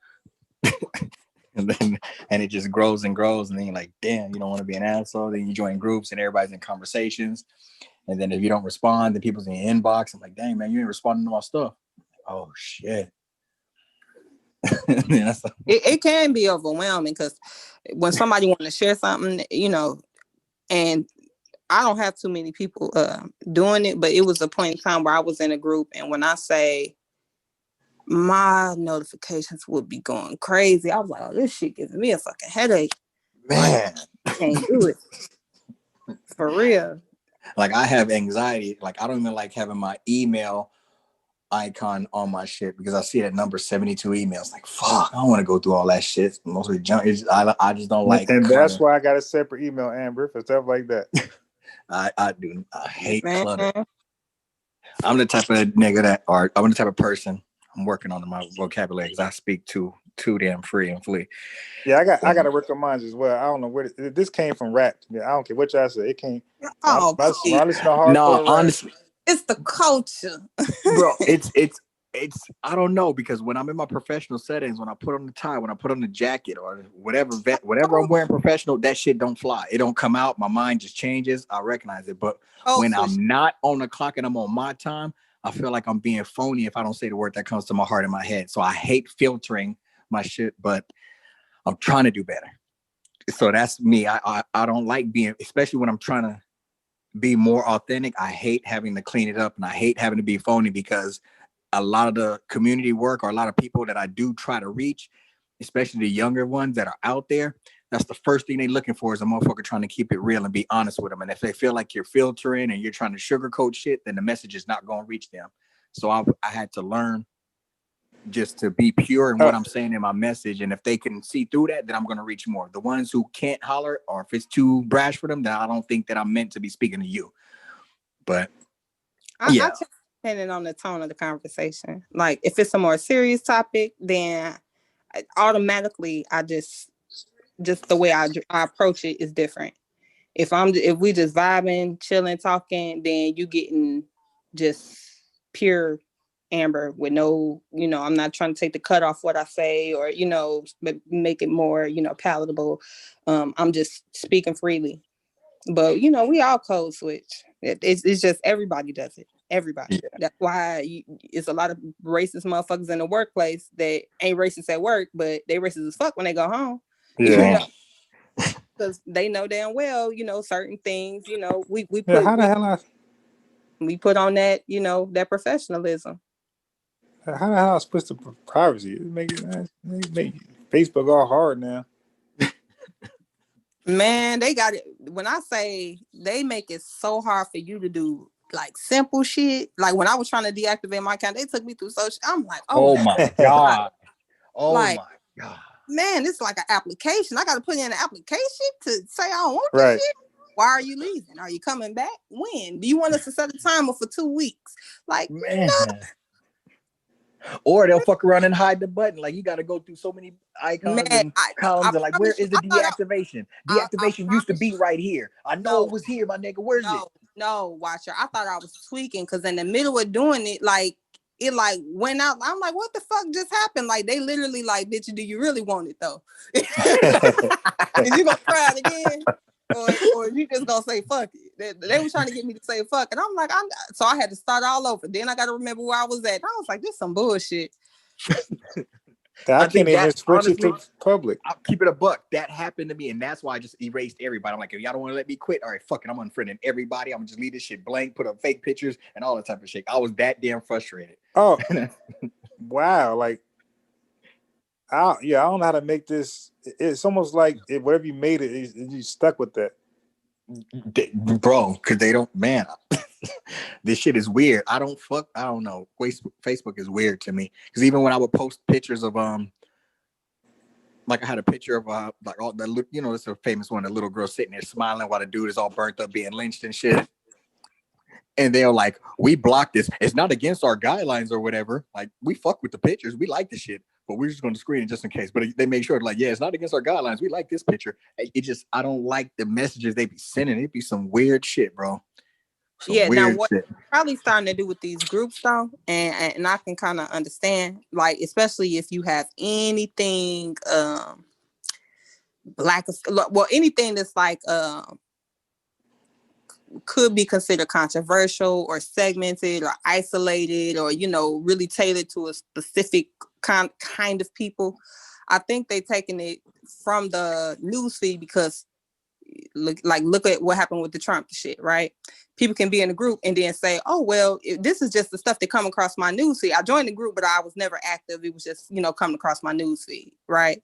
And it just grows and grows, and then you're like, damn, you don't want to be an asshole. Then you join groups, and everybody's in conversations, and then if you don't respond, then people's in your inbox. I'm like, dang, man, you ain't responding to my stuff. Oh shit. It can be overwhelming because when somebody want to share something, and I don't have too many people doing it, but it was a point in time where I was in a group, and when I say my notifications would be going crazy, I was like, oh, this shit gives me a fucking headache. Man, I can't do it. For real. Like I have anxiety. Like I don't even like having my email icon on my shit because I see that number 72 emails. Like, fuck, I don't want to go through all that shit. Mostly junk. I just don't like. And that's why I got a separate email, Amber, for stuff like that. I hate clutter. I'm the type of nigga I'm the type of person. I'm working on my vocabulary because I speak too damn free and flee. Yeah, I got to work on mine as well. I don't know where this came from. Rap. Yeah, I don't care what y'all say. It came. Oh, when I listen to hardcore no, honestly, it's the culture, bro. It's I don't know, because when I'm in my professional settings, when I put on the tie, when I put on the jacket or whatever I'm wearing professional, that shit don't fly. It don't come out. My mind just changes. I recognize it. But when I'm not on the clock and I'm on my time, I feel like I'm being phony if I don't say the word that comes to my heart and my head. So I hate filtering my shit, but I'm trying to do better. So that's me. I don't like being, especially when I'm trying to be more authentic. I hate having to clean it up, and I hate having to be phony, because a lot of the community work, or a lot of people that I do try to reach, especially the younger ones that are out there, that's the first thing they're looking for, is a motherfucker trying to keep it real and be honest with them. And if they feel like you're filtering and you're trying to sugarcoat shit, then the message is not going to reach them. So I had to learn just to be pure in what I'm saying in my message. And if they can see through that, then I'm going to reach more. The ones who can't holler, or if it's too brash for them, then I don't think that I'm meant to be speaking to you. But yeah. I depending on the tone of the conversation. Like if it's a more serious topic, then automatically I just the way I approach it is different. If we just vibing, chilling, talking, then you getting just pure Amber with no, I'm not trying to take the cut off what I say, or, make it more, palatable. I'm just speaking freely. But, we all code switch. It's just everybody does it. Everybody. Yeah. That's why it's a lot of racist motherfuckers in the workplace that ain't racist at work, but they racist as fuck when they go home. Yeah. Because they know damn well, certain things, we put, how the hell we put on that, that professionalism. How the hell I supposed to privacy? Make Facebook all hard now. Man, they got it. When I say they make it so hard for you to do like simple shit. Like when I was trying to deactivate my account, they took me through social. I'm like, oh my God. Oh my God. Man, it's like an application. I got to put in an application to say I don't want this shit. Why are you leaving? Are you coming back? When? Do you want us to set a timer for 2 weeks? Like, man. Or they'll fuck around and hide the button. Like you got to go through so many icons and columns. And like, where is the deactivation? Deactivation used to be right here. I know it was here, my nigga. Where's it? No, Watcher. I thought I was tweaking because in the middle of doing it, like it like went out. I'm like, what the fuck just happened? Like they literally like, bitch, do you really want it though? Is you gonna try it again? Or you just gonna say fuck it? They were trying to get me to say fuck, and I'm like, so I had to start all over. Then I got to remember where I was at. And I was like, this is some bullshit. I can't even switch it to public. I'll keep it a buck. That happened to me, and that's why I just erased everybody. I'm like, if y'all don't want to let me quit, all right, fuck it. I'm unfriending everybody. I'm gonna just leave this shit blank, put up fake pictures and all that type of shit. I was that damn frustrated. Oh, wow! Like, I don't know how to make this. It's almost like whatever you made it, you stuck with that, bro. Because they don't, man. This shit is weird. I don't know. Facebook is weird to me. Because even when I would post pictures of like I had a picture of like all the it's a famous one, the little girl sitting there smiling while the dude is all burnt up being lynched and shit. And they're like, we blocked this. It's not against our guidelines or whatever. Like we fuck with the pictures. We like the shit. but we're just going to screen it just in case. But they make sure, like, yeah, it's not against our guidelines. We like this picture. It just, I don't like the messages they be sending. It be some weird shit, bro. Some Yeah, now weird what shit. probably starting to do with these groups though, and I can kind of understand, like, especially if you have anything black, well, anything that's like could be considered controversial or segmented or isolated or, you know, really tailored to a specific kind of people. I think they taking it from the newsfeed because look at what happened with the Trump shit, right? People can be in a group and then say, oh, well, this is just the stuff that come across my newsfeed. I joined the group, but I was never active. It was just, you know, coming across my newsfeed, right?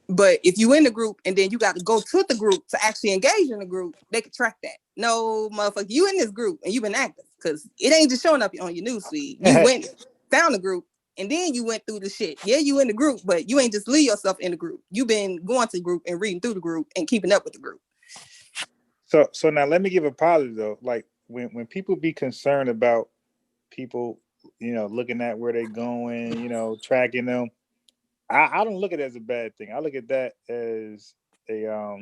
But if you in the group and then you got to go to the group to actually engage in the group, they can track that. No, motherfucker, you in this group and you've been active because it ain't just showing up on your newsfeed. You went, found the group, and then you went through the shit. Yeah, you in the group, but you ain't just leave yourself in the group. You've been going to the group and reading through the group and keeping up with the group. So now let me give a positive though. Like when people be concerned about people, you know, looking at where they're going, you know, tracking them, I don't look at it as a bad thing. I look at that as a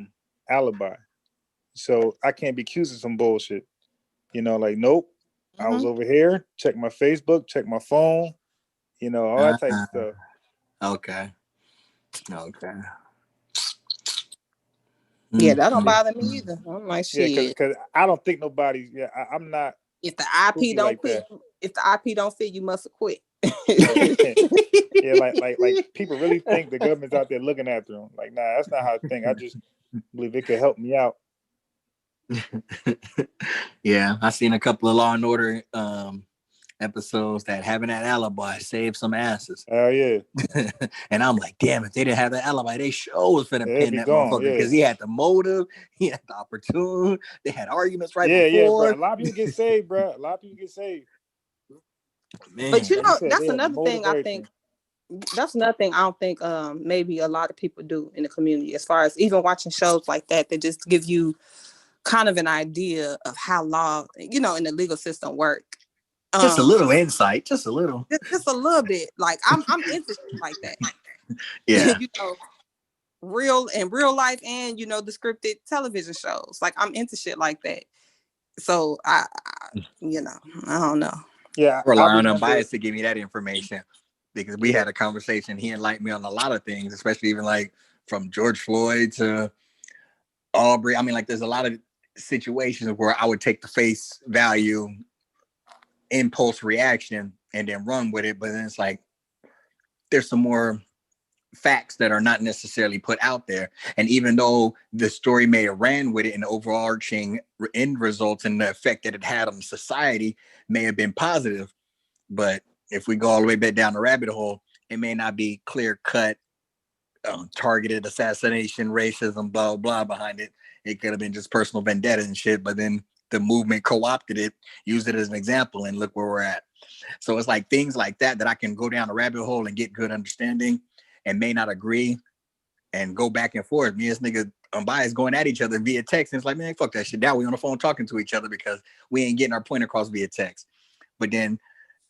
alibi. So I can't be accused of some bullshit. You know, like, nope, I was over here, check my Facebook, check my phone, you know, all that type of stuff. Okay. Yeah, that don't bother me either. I'm like, shit. Yeah, because I don't think nobody's. Yeah, I'm not. If the IP don't like quit, that. if the IP don't fit, you must have quit. Yeah, like people really think the government's out there looking after them. Like, nah, that's not how I think. I just believe it could help me out. Yeah, I've seen a couple of Law and Order episodes that having that alibi saved some asses. Oh yeah. And I'm like, damn, if they didn't have that alibi, they sure was finna pin that gone, motherfucker because he had the motive, he had the opportunity, they had arguments before. Yeah, bro. A lot of people get saved, bro. A lot of people get saved. Man. But you know, said, that's another thing I think. That's another thing I don't think maybe a lot of people do in the community, as far as even watching shows like that just give you kind of an idea of how law, you know, in the legal system work. Just a little insight, just a little. Just a little bit. Like I'm into shit like that. Yeah. You know, real life and, you know, the scripted television shows. Like I'm into shit like that. So I you know, I don't know. Yeah. Rely on Unbiased to give me that information because we had a conversation. He enlightened me on a lot of things, especially even like from George Floyd to Aubrey. I mean, like there's a lot of situations where I would take the face value impulse reaction and then run with it. But then it's like, there's some more facts that are not necessarily put out there. And even though the story may have ran with it and the overarching end results and the effect that it had on society may have been positive. But if we go all the way back down the rabbit hole, it may not be clear cut, targeted assassination, racism, blah, blah behind it. It could have been just personal vendetta and shit. But then the movement co-opted it, used it as an example, and look where we're at. So it's like things like that I can go down a rabbit hole and get good understanding and may not agree and go back and forth. Me and this nigga Unbiased going at each other via text. And it's like, man, fuck that shit. Now we on the phone talking to each other because we ain't getting our point across via text. But then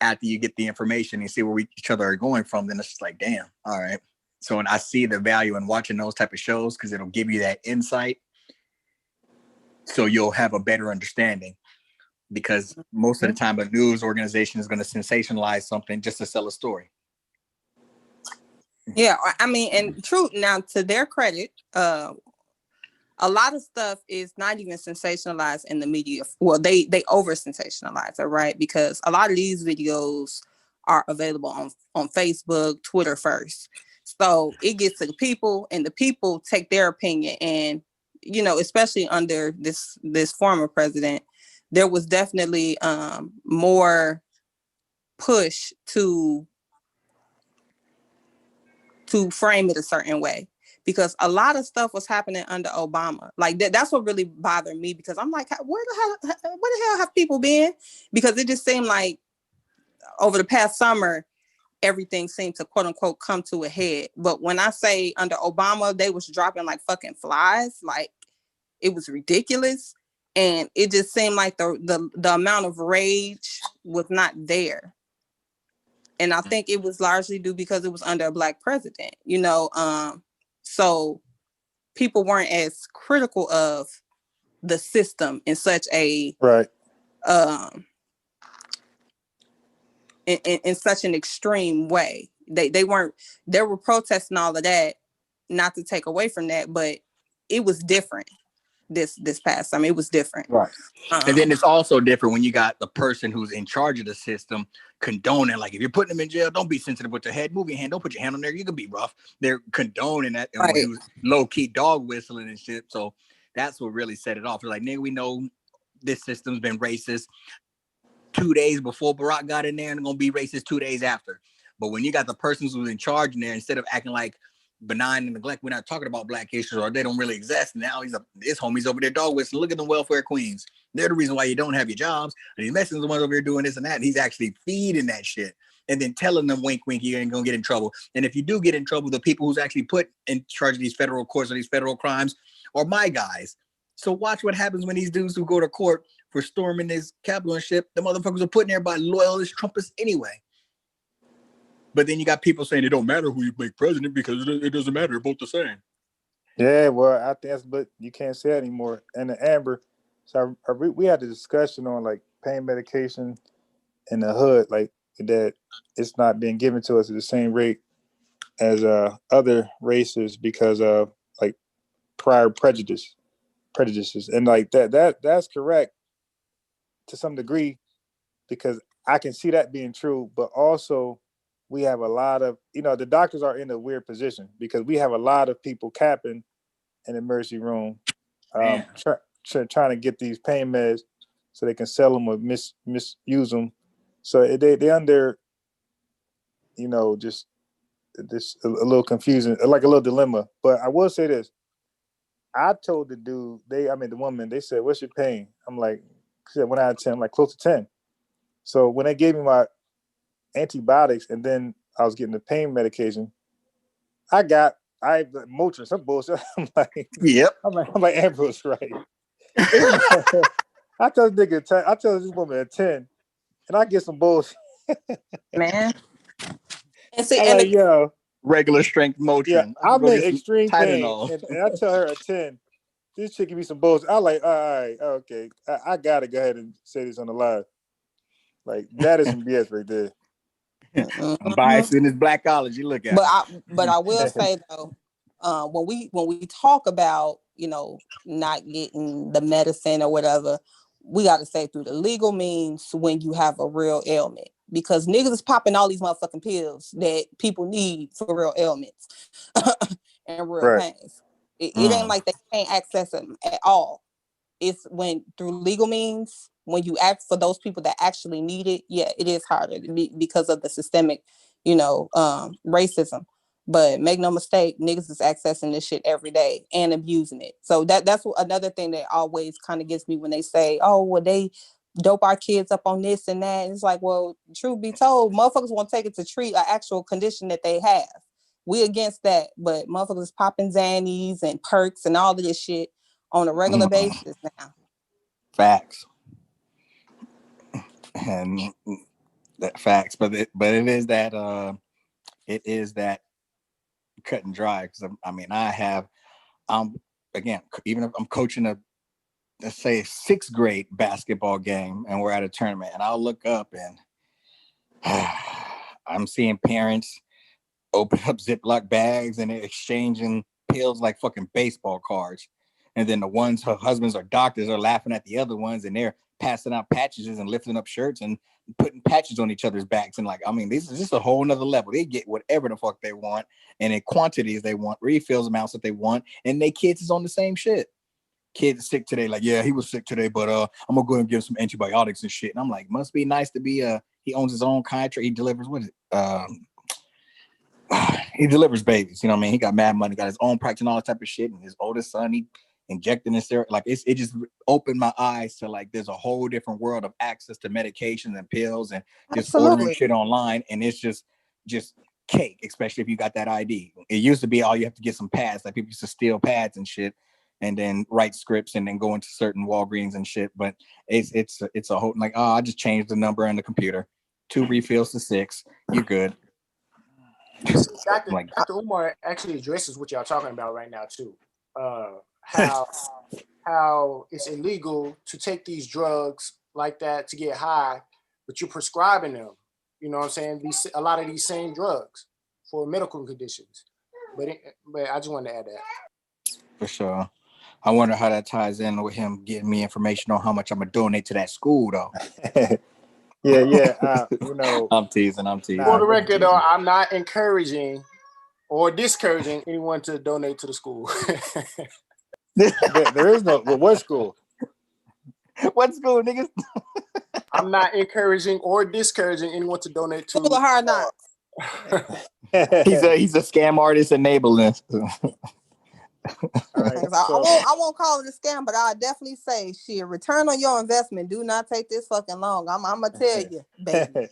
after you get the information and see where each other are going from, then it's just like, damn, all right. So when I see the value in watching those type of shows because it'll give you that insight. So you'll have a better understanding. Because most of the time a news organization is going to sensationalize something just to sell a story. Yeah, I mean, and true, now to their credit, a lot of stuff is not even sensationalized in the media. Well, they over sensationalize it, right? Because a lot of these videos are available on Facebook, Twitter first. So it gets to the people and the people take their opinion. And, you know, especially under this former president, there was definitely more push to frame it a certain way, because a lot of stuff was happening under Obama. Like that's what really bothered me, because I'm like, where the hell have people been? Because it just seemed like over the past summer, everything seemed to quote unquote come to a head. But when I say under Obama, they was dropping like fucking flies. Like it was ridiculous. And it just seemed like the amount of rage was not there. And I think it was largely due because it was under a Black president, you know. So people weren't as critical of the system in such a Right. In such an extreme way. They weren't, there were protests and all of that, not to take away from that, but it was different this past time. It was different. Right. And then it's also different when you got the person who's in charge of the system condoning, like, if you're putting them in jail, don't be sensitive with your head. Move your hand. Don't put your hand on there. You can be rough. They're condoning that. And when he was low key dog whistling and shit. So that's what really set it off. They're like, nigga, we know this system's been racist 2 days before Barack got in there, and gonna be racist 2 days after. But when you got the persons who's in charge in there, instead of acting like benign and neglect, we're not talking about Black issues or they don't really exist. Now his homies over there dog whistling. Look at the welfare queens. They're the reason why you don't have your jobs. And these Mexicans are the ones over here doing this and that. And he's actually feeding that shit and then telling them, wink, wink, you ain't gonna get in trouble. And if you do get in trouble, the people who's actually put in charge of these federal courts or these federal crimes are my guys. So watch what happens when these dudes who go to court for storming this Capitol and shit, the motherfuckers are putting everybody loyal as Trumpers anyway. But then you got people saying it don't matter who you make president because it doesn't matter. They're both the same. Yeah, well, I think that's, but you can't say that anymore. And the Amber, so we had a discussion on like pain medication in the hood, like that it's not being given to us at the same rate as other races because of like prior prejudices, and like that's correct to some degree because I can see that being true, but also we have a lot of, the doctors are in a weird position because we have a lot of people capping in the emergency room, trying to get these pain meds so they can sell them or misuse them. So they under, just this a little confusing, like a little dilemma. But I will say this: I told the dude, the woman, they said, "What's your pain?" I'm like, she said 1 out of 10, I'm like close to 10. So when they gave me my antibiotics and then I was getting the pain medication, I Motrin, some bullshit. I'm like Ambrose, right? I tell this woman a 10, and I get some bullshit. Man. And see, I'm like, yo, regular strength Motrin. Yeah, I'm in extreme pain, and I tell her a 10. This chick give me some bullshit. I'm like, all right, okay, I gotta go ahead and say this on the live. Like that is some BS right there. I'm biased in this blackology. Look at but I will say though, when we talk about not getting the medicine or whatever, we got to say through the legal means when you have a real ailment, because niggas is popping all these motherfucking pills that people need for real ailments and real pains. It ain't like they can't access them at all. It's when through legal means, when you act for those people that actually need it, yeah, it is harder because of the systemic, racism. But make no mistake, niggas is accessing this shit every day and abusing it. So that's another thing that always kind of gets me when they say, oh, well, they dope our kids up on this and that. And it's like, well, truth be told, motherfuckers won't take it to treat an actual condition that they have. We against that, but motherfuckers is popping Xannies and perks and all of this shit on a regular basis now. Facts. And that facts, but it is that cut and dry. Because again, even if I'm coaching let's say a 6th grade basketball game and we're at a tournament, and I'll look up and I'm seeing parents open up Ziploc bags and they're exchanging pills like fucking baseball cards. And then the ones her husbands or doctors are laughing at the other ones, and they're passing out patches and lifting up shirts and putting patches on each other's backs. And this is just a whole nother level. They get whatever the fuck they want and in quantities they want, refills amounts that they want, and they kids is on the same shit. Kid is sick today, like, yeah, he was sick today, but I'm gonna go and give him some antibiotics and shit. And I'm like, must be nice to be he owns his own chiatry, he delivers he delivers babies, he got mad money, got his own practice and all that type of shit. And his oldest son, he injecting this there. Like it just opened my eyes to like there's a whole different world of access to medications and pills and just ordering shit online, and it's just cake, especially if you got that ID. It used to be all you have to get some pads, like people used to steal pads and shit and then write scripts and then go into certain Walgreens and shit. But it's a whole like, I just changed the number on the computer, 2 refills to 6. You're good. Dr. Umar actually addresses what y'all talking about right now too. How it's illegal to take these drugs like that to get high, but you're prescribing them. You know what I'm saying? A lot of these same drugs for medical conditions. But I just wanted to add that. For sure. I wonder how that ties in with him getting me information on how much I'm gonna donate to that school, though. Yeah. You know, I'm teasing. For the record, though, I'm not encouraging or discouraging anyone to donate to the school. there is no. Well, what school? What school, niggas? I'm not encouraging or discouraging anyone to donate to School of Hard Knocks. He's a scam artist enabling. All right, I won't call it a scam, but I'll definitely say, shit, return on your investment. Do not take this fucking long. I'm gonna tell you, baby.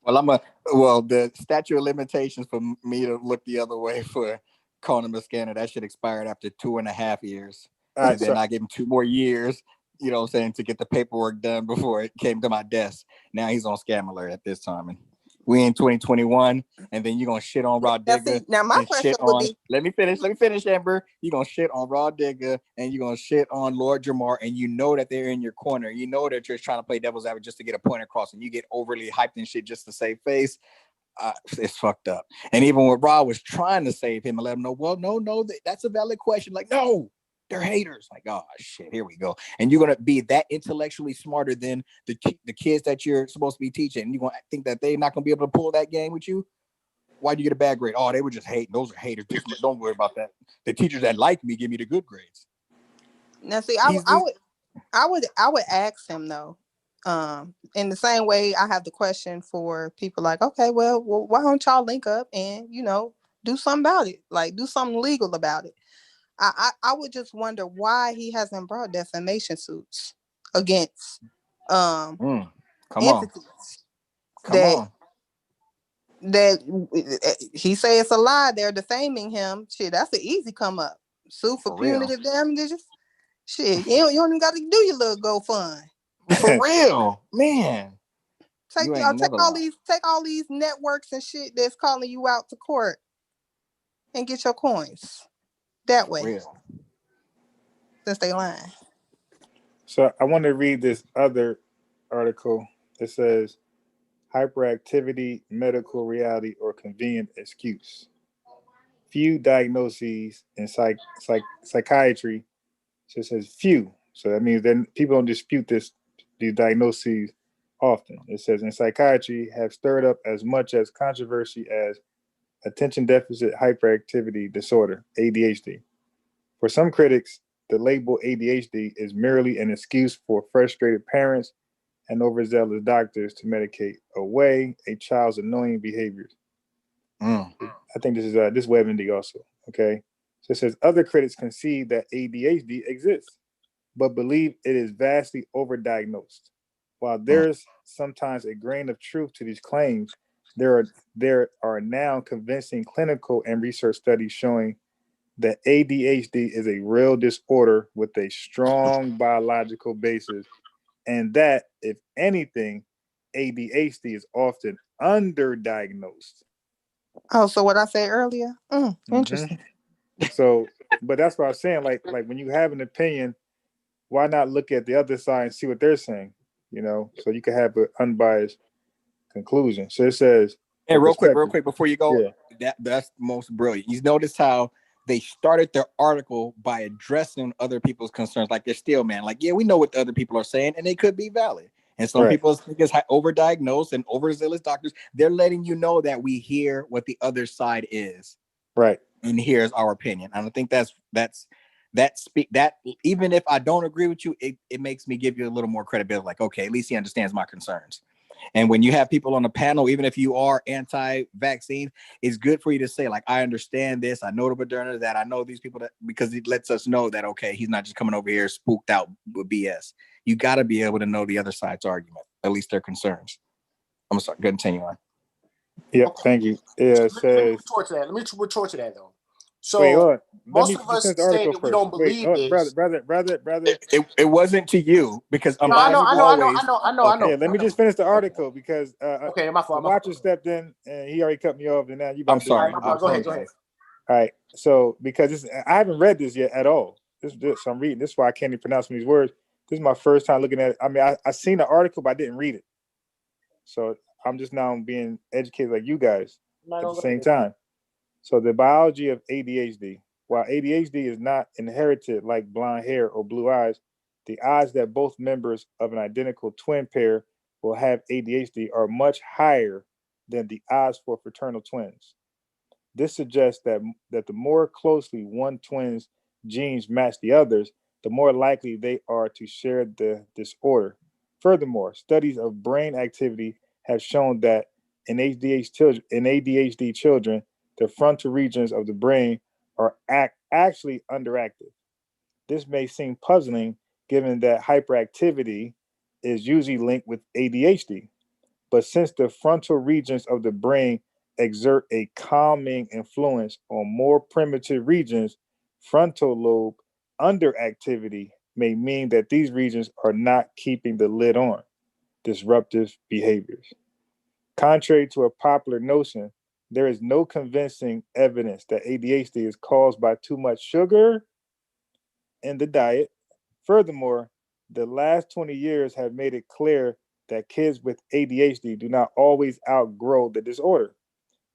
Well, the statute of limitations for me to look the other way for calling him a scammer, that shit expired after 2.5 years. Right, and then I gave him 2 more years, you know what I'm saying, to get the paperwork done before it came to my desk. Now he's on scam alert at this time. And we in 2021, and then you're gonna shit on Raw Digger. Now my question would be, let me finish, Amber. You're gonna shit on Raw Digger and you're gonna shit on Lord Jamar, and you know that they're in your corner. You know that you're trying to play devil's advocate just to get a point across, and you get overly hyped and shit just to save face. It's fucked up. And even when Raw was trying to save him and let him know, well, no, that's a valid question. Like, no, they're haters. Like, oh shit, here we go. And you're gonna be that intellectually smarter than the kids that you're supposed to be teaching. And you're gonna think that they're not gonna be able to pull that game with you. Why'd you get a bad grade? Oh, they were just hating. Those are haters. Don't worry about that. The teachers that like me give me the good grades. Now, see, I would ask him though. In the same way, I have the question for people like, okay, well, why don't y'all link up and do something about it? Like, do something legal about it. I would just wonder why he hasn't brought defamation suits against entities that he say it's a lie. They're defaming him. Shit, that's an easy come up. Sue for punitive damages. Shit, you don't even got to do your little GoFund. For real, man. Take all these networks and shit that's calling you out to court and get your coins that way. Since they lying. So I want to read this other article. It says, hyperactivity, medical reality, or convenient excuse. Few diagnoses in psychiatry. So it says few. So that means that people don't dispute these diagnoses often. It says in psychiatry have stirred up as much as controversy as attention deficit hyperactivity disorder, ADHD. For some critics, the label ADHD is merely an excuse for frustrated parents and overzealous doctors to medicate away a child's annoying behaviors. I think this is WebMD also. Okay, so it says other critics concede that ADHD exists, but believe it is vastly overdiagnosed. While there's sometimes a grain of truth to these claims, there are now convincing clinical and research studies showing that ADHD is a real disorder with a strong biological basis, and that, if anything, ADHD is often underdiagnosed. Oh, so what I said earlier? Interesting. So, but that's what I was saying. Like when you have an opinion, why not look at the other side and see what they're saying? So you can have an unbiased conclusion. So it says, hey, real quick before you go, that's most brilliant. You notice how they started their article by addressing other people's concerns, like they're still, man. Like, yeah, we know what the other people are saying, and they could be valid. And some people think it's overdiagnosed and overzealous doctors. They're letting you know that we hear what the other side is, right? And here's our opinion. And I think that even if I don't agree with you, it makes me give you a little more credibility. Like, okay, at least he understands my concerns. And when you have people on the panel, even if you are anti-vaccine, it's good for you to say, like, I understand this. I know the Moderna, that I know these people, that because it lets us know that, okay, he's not just coming over here spooked out with BS. You got to be able to know the other side's argument, at least their concerns. I'm sorry, continue on. Yep, thank you. Yeah, it says. Let me retort to that though. So Wait, hold on. most Let me of just us finish the say article that we first. don't Wait, believe this. brother. It wasn't to you because No, I know, as I know, I know, always. I know. Yeah, let me just finish the article because Okay, my the fault. watcher stepped in and he already cut me off, and now you about I'm to do sorry. the Go ahead, go thing. ahead. All right, so because I haven't read this yet at all. So I'm reading. This is why I can't even pronounce these words. This is my first time looking at it. I mean, I seen the article, but I didn't read it. So I'm just now being educated like you guys at the same time. So the biology of ADHD. While ADHD is not inherited like blonde hair or blue eyes, the odds that both members of an identical twin pair will have ADHD are much higher than the odds for fraternal twins. This suggests that the more closely one twin's genes match the others, the more likely they are to share the disorder. Furthermore, studies of brain activity have shown that in ADHD children, the frontal regions of the brain are actually underactive. This may seem puzzling given that hyperactivity is usually linked with ADHD. But since the frontal regions of the brain exert a calming influence on more primitive regions, frontal lobe underactivity may mean that these regions are not keeping the lid on disruptive behaviors. Contrary to a popular notion, there is no convincing evidence that ADHD is caused by too much sugar in the diet. Furthermore, the last 20 years have made it clear that kids with ADHD do not always outgrow the disorder.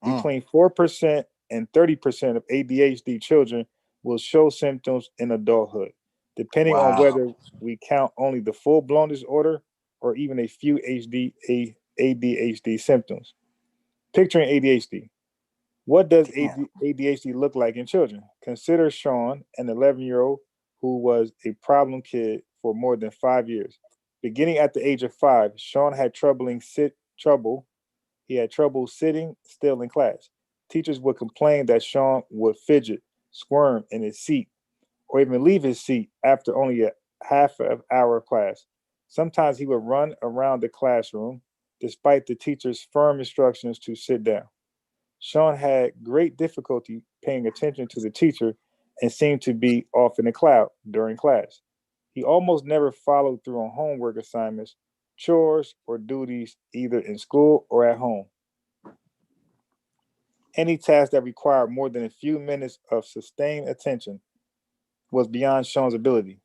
Between 4% and 30% of ADHD children will show symptoms in adulthood, depending on whether we count only the full-blown disorder or even a few ADHD symptoms. Picturing ADHD. What does ADHD look like in children? Consider Sean, an 11-year-old who was a problem kid for more than 5 years. Beginning at the age of 5, Sean had He had trouble sitting still in class. Teachers would complain that Sean would fidget, squirm in his seat, or even leave his seat after only a half an hour of class. Sometimes he would run around the classroom despite the teacher's firm instructions to sit down. Sean had great difficulty paying attention to the teacher and seemed to be off in a cloud during class. He almost never followed through on homework assignments, chores, or duties either in school or at home. Any task that required more than a few minutes of sustained attention was beyond Sean's ability.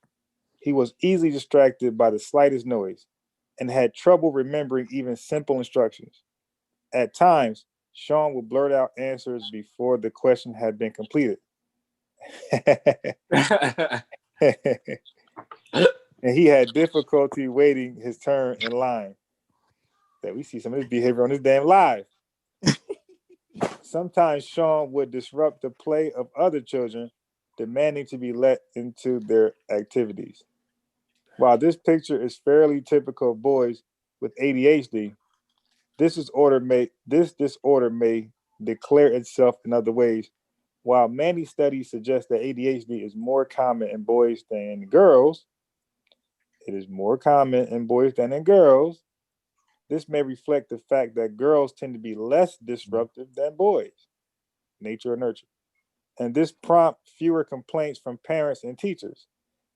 He was easily distracted by the slightest noise and had trouble remembering even simple instructions. At times, Sean would blurt out answers before the question had been completed. And he had difficulty waiting his turn in line. That we see some of this behavior on this damn live. Sometimes Sean would disrupt the play of other children, demanding to be let into their activities. While this picture is fairly typical of boys with ADHD, this disorder may declare itself in other ways. While many studies suggest that ADHD is more common in boys than in girls, it is more common in boys than in girls. This may reflect the fact that girls tend to be less disruptive than boys, nature or nurture. And this prompt fewer complaints from parents and teachers.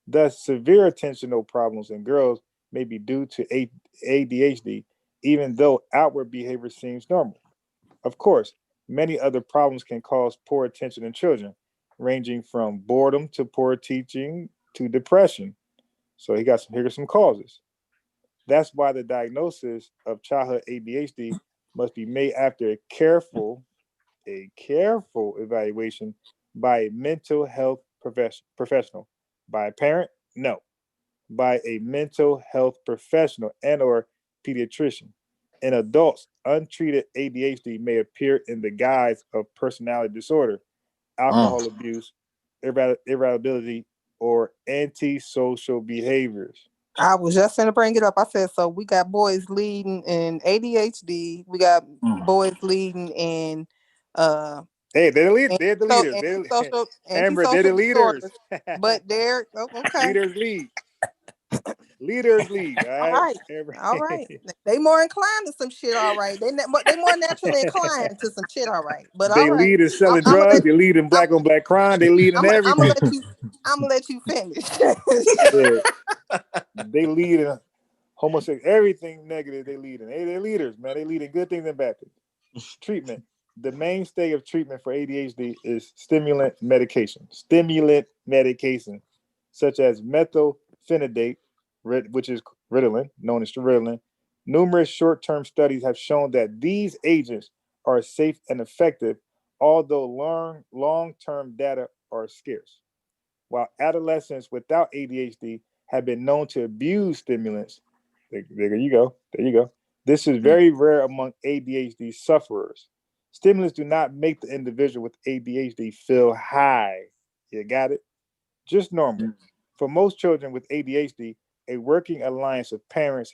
Thus, severe attentional problems in girls may be due to ADHD, even though outward behavior seems normal. Of course, many other problems can cause poor attention in children, ranging from boredom to poor teaching to depression. So here are some causes. That's why the diagnosis of childhood ADHD must be made after a careful evaluation by a mental health professional. By a parent? No. By a mental health professional and or pediatrician. In adults, untreated ADHD may appear in the guise of personality disorder, alcohol abuse, irritability, or antisocial behaviors. I was just gonna bring it up. I said, so we got boys leading in ADHD. We got boys leading in Hey, they're the leaders. Amber, they're antisocial the leaders. disorders. But they're okay. Leaders lead. Leaders lead. All All right. right. All right. They more inclined to some shit, all right. They more naturally inclined to some shit, all right. But They all right. lead in selling I'm gonna drugs. They lead in black on black crime. They lead in everything. I'm gonna let you finish. Yeah. They lead in homosexual, everything negative. They lead in. They're leaders, man. They lead in good things and bad things. Treatment. The mainstay of treatment for ADHD is stimulant medication. Stimulant medication, such as methylphenidate, which is Ritalin, known as Ritalin. Numerous short-term studies have shown that these agents are safe and effective, although long-term data are scarce. While adolescents without ADHD have been known to abuse stimulants, there you go. There you go. This is very rare among ADHD sufferers. Stimulants do not make the individual with ADHD feel high. You got it? Just normal. For most children with ADHD, a working alliance of parents,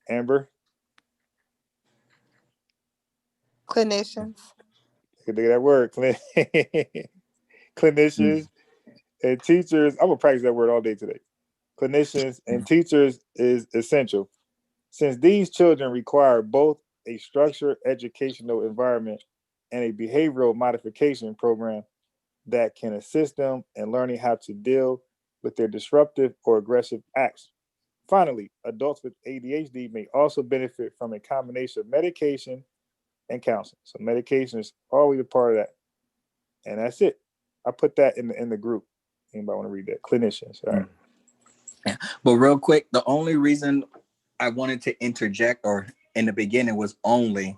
Amber, Clinicians. look at that word, clinicians and teachers. I'm gonna practice that word all day today. Clinicians and teachers is essential, since these children require both a structured educational environment and a behavioral modification program that can assist them in learning how to deal with their disruptive or aggressive acts. Finally, adults with ADHD may also benefit from a combination of medication and counseling. So medication is always a part of that. And that's it. I put that in the group. Anybody want to read that? Clinicians. All right. Yeah. But real quick, the only reason I wanted to interject or in the beginning was only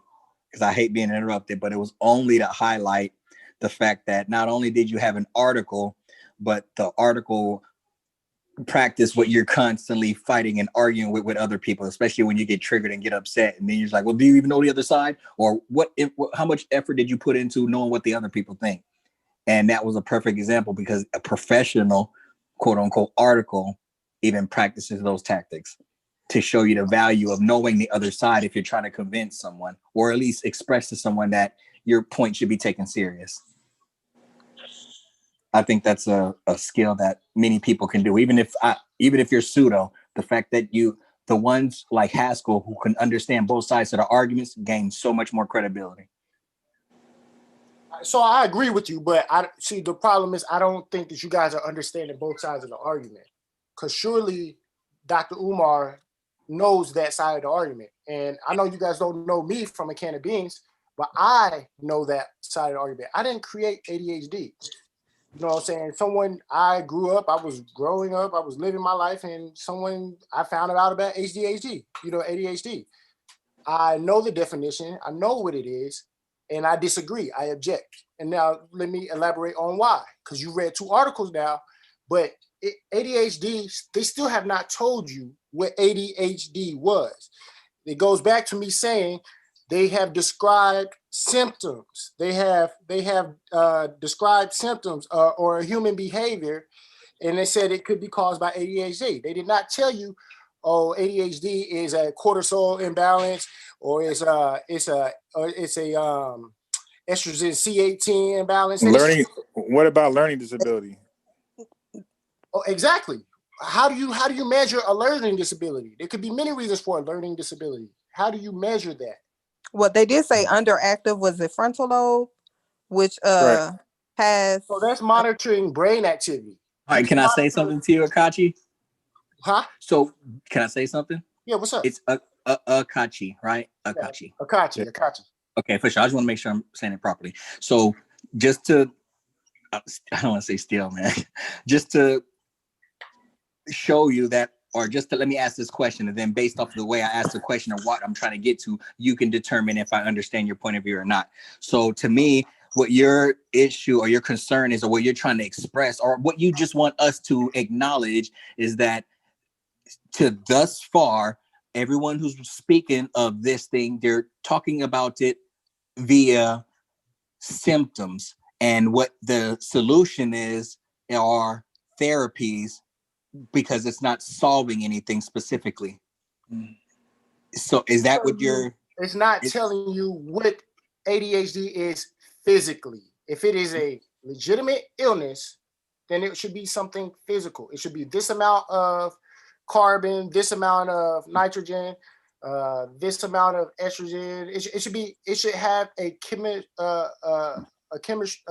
because I hate being interrupted, but it was only to highlight the fact that not only did you have an article, but the article practice what you're constantly fighting and arguing with other people, especially when you get triggered and get upset. And then you're like, well, do you even know the other side? Or how much effort did you put into knowing what the other people think? And that was a perfect example because a professional, quote unquote, article even practices those tactics to show you the value of knowing the other side if you're trying to convince someone or at least express to someone that your point should be taken serious. I think that's a skill that many people can do. Even if you're pseudo, the fact that the ones like Haskell who can understand both sides of the arguments gain so much more credibility. So I agree with you, but I see the problem is I don't think that you guys are understanding both sides of the argument. Because surely Dr. Umar knows that side of the argument. And I know you guys don't know me from a can of beans, but I know that side of the argument. I didn't create ADHD. You know what I'm saying? I grew up, I was growing up, I was living my life, and I found out about ADHD, ADHD. I know the definition, I know what it is, and I disagree, I object. And now let me elaborate on why, because you read 2 articles now, but ADHD, they still have not told you what ADHD was. It goes back to me saying they have described symptoms. They have described symptoms or human behavior, and they said it could be caused by ADHD. They did not tell you, oh, ADHD is a cortisol imbalance, or it's a estrogen C18 imbalance. Learning. What about learning disability? Oh, exactly. How do you measure a learning disability? There could be many reasons for a learning disability. How do you measure that? Well, they did say underactive was the frontal lobe, which right. has. So that's monitoring brain activity. All right, can I say something to you, Akachi? Huh? So can I say something? Yeah, what's up? It's Akachi, right? Akachi. Yeah, Akachi. Okay, for sure. I just want to make sure I'm saying it properly. So just to, I don't want to say steal, man. Just to show you that, or just to let me ask this question, and then based off of the way I asked the question or what I'm trying to get to, you can determine if I understand your point of view or not. So to me, what your issue or your concern is, or what you're trying to express, or what you just want us to acknowledge is that to thus far, everyone who's speaking of this thing, they're talking about it via symptoms, and what the solution is are therapies, because it's not solving anything specifically. So is that what you're... It's not telling you what ADHD is physically. If it is a legitimate illness, then it should be something physical. It should be this amount of carbon, this amount of nitrogen, this amount of estrogen. It should have a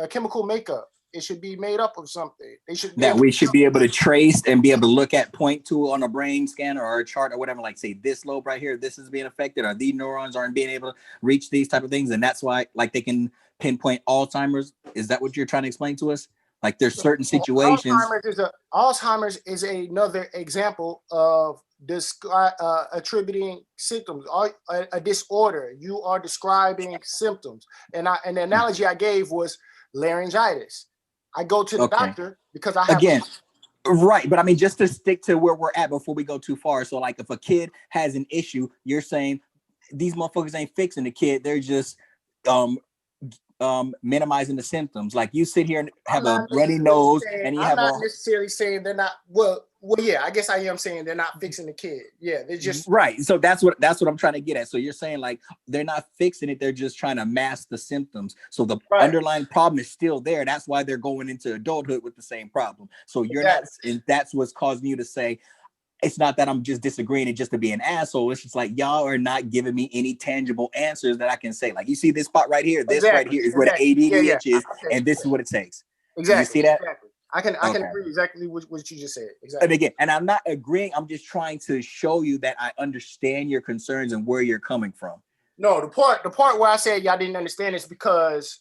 chemical makeup. It should be made up of something. That we should be able to trace and be able to look at, point to on a brain scanner or a chart or whatever, like say this lobe right here, this is being affected, or these neurons aren't being able to reach these type of things, and that's why like they can pinpoint Alzheimer's. Is that what you're trying to explain to us? Like there's certain situations. Alzheimer's is another example of attributing symptoms, a disorder. You are describing symptoms, and the analogy I gave was laryngitis. I go to the doctor because I have right, but I mean, just to stick to where we're at before we go too far. So like if a kid has an issue, you're saying these motherfuckers ain't fixing the kid, they're just minimizing the symptoms. Like you sit here and have a runny nose and you I'm not necessarily saying they're not well, yeah, I guess I am saying they're not fixing the kid. Yeah, they're just right. So that's what I'm trying to get at. So you're saying like they're not fixing it, they're just trying to mask the symptoms. So the underlying problem is still there. That's why they're going into adulthood with the same problem. So you're not, and that's what's causing you to say it's not that I'm just disagreeing and just to be an asshole. It's just like y'all are not giving me any tangible answers that I can say. Like you see this spot right here, this right here is where the ADDH is, and this is what it takes. Exactly. You see that? Exactly. I can agree exactly what you just said. Exactly. And again, and I'm not agreeing. I'm just trying to show you that I understand your concerns and where you're coming from. No, the part where I said y'all didn't understand is because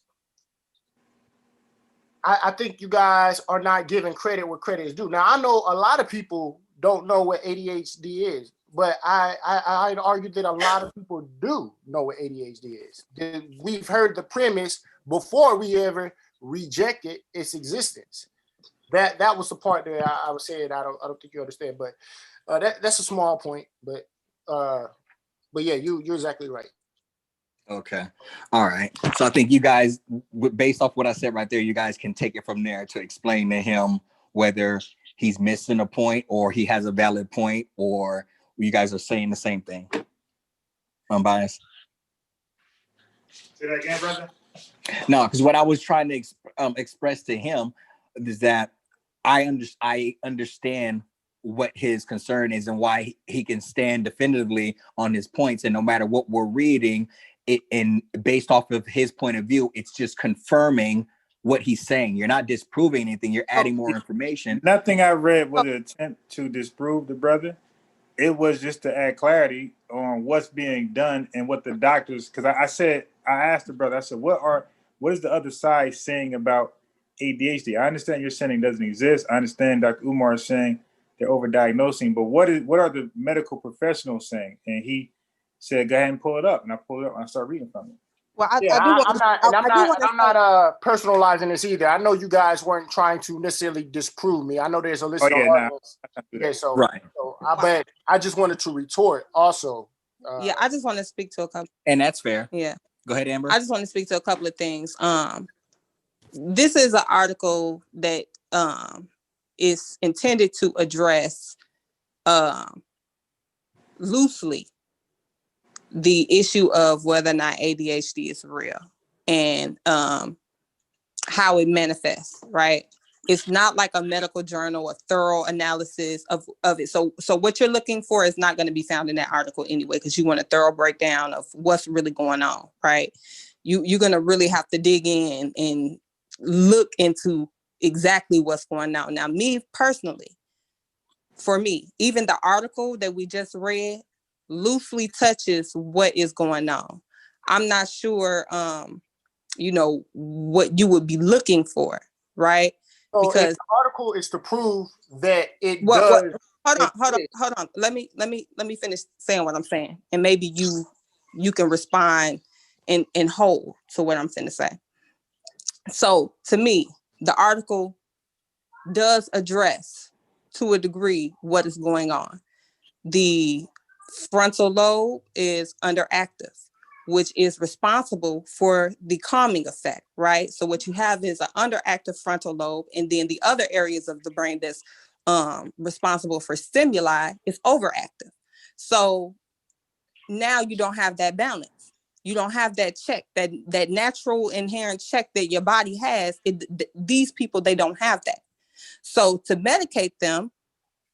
I think you guys are not giving credit where credit is due. Now I know a lot of people don't know what ADHD is, but I'd argue that a lot of people do know what ADHD is. We've heard the premise before we ever rejected its existence. That was the part that I was saying. I don't think you understand, but that's a small point. But yeah, you're exactly right. Okay. All right. So I think you guys, based off what I said right there, you guys can take it from there to explain to him whether he's missing a point or he has a valid point, or you guys are saying the same thing. Unbiased. Say that again, brother. No, because what I was trying to express to him is that I understand what his concern is and why he can stand definitively on his points. And no matter what we're reading, and based off of his point of view, it's just confirming what he's saying. You're not disproving anything. You're adding more information. Nothing I read was an attempt to disprove the brother. It was just to add clarity on what's being done and what the doctors. Because I asked the brother. I said, what is the other side saying about ADHD? I understand you're saying it doesn't exist. I understand Dr. Umar is saying they're overdiagnosing, but what are the medical professionals saying? And he said, go ahead and pull it up. And I pulled it up and I started reading from it. Well, I'm not personalizing this either. I know you guys weren't trying to necessarily disprove me. I know there's a listener audience. Yeah, so right. But I just wanted to retort also. Yeah, I just want to speak to a couple. And that's fair. Yeah. Go ahead, Amber. I just want to speak to a couple of things. This is an article that is intended to address loosely the issue of whether or not ADHD is real and how it manifests, right? It's not like a medical journal, a thorough analysis of it. So what you're looking for is not going to be found in that article anyway, because you want a thorough breakdown of what's really going on, right? You're going to really have to dig in and look into exactly what's going on. Now, me personally, for me, even the article that we just read loosely touches what is going on. I'm not sure, what you would be looking for, right? So because the article is to prove that it does. Hold on. Let me finish saying what I'm saying, and maybe you can respond in whole to what I'm finna say. So to me, the article does address to a degree what is going on. The frontal lobe is underactive, which is responsible for the calming effect, right? So what you have is an underactive frontal lobe, and then the other areas of the brain that's responsible for stimuli is overactive. So now you don't have that balance. You don't have that check, that natural inherent check that your body has. These people, they don't have that. So to medicate them,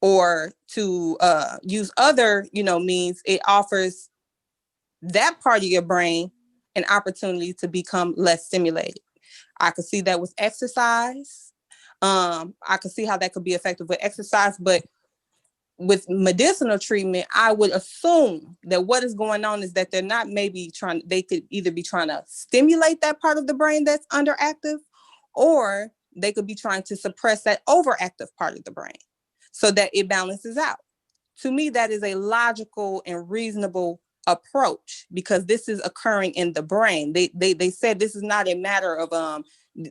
or to use other, means, it offers that part of your brain an opportunity to become less stimulated. I could see that with exercise. I could see how that could be effective with exercise, but with medicinal treatment, I would assume that what is going on is that they're not they could either be trying to stimulate that part of the brain that's underactive, or they could be trying to suppress that overactive part of the brain so that it balances out. To me, that is a logical and reasonable approach, because this is occurring in the brain. They said this is not a matter of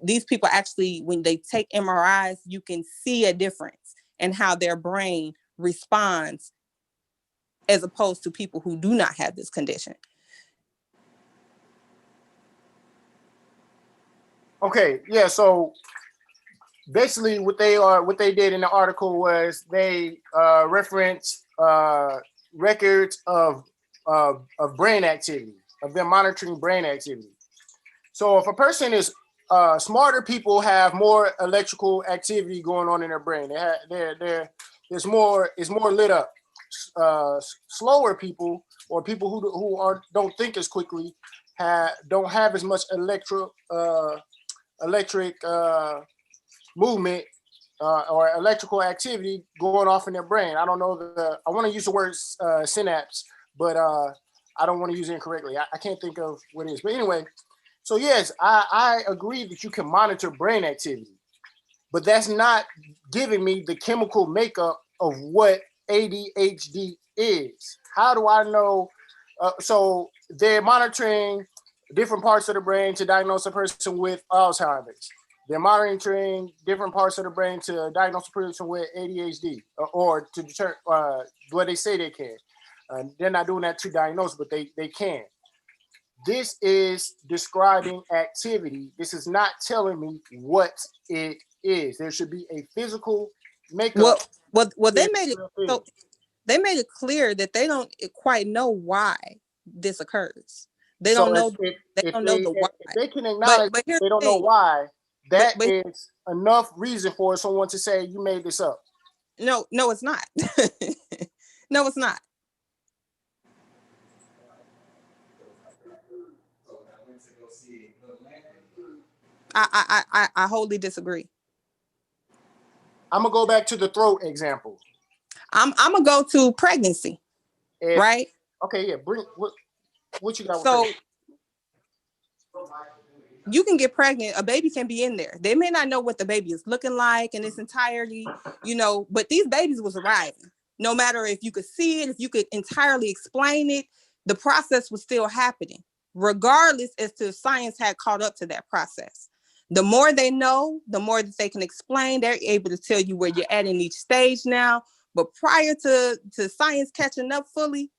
these people actually, when they take MRIs, you can see a difference in how their brain responds as opposed to people who do not have this condition. Okay, yeah, so basically what they did in the article was they referenced records of brain activity, of them monitoring brain activity. So if a person is smarter, people have more electrical activity going on in their brain. It's more lit up. Slower people, or people who don't think as quickly, don't have as much electric movement or electrical activity going off in their brain. I don't know I want to use the word synapse, but I don't want to use it incorrectly. I can't think of what it is. But anyway, so yes, I agree that you can monitor brain activity, but that's not giving me the chemical makeup of what ADHD is. How do I know? So they're monitoring different parts of the brain to diagnose a person with Alzheimer's. They're monitoring different parts of the brain to diagnose a person with ADHD, or to determine what they say they can. They're not doing that to diagnose, but they can. This is describing activity. This is not telling me what it is. There should be a physical makeup. Well, they made it so they made it clear that they don't quite know why this occurs. They don't know. They don't know the why. If they can acknowledge but here's they don't know why, that is enough reason for someone to say you made this up. No, it's not. No, it's not. I wholly disagree. I'm gonna go back to the throat example. I'm gonna go to pregnancy, right? Okay, yeah. Bring what you got. So you can get pregnant. A baby can be in there. They may not know what the baby is looking like in its entirety, but these babies was arriving. No matter if you could see it, if you could entirely explain it, the process was still happening, regardless as to if science had caught up to that process. The more they know, the more that they can explain. They're able to tell you where you're at in each stage now. But prior to science catching up fully,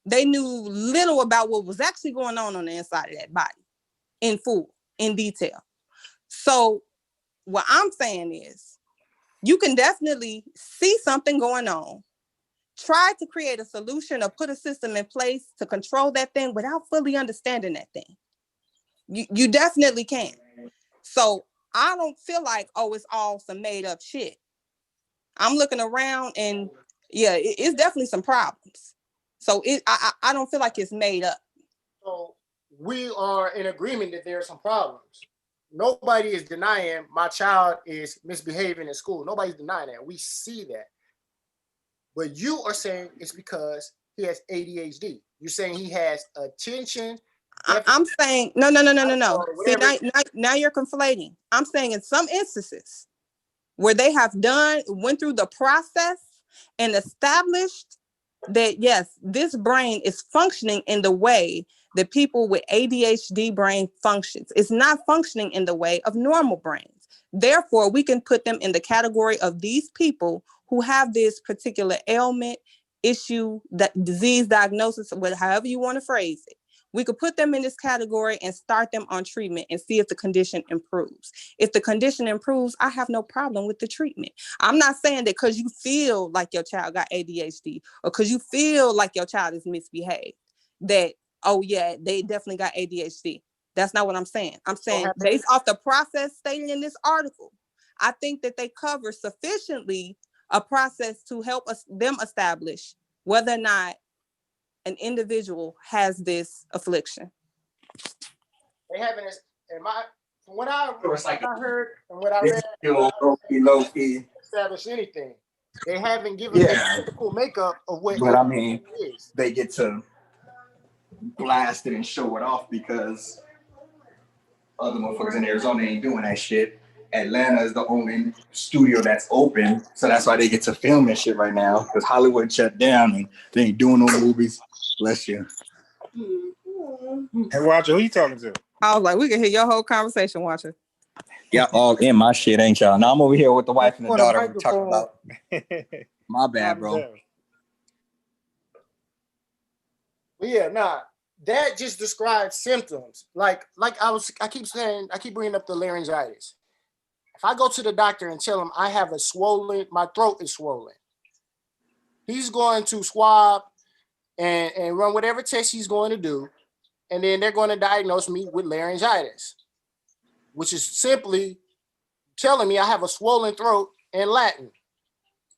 they knew little about what was actually going on the inside of that body in full, in detail. So what I'm saying is, you can definitely see something going on, try to create a solution or put a system in place to control that thing without fully understanding that thing. You definitely can. So I don't feel like, it's all some made up shit. I'm looking around and yeah, it's definitely some problems. So I don't feel like it's made up. So we are in agreement that there are some problems. Nobody is denying my child is misbehaving in school. Nobody's denying that. We see that. But you are saying it's because he has ADHD. You're saying he has attention. I'm saying no. See, now you're conflating. I'm saying in some instances where they have went through the process and established that yes, this brain is functioning in the way that people with ADHD brain functions. It's not functioning in the way of normal brains. Therefore, we can put them in the category of these people who have this particular ailment, issue, that disease diagnosis, however you want to phrase it. We could put them in this category and start them on treatment and see if the condition improves. If the condition improves, I have no problem with the treatment. I'm not saying that because you feel like your child got ADHD or because you feel like your child is misbehaved, that, oh yeah, they definitely got ADHD. That's not what I'm saying. I'm saying based off the process stated in this article, I think that they cover sufficiently a process to help them establish whether or not an individual has this affliction. They haven't, from what I heard and what I It's read, low key. established anything. They haven't given a typical makeup of what But I mean, it is. they get to blast it and show it off because other motherfuckers in Arizona ain't doing that shit. Atlanta is the only studio that's open, so that's why they get to film and shit right now. Because Hollywood shut down and they ain't doing no movies. Bless you. Hey, Roger, who you talking to? I was like, we can hear your whole conversation, Watcher. Yeah, all in my shit, ain't y'all? Now I'm over here with the wife and the daughter. We're talking about. My bad, bro. But yeah, that just describes symptoms. Like I keep saying, I keep bringing up the laryngitis. If I go to the doctor and tell him I have my throat is swollen, he's going to swab and run whatever test he's going to do, and then they're going to diagnose me with laryngitis, which is simply telling me I have a swollen throat in Latin.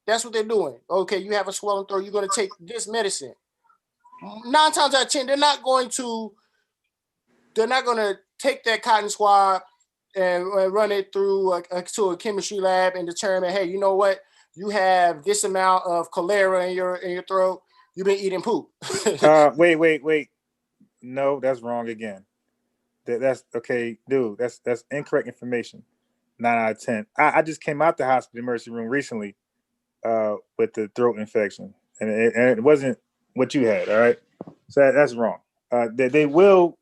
That's what they're doing. Okay, you have a swollen throat, you're going to take this medicine. 9 times out of 10, they're not going to take that cotton swab and run it through to a chemistry lab and determine, hey, you know what? You have this amount of cholera in your throat. You've been eating poop. Wait. No, that's wrong again. That's okay, dude. That's incorrect information. 9 out of 10. I just came out the hospital emergency room recently with the throat infection, and it wasn't what you had. All right, so that's wrong. They will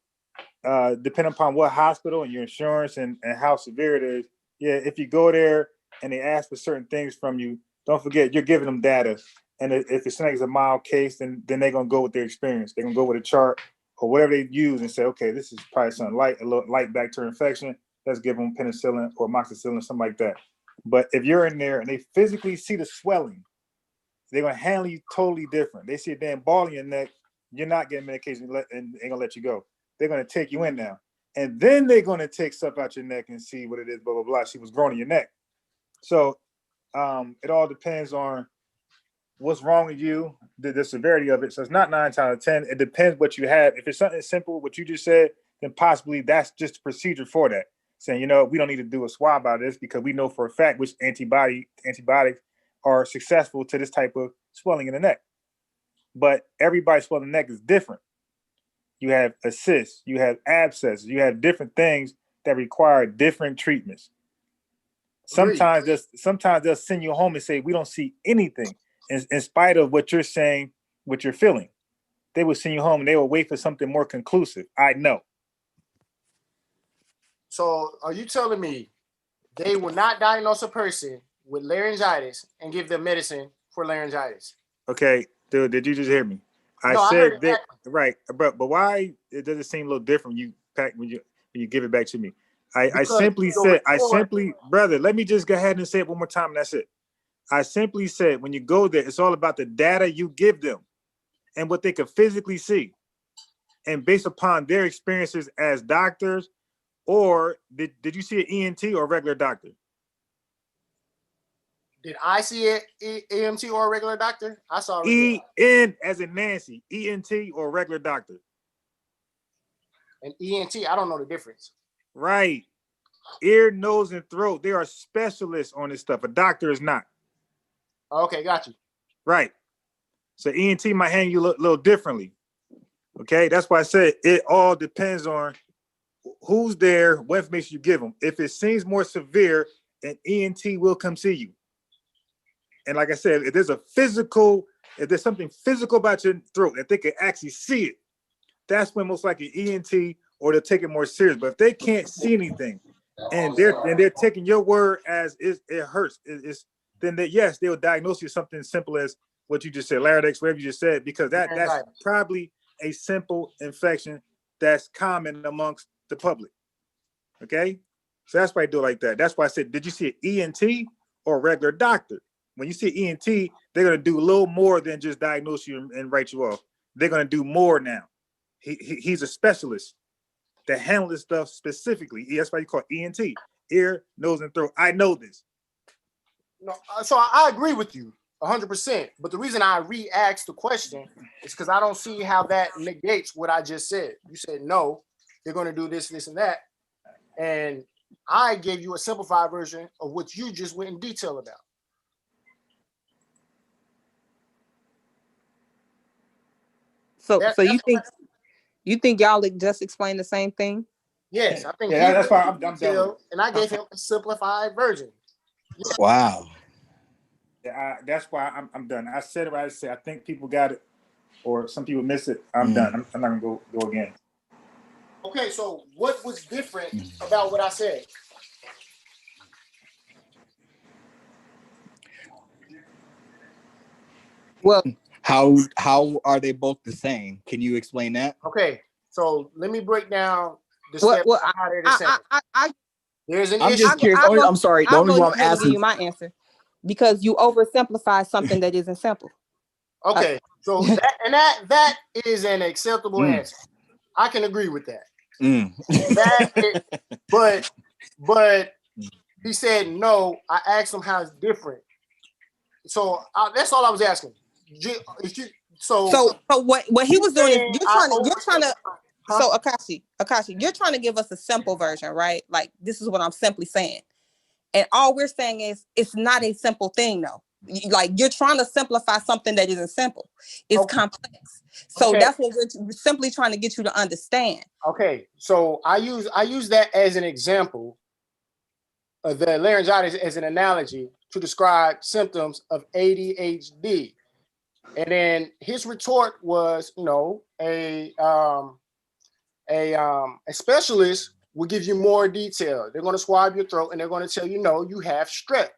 depend upon what hospital and your insurance and how severe it is. Yeah, if you go there and they ask for certain things from you, don't forget you're giving them data. And if it's like a mild case, then they're gonna go with their experience. They're gonna go with a chart or whatever they use and say, okay, this is probably something light, a little light bacterial infection. Let's give them penicillin or amoxicillin, something like that. But if you're in there and they physically see the swelling, they're gonna handle you totally different. They see a damn ball in your neck, you're not getting medication and ain't gonna let you go. They're gonna take you in now. And then they're gonna take stuff out your neck and see what it is, blah, blah, blah. She was growing in your neck. So it all depends on what's wrong with you, the severity of it. So it's not 9 out of 10. It depends what you have. If it's something simple, what you just said, then possibly that's just a procedure for that. Saying, we don't need to do a swab out of this because we know for a fact which antibiotics are successful to this type of swelling in the neck. But everybody's swelling in the neck is different. You have cysts, you have abscesses, you have different things that require different treatments. Sometimes they'll send you home and say, we don't see anything in spite of what you're saying, what you're feeling. They will send you home and they will wait for something more conclusive. I know. So are you telling me they will not diagnose a person with laryngitis and give them medicine for laryngitis? Okay, dude, did you just hear me? I said that, right, but why it doesn't seem a little different when you give it back to me. I simply said, brother, let me just go ahead and say it one more time and that's it. I simply said, when you go there, it's all about the data you give them and what they can physically see. And based upon their experiences as doctors, or did you see an ENT or a regular doctor? Did I see an EMT or a regular doctor? I saw EN as in Nancy, ENT or a regular doctor? An ENT, I don't know the difference. Right. Ear, nose, and throat. They are specialists on this stuff. A doctor is not. Okay, got you. Right. So ENT might handle you a little differently. Okay, that's why I said it all depends on who's there, what information you give them. If it seems more severe, an ENT will come see you. And like I said, if there's something physical about your throat, if they can actually see it, that's when most likely ENT or they'll take it more serious. But if they can't see anything and they're taking your word as it hurts, then they'll diagnose you something simple as what you just said, larynx, whatever you just said, because that's probably a simple infection that's common amongst the public. Okay, so that's why I do it like that. That's why I said, did you see an ENT or a regular doctor? When you see ENT, they're gonna do a little more than just diagnose you and write you off. They're gonna do more now. He's a specialist that handles this stuff specifically. That's why you call it ENT, ear, nose, and throat. I know this. No, so I agree with you 100%. But the reason I re-asked the question is because I don't see how that negates what I just said. You said no, they're going to do this, this, and that, and I gave you a simplified version of what you just went in detail about. So you think y'all just explain the same thing? Yes, I think Yeah, that's why I'm done with detail, it. and I gave him a simplified version. Wow. Yeah, that's why I'm done. I said what I said. I think people got it, or some people miss it. I'm done. I'm not gonna go again. Okay, so what was different about what I said? Well, how are they both the same? Can you explain that? Okay, so let me break down the steps of how they're the same. There's an I'm issue. just curious. I'm sorry. The I'll only go reason I'm ahead and give asking. you my answer because you oversimplify something that isn't simple. Okay, so that is an acceptable answer. I can agree with that. But he said no. I asked him how it's different. So that's all I was asking. So what he was doing is you're trying to. Huh? So Akashi, you're trying to give us a simple version, right? Like this is what I'm simply saying, and all we're saying is it's not a simple thing, though. Like you're trying to simplify something that isn't simple. It's complex. So that's what we're simply trying to get you to understand. Okay, so I use that as an example of the laryngitis as an analogy to describe symptoms of ADHD. And then his retort was, a specialist will give you more detail. They're going to swab your throat and they're going to tell you, no, you have strep.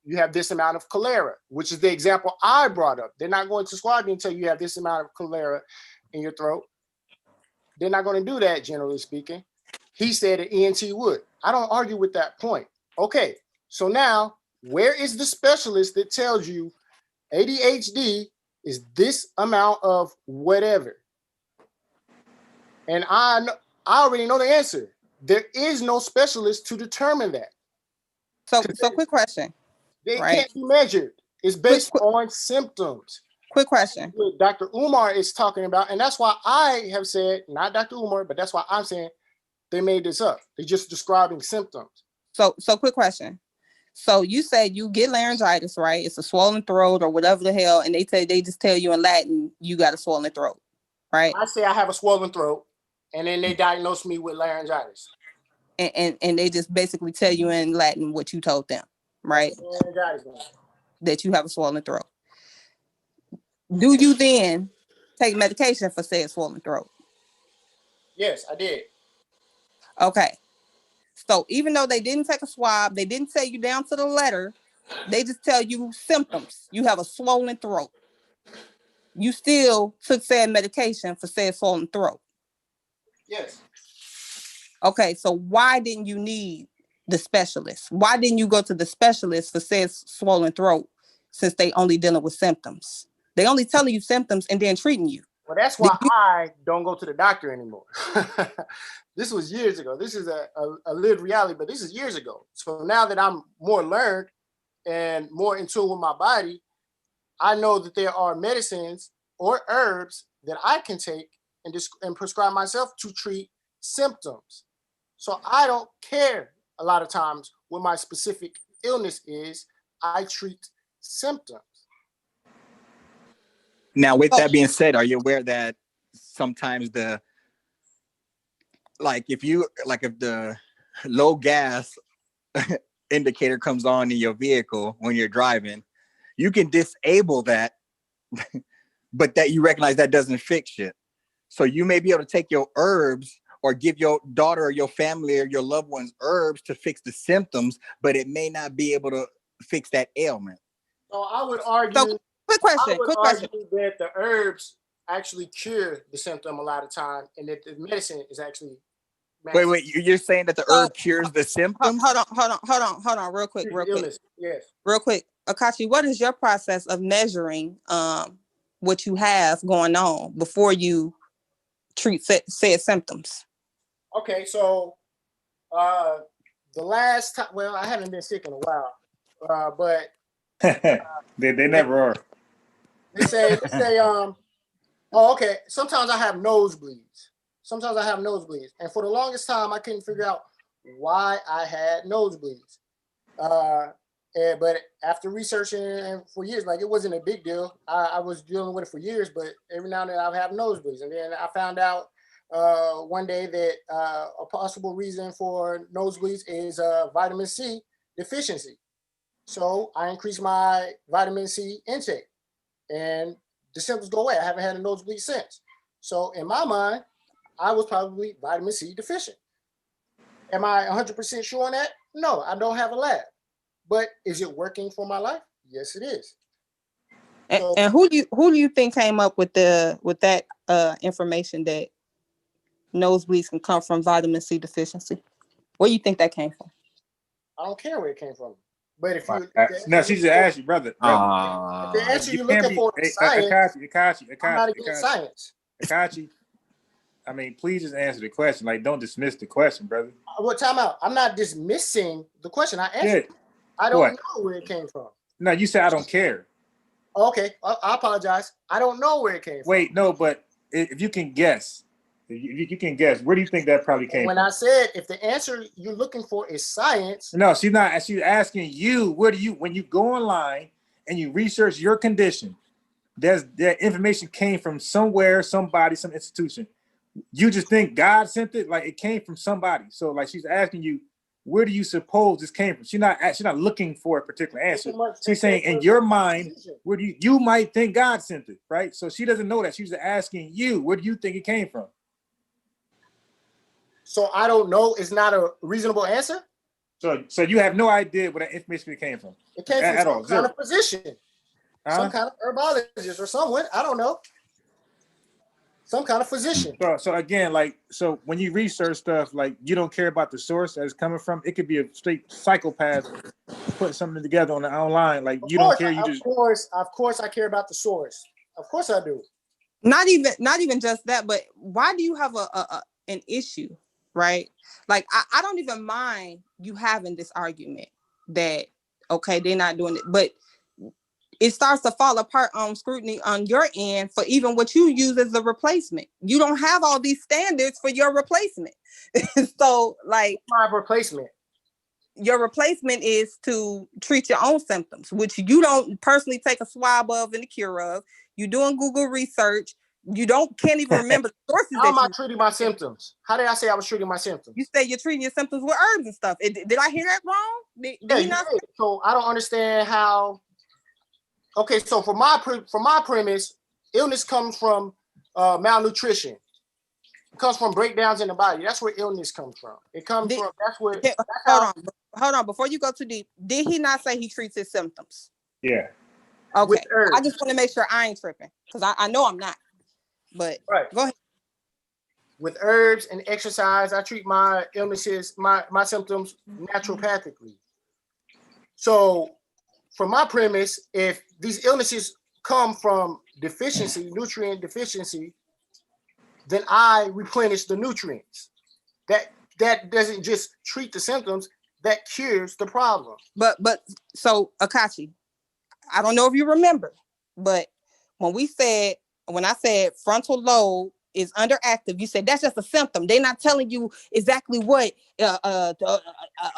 You have this amount of cholera, which is the example I brought up. They're not going to swab you until you have this amount of cholera in your throat. They're not going to do that, generally speaking. He said an ENT would. I don't argue with that point. Okay, so now where is the specialist that tells you ADHD is this amount of whatever? And I already know the answer. There is no specialist to determine that. So quick question. They right? can't be measured. It's based on symptoms. Quick question. What Dr. Umar is talking about, and that's why I have said, not Dr. Umar, but that's why I'm saying they made this up. They're just describing symptoms. So quick question. So you said you get laryngitis, right? It's a swollen throat or whatever the hell, and they just tell you in Latin you got a swollen throat, right? I say I have a swollen throat, and then they diagnose me with laryngitis. And they just basically tell you in Latin what you told them, right? That you have a swollen throat. Do you then take medication for said swollen throat? Yes, I did. Okay. So even though they didn't take a swab, they didn't tell you down to the letter, they just tell you symptoms. You have a swollen throat. You still took said medication for said swollen throat. Yes. Okay, so why didn't you need the specialist? Why didn't you go to the specialist for said swollen throat since they only dealing with symptoms? They only telling you symptoms and then treating you. Well, that's why I don't go to the doctor anymore. This was years ago. This is a lived reality, but this is years ago. So now that I'm more learned and more in tune with my body, I know that there are medicines or herbs that I can take and prescribe myself to treat symptoms. So I don't care a lot of times what my specific illness is. I treat symptoms. Now, with that being said, are you aware that sometimes if the low gas indicator comes on in your vehicle when you're driving, you can disable that, but that you recognize that doesn't fix it. So you may be able to take your herbs or give your daughter or your family or your loved ones herbs to fix the symptoms, but it may not be able to fix that ailment. So I would argue. So, quick question. That the herbs actually cure the symptom a lot of time, and that the medicine is actually. Wait, you're saying that the herb cures the symptoms? Hold on, real quick. Yes. Real quick, Akashi, what is your process of measuring what you have going on before you treat said symptoms? Okay, so the last time, well, I haven't been sick in a while. But they never are. they say, oh, okay. Sometimes I have nosebleeds. And for the longest time, I couldn't figure out why I had nosebleeds. But after researching for years, like it wasn't a big deal. I was dealing with it for years, but every now and then I have nosebleeds. And then I found out one day that a possible reason for nosebleeds is vitamin C deficiency. So I increased my vitamin C intake and the symptoms go away. I haven't had a nosebleed since. So in my mind, I was probably vitamin C deficient. Am I 100% sure on that? No, I don't have a lab. But is it working for my life? Yes, it is. And who do you think came up with that information that nosebleeds can come from vitamin C deficiency? Where do you think that came from? I don't care where it came from. But if you no, she just asked you, brother. If the answer you're looking for is science, I'm not against science. Akachi, I mean, please just answer the question. Like, don't dismiss the question, brother. Well, time out. I'm not dismissing the question. I answered. Yeah. I don't know where it came from. No, you said I don't care. Okay, I apologize. I don't know where it came from. Wait, no, but if you can guess, if you can guess, where do you think that probably came from? When I said if the answer you're looking for is science. No, she's not. She's asking you, when you go online and you research your condition, that information came from somewhere, somebody, some institution. You just think God sent it, like it came from somebody. So like she's asking you, where do you suppose this came from? She's not looking for a particular answer. She's saying in your mind, where do you might think God sent it, right? So she doesn't know that. She's asking you, where do you think it came from? So I don't know. It's not a reasonable answer. So you have no idea where that information came from. It came from some kind of physician, some kind of herbologist or someone. I don't know. Some kind of physician. So again, like, so when you research stuff, like you don't care about the source that it's coming from. It could be a straight psychopath putting something together on the online. Like you don't care. You just of course I care about the source. Of course I do. Not even just that, but why do you have an issue, right? Like I don't even mind you having this argument that okay, they're not doing it, but it starts to fall apart on scrutiny on your end for even what you use as a replacement. You don't have all these standards for your replacement. So like my replacement. Your replacement is to treat your own symptoms, which you don't personally take a swab of and a cure of. You're doing Google research. You can't even remember the sources. How am I treating my symptoms? How did I say I was treating my symptoms? You say you're treating your symptoms with herbs and stuff. Did I hear that wrong? Did so I don't understand how. Okay, so for my premise, illness comes from malnutrition. It comes from breakdowns in the body. That's where illness comes from. It comes from. That's where. Hold on. Before you go too deep, did he not say he treats his symptoms? Yeah. Okay. I just want to make sure I ain't tripping because I know I'm not. But go ahead. With herbs and exercise, I treat my illnesses, my symptoms naturopathically. So, from my premise, if these illnesses come from nutrient deficiency, then I replenish the nutrients. That doesn't just treat the symptoms, that cures the problem. But so Akachi, I don't know if you remember, but when I said frontal lobe is underactive, you said that's just a symptom. They're not telling you exactly what a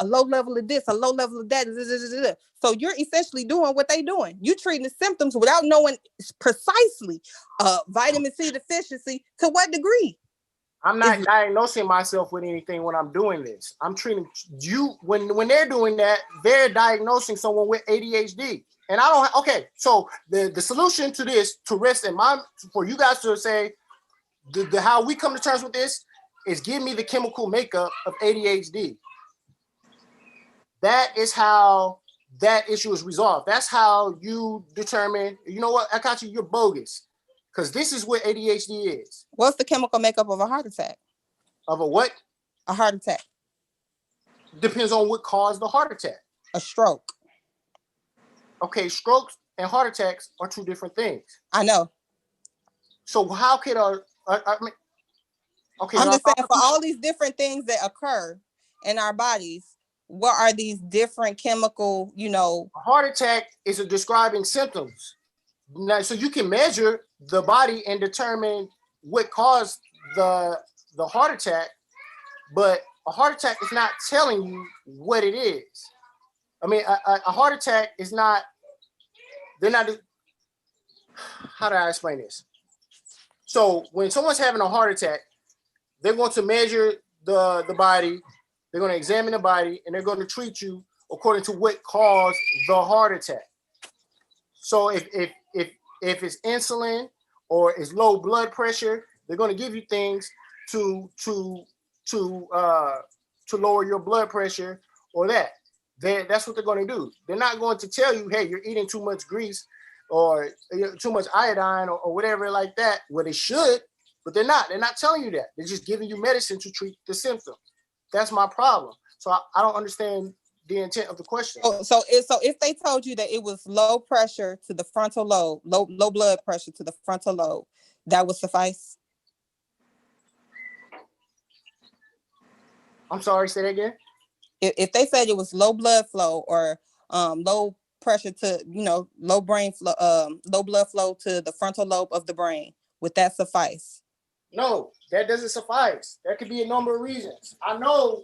low level of this, a low level of that. So you're essentially doing what they're doing. You're treating the symptoms without knowing precisely vitamin C deficiency to what degree. I'm not diagnosing myself with anything when I'm doing this. I'm treating you when they're doing that, they're diagnosing someone with ADHD. And I don't okay. So the solution to this, to rest in my for you guys to say the how we come to terms with this is give me the chemical makeup of ADHD. That is how that issue is resolved. That's how you determine, you know what, Akachi, you're bogus. Because this is what ADHD is. What's the chemical makeup of a heart attack? Of a what? A heart attack. Depends on what caused the heart attack. A stroke. Okay, strokes and heart attacks are two different things. I know. So how could okay? I'm just saying for all these different things that occur in our bodies, what are these different chemical, A heart attack is describing symptoms. Now, so you can measure the body and determine what caused the heart attack, but a heart attack is not telling you what it is. I mean, a heart attack is not. They're not. How do I explain this? So when someone's having a heart attack, they're going to measure the body. They're going to examine the body, and they're going to treat you according to what caused the heart attack. So if it's insulin or it's low blood pressure, they're going to give you things to lower your blood pressure or that. That's what they're going to do. They're not going to tell you, hey, you're eating too much grease or too much iodine or whatever like that. Well, they should, but they're not. They're not telling you that. They're just giving you medicine to treat the symptom. That's my problem. So I don't understand the intent of the question. So if they told you that it was low pressure to the frontal lobe, low blood pressure to the frontal lobe, that would suffice? I'm sorry, say that again. If they said it was low blood flow or low pressure to low brain flow, low blood flow to the frontal lobe of the brain, would that suffice? No, that doesn't suffice. There could be a number of reasons. I know,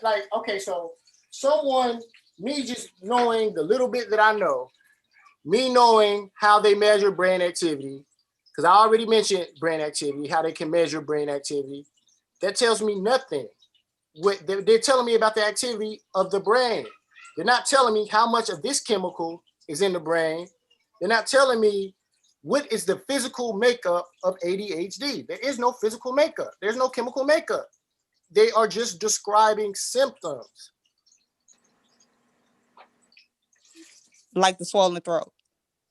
like, okay, so me just knowing the little bit that I know, me knowing how they measure brain activity, because I already mentioned brain activity, how they can measure brain activity, that tells me nothing. They're telling me about the activity of the brain. They're not telling me how much of this chemical is in the brain. They're not telling me what is the physical makeup of ADHD. There is no physical makeup. There's no chemical makeup. They are just describing symptoms. Like the swollen throat.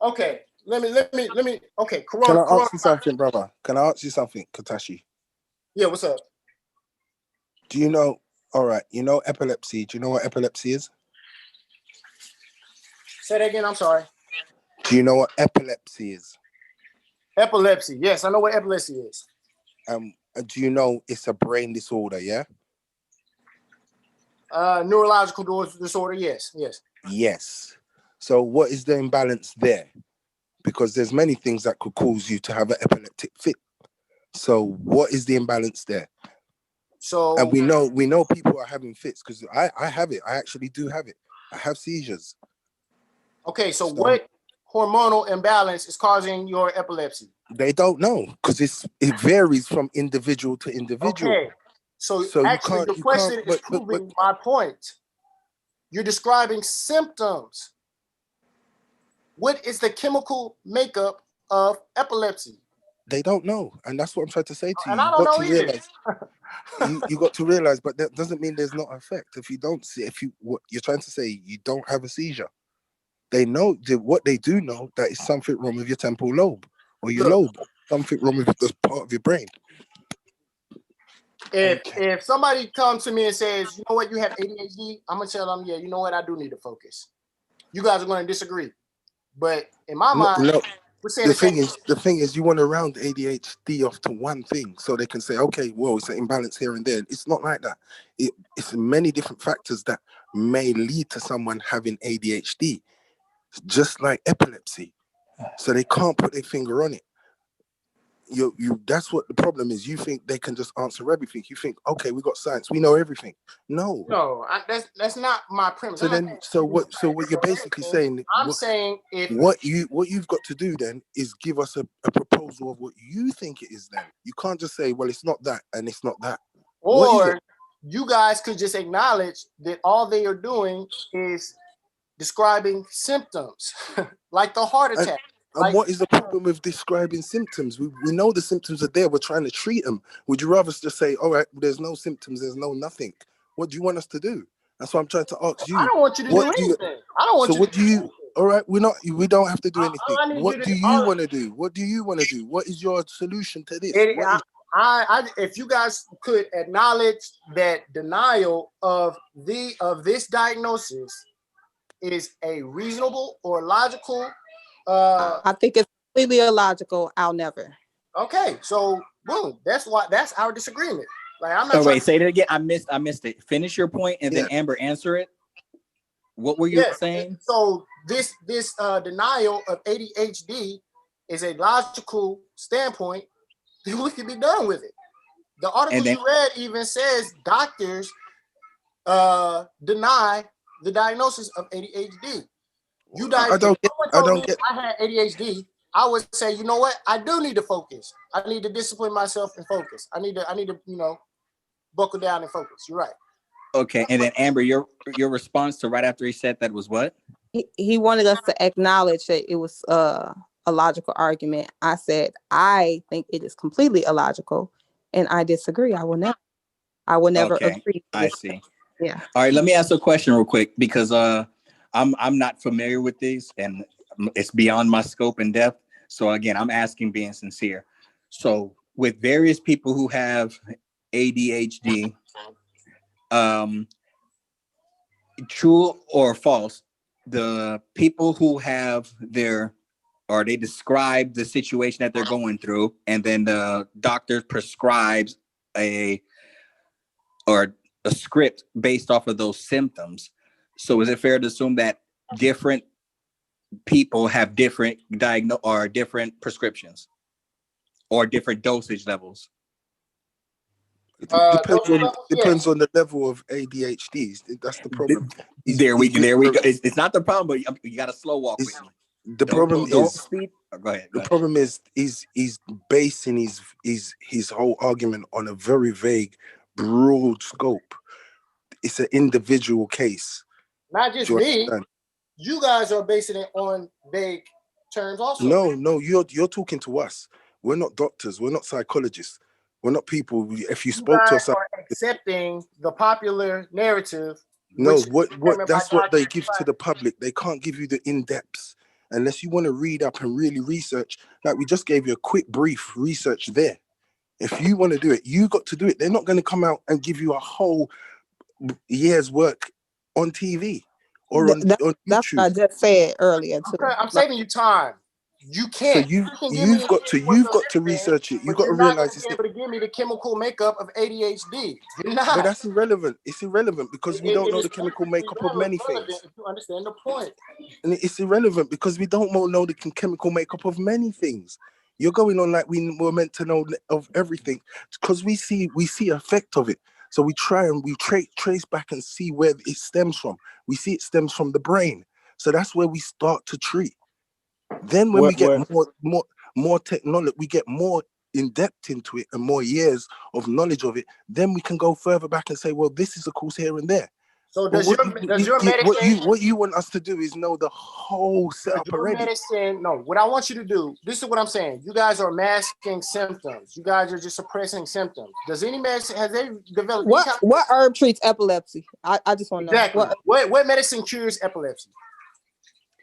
Okay, let me. Okay, Can I ask you something, brother? Can I ask you something, Katashi? Yeah, what's up? Do you know? All right, you know epilepsy. Do you know what epilepsy is? Say that again. I'm sorry. Do you know what epilepsy is? Epilepsy. Yes, I know what epilepsy is. Do you know it's a brain disorder? Yeah. Neurological disorder. Yes. Yes. So what is the imbalance there? Because there's many things that could cause you to have an epileptic fit. So what is the imbalance there? So, and we know people are having fits because I have it. I actually do have it. I have seizures. Okay, so what hormonal imbalance is causing your epilepsy? They don't know because it varies from individual to individual. Okay, so actually the question is proving my point. You're describing symptoms. What is the chemical makeup of epilepsy? They don't know, and that's what I'm trying to say to you. And I don't know either. You got to realize, but that doesn't mean there's not effect. If you don't see, what you're trying to say, you don't have a seizure. They know what they do know, that is something wrong with your temporal lobe or your lobe, something wrong with this part of your brain. If somebody comes to me and says, you know what, you have ADHD, I'm gonna tell them, yeah, you know what, I do need to focus. You guys are going to disagree, but in my mind, we're saying the thing is, you want to round ADHD off to one thing, so they can say, okay, well, it's an imbalance here and there. It's not like that. It's many different factors that may lead to someone having ADHD, just like epilepsy. So they can't put their finger on it. You that's what the problem is. You think they can just answer everything. You think, okay, we got science, we know everything. No, that's not my premise. So what you're basically saying, what you've got to do then is give us a proposal of what you think it is. Then you can't just say, well, it's not that and it's not that. Or you guys could just acknowledge that all they are doing is describing symptoms, like the heart attack. And what is the problem with describing symptoms? We know the symptoms are there. We're trying to treat them. Would you rather just say, all right, there's no symptoms, there's no nothing? What do you want us to do? That's what I'm trying to ask you. I don't want you to do anything. I don't want you to do anything. All right, we don't have to do anything. What do you want to do? What do you want to do? What is your solution to this? If you guys could acknowledge that denial of this diagnosis is a reasonable or logical. I think it's completely illogical. I'll never. Okay, so boom. That's our disagreement. Like I'm not. Oh wait, say that again. I missed it. Finish your point, and then Amber answer it. What were you saying? So this denial of ADHD is a logical standpoint. We can be done with it. The article you read even says doctors deny the diagnosis of ADHD. I don't get. I had ADHD. I would say, you know what? I do need to focus. I need to discipline myself and focus. I need to, buckle down and focus. You're right. Okay, and then Amber, your response to right after he said that was what? He wanted us to acknowledge that it was a logical argument. I said I think it is completely illogical, and I disagree. I will never agree. I see. Yeah. All right, let me ask a question real quick because I'm not familiar with these and it's beyond my scope and depth. So again, I'm asking being sincere. So with various people who have ADHD, true or false, the people who have they describe the situation that they're going through, and then the doctor prescribes a script based off of those symptoms. So is it fair to assume that different people have different different prescriptions or different dosage levels? Depends on the level of ADHD. That's the problem. There we go. It's not the problem, but you got to slow walk with me. The problem don't speed. Oh, go ahead. The problem is he's basing his whole argument on a very vague, broad scope. It's an individual case. Not just me. You guys are basing it on vague terms also. No, you're talking to us. We're not doctors. We're not psychologists. We're not people. If you spoke to us, are accepting the popular narrative. No, that's what they give to the public. They can't give you the in-depths unless you want to read up and really research. Like we just gave you a quick brief research there. If you want to do it, you got to do it. They're not going to come out and give you a whole year's work on TV or on YouTube. That's what I just said earlier too. I'm saving you time. You can't. So you've got to research it. You've got to realize it's able to give me the chemical makeup of ADHD. You're not. But that's irrelevant. It's irrelevant because we don't know the chemical makeup of many things. If you understand the point. And it's irrelevant because we don't know the chemical makeup of many things. You're going on like we were meant to know of everything because we see effect of it. So we try and we trace back and see where it stems from. We see it stems from the brain. So that's where we start to treat. Then when we get more technology, we get more in depth into it and more years of knowledge of it, then we can go further back and say, well, this is a cause here and there. So does your medicine? What you want us to do is know the whole setup already. No, what I want you to do, this is what I'm saying. You guys are masking symptoms. You guys are just suppressing symptoms. Does any medicine, has they developed? What herb treats epilepsy? I just want to know. Exactly. What medicine cures epilepsy?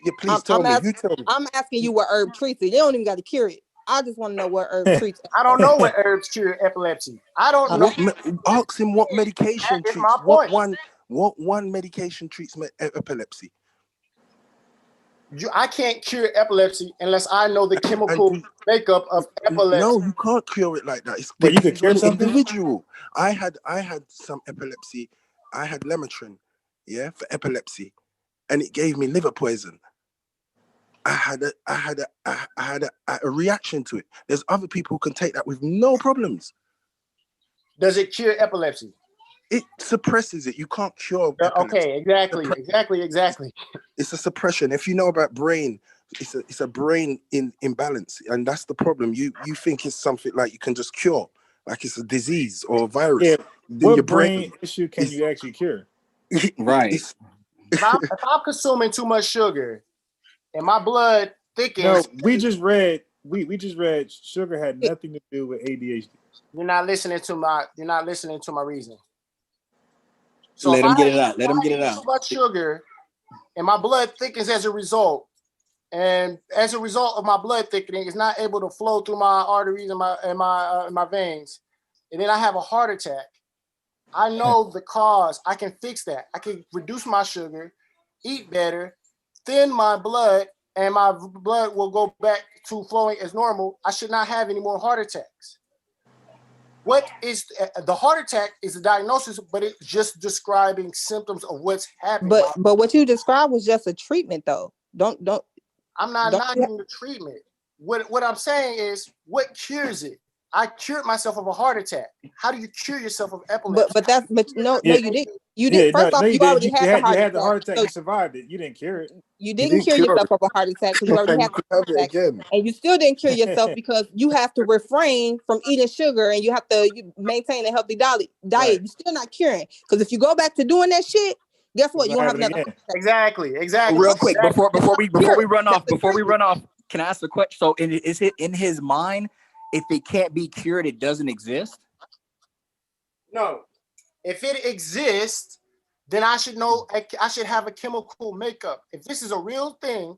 Yeah, please tell me. You tell me. I'm asking you what herb treats it. They don't even got to cure it. I just want to know what herb treats it. I don't know what herbs cure epilepsy. I don't know. Ask him what medication treats. My point. What one medication treats epilepsy? I can't cure epilepsy unless I know the chemical makeup of epilepsy. No, you can't cure it like that. It's you can cure something? Individual. I had some epilepsy. I had Lemitrin, for epilepsy, and it gave me liver poison. I had a reaction to it. There's other people who can take that with no problems. Does it cure epilepsy? It suppresses it. You can't cure epilepsy. Okay, exactly. It's a suppression. If you know about brain, it's a brain imbalance, and that's the problem. You think it's something like you can just cure, like it's a disease or a virus. Yeah. What brain issue can you actually cure? Right. If I'm consuming too much sugar and my blood thickens. No, we just read sugar had nothing to do with ADHD. You're not listening to my reason. So let him get it out. Let him get it out. Too much sugar, and my blood thickens as a result. And as a result of my blood thickening, it's not able to flow through my arteries and my veins. And then I have a heart attack. I know the cause. I can fix that. I can reduce my sugar, eat better, thin my blood, and my blood will go back to flowing as normal. I should not have any more heart attacks. what is the heart attack is a diagnosis, but it's just describing symptoms of what's happening. But what you described was just a treatment, though. Don't. I'm not knocking the treatment. What I'm saying is, what cures it? I cured myself of a heart attack. How do you cure yourself of epilepsy? But no, Yeah. you didn't. You did. First off, you already had the heart You had attack. the heart attack. So You survived it. You didn't cure it. you didn't cure yourself of a heart attack because you already had the heart attack, and you still didn't cure yourself because you have to refrain from eating sugar and you have to maintain a healthy diet. Right. You're still not curing, because if you go back to doing that shit, guess what? You don't have another heart attack. Exactly. Real quick, before we run off, can I ask a question? So, is it in his mind, if it can't be cured, it doesn't exist? No. If it exists, then I should know. I should have a chemical makeup. If this is a real thing,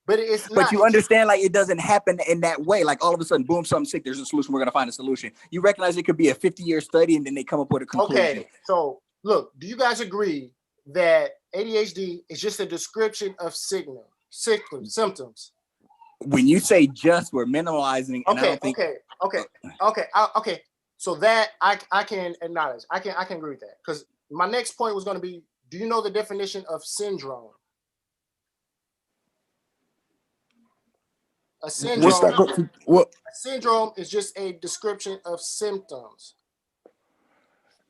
but it's not. But you understand, like, it doesn't happen in that way. Like, all of a sudden, boom, something's sick. There's a solution. We're gonna find a solution. You recognize it could be a 50-year study, and then they come up with a conclusion. Okay. So, look, do you guys agree that ADHD is just a description of symptoms? When you say just, we're minimalizing. And I don't think. Okay. So that I can acknowledge. I can agree with that, because my next point was going to be: do you know the definition of syndrome? A syndrome. What's that got to what? A syndrome is just a description of symptoms.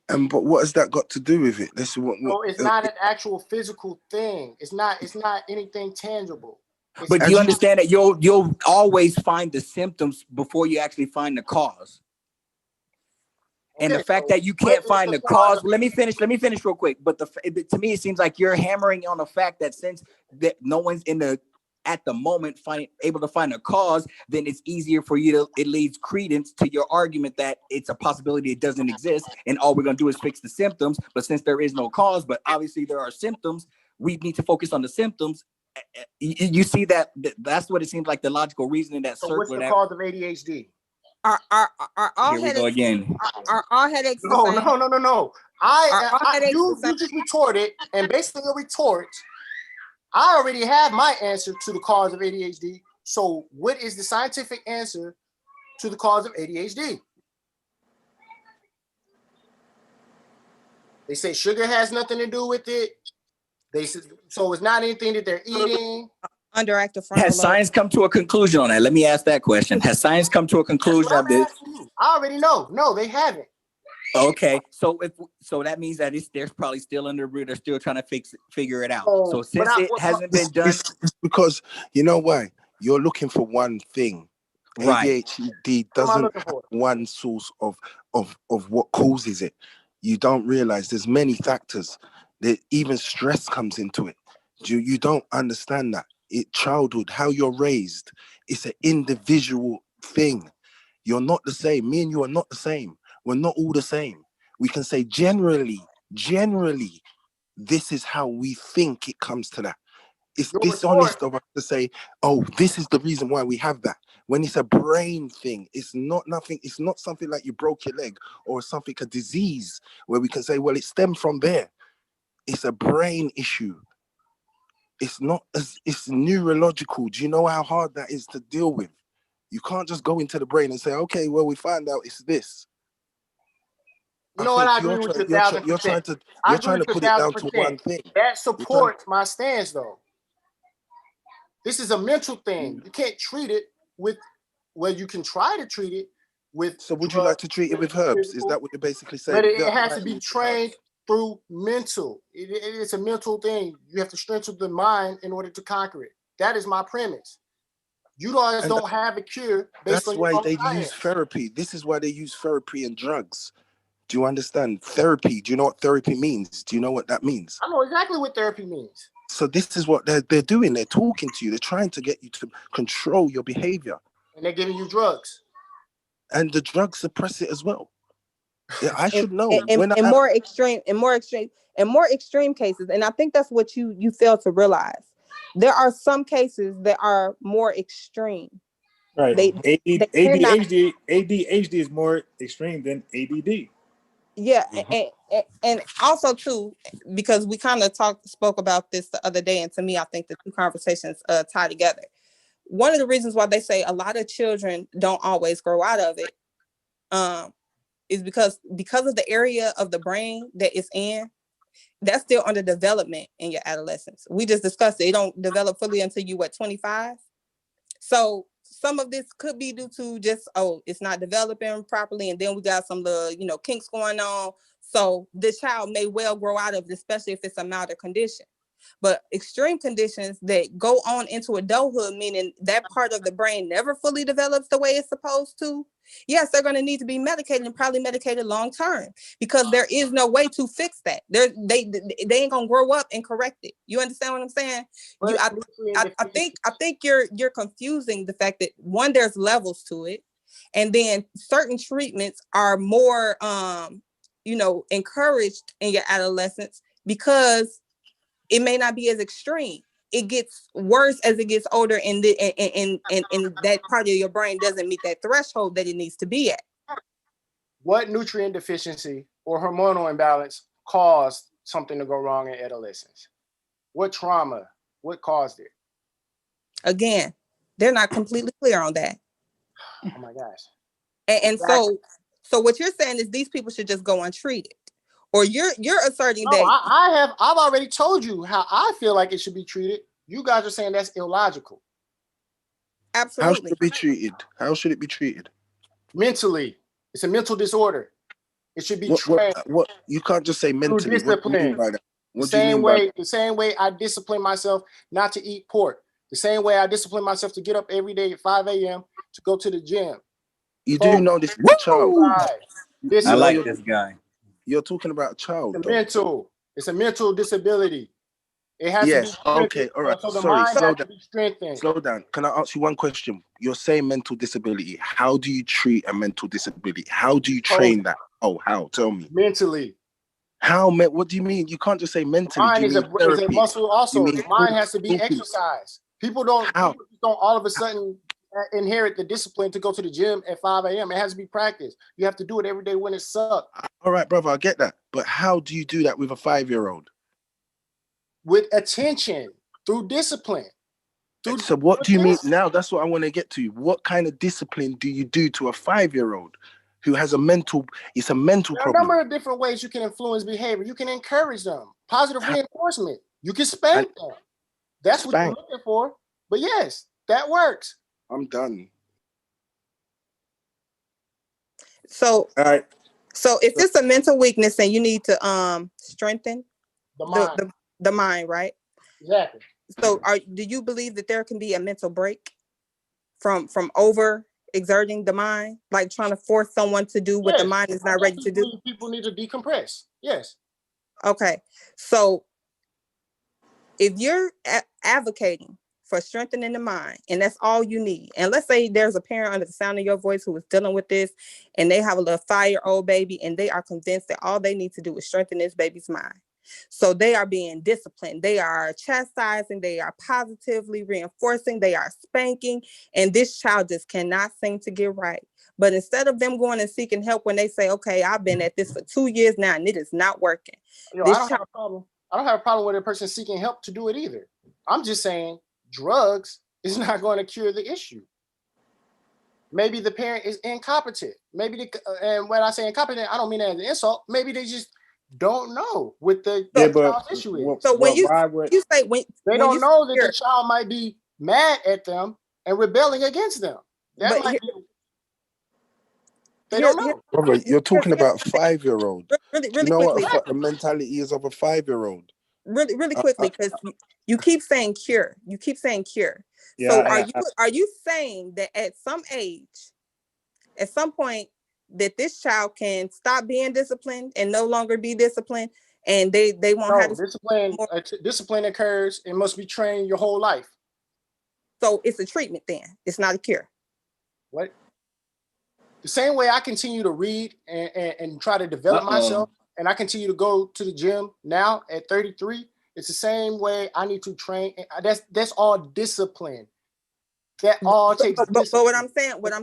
But what has that got to do with it? This is what. So it's not an actual physical thing. It's not anything tangible. But do you understand that you'll always find the symptoms before you actually find the cause? And the fact that you can't find the cause. Let me finish real quick. But to me, it seems like you're hammering on the fact that since that no one's at the moment able to find a cause, then it's easier for you to, it leads credence to your argument that it's a possibility it doesn't exist, and all we're gonna do is fix the symptoms. But since there is no cause, but obviously there are symptoms, we need to focus on the symptoms. You see that's what it seems like, the logical reasoning that circle. So what's the cause of ADHD? Are all Here we go again. Are all headaches the No. same? You just retorted, and basically your retort, I already have my answer to the cause of ADHD. So what is the scientific answer to the cause of ADHD? They say sugar has nothing to do with it. So it's not anything that they're eating. Underactive frontal lobe. Has science come to a conclusion on that? Let me ask that question. Has science come to a conclusion of this? I already know. No, they haven't. Okay, so that means that there's probably still under the root. They're still trying to figure it out. So since it hasn't been done, it's because you know why? You're looking for one thing. Right. ADHD doesn't have one source of what causes it. You don't realize there's many factors. That even stress comes into it. You don't understand that. Childhood, how you're raised, it's an individual thing. You're not the same. Me and you are not the same. We're not all the same. We can say generally, this is how we think it comes to that. It's dishonest of us to say, oh, this is the reason why we have that. When it's a brain thing, it's not something like you broke your leg or something, a disease, where we can say, well, it stemmed from there. It's a brain issue. It's neurological. Do you know how hard that is to deal with? You can't just go into the brain and say, okay, well, we find out it's this. You know what? I agree with you 1,000%. You're trying to put it down to one thing. That supports my stance, though. This is a mental thing. You can't treat it with, well, you can try to treat it with. So would you like to treat it with herbs? Is that what you're basically saying? But it has to be trained through mental. It's a mental thing. You have to strengthen the mind in order to conquer it. That is my premise. You guys don't have a cure. That's why they use therapy. This is why they use therapy and drugs. Do you understand? Therapy. Do you know what therapy means? Do you know what that means? I know exactly what therapy means. So this is what they're doing. They're talking to you. They're trying to get you to control your behavior. And they're giving you drugs. And the drugs suppress it as well. Yeah, I should know. In more extreme cases, and I think that's what you fail to realize. There are some cases that are more extreme. Right. ADHD is more extreme than ADD. Yeah, and also too, because we kind of spoke about this the other day, and to me, I think the two conversations tie together. One of the reasons why they say a lot of children don't always grow out of it is because of the area of the brain that it's in, that's still under development in your adolescence. We just discussed it. It don't develop fully until you 25. So some of this could be due to just, it's not developing properly, and then we got some kinks going on. So the child may well grow out of it, especially if it's a milder condition. But extreme conditions that go on into adulthood, meaning that part of the brain never fully develops the way it's supposed to, yes, they're going to need to be medicated, and probably medicated long term, because there is no way to fix that. They ain't gonna grow up and correct it. You understand what I'm saying? I think you're confusing the fact that, one, there's levels to it, and then certain treatments are more encouraged in your adolescence because it may not be as extreme. It gets worse as it gets older, and that part of your brain doesn't meet that threshold that it needs to be at. What nutrient deficiency or hormonal imbalance caused something to go wrong in adolescence? What trauma? What caused it? Again, they're not completely clear on that. Oh my gosh. And Exactly. so what you're saying is these people should just go untreated, or you're asserting No, that I've already told you how I feel like it should be treated. You guys are saying that's illogical. Absolutely. How should it be treated? How should it be treated? Mentally, it's a mental disorder. It should be trained. What you can't just say mentally. What do you mean by that? What do you mean by that? The same way I discipline myself not to eat pork. The same way I discipline myself to get up every day at 5 a.m. to go to the gym. You do know this is a child. I like this guy. You're talking about a child. It's a mental disability. It has to be strengthened. Okay, all right. So the Sorry, mind has to be strengthened. Slow down. Can I ask you one question? You're saying mental disability. How do you treat a mental disability? How do you train that? How? Tell me. Mentally. How? What do you mean? You can't just say mentally. Mind is a muscle also. The mind has to be exercised. People don't all of a sudden inherit the discipline to go to the gym at 5 a.m. It has to be practiced. You have to do it every day when it sucks. All right, brother, I get that. But how do you do that with a 5-year-old? With attention, through discipline. So what do you mean? Now that's what I want to get to. What kind of discipline do you do to a 5-year-old who has a mental problem? There are a number of different ways you can influence behavior. You can encourage them. Positive reinforcement. You can spank them. That's what you're looking for. But yes, that works. I'm done. So, all right. So if it's a mental weakness and you need to strengthen the mind, right? Exactly. So do you believe that there can be a mental break from over exerting the mind, like trying to force someone to do what the mind is not ready to do? People need to decompress. Yes. Okay. So if you're advocating for strengthening the mind, and that's all you need, and let's say there's a parent under the sound of your voice who is dealing with this, and they have a little 5-year-old baby, and they are convinced that all they need to do is strengthen this baby's mind. So they are being disciplined, they are chastising, they are positively reinforcing, they are spanking, and this child just cannot seem to get right. But instead of them going and seeking help when they say, okay, I've been at this for 2 years now and it is not working. I don't have a problem. I don't have a problem with a person seeking help to do it either. I'm just saying drugs is not going to cure the issue. Maybe the parent is incompetent. Maybe and when I say incompetent, I don't mean that as an insult. Maybe they just don't know what the child's issue is. So when you say they don't know that the child might be mad at them and rebelling against them. That might be. They don't know. Brother, you're talking about a 5-year-old. Really you know quickly. what the mentality is of a 5-year-old? Really quickly, because you keep saying cure. You keep saying cure. Yeah, so are you saying that at some age, at some point, that this child can stop being disciplined and no longer be disciplined, and they won't have discipline occurs and must be trained your whole life. So it's a treatment then. It's not a cure. What? The same way I continue to read and try to develop myself, and I continue to go to the gym now at 33, it's the same way I need to train. That's all discipline. That all takes discipline. But what I'm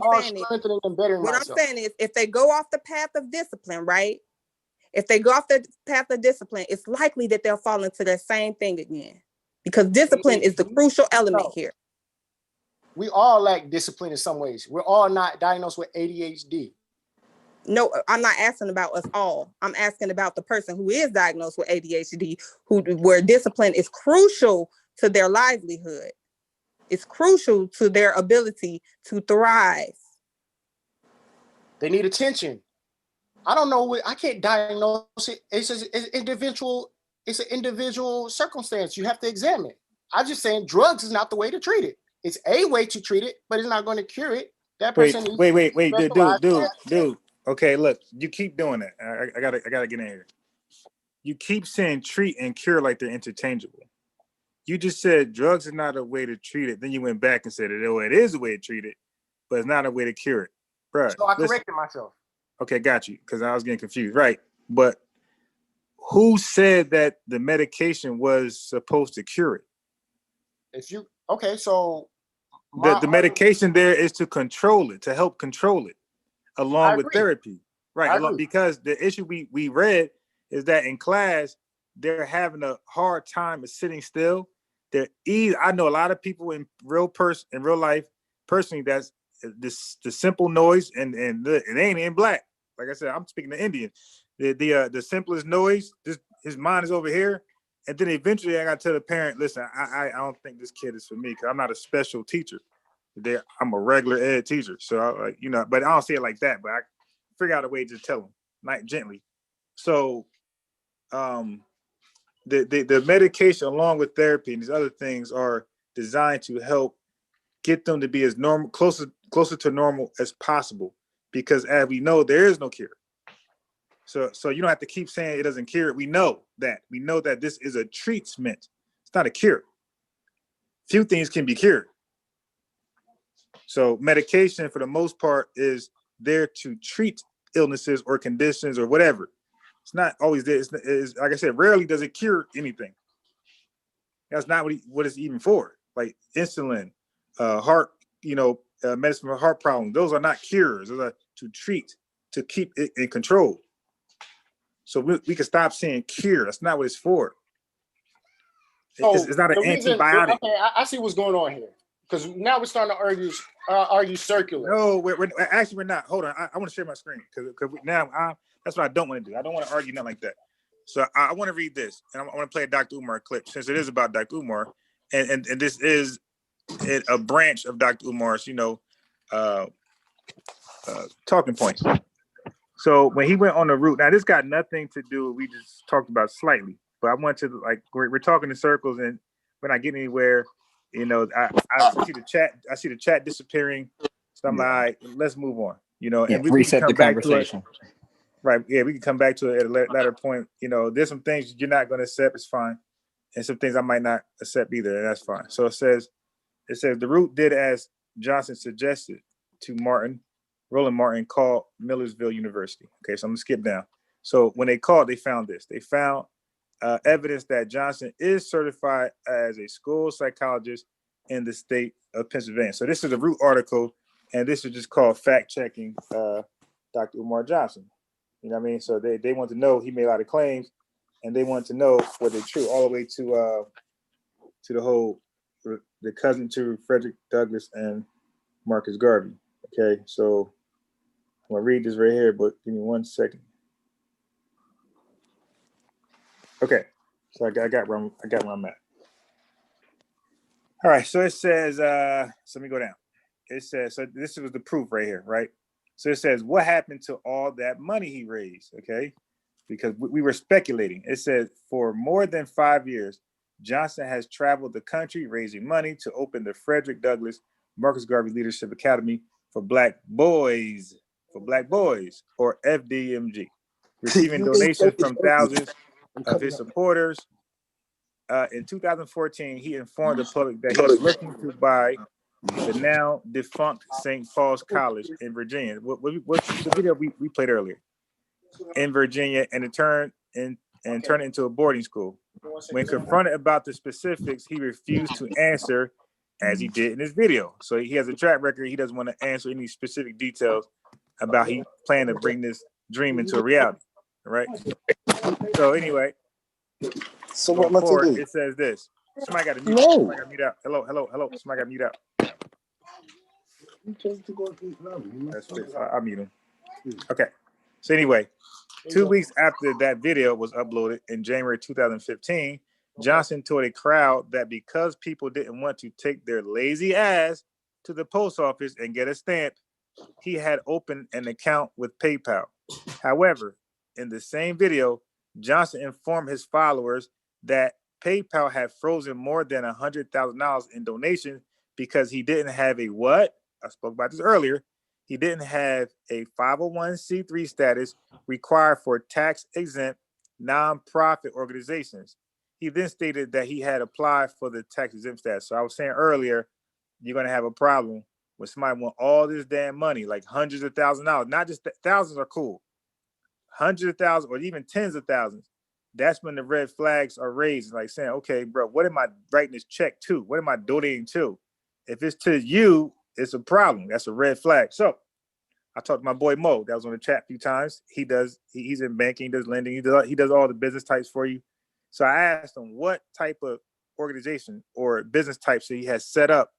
saying is if they go off the path of discipline, right? If they go off the path of discipline, it's likely that they'll fall into that same thing again, because discipline is the crucial element here. We all lack discipline in some ways. We're all not diagnosed with ADHD. No, I'm not asking about us all. I'm asking about the person who is diagnosed with ADHD, where discipline is crucial to their livelihood. It's crucial to their ability to thrive. They need attention. I don't know. I can't diagnose it. It's individual. It's an individual circumstance. You have to examine. I'm just saying drugs is not the way to treat it. It's a way to treat it, but it's not going to cure it. That person. Wait, dude. Okay, look, you keep doing that. I gotta get in here. You keep saying treat and cure like they're interchangeable. You just said drugs is not a way to treat it. Then you went back and said, oh, it is a way to treat it, but it's not a way to cure it. Bruh, so I corrected myself. Okay, got you, because I was getting confused. Right, but who said that the medication was supposed to cure it? So the medication there is to control it, to help control it, along with therapy. Right, because the issue we read is that in class, they're having a hard time of sitting still. I know a lot of people in real life, personally, that's the simple noise, and it ain't in black. Like I said, I'm speaking to Indian. The simplest noise, his mind is over here, and then eventually I got to tell the parent, listen, I don't think this kid is for me because I'm not a special teacher. I'm a regular ed teacher, so but I don't say it like that. But I figure out a way to tell them, like gently. So, the medication along with therapy and these other things are designed to help get them to be as normal, closer to normal as possible. Because as we know, there is no cure. So you don't have to keep saying it doesn't cure it. We know that this is a treatment. It's not a cure. Few things can be cured. So medication, for the most part, is there to treat illnesses or conditions or whatever. It's not always there. It's like I said, rarely does it cure anything. That's not what it's even for. Like insulin, heart, medicine for heart problems. Those are not cures. Those are to treat, to keep it in control. So we can stop saying cure. That's not what it's for. It's not an antibiotic. Okay, I see what's going on here. Because now we're starting to argue circular. No, we're not. Hold on. I want to share my screen because now that's what I don't want to do. I don't want to argue nothing like that. So I want to read this, and I want to play a Dr. Umar clip since it is about Dr. Umar, and this is a branch of Dr. Umar's, talking points. So when he went on the route, now this got nothing to do. We just talked about slightly, but I want to we're talking in circles and we're not getting anywhere. I see the chat. I see the chat disappearing. So I'm like, let's move on. And we reset can come the conversation. Right. Yeah, we can come back to it at a later point. There's some things you're not going to accept. It's fine. And some things I might not accept either. And that's fine. So it says the route did as Johnson suggested to Roland Martin called Millersville University. Okay, so I'm going to skip down. So when they called, they found this. They found evidence that Johnson is certified as a school psychologist in the state of Pennsylvania. So this is a root article, and this is just called fact checking Dr. Umar Johnson. You know what I mean? So they want to know, he made a lot of claims, and they want to know were they true, all the way to the whole the cousin to Frederick Douglass and Marcus Garvey. Okay, so I'm gonna read this right here, but give me 1 second. Okay, so I got where I'm at. All right, so it says, so let me go down. It says, so this was the proof right here, right? So it says, what happened to all that money he raised? Okay, because we were speculating. It says, for more than 5 years, Johnson has traveled the country raising money to open the Frederick Douglass Marcus Garvey Leadership Academy for Black Boys, or FDMG, receiving donations from thousands of his supporters. In 2014, he informed the public that he was looking to buy the now defunct St. Paul's College in Virginia. What's the video we played earlier? In Virginia, and turn it into a boarding school. When confronted about the specifics, he refused to answer, as he did in this video. So he has a track record. He doesn't want to answer any specific details about he planned to bring this dream into a reality. Right? So anyway, so what am I to do? It says this. Somebody got to mute. Somebody got to mute out. Hello. Somebody got to mute out. That's fixed. I'll mute him. Okay. So anyway, 2 weeks after that video was uploaded in January 2015, Johnson told a crowd that because people didn't want to take their lazy ass to the post office and get a stamp, he had opened an account with PayPal. However, in the same video, Johnson informed his followers that PayPal had frozen more than $100,000 in donations because he didn't have a what? I spoke about this earlier. He didn't have a 501c3 status required for tax-exempt nonprofit organizations. He then stated that he had applied for the tax-exempt status. So I was saying earlier, you're going to have a problem when somebody want all this damn money, like hundreds of thousands of dollars. Not just thousands are cool. Hundreds of thousands or even tens of thousands. That's when the red flags are raised, like saying, okay, bro, what am I writing this check to? What am I donating to? If it's to you, it's a problem. That's a red flag. So I talked to my boy Mo, that was on the chat a few times. He's in banking, he does lending, he does all the business types for you. So I asked him what type of organization or business types he has set up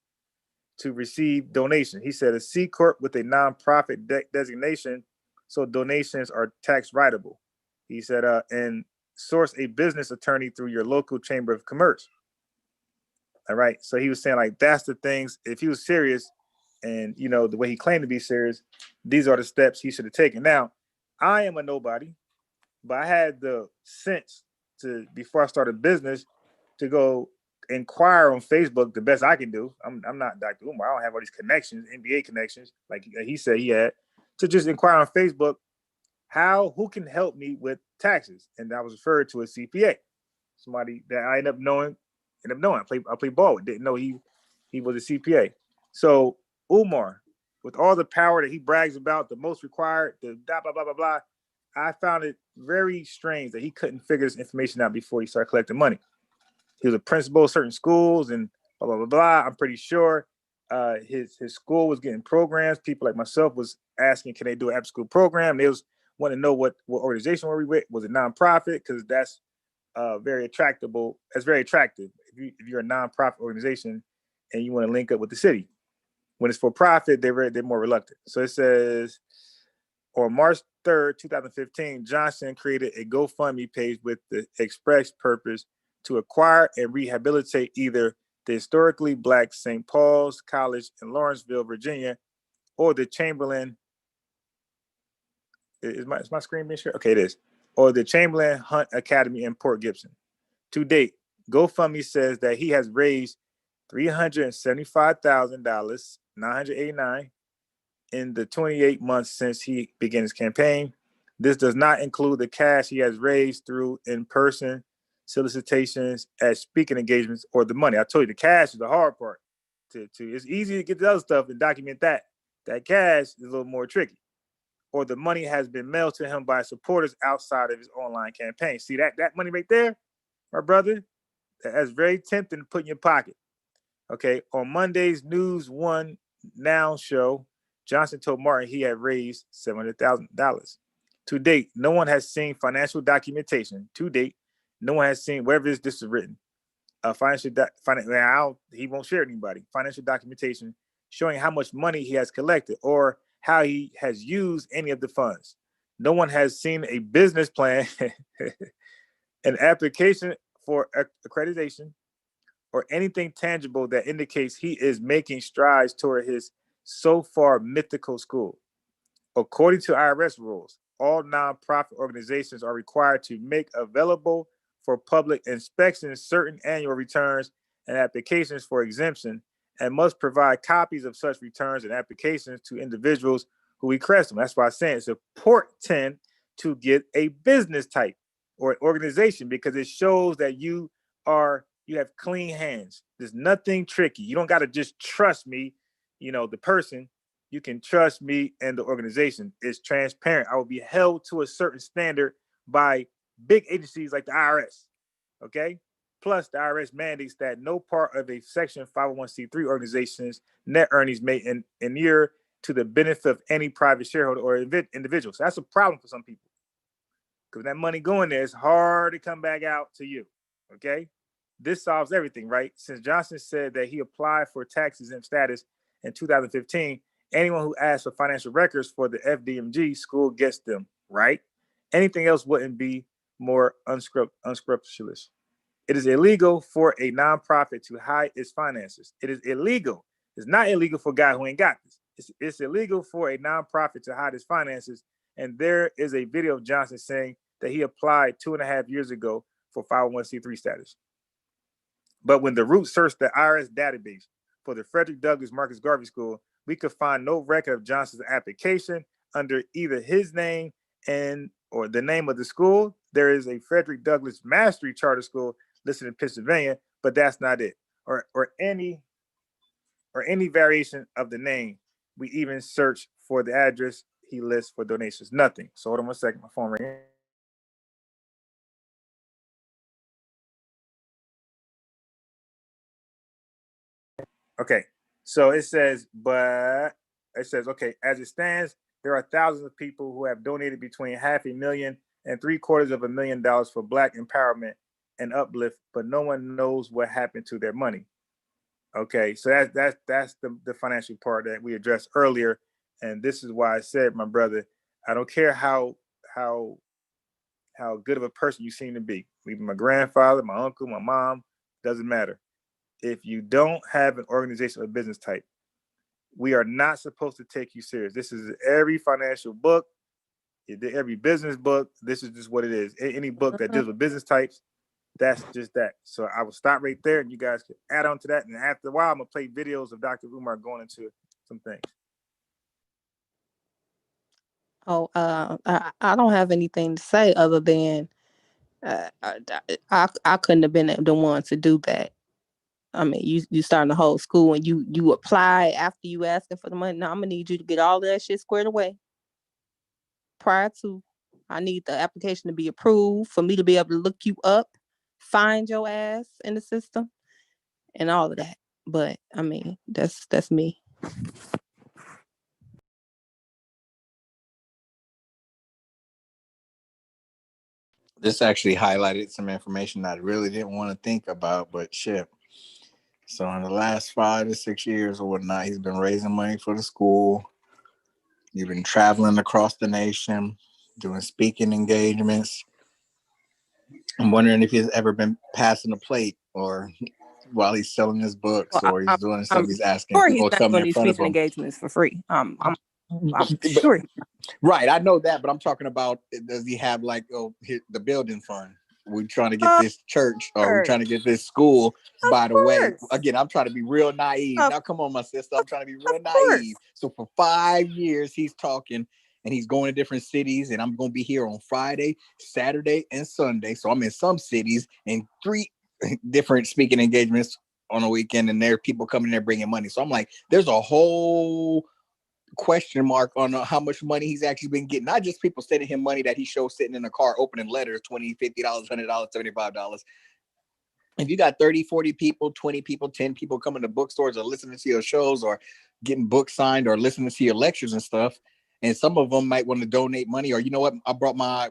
to receive donation. He said a C Corp with a nonprofit designation, so donations are tax writable. He said, and source a business attorney through your local chamber of commerce. All right. So he was saying, like, that's the things. If he was serious, and you know the way he claimed to be serious, these are the steps he should have taken. Now, I am a nobody, but I had the sense to, before I started business, to go inquire on Facebook the best I can do. I'm not Dr. Umar. I don't have all these connections, NBA connections, like he said he had, to just inquire on Facebook who can help me with taxes. And I was referred to a CPA, somebody that I ended up knowing. I played ball with, didn't know he was a CPA. So Umar, with all the power that he brags about, the most required, the blah, blah, blah, blah, blah, I found it very strange that he couldn't figure this information out before he started collecting money. He was a principal of certain schools and blah, blah, blah, blah. I'm pretty sure his school was getting programs. People like myself was asking, can they do an after school program? They was want to know what organization were we with? Was it nonprofit? Because that's very attractive. That's very attractive. If you're a nonprofit organization and you want to link up with the city. When it's for profit, they're more reluctant. So it says, on March 3rd, 2015, Johnson created a GoFundMe page with the express purpose to acquire and rehabilitate either the historically Black St. Paul's College in Lawrenceville, Virginia, or the Chamberlain. Is my screen being shared? Okay, it is. Or the Chamberlain Hunt Academy in Port Gibson. To date, GoFundMe says that he has raised $375,989 in the 28 months since he began his campaign. This does not include the cash he has raised through in-person solicitations at speaking engagements or the money. I told you the cash is the hard part. It's easy to get the other stuff and document that. That cash is a little more tricky. Or the money has been mailed to him by supporters outside of his online campaign. See that money right there, my brother? That's very tempting to put in your pocket. Okay, on Monday's News One Now show, Johnson told Martin he had raised $700,000. To date, no one has seen financial documentation. To date, no one has seen wherever this is written. He won't share anybody. Financial documentation showing how much money he has collected or how he has used any of the funds. No one has seen a business plan, an application for accreditation, or anything tangible that indicates he is making strides toward his so far mythical school. According to IRS rules, all nonprofit organizations are required to make available for public inspection certain annual returns and applications for exemption, and must provide copies of such returns and applications to individuals who request them. That's why I'm saying it's important to get a business type or an organization, because it shows that you have clean hands. There's nothing tricky. You don't got to just trust me, the person. You can trust me and the organization. It's transparent. I will be held to a certain standard by big agencies like the IRS. Okay. Plus, the IRS mandates that no part of a Section 501c3 organization's net earnings may inure to the benefit of any private shareholder or individual. So that's a problem for some people, because that money going there, it's hard to come back out to you. Okay. This solves everything, right? Since Johnson said that he applied for tax-exempt status in 2015, anyone who asks for financial records for the FDMG school gets them. right? Anything else wouldn't be more unscrupulous. It is illegal for a nonprofit to hide its finances. It is illegal. It's not illegal for a guy who ain't got this. It's illegal for a nonprofit to hide its finances. And there is a video of Johnson saying that he applied 2.5 years ago for 501c3 status. But when the root searched the IRS database for the Frederick Douglass Marcus Garvey School, we could find no record of Johnson's application under either his name and or the name of the school. There is a Frederick Douglass Mastery Charter School listed in Pennsylvania, but that's not it. Or any variation of the name. We even search for the address he lists for donations. Nothing. So hold on 1 second. My phone ringing. Okay. So it says, okay, as it stands, there are thousands of people who have donated between $500,000 and $750,000 for Black empowerment and uplift, but no one knows what happened to their money. Okay, so that's the financial part that we addressed earlier, and this is why I said, my brother, I don't care how good of a person you seem to be. Even my grandfather, my uncle, my mom, doesn't matter. If you don't have an organization or business type, we are not supposed to take you serious. This is every financial book, every business book. This is just what it is. Any book that deals with business types, that's just that. So I will stop right there, and you guys can add on to that. And after a while, I'm gonna play videos of Dr. Umar going into some things. Oh, I don't have anything to say other than I couldn't have been the one to do that. I mean, you starting the whole school and you apply after you asking for the money. Now I'm gonna need you to get all of that shit squared away prior to. I need the application to be approved for me to be able to look you up, find your ass in the system, and all of that. But I mean, that's me. This actually highlighted some information I really didn't want to think about, but shit. So in the last 5 to 6 years or whatnot, he's been raising money for the school. He's been traveling across the nation, doing speaking engagements. I'm wondering if he's ever been passing a plate or while he's selling his books or he's doing something, he's asking Sure, he's people to not come doing in these front of speaking him. engagements for free. I'm But- sure. Right, I know that, but I'm talking about, does he have like the building fund? We're trying to get this church or we're trying to get this school. By the way, again, I'm trying to be real naive. Now, come on, my sister, I'm trying to be real naive. So for 5 years, he's talking and he's going to different cities, and I'm going to be here on Friday, Saturday, and Sunday. So I'm in some cities and 3 different speaking engagements on a weekend, and there are people coming there bringing money. So I'm like, there's a whole question mark on how much money he's actually been getting. Not just people sending him money that he shows sitting in a car opening letters, $20, $50, $100, $75. If you got 30, 40 people, 20 people, 10 people coming to bookstores or listening to your shows or getting books signed or listening to your lectures and stuff, and some of them might want to donate money, or you know what, I brought my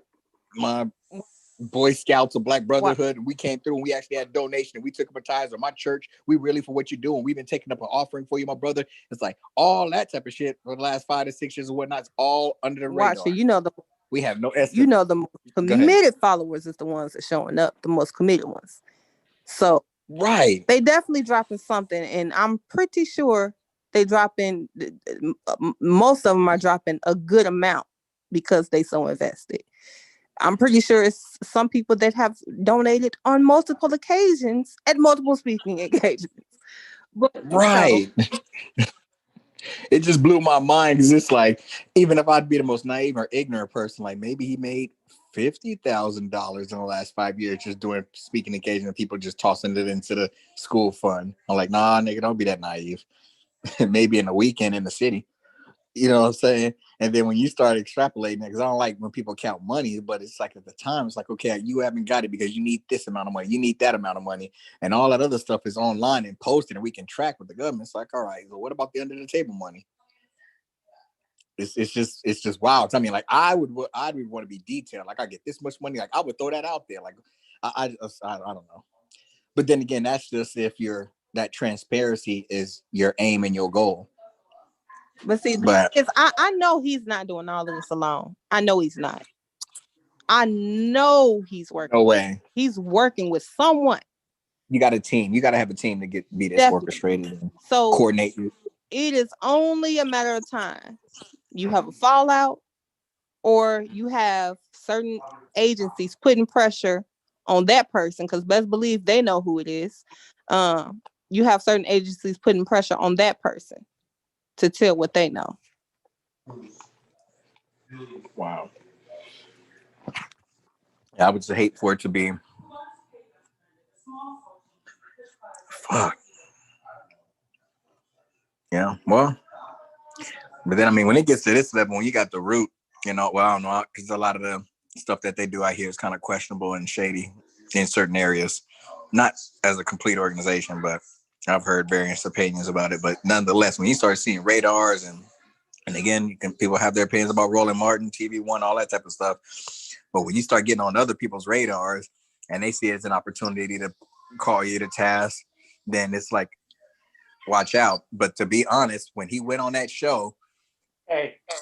Boy Scouts or Black Brotherhood, and we came through and we actually had a donation and we took up a tithe, or my church, we really for what you're doing. We've been taking up an offering for you, my brother. It's like all that type of shit for the last 5 to 6 years or whatnot. It's all under the radar. Watch it. You know we have no estimate. You know the most committed followers is the ones that showing up, the most committed ones. So right, they definitely dropping something, and I'm pretty sure they dropping. Most of them are dropping a good amount because they so invested. I'm pretty sure it's some people that have donated on multiple occasions at multiple speaking engagements. But, right. It just blew my mind because it's like, even if I'd be the most naive or ignorant person, like maybe he made $50,000 in the last 5 years just doing speaking engagements, people just tossing it into the school fund. I'm like, nah, nigga, don't be that naive. Maybe in a weekend in the city. You know what I'm saying? And then when you start extrapolating, because I don't like when people count money, but it's like at the time, it's like, okay, you haven't got it because you need this amount of money, you need that amount of money, and all that other stuff is online and posted, and we can track with the government. It's like, all right, so what about the under the table money? It's just wild. I mean, like I would want to be detailed. Like I get this much money, like I would throw that out there. Like I don't know. But then again, that's just if that transparency is your aim and your goal. But see, But I know he's not doing all of this alone. I know he's not. I know he's working. no way. He's working with someone. You got a team. You got to have a team to be this Definitely. orchestrated and So coordinated. it is only a matter of time. You have a fallout, or you have certain agencies putting pressure on that person, because best believe they know who it is. You have certain agencies putting pressure on that person to tell what they know. Wow. I would just hate for it to be. Fuck. Yeah. Well, but then I mean, when it gets to this level, when you got the root, well, I don't know, because a lot of the stuff that they do out here is kind of questionable and shady in certain areas. Not as a complete organization, but I've heard various opinions about it. But nonetheless, when you start seeing radars and again, people have their opinions about Roland Martin, TV1, all that type of stuff. But when you start getting on other people's radars and they see it as an opportunity to call you to task, then it's like, watch out. But to be honest, when he went on that show,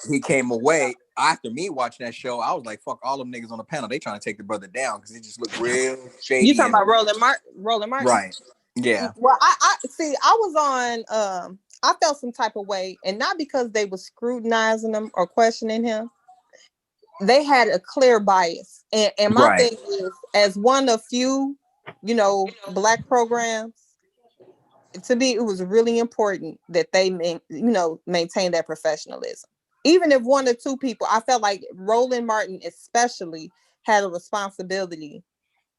he came away after me watching that show. I was like, fuck all them niggas on the panel. They trying to take the brother down because he just looked real shady. You talking about Roland Martin? Right. Yeah. Well, I see. I was on. I felt some type of way, and not because they were scrutinizing him or questioning him. They had a clear bias, and my thing is, as one of few, Black programs, to me, it was really important that they, maintain that professionalism. Even if one or two people, I felt like Roland Martin especially had a responsibility,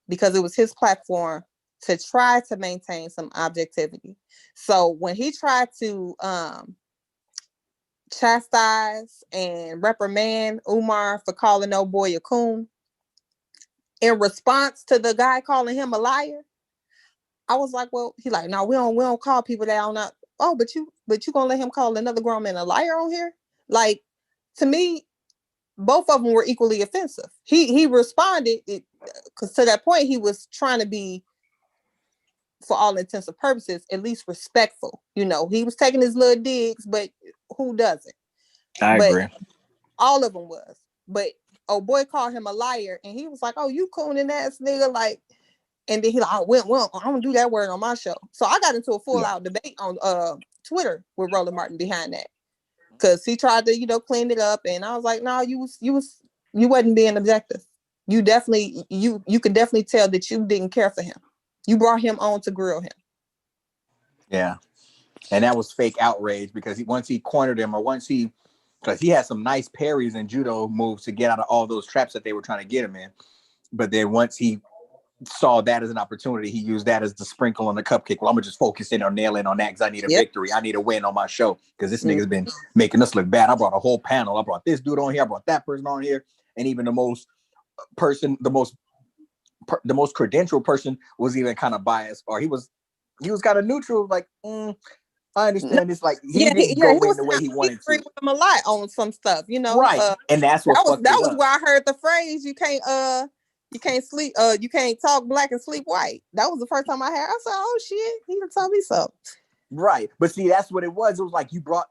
because it was his platform, to try to maintain some objectivity. So when he tried to chastise and reprimand Umar for calling old boy a coon, in response to the guy calling him a liar, I was like, well, he like, no, we don't call people that on that. Oh, but you gonna let him call another grown man a liar on here? Like, to me, both of them were equally offensive. He responded, because to that point, he was trying to be, for all intents and purposes, at least respectful. He was taking his little digs, but who doesn't? I agree. All of them was. But oh boy called him a liar, and he was like, "Oh, you cooning ass nigga!" Like, and then he like, "Well, I don't do that word on my show." So I got into a full out debate on Twitter with Roland Martin behind that, because he tried to clean it up, and I was like, "No, you wasn't being objective. You definitely you could definitely tell that you didn't care for him. You brought him on to grill him." Yeah. And that was fake outrage, because once he cornered him, or because he had some nice parries and judo moves to get out of all those traps that they were trying to get him in. But then once he saw that as an opportunity, he used that as the sprinkle on the cupcake. Well, I'm gonna just focus in or nail in on that because I need a victory. I need a win on my show because this nigga's been making us look bad. I brought a whole panel. I brought this dude on here. I brought that person on here. And even the most credentialed person was even kind of biased, or he was kind of neutral. Like, I understand. It's like he didn't go in the way he wanted to. With him a lot on some stuff, Right, and that's what that was where I heard the phrase, you can't sleep, you can't talk black and sleep white. That was the first time I heard. I said, oh shit, he done told me something. Right, but see, that's what it was. It was like you brought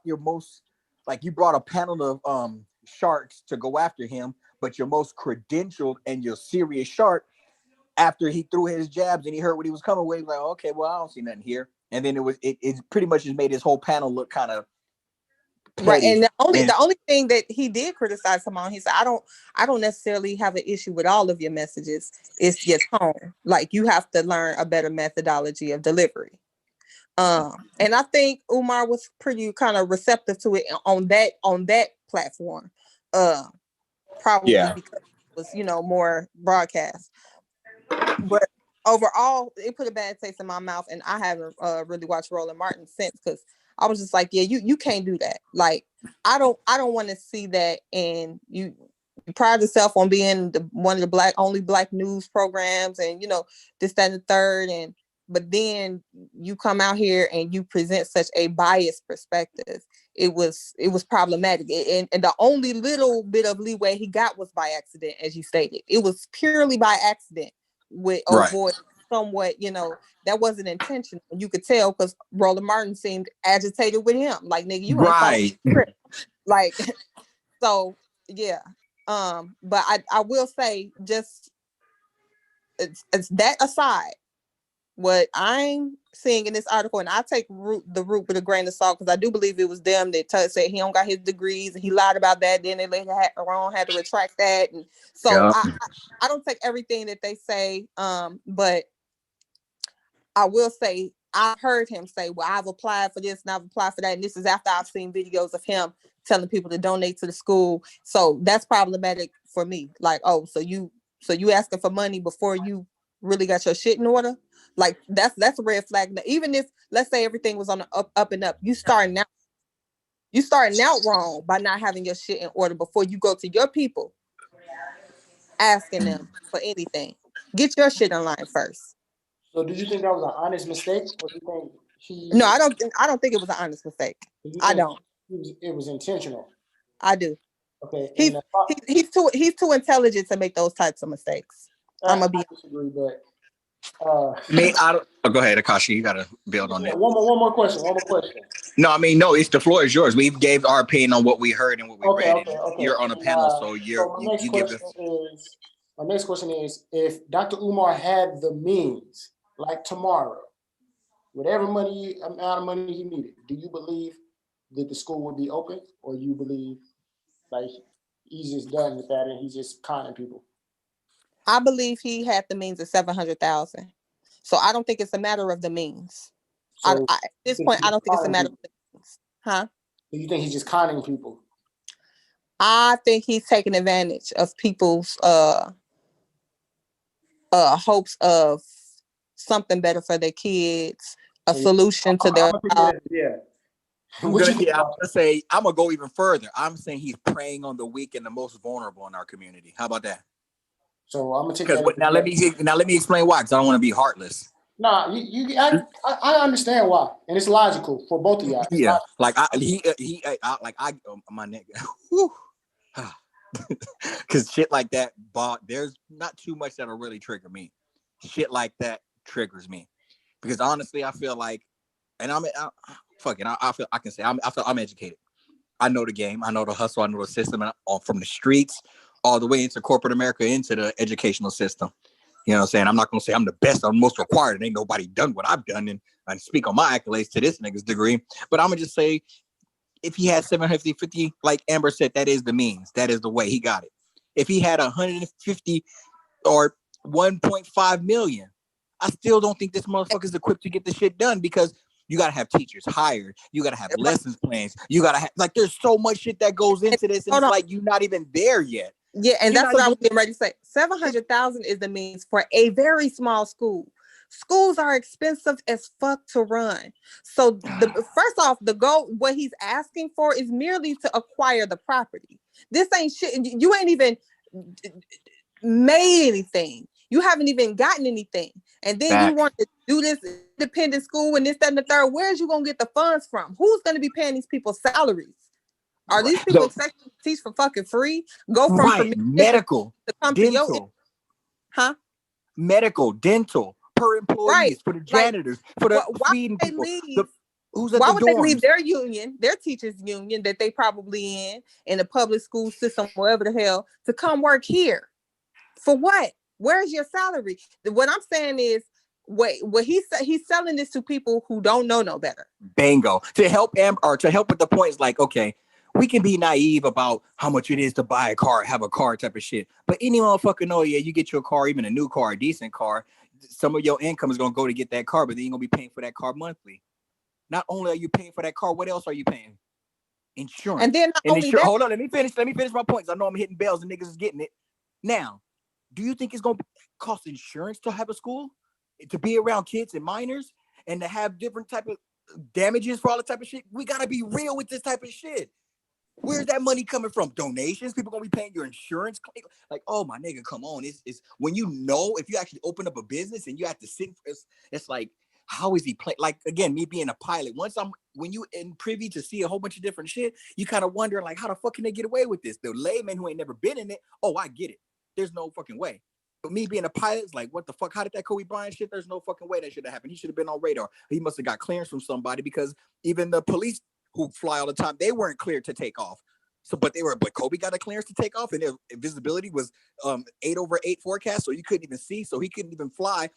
a panel of sharks to go after him, but your most credentialed and your serious shark, after he threw his jabs and he heard what he was coming with, he was like, okay, well, I don't see nothing here. And then it pretty much just made his whole panel look kind of petty. Right. And the only thing that he did criticize him on, he said, I don't necessarily have an issue with all of your messages. It's your tone. Like, you have to learn a better methodology of delivery. And I think Umar was pretty kind of receptive to it on that platform. Probably because it was, more broadcast. But overall, it put a bad taste in my mouth, and I haven't really watched Roland Martin since, because I was just like, yeah, you can't do that. Like, I don't want to see that. And you pride yourself on being one of the only black news programs, and this, that, and the third, but then you come out here and you present such a biased perspective. It was problematic, and the only little bit of leeway he got was by accident, as you stated. It was purely by accident with old boy somewhat, that wasn't intentional. You could tell because Roland Martin seemed agitated with him. Like, nigga, you ain't following the script. Like, so yeah. But I will say, just it's that aside, what I'm seeing in this article, and I take the root with a grain of salt, because I do believe it was them that said he don't got his degrees and he lied about that. Then they later had to retract that, and so I don't take everything that they say. But I will say I heard him say, "Well, I've applied for this and I've applied for that," and this is after I've seen videos of him telling people to donate to the school. So that's problematic for me. Like, oh, so you asking for money before you really got your shit in order? Like, that's a red flag. Now, even if, let's say, everything was on the up and up, you starting out wrong by not having your shit in order before you go to your people asking them for anything. Get your shit in line first. So do you think that was an honest mistake, or do you think he? No, I don't think it was an honest mistake. I don't. It was intentional. I do. Okay. He's too intelligent to make those types of mistakes. I'm gonna be. I disagree, but I don't. Oh, go ahead, Akashi. You gotta build on that. One more question. No, I mean, no. It's the floor is yours. We gave our opinion on what we heard and what we read. Okay. You're on a panel, so you give us. My next question is: if Dr. Umar had the means, like tomorrow, whatever amount of money he needed, do you believe that the school would be open, or you believe like he's just done with that and he's just conning people? I believe he had the means of $700,000. So I don't think it's a matter of the means. So at this point, I don't think it's a matter of the means. Huh? Do you think he's just conning people? I think he's taking advantage of people's hopes of something better for their kids, a solution to their I'm gonna say I'm gonna go even further. I'm saying he's preying on the weak and the most vulnerable in our community. How about that? So I'm gonna take that. Now let me explain why, because I don't want to be heartless. Nah, I understand why, and it's logical for both of y'all. Yeah, like my nigga. Because shit like that, there's not too much that'll really trigger me. Shit like that triggers me, because honestly, I feel like, and I feel I can say I'm educated. I know the game. I know the hustle. I know the system, and from the streets all the way into corporate America, into the educational system. You know what I'm saying? I'm not going to say I'm the best, I'm most required. Ain't nobody done what I've done, and I speak on my accolades to this nigga's degree. But I'm going to just say, if he had 750, like Amber said, that is the means. That is the way he got it. If he had 150 or 1.5 million, I still don't think this motherfucker's equipped to get the shit done, because you got to have teachers hired. You got to have lessons plans. You got to have, like, there's so much shit that goes into this, and it's like you're not even there yet. Yeah, and that's what I was getting ready to say. 700,000 is the means for a very small school. Schools are expensive as fuck to run. So first off, the goal, what he's asking for is merely to acquire the property. This ain't shit. You ain't even made anything. You haven't even gotten anything. And then you want to do this independent school and this, that, and the third. Where's you gonna get the funds from? Who's gonna be paying these people's salaries? Are these people expected to teach for fucking free? Go from medical to come dental, to your medical, dental, per employees, for the janitors, for the feeding people. Why would they leave their union, their teachers' union that they probably in the public school system, wherever the hell, to come work here? For what? Where's your salary? What I'm saying is, what he's selling this to people who don't know no better. Bingo. To help with the points, like, okay, we can be naive about how much it is to buy a car, have a car type of shit. But any motherfucker know, you get your car, even a new car, a decent car, some of your income is going to go to get that car, but then you're going to be paying for that car monthly. Not only are you paying for that car, what else are you paying? Insurance. And then hold on, let me finish my points. I know I'm hitting bells and niggas is getting it. Now, do you think it's going to cost insurance to have a school? To be around kids and minors and to have different type of damages for all the type of shit? We got to be real with this type of shit. Where's that money coming from? Donations? People gonna be paying your insurance? Like, oh my nigga, come on. It's when you know, if you actually open up a business and you have to sit, it's like, how is he playing? Like, again, me being a pilot, when you in privy to see a whole bunch of different shit, you kind of wonder, like, how the fuck can they get away with this? The layman who ain't never been in it, oh, I get it. There's no fucking way. But me being a pilot is like, what the fuck? How did that Kobe Bryant shit? There's no fucking way that should have happened. He should have been on radar. He must have got clearance from somebody, because even the police who fly all the time, they weren't cleared to take off. So, but Kobe got a clearance to take off, and their visibility was 8/8 forecast, so you couldn't even see, so he couldn't even fly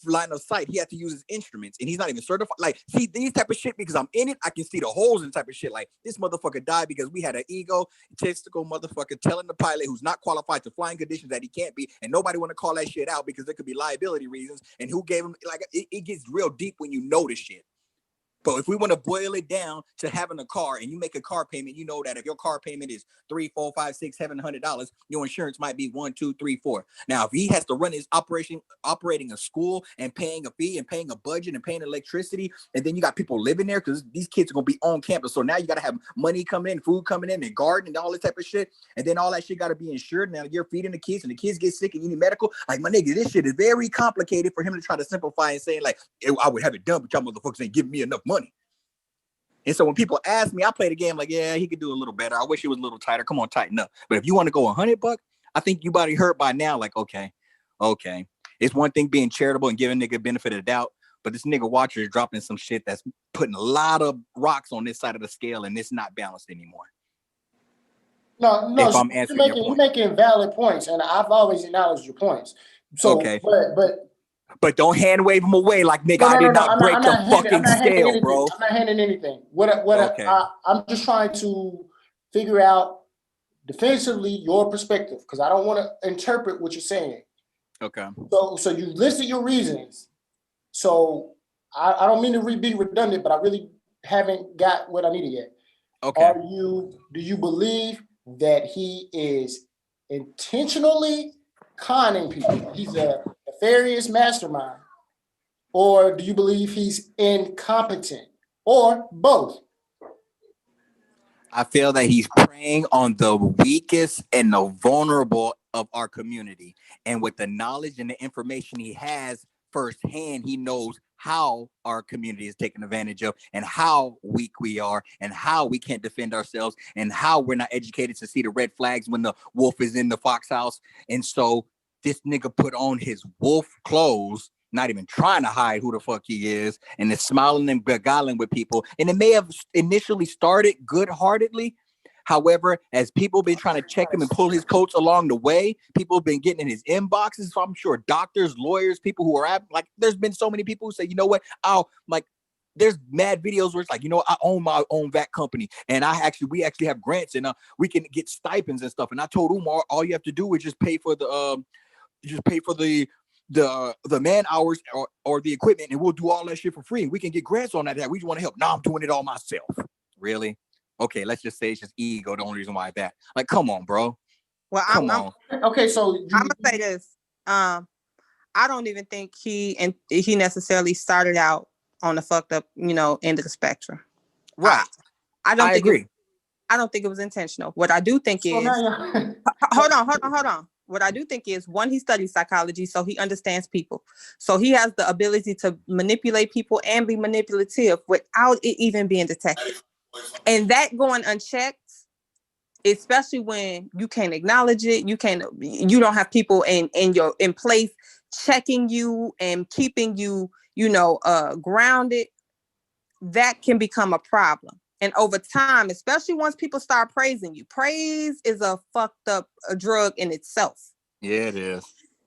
line of sight. He had to use his instruments, and he's not even certified. Like, see these type of shit, because I'm in it, I can see the holes in type of shit. Like, this motherfucker died because we had an egotistical motherfucker telling the pilot who's not qualified to fly in conditions that he can't be, and nobody want to call that shit out because there could be liability reasons. And who gave him, like, it gets real deep when you know this shit. But if we want to boil it down to having a car, and you make a car payment, you know that if your car payment is $300, $400, $500, $600, $700, your insurance might be $100, $200, $300, $400. Now, if he has to run his operating a school and paying a fee and paying a budget and paying electricity, and then you got people living there because these kids are gonna be on campus. So now you gotta have money coming in, food coming in, and garden and all this type of shit. And then all that shit gotta be insured. Now you're feeding the kids, and the kids get sick and you need medical. Like, my nigga, this shit is very complicated for him to try to simplify and saying like, I would have it done, but y'all motherfuckers ain't giving me enough money. And so when people ask me, I play the game like, yeah, he could do a little better. I wish it was a little tighter. Come on, tighten up. But if you want to go $100, I think you already heard by now, like, okay. It's one thing being charitable and giving nigga benefit of the doubt, but this nigga watcher is dropping some shit that's putting a lot of rocks on this side of the scale, and it's not balanced anymore. No, if I'm answering your point. you're making valid points, and I've always acknowledged your points. So, okay. But don't hand wave them away like, nigga, I did not break the fucking scale, bro. I'm not handing anything. I'm just trying to figure out defensively your perspective, because I don't want to interpret what you're saying. Okay. So you listed your reasons. So I don't mean to be redundant, but I really haven't got what I needed yet. Okay. Do you believe that he is intentionally conning people? He's a nefarious mastermind, or do you believe he's incompetent, or both? I feel that he's preying on the weakest and the vulnerable of our community. And with the knowledge and the information he has firsthand, he knows how our community is taken advantage of, and how weak we are, and how we can't defend ourselves, and how we're not educated to see the red flags when the wolf is in the fox house. And so this nigga put on his wolf clothes, not even trying to hide who the fuck he is, and is smiling and beguiling with people. And it may have initially started good-heartedly. However, as people been trying to check him and pull his coats along the way, people have been getting in his inboxes. So I'm sure doctors, lawyers, people who are like, there's been so many people who say, you know what, there's mad videos where it's like, you know, I own my own vac company, and we actually have grants, and we can get stipends and stuff. And I told Umar, all you have to do is just pay for the man hours or the equipment, and we'll do all that shit for free. We can get grants on that. We just want to help. Now I'm doing it all myself. Really? Okay, let's just say it's just ego. The only reason why that. Like, come on, bro. Well, come on. Okay, so I'm gonna say this. I don't even think he necessarily started out on the fucked up, end of the spectrum. Right. I don't agree. I don't think it was intentional. What I do think is, hold on. What I do think is, one, he studies psychology, so he understands people. So he has the ability to manipulate people and be manipulative without it even being detected. And that going unchecked, especially when you can't acknowledge it, you don't have people in place checking you and keeping you, grounded, that can become a problem. And over time, especially once people start praising you, praise is a fucked up drug in itself. Yeah, it is.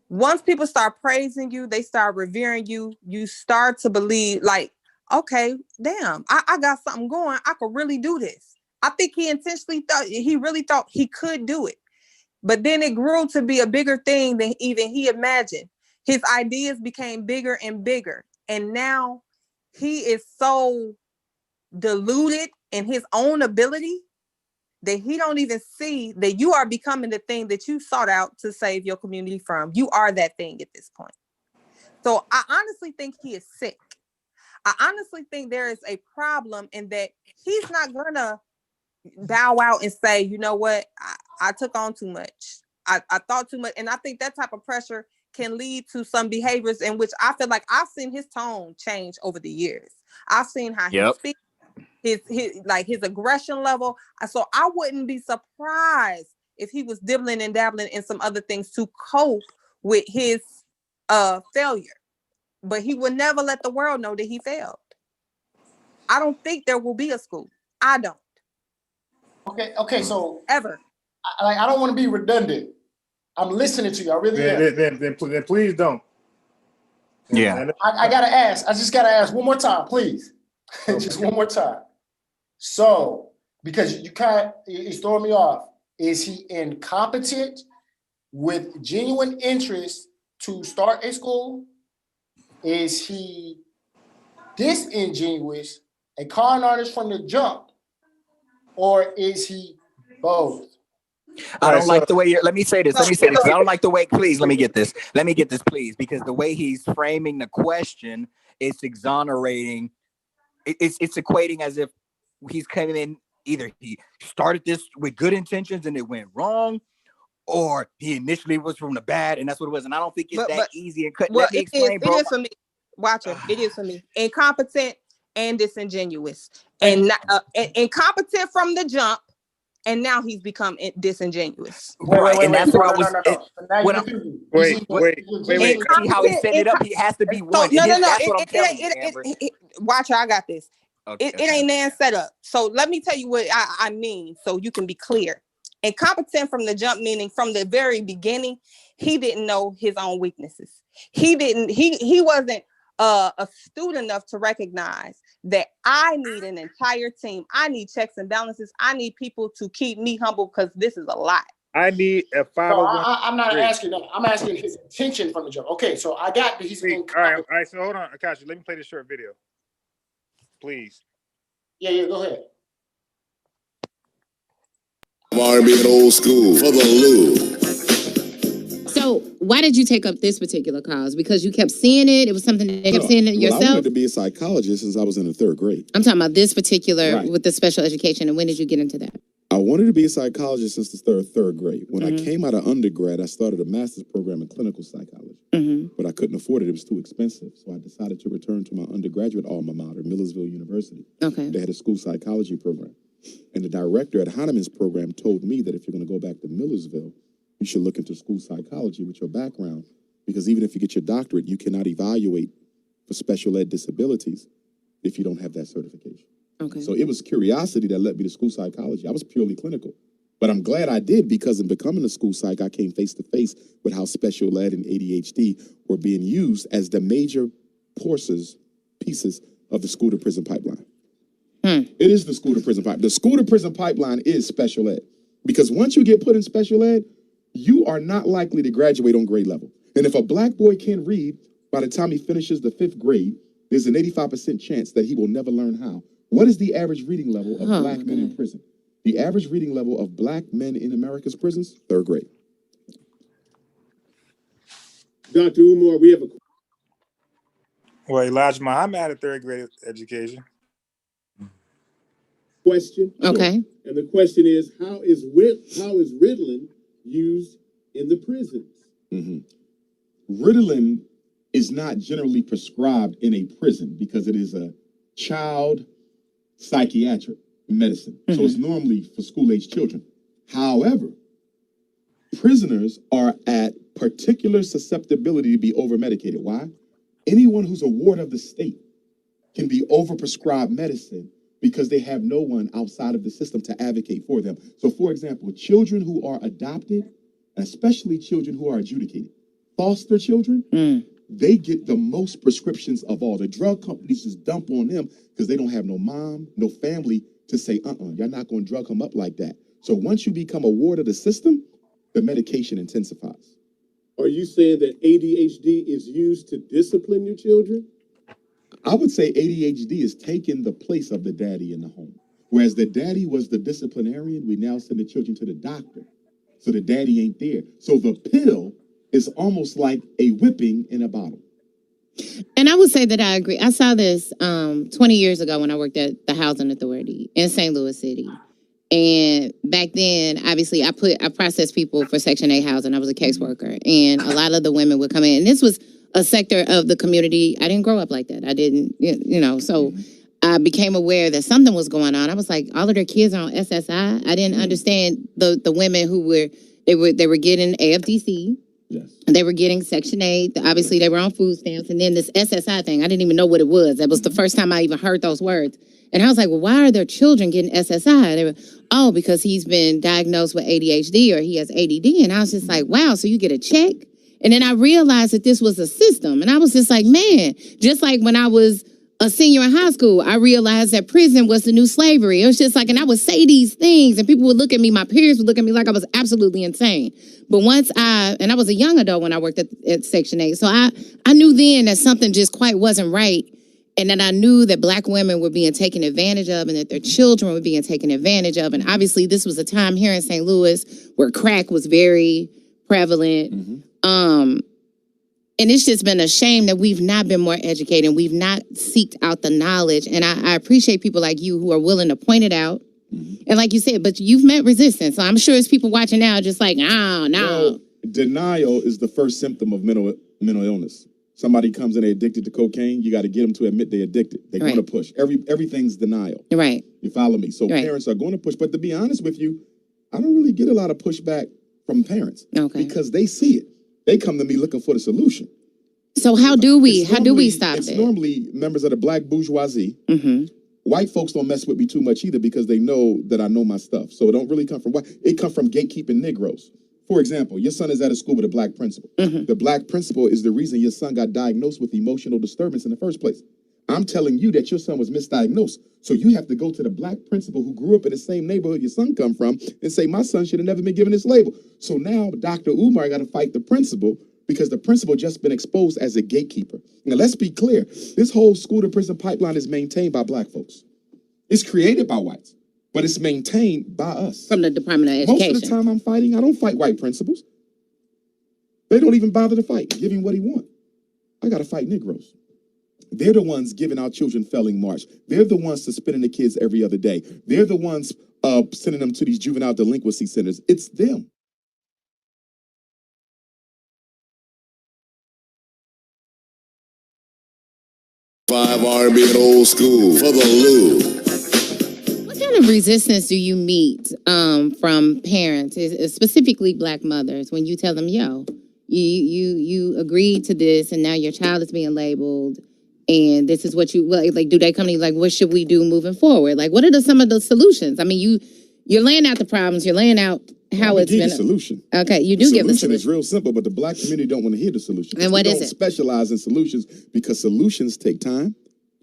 Once people start praising you, they start revering you, you start to believe like, okay, damn, I got something going. I could really do this. I think he really thought he could do it. But then it grew to be a bigger thing than even he imagined. His ideas became bigger and bigger. And now he is so deluded in his own ability that he don't even see that you are becoming the thing that you sought out to save your community from. You are that thing at this point. So I honestly think he is sick. I honestly think there is a problem in that he's not gonna bow out and say, you know what, I took on too much. I thought too much. And I think that type of pressure can lead to some behaviors in which I feel like I've seen his tone change over the years. I've seen how he speaks, his aggression level. So I wouldn't be surprised if he was dibbling and dabbling in some other things to cope with his failure, but he will never let the world know that he failed. I don't think there will be a school. I don't. Okay, so ever. I don't want to be redundant. I'm listening to you. I really am. Then please don't. Yeah. I gotta ask. I just gotta ask one more time, please. Just one more time. So, because it's throwing me off. Is he incompetent with genuine interest to start a school? Is he disingenuous, a con artist from the jump? Or is he both? I don't like the way you're. Let me say this. Because I don't like the way. Please, let me get this, please, because the way he's framing the question, it's exonerating. It's equating as if he's coming in. Either he started this with good intentions and it went wrong, or he initially was from the bad and that's what it was. And I don't think it's that easy. And let me explain, bro. It is for me. Watch it. It is for me. Incompetent and disingenuous, and not, incompetent from the jump. And now he's become disingenuous. And that's where I was. Wait. See how he set it up? He has to be one. No. That's what I'm telling you, Amber. Watch, I got this. Okay. It ain't nan set up. So let me tell you what I mean, so you can be clear. Incompetent from the jump, meaning from the very beginning, he didn't know his own weaknesses. He wasn't astute enough to recognize that I need an entire team. I need checks and balances. I need people to keep me humble because this is a lot. I need a 501. No, I'm not asking that. I'm asking his intention from the jump. Okay, so I got that he's incompetent. All right. So hold on, Akashi. Let me play this short video, please. Yeah. Go ahead. R&B and old school for the Lou. So why did you take up this particular cause? Because you kept seeing it? It was something that you kept seeing it yourself? I wanted to be a psychologist since I was in the 3rd grade. I'm talking about this particular with the special education. And when did you get into that? I wanted to be a psychologist since the third grade. When I came out of undergrad, I started a master's program in clinical psychology. But I couldn't afford it. It was too expensive. So I decided to return to my undergraduate alma mater, Millersville University. Okay. They had a school psychology program. And the director at Hahnemann's program told me that if you're going to go back to Millersville, you should look into school psychology with your background, because even if you get your doctorate, you cannot evaluate for special ed disabilities if you don't have that certification. Okay. So it was curiosity that led me to school psychology. I was purely clinical, but I'm glad I did, because in becoming a school psych, I came face to face with how special ed and ADHD were being used as the major pieces of the school to prison pipeline. It is the school to prison pipeline. The school to prison pipeline is special ed, because once you get put in special ed, you are not likely to graduate on grade level. And if a black boy can't read, by the time he finishes the 5th grade, there's an 85% chance that he will never learn how. What is the average reading level of black men in prison? The average reading level of black men in America's prisons, 3rd grade. Dr. Umar, we have a Well, Elijah Muhammad had a 3rd grade education. question. Okay. And the question is, how is Ritalin used in the prisons? Ritalin is not generally prescribed in a prison because it is a child psychiatric medicine. So it's normally for school-age children. However, prisoners are at particular susceptibility to be over-medicated. Why? Anyone who's a ward of the state can be over-prescribed medicine because they have no one outside of the system to advocate for them. So, for example, children who are adopted, especially children who are adjudicated, foster children, they get the most prescriptions of all. The drug companies just dump on them because they don't have no mom, no family to say, you're not going to drug them up like that. So once you become a ward of the system, the medication intensifies. Are you saying that ADHD is used to discipline your children? I would say ADHD is taking the place of the daddy in the home. Whereas the daddy was the disciplinarian, we now send the children to the doctor. So the daddy ain't there. So the pill is almost like a whipping in a bottle. And I would say that I agree. I saw this 20 years ago when I worked at the Housing Authority in St. Louis City. And back then, obviously, I processed people for Section 8 housing. I was a caseworker. And a lot of the women would come in. And this was a sector of the community. I didn't grow up like that. I didn't, so I became aware that something was going on. I was like, all of their kids are on SSI. I didn't understand the women who were getting AFDC. Yes. And they were getting Section 8. Obviously, they were on food stamps. And then this SSI thing, I didn't even know what it was. That was the first time I even heard those words. And I was like, well, why are their children getting SSI? They were, oh, because he's been diagnosed with ADHD or he has ADD. And I was just like, wow, so you get a check? And then I realized that this was a system. And I was just like, man, just like when I was a senior in high school, I realized that prison was the new slavery. It was just like, and I would say these things and people would look at me, my peers would look at me like I was absolutely insane. But once I was a young adult when I worked at Section 8. So I knew then that something just quite wasn't right. And then I knew that Black women were being taken advantage of and that their children were being taken advantage of. And obviously this was a time here in St. Louis where crack was very prevalent. And it's just been a shame that we've not been more educated. We've not seeked out the knowledge. And I appreciate people like you who are willing to point it out. And like you said, but you've met resistance. So I'm sure it's people watching now just like, oh, no. Well, denial is the first symptom of mental illness. Somebody comes in, they're addicted to cocaine, you got to get them to admit they're addicted. They're going to push. Everything's denial. Right. You follow me? So parents are going to push. But to be honest with you, I don't really get a lot of pushback from parents. Because they see it. They come to me looking for the solution. So how do we stop it? It's normally members of the Black bourgeoisie. White folks don't mess with me too much either because they know that I know my stuff. So it don't really come from white. It comes from gatekeeping Negroes. For example, your son is at a school with a Black principal. The Black principal is the reason your son got diagnosed with emotional disturbance in the first place. I'm telling you that your son was misdiagnosed. So you have to go to the Black principal who grew up in the same neighborhood your son come from and say, my son should have never been given this label. So now Dr. Umar got to fight the principal because the principal just been exposed as a gatekeeper. Now, let's be clear. This whole school to prison pipeline is maintained by Black folks. It's created by whites, but it's maintained by us. From the Department of Education. Most of the time I'm fighting, I don't fight white principals. They don't even bother to fight, give him what he wants. I got to fight Negroes. They're the ones giving our children felling march. They're the ones suspending the kids every other day. They're the ones sending them to these juvenile delinquency centers. It's them. Five R&B and old school for the Lou. What kind of resistance do you meet from parents, specifically Black mothers, when you tell them, yo, you agreed to this and now your child is being labeled and this is what you, like, do they come to you like, what should we do moving forward? Like, what are some of the solutions? I mean, you're laying out the problems, you're laying out how it's been. The solution. Okay, you do give the solution. The solution is real simple, but the Black community don't want to hear the solution. And what is it? We don't specialize in solutions because solutions take time,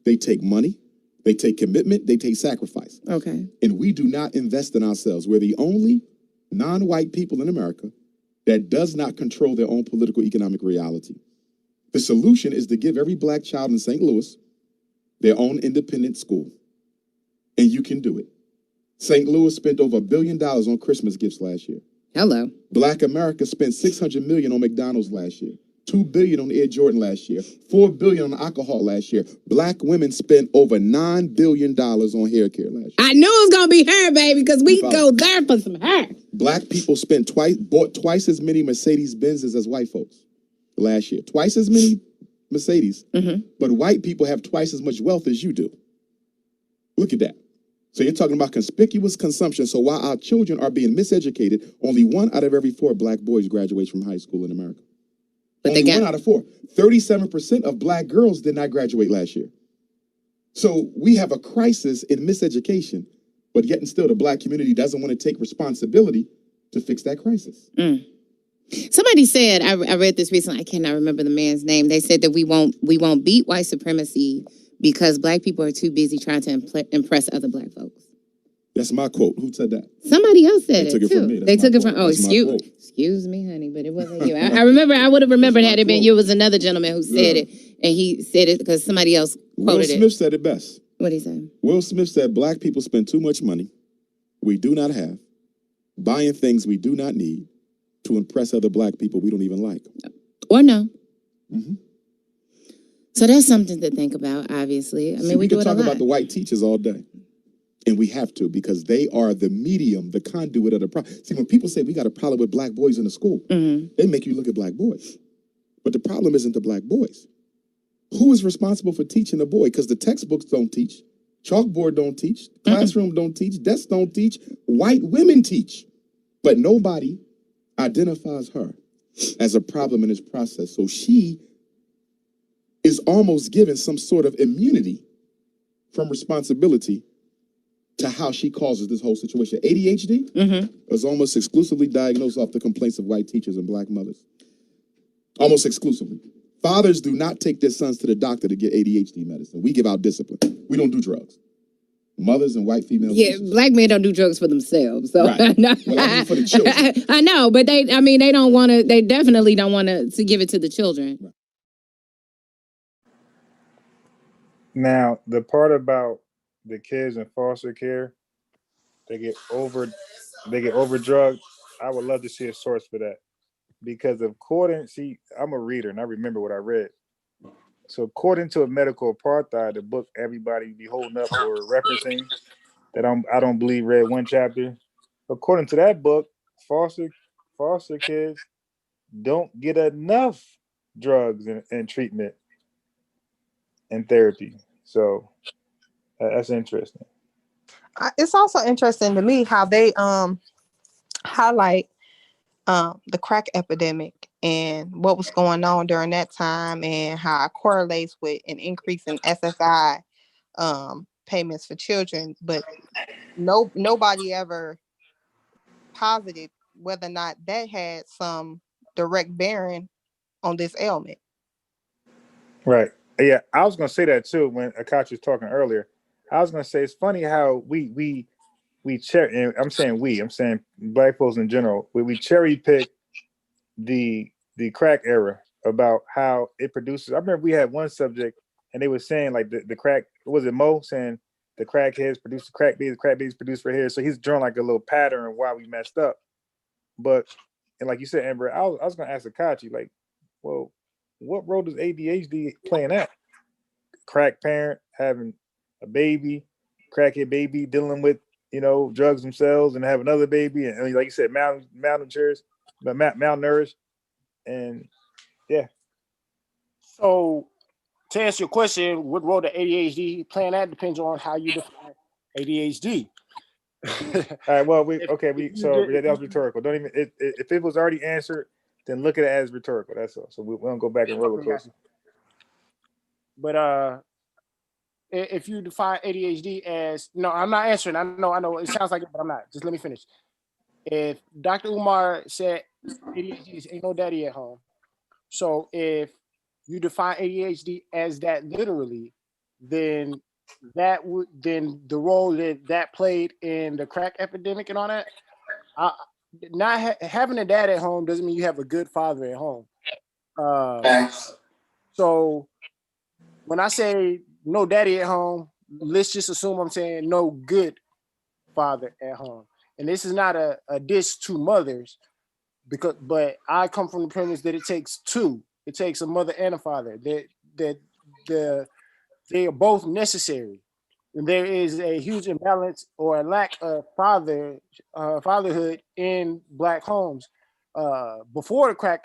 they take money, they take commitment, they take sacrifice. Okay. And we do not invest in ourselves. We're the only non-white people in America that does not control their own political economic reality. The solution is to give every Black child in St. Louis their own independent school. And you can do it. St. Louis spent over $1 billion on Christmas gifts last year. Hello. Black America spent $600 million on McDonald's last year. $2 billion on Air Jordan last year. $4 billion on alcohol last year. Black women spent over $9 billion on hair care last year. I knew it was gonna be hair, baby, because we go there for some hair. Black people bought twice as many Mercedes Benzes as white folks last year. Twice as many Mercedes. But white people have twice as much wealth as you do. Look at that. So you're talking about conspicuous consumption. So while our children are being miseducated, only 1 out of every 4 Black boys graduates from high school in America. But only 1 out of 4. 37% of Black girls did not graduate last year. So we have a crisis in miseducation, but yet and still the Black community doesn't want to take responsibility to fix that crisis. Somebody said, I read this recently, I cannot remember the man's name. They said that we won't beat white supremacy because Black people are too busy trying to impress other Black folks. That's my quote. Who said that? Somebody else said They took it too. from me. They took it from, excuse me, honey, but it wasn't you. I remember, I would have remembered had it been you. It was another gentleman who said it, and he said it because somebody else quoted it. Will Smith said it best. What'd he say? Will Smith said, Black people spend too much money we do not have, buying things we do not need to impress other Black people we don't even like. Or no. So that's something to think about, obviously. I mean, we do it a lot. We can talk about the white teachers all day. And we have to, because they are the medium, the conduit of the problem. See, when people say we got a problem with Black boys in the school, they make you look at Black boys. But the problem isn't the Black boys. Who is responsible for teaching a boy? Because the textbooks don't teach, chalkboard don't teach, classroom don't teach, desks don't teach, white women teach. But nobody identifies her as a problem in this process. So she is almost given some sort of immunity from responsibility to how she causes this whole situation. ADHD is almost exclusively diagnosed off the complaints of white teachers and black mothers. Almost exclusively. Fathers do not take their sons to the doctor to get ADHD medicine. We give out discipline. We don't do drugs. Mothers and white females. Yeah, black men don't do drugs for themselves. So right. Well, I mean for the children. I know, but they don't want to. They definitely don't want to give it to the children. Right. Now, the part about the kids in foster care, they get over drugged. I would love to see a source for that, because I'm a reader and I remember what I read. So according to a medical apartheid, the book everybody be holding up or referencing, that I don't believe read one chapter. According to that book, foster kids don't get enough drugs and treatment and therapy. So that's interesting. It's also interesting to me how they highlight the crack epidemic and what was going on during that time, and how it correlates with an increase in SSI payments for children, but nobody ever posited whether or not that had some direct bearing on this ailment. Right. Yeah, I was gonna say that too when Akachi was talking earlier. I was gonna say it's funny how we cherry. I'm saying black folks in general. We cherry pick the crack era about how it produces. I remember we had one subject and they were saying like the crack, was it Mo saying the crackheads produce the crack babies produce for here. So he's drawing like a little pattern of why we messed up. But and like you said, Amber, I was gonna ask Akachi, like, well, what role does ADHD play in that? Crack parent having a baby, crackhead baby dealing with drugs themselves and have another baby, and like you said, malnourished, and yeah. So to answer your question, what role the ADHD play in that depends on how you define ADHD. All right. Well, that was rhetorical. Don't even if it was already answered, then look at it as rhetorical. That's all. So we don't go back and roller coaster. But if you define ADHD as I'm not answering. I know it sounds like it, but I'm not. Just let me finish. If Dr. Umar said ADHD is ain't no daddy at home, so if you define ADHD as that literally, then the role that played in the crack epidemic and all that. Having a dad at home doesn't mean you have a good father at home. So when I say no daddy at home, let's just assume I'm saying no good father at home. And this is not a diss to mothers, but I come from the premise that it takes two. It takes a mother and a father. That they are both necessary. And there is a huge imbalance or a lack of fatherhood in Black homes. Before the crack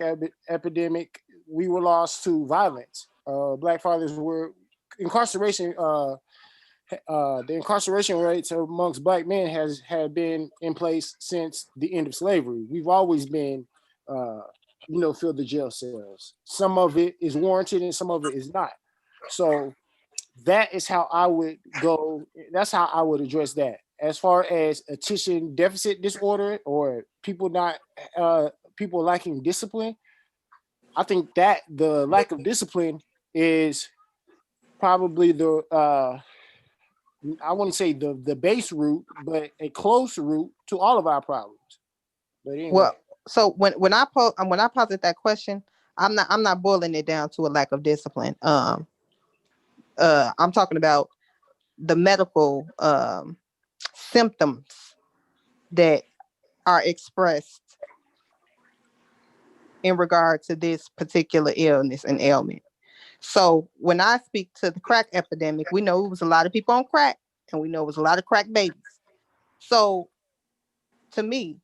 epidemic, we were lost to violence. Black fathers were incarceration. The incarceration rates amongst Black men had been in place since the end of slavery. We've always been, filled the jail cells. Some of it is warranted and some of it is not. So that is how I would go. That's how I would address that. As far as attention deficit disorder or people lacking discipline, I think that the lack of discipline is probably I wouldn't say the base root, but a close root to all of our problems. But anyway. Well, so when I posit that question, I'm not boiling it down to a lack of discipline. I'm talking about the medical symptoms that are expressed in regard to this particular illness and ailment. So when I speak to the crack epidemic, we know it was a lot of people on crack, and we know it was a lot of crack babies. So to me,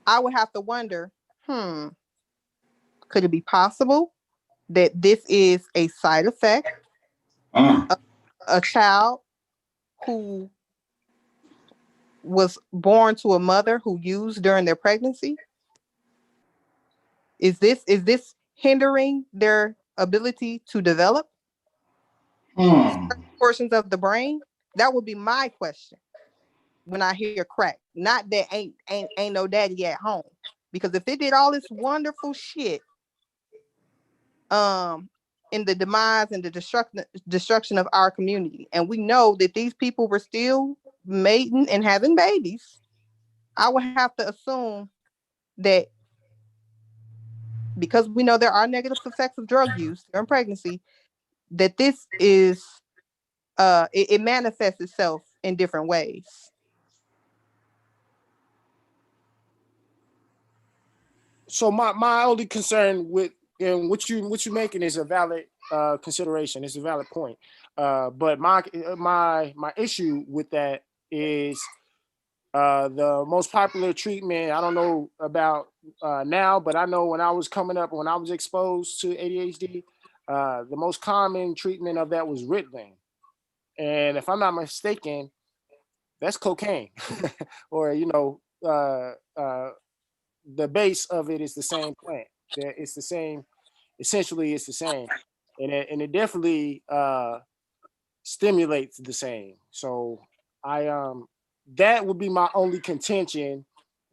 I would have to wonder, could it be possible that this is a side effect of a child who was born to a mother who used during their pregnancy? Is this hindering their ability to develop portions of the brain? That would be my question when I hear crack. Not that ain't no daddy at home. Because if it did all this wonderful shit, in the demise and the destruction of our community, and we know that these people were still mating and having babies, I would have to assume that because we know there are negative effects of drug use during pregnancy, that this is it manifests itself in different ways. So my only concern with what you making is a valid consideration. It's a valid point. But my issue with that is the most popular treatment. I don't know about now, but I know when I was coming up, when I was exposed to ADHD, the most common treatment of that was Ritalin. And if I'm not mistaken, that's cocaine, or the base of it is the same plant. It's the same. Essentially, it's the same, and it definitely stimulates the same. So that would be my only contention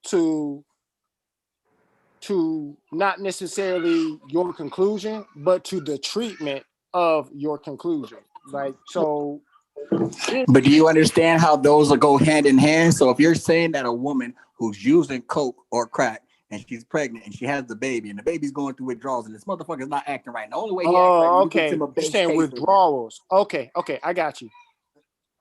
to not necessarily your conclusion, but to the treatment of your conclusion. Like so. But do you understand how those will go hand in hand? So if you're saying that a woman who's using coke or crack and she's pregnant and she has the baby and the baby's going through withdrawals and this motherfucker's not acting right, the only way he acts right is you get him a You're base saying case withdrawals. Okay, I got you.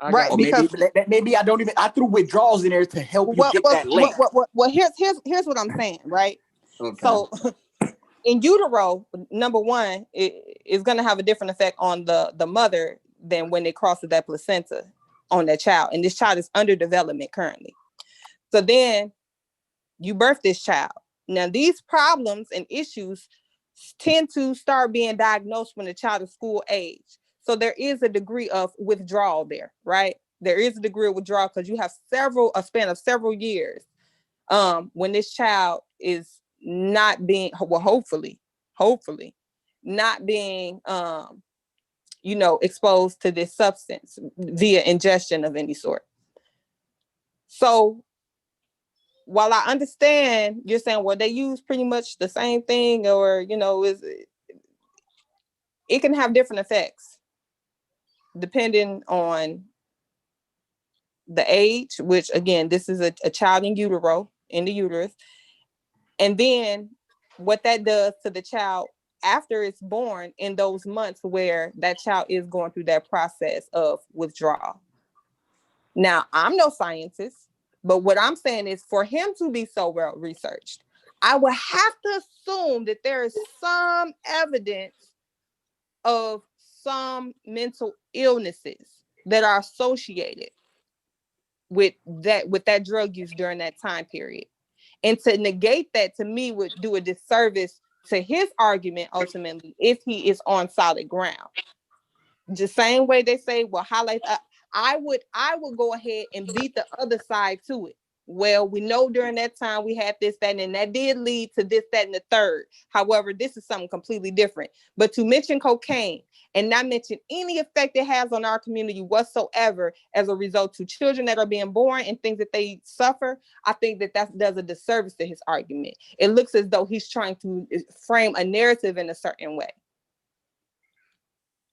Right, or because maybe I threw withdrawals in there to help you get that link. Well, here's what I'm saying, right? Okay. So in utero, number one, it is going to have a different effect on the mother than when it crosses that placenta on that child. And this child is under development currently. So then you birth this child. Now, these problems and issues tend to start being diagnosed when the child is school age. So there is a degree of withdrawal there, right? There is a degree of withdrawal because you have a span of several years when this child is not being, well, hopefully not being, exposed to this substance via ingestion of any sort. So while I understand you're saying, well, they use pretty much the same thing, or, it can have different effects depending on the age, which again, this is a child in the uterus. And then what that does to the child after it's born in those months where that child is going through that process of withdrawal. Now, I'm no scientist, but what I'm saying is for him to be so well researched, I would have to assume that there is some evidence of some mental illnesses that are associated with that drug use during that time period. And to negate that, to me, would do a disservice to his argument ultimately if he is on solid ground. The same way they say, well, highlights. I would go ahead and beat the other side to it. Well, we know during that time we had this, that, and that did lead to this, that, and the third. However, this is something completely different. But to mention cocaine and not mention any effect it has on our community whatsoever as a result to children that are being born and things that they suffer, I think that does a disservice to his argument. It looks as though he's trying to frame a narrative in a certain way.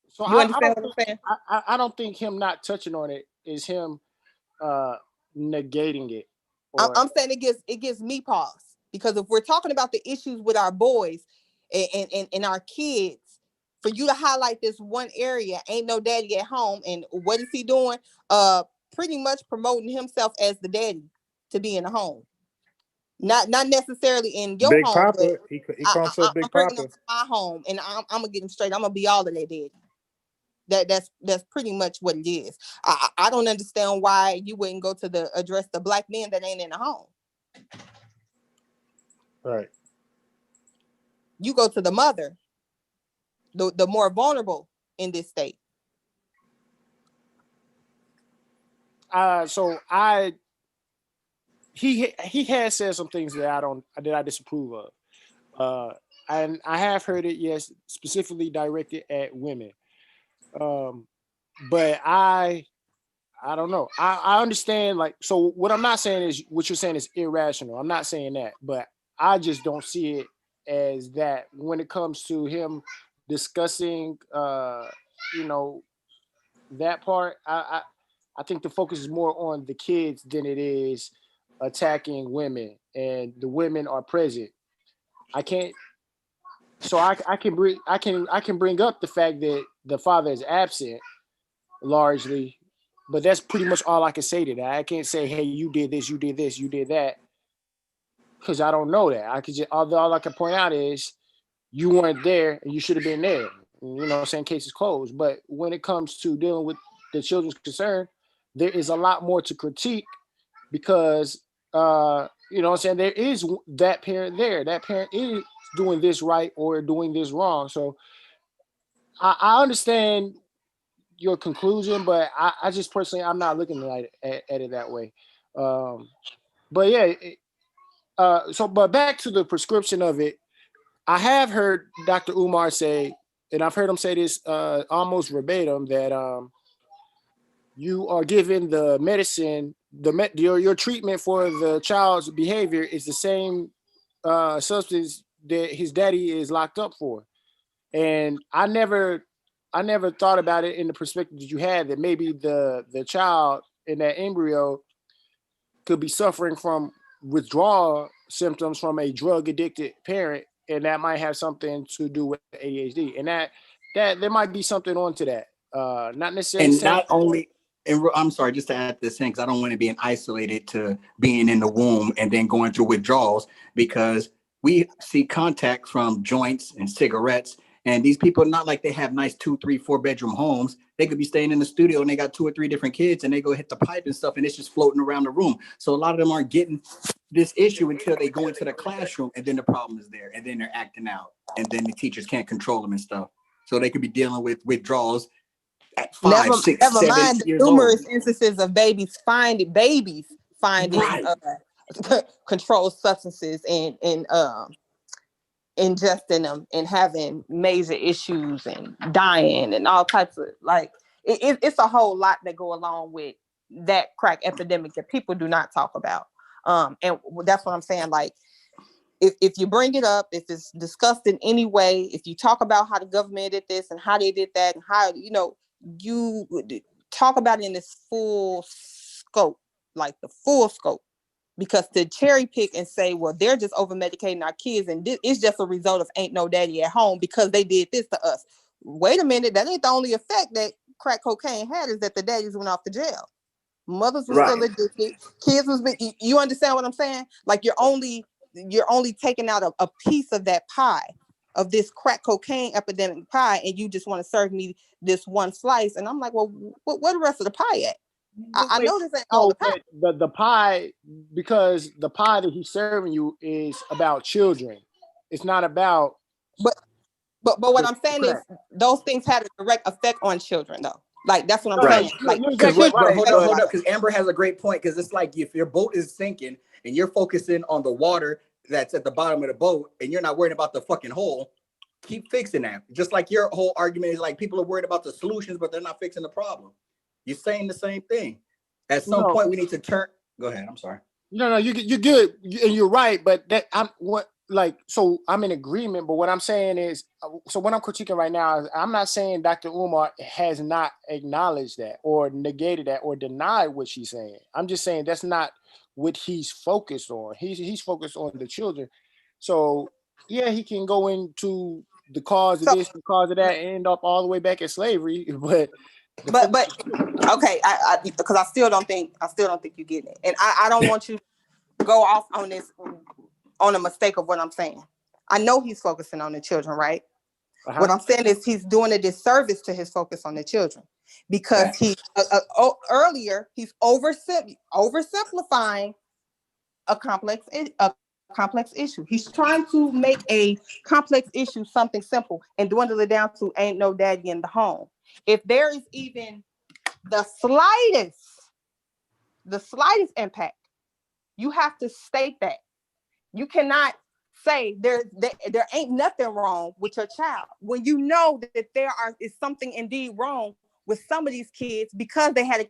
So you understand what I'm saying? I don't think him not touching on it is him negating it. I'm saying it gives me pause, because if we're talking about the issues with our boys and our kids, for you to highlight this one area, ain't no daddy at home, and what is he doing? Pretty much promoting himself as the daddy to be in the home. Not necessarily in your Big home, Papa. but He calls himself Big I'm bringing Papa. him to my home, and I'm gonna get him straight. I'm gonna be all of that daddy. That's pretty much what it is. I don't understand why you wouldn't go to address the black men that ain't in the home. Right. You go to the mother, the more vulnerable in this state. He has said some things that I disapprove of. And I have heard it, yes, specifically directed at women. But I don't know. I understand, like, so what I'm not saying is what you're saying is irrational. I'm not saying that, but I just don't see it as that when it comes to him discussing you know, that part. I think the focus is more on the kids than it is attacking women, and the women are present. I can't so I can bring I can bring up the fact that the father is absent largely, but that's pretty much all I can say to that. I can't say, hey, you did this, you did this, you did that, because I don't know that. I could just all I can point out is you weren't there and you should have been there. You know what I'm saying? Case is closed. But when it comes to dealing with the children's concern, there is a lot more to critique because you know what I'm saying, there is that parent there. That parent is doing this right or doing this wrong. So I understand your conclusion, but I just personally I'm not looking at it that way. But yeah, so but back to the prescription of it, I have heard Dr. Umar say, and I've heard him say this almost verbatim, that you are given the medicine, your treatment for the child's behavior is the same substance that his daddy is locked up for. And I never thought about it in the perspective that you had, that maybe the child in that embryo could be suffering from withdrawal symptoms from a drug addicted parent, and that might have something to do with ADHD, and that there might be something onto that. Not necessarily. And not only, and I'm sorry, just to add this in, because I don't want to be isolated to being in the womb and then going through withdrawals, because we see contact from joints and cigarettes. And these people, not like they have nice 2, 3, 4 bedroom homes. They could be staying in the studio and they got 2 or 3 different kids and they go hit the pipe and stuff and it's just floating around the room. So a lot of them aren't getting this issue until they go into the classroom, and then the problem is there, and then they're acting out, and then the teachers can't control them and stuff. So they could be dealing with withdrawals at 5, 6, Never 7 mind the years numerous old. instances of babies finding Right. controlled substances and ingesting them and having major issues and dying and all types of, like, it's a whole lot that go along with that crack epidemic that people do not talk about. And that's what I'm saying. Like, if you bring it up, if it's discussed in any way, if you talk about how the government did this and how they did that and how, you talk about it in its full scope, like the full scope. Because to cherry pick and say, well, they're just over medicating our kids and it's just a result of ain't no daddy at home because they did this to us. Wait a minute, that ain't the only effect that crack cocaine had, is that the daddies went off to jail. Mothers were still addicted. Kids was, you understand what I'm saying? Like, you're only taking out a piece of that pie, of this crack cocaine epidemic pie, and you just want to serve me this one slice. And I'm like, well, where the rest of the pie at? I know this ain't all the pie. The pie, because the pie that he's serving you is about children. It's not about. But what I'm saying is those things had a direct effect on children, though. Like, that's what I'm saying. Like, Because hold up, because Amber has a great point. Because it's like, if your boat is sinking and you're focusing on the water that's at the bottom of the boat and you're not worried about the fucking hole, keep fixing that. Just like your whole argument is like, people are worried about the solutions, but they're not fixing the problem. You're saying the same thing. At some point, we need to turn. Go ahead. I'm sorry. No, you're good, and you're right. But so I'm in agreement. But what I'm saying is, so what I'm critiquing right now is, I'm not saying Dr. Umar has not acknowledged that or negated that or denied what she's saying. I'm just saying that's not what he's focused on. He's focused on the children. So yeah, he can go into the cause of this, the cause of that, and end up all the way back at slavery. But okay, because I still don't think you get it, and I don't want you to go off on this, on a mistake of what I'm saying. I know he's focusing on the children, right? What I'm saying is he's doing a disservice to his focus on the children, because earlier he's oversimplifying a complex issue. He's trying to make a complex issue something simple and dwindle it down to ain't no daddy in the home. If there is even the slightest impact, you have to state that. You cannot say there ain't nothing wrong with your child when you know that is something indeed wrong with some of these kids because they had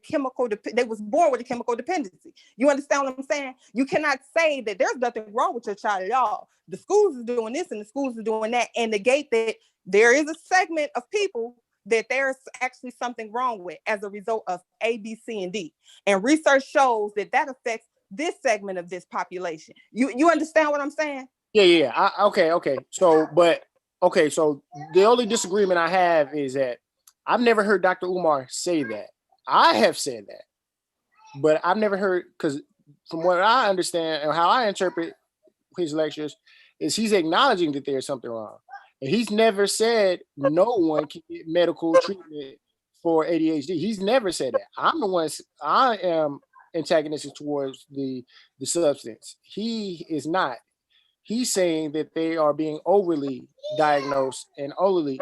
they was born with a chemical dependency. You understand what I'm saying? You cannot say that there's nothing wrong with your child at all. The schools is doing this and the schools are doing that, and negate that there is a segment of people that there's actually something wrong with as a result of A, B, C, and D. And research shows that affects this segment of this population. You understand what I'm saying? Yeah. Okay. So the only disagreement I have is that I've never heard Dr. Umar say that. I have said that, but I've never heard, because from what I understand and how I interpret his lectures, is he's acknowledging that there's something wrong. And he's never said no one can get medical treatment for ADHD. He's never said that. I am antagonistic towards the substance. He is not. He's saying that they are being overly diagnosed and overly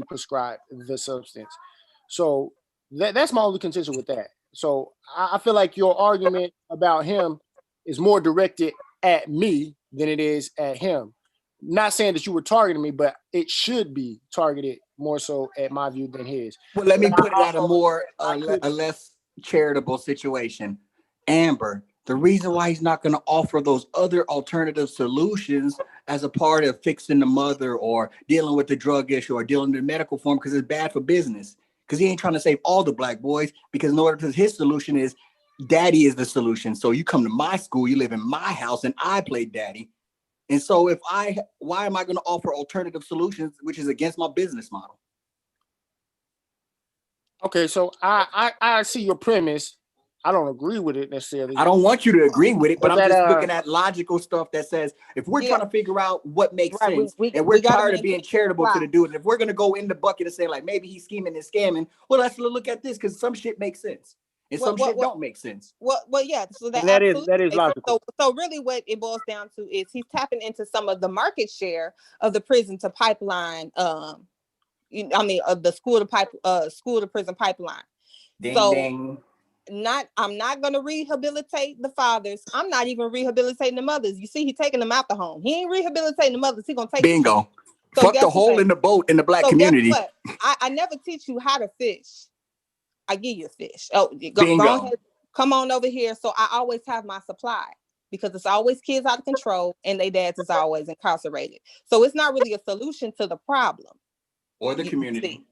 prescribed the substance. So that's my only contention with that. So I feel like your argument about him is more directed at me than it is at him. Not saying that you were targeting me, but it should be targeted more so at my view than his. Well, let me put it at a more a less charitable situation. Amber, the reason why he's not going to offer those other alternative solutions as a part of fixing the mother or dealing with the drug issue or dealing with the medical form, because it's bad for business. Because he ain't trying to save all the black boys, because in order to his solution is daddy is the solution. So you come to my school, you live in my house, and I play daddy. And so why am I going to offer alternative solutions, which is against my business model? Okay, so I see your premise. I don't agree with it necessarily. I don't want you to agree with it, but I'm just looking at logical stuff that says, if we're trying to figure out what makes sense, and we're tired of being charitable to the dude, and if we're going to go in the bucket and say, like, maybe he's scheming and scamming, well, let's look at this, because some shit makes sense. And some shit don't make sense. Well, yeah. So that is logical. So really, what it boils down to is he's tapping into some of the market share of the prison to pipeline. Of the school to prison pipeline. Ding, ding. I'm not going to rehabilitate the fathers. I'm not even rehabilitating the mothers. You see, he's taking them out the home. He ain't rehabilitating the mothers. He's going to take bingo. So fuck the hole in the boat in the black community. Guess what? I never teach you how to fish. I give you a fish. Oh, go ahead. Come on over here. So I always have my supply, because it's always kids out of control and their dads is always incarcerated. So it's not really a solution to the problem. Or the community.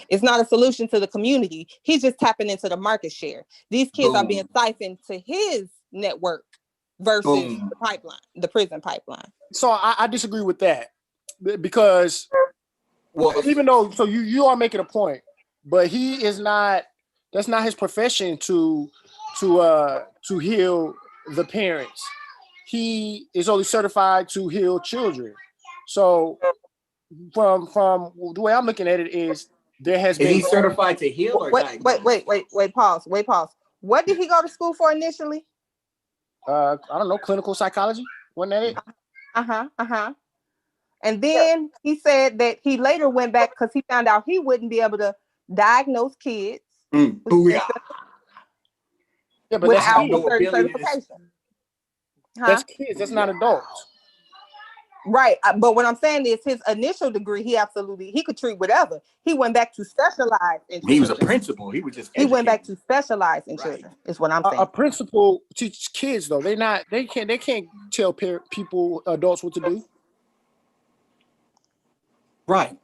It's not a solution to the community. He's just tapping into the market share. These kids are being siphoned to his network versus the prison pipeline. So I disagree with that, because even though, so you are making a point, but he is not, that's not his profession to heal the parents. He is only certified to heal children. So from the way I'm looking at it is, there has been. Is he certified to heal or wait, pause. What did he go to school for initially? I don't know, clinical psychology. Wasn't that it? And then he said that he later went back because he found out he wouldn't be able to diagnose kids. Yeah, but without a certain certification. That's kids. That's not adults. Right, but what I'm saying is his initial degree, he could treat whatever. He went back to specialize in children. He was a principal. He was just educated. He went back to specialize in children. Is what I'm saying. A principal teaches kids though. They can't tell adults what to do. Right.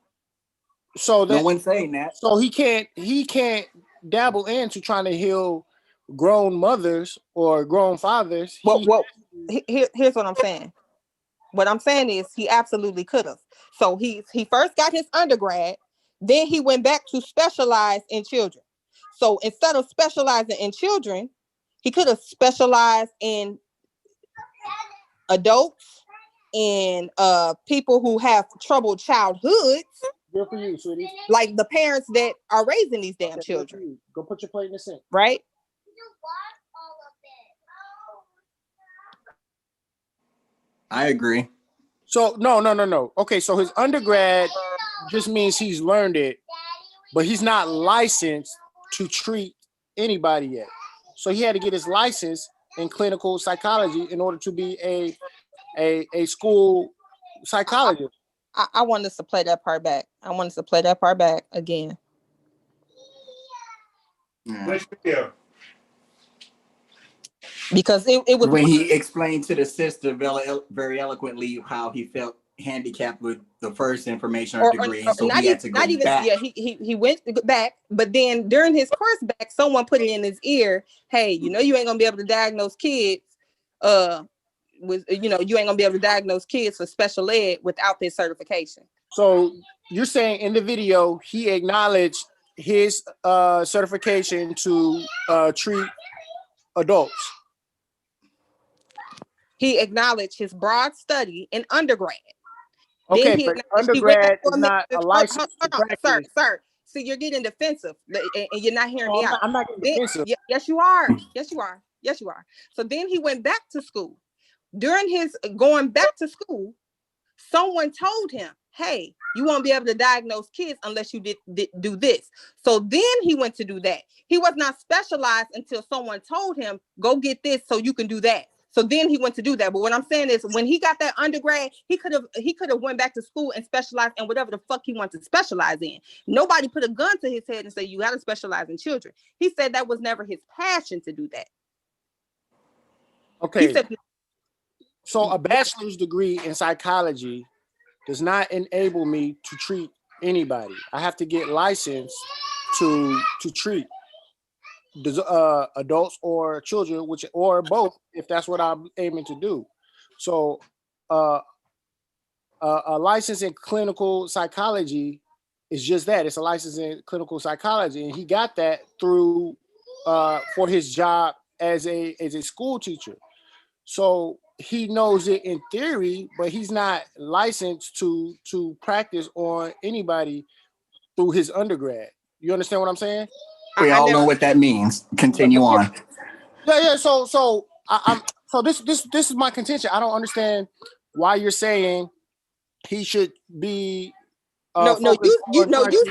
So no one's saying that. So he can't dabble into trying to heal grown mothers or grown fathers. Here's what I'm saying. What I'm saying is he absolutely could have. So he first got his undergrad, then he went back to specialize in children. So instead of specializing in children, he could have specialized in adults and people who have troubled childhoods. Good for you, sweetie. Like the parents that are raising these damn children. Go put your plate in the sink. Right? I agree. So no. Okay, so his undergrad just means he's learned it, but he's not licensed to treat anybody yet. So he had to get his license in clinical psychology in order to be a a school psychologist. I want us to play that part back. I want us to play that part back again. Which video? Because it was when he explained to the sister very eloquently how he felt handicapped with the first information or degree, and so he had to go back. Yeah, he went back, but then during his course back, someone put it in his ear, hey, you know, you ain't gonna be able to diagnose kids, you ain't gonna be able to diagnose kids for special ed without this certification. So you're saying in the video he acknowledged his certification to treat adults. He acknowledged his broad study in undergrad. Okay, but undergrad is not a license to practice. Sir. See, you're getting defensive, and you're not hearing me out. I'm not getting defensive. Yes, you are. Yes, you are. Yes, you are. So then he went back to school. During his going back to school, someone told him, hey, you won't be able to diagnose kids unless you did do this. So then he went to do that. He was not specialized until someone told him, go get this so you can do that. So then he went to do that. But what I'm saying is when he got that undergrad, he could have went back to school and specialized in whatever the fuck he wanted to specialize in. Nobody put a gun to his head and say, you got to specialize in children. He said that was never his passion to do that. Okay. So a bachelor's degree in psychology does not enable me to treat anybody. I have to get licensed to treat adults or children, or both, if that's what I'm aiming to do. So a license in clinical psychology is just that. It's a license in clinical psychology, and he got that through for his job as a school teacher. So he knows it in theory, but he's not licensed to practice on anybody through his undergrad. You understand what I'm saying? We all know what that means. Continue on. Yeah. So this is my contention. I don't understand why you're saying he should be. You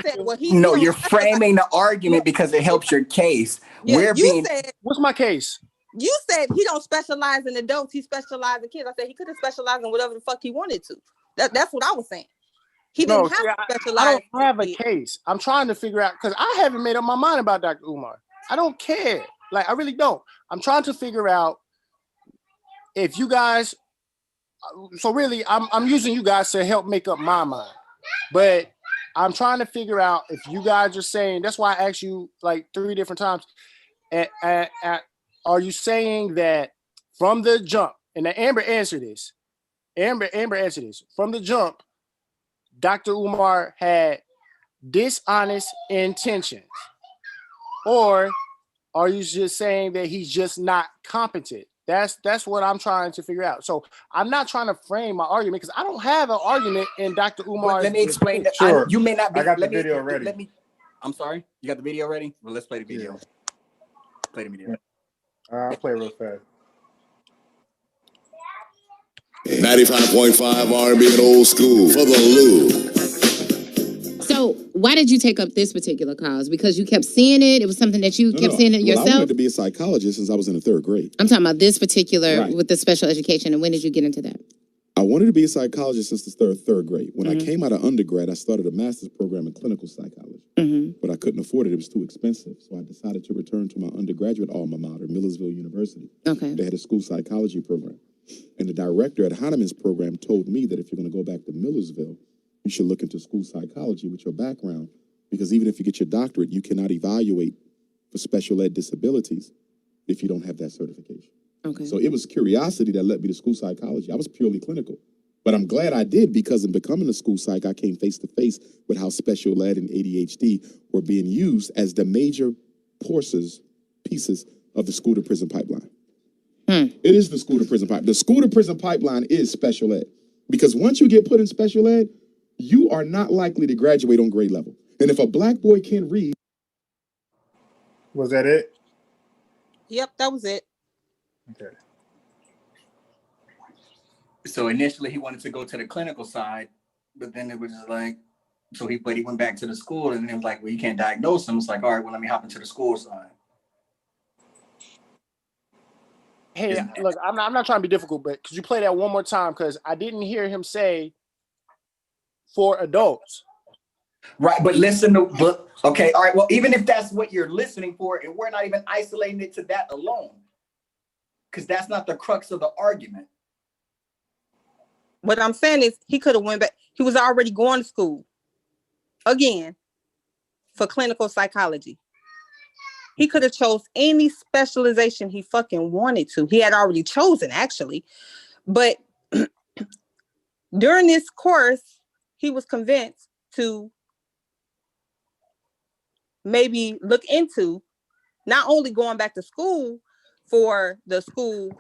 said what he. No, you're framing the argument because it helps your case. Yeah, said. What's my case? You said he don't specialize in adults, he specializes in kids. I said he could have specialized in whatever the fuck he wanted to. That's what I was saying. He didn't have to specialize. I don't have a case. I'm trying to figure out, because I haven't made up my mind about Dr. Umar. I don't care. Like, I really don't. I'm trying to figure out if you guys, so really I'm using you guys to help make up my mind. But I'm trying to figure out if you guys are saying, that's why I asked you like 3 different times, are you saying that from the jump, and Amber answered this, Amber answered this, from the jump, Dr. Umar had dishonest intentions? Or are you just saying that he's just not competent? That's what I'm trying to figure out. So I'm not trying to frame my argument because I don't have an argument in Dr. Umar. Let me explain that. Sure. You may not be. I got the video ready. I'm sorry. You got the video ready? Well, let's play the video. Yeah. Play the video. I'll play real fast. 95.5 R&B and old school for the Lou. So why did you take up this particular cause? Because you kept seeing it? It was something that you kept seeing it yourself? I wanted to be a psychologist since I was in the 3rd grade. I'm talking about this particular with the special education. And when did you get into that? I wanted to be a psychologist since the third grade. When I came out of undergrad, I started a master's program in clinical psychology. But I couldn't afford it. It was too expensive. So I decided to return to my undergraduate alma mater, Millersville University. Okay. They had a school psychology program. And the director at Heinemann's program told me that if you're going to go back to Millersville, you should look into school psychology with your background, because even if you get your doctorate, you cannot evaluate for special ed disabilities if you don't have that certification. Okay. So it was curiosity that led me to school psychology. I was purely clinical, but I'm glad I did, because in becoming a school psych, I came face to face with how special ed and ADHD were being used as the major pieces of the school to prison pipeline. It is the school to prison pipeline. The school to prison pipeline is special ed, because once you get put in special ed, you are not likely to graduate on grade level. And if a black boy can't read. Was that it? Yep, that was it. Okay. So initially he wanted to go to the clinical side, but then it was just like, he went back to the school, and it was like, well, you can't diagnose him. It's like, all right, well, let me hop into the school side. Hey, look, I'm not trying to be difficult, but could you play that one more time? Because I didn't hear him say for adults. Right, but okay, all right. Well, even if that's what you're listening for, and we're not even isolating it to that alone, because that's not the crux of the argument. What I'm saying is he could have went back. He was already going to school again for clinical psychology. He could have chose any specialization he fucking wanted to. He had already chosen, actually. But during this course, he was convinced to maybe look into not only going back to school for the school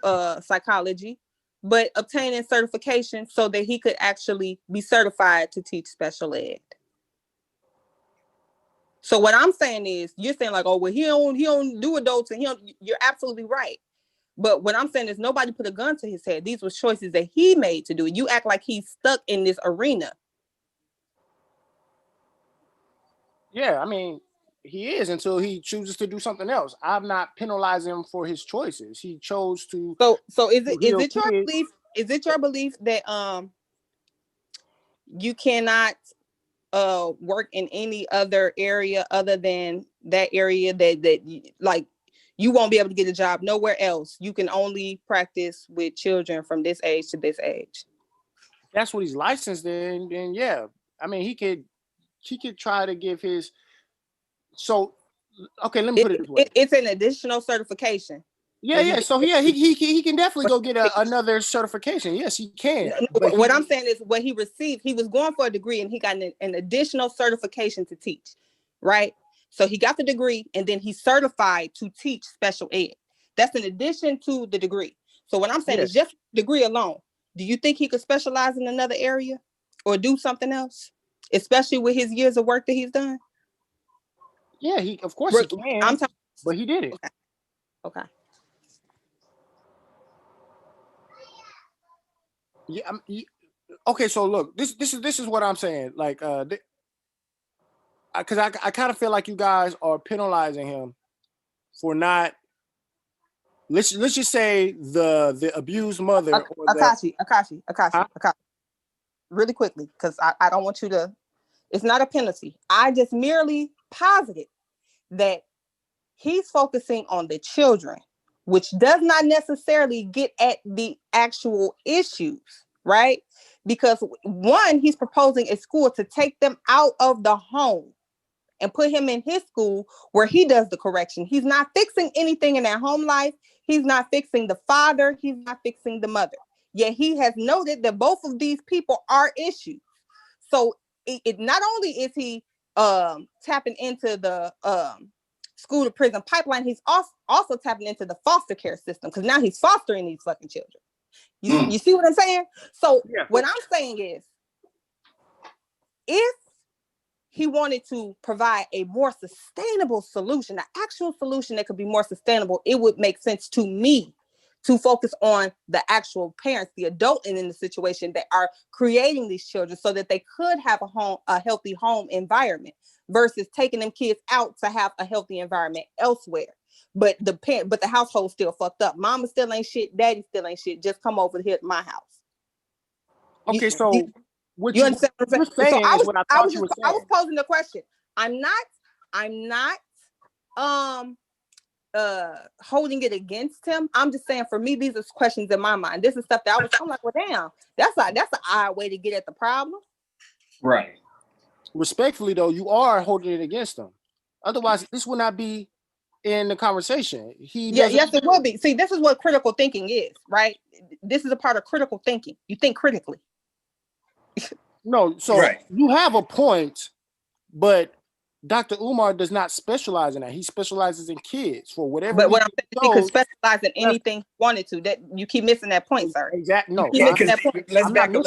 psychology, but obtaining certification so that he could actually be certified to teach special ed. So what I'm saying is, you're saying like, oh, well, he don't do adults, and you're absolutely right. But what I'm saying is, nobody put a gun to his head. These were choices that he made to do. You act like he's stuck in this arena. Yeah, I mean, he is until he chooses to do something else. I'm not penalizing him for his choices. He chose to. So is it your belief? Is it your belief that you cannot work in any other area other than that area that like you won't be able to get a job nowhere else? You can only practice with children from this age to this age. That's what he's licensed in. Then yeah, I mean, he could try to give his. So, okay, let me put it this way. It's an additional certification. Yeah. So yeah, he can definitely go get another certification. Yes, he can. But what I'm saying is, what he received, he was going for a degree, and he got an additional certification to teach, right? So he got the degree, and then he's certified to teach special ed. That's in addition to the degree. So what I'm saying is, just degree alone, do you think he could specialize in another area or do something else, especially with his years of work that he's done? Yeah, of course he can. But he did it. Okay. Yeah. Okay. So look, this is what I'm saying. Like, because I kind of feel like you guys are penalizing him for not. Let's just say the abused mother. Akashi. Really quickly, because I don't want you to. It's not a penalty. I just merely posited that he's focusing on the children, which does not necessarily get at the actual issues, right? Because one, he's proposing a school to take them out of the home and put him in his school where he does the correction. He's not fixing anything in their home life. He's not fixing the father. He's not fixing the mother. Yet he has noted that both of these people are issues. So it not only is he tapping into the school to prison pipeline, he's also tapping into the foster care system, because now he's fostering these fucking children. You see what I'm saying? So what I'm saying is, if he wanted to provide a more sustainable solution, an actual solution that could be more sustainable, it would make sense to me to focus on the actual parents, the adult in the situation that are creating these children, so that they could have a healthy home environment, versus taking them kids out to have a healthy environment elsewhere. But the household still fucked up. Mama still ain't shit. Daddy still ain't shit. Just come over here to my house. Okay, so what you understand what I'm saying? So is what I thought you were saying. I was posing the question. I'm not holding it against him. I'm just saying, for me, these are questions in my mind. This is stuff that I'm like, well, damn, that's an odd way to get at the problem. Right. Respectfully, though, you are holding it against him. Otherwise, this would not be in the conversation. Yes, it will be. See, this is what critical thinking is, right? This is a part of critical thinking. You think critically. No, so you have a point, but Dr. Umar does not specialize in that. He specializes in kids for whatever. But what I'm saying is, he could specialize in anything he wanted to. That you keep missing that point, sir. Exactly. No, let's back up,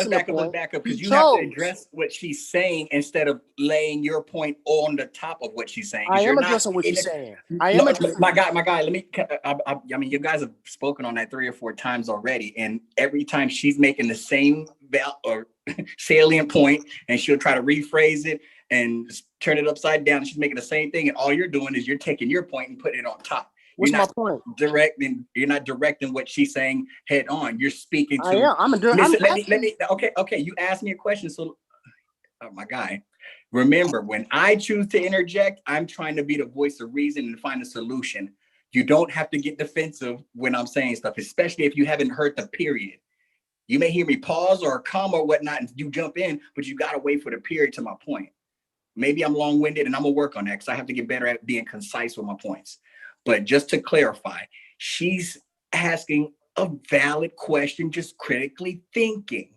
because you have to address what she's saying instead of laying your point on the top of what she's saying. I am addressing what she's saying. My guy. Let me. I mean, you guys have spoken on that 3 or 4 times already, and every time she's making the same or salient point, and she'll try to rephrase it and turn it upside down, and she's making the same thing, and all you're doing is you're taking your point and putting it on top. What's you're my not point? You're not directing what she's saying head on. You're speaking to. I am. Listen, let me. Okay. You asked me a question, so my guy. Remember, when I choose to interject, I'm trying to be the voice of reason and find a solution. You don't have to get defensive when I'm saying stuff, especially if you haven't heard the period. You may hear me pause or a comma or whatnot, and you jump in, but you gotta wait for the period to my point. Maybe I'm long-winded, and I'm gonna work on that because I have to get better at being concise with my points. But just to clarify, she's asking a valid question, just critically thinking.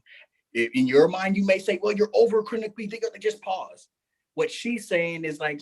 In your mind, you may say, well, you're over critically thinking, just pause. What she's saying is like,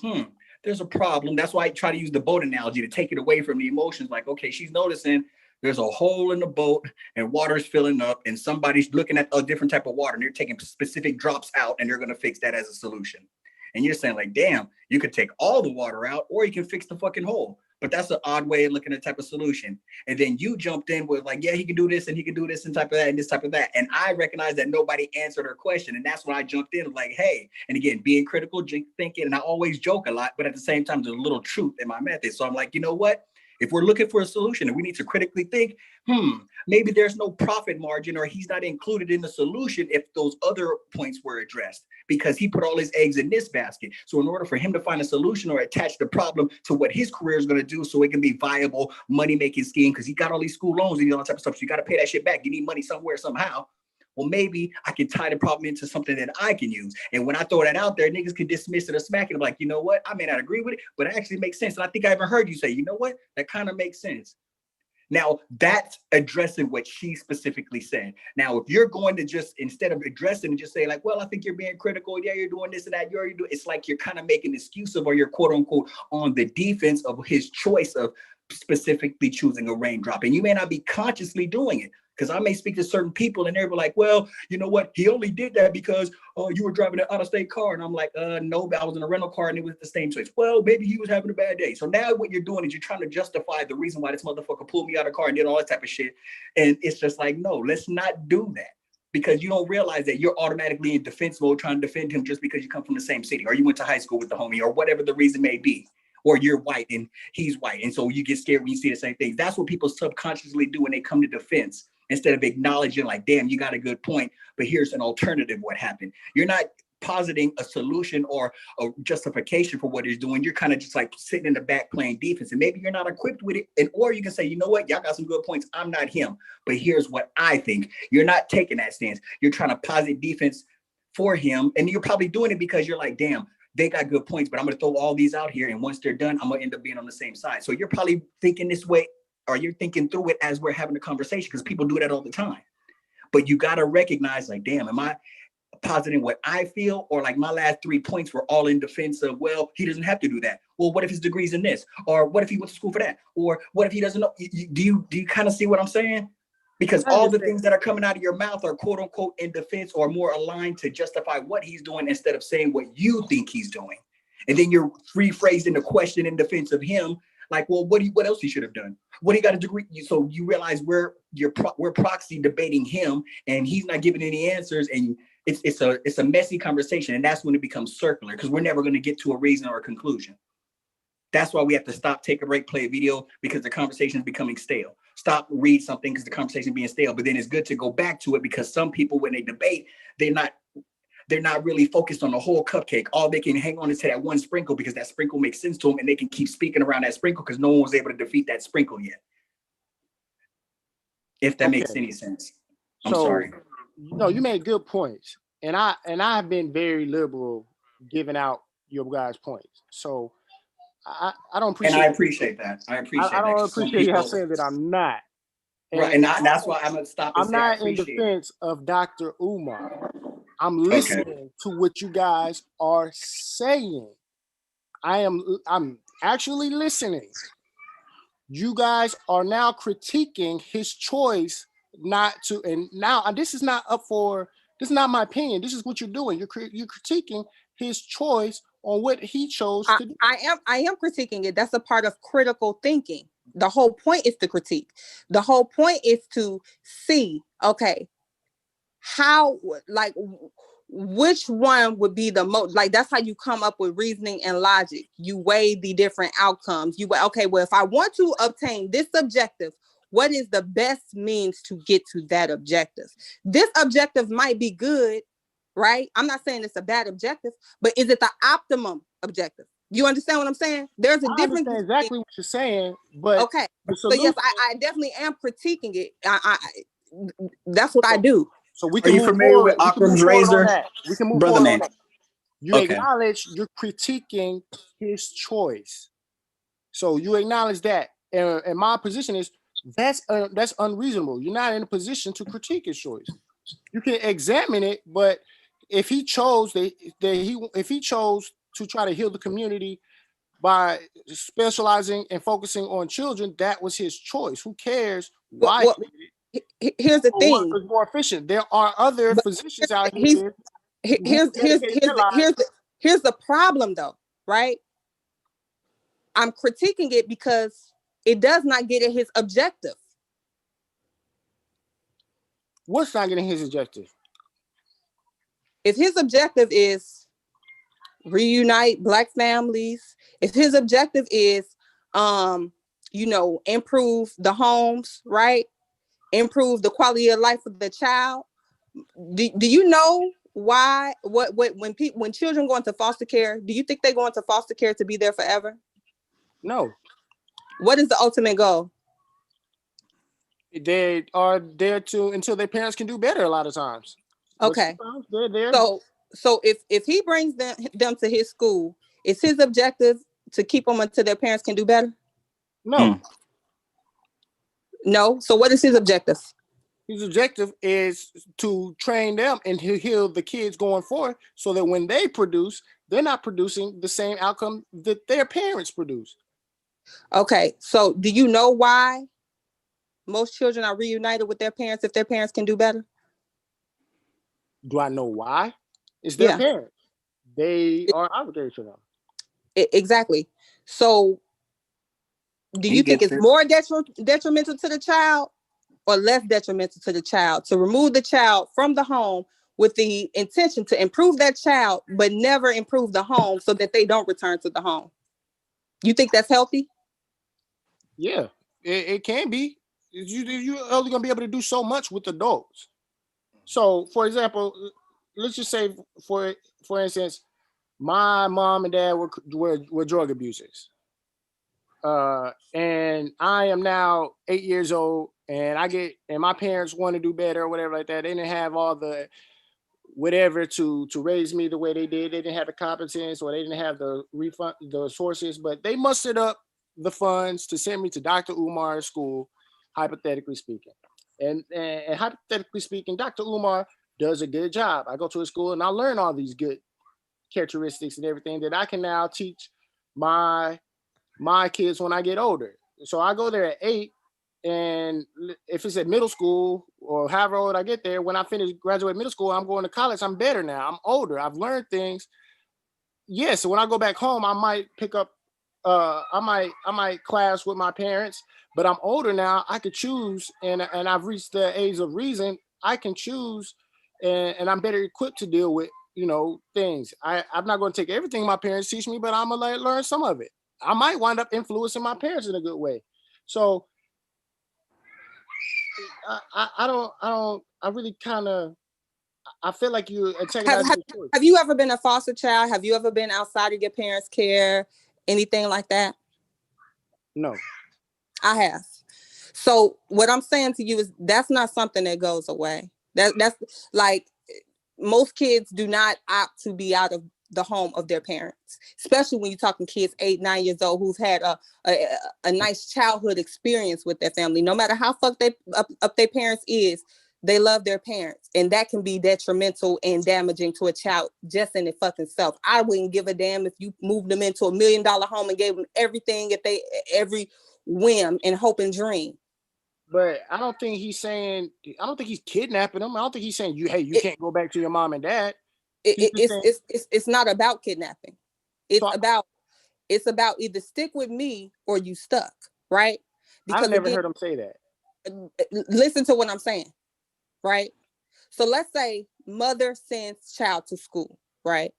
there's a problem. That's why I try to use the boat analogy to take it away from the emotions. Like, okay, she's noticing there's a hole in the boat and water's filling up and somebody's looking at a different type of water and they're taking specific drops out and they're going to fix that as a solution. And you're saying like, damn, you could take all the water out or you can fix the fucking hole. But that's an odd way of looking at type of solution. And then you jumped in with like, yeah, he can do this and he can do this and type of that and this type of that. And I recognized that nobody answered her question. And that's when I jumped in like, hey, and again, being critical, thinking, and I always joke a lot, but at the same time, there's a little truth in my method. So I'm like, you know what? If we're looking for a solution and we need to critically think, maybe there's no profit margin or he's not included in the solution if those other points were addressed because he put all his eggs in this basket. So in order for him to find a solution or attach the problem to what his career is going to do so it can be viable money-making scheme because he got all these school loans and all that type of stuff. So you got to pay that shit back. You need money somewhere, somehow. Well, maybe I can tie the problem into something that I can use. And when I throw that out there, niggas can dismiss it or smack it. I'm like, you know what? I may not agree with it, but it actually makes sense. And I think I even heard you say, you know what? That kind of makes sense. Now, that's addressing what she specifically said. Now, if you're going to just, instead of addressing and just say like, well, I think you're being critical. Yeah, you're doing this and that. You're already doing, it's like you're kind of making an excuse of, or you're quote unquote on the defense of his choice of specifically choosing a raindrop. And you may not be consciously doing it. Because I may speak to certain people and they're like, well, you know what? He only did that because you were driving an out-of-state car. And I'm like, no, I was in a rental car and it was the same choice. Well, maybe he was having a bad day. So now what you're doing is you're trying to justify the reason why this motherfucker pulled me out of the car and did all that type of shit. And it's just like, no, let's not do that. Because you don't realize that you're automatically in defense mode trying to defend him just because you come from the same city or you went to high school with the homie or whatever the reason may be. Or you're white and he's white. And so you get scared when you see the same things. That's what people subconsciously do when they come to defense. Instead of acknowledging like, damn, you got a good point, but here's an alternative what happened. You're not positing a solution or a justification for what he's doing. You're kind of just like sitting in the back playing defense and maybe you're not equipped with it. And or you can say, you know what, y'all got some good points. I'm not him, but here's what I think. You're not taking that stance. You're trying to posit defense for him. And you're probably doing it because you're like, damn, they got good points, but I'm going to throw all these out here. And once they're done, I'm going to end up being on the same side. So you're probably thinking this way, or you're thinking through it as we're having a conversation because people do that all the time. But you got to recognize like, damn, am I positing what I feel? Or like my last 3 points were all in defense of, well, he doesn't have to do that. Well, what if his degree's in this? Or what if he went to school for that? Or what if he doesn't know? Do you kind of see what I'm saying? Because all the things that are coming out of your mouth are quote unquote in defense or more aligned to justify what he's doing instead of saying what you think he's doing. And then you're rephrasing the question in defense of him. Like, well, what else he should have done? What he got a degree? So you realize we're proxy debating him, and he's not giving any answers, and it's a messy conversation, and that's when it becomes circular because we're never going to get to a reason or a conclusion. That's why we have to stop, take a break, play a video because the conversation is becoming stale. Stop, read something because the conversation is being stale. But then it's good to go back to it because some people, when they debate, they're not really focused on the whole cupcake. All they can hang on is to that one sprinkle because that sprinkle makes sense to them and they can keep speaking around that sprinkle because no one was able to defeat that sprinkle yet. If that makes any sense. I'm sorry. No, you made good points. And I've been very liberal giving out your guys' points. So I don't appreciate and I appreciate that. I don't appreciate you saying that I'm not. Right, and that's why I'm gonna stop and I'm say I not in appreciate defense of Dr. Umar. I'm listening to what you guys are saying. I'm actually listening. You guys are now critiquing his choice not to, and now this is not not my opinion. This is what you're doing. You're critiquing his choice on what he chose to do. I am critiquing it. That's a part of critical thinking. The whole point is to critique. The whole point is to see, okay, how, like, which one would be the most, like, that's how you come up with reasoning and logic. You weigh the different outcomes. You weigh, okay, well, if I want to obtain this objective, what is the best means to get to that objective? This objective might be good, right? I'm not saying it's a bad objective, but is it the optimum objective? You understand what I'm saying? There's a I difference. understand exactly what you're saying, but Okay, the so yes, solution. I definitely am critiquing it. That's what I do. So we Are can you move familiar forward. with We can move Occam's forward on razor, that. We can move brother forward on man? that. You Okay. acknowledge you're critiquing his choice. So you acknowledge that. And my position is that's unreasonable. You're not in a position to critique his choice. You can examine it, but if he chose if he chose to try to heal the community by specializing and focusing on children, that was his choice. Who cares why? Well, here's the or thing. what was more efficient? There are other But physicians out here. here's the problem though, right? I'm critiquing it because it does not get at his objective. What's not getting his objective? If his objective is reunite Black families, if his objective is improve the homes, right? Improve the quality of life of the child. Do you know why when children go into foster care, do you think they go into foster care to be there forever? No. What is the ultimate goal? They are there until their parents can do better a lot of times. Okay. They're there. So if he brings them to his school, is his objective to keep them until their parents can do better? No. No. So what is his objective? His objective is to train them and heal the kids going forward so that when they produce, they're not producing the same outcome that their parents produce. Okay. So do you know why most children are reunited with their parents if their parents can do better? Do I know why? It's their parents. They are obligated to them. Exactly. So do you think it's more detrimental to the child or less detrimental to the child to remove the child from the home with the intention to improve that child, but never improve the home so that they don't return to the home? You think that's healthy? Yeah, it can be. You're only going to be able to do so much with adults. So, for example, let's just say, for instance, my mom and dad were drug abusers. And I am now 8 years old, and my parents want to do better or whatever like that. They didn't have all the whatever to raise me the way they did. They didn't have the competence, or they didn't have the sources, but they mustered up the funds to send me to Dr. Umar's school, hypothetically speaking. And hypothetically speaking, Dr. Umar does a good job. I go to his school and I learn all these good characteristics and everything that I can now teach my kids when I get older. So I go there at 8, and if it's at middle school or however old I get there, when I graduate middle school, I'm going to college. I'm better now. I'm older. I've learned things. Yes, so when I go back home, I might pick up. I might clash with my parents, but I'm older now. I could choose, and I've reached the age of reason. I can choose, and I'm better equipped to deal with things. I'm not going to take everything my parents teach me, but I'm gonna learn some of it. I might wind up influencing my parents in a good way. So I really kind of, I feel like you antagonizing your choice. Have you ever been a foster child? Have you ever been outside of your parents' care? Anything like that? No. I have. So what I'm saying to you is that's not something that goes away. That's like, most kids do not opt to be out of the home of their parents, especially when you're talking kids 8, 9 years old who've had a nice childhood experience with their family. No matter how fucked up their parents is, they love their parents, and that can be detrimental and damaging to a child just in its fucking self. I wouldn't give a damn if you moved them into $1 million home and gave them everything, every whim and hope and dream. But I don't think he's kidnapping them. I don't think he's saying you can't go back to your mom and dad. It's not about kidnapping. It's about either stick with me or you stuck, right? Because I've never heard him say that. Listen to what I'm saying, right? So let's say mother sends child to school, right?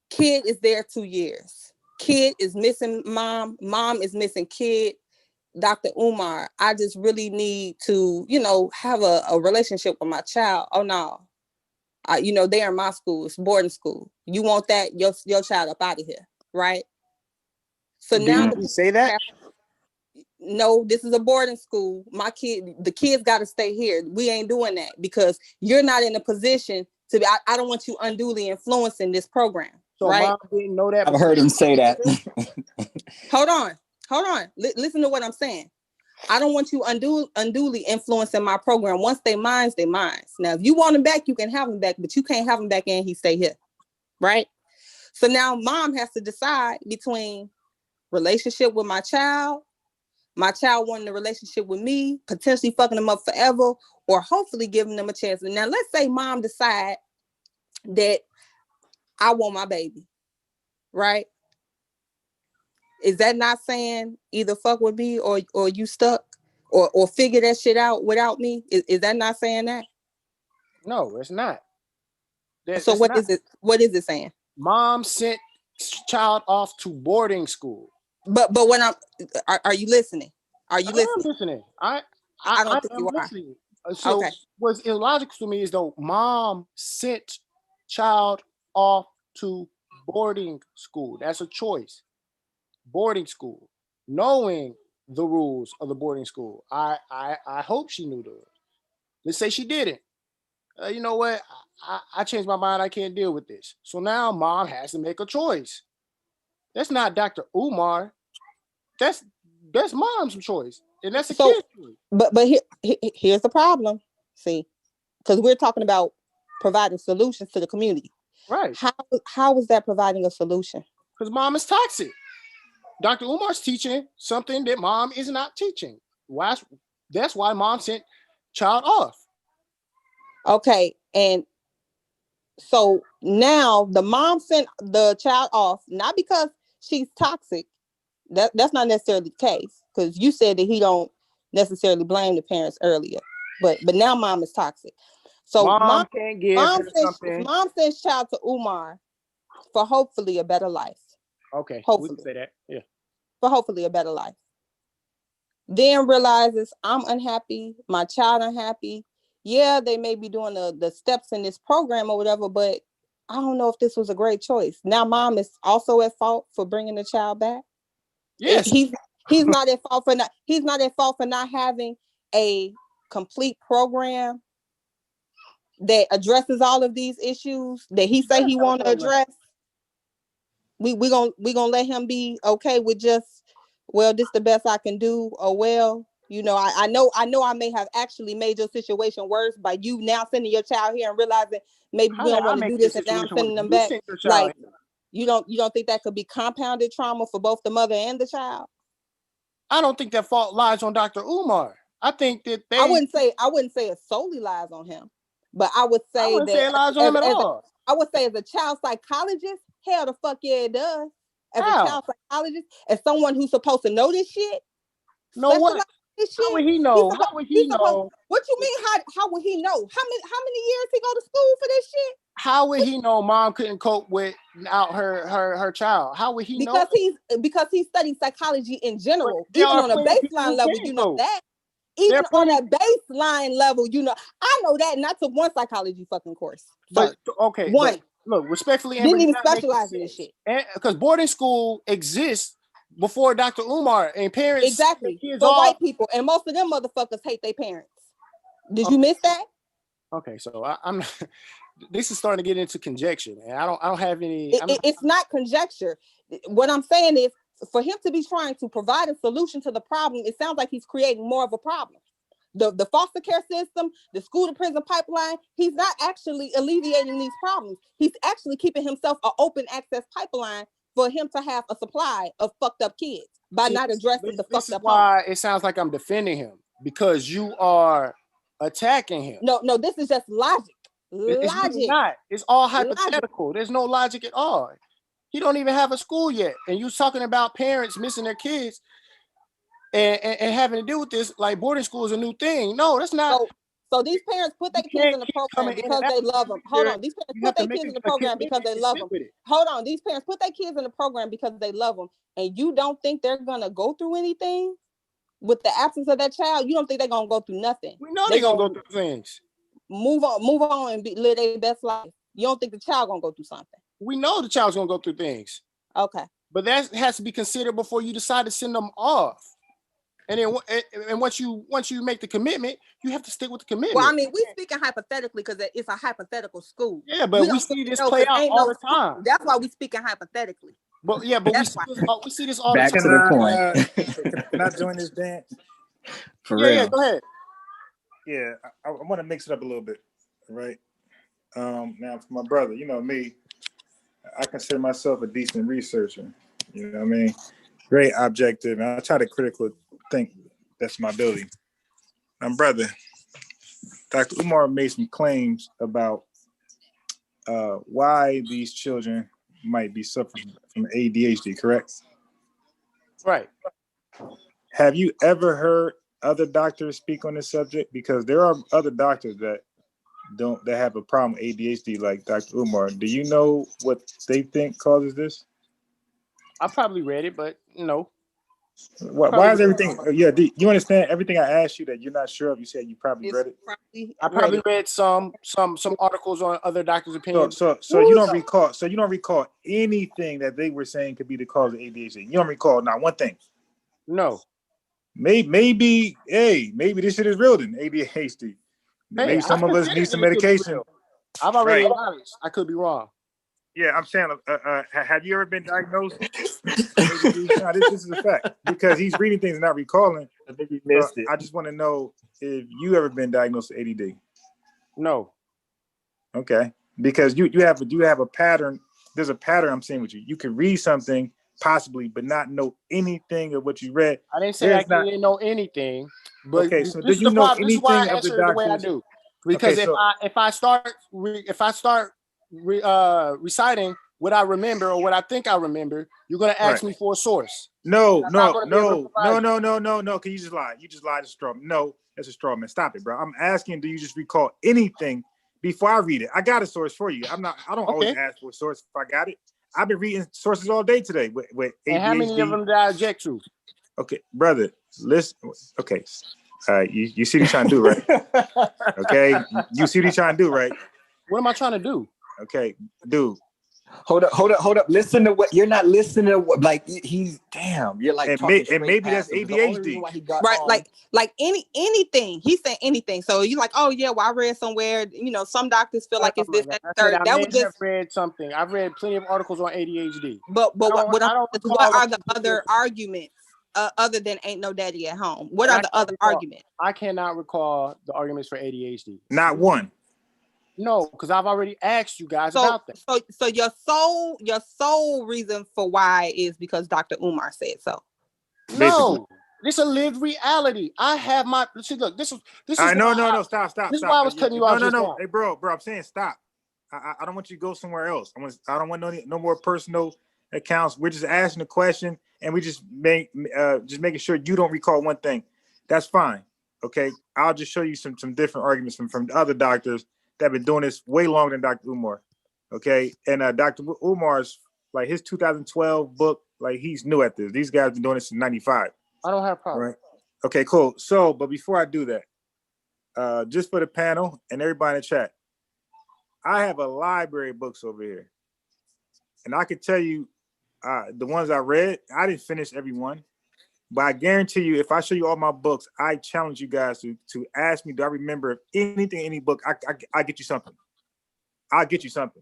Kid is there 2 years. Kid is missing mom. Mom is missing kid. Dr. Umar, I just really need to, have a relationship with my child. Oh no. They're in my school. It's boarding school. You want that, your child up out of here, right? So now you say that? No, this is a boarding school. The kids got to stay here. We ain't doing that because you're not in a position to be. I don't want you unduly influencing this program. So right? mom didn't know that. I've heard him say that. Hold on. Listen to what I'm saying. I don't want you unduly influencing my program. Once they minds, they minds. Now, if you want him back, you can have him back, but you can't have him back and he stay here, right? So now mom has to decide between relationship with my child wanting a relationship with me, potentially fucking them up forever, or hopefully giving them a chance. And now let's say mom decide that I want my baby, right? Is that not saying either fuck with me or you stuck or figure that shit out without me? Is that not saying that? No, it's not. So what is it? What is it saying? Mom sent child off to boarding school. But when are you listening? Are you listening? I'm listening. I don't think you are. listening. So okay. What's illogical to me is though mom sent child off to boarding school. That's a choice. Boarding school, knowing the rules of the boarding school. I hope she knew the rules. Let's say she didn't. You know what? I changed my mind. I can't deal with this. So now mom has to make a choice. That's not Dr. Umar. That's mom's choice, and that's a kid's choice. But here's the problem. See, because we're talking about providing solutions to the community. Right. How is that providing a solution? Because mom is toxic. Dr. Umar's teaching something that mom is not teaching. That's why mom sent child off. Okay, and so now the mom sent the child off, not because she's toxic. That's not necessarily the case, because you said that he don't necessarily blame the parents earlier. But now mom is toxic. So mom can't give something. Mom sends child to Umar for hopefully a better life. Okay, hopefully. We can say that. Yeah. For hopefully a better life. Then realizes I'm unhappy, my child unhappy. Yeah, they may be doing the steps in this program or whatever, but I don't know if this was a great choice. Now mom is also at fault for bringing the child back. Yes. He's not at fault for not having a complete program that addresses all of these issues that he say he want to address. We gonna let him be okay with just, well, this the best I can do, or well, I know I may have actually made your situation worse by you now sending your child here and realizing maybe we don't want to do this, and now I'm sending them back. Like, you don't think that could be compounded trauma for both the mother and the child? I don't think that fault lies on Dr. Umar. I think that I wouldn't say it solely lies on him, but I would say it lies on him at all. I would say as a child psychologist, hell the fuck yeah, it does. As a child psychologist, as someone who's supposed to know this shit. Know what? How would he know? How would he know? What you mean? How would he know? How many years he go to school for this shit? How would he know mom couldn't cope without her child? How would he know? Because he studied psychology in general. Even on a baseline level, you know that. Even on a baseline level, I know that, and I took one psychology fucking course. But okay, one. Look, respectfully, didn't even specialize in this shit. Because boarding school exists before Dr. Umar, and parents exactly for white people, and most of them motherfuckers hate their parents. Did you miss that? Okay, so I'm. This is starting to get into conjecture, and I don't have any. It's not conjecture. What I'm saying is, for him to be trying to provide a solution to the problem, it sounds like he's creating more of a problem. The foster care system, the school to prison pipeline, he's not actually alleviating these problems. He's actually keeping himself an open access pipeline for him to have a supply of fucked up kids by not addressing the fucked up. This is why it sounds like I'm defending him, because you are attacking him. No, this is just logic. It's really not. It's all hypothetical. Logic. There's no logic at all. He don't even have a school yet, and you talking about parents missing their kids and having to deal with this like boarding school is a new thing. No, that's not. So these parents put their kids in the program because they love them. Hold on. These parents put their kids in the program because they love them. Hold on. These parents put their kids in the program because they love them. And you don't think they're going to go through anything with the absence of that child? You don't think they're going to go through nothing? We know they're going to go through things. Move on and live their best life. You don't think the child going to go through something? We know the child's going to go through things. Okay. But that has to be considered before you decide to send them off. And then once you make the commitment, you have to stick with the commitment. Well, I mean, we're speaking hypothetically because it's a hypothetical school. Yeah, but we see this play out all the time. That's why we're speaking hypothetically. But yeah, but we see this all Back the time. to the point. Can I join this dance? For real. Yeah, go ahead. Yeah, I want to mix it up a little bit, right? Now, for my brother, you know me, I consider myself a decent researcher. You know what I mean? Great objective, and I try to critically think. That's my ability. Brother, Dr. Umar made some claims about why these children might be suffering from ADHD, correct? Right. Have you ever heard other doctors speak on this subject? Because there are other doctors that have a problem with ADHD, like Dr. Umar. Do you know what they think causes this? I probably read it, but no. Why is everything? Yeah, do you understand everything I asked you that you're not sure of? You said you probably read it. I probably read some articles on other doctors' opinions. So you don't recall. So you don't recall anything that they were saying could be the cause of ADHD. You don't recall not one thing. No. Maybe this shit is real then. ADHD. Maybe some of us need some medication. I've already acknowledged I could be wrong. Yeah, I'm saying, have you ever been diagnosed? No, this is a fact because he's reading things and not recalling. I think he missed it. I just want to know if you ever been diagnosed with ADD. No. Okay, because you have a pattern. There's a pattern I'm seeing with you. You can read something possibly, but not know anything of what you read. I didn't say I didn't know anything. But okay, so do you know anything this is why I of the answer the way I do. Because if I start reciting what I remember or what I think I remember, you're gonna ask me for a source. No. Can you just lie? You just lied to straw. No, that's a straw man. Stop it, bro. I'm asking, do you just recall anything before I read it? I got a source for you. I don't always ask for a source if I got it. I've been reading sources all day today with ADHD. And how many of them did I object to? Okay, brother, listen. Okay, all right. You see what he's trying to do, right? Okay, you see what he's trying to do, right? What am I trying to do? Okay, dude. Hold up. Listen to what you're not listening to. Like he's damn. You're like, and maybe that's ADHD, right? Like anything. He's saying anything. So you like, oh yeah, well I read somewhere. You know, some doctors feel like it's this, that, third. That was just read something. I've read plenty of articles on ADHD. But what are the other arguments other than ain't no daddy at home? What are the other arguments? I cannot recall the arguments for ADHD. Not one. No, because I've already asked you guys about that. So your sole reason for why is because Dr. Umar said so. No, this is a lived reality. I have my look. This is. No. Stop. This is why I was cutting you off. No. Hey, bro. I'm saying stop. I don't want you to go somewhere else. I don't want no more personal accounts. We're just asking a question, and we just making sure you don't recall one thing. That's fine. Okay. I'll just show you some different arguments from other doctors that have been doing this way longer than Dr. Umar. Okay. And Dr. Umar's like his 2012 book, like he's new at this. These guys have been doing this since 95. I don't have a problem. Right. Okay, cool. So, but before I do that, just for the panel and everybody in the chat, I have a library of books over here. And I can tell you the ones I read, I didn't finish every one. But I guarantee you, if I show you all my books, I challenge you guys to ask me, do I remember anything, any book? I get you something. I'll get you something.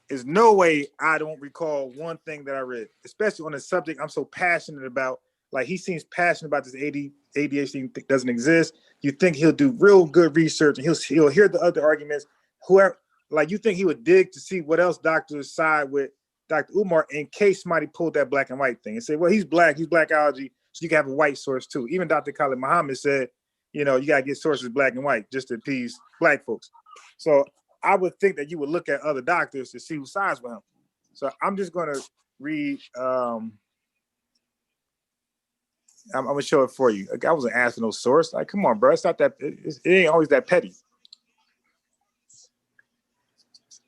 There's no way I don't recall one thing that I read, especially on a subject I'm so passionate about. Like he seems passionate about this ADHD doesn't exist. You think he'll do real good research and he'll hear the other arguments. Whoever, like you think he would dig to see what else doctors side with Dr. Umar in case somebody pulled that black and white thing and say, well, he's blackology. So you can have a white source too. Even Dr. Khalid Muhammad said, you know, you got to get sources black and white just to appease black folks. So I would think that you would look at other doctors to see who sides with him. So I'm just going to read I'm gonna show it for you. Like, I wasn't asking no source. Like, come on, bro. It's not that. It ain't always that petty.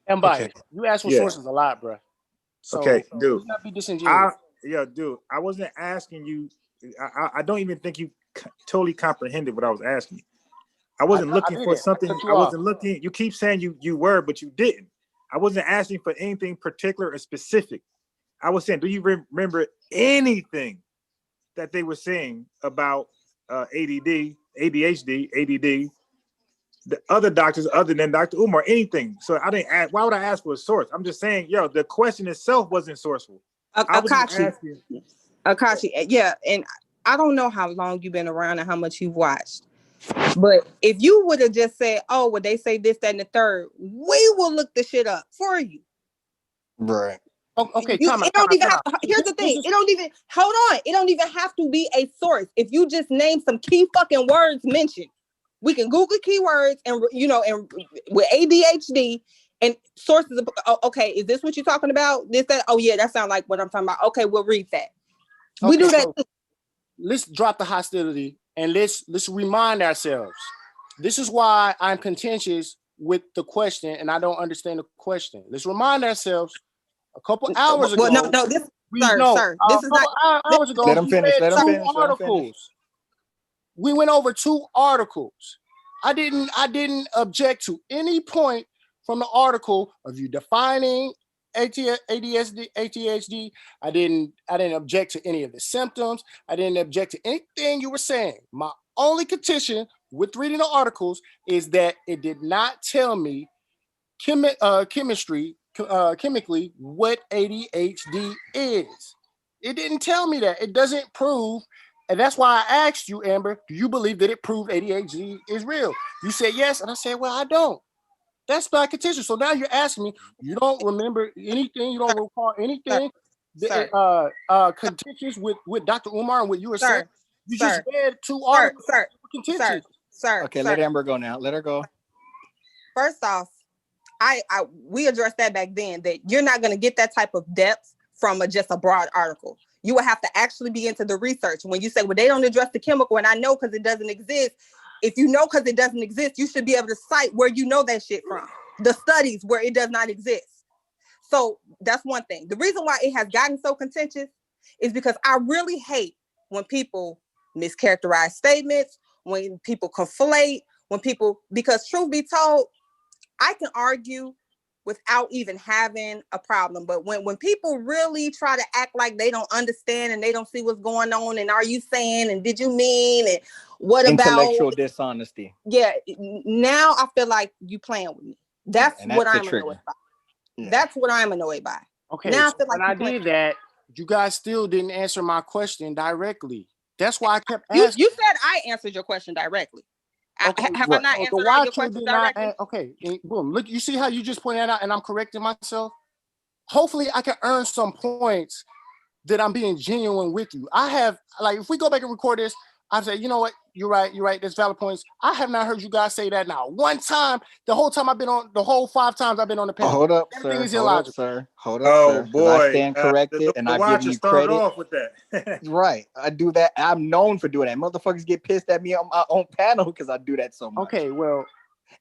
And by Okay. you ask for Yeah. sources a lot, bro. So Okay, dude. let's not be disingenuous. Dude. I wasn't asking you. I don't even think you totally comprehended what I was asking you. I wasn't looking for something. I wasn't looking. You keep saying you were, but you didn't. I wasn't asking for anything particular or specific. I was saying, do you remember anything that they were saying about ADD, ADHD, ADD, the other doctors other than Dr. Umar, anything? So I didn't ask. Why would I ask for a source? I'm just saying, yo, the question itself wasn't sourceful. I was just asking. Akashi, yeah, and I don't know how long you've been around and how much you've watched. But if you would have just said, oh, well, they say this, that, and the third, we will look the shit up for you. Right. Okay, Here's the thing. It don't even, hold on. It don't even have to be a source. If you just name some key fucking words mentioned, we can Google keywords and, and with ADHD and sources of, okay, is this what you're talking about? This, that, oh yeah, that sounds like what I'm talking about. Okay, we'll read that. We do that. So let's drop the hostility and let's remind ourselves. This is why I'm contentious with the question and I don't understand the question. Let's remind ourselves a couple hours ago. Well, no, this, sir, this is not. Hours ago, let him finish. Let him finish. articles. We went over 2 articles. I didn't object to any point from the article of you defining ADHD. I didn't object to any of the symptoms. I didn't object to anything you were saying. My only contention with reading the articles is that it did not tell me chemically what ADHD is. It didn't tell me that. It doesn't prove, and that's why I asked you, Amber, do you believe that it proved ADHD is real? You said yes, and I said, well, I don't. That's my contention. So now you're asking me, you don't remember anything, you don't recall anything contentious with Dr. Umar and what you were saying? You just read 2 articles. Sir. Okay, let Amber go now. Let her go. First off, we addressed that back then, that you're not going to get that type of depth from just a broad article. You will have to actually be into the research. When you say, well, they don't address the chemical, and I know because it doesn't exist. If you know because it doesn't exist, you should be able to cite where you know that shit from. The studies where it does not exist. So that's one thing. The reason why it has gotten so contentious is because I really hate when people mischaracterize statements, when people conflate, because truth be told, I can argue without even having a problem. But when people really try to act like they don't understand and they don't see what's going on, and are you saying, and did you mean, and what about intellectual dishonesty? Yeah, now I feel like you playing with me. That's what I'm annoyed by. Yeah. That's what I'm annoyed by. Okay, now so when I did that, you guys still didn't answer my question directly. That's why I kept asking. You said I answered your question directly. Okay, have I not answered your question directly? Okay, boom. Look, you see how you just pointed that out and I'm correcting myself? Hopefully I can earn some points that I'm being genuine with you. I have, like, if we go back and record this, I say, you know what? You're right. There's valid points. I have not heard you guys say that now. One time, the whole 5 times I've been on the panel. Hold up, Everything sir. is illogical. Hold up, sir. Boy. I stand corrected and I give you credit. Off with that. Right. I do that. I'm known for doing that. Motherfuckers get pissed at me on my own panel because I do that so much. Okay, well.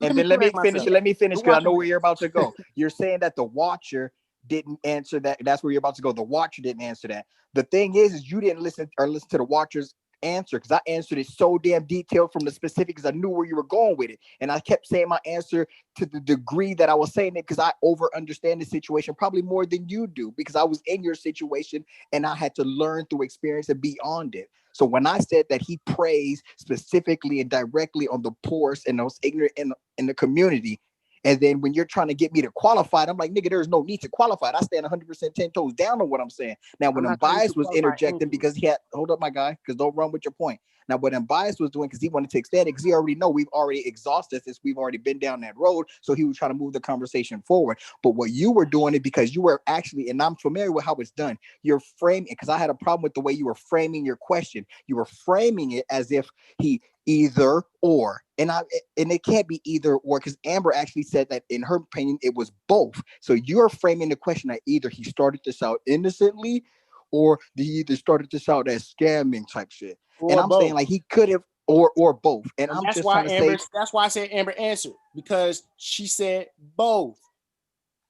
And then let me finish because I know where you're about to go. You're saying that the watcher didn't answer that. That's where you're about to go. The watcher didn't answer that. The thing is you didn't listen to the watcher's answer, because I answered it so damn detailed from the specifics. I knew where you were going with it, and I kept saying my answer to the degree that I was saying it because I over understand the situation probably more than you do, because I was in your situation and I had to learn through experience and beyond it. So when I said that he prays specifically and directly on the poorest and those ignorant in the community, and then when you're trying to get me to qualify it, I'm like, nigga, there's no need to qualify it. I stand 100% 10 toes down on what I'm saying. Now, when Bias was interjecting because he had, hold up, my guy, because don't run with your point. Now, what Bias was doing, because he wanted to extend it, because he already know we've already exhausted this. We've already been down that road. So he was trying to move the conversation forward. But what you were doing it because you were actually, and I'm familiar with how it's done, you're framing, because I had a problem with the way you were framing your question. You were framing it as if he either or, and it can't be either or, because Amber actually said that in her opinion it was both. So you're framing the question that either he started this out innocently or he either started this out as scamming type shit. Or And I'm saying both. like he could have, or both. And I'm That's just why trying to say, That's why I said Amber answered, because she said both.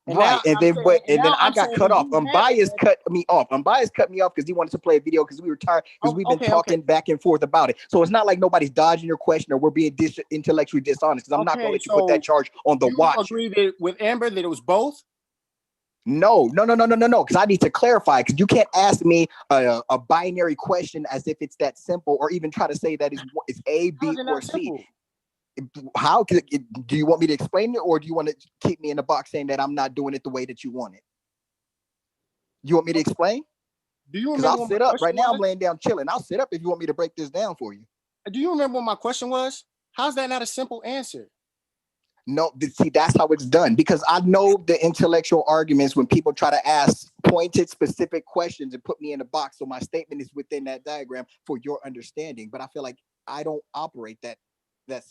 And right. And then but and then I I'm got saying cut if off. you Unbiased had cut me off. Unbiased cut me off because he wanted to play a video because we were tired, because we've been talking back and forth about it. So it's not like nobody's dodging your question or we're being intellectually dishonest, because I'm not going to let you put that charge on the watcher. You agree with Amber that it was both? No, because I need to clarify, because you can't ask me a binary question as if it's that simple, or even try to say that it's A, B, or C. How do you want me to explain it, or do you want to keep me in the box saying that I'm not doing it the way that you want it? You want me to explain? Do you Because remember I'll sit up right now. I'm laying down chilling. I'll sit up if you want me to break this down for you. Do you remember what my question was? How's that not a simple answer? No, see, that's how it's done, because I know the intellectual arguments when people try to ask pointed, specific questions and put me in a box. So my statement is within that diagram for your understanding. But I feel like I don't operate that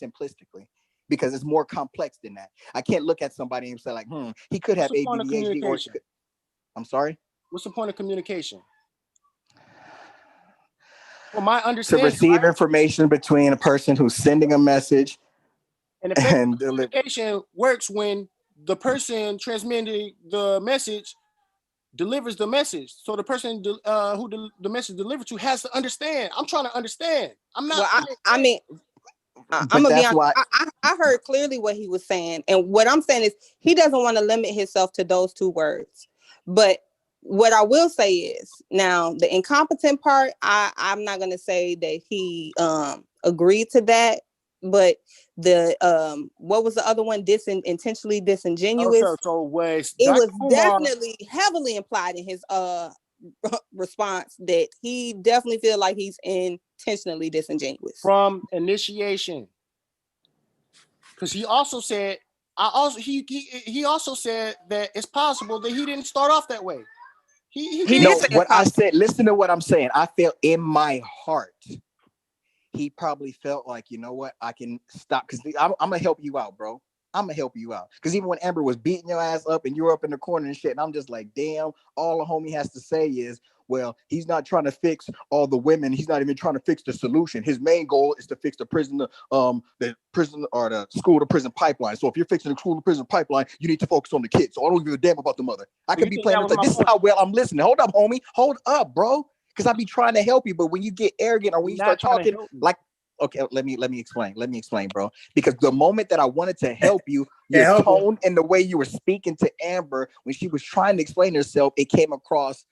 simplistically, because it's more complex than that. I can't look at somebody and say like, he could have ADHD, or I'm sorry? What's the point of communication? Well, my understanding, to receive information between a person who's sending a message and effective communication works when the person transmitting the message delivers the message. So the person who the message delivered to has to understand. I'm trying to understand. I'm not. Well, I mean, I'm gonna be honest. I heard clearly what he was saying, and what I'm saying is he doesn't want to limit himself to those two words. But what I will say is, now the incompetent part, I'm not gonna say that he agreed to that, but the what was the other one? Intentionally disingenuous. Okay, so it was Umar definitely heavily implied in his response that he definitely feel like he's intentionally disingenuous from initiation, because he also said he also said that it's possible that he didn't start off that way. He no, what I said, listen to what I'm saying. I felt in my heart he probably felt like, you know what, I can stop, because I'm gonna help you out, bro. I'm gonna help you out. Because even when Amber was beating your ass up and you were up in the corner and shit, and I'm just like, damn, all the homie has to say is, well, he's not trying to fix all the women. He's not even trying to fix the solution. His main goal is to fix the prison or the school to prison pipeline. So if you're fixing the school to prison pipeline, you need to focus on the kids. So I don't give a damn about the mother. I could be playing. This is how well I'm listening. Hold up, homie. Hold up, bro. Because I be trying to help you, but when you get arrogant or when you start talking like, okay, let me explain. Let me explain, bro. Because the moment that I wanted to help you, your tone and the way you were speaking to Amber when she was trying to explain herself, it came across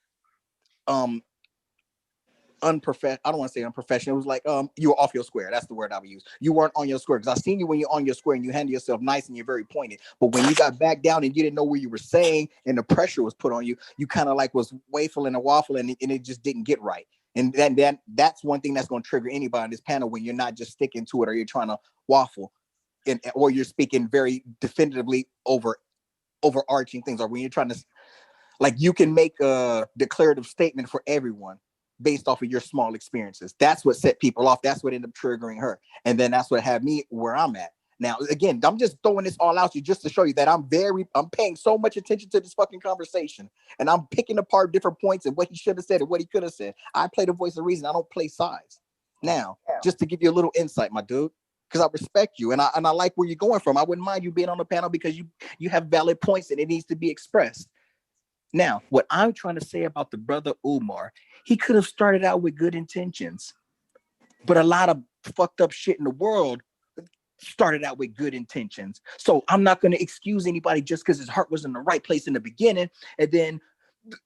unprofessional. I don't want to say unprofessional. It was like you were off your square. That's the word I would use. You weren't on your square, because I seen you when you're on your square and you handle yourself nice and you're very pointed. But when you got back down and you didn't know what you were saying and the pressure was put on you, you kind of like was waffling and waffling, and it just didn't get right. And then that's one thing that's going to trigger anybody on this panel, when you're not just sticking to it or you're trying to waffle, or you're speaking very definitively overarching things, or when you're trying to, like, you can make a declarative statement for everyone based off of your small experiences. That's what set people off. That's what ended up triggering her. And then that's what had me where I'm at. Now, again, I'm just throwing this all out to you just to show you that I'm paying so much attention to this fucking conversation. And I'm picking apart different points and what he should have said and what he could have said. I play the voice of reason. I don't play sides. Now, just to give you a little insight, my dude, because I respect you and I like where you're going from. I wouldn't mind you being on the panel because you have valid points and it needs to be expressed. Now, what I'm trying to say about the brother Umar, he could have started out with good intentions, but a lot of fucked up shit in the world started out with good intentions. So I'm not going to excuse anybody just because his heart was in the right place in the beginning, and then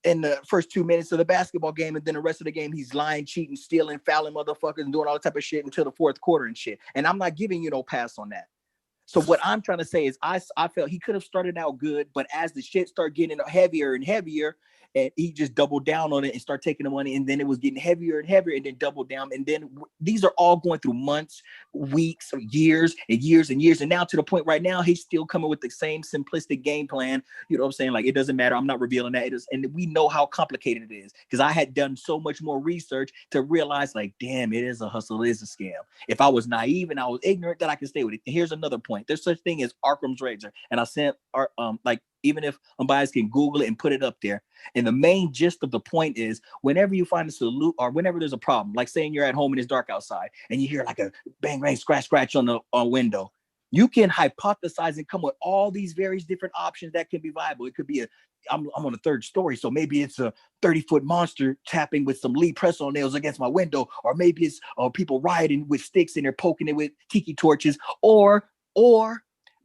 in the first 2 minutes of the basketball game, and then the rest of the game, he's lying, cheating, stealing, fouling motherfuckers, and doing all that type of shit until the fourth quarter and shit. And I'm not giving you no pass on that. So what I'm trying to say is I felt he could have started out good, but as the shit started getting heavier and heavier, and he just doubled down on it and started taking the money, and then it was getting heavier and heavier, and then doubled down. And then these are all going through months, weeks, or years and years and years. And now to the point right now, he's still coming with the same simplistic game plan. You know what I'm saying? Like, it doesn't matter. I'm not revealing that. It is, and we know how complicated it is, because I had done so much more research to realize, like, damn, it is a hustle, it is a scam. If I was naive and I was ignorant, then I could stay with it. And here's another point. point. There's such thing as Arkham's razor, and I sent like even if unbiased can Google it and put it up there. And the main gist of the point is whenever you find a solution or whenever there's a problem, like saying you're at home and it's dark outside and you hear like a bang bang scratch on the window. You can hypothesize and come with all these various different options that can be viable. It could be I'm on the third story, so maybe it's a 30-foot monster tapping with some Lee press-on nails against my window, or maybe it's people riding with sticks and they're poking it with tiki torches, or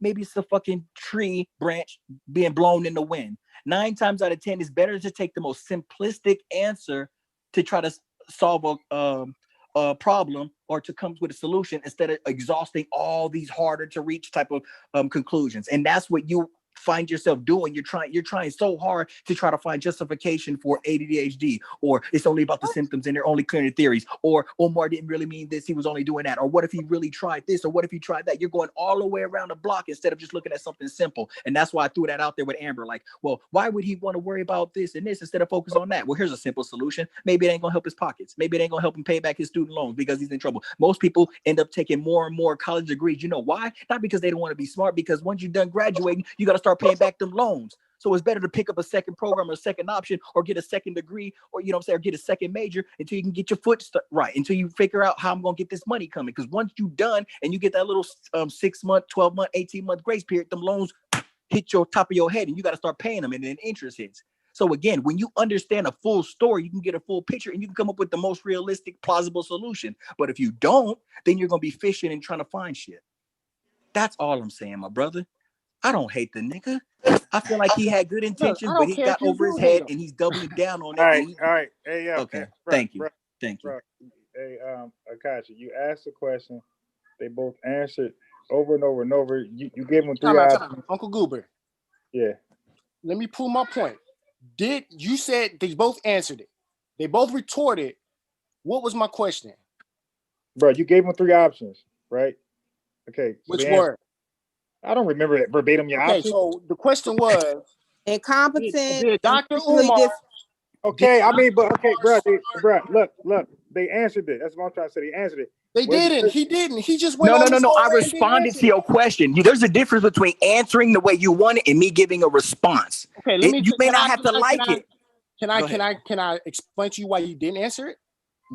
maybe it's a fucking tree branch being blown in the wind. 9 times out of 10, it's better to take the most simplistic answer to try to solve a problem or to come with a solution instead of exhausting all these harder to reach type of conclusions. And that's what you find yourself doing. You're trying so hard to try to find justification for ADHD, or it's only about the symptoms and they're only clearing the theories, or Umar didn't really mean this, he was only doing that, or what if he really tried this, or what if he tried that? You're going all the way around the block instead of just looking at something simple. And that's why I threw that out there with Amber, like, well, why would he want to worry about this and this instead of focus on that? Well, here's a simple solution. Maybe it ain't gonna help his pockets. Maybe it ain't gonna help him pay back his student loans because he's in trouble. Most people end up taking more and more college degrees. You know why? Not because they don't want to be smart, because once you're done graduating, you got to start paying back them loans. So it's better to pick up a second program or a second option or get a second degree, or, you know what I'm saying, or get a second major until you can get your foot right, until you figure out how I'm going to get this money coming. Because once you're done and you get that little 6 month, 12 month, 18 month grace period, them loans hit your top of your head and you got to start paying them, and then interest hits. So again, when you understand a full story, you can get a full picture and you can come up with the most realistic, plausible solution. But if you don't, then you're going to be fishing and trying to find shit. That's all I'm saying, my brother. I don't hate the nigga. I feel like he had good intentions, but he got over his head and he's doubling down on it. All right. Hey, okay. Bro, Thank you. Thank you. Hey, Akashi, you asked a question. They both answered over and over and over. You gave them 3 options. Uncle Goober. Yeah. Let me prove my point. You said they both answered it? They both retorted. What was my question? Bro, you gave them 3 options, right? Okay. So which were? I don't remember that verbatim. Your okay, options. so the question was incompetent. Did Dr. Umar? Okay, I mean, but okay, bro, look, they answered it. That's what I'm trying to say. They answered it. They didn't. He didn't. He just went No. on. I responded to your question. There's a difference between answering the way you want it and me giving a response. Okay, let me. You may not have to like it. Can I explain to you why you didn't answer it?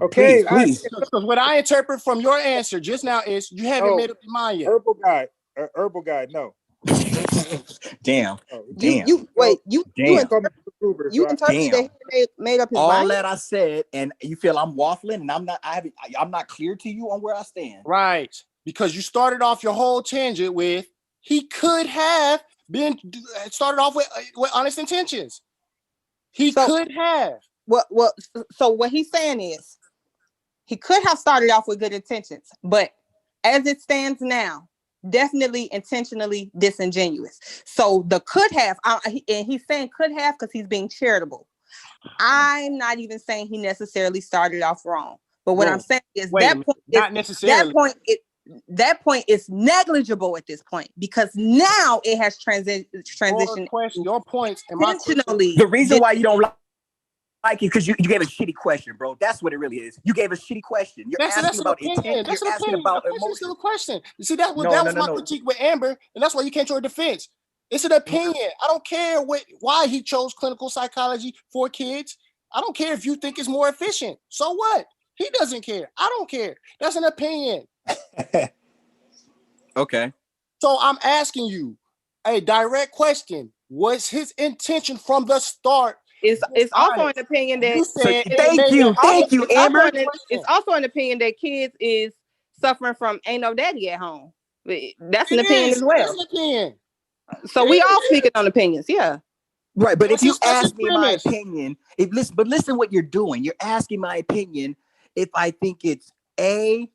Okay, please. Because what I interpret from your answer just now is you haven't made up your mind yet. Herbal guy, no. Damn. You interpreted that he made up his all mind? that I said, and you feel I'm waffling, and I'm not clear to you on where I stand. Right, because you started off your whole tangent with he could have been started off with honest intentions. He could have. So what he's saying is he could have started off with good intentions, but as it stands now, definitely intentionally disingenuous. So the could have, and he's saying could have because he's being charitable. I'm not even saying he necessarily started off wrong, but what I'm saying is that point is negligible at this point because now it has transitioned. Your points intentionally. The reason why you don't like it because you gave a shitty question, bro. That's what it really is. You gave a shitty question. You're asking about intent. You're asking about emotion. That's a question. You see, that was my critique with Amber, and that's why you can't show a defense. It's an opinion. I don't care why he chose clinical psychology for kids. I don't care if you think it's more efficient. So what? He doesn't care. I don't care. That's an opinion. Okay. So I'm asking you a direct question. Was his intention from the start? It's also an opinion that thank you, Amber. It's also an opinion that kids is suffering from ain't no daddy at home. That's an opinion as well. That's an opinion. So we all speaking on opinions, yeah. Right, but if you ask me my opinion, listen what you're doing. You're asking my opinion if I think it's A,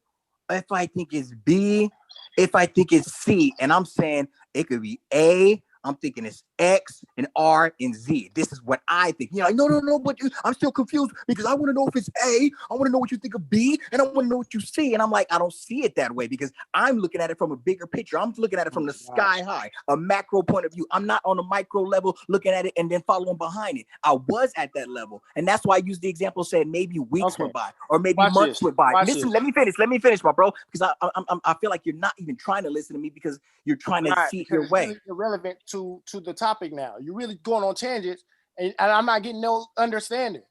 if I think it's B, if I think it's C, and I'm saying it could be A, I'm thinking it's X and R and Z. This is what I think. You're like, no, but I'm still confused because I want to know if it's A. I want to know what you think of B, and I want to know what you see. And I'm like, I don't see it that way because I'm looking at it from a bigger picture. I'm looking at it from the sky high, a macro point of view. I'm not on the micro level looking at it and then following behind it. I was at that level, and that's why I used the example said maybe weeks went by or maybe months went by. Listen, let me finish, my bro, because I feel like you're not even trying to listen to me because you're trying to see your way. Really irrelevant to the topic now. You're really going on tangents, and I'm not getting no understanding.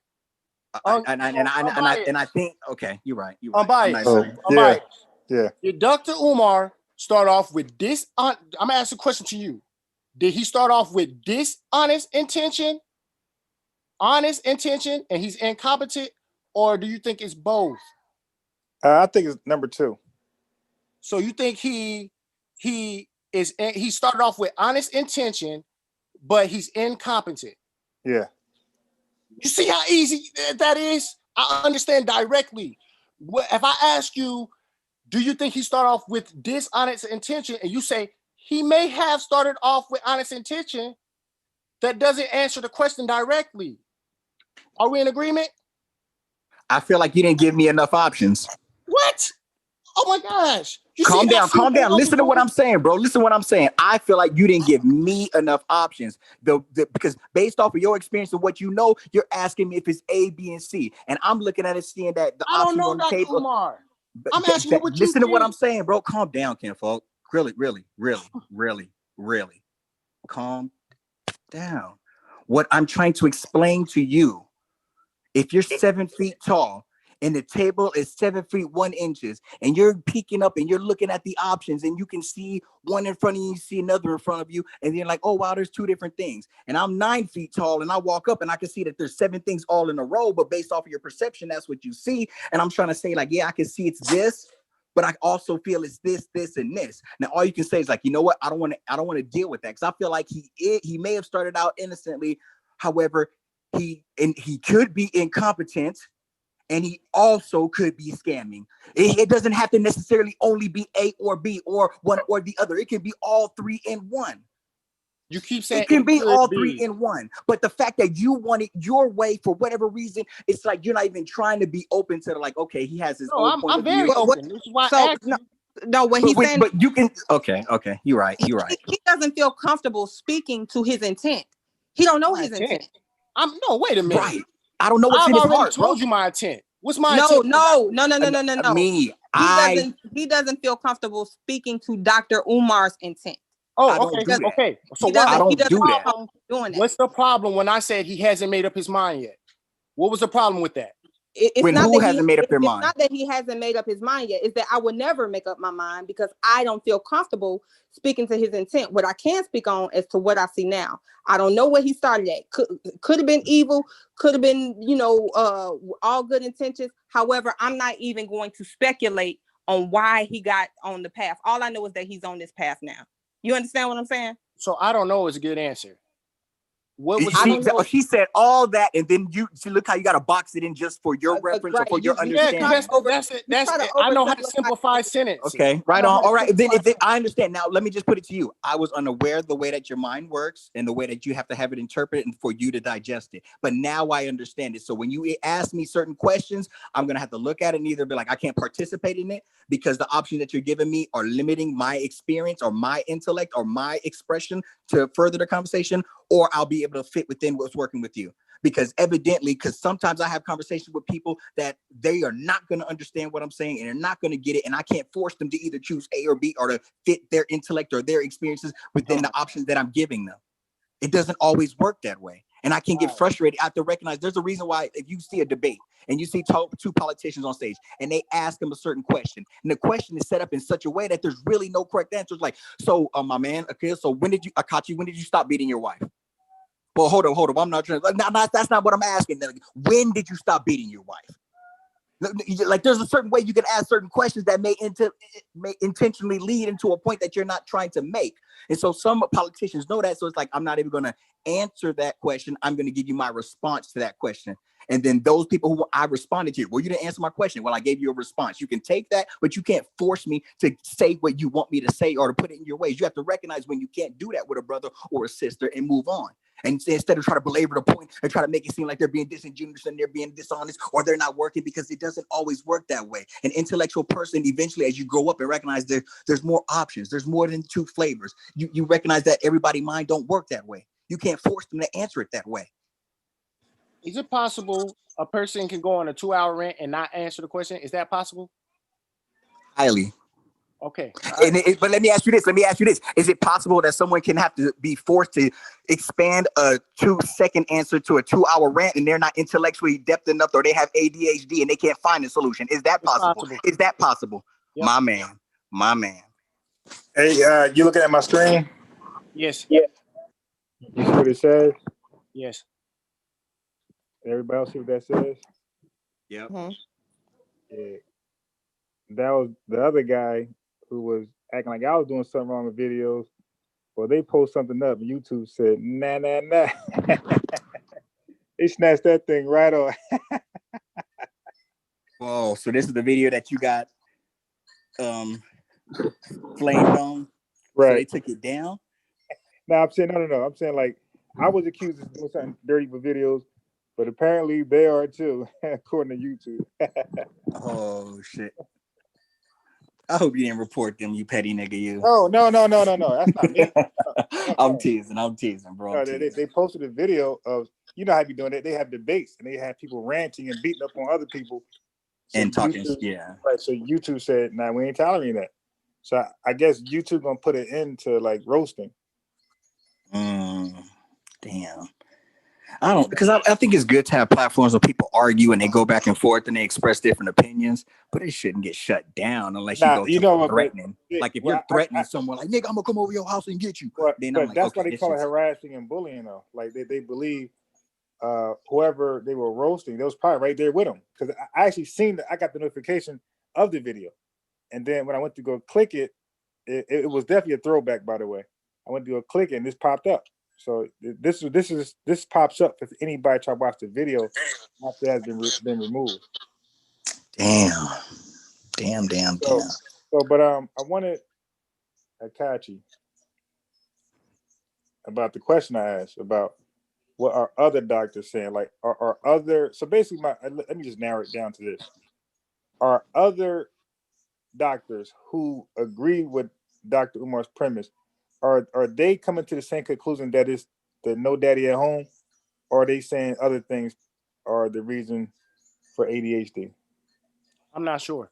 And I think you're right. Unbiased. Yeah. Did Dr. Umar start off with this? I'm gonna ask a question to you. Did he start off with dishonest intention, honest intention, and he's incompetent, or do you think it's both? I think it's number 2. So you think he started off with honest intention, but he's incompetent. Yeah. You see how easy that is? I understand directly. If I ask you, do you think he started off with dishonest intention, and you say he may have started off with honest intention, that doesn't answer the question directly. Are we in agreement? I feel like you didn't give me enough options. What? Oh my gosh. Calm down. Listen to what I'm saying, bro. Listen to what I'm saying. I feel like you didn't give me enough options. Because based off of your experience and what you know, you're asking me if it's A, B, and C. And I'm looking at it, seeing that the options on the table. Umar. I'm asking you what you listen to what I'm saying, bro. Calm down, kinfolk. Really. Calm down. What I'm trying to explain to you, if you're 7 feet tall and the table is 7 feet 1 inch, and you're peeking up and you're looking at the options and you can see one in front of you, you see another in front of you, and you're like, oh wow, there's 2 different things. And I'm 9 feet tall and I walk up and I can see that there's 7 things all in a row, but based off of your perception, that's what you see. And I'm trying to say, like, yeah, I can see it's this, but I also feel it's this, this, and this. Now, all you can say is like, you know what? I don't want to deal with that because I feel like he may have started out innocently. However, he could be incompetent, and he also could be scamming. It doesn't have to necessarily only be A or B or one or the other. It can be all 3 in 1. You keep saying it can be all 3 in 1. But the fact that you want it your way for whatever reason, it's like you're not even trying to be open to like, okay, he has his own point of view. I'm very open. This is why I asked you. No, what he's saying. But you can. Okay. You're right. He doesn't feel comfortable speaking to his intent. He don't know his intent. Wait a minute. Right. I don't know what's in his heart. I've already told you my intent. What's my intent? No. Me. He doesn't feel comfortable speaking to Dr. Umar's intent. Oh, okay. So why I don't do that. Doing that. What's the problem when I said he hasn't made up his mind yet? What was the problem with that? It's not who hasn't made up their mind? It's not that he hasn't made up his mind yet. It's that I would never make up my mind because I don't feel comfortable speaking to his intent. What I can speak on is to what I see now. I don't know what he started at. Could have been evil. Could have been, all good intentions. However, I'm not even going to speculate on why he got on the path. All I know is that he's on this path now. You understand what I'm saying? So I don't know is a good answer. She said all that, and then you look how you got to box it in just for your reference or for your understanding. That's it. I know how to simplify sentences. Okay, right on. All right, then I understand. Now let me just put it to you. I was unaware of the way that your mind works and the way that you have to have it interpreted and for you to digest it. But now I understand it. So when you ask me certain questions, I'm gonna have to look at it and either be like, I can't participate in it because the options that you're giving me are limiting my experience or my intellect or my expression to further the conversation, or I'll be able to fit within what's working with you. Because sometimes I have conversations with people that they are not going to understand what I'm saying and they're not going to get it. And I can't force them to either choose A or B or to fit their intellect or their experiences within the options that I'm giving them. It doesn't always work that way. And I can get frustrated. I have to recognize there's a reason why if you see a debate and you see 2 politicians on stage and they ask them a certain question and the question is set up in such a way that there's really no correct answers. Like, so my man, okay, so when did you stop beating your wife? Well, hold up. I'm not trying. That's not what I'm asking. When did you stop beating your wife? Like, there's a certain way you can ask certain questions that may intentionally lead into a point that you're not trying to make. And so some politicians know that. So it's like, I'm not even going to answer that question. I'm going to give you my response to that question. And then those people who I responded to, well, you didn't answer my question. Well, I gave you a response. You can take that, but you can't force me to say what you want me to say or to put it in your ways. You have to recognize when you can't do that with a brother or a sister and move on. And instead of trying to belabor the point and try to make it seem like they're being disingenuous and they're being dishonest or they're not working, because it doesn't always work that way. An intellectual person, eventually, as you grow up and recognize there's more options, there's more than two flavors. You recognize that everybody's mind don't work that way. You can't force them to answer it that way. Is it possible a person can go on a 2-hour rant and not answer the question? Is that possible? Highly. Okay. But let me ask you this. Is it possible that someone can have to be forced to expand a 2-second answer to a 2-hour rant and they're not intellectually depth enough, or they have ADHD and they can't find a solution? Is that possible? Is that possible? Yep. My man. Hey, you looking at my screen? Yes. You see what it says? Yes. Everybody else see what that says? Yep. Yeah. That was the other guy who was acting like I was doing something wrong with videos. Well, they post something up and YouTube said, nah. They snatched that thing right off. Whoa, so this is the video that you got flamed on? Right. So they took it down? No, I'm saying no. I'm saying, like, I was accused of doing something dirty with videos, but apparently they are too, according to YouTube. Oh shit. I hope you didn't report them, you petty nigga, you. Oh, no. That's not me. I'm teasing, bro. No, they posted a video of, you know how they be doing it. They have debates and they have people ranting and beating up on other people. So and talking, YouTube, yeah. Right. So YouTube said, nah, we ain't tolerating that. So I guess YouTube gonna put an end to like roasting. Damn. I don't, because I think it's good to have platforms where people argue and they go back and forth and they express different opinions, but it shouldn't get shut down unless you go threatening. Like if you're threatening someone, like, nigga, I'm gonna come over your house and get you. Then I'm like, that's okay, why they call it harassing and bullying, though. Like they believe whoever they were roasting, they was probably right there with them. Because I actually seen I got the notification of the video, and then when I went to go click it, it was definitely a throwback. By the way, I went to go click it and this popped up. So this pops up if anybody try to watch the video after it has been removed. Damn. So, but I wanted Akachi about the question I asked about what are other doctors saying? Like, are other? So basically, let me just narrow it down to this: are other doctors who agree with Dr. Umar's premise, are they coming to the same conclusion that it's the no daddy at home, or are they saying other things are the reason for ADHD? I'm not sure.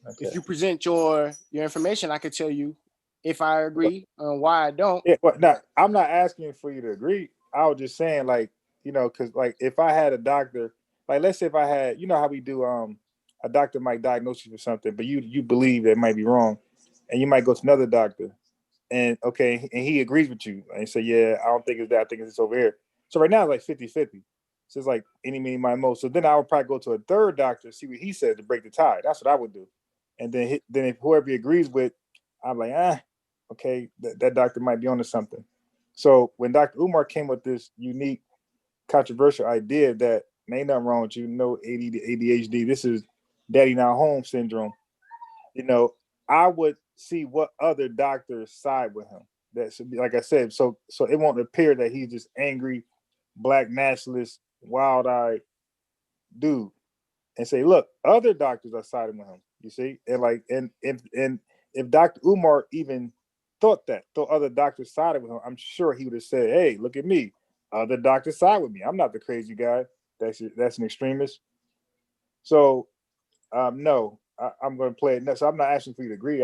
Okay. If you present your information, I could tell you if I agree and why I don't. Yeah, but no, I'm not asking for you to agree. I was just saying, like, because like if I had a doctor, like let's say if I had, you know how we do, a doctor might diagnose you for something, but you believe that it might be wrong, and you might go to another doctor, and he agrees with you and say, yeah, I don't think it's that, I think it's over here. So right now it's like 50-50. So it's like any, meeny, miny, mo. So then I would probably go to a third doctor, see what he said to break the tie. That's what I would do. And then if whoever he agrees with, I'm like, okay, that doctor might be onto something. So when Dr. Umar came with this unique, controversial idea that ain't nothing wrong with you, no ADHD, this is daddy not home syndrome, I would see what other doctors side with him. That should be, like I said, so it won't appear that he's just angry, black nationalist, wild-eyed dude, and say, look, other doctors are siding with him. You see, and if Dr. Umar even thought other doctors sided with him, I'm sure he would have said, hey, look at me, other doctors side with me. I'm not the crazy guy that's an extremist. So no, I'm going to play it. So I'm not asking for you to agree.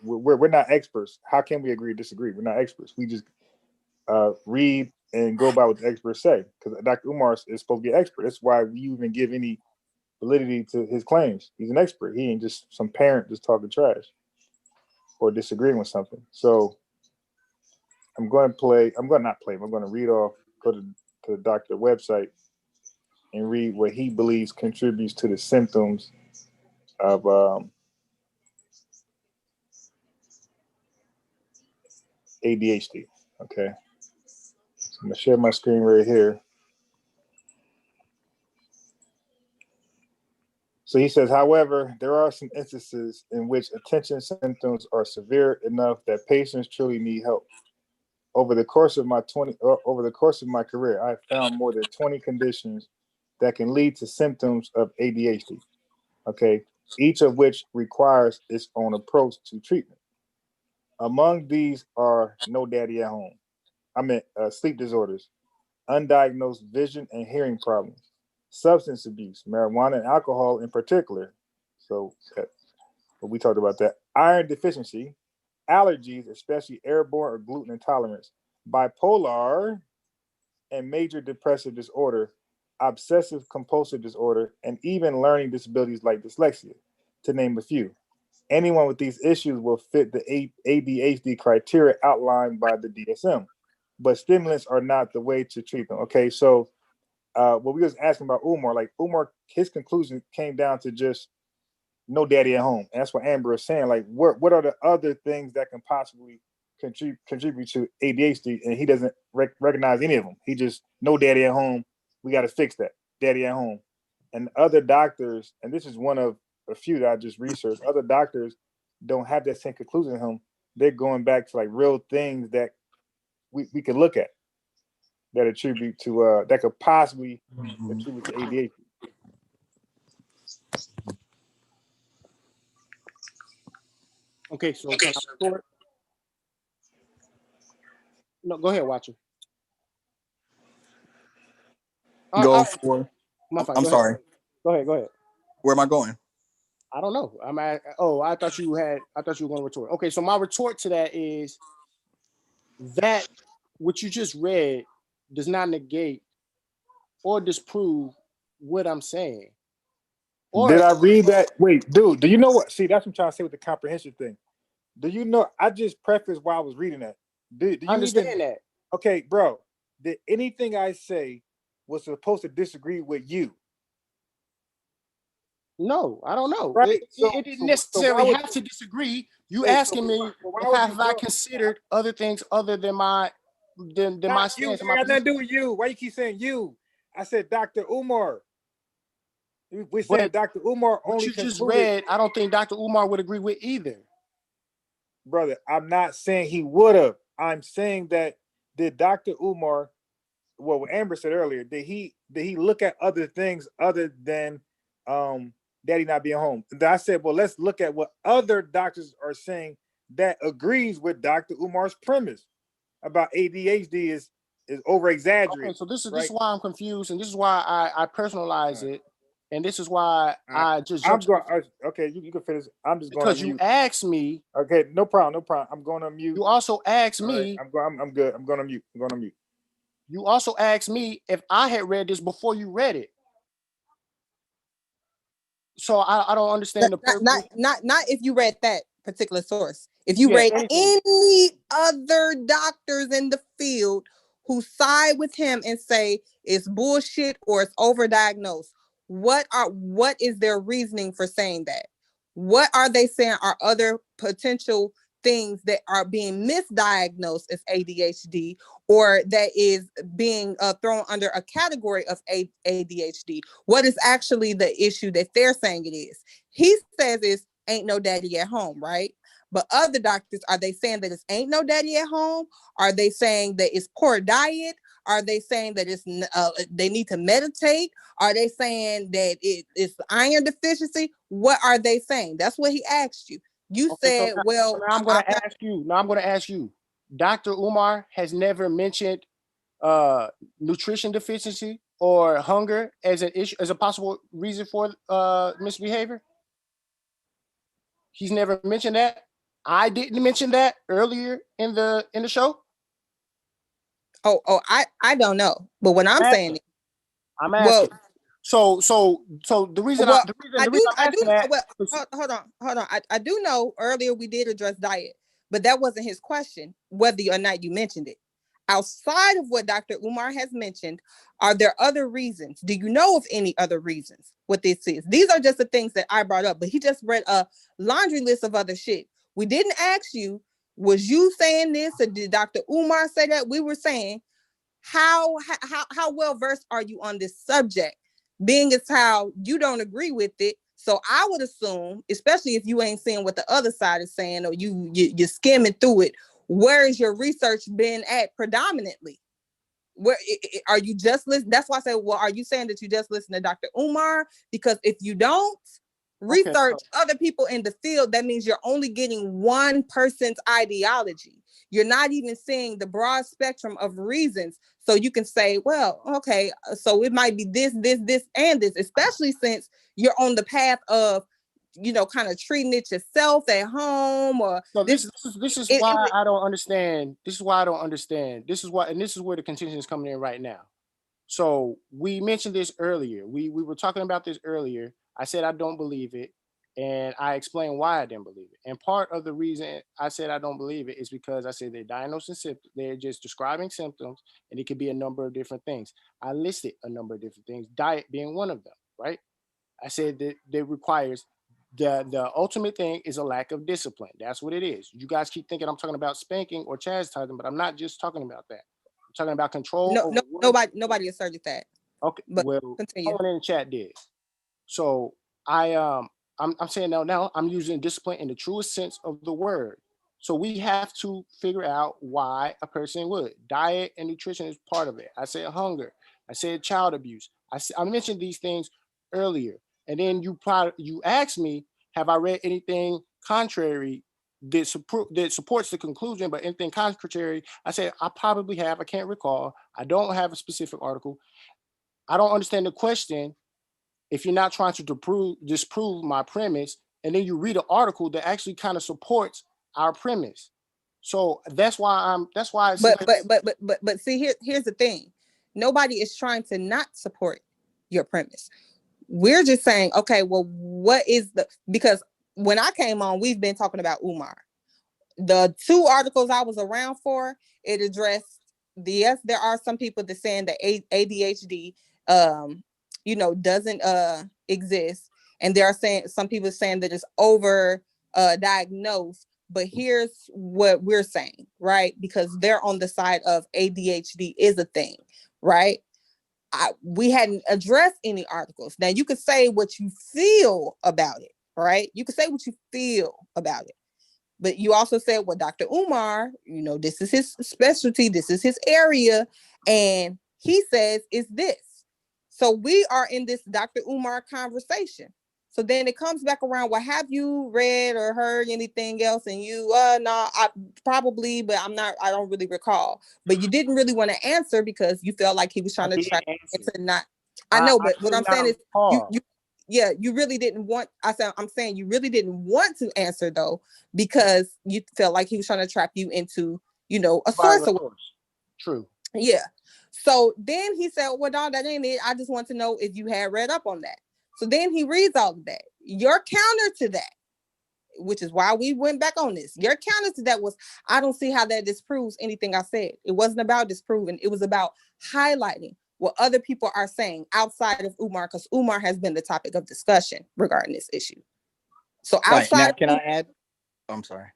We're not experts. How can we agree or disagree? We're not experts. We just read and go by what the experts say. Because Dr. Umar is supposed to be an expert. That's why we even give any validity to his claims. He's an expert. He ain't just some parent just talking trash or disagreeing with something. So I'm going to read off, go to the doctor website and read what he believes contributes to the symptoms of ADHD. Okay. So I'm going to share my screen right here. So he says, however, there are some instances in which attention symptoms are severe enough that patients truly need help. Over the course of my career, I have found more than 20 conditions that can lead to symptoms of ADHD. Okay, each of which requires its own approach to treatment. Among these are no daddy at home. Sleep disorders, undiagnosed vision and hearing problems, substance abuse, marijuana and alcohol in particular. So we talked about that. Iron deficiency, allergies, especially airborne or gluten intolerance, bipolar and major depressive disorder, obsessive compulsive disorder, and even learning disabilities like dyslexia, to name a few. Anyone with these issues will fit the ADHD criteria outlined by the DSM, but stimulants are not the way to treat them. Okay, so what we was asking about Umar, like Umar, his conclusion came down to just no daddy at home. And that's what Amber is saying. Like, what are the other things that can possibly contribute to ADHD? And he doesn't recognize any of them. He just no daddy at home. We got to fix that. Daddy at home. And other doctors, and this is one of a few that I just researched. Other doctors don't have that same conclusion as him. They're going back to like real things that we could look at that attribute to that could possibly attribute to ADHD. Okay, so can I report? No, go ahead, Watcher. Go for. I'm sorry. Go ahead. Where am I going? I don't know. I thought you were going to retort. Okay, so my retort to that is that what you just read does not negate or disprove what I'm saying. Did I read that? Wait, dude, do you know what? See, that's what I'm trying to say with the comprehension thing. Do you know? I just prefaced while I was reading that. Do you understand that? Okay, bro. Did anything I say was supposed to disagree with you? No, I don't know. Right. It didn't necessarily have to disagree. You asking me have I considered other things other than my my stance. I got nothing to do with you. Why you keep saying you? I said Dr. Umar. We said Dr. Umar only what you just read. I don't think Dr. Umar would agree with either. Brother, I'm not saying he would have. I'm saying that did Dr. Umar, well, what Amber said earlier, did he look at other things other than daddy not being home? And I said, well, let's look at what other doctors are saying that agrees with Dr. Umar's premise about ADHD is over exaggerated. Okay, so this is why I'm confused, and this is why I personalize it, and this is why I just okay, you can finish. I'm just going because you asked me. Okay, no problem. I'm going to mute. You also asked me. Right, I'm good. I'm going to mute. You also asked me if I had read this before you read it. So I don't understand the purpose. Not if you read that particular source. If you read any other doctors in the field who side with him and say it's bullshit or it's overdiagnosed, what is their reasoning for saying that? What are they saying are other potential things that are being misdiagnosed as ADHD or that is being thrown under a category of ADHD? What is actually the issue that they're saying it is? He says it's ain't no daddy at home, right? But other doctors, are they saying that it's ain't no daddy at home? Are they saying that it's poor diet? Are they saying that it's they need to meditate? Are they saying that it's iron deficiency? What are they saying? That's what he asked you. You said, now I'm going to ask you. Dr. Umar has never mentioned nutrition deficiency or hunger as an issue, as a possible reason for misbehavior. He's never mentioned that. I didn't mention that earlier in the show. I don't know, but when I'm saying it, I'm asking. So the reason hold on. I do know earlier we did address diet, but that wasn't his question, whether or not you mentioned it. Outside of what Dr. Umar has mentioned, are there other reasons? Do you know of any other reasons what this is? These are just the things that I brought up, but he just read a laundry list of other shit. We didn't ask you, was you saying this or did Dr. Umar say that? We were saying, how well versed are you on this subject? Being as how you don't agree with it, So I would assume, especially if you ain't seeing what the other side is saying, or you're skimming through it, where is your research been at predominantly? Where are you just listening? That's why I say, well, are you saying that you just listen to Dr. Umar? Because if you don't research other people in the field, that means you're only getting one person's ideology. You're not even seeing the broad spectrum of reasons. So you can say, well, okay, so it might be this, and this, especially since you're on the path of, kind of treating it yourself at home, or so this is why I don't understand. This is why I don't understand. This is why, and this is where the contention is coming in right now. So we mentioned this earlier. We were talking about this earlier. I said I don't believe it, and I explained why I didn't believe it. And part of the reason I said I don't believe it is because I said they're diagnosing symptoms. They're just describing symptoms, and it could be a number of different things. I listed a number of different things, diet being one of them, right? I said that requires the ultimate thing is a lack of discipline. That's what it is. You guys keep thinking I'm talking about spanking or chastising, but I'm not just talking about that. I'm talking about control. Nobody asserted that. Okay, but well, continue. someone in the chat did. So I'm saying now I'm using discipline in the truest sense of the word. So we have to figure out why a person would. Diet and nutrition is part of it. I said hunger. I said child abuse. I mentioned these things earlier, and then you asked me, have I read anything contrary that supports the conclusion, but anything contrary? I said I probably have. I can't recall. I don't have a specific article. I don't understand the question if you're not trying to disprove my premise, and then you read an article that actually kind of supports our premise. So that's why But see, here's the thing. Nobody is trying to not support your premise. We're just saying, okay, well, what is because when I came on, we've been talking about Umar. The two articles I was around for, it addressed yes, there are some people that saying that ADHD doesn't exist, and there are some people saying that it's over diagnosed. But here's what we're saying, right? Because they're on the side of ADHD is a thing, right? We hadn't addressed any articles. Now you could say what you feel about it, right? You could say what you feel about it. But you also said, well, Dr. Umar, this is his specialty, this is his area, and he says it's this. So we are in this Dr. Umar conversation. So then it comes back around, well, have you read or heard anything else? And you, no, I probably, but I don't really recall. But you didn't really want to answer because you felt like he was trying to try to not. I know, but what I'm saying is you really didn't want, I'm saying you really didn't want to answer though, because you felt like he was trying to trap you into, a source. True. Yeah. So then he said, well, no, that ain't it. I just want to know if you had read up on that. So then he reads all of that. Your counter to that, which is why we went back on this. Your counter to that was, I don't see how that disproves anything I said. It wasn't about disproving. It was about highlighting what other people are saying outside of Umar, because Umar has been the topic of discussion regarding this issue. So outside now, can I add? I'm sorry.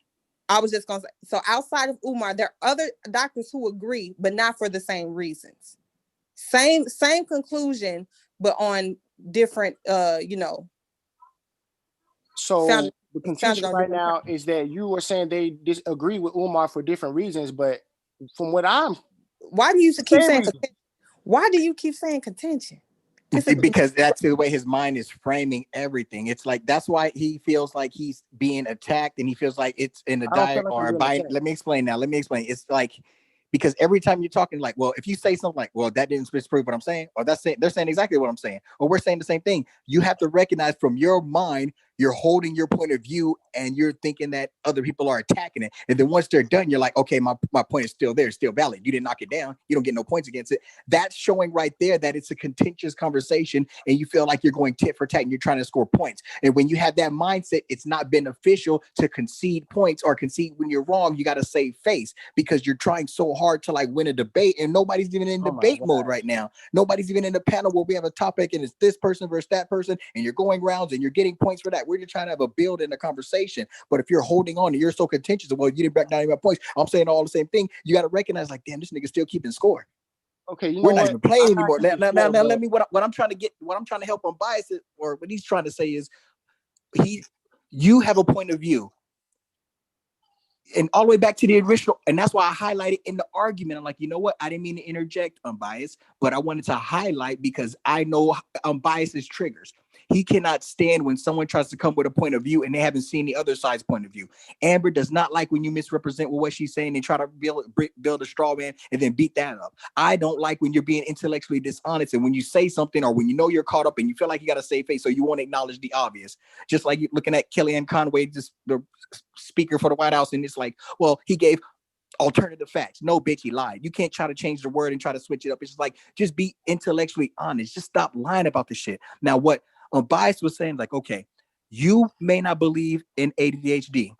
I was just going to say, so outside of Umar, there are other doctors who agree, but not for the same reasons. Same conclusion, but on different, So the contention right now is that you are saying they disagree with Umar for different reasons, but from what why do you keep saying contention? Why do you keep saying contention? Because that's the way his mind is framing everything. It's like, that's why he feels like he's being attacked, and he feels like it's in a diet or a bite. Let me explain. It's like, because every time you're talking, like, well, if you say something like, well, that didn't disprove what I'm saying, or they're saying exactly what I'm saying, or we're saying the same thing, you have to recognize from your mind, you're holding your point of view and you're thinking that other people are attacking it. And then once they're done, you're like, okay, my point is still there, still valid. You didn't knock it down. You don't get no points against it. That's showing right there that it's a contentious conversation, and you feel like you're going tit for tat and you're trying to score points. And when you have that mindset, it's not beneficial to concede points or concede when you're wrong. You got to save face, because you're trying so hard to like win a debate, and nobody's even in debate mode right now. Nobody's even in the panel where we have a topic and it's this person versus that person, and you're going rounds and you're getting points for that. We're just trying to have a build in a conversation. But if you're holding on and you're so contentious, well, you didn't back down my points, I'm saying all the same thing, you got to recognize, like, damn, this nigga's still keeping score. Okay, we're not even playing anymore. Now, let me what I'm trying to help on bias, or what he's trying to say is, you have a point of view. And all the way back to the original, and that's why I highlighted in the argument. I'm like, you know what? I didn't mean to interject unbiased, but I wanted to highlight because I know unbiased triggers. He cannot stand when someone tries to come with a point of view and they haven't seen the other side's point of view. Amber does not like when you misrepresent what she's saying and try to build a straw man and then beat that up. I don't like when you're being intellectually dishonest and when you say something or when you know you're caught up and you feel like you got to save face, so you won't acknowledge the obvious. Just like you're looking at Kellyanne Conway, just the speaker for the White House, and it's like, well, he gave alternative facts. No, bitch, he lied. You can't try to change the word and try to switch it up. It's just like, just be intellectually honest. Just stop lying about the shit. Now, what Bias was saying, like, okay, you may not believe in ADHD.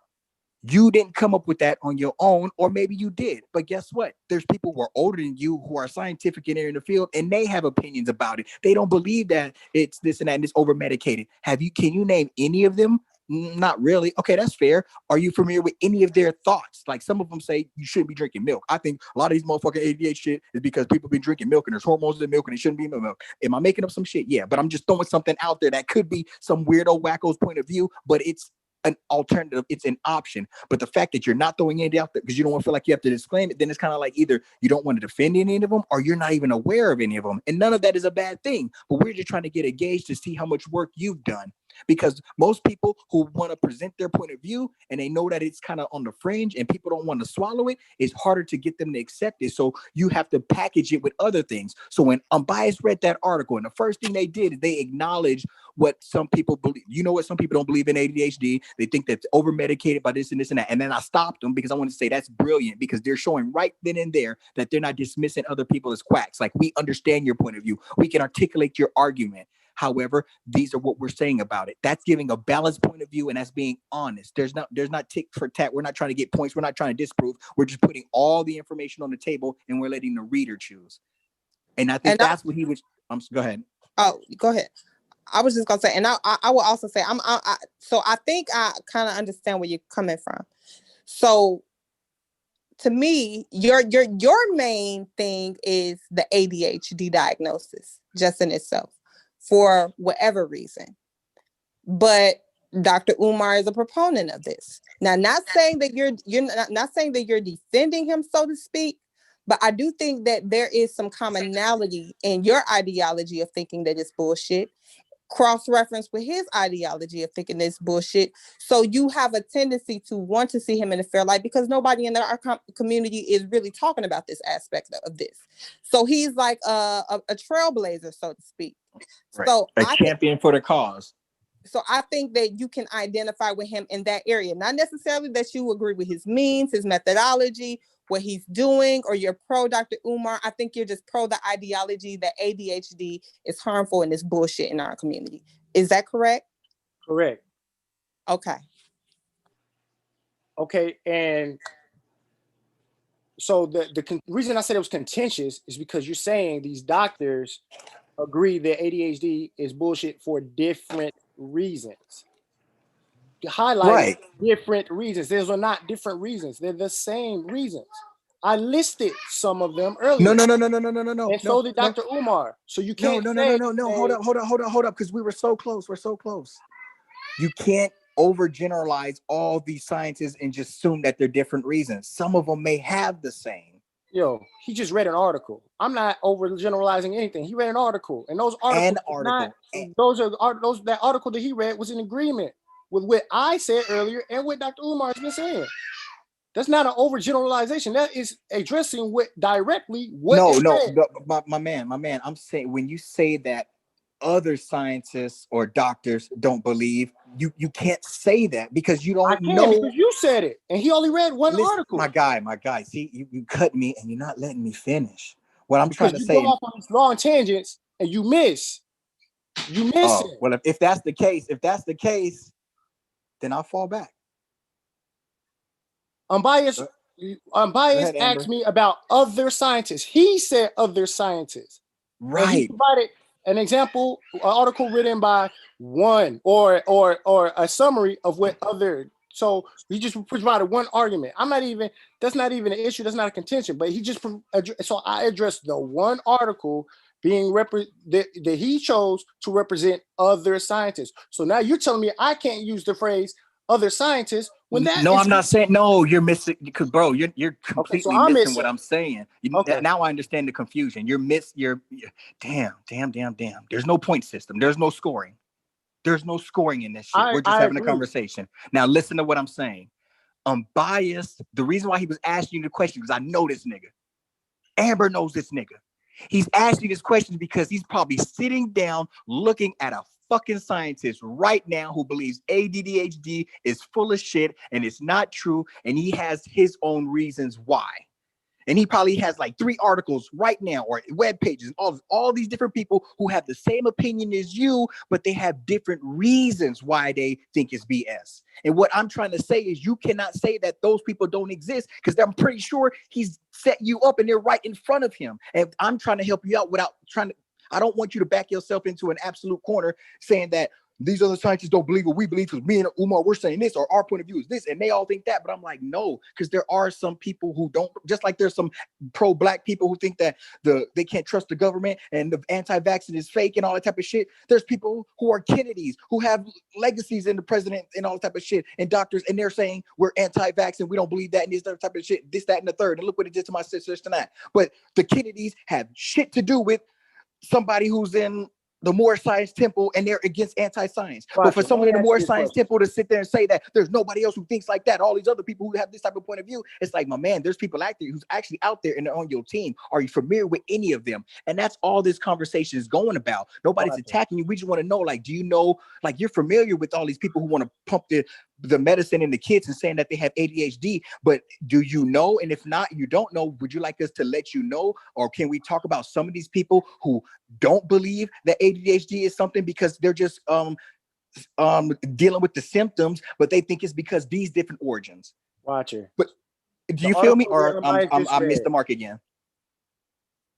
You didn't come up with that on your own, or maybe you did. But guess what? There's people who are older than you who are scientific and in the field, and they have opinions about it. They don't believe that it's this and that and it's over medicated. Can you name any of them? Not really. Okay, that's fair. Are you familiar with any of their thoughts? Like some of them say you shouldn't be drinking milk. I think a lot of these motherfucking ADHD shit is because people been drinking milk and there's hormones in milk and it shouldn't be milk. Am I making up some shit? Yeah, but I'm just throwing something out there that could be some weirdo wacko's point of view, but it's an alternative, it's an option. But the fact that you're not throwing anything out there because you don't want to feel like you have to disclaim it, then it's kind of like either you don't want to defend any of them or you're not even aware of any of them. And none of that is a bad thing. But we're just trying to get a gauge to see how much work you've done. Because most people who want to present their point of view and they know that it's kind of on the fringe and people don't want to swallow it, it's harder to get them to accept it. So you have to package it with other things. So when Unbiased read that article, and the first thing they did is they acknowledged what some people believe. You know what? Some people don't believe in ADHD. They think that's over medicated by this and this and that. And then I stopped them because I want to say that's brilliant because they're showing right then and there that they're not dismissing other people as quacks. Like, we understand your point of view. We can articulate your argument. However, these are what we're saying about it. That's giving a balanced point of view, and that's being honest. There's not tick for tat. We're not trying to get points. We're not trying to disprove. We're just putting all the information on the table, and we're letting the reader choose. And I think that's what he was. Go ahead. Oh, go ahead. I was just gonna say, and I will also say, so I think I kind of understand where you're coming from. So, to me, your main thing is the ADHD diagnosis, just in itself, for whatever reason. But Dr. Umar is a proponent of this. Now, not saying that you're not saying that you're defending him, so to speak, but I do think that there is some commonality in your ideology of thinking that it's bullshit, cross-reference with his ideology of thinking this bullshit. So you have a tendency to want to see him in a fair light because nobody in our community is really talking about this aspect of this. So he's like a trailblazer, so to speak. Right. So a champion for the cause. So I think that you can identify with him in that area. Not necessarily that you agree with his means, his methodology, what he's doing, or you're pro Dr. Umar. I think you're just pro the ideology that ADHD is harmful and is bullshit in our community. Is that correct? Correct. Okay. Okay, and so the reason I said it was contentious is because you're saying these doctors agree that ADHD is bullshit for different reasons. Highlight different reasons. Those are not different reasons. They're the same reasons. I listed some of them earlier. No. And so did Dr. Umar. So you can't No. Hold up, because we were so close. We're so close. You can't overgeneralize all these sciences and just assume that they're different reasons. Some of them may have the same. Yo, he just read an article. I'm not overgeneralizing anything. He read an article, and those articles, that article that he read was in agreement with what I said earlier and what Dr. Umar has been saying. That's not an overgeneralization. That is addressing directly what. My man. I'm saying when you say that other scientists or doctors don't believe, you can't say that because you don't know. Because you said it, and he only read one article. My guy. See, you cut me, and you're not letting me finish. What I'm trying to say. You go off on these long tangents, and you miss. You miss it. Well, if that's the case, then I'll fall back. Unbiased asked me about other scientists. He said other scientists. Right. And he provided an example, an article written by one or a summary of what other. So he just provided one argument. That's not even an issue. That's not a contention. But he just so I addressed the one article being that he chose to represent other scientists. So now you're telling me I can't use the phrase other scientists when that no, is, I'm not saying no. You're missing because, bro, you're completely I'm missing missing. what I'm saying. Okay. Now I understand the confusion. You're damn. There's no point system. There's no scoring. There's no scoring in this shit. We're just having a conversation. Now listen to what I'm saying. I'm biased. The reason why he was asking you the question because I know this nigga. Amber knows this nigga. He's asking this question because he's probably sitting down looking at a fucking scientist right now who believes ADHD is full of shit and it's not true, and he has his own reasons why. And he probably has like 3 articles right now or web pages, all these different people who have the same opinion as you, but they have different reasons why they think it's BS. And what I'm trying to say is you cannot say that those people don't exist because I'm pretty sure he's set you up and they're right in front of him. And I'm trying to help you out without trying to, I don't want you to back yourself into an absolute corner saying that these other scientists don't believe what we believe because me and Umar, we're saying this, or our point of view is this, and they all think that. But I'm like, no, because there are some people who don't, just like there's some pro-black people who think that they can't trust the government and the anti-vaccine is fake and all that type of shit. There's people who are Kennedys, who have legacies in the president and all that type of shit, and doctors, and they're saying we're anti-vaccine, we don't believe that, and this other type of shit, this, that, and the third. And look what it did to my sisters tonight. But the Kennedys have shit to do with somebody who's in the Moore Science Temple and they're against anti-science. But for someone in the Moore Science Temple to sit there and say that there's nobody else who thinks like that, all these other people who have this type of point of view, it's like, my man, there's people out there who's actually out there and they're on your team. Are you familiar with any of them? And that's all this conversation is going about. Nobody's attacking you. We just want to know, like, do you know, like, you're familiar with all these people who want to pump the medicine in the kids and saying that they have ADHD, but do you know? And if not, you don't know, would you like us to let you know? Or can we talk about some of these people who don't believe that ADHD is something because they're just dealing with the symptoms, but they think it's because these different origins. Watch it. But do you feel me? Or I missed the mark again?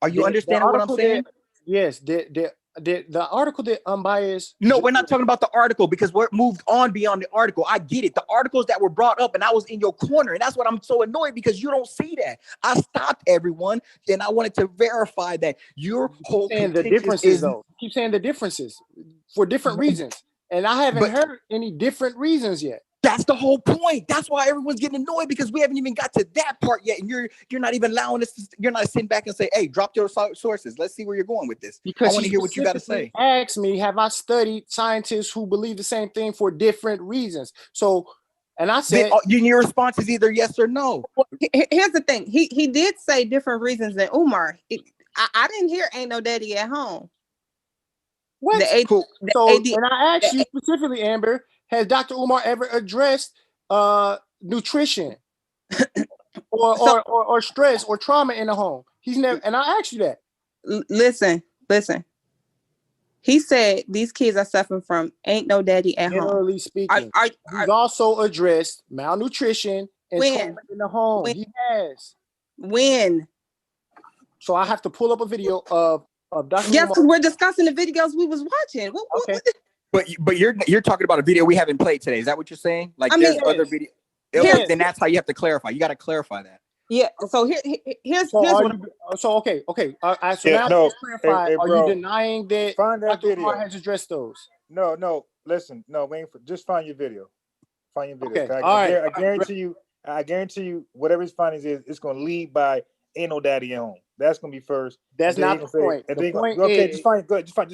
Are you understanding what I'm saying? Yes, the article that unbiased. No, we're not talking about the article because we're moved on beyond the article. I get it. The articles that were brought up and I was in your corner. And that's what I'm so annoyed because you don't see that. I stopped everyone and I wanted to verify that your whole saying the differences though. Keep saying the differences for different reasons. And I haven't heard any different reasons yet. That's the whole point. That's why everyone's getting annoyed because we haven't even got to that part yet. And you're not even allowing us to, you're not sitting back and say, hey, drop your sources. Let's see where you're going with this. Because I want to hear what you got to say. Ask me, have I studied scientists who believe the same thing for different reasons? So, and I said, your response is either yes or no. Well, here's the thing. He did say different reasons than Umar. I didn't hear ain't no daddy at home. What? And I asked you specifically, Amber, has Dr. Umar ever addressed nutrition or stress or trauma in the home? He's never, and I asked you that. Listen. He said these kids are suffering from ain't no daddy at home. Generally speaking, he's also addressed malnutrition and trauma in the home. He has. When? So I have to pull up a video of Dr. Yes, Umar. because we're discussing the videos we was watching. Okay. But you're talking about a video we haven't played today. Is that what you're saying? Like there's other video. Okay, then that's how you have to clarify. You got to clarify that. Yeah. So here's so what. Okay. So yeah, now no, clarify. hey, are bro, you denying that Dr. Umar has addressed those? No. Listen, just find your video. Find your video. Okay. I guarantee you, whatever his findings is, it's going to lead by ain't no daddy at home. That's going to be first. That's not the point. The point is, just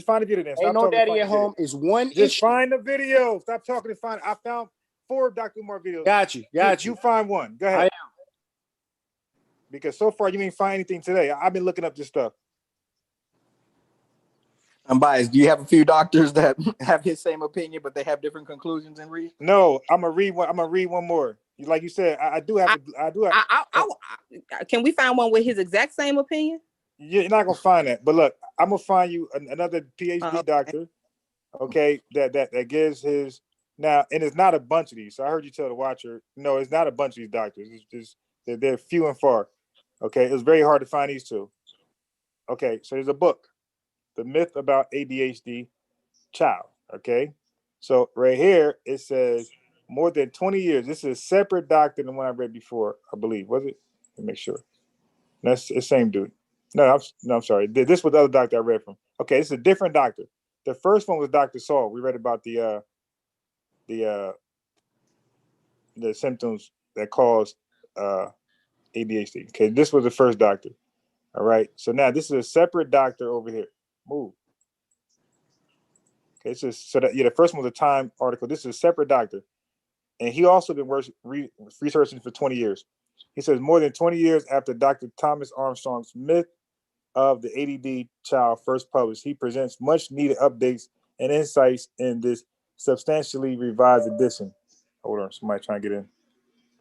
find the video then. Ain't no daddy at home is one issue. Just find the video. Stop talking and find. I found 4 Dr. Umar videos. Got you. You find one. Go ahead. I am. Because so far you ain't find anything today. I've been looking up this stuff. I'm biased. Do you have a few doctors that have his same opinion, but they have different conclusions and reasons? No, I'm gonna read one more. Like you said, I do have. Can we find one with his exact same opinion? You're not gonna find that. But look, I'm gonna find you another PhD doctor. Okay, that gives his now, and it's not a bunch of these. So I heard you tell the watcher, no, it's not a bunch of these doctors. It's just they're few and far. Okay, it was very hard to find these two. Okay, so there's a book, The Myth About ADHD Child. Okay, so right here it says more than 20 years. This is a separate doctor than the one I read before, I believe. Was it? Let me make sure. That's the same dude. No, I'm sorry. This was the other doctor I read from. Okay, this is a different doctor. The first one was Dr. Saul. We read about the symptoms that cause ADHD. Okay, this was the first doctor. All right. So now this is a separate doctor over here. Move. Okay, the first one was a Time article. This is a separate doctor, and he also been researching for 20 years. He says more than 20 years after Dr. Thomas Armstrong's myth of the ADD child first published, he presents much needed updates and insights in this substantially revised edition. Hold on, somebody trying to get in.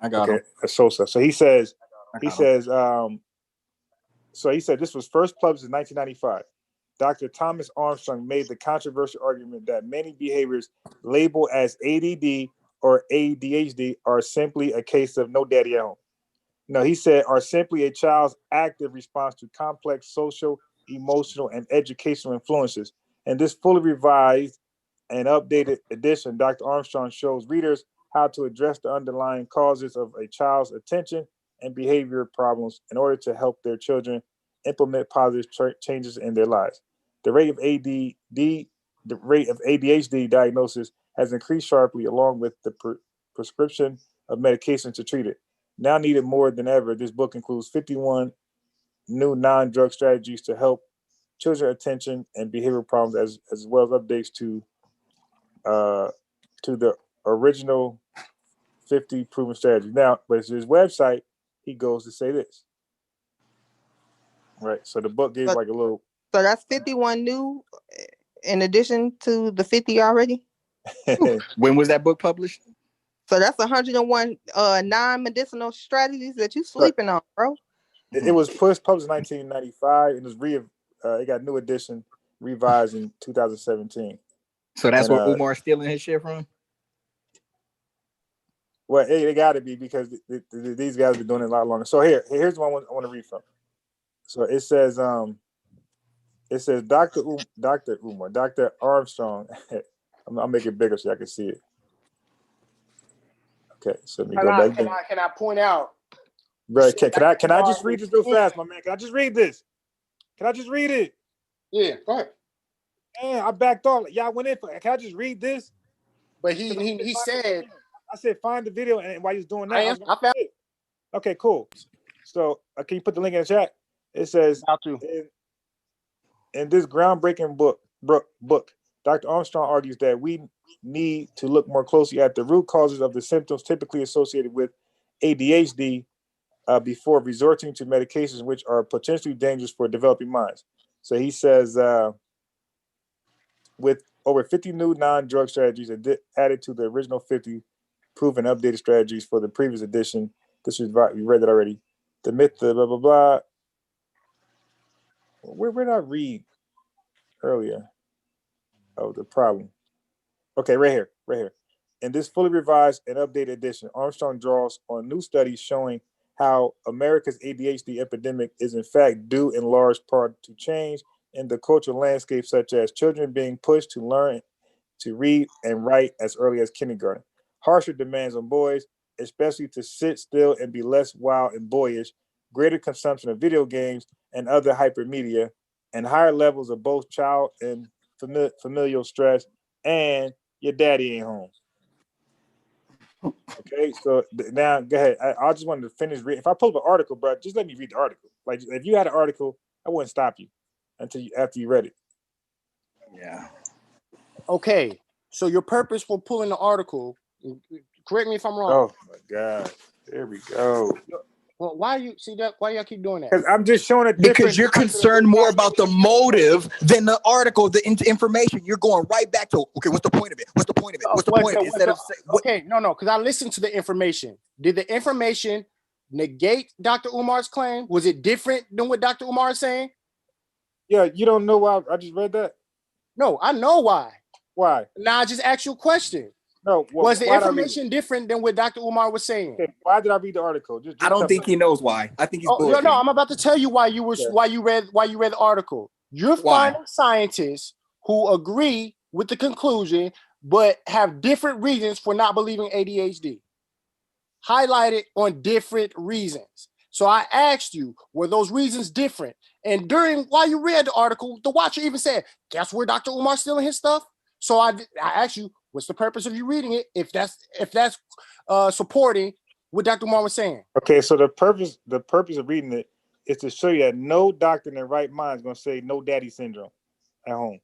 I got him. Sosa. So he said this was first published in 1995. Dr. Thomas Armstrong made the controversial argument that many behaviors labeled as ADD or ADHD are simply a case of no daddy at home. No, he said are simply a child's active response to complex social, emotional, and educational influences. And this fully revised and updated edition, Dr. Armstrong shows readers how to address the underlying causes of a child's attention and behavior problems in order to help their children implement positive changes in their lives. The rate of ADHD diagnosis has increased sharply, along with the prescription of medication to treat it. Now needed more than ever, this book includes 51 new non-drug strategies to help children attention and behavioral problems, as well as updates to the original 50 proven strategies. Now, but it's his website, he goes to say this. Right. So the book gives like a little. So that's 51 new in addition to the 50 already? When was that book published? So that's 101 non-medicinal strategies that you sleeping on, bro. It was published in 1995 and it got new edition revised in 2017. So that's where Umar's stealing his shit from? Well, it got to be because these guys have been doing it a lot longer. So here's one I want to read from. So it says Dr. Umar, Dr. Armstrong. I'll make it bigger so I can see it. Okay, so let me go back. Can I point out? Bro, can I just read this real fast, my man? Can I just read this? Can I just read it? Yeah, go ahead. Man, I backed off. Y'all went in for. Can I just read this? But he said. I said find the video, and while he's doing that, I found it. Okay, cool. So can you put the link in the chat? It says in this groundbreaking book, Dr. Armstrong argues that we need to look more closely at the root causes of the symptoms typically associated with ADHD before resorting to medications which are potentially dangerous for developing minds. So he says with over 50 new non-drug strategies added to the original 50 proven updated strategies for the previous edition. This is we read that already. The myth, the blah blah blah. Where did I read earlier? Oh, the problem. Okay, right here. In this fully revised and updated edition, Armstrong draws on new studies showing how America's ADHD epidemic is in fact due in large part to change in the cultural landscape, such as children being pushed to learn to read and write as early as kindergarten, harsher demands on boys, especially to sit still and be less wild and boyish, greater consumption of video games and other hypermedia, and higher levels of both child and familial stress, and your daddy ain't home. Okay, so now go ahead. I just wanted to finish reading. If I pull up an article, bro, just let me read the article. Like if you had an article, I wouldn't stop you after you read it. Yeah. Okay, so your purpose for pulling the article, correct me if I'm wrong. Oh my God, there we go. Well, why y'all keep doing that? Because I'm just showing it because you're concerned more about the motive than the article, the information. You're going right back to, okay, what's the point of it? What's the point of it? What's the point of it? Instead of okay, no, because I listened to the information. Did the information negate Dr. Umar's claim? Was it different than what Dr. Umar is saying? Yeah, you don't know why I just read that? No, I know why. Why? Now I just asked you a question. No, was the information different than what Dr. Umar was saying? Okay, why did I read the article? Just I don't think he knows why. I think he's bullshitting. No, I'm about to tell you why you read the article. You're finding scientists who agree with the conclusion, but have different reasons for not believing ADHD. Highlighted on different reasons. So I asked you, were those reasons different? And while you read the article, the watcher even said, guess where Dr. Umar's stealing his stuff? So I asked you, what's the purpose of you reading it if that's supporting what Dr. Umar was saying? Okay, so the purpose of reading it is to show you that no doctor in their right mind is going to say no daddy syndrome at home.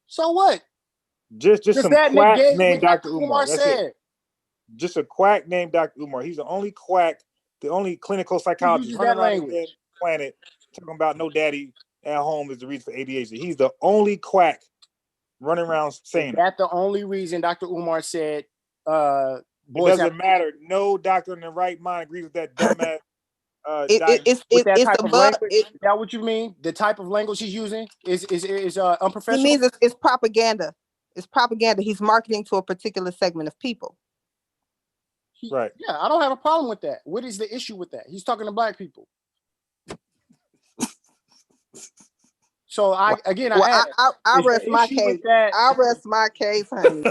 So what? Just some that quack negate named what Dr. Umar. That's said? it. Just a quack named Dr. Umar. He's the only quack, the only clinical psychologist running around the planet talking about no daddy at home is the reason for ADHD. He's the only quack running around saying that. That's the only reason Dr. Umar said it doesn't matter. No doctor in the right mind agrees with that dumbass it's type of above. Language. Is that what you mean? The type of language he's using is unprofessional? He means it's propaganda. It's propaganda. He's marketing to a particular segment of people. Right. Yeah, I don't have a problem with that. What is the issue with that? He's talking to black people. So I rest my case. I rest my case, honey.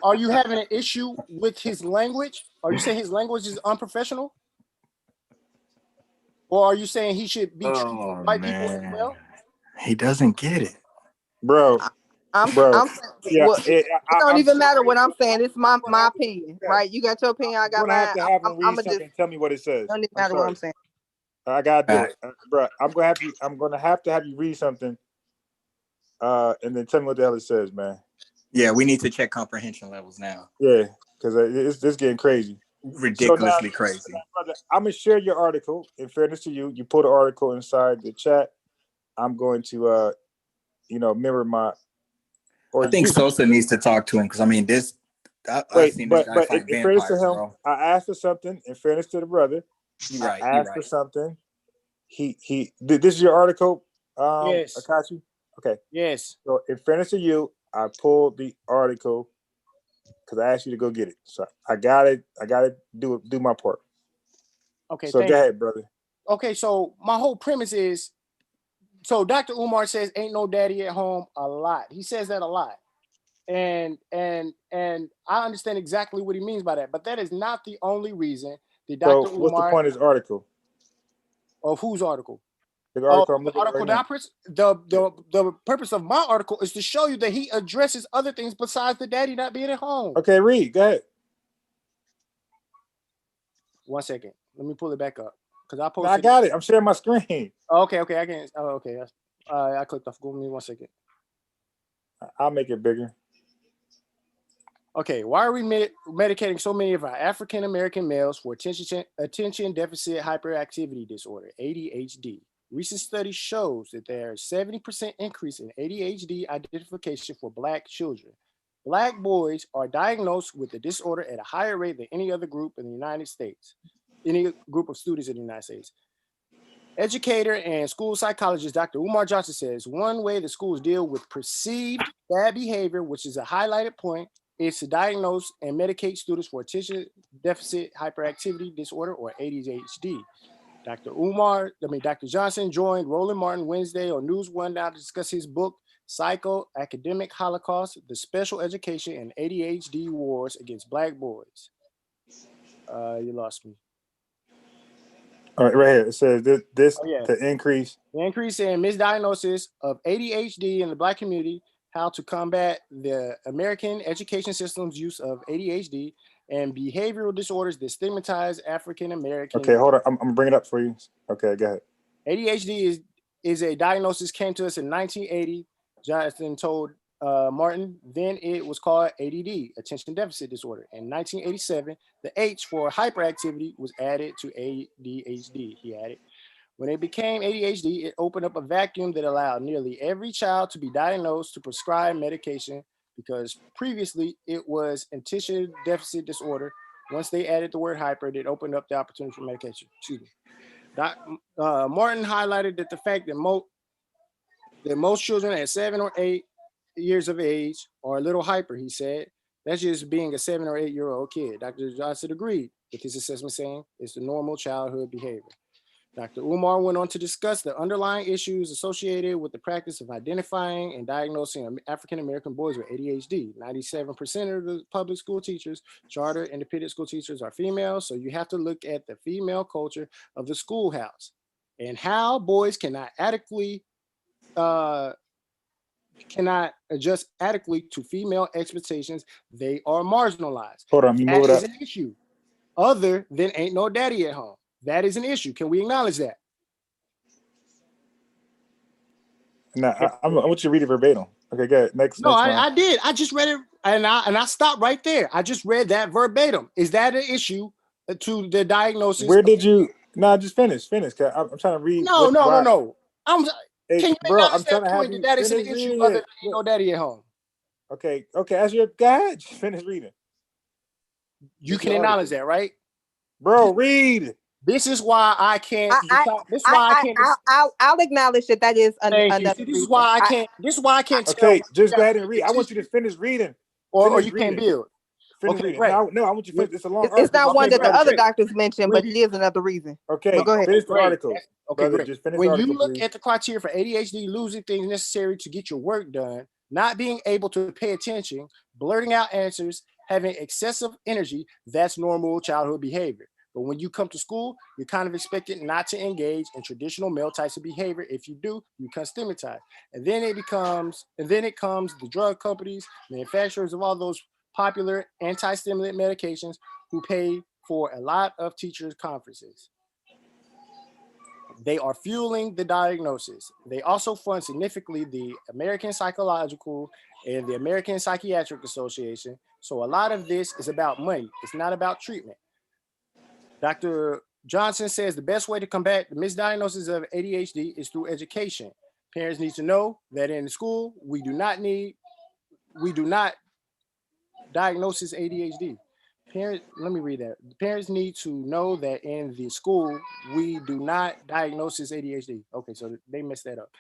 Are you having an issue with his language? Are you saying his language is unprofessional? Or are you saying he should be treated like white people as well? He doesn't get it, bro. It don't even matter what I'm saying. It's my opinion, right? You got your opinion, I got mine. I'm gonna read something. Tell me what it says. Don't even matter what I'm saying. I gotta do it, bro. I'm gonna have to have you read something, and then tell me what the hell it says, man. Yeah, we need to check comprehension levels now. Yeah, because it's getting crazy, ridiculously crazy. Brother, I'm gonna share your article. In fairness to you, you put an article inside the chat. I'm going to, mirror my. I think Sosa needs to talk to him because I mean this. I've seen this guy fight in fairness vampires, to him, bro. I asked for something. In fairness to the brother, I asked for something. He. This is your article, yes. Akachi? Okay. Yes. So in fairness to you, I pulled the article because I asked you to go get it. So I got it. I got to do my part. Okay. So go ahead, brother. Okay. So my whole premise is. So Dr. Umar says ain't no daddy at home a lot. He says that a lot. And I understand exactly what he means by that, but that is not the only reason that Dr. Umar. What's the point of his article? Of whose article? The article I'm looking at right now. The purpose of my article is to show you that he addresses other things besides the daddy not being at home. Okay, read. Go ahead. 1 second. Let me pull it back up. I got it. I'm sharing my screen. Okay. I can. Oh, okay. I clicked off. Give me 1 second. I'll make it bigger. Okay. Why are we medicating so many of our African American males for attention deficit hyperactivity disorder, ADHD? Recent study shows that there is 70% increase in ADHD identification for Black children. Black boys are diagnosed with the disorder at a higher rate than any other group in the United States. Any group of students in the United States. Educator and school psychologist Dr. Umar Johnson says one way the schools deal with perceived bad behavior, which is a highlighted point, is to diagnose and medicate students for attention deficit hyperactivity disorder or ADHD. Dr. Johnson joined Roland Martin Wednesday on News One Now to discuss his book, Psycho-Academic Holocaust, The Special Education and ADHD Wars Against Black Boys. You lost me. All right, right here. It says the increase. The increase in misdiagnosis of ADHD in the Black community, how to combat the American education system's use of ADHD and behavioral disorders that stigmatize African American. Okay, hold on. I'm gonna bring it up for you. Okay, go ahead. ADHD is a diagnosis came to us in 1980. Jonathan told Martin, then it was called ADD, attention deficit disorder. In 1987, the H for hyperactivity was added to ADHD. He added, when it became ADHD, it opened up a vacuum that allowed nearly every child to be diagnosed to prescribe medication because previously it was attention deficit disorder. Once they added the word hyper, it opened up the opportunity for medication. Excuse me. Martin highlighted that the fact that most children at 7 or 8 years of age are a little hyper, he said. That's just being a 7 or 8 year old kid. Dr. Johnson agreed with his assessment, saying it's the normal childhood behavior. Dr. Umar went on to discuss the underlying issues associated with the practice of identifying and diagnosing African American boys with ADHD. 97% of the public school teachers, charter independent school teachers are female, so you have to look at the female culture of the schoolhouse and how boys cannot adjust adequately to female expectations. They are marginalized. Hold on, let me That move it is up. an issue. Other than ain't no daddy at home. That is an issue. Can we acknowledge that? Now, I want you to read it verbatim. Okay, good. Next No, one. I did. I just read it, and I stopped right there. I just read that verbatim. Is that an issue to the diagnosis? Where did you? No, just finish. Finish. I'm trying to read. No. Hey, Can you bro, acknowledge I'm trying that to have point you that is an finish issue reading other it. than ain't no daddy at home? Okay. As your guy, just finish reading. You can acknowledge that, right? Bro, read. This is why I can't. I'll acknowledge that is another See, this is why I can't. This is why I can't tell. Okay, just go ahead and read. I want you to finish reading. Or you can't build. Finish Okay, reading. great. No, I want you to finish. It's a long It's article. not one that the Article. other doctors mentioned, but it is another reason. Okay, but go ahead. finish the article. Okay, brother, great. Just finish When the article, you look please. at the criteria for ADHD, losing things necessary to get your work done, not being able to pay attention, blurting out answers, having excessive energy, that's normal childhood behavior. But when you come to school, you're kind of expected not to engage in traditional male types of behavior. If you do, you become stigmatized. And then it comes the drug companies, manufacturers of all those popular anti-stimulant medications who pay for a lot of teachers' conferences. They are fueling the diagnosis. They also fund significantly the American Psychological and the American Psychiatric Association. So a lot of this is about money. It's not about treatment. Dr. Johnson says the best way to combat the misdiagnosis of ADHD is through education. Parents need to know that in school, we do not diagnose ADHD. Let me read that. Parents need to know that in the school, we do not diagnose ADHD. Okay, so they messed that up.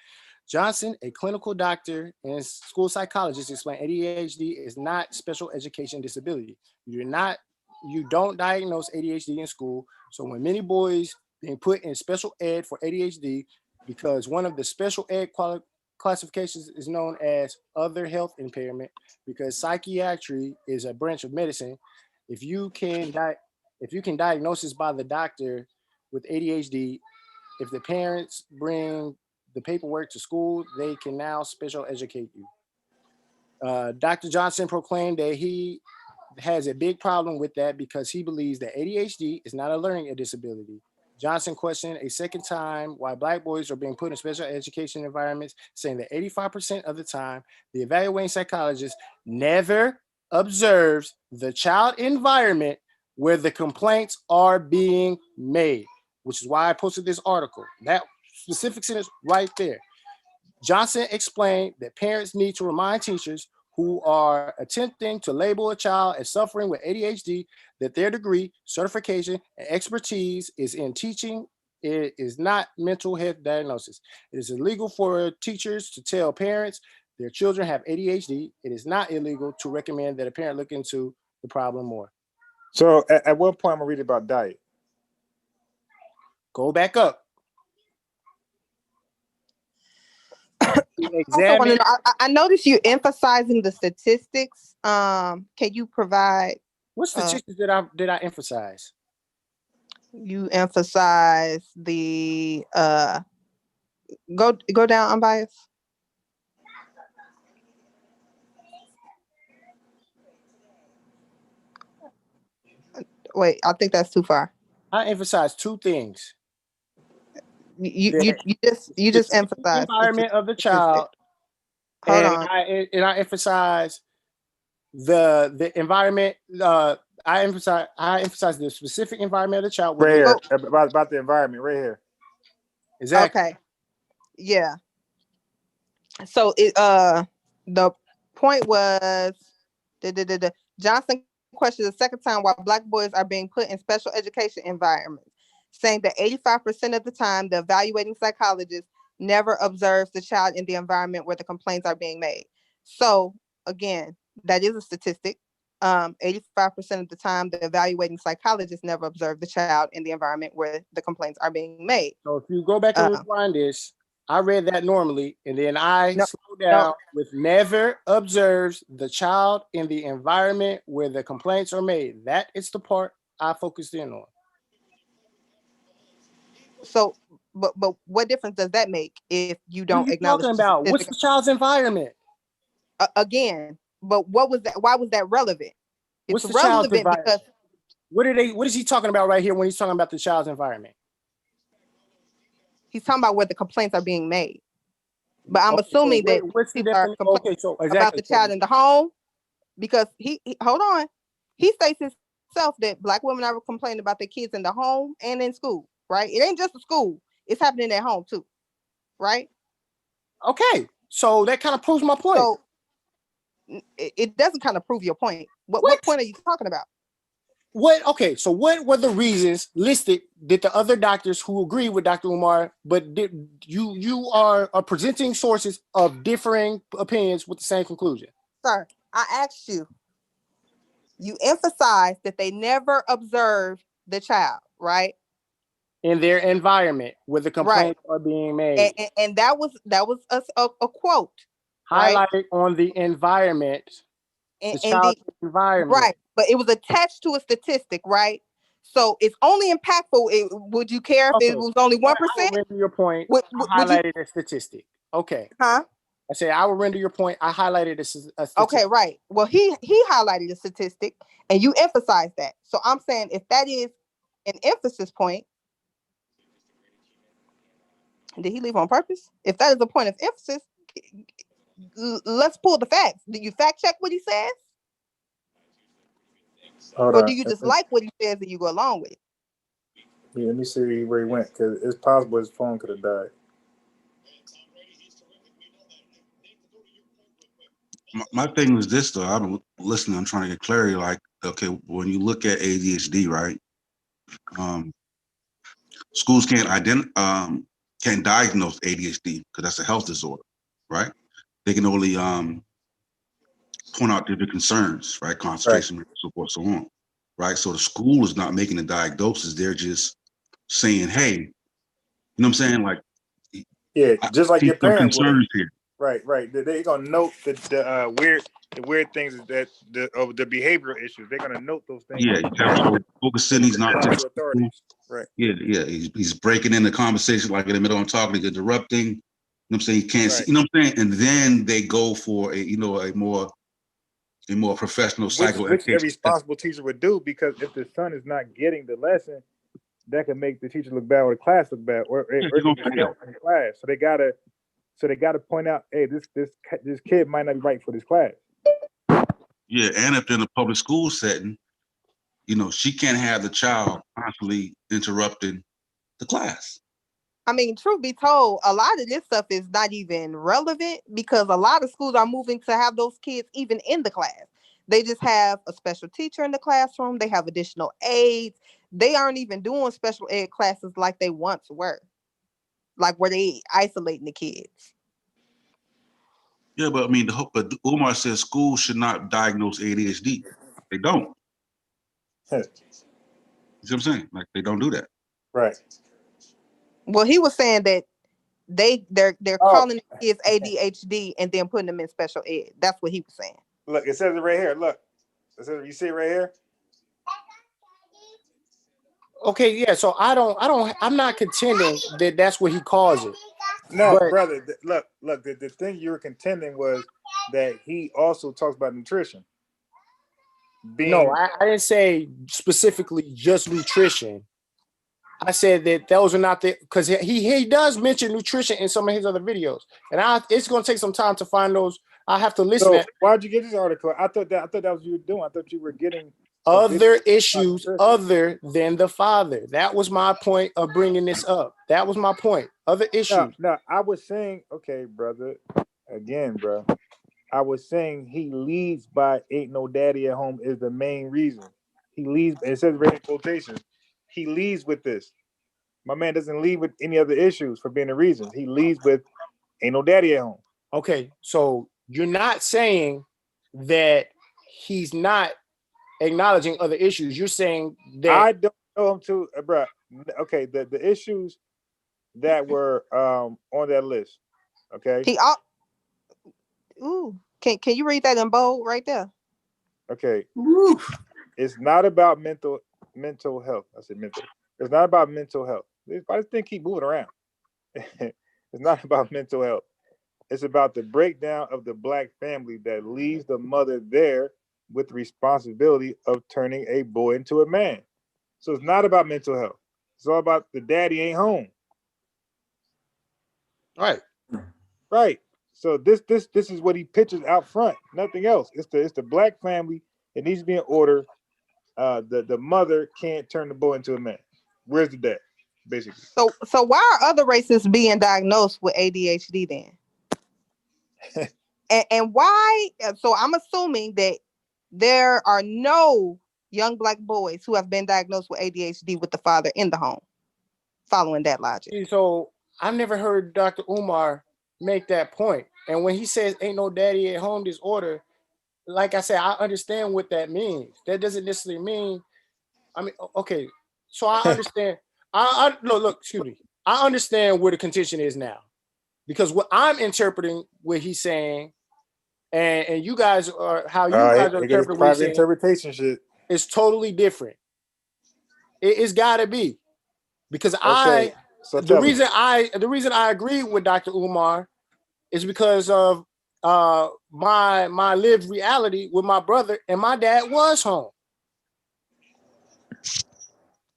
Johnson, a clinical doctor and school psychologist, explained ADHD is not special education disability. You don't diagnose ADHD in school. So when many boys being put in special ed for ADHD, because one of the special ed classifications is known as other health impairment, because psychiatry is a branch of medicine. If you can diagnose this by the doctor with ADHD, if the parents bring the paperwork to school, they can now special educate you. Dr. Johnson proclaimed that he has a big problem with that because he believes that ADHD is not a learning disability. Johnson questioned a second time why Black boys are being put in special education environments, saying that 85% of the time, the evaluating psychologist never observes the child environment where the complaints are being made, which is why I posted this article. That specific sentence right there. Johnson explained that parents need to remind teachers who are attempting to label a child as suffering with ADHD that their degree, certification, and expertise is in teaching. It is not mental health diagnosis. It is illegal for teachers to tell parents their children have ADHD. It is not illegal to recommend that a parent look into the problem more. So at what point I'm gonna read about diet? Go back up. Examine. I noticed you emphasizing the statistics. Can you provide? What statistics did I emphasize? You emphasize the go down, unbiased. Wait, I think that's too far. I emphasize two things. You just emphasize the environment of the child. Hold on. I emphasize the environment. I emphasize the specific environment of the child. Right here, about the environment, right here. Exactly. Okay. Yeah. So the point was Johnson questioned the second time why Black boys are being put in special education environments, saying that 85% of the time the evaluating psychologist never observes the child in the environment where the complaints are being made. So again, that is a statistic. 85% of the time, the evaluating psychologist never observed the child in the environment where the complaints are being made. So if you go back and rewind this, I read that normally, and then I slowed down with never observes the child in the environment where the complaints are made. That is the part I focused in on. So, but what difference does that make if you don't what are you acknowledge talking about? What's the child's environment? Again, but what was that? Why was that relevant? What's It's the child's relevant environment? because What is he talking about right here when he's talking about the child's environment? he's talking about where the complaints are being made. But I'm assuming that what's the people are definition? complaining Okay, so about the child in the home because he hold on. He states himself that Black women are complaining about their kids in the home and in school, right? It ain't just a school. It's happening at home too, right? Okay, so that kind of proves my point. So it doesn't kind of prove your point. What point are you talking about? Okay, so what were the reasons listed that the other doctors who agree with Dr. Umar, but you are presenting sources of differing opinions with the same conclusion? Sir, I asked you. You emphasized that they never observed the child, right? In their environment where the complaints are being made. And that was a quote. Highlighted right? on the environment. The child's environment. Right, but it was attached to a statistic, right? So it's only impactful. Would you care if it was only 1%? I will render your point. I highlighted a statistic. Okay. Huh? I said I will render your point. I highlighted a statistic. Okay, right. Well, he highlighted a statistic, and you emphasized that. So I'm saying if that is an emphasis point, did he leave on purpose? If that is a point of emphasis, let's pull the facts. Do you fact check what he says? Or do you just like what he says and you go along with it? Yeah, let me see where he went, because it's possible his phone could have died. My thing was this, though. I'm listening. I'm trying to get clarity. Like, okay, when you look at ADHD, right? Schools can't can't diagnose ADHD because that's a health disorder, right? They can only point out different concerns, right? Concentration, so forth, so on, right? So the school is not making the diagnosis; they're just saying, "Hey," you know what I'm saying? Like, yeah, just like your parents concerns here. Right. They're gonna note the weird things that the behavioral issues. They're gonna note those things. Yeah, so focusing. He's not. Right. Yeah. He's breaking in the conversation like in the middle of talking, he's interrupting. You know what I'm saying? He can't see. You know what I'm saying? And then they go for a more professional psycho. Which a responsible teacher would do, because if the son is not getting the lesson, that could make the teacher look bad or the class look bad, or in the class. So they gotta point out, hey, this kid might not be right for this class. Yeah, and if they're in a public school setting, she can't have the child constantly interrupting the class. I mean, truth be told, a lot of this stuff is not even relevant because a lot of schools are moving to have those kids even in the class. They just have a special teacher in the classroom. They have additional aides. They aren't even doing special ed classes like they once were, like where they isolating the kids. Yeah, but I mean, but Umar says schools should not diagnose ADHD. They don't. You see what I'm saying? Like, they don't do that. Right. Well, he was saying that they're calling the kids ADHD and then putting them in special ed. That's what he was saying. Look, it says it right here. Look, you see it right here. Okay, yeah. So I'm not contending that that's what he calls it. No, brother. Look. The thing you were contending was that he also talks about nutrition. No, I didn't say specifically just nutrition. I said that those are not because he does mention nutrition in some of his other videos, and it's going to take some time to find those. I have to listen. So why'd you get this article? I thought that was what you were doing. I thought you were getting other issues other than the father. That was my point of bringing this up. That was my point. Other issues. No, I was saying, okay, brother. Again, bro. I was saying he leads by ain't no daddy at home is the main reason. He leads. It says right in quotations. He leads with this. My man doesn't lead with any other issues for being a reason. He leads with ain't no daddy at home. Okay, so you're not saying that he's not acknowledging other issues. You're saying that I don't know him too, bro. Okay, the issues that were on that list. Okay. Ooh, can you read that in bold right there? Okay. It's not about mental health. I said mental. It's not about mental health. Why does this thing keep moving around? It's not about mental health. It's about the breakdown of the Black family that leaves the mother there with the responsibility of turning a boy into a man. So it's not about mental health. It's all about the daddy ain't home. Right. Right. So this is what he pitches out front. Nothing else. It's the Black family. It needs to be in order. The mother can't turn the boy into a man. Where's the dad? Basically. So why are other races being diagnosed with ADHD then? and why? So I'm assuming that there are no young Black boys who have been diagnosed with ADHD with the father in the home. Following that logic. So I've never heard Dr. Umar make that point. And when he says ain't no daddy at home disorder, like I said, I understand what that means. That doesn't necessarily mean, I mean, okay. So I understand. Look, excuse me. I understand where the contention is now. Because what I'm interpreting what he's saying, and you guys are how you guys are interpreting what he's saying, interpretation shit. It's totally different. It's gotta be. Because the reason I agree with Dr. Umar is because of my lived reality with my brother, and my dad was home.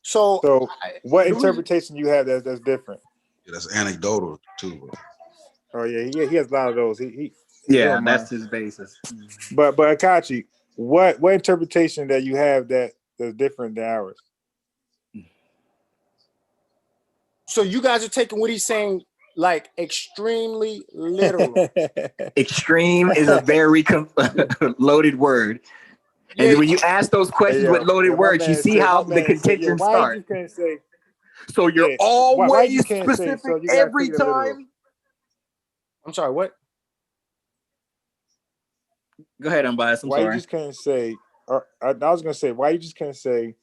So what interpretation you have that's different? Yeah, that's anecdotal too, bro. Oh yeah, he has a lot of those. He That's his basis. But Akachi, what interpretation that you have that's different than ours? So you guys are taking what he's saying like extremely literal. Extreme is a very loaded word. And when you ask those questions with loaded words, you see how the contention starts. So you're always specific every time. I'm sorry, what? Go ahead, unbiased. I'm sorry. You just can't say, I was going to say, why you just can't say,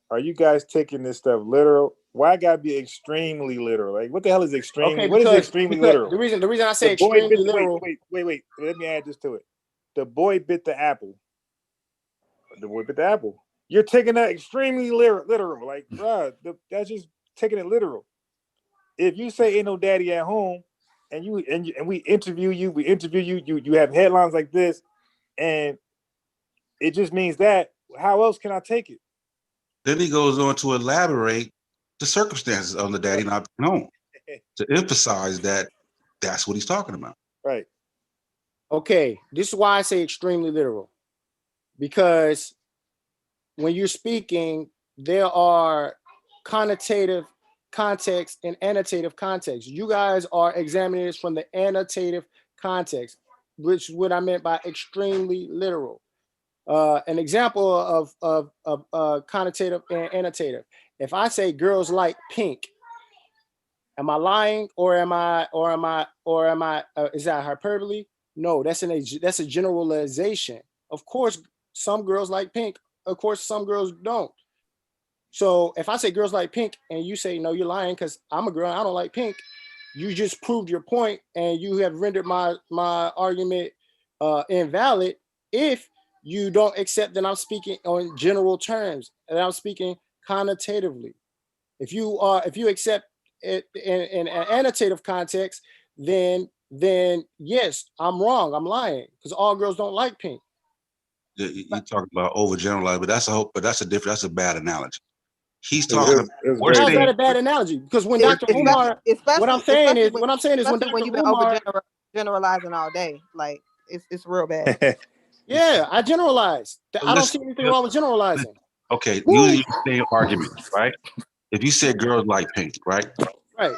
are you guys taking this stuff literal? Why I gotta be extremely literal? Like, what the hell is extremely? Okay, what is extremely literal? The reason I say extremely literal. Wait. Let me add this to it. The boy bit the apple. The boy bit the apple. You're taking that extremely literal. Like, bruh, that's just taking it literal. If you say ain't no daddy at home, and we interview you, you have headlines like this, and it just means that. How else can I take it? Then he goes on to elaborate the circumstances of the daddy not being home to emphasize that that's what he's talking about. Right. Okay, this is why I say extremely literal. Because when you're speaking, there are connotative context and annotative context. You guys are examining this from the annotative context, which is what I meant by extremely literal. An example of connotative and annotative. If I say girls like pink, am I lying or am I is that hyperbole? No, that's a generalization. Of course, some girls like pink. Of course, some girls don't. So if I say girls like pink and you say no, you're lying because I'm a girl, I don't like pink. You just proved your point and you have rendered my argument invalid if you don't accept that I'm speaking on general terms and I'm speaking connotatively. If you accept it in an annotative context, then yes, I'm wrong. I'm lying because all girls don't like pink. You talking about overgeneralized, but that's a bad analogy. He's talking. How's that a bad analogy? Because when Dr. Umar, what I'm saying is when Dr. You've been Umar generalizing all day, like it's real bad. Yeah, I generalize. I don't see anything wrong with generalizing. Okay, using the same argument, right? If you said girls like pink, right? Right.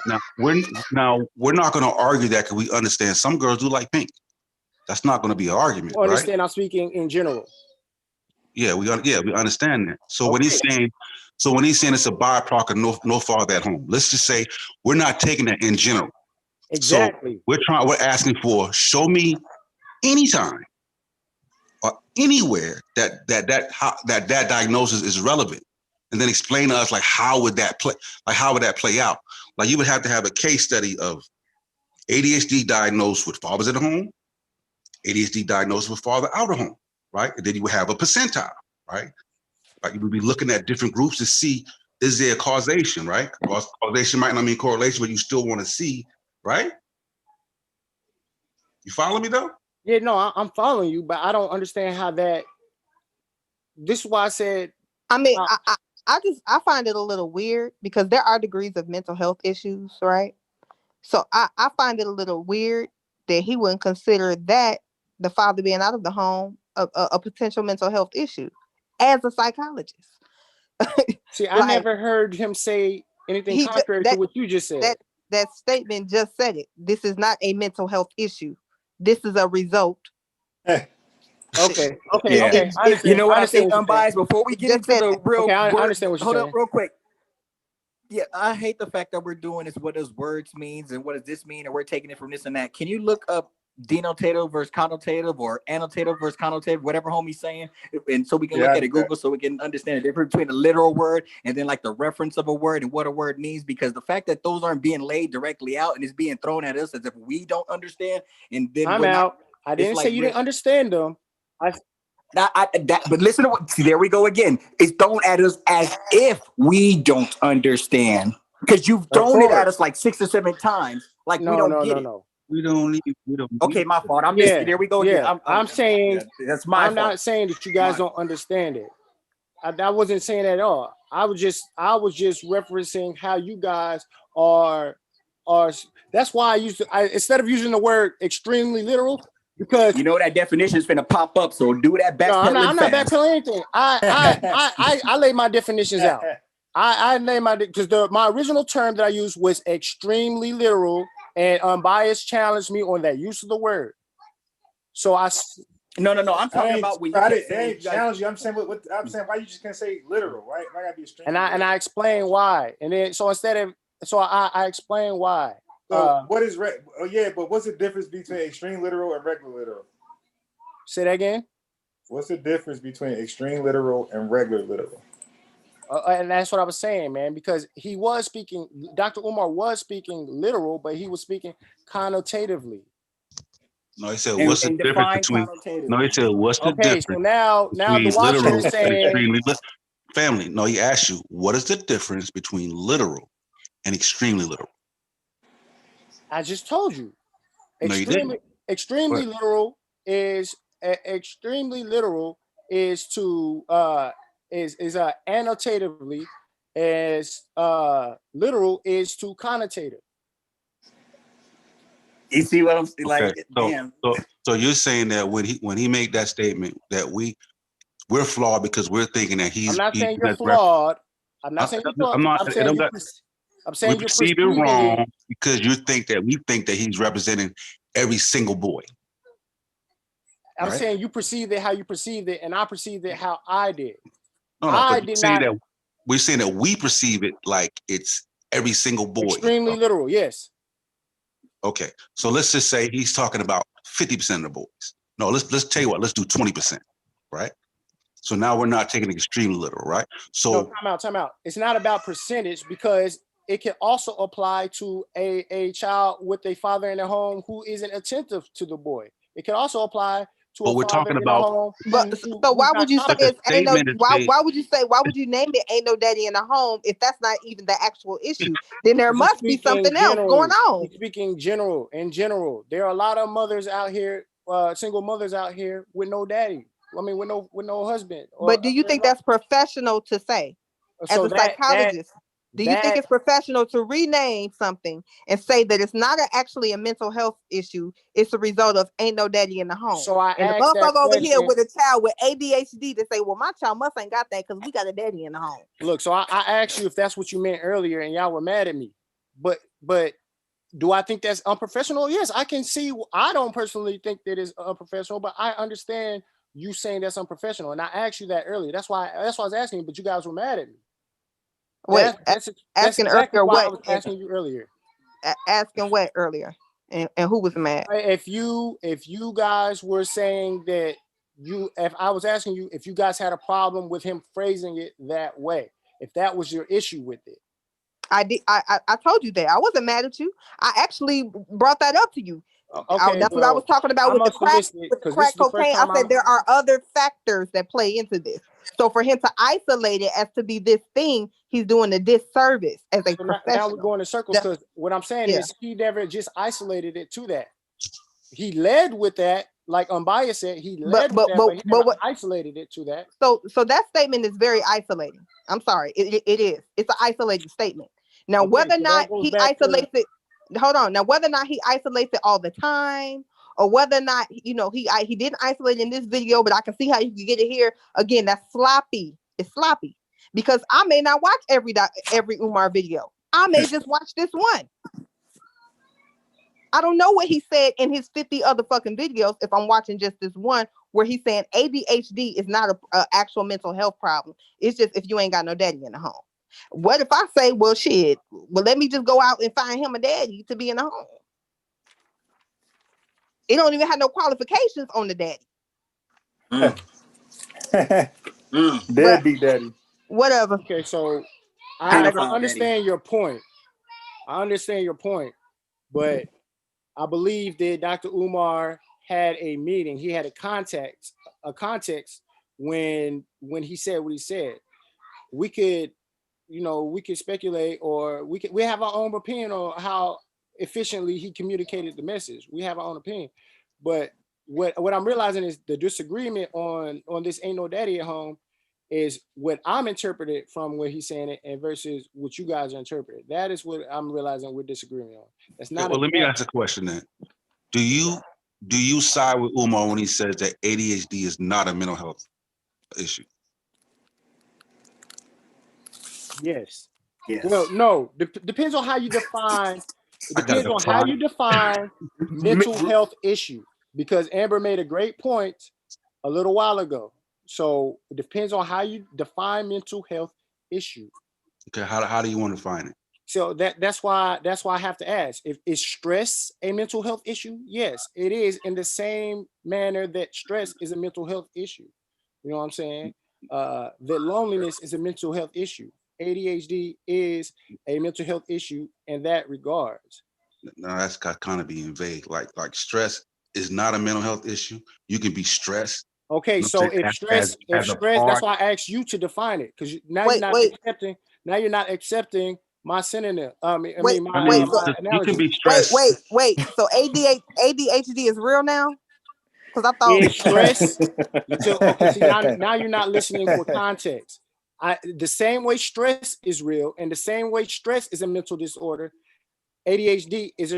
Now we're not going to argue that because we understand some girls do like pink. That's not going to be an argument, Well, right? understand I'm speaking in general. Yeah, we understand that. So when he's saying it's a byproduct of no father at home, let's just say we're not taking that in general. Exactly. So we're asking for show me anytime or anywhere that diagnosis is relevant, and then explain to us like how would that play out? Like you would have to have a case study of ADHD diagnosed with fathers at home, ADHD diagnosed with father out of home, right? And then you would have a percentile, right? Like you would be looking at different groups to see, is there a causation, right? Causation might not mean correlation, but you still want to see, right? You follow me though? Yeah, no, I'm following you, but I don't understand how that. This is why I said. I mean, I find it a little weird because there are degrees of mental health issues, right? So I find it a little weird that he wouldn't consider that the father being out of the home a potential mental health issue as a psychologist. See, I never heard him say anything contrary to what you just said. That statement just said it. This is not a mental health issue. This is a result. Okay. Yeah. You know what I think, unbiased? Before we get into the real okay, I words, understand what you're hold saying. up real quick. Yeah, I hate the fact that we're doing this. What does words means and what does this mean? And we're taking it from this and that. Can you look up denotative versus connotative or annotative versus connotative, whatever homie's saying, and so we can look at it Google so we can understand the difference between a literal word and then like the reference of a word and what a word means, because the fact that those aren't being laid directly out and it's being thrown at us as if we don't understand, and then I'm out. I didn't say you didn't understand them. But listen to what, see, there we go again. It's thrown at us as if we don't understand, because you've thrown it at us like 6 or 7 times, like we don't get it. We don't need. Okay, my fault. I missed it. There we go again. I'm saying that's my fault. I'm not saying that you guys don't understand it. I wasn't saying that at all. I was just referencing how you guys are. That's why I instead of using the word extremely literal, because you know that definition is going to pop up. So do that back. No, I'm not backpedaling anything. I lay my definitions out. I lay my because my original term that I used was extremely literal, and Unbiased challenged me on that use of the word. So no. I'm talking about when you ain't challenge you. I'm saying what I'm saying. Why you just can't say literal, right? Why gotta be extreme? And I explain why, and then I explain why. So what is but what's the difference between extreme literal and regular literal? Say that again. What's the difference between extreme literal and regular literal? And that's what I was saying, man, because he was speaking, Dr. Umar was speaking literal, but he was speaking connotatively. No, he said, what's the difference between? No, he said, what's the difference? So now the watcher is saying, family. No, he asked you, what is the difference between literal and extremely literal? I just told you. Extremely literal is to annotatively, as literal is to connotative. You see what I'm saying? Like, okay. So you're saying that when he made that statement that we're flawed because we're thinking that he's. I'm not saying you're flawed. I'm not saying you're flawed. I'm saying we perceive it wrong because we think that he's representing every single boy. I'm saying you perceived it how you perceived it, and I perceived it how I did. No, I did not. We're saying that we perceive it like it's every single boy. Extremely literal, yes. Okay, so let's just say he's talking about 50% of the boys. No, let's tell you what. Let's do 20%, right? So now we're not taking extremely literal, right? So time out. It's not about percentage, because it can also apply to a child with a father in the home who isn't attentive to the boy. It can also apply to but a we're father talking in about. the home. So why would you say it's ain't no? Why would you say? Why would you name it "Ain't No Daddy in the Home" if that's not even the actual issue? Then there must be something else going on. Speaking in general, there are a lot of mothers out here, single mothers out here with no daddy. I mean, with no husband. But do you think that's professional to say as a psychologist? Do you think it's professional to rename something and say that it's not actually a mental health issue? It's a result of ain't no daddy in the home. So I and the motherfucker over here with a child with ADHD to say, well, my child must ain't got that because we got a daddy in the home. Look, so I asked you if that's what you meant earlier, and y'all were mad at me. But do I think that's unprofessional? Yes, I can see. I don't personally think that it's unprofessional, but I understand you saying that's unprofessional, and I asked you that earlier. That's why I was asking you, but you guys were mad at me. Wait, that's exactly why I was asking you earlier. Asking what earlier? And who was mad? If you guys were saying that if I was asking you if you guys had a problem with him phrasing it that way, if that was your issue with it. I did. I told you that. I wasn't mad at you. I actually brought that up to you. Okay, that's what I was talking about with the crack, cocaine. I said there are other factors that play into this. So for him to isolate it as to be this thing, he's doing a disservice as a professional. Now we're going in circles because what I'm saying is he never just isolated it to that. He led with that, like Unbiased said. He led with that, but he never isolated it to that. So that statement is very isolating. I'm sorry, it is. It's an isolated statement. Now whether or not he isolates it, hold on. Now whether or not he isolates it all the time, or whether or not he didn't isolate in this video, but I can see how you can get it here. Again, that's sloppy. It's sloppy because I may not watch every Umar video. I may just watch this one. I don't know what he said in his 50 other fucking videos if I'm watching just this one where he's saying ADHD is not a actual mental health problem. It's just if you ain't got no daddy in the home. What if I say, well, shit, well, let me just go out and find him a daddy to be in the home? It don't even have no qualifications on the daddy. Deadbeat daddy. Whatever. Okay, so I understand your point. I understand your point, but I believe that Dr. Umar had a meeting. He had a context when he said what he said. We could, we could speculate, or we have our own opinion on how efficiently he communicated the message. We have our own opinion, but what I'm realizing is the disagreement on this ain't no daddy at home is what I'm interpreted from what he's saying it and versus what you guys are interpreting. That is what I'm realizing we're disagreeing on. That's not. Well, let me ask a question then. Do you side with Umar when he says that ADHD is not a mental health issue? Yes. Well, no. Depends on how you define. It depends on how you define mental health issue. Because Amber made a great point a little while ago. So it depends on how you define mental health issue. Okay, how do you want to define it? So that's why I have to ask: is stress a mental health issue? Yes, it is. In the same manner that stress is a mental health issue. You know what I'm saying? That loneliness is a mental health issue. ADHD is a mental health issue in that regards. No, that's kind of being vague. Like stress is not a mental health issue. You can be stressed. Okay, so if stress, that's why I asked you to define it, because now you're not accepting my synonym. My you can be stressed. Wait. So ADHD is real now? Because I thought stress. See, now you're not listening for context. The same way stress is real, and the same way stress is a mental disorder, ADHD is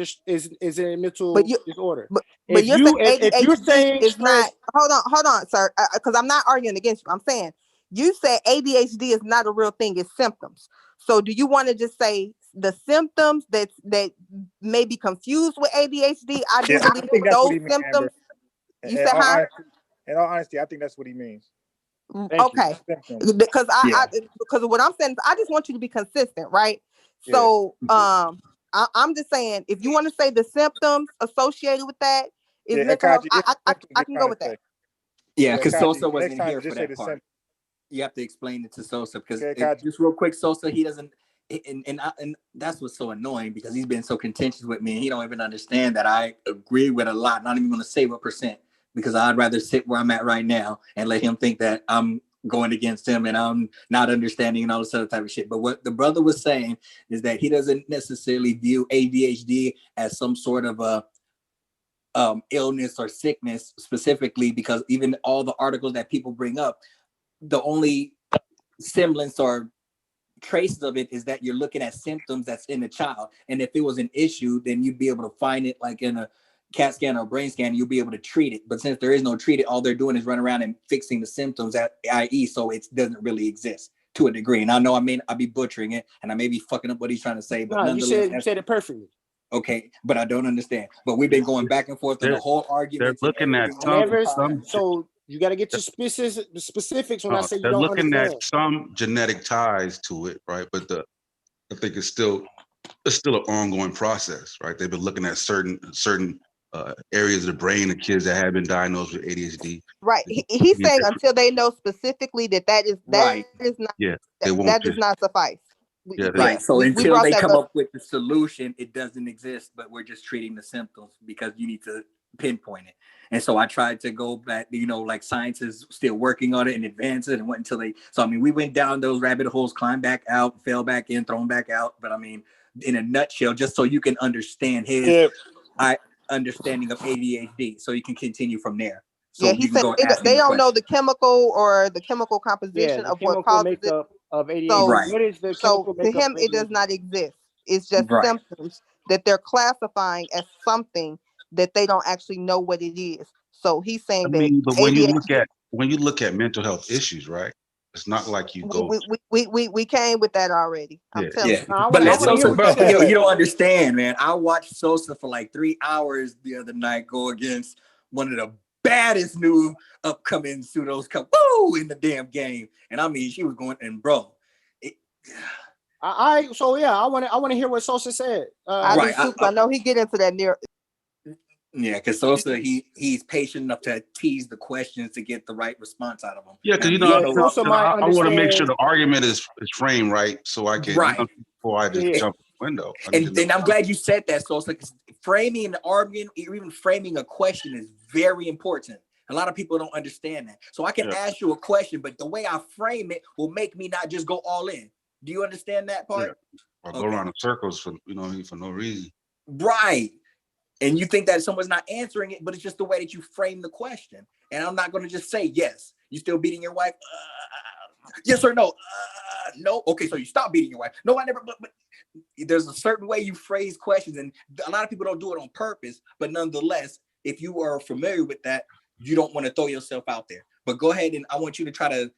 a mental disorder. But you're saying ADHD is not. Hold on, sir, because I'm not arguing against you. I'm saying you said ADHD is not a real thing; it's symptoms. So, do you want to just say the symptoms that may be confused with ADHD? I do believe those symptoms. You said, huh? In all honesty, I think that's what he means. Okay, because because of what I'm saying, I just want you to be consistent, right? So, I'm just saying, if you want to say the symptoms associated with that is mental health, I can go with that. Yeah, because Sosa wasn't here for that part. You have to explain it to Sosa, because just real quick, Sosa, he doesn't, and that's what's so annoying, because he's been so contentious with me, and he don't even understand that I agree with a lot. Not even going to say what percent, because I'd rather sit where I'm at right now and let him think that I'm going against him and I'm not understanding and all this other type of shit. But what the brother was saying is that he doesn't necessarily view ADHD as some sort of a illness or sickness specifically, because even all the articles that people bring up, the only semblance or traces of it is that you're looking at symptoms that's in the child. And if it was an issue, then you'd be able to find it like in a CAT scan or brain scan, you'll be able to treat it. But since there is no treat, all they're doing is run around and fixing the symptoms i.e. so it doesn't really exist to a degree. And I know I'll be butchering it and I may be fucking up what he's trying to say, but you said it perfectly. Okay, but I don't understand. But we've been going back and forth on the whole argument. They're looking at some. So you got to get your specifics when I say you they're don't looking understand. at some genetic ties to it, right? But I think it's still an ongoing process, right? They've been looking at certain areas of the brain of kids that have been diagnosed with ADHD. Right. He's saying until they know specifically that is not Yeah, they that won't does just. not suffice. Yeah, Right. So We until brought they that come up. up with the solution, it doesn't exist, but we're just treating the symptoms because you need to pinpoint it. And so I tried to go back, like science is still working on it and advance it and went until so I mean, we went down those rabbit holes, climbed back out, fell back in, thrown back out. But I mean, in a nutshell, just so you can understand his understanding of ADHD, so you can continue from there. So He you can said go ask they him the don't know question. the chemical or the chemical composition the of what chemical causes it. makeup of ADHD. So, Right. What is the so chemical to makeup him, of it does ADHD? not exist. It's just Right. symptoms that they're classifying as something that they don't actually know what it is. So he's I saying that mean, but when you ADHD. look at mental health issues, right? It's not like you go. We came with that already. I'm Yeah. telling you. No, I But wanna let hear Sosa, what bro, Sosa you said. don't understand, man. I watched Sosa for like 3 hours the other night go against one of the baddest new upcoming pseudos in the damn game. And I mean, she was going, and bro. I want to hear what Sosa said. I do too, 'cause I know he get into that near. Yeah, because Sosa, he's patient enough to tease the questions to get the right response out of them. Yeah, because I want to make sure the argument is framed right, so I can before I just jump the window. And I'm glad you said that, Sosa, because framing an argument, or even framing a question, is very important. A lot of people don't understand that. So I can ask you a question, but the way I frame it will make me not just go all in. Do you understand that part? Yeah. Or go around in circles for no reason. Right. And you think that someone's not answering it, but it's just the way that you frame the question. And I'm not going to just say yes. You still beating your wife? Yes or no? No. Okay, so you stop beating your wife. No, I never. But there's a certain way you phrase questions, and a lot of people don't do it on purpose. But nonetheless, if you are familiar with that, you don't want to throw yourself out there. But go ahead, and I want you to try to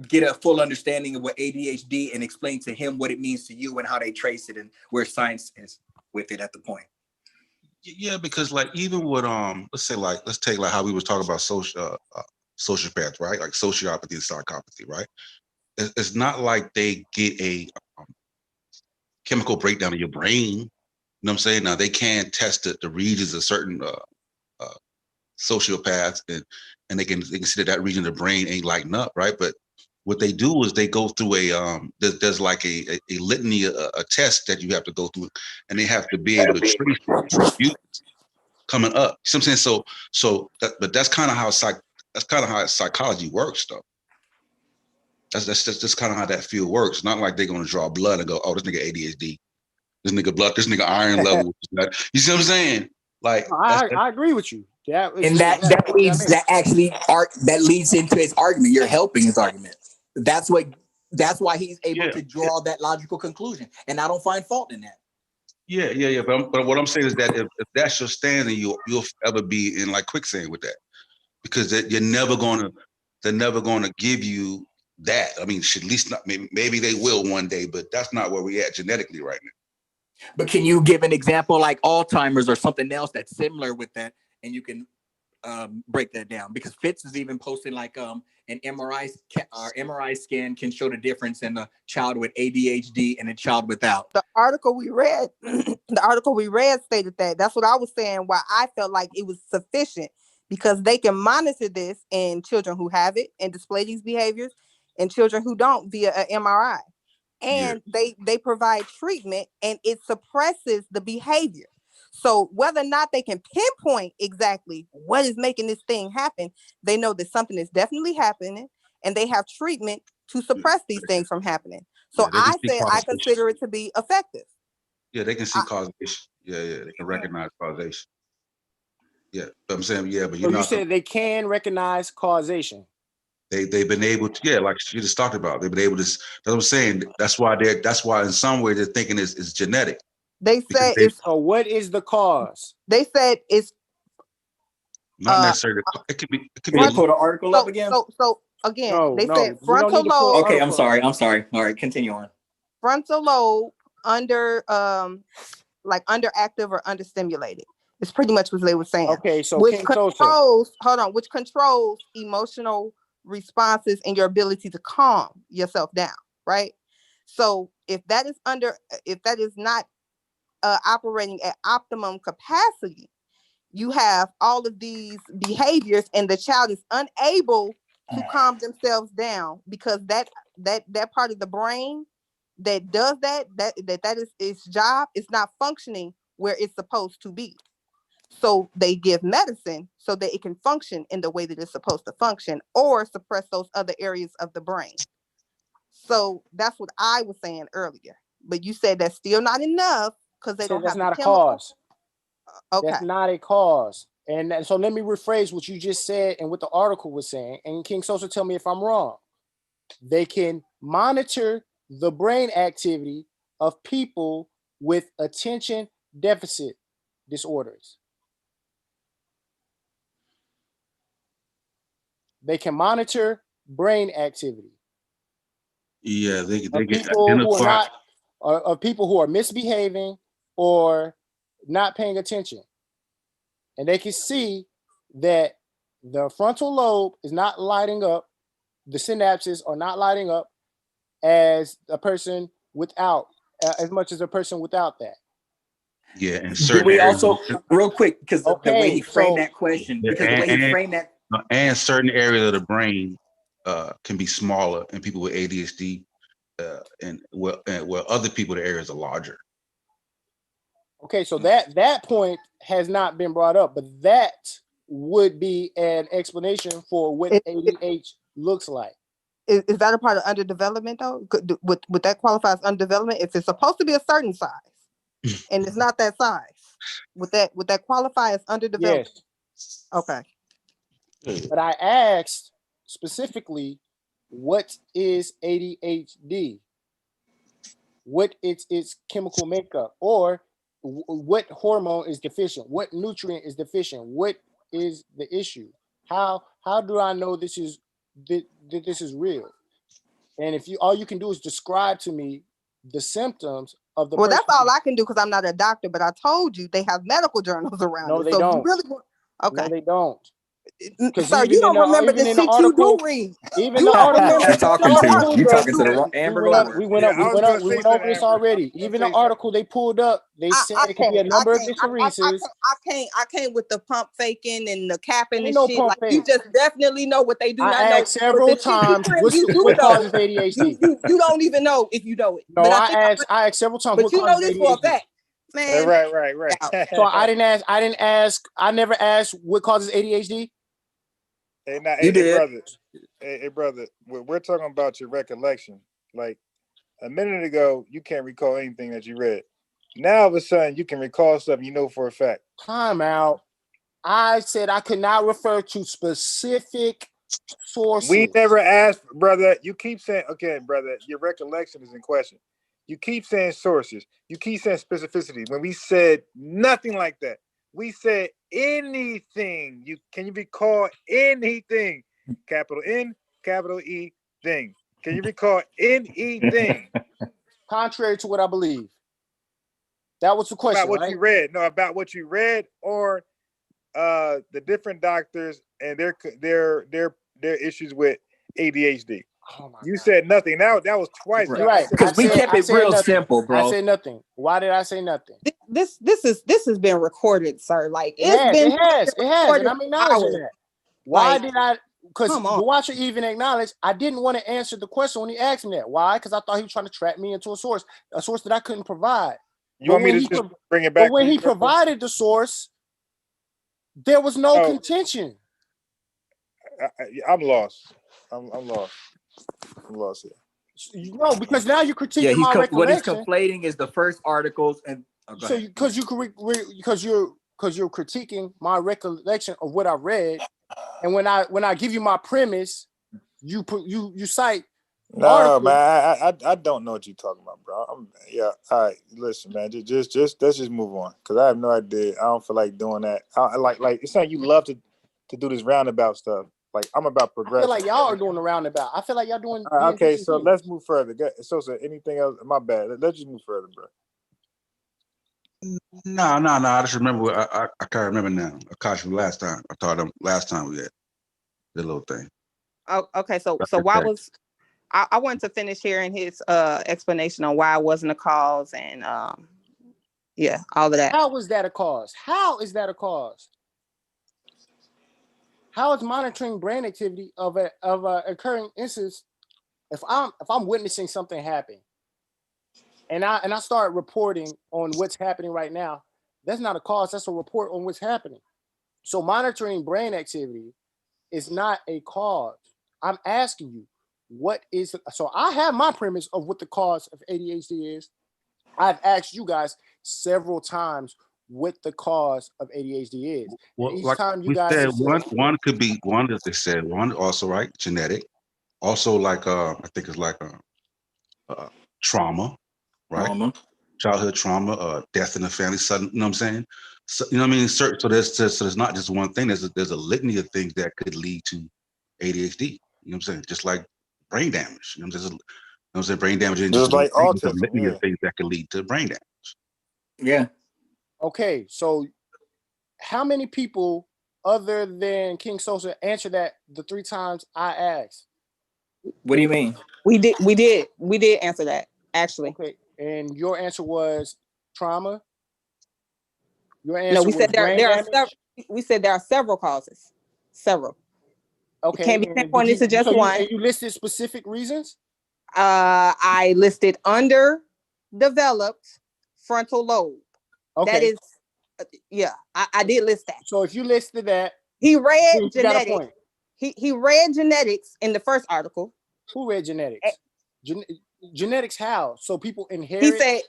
get a full understanding of what ADHD and explain to him what it means to you and how they trace it and where science is with it at the point. Yeah, because like even with let's take like how we was talking about sociopaths, right? Like sociopathy and psychopathy, right? It's not like they get a chemical breakdown of your brain. You know what I'm saying? Now they can test the regions of certain sociopaths and they can see that region of the brain ain't lighting up, right? But what they do is they go through there's like a litany, a test that you have to go through, and they have to be able to trace drug use coming up. You know what I'm saying? But that's kind of how psychology works, though. That's kind of how that field works. Not like they're going to draw blood and go, oh, this nigga ADHD, this nigga blood, this nigga iron level. You see what I'm saying? Like, I agree with you. That leads into his argument. You're helping his argument. That's why he's able to draw that logical conclusion, and I don't find fault in that. Yeah. But what I'm saying is that if that's your stand, then you'll ever be in like quicksand with that, because they're never gonna give you that. I mean, at least not. Maybe they will one day, but that's not where we're at genetically right now. But can you give an example like Alzheimer's or something else that's similar with that, and you can break that down? Because Fitz is even posting like an MRI scan can show the difference in a child with ADHD and a child without. The article we read, stated that. That's what I was saying. Why I felt like it was sufficient, because they can monitor this in children who have it and display these behaviors, and children who don't via an MRI. And they provide treatment, and it suppresses the behavior. So whether or not they can pinpoint exactly what is making this thing happen, they know that something is definitely happening, and they have treatment to suppress these things from happening. So I consider it to be effective. Yeah, they can see causation. Yeah, they can recognize causation. Yeah, but I'm saying, but you said they can recognize causation. They've been able to, like you just talked about, they've been able to. That's what I'm saying. That's why in some way they're thinking it's genetic. They said what is the cause? They said it's not necessarily. It could be. Can you pull the article up again? So again, they said frontal lobe. Okay, I'm sorry. All right, continue on. Frontal lobe underactive or understimulated. It's pretty much what they were saying. Okay, so which controls emotional responses and your ability to calm yourself down, right? So if that is not operating at optimum capacity, you have all of these behaviors, and the child is unable to calm themselves down because that part of the brain that does that is its job is not functioning where it's supposed to be. So they give medicine so that it can function in the way that it's supposed to function, or suppress those other areas of the brain. So that's what I was saying earlier. But you said that's still not enough because they don't that's have not the a chemical. cause. Okay. That's not a cause. And so let me rephrase what you just said and what the article was saying. And King Sosa, tell me if I'm wrong. They can monitor the brain activity of people with attention deficit disorders. They can monitor brain activity. Yeah, they Of get people who are identified. not, of people who are misbehaving or not paying attention. And they can see that the frontal lobe is not lighting up, the synapses are not lighting up as a person without, as much as a person without that. Yeah, and Do certain we areas. also, real quick, because the way he framed that question, Yeah, because the way he framed that. and certain areas of the brain can be smaller in people with ADHD, and where other people, the areas are larger. Okay, so that point has not been brought up, but that would be an explanation for what ADH looks like. Is that a part of underdevelopment though? Would that qualify as underdevelopment if it's supposed to be a certain size and it's not that size? Would that qualify as underdevelopment? Yes. Okay. But I asked specifically, what is ADHD? What is its chemical makeup, or what hormone is deficient? What nutrient is deficient? What is the issue? How do I know this is that this is real? And if all you can do is describe to me the symptoms of the person. That's all I can do because I'm not a doctor. But I told you they have medical journals around. No, it. they So don't. If you really want, okay. No, they don't. Sir, you don't remember the shit you do read. Even the article, You talking to the wrong Amber Lord. We went over this already. Even the article they pulled up, they said it could be a number of different reasons. I can't with the pump faking and the capping and no shit. pump Like fake. you just definitely know what they do not I know. asked several times what causes ADHD. You don't even know if you know it. No, but I asked several times but what you know causes this ADHD. for a fact. Man. Right. So I didn't ask. I never asked what causes ADHD. Hey, brother, we're talking about your recollection. Like a minute ago, you can't recall anything that you read. Now, all of a sudden, you can recall something you know for a fact. Time out. I said I could not refer to specific sources. We never asked, brother. You keep saying, okay, brother, your recollection is in question. You keep saying sources. You keep saying specificity. When we said nothing like that, we said anything. Can you recall anything? Capital N, capital E, thing. Can you recall anything? Contrary to what I believe. That was the question, about what right? you read. No, about what you read, or the different doctors and their issues with ADHD. You said nothing. Now that was twice. You're right. Because we kept it real simple, bro. I said nothing. Why did I say nothing? This has been recorded, sir. Like it has, and I'm acknowledging that. Why did I? Because the watcher even acknowledged I didn't want to answer the question when he asked me that. Why? Because I thought he was trying to trap me into a source that I couldn't provide. You want me to just bring it back? But when he provided the source, there was no contention. I'm lost. I'm lost. I'm lost here. No, because now you're critiquing my recollection. What he's conflating is the first articles and because you're critiquing my recollection of what I read, and when I give you my premise, you cite. No, man, I don't know what you're talking about, bro. All right. Listen, man, just let's just move on because I have no idea. I don't feel like doing that. I like it's not you love to do this roundabout stuff. Like I'm about progression. I feel like y'all are doing the roundabout. I feel like y'all doing. Okay, so let's move further. So anything else? My bad. Let's just move further, bro. No. I just remember. I can't remember now. Akash, last time I taught him. Last time we had the little thing. Oh, okay. So why was I wanted to finish hearing his explanation on why it wasn't a cause and all of that. How was that a cause? How is that a cause? how is monitoring brain activity of a occurring instance if I'm witnessing something happen and I start reporting on what's happening right now, that's not a cause, that's a report on what's happening. So monitoring brain activity is not a cause. I'm asking you, what is so I have my premise of what the cause of ADHD is. I've asked you guys several times what the cause of ADHD is. Well, Each like time you we guys said, have said, one could be one, as they said, one also right, genetic. Also, like I think it's like trauma, right? Childhood trauma, death in the family, sudden, you know what I'm saying? So, you know what I mean? So there's not just one thing. There's a litany of things that could lead to ADHD. You know what I'm saying? Just like brain damage. You know what I'm saying? Brain damage isn't just Just one like thing. There's a autism, litany yeah. of things that could lead to brain damage. Yeah. okay, so how many people other than King Sosa answered that the 3 times I asked? What do you mean? We did answer that, actually. Okay, and your answer was trauma? Your No, answer we was said there brain are damage? several. We said there are several causes. Several. It Okay, can't be and did pinpointed to just so one. and you listed specific reasons? I listed underdeveloped frontal lobe. Okay. That is, yeah, I did list that. So if you listed that, he read you got a genetics. point. He read genetics in the first article. Who read genetics? Genetics how? So people inherit? He said,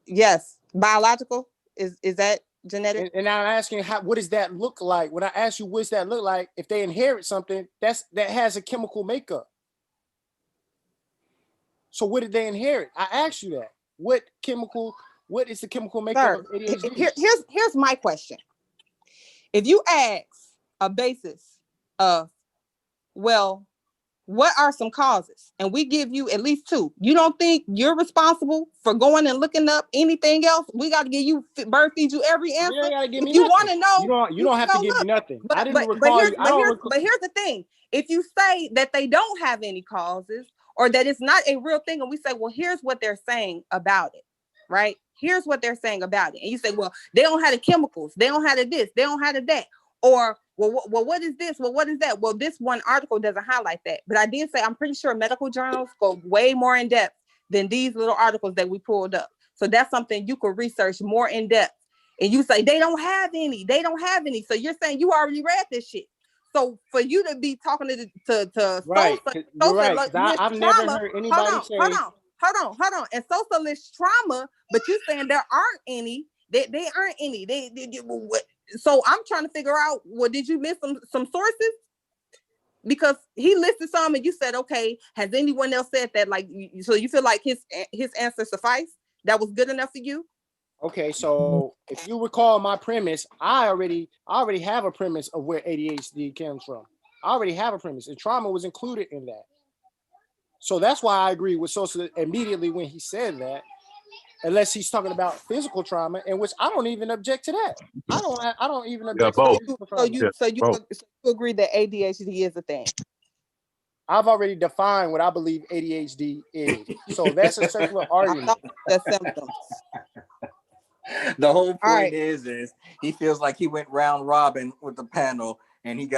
yes, biological. Is that genetic? And I'm asking, what does that look like? When I ask you, what does that look like? If they inherit something, that has a chemical makeup. So what did they inherit? I asked you that. What is the chemical makeup of ADHD? Here's my question. If you ask a basis of, well, what are some causes? And we give you at least 2. You don't think you're responsible for going and looking up anything else? We got to give you, bird feed you every answer. You ain't gotta give me if you nothing. want to know, you don't have to give me nothing. But, I didn't recall you. But here's the thing. If you say that they don't have any causes or that it's not a real thing, and we say, well, here's what they're saying about it, right? Here's what they're saying about it. And you say, well, they don't have the chemicals. They don't have the this. They don't have the that. Or, well, what is this? Well, what is that? Well, this one article doesn't highlight that. But I did say, I'm pretty sure medical journals go way more in depth than these little articles that we pulled up. So that's something you could research more in depth. And you say, they don't have any. They don't have any. So you're saying you already read this shit. So for you to be talking to right, Sosa, you're right. I've trauma, never heard anybody say. Hold on. And Sosa lists trauma, but you saying there aren't any. They aren't any. They so I'm trying to figure out, well, did you miss some sources? Because he listed some and you said, okay, has anyone else said that? Like, so you feel like his answer sufficed? That was good enough for you? Okay, so if you recall my premise, I already have a premise of where ADHD comes from. I already have a premise, and trauma was included in that. So that's why I agree with Sosa immediately when he said that, unless he's talking about physical trauma, in which I don't even object to that. I don't even object to physical trauma. So you agree that ADHD is a thing? I've already defined what I believe ADHD is. So that's a circular argument. The symptoms. The whole point is he feels like he went round robin with the panel and he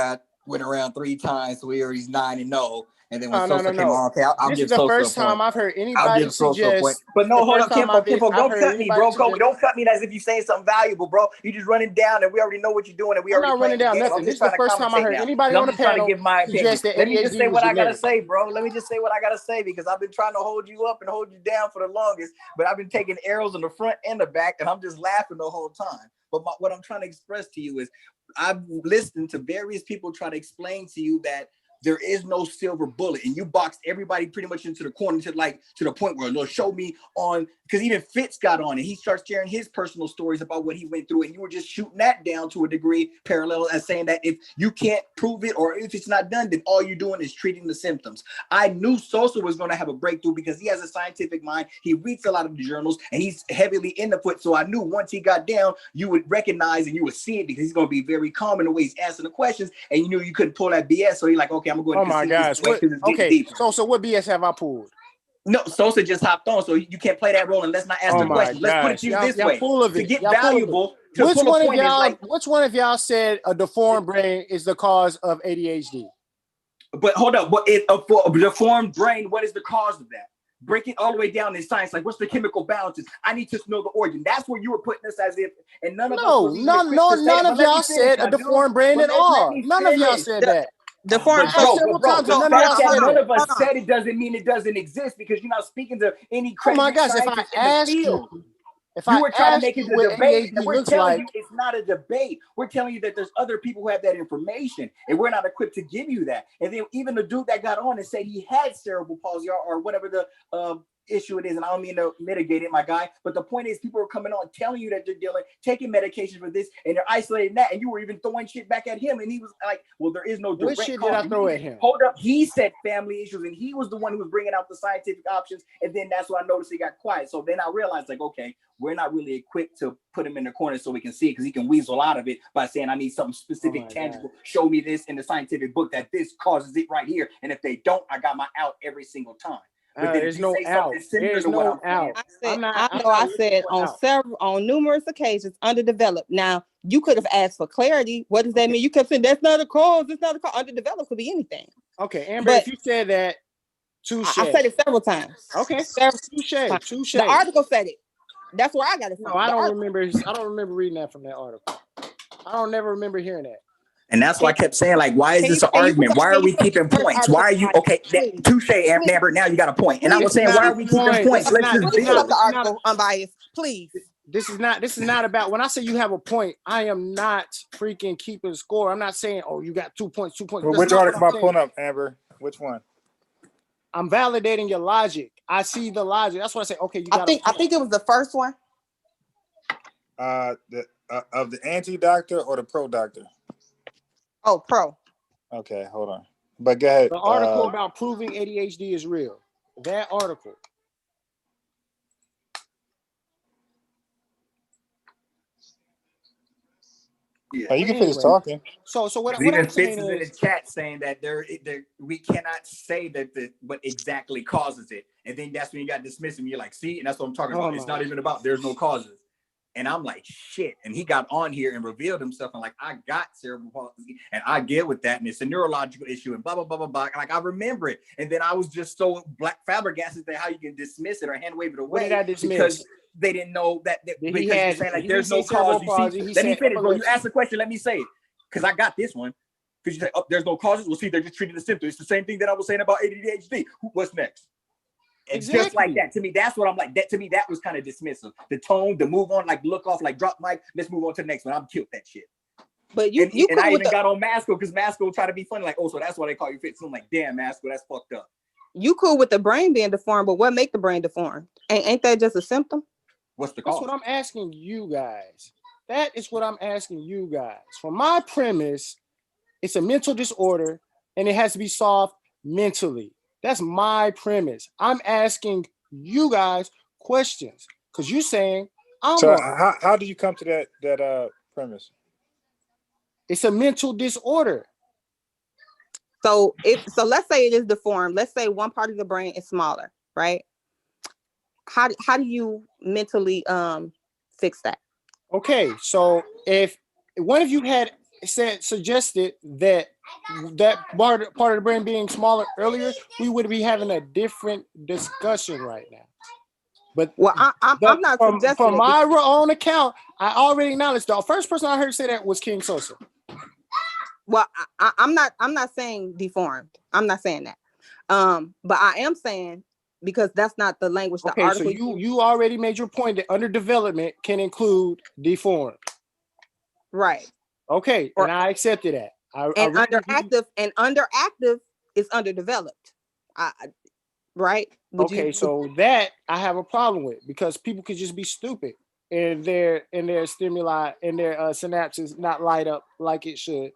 went around 3 times, so he's 9-0. And then when Sosa came on, okay, I'll this give is the Sosa first a point. time I've heard I'll anybody give Sosa a point. suggest. But no, hold on, Kimpo, don't cut me, bro. Don't cut me as if you're saying something valuable, bro. You just running down, and we already know what you're doing, and we already playing the game. Nothing. I'm This just is the trying to first time I commentate heard now. anybody And on I'm the just trying to panel give my opinion. suggest that Let me just ADHD say what was I gotta generic. say, bro. Let me just say what I gotta say because I've been trying to hold you up and hold you down for the longest, but I've been taking arrows in the front and the back, and I'm just laughing the whole time. But what I'm trying to express to you is I've listened to various people try to explain to you that there is no silver bullet, and you boxed everybody pretty much into the corner to the point where they'll show me on, because even Fitz got on and he starts sharing his personal stories about what he went through, and you were just shooting that down to a degree parallel as saying that if you can't prove it or if it's not done, then all you're doing is treating the symptoms. I knew Sosa was going to have a breakthrough because he has a scientific mind. He reads a lot of the journals and he's heavily in the foot. So I knew once he got down, you would recognize and you would see it because he's going to be very calm in the way he's answering the questions, and you knew you couldn't pull that BS. So you're like, okay, I'm going to go Oh my gosh. deeper. So what BS have I pulled? No, Sosa just hopped on, so you can't play that role and let's not ask the question. Let's put it to you this way. To get valuable, to Which pull a one of point is y'all? like, Which one of y'all said a deformed brain is the cause of ADHD? but hold up, but for a deformed brain, what is the cause of that? Break it all the way down in science, like what's the chemical balances? I need to know the origin. That's where you were putting us as if, and none of us was even equipped to say none it. of But let y'all me finish, said my a dude. deformed brain But at let all. me None of y'all finish. said that. Deformed. But So, Several times, the and none of y'all fact that said none that. of us said it doesn't mean it doesn't exist because you're not speaking to any Oh my credible gosh! If I scientists in the ask you, field. if You I were trying to ask make you it a what debate, and ADHD we're looks telling like, you it's not a debate. We're telling you that there's other people who have that information, and we're not equipped to give you that. And then even the dude that got on and said he had cerebral palsy or whatever the issue it is, and I don't mean to mitigate it, my guy, but the point is people are coming on telling you that they're dealing, taking medication for this, and they're isolating that, and you were even throwing shit back at him, and he was like, well, there is no direct what shit cause. did I throw at him? Hold up, he said family issues, and he was the one who was bringing out the scientific options, and then that's when I noticed he got quiet. So then I realized, like, okay, we're not really equipped to put him in the corner so we can see it, because he can weasel out of it by saying, I need something specific, tangible. God. Show me this in the scientific book that this causes it right here, and if they don't, I got my out every single time. But then there's no out. There's no out. I said on numerous occasions, underdeveloped. Now you could have asked for clarity. What does that mean? You kept saying that's not a cause. It's not a cause. Underdeveloped could be anything. Okay, Amber, if you said that, touche. I said it several times. Okay, touche. The article said it. That's where I got it from. No, I don't remember. I don't remember reading that from that article. I don't never remember hearing that. And that's why I kept saying, like, why is this an argument? Why are we keeping points? Why are you okay? Touche, Amber. Now you got a point. And I was saying, why are we keeping points? Let's just build. The article unbiased, please. This is not about, when I say you have a point, I am not freaking keeping score. I'm not saying, oh, you got 2 points, 2 points. Well, which article am I pulling up, Amber? Which one? I'm validating your logic. I see the logic. That's why I say, okay, you got I think it was the first one. Of the anti-doctor or the pro-doctor? Oh, pro. Okay, hold on. But go ahead. The article about proving ADHD is real. That article. Yeah. You can finish talking. So what even I'm Fitz saying is in the chat saying that we cannot say that what exactly causes it, and then that's when you got dismissed, and you're like, see, and that's what I'm talking about. It's not even about there's no causes. And I'm like, shit. And he got on here and revealed himself. And like, I got cerebral palsy and I get with that. And it's a neurological issue and blah, blah, blah, blah, blah. Like, I remember it. And then I was just so flabbergasted that how you can dismiss it or hand wave it away because they didn't know that because you're saying like, there's no cause. Let me finish. Bro, you asked the question. Let me say it. Because I got this one. Because you say, oh, there's no causes. Well, see, they're just treating the symptoms. It's the same thing that I was saying about ADHD. What's next? And just like that, to me, that's what I'm like. That to me, that was kind of dismissive. The tone, the move on, like look off, like drop mic. Let's move on to the next one. I'm killed that shit. But and I even got on Masco because Masco tried to be funny, like, oh, so that's why they call you Fitz. So I'm like, damn, Masco, that's fucked up. You cool with the brain being deformed, but what make the brain deformed? Ain't that just a symptom? What's the cause? That's what I'm asking you guys. That is what I'm asking you guys. For my premise, it's a mental disorder and it has to be solved mentally. That's my premise. I'm asking you guys questions because you're saying I'm so wrong. How did you come to that premise? It's a mental disorder. So let's say it is deformed. Let's say one part of the brain is smaller, right? How do you mentally fix that? Okay, so if one of you had suggested that part of the brain being smaller earlier, we would be having a different discussion right now. But well, I'm not suggesting from my own account, I already acknowledged the first person I heard say that was King Sosa. Well, I'm not saying deformed. I'm not saying that. But I am saying because that's not the language. The article. So you already made your point that underdevelopment can include deformed. Right. Okay, and I accepted that. Underactive is underdeveloped. Right? So that I have a problem with because people could just be stupid and their stimuli and their synapses not light up like it should.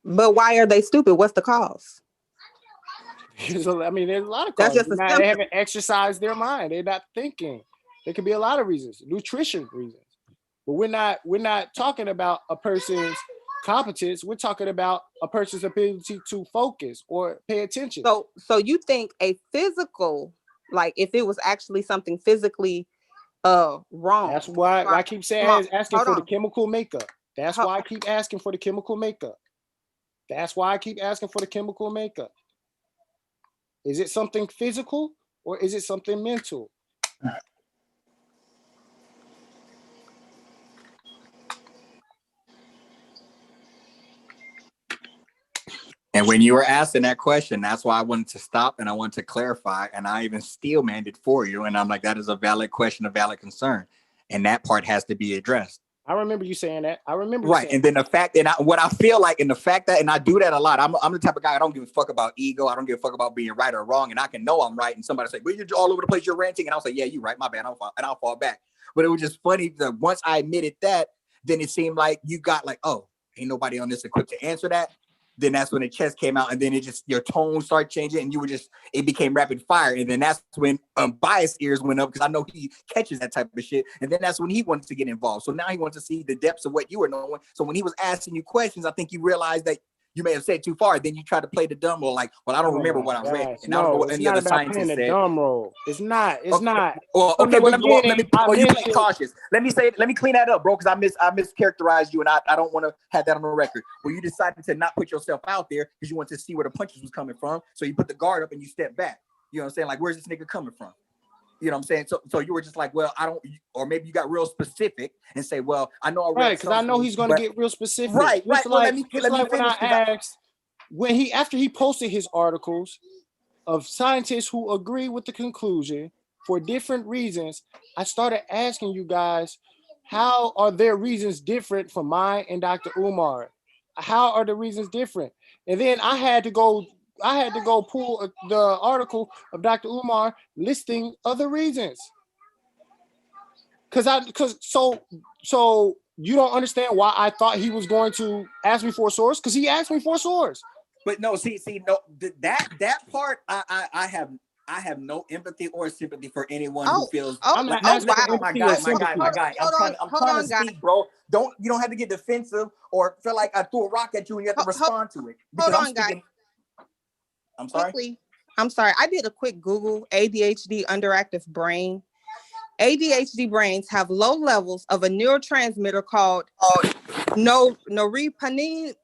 But why are they stupid? What's the cause? I mean, there's a lot of causes. They haven't exercised their mind. They're not thinking. There could be a lot of reasons, nutrition reasons. But we're not talking about a person's competence. We're talking about a person's ability to focus or pay attention. So you think a physical, like if it was actually something physically wrong. That's why I keep saying asking for the chemical makeup. That's why I keep asking for the chemical makeup. That's why I keep asking for the chemical makeup. Is it something physical or is it something mental? And when you were asking that question, that's why I wanted to stop and I wanted to clarify. And I even steel manned it for you. And I'm like, that is a valid question, a valid concern. And that part has to be addressed. I remember you saying that. I remember you right. saying And then the fact that what I feel like, and the fact that, and I do that a lot. I'm the type of guy, I don't give a fuck about ego. I don't give a fuck about being right or wrong. And I can know I'm right. And somebody say, well, you're all over the place, you're ranting. And I'll say, yeah, you're right. My bad. I'll fall back. But it was just funny that once I admitted that, then it seemed like you got like, oh, ain't nobody on this equipped to answer that. Then that's when the chest came out, and then it just, your tone started changing, and you were just, it became rapid fire. And then that's when bias ears went up, because I know he catches that type of shit. And then that's when he wanted to get involved. So now he wants to see the depths of what you were knowing. So when he was asking you questions, I think you realized that you may have said too far. Then you try to play the dumb role, like, well, I don't remember what I read, and I don't know what any other scientists said. Dumb role. It's not. It's not. Well, okay, well, you play cautious. Let me clean that up, bro, because I mischaracterized you, and I don't want to have that on the record. Well, you decided to not put yourself out there because you want to see where the punches was coming from. So you put the guard up and you step back. You know what I'm saying? Like, where's this nigga coming from? You know what I'm saying? So you were just like, well, I don't, or maybe you got real specific and say, well, I know I read right, because I know he's going to get real specific. Right. Just Well, like, let me when I asked, after he posted his articles of scientists who agree with the conclusion for different reasons, I started asking you guys, how are their reasons different from mine and Dr. Umar? How are the reasons different? And then I had to go pull the article of Dr. Umar listing other reasons. So you don't understand why I thought he was going to ask me for a source? Because he asked me for a source. But no, no, that part I have no empathy or sympathy for anyone who feels. I'm not asking for empathy or sympathy. My guy. I'm trying to speak, bro. You don't have to get defensive or feel like I threw a rock at you and you have to respond to it. Because I'm speaking. I'm sorry. Quickly, I'm sorry. I did a quick Google ADHD underactive brain. ADHD brains have low levels of a neurotransmitter called norepinephrine.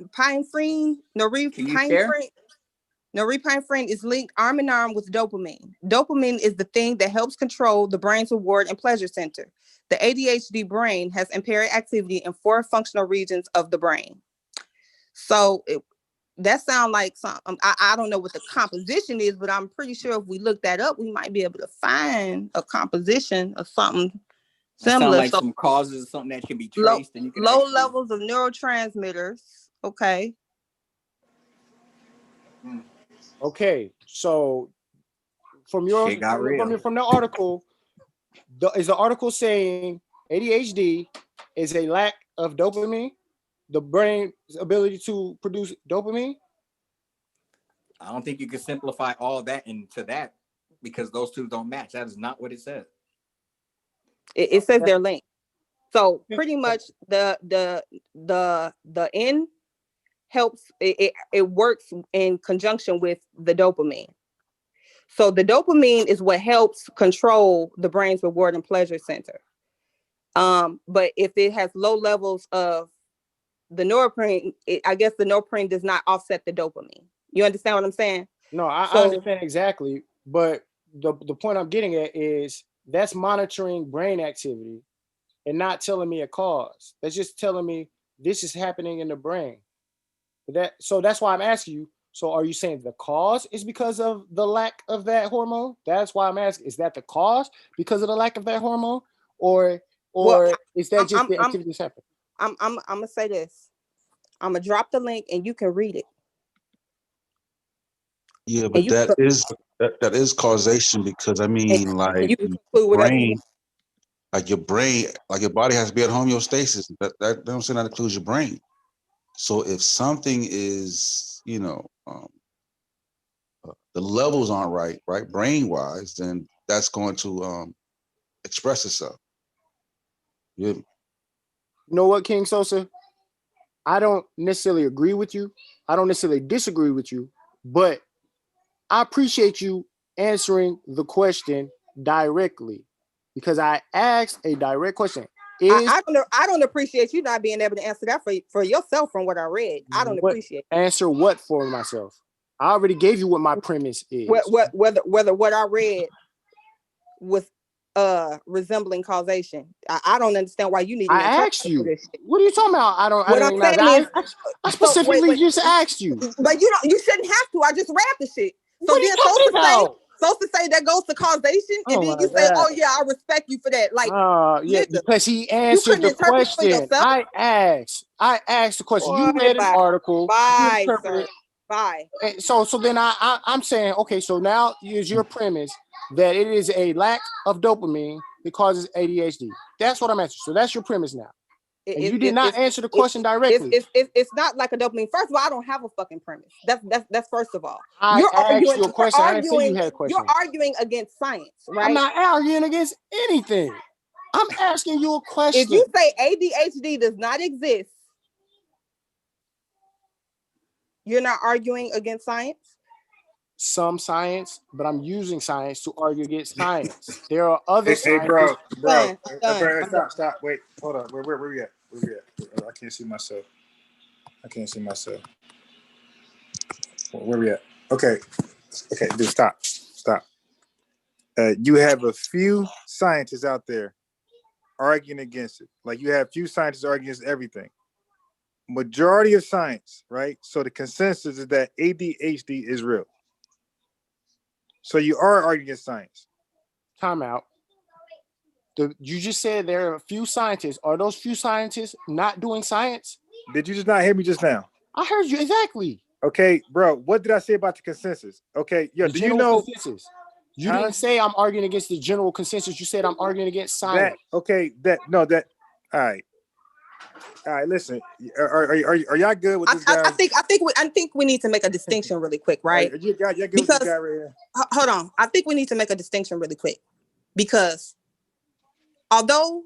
Norepinephrine is linked arm in arm with dopamine. Dopamine is the thing that helps control the brain's reward and pleasure center. The ADHD brain has impaired activity in 4 functional regions of the brain. So that sounds like something. I don't know what the composition is, but I'm pretty sure if we look that up, we might be able to find a composition of something similar. Like some causes, something that can be traced. And you can low levels of neurotransmitters. Okay. Okay, so from the article, is the article saying ADHD is a lack of dopamine, the brain's ability to produce dopamine? I don't think you can simplify all that into that because those two don't match. That is not what it says. It says they're linked. So pretty much the N helps, it works in conjunction with the dopamine. So the dopamine is what helps control the brain's reward and pleasure center. But if it has low levels of the norepinephrine, I guess the norepinephrine does not offset the dopamine. You understand what I'm saying? No, I understand exactly. But the point I'm getting at is that's monitoring brain activity and not telling me a cause. That's just telling me this is happening in the brain. So that's why I'm asking you. So are you saying the cause is because of the lack of that hormone? That's why I'm asking. Is that the cause because of the lack of that hormone, or is that just the activities happening? I'm gonna say this. I'm gonna drop the link and you can read it. Yeah, but that is causation, because I mean, like your brain, like your body has to be at homeostasis. That don't say that includes your brain. So if something is, the levels aren't right, brain wise, then that's going to express itself. Yeah. You know what, King Sosa? I don't necessarily agree with you. I don't necessarily disagree with you, but I appreciate you answering the question directly. because I asked a direct question. I don't appreciate you not being able to answer that for yourself from what I read. I don't appreciate it. Answer what for myself? I already gave you what my premise is. Whether what I read was resembling causation. I don't understand why you need to asked you. What are you talking about? I specifically just asked you. But you shouldn't have to. I just read the shit. So what are you talking about? Supposed to say that goes to causation, and then you say, "Oh yeah, I respect you for that." Like, because he answered the question. I asked the question. You read an article. Bye, sir. Bye. So then I'm saying, okay, so now is your premise that it is a lack of dopamine that causes ADHD. That's what I'm asking. So that's your premise now. And you did not answer the question directly. It's not like a dopamine. First of all, I don't have a fucking premise. That's first of all. I asked you a question. I didn't say you had a question. You're arguing against science, right? I'm not arguing against anything. I'm asking you a question. If you say ADHD does not exist, you're not arguing against science? Some science, but I'm using science to argue against science. There are other Hey, bro. Done. Stop. Wait, hold up. Where we at? I can't see myself. Where we at? Okay, dude, stop. You have a few scientists out there arguing against it. Like you have few scientists arguing against everything. Majority of science, right? So the consensus is that ADHD is real. So you are arguing against science. Time out. You just said there are a few scientists. Are those few scientists not doing science? Did you just not hear me just now? I heard you exactly. Okay, bro. What did I say about the consensus? Okay, do you know? Consensus. You didn't say I'm arguing against the general consensus. You said I'm arguing against science. All right. Listen, are y'all good with this guy? I think we need to make a distinction really quick, right? You're good with this guy right here. Hold on. I think we need to make a distinction really quick because although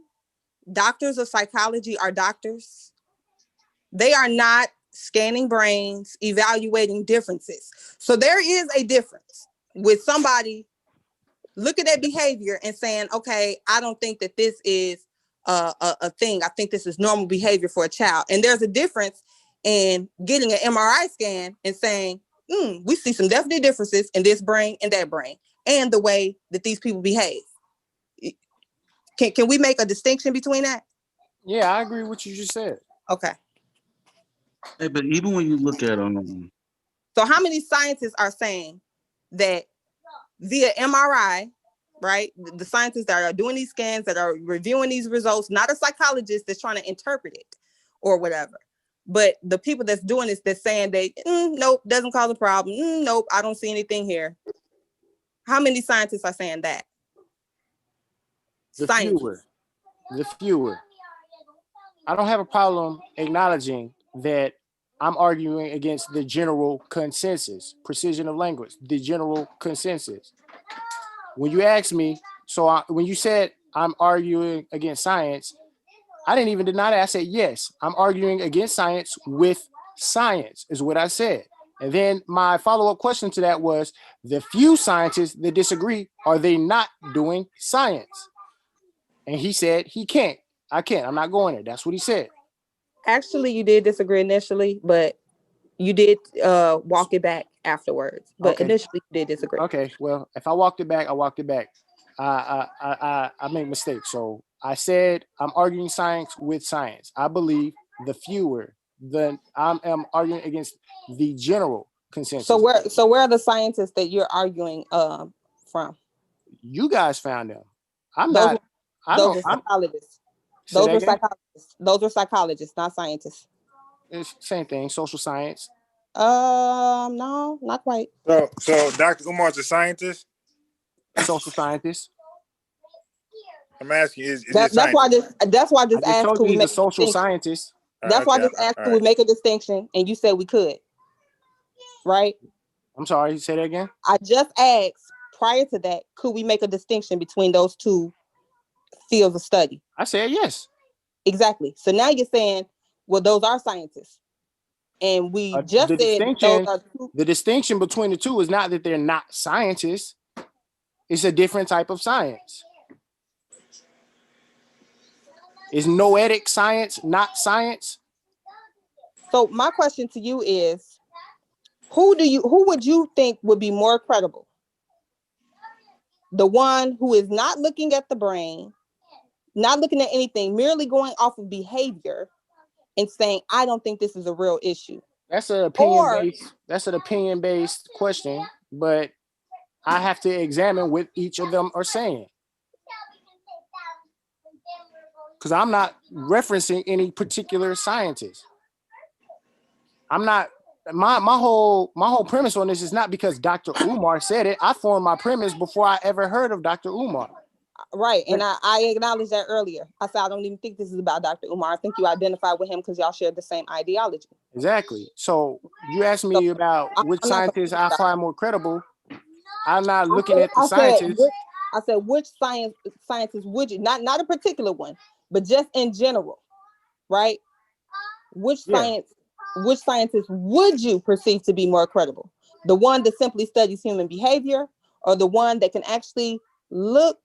doctors of psychology are doctors, they are not scanning brains, evaluating differences. So there is a difference with somebody looking at behavior and saying, okay, I don't think that this is a thing. I think this is normal behavior for a child. And there's a difference in getting an MRI scan and saying, we see some definite differences in this brain and that brain and the way that these people behave. Can we make a distinction between that? Yeah, I agree with what you just said. Okay. Hey, but even when you look at so how many scientists are saying that via MRI, right? The scientists that are doing these scans, that are reviewing these results, not a psychologist that's trying to interpret it or whatever, but the people that's doing this, that's saying they, nope, doesn't cause a problem. Nope, I don't see anything here. How many scientists are saying that? The fewer. I don't have a problem acknowledging that I'm arguing against the general consensus, precision of language, the general consensus. When you asked me, when you said I'm arguing against science, I didn't even deny that. I said, yes, I'm arguing against science with science is what I said. And then my follow-up question to that was, the few scientists that disagree, are they not doing science? And he said, I can't, I'm not going there. That's what he said. Actually, you did disagree initially, but you did walk it back afterwards. But initially, you did disagree. Okay, well, if I walked it back, I walked it back. I make mistakes. So I said I'm arguing science with science. I believe the fewer, I am arguing against the general consensus. So where are the scientists that you're arguing from? You guys found them. Those are psychologists. Those are psychologists, not scientists. It's the same thing. Social science. No, not quite. So Dr. Umar's a scientist? Social scientist. I'm asking, is that's why I just asked who we make a social scientist. That's why I just asked who we make a distinction, and you said we could. Right? I'm sorry, say that again. I just asked prior to that, could we make a distinction between those two fields of study? I said yes. Exactly. So now you're saying, well, those are scientists. And we just said the distinction between the two is not that they're not scientists. It's a different type of science. Is noetic science not science? So my question to you is, who would you think would be more credible? The one who is not looking at the brain, not looking at anything, merely going off of behavior and saying, I don't think this is a real issue. That's an opinion-based question, but I have to examine what each of them are saying. Because I'm not referencing any particular scientist. I'm not my whole premise on this is not because Dr. Umar said it. I formed my premise before I ever heard of Dr. Umar. Right. And I acknowledged that earlier. I said, I don't even think this is about Dr. Umar. I think you identified with him because y'all share the same ideology. Exactly. So you asked me about which scientists I find more credible. I'm not looking at the scientists. I said, which scientists would you, not a particular one, but just in general, right? Which scientist would you perceive to be more credible? The one that simply studies human behavior, or the one that can actually look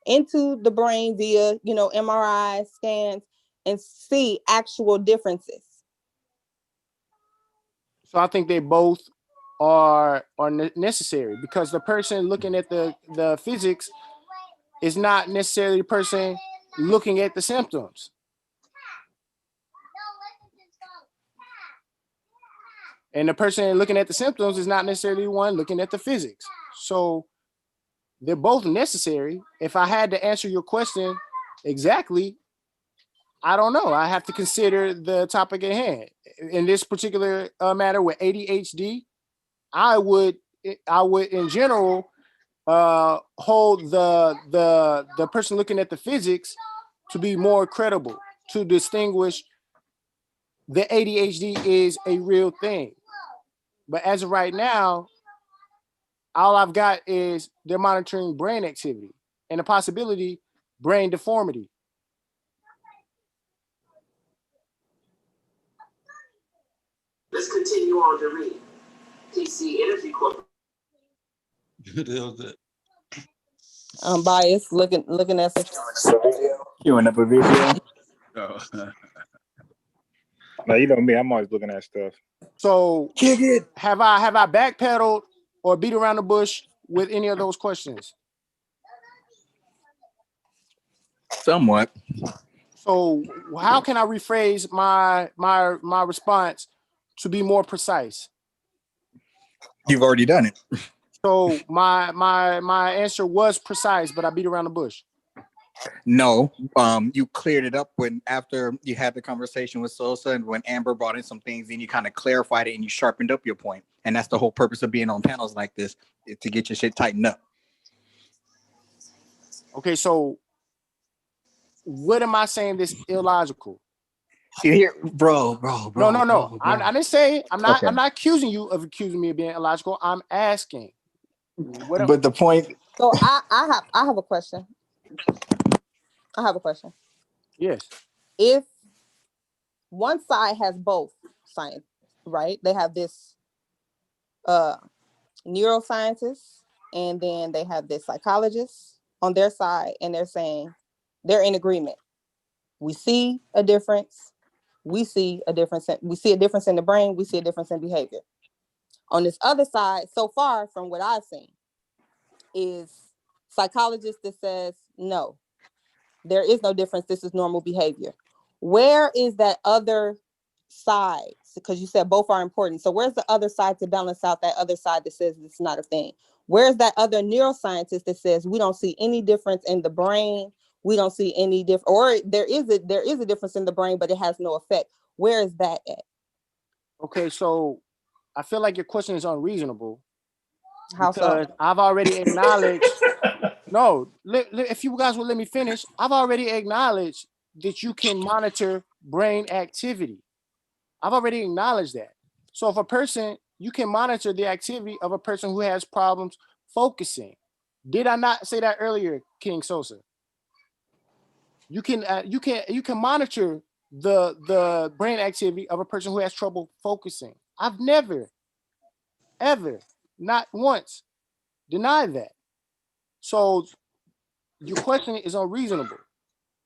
into the brain via, MRI scans and see actual differences? So I think they both are necessary, because the person looking at the physics is not necessarily the person looking at the symptoms. And the person looking at the symptoms is not necessarily the one looking at the physics. So they're both necessary. If I had to answer your question exactly, I don't know. I have to consider the topic at hand. In this particular matter with ADHD, I would in general hold the person looking at the physics to be more credible, to distinguish that ADHD is a real thing. But as of right now, all I've got is they're monitoring brain activity and the possibility brain deformity. Let's continue on to read. TC Energy Corp. I'm biased, looking at some. Queuing up a video. No, you know me. I'm always looking at stuff. So have I backpedaled or beat around the bush with any of those questions? Somewhat. So how can I rephrase my response to be more precise? You've already done it. So my answer was precise, but I beat around the bush. No, you cleared it up after you had the conversation with Sosa, and when Amber brought in some things, then you kind of clarified it and you sharpened up your point. And that's the whole purpose of being on panels like this, is to get your shit tightened up. Okay, so what am I saying that's illogical? You hear, bro. No. I didn't say I'm not. Okay. I'm not accusing you of accusing me of being illogical. I'm asking. But the point. So I have a question. Yes. If one side has both science, right? They have this neuroscientists, and then they have this psychologist on their side, and they're saying they're in agreement. We see a difference. We see a difference in the brain. We see a difference in behavior. On this other side, so far from what I've seen, is psychologist that says, no, there is no difference. This is normal behavior. Where is that other side? Because you said both are important. So where's the other side to balance out that other side that says it's not a thing? Where's that other neuroscientist that says we don't see any difference in the brain? We don't see any difference, or there is a difference in the brain, but it has no effect. Where is that at? Okay, so I feel like your question is unreasonable. How so? I've already acknowledged. No, if you guys would let me finish, I've already acknowledged that you can monitor brain activity. I've already acknowledged that. So if you can monitor the activity of a person who has problems focusing. Did I not say that earlier, King Sosa? You can monitor the brain activity of a person who has trouble focusing. I've never, ever, not once denied that. So your question is unreasonable.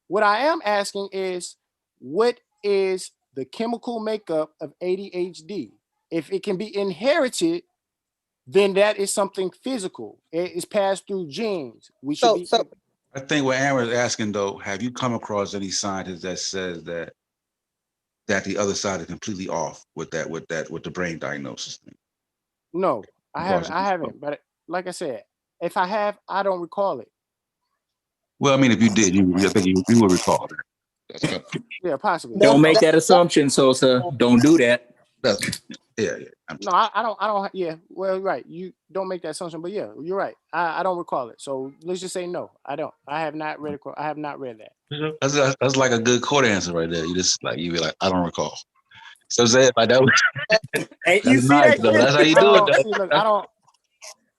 What I am asking is, what is the chemical makeup of ADHD? If it can be inherited, then that is something physical. It is passed through genes. We should be. I think what Aaron is asking though, have you come across any scientists that says that the other side is completely off with the brain diagnosis thing? No, I haven't. But like I said, if I have, I don't recall it. Well, I mean, if you did, I think you will recall that. Yeah, possibly. Don't make that assumption, Sosa. Don't do that. Yeah. No, I don't. Yeah, well, right. You don't make that assumption, but yeah, you're right. I don't recall it. So let's just say no. I don't. I have not read it. I have not read that. That's like a good court answer right there. You just like you be like, I don't recall. So say it like that. Hey, you see nice, that? Though. That's how you do it. Though. See, look, I don't.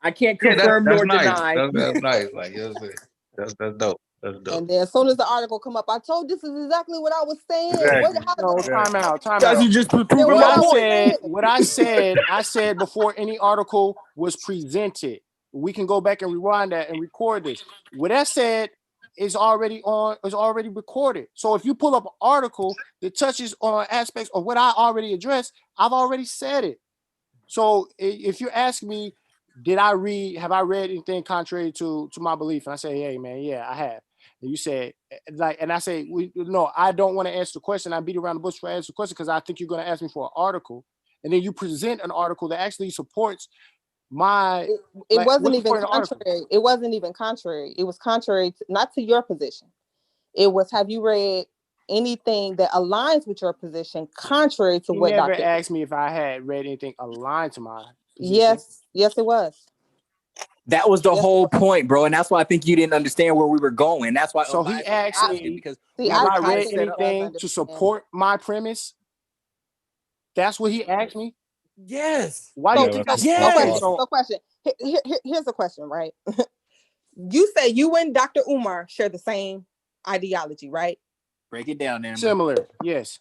I can't confirm nor nice. deny. That's nice. Like that's dope. That's dope. And then as soon as the article come up, I told this is exactly what I was saying. Exactly. Time out. Guys, you just proving my point. What I said before any article was presented. We can go back and rewind that and record this. What I said is already recorded. So if you pull up an article that touches on aspects of what I already addressed, I've already said it. So if you ask me, have I read anything contrary to my belief? And I say, hey man, yeah, I have. And you said, and I say, no, I don't want to answer the question. I beat around the bush for answer the question because I think you're going to ask me for an article. And then you present an article that actually supports my. It wasn't even contrary. It wasn't even contrary. It was contrary not to your position. It was, have you read anything that aligns with your position contrary to what Dr. asked me if I had read anything aligned to my position. Yes, it was. That was the whole point, bro, and that's why I think you didn't understand where we were going. That's why. So he asked me because have I read anything to support my premise? That's what he asked me. Yes. Why do you think that's so question? Here's a question, right? You say you and Dr. Umar share the same ideology, right? Break it down, then. Similar, yes.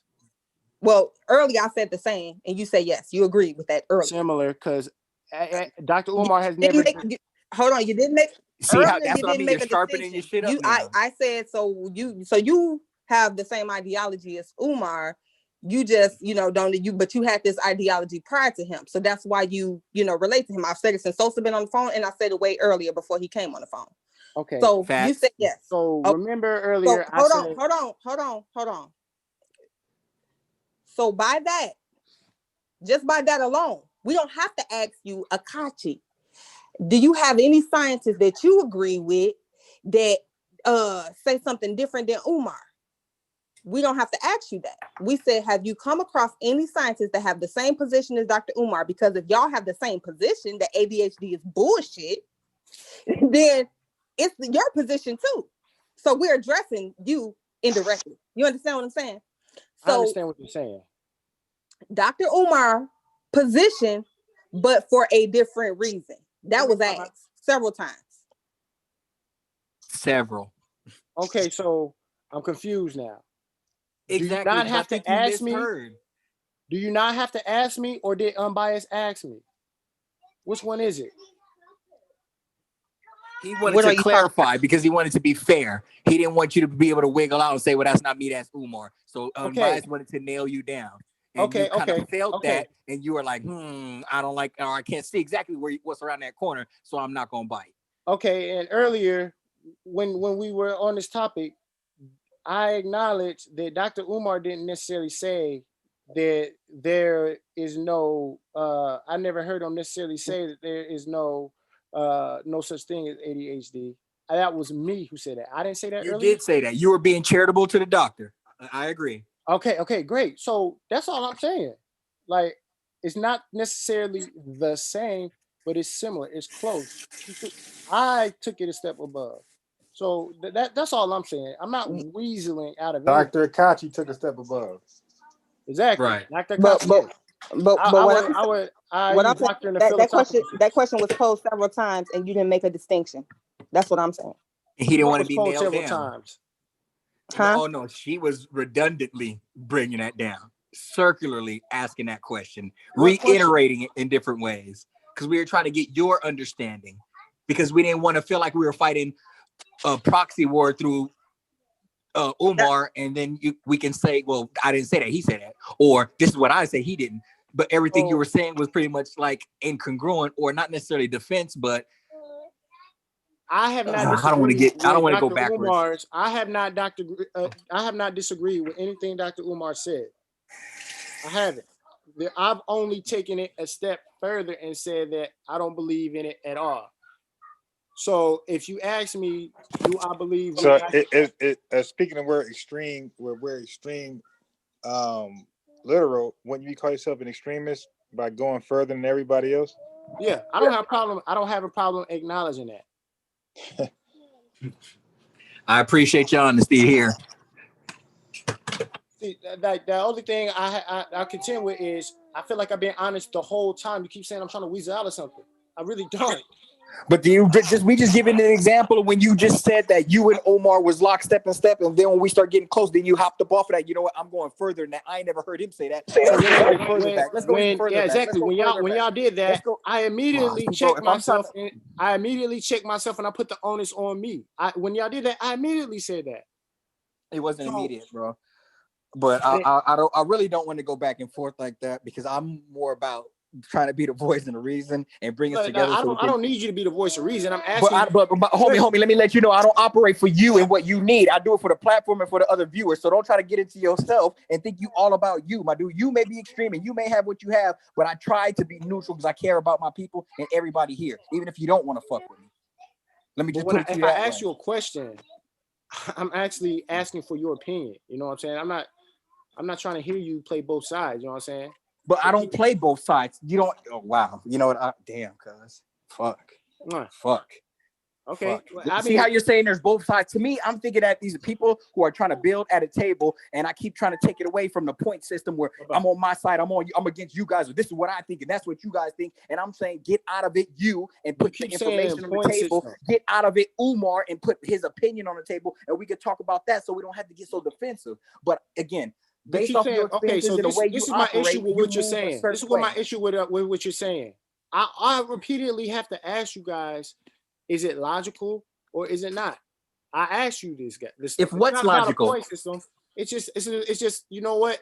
Well, earlier I said the same, and you say yes. You agree with that earlier. Similar, because Dr. Umar has never. Hold on, you didn't make. See how that's what I mean. You're sharpening your shit up now. I said so. You have the same ideology as Umar. You just but you had this ideology prior to him, so that's why you relate to him. I've said it since Sosa been on the phone, and I said it way earlier before he came on the phone. Okay. So you said yes. So remember earlier. So hold on. So by that, just by that alone, we don't have to ask you, Akachi, do you have any scientists that you agree with that say something different than Umar? We don't have to ask you that. We said, have you come across any scientists that have the same position as Dr. Umar? Because if y'all have the same position that ADHD is bullshit, then it's your position too. So we're addressing you indirectly. You understand what I'm saying? So, I understand what you're saying. Dr. Umar position, but for a different reason. That was asked several times. Several. Okay, so I'm confused now. Exactly. Do you not have to ask me? Do you not have to ask me, or did Unbiased ask me? Which one is it? He wanted to clarify because he wanted to be fair. He didn't want you to be able to wiggle out and say, well, that's not me, that's Umar. So Unbiased wanted to nail you down. And you kind of felt that, and you were like, I don't like, or I can't see exactly what's around that corner, so I'm not going to bite. Okay, and earlier, when we were on this topic, I acknowledged that Dr. Umar didn't necessarily say that there is no, I never heard him necessarily say that there is no such thing as ADHD. That was me who said that. I didn't say that earlier. You did say that. You were being charitable to the doctor. I agree. Okay, great. So that's all I'm saying. Like, it's not necessarily the same, but it's similar. It's close. I took it a step above. So that's all I'm saying. I'm not weaseling out of it. Dr. Akachi took a step above. Exactly. Right. Dr. Akachi. That question was posed several times, and you didn't make a distinction. That's what I'm saying. He didn't want to be nailed several down. Times. Huh? Oh no, she was redundantly bringing that down, circularly asking that question, reiterating it in different ways, because we were trying to get your understanding, because we didn't want to feel like we were fighting a proxy war through Umar, and then we can say, well, I didn't say that, he said that, or this is what I say, he didn't. But everything you were saying was pretty much like incongruent, or not necessarily defense, but I have not I don't want to go backwards. Umar's. I have not disagreed with anything Dr. Umar said. I haven't. I've only taken it a step further and said that I don't believe in it at all. So if you ask me, do I believe? So speaking of word extreme, we're extreme, literal. Wouldn't you call yourself an extremist by going further than everybody else? Yeah, I don't have a problem acknowledging that. I appreciate your honesty here. See, the only thing I contend with is I feel like I've been honest the whole time. You keep saying I'm trying to weasel out of something. I really don't. But we just giving an example of when you just said that you and Omar was lockstep and step, and then when we start getting close, then you hopped up off of that. You know what? I'm going further than that. I ain't never heard him say that. So let's go further back. Let's go even further back. Exactly. When y'all did that, I immediately checked myself, and I put the onus on me. When y'all did that, I immediately said that. It wasn't immediate, bro. But I really don't want to go back and forth like that, because I'm more about trying to be the voice and the reason and bring us together. I don't need you to be the voice of reason. I'm asking. But homie, let me let you know, I don't operate for you and what you need. I do it for the platform and for the other viewers. So don't try to get into yourself and think you all about you, my dude. You may be extreme and you may have what you have, but I try to be neutral because I care about my people and everybody here, even if you don't want to fuck with me. Let me just put it to you that way. If I ask you a question, I'm actually asking for your opinion. You know what I'm saying? I'm not trying to hear you play both sides. You know what I'm saying? But I don't play both sides. You don't. Oh wow. You know what? Damn, cuz. Fuck. Okay. Fuck. Well, See how you're saying there's both sides. To me, I'm thinking that these are people who are trying to build at a table, and I keep trying to take it away from the point system where I'm on my side, I'm against you guys. This is what I think, and that's what you guys think. And I'm saying, get out of it, and put the information on the table. System. Get out of it, Umar, and put his opinion on the table, and we can talk about that, so we don't have to get so defensive. But again, based off your experiences and the way you operate, my issue with what you're saying. This is what my issue with what you're saying. I repeatedly have to ask you guys, is it logical or is it not? I asked you this guy. If what's logical? It's just you know what?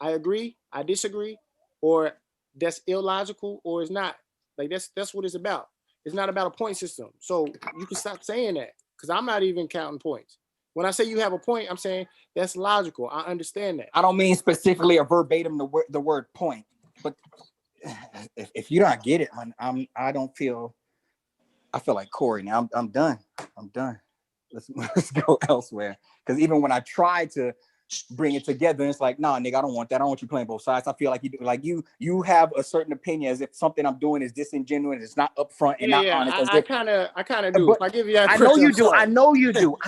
I agree, I disagree, or that's illogical, or it's not. Like that's what it's about. It's not about a point system. So you can stop saying that, because I'm not even counting points. When I say you have a point, I'm saying that's logical. I understand that. I don't mean specifically or verbatim the word point, but if you don't get it, man, I feel like Corey now. I'm done. Let's go elsewhere. Because even when I try to bring it together, it's like, nah, nigga, I don't want that. I don't want you playing both sides. I feel like you have a certain opinion as if something I'm doing is disingenuous, it's not upfront and not honest. I kind of do. If I give you that, I know you do. I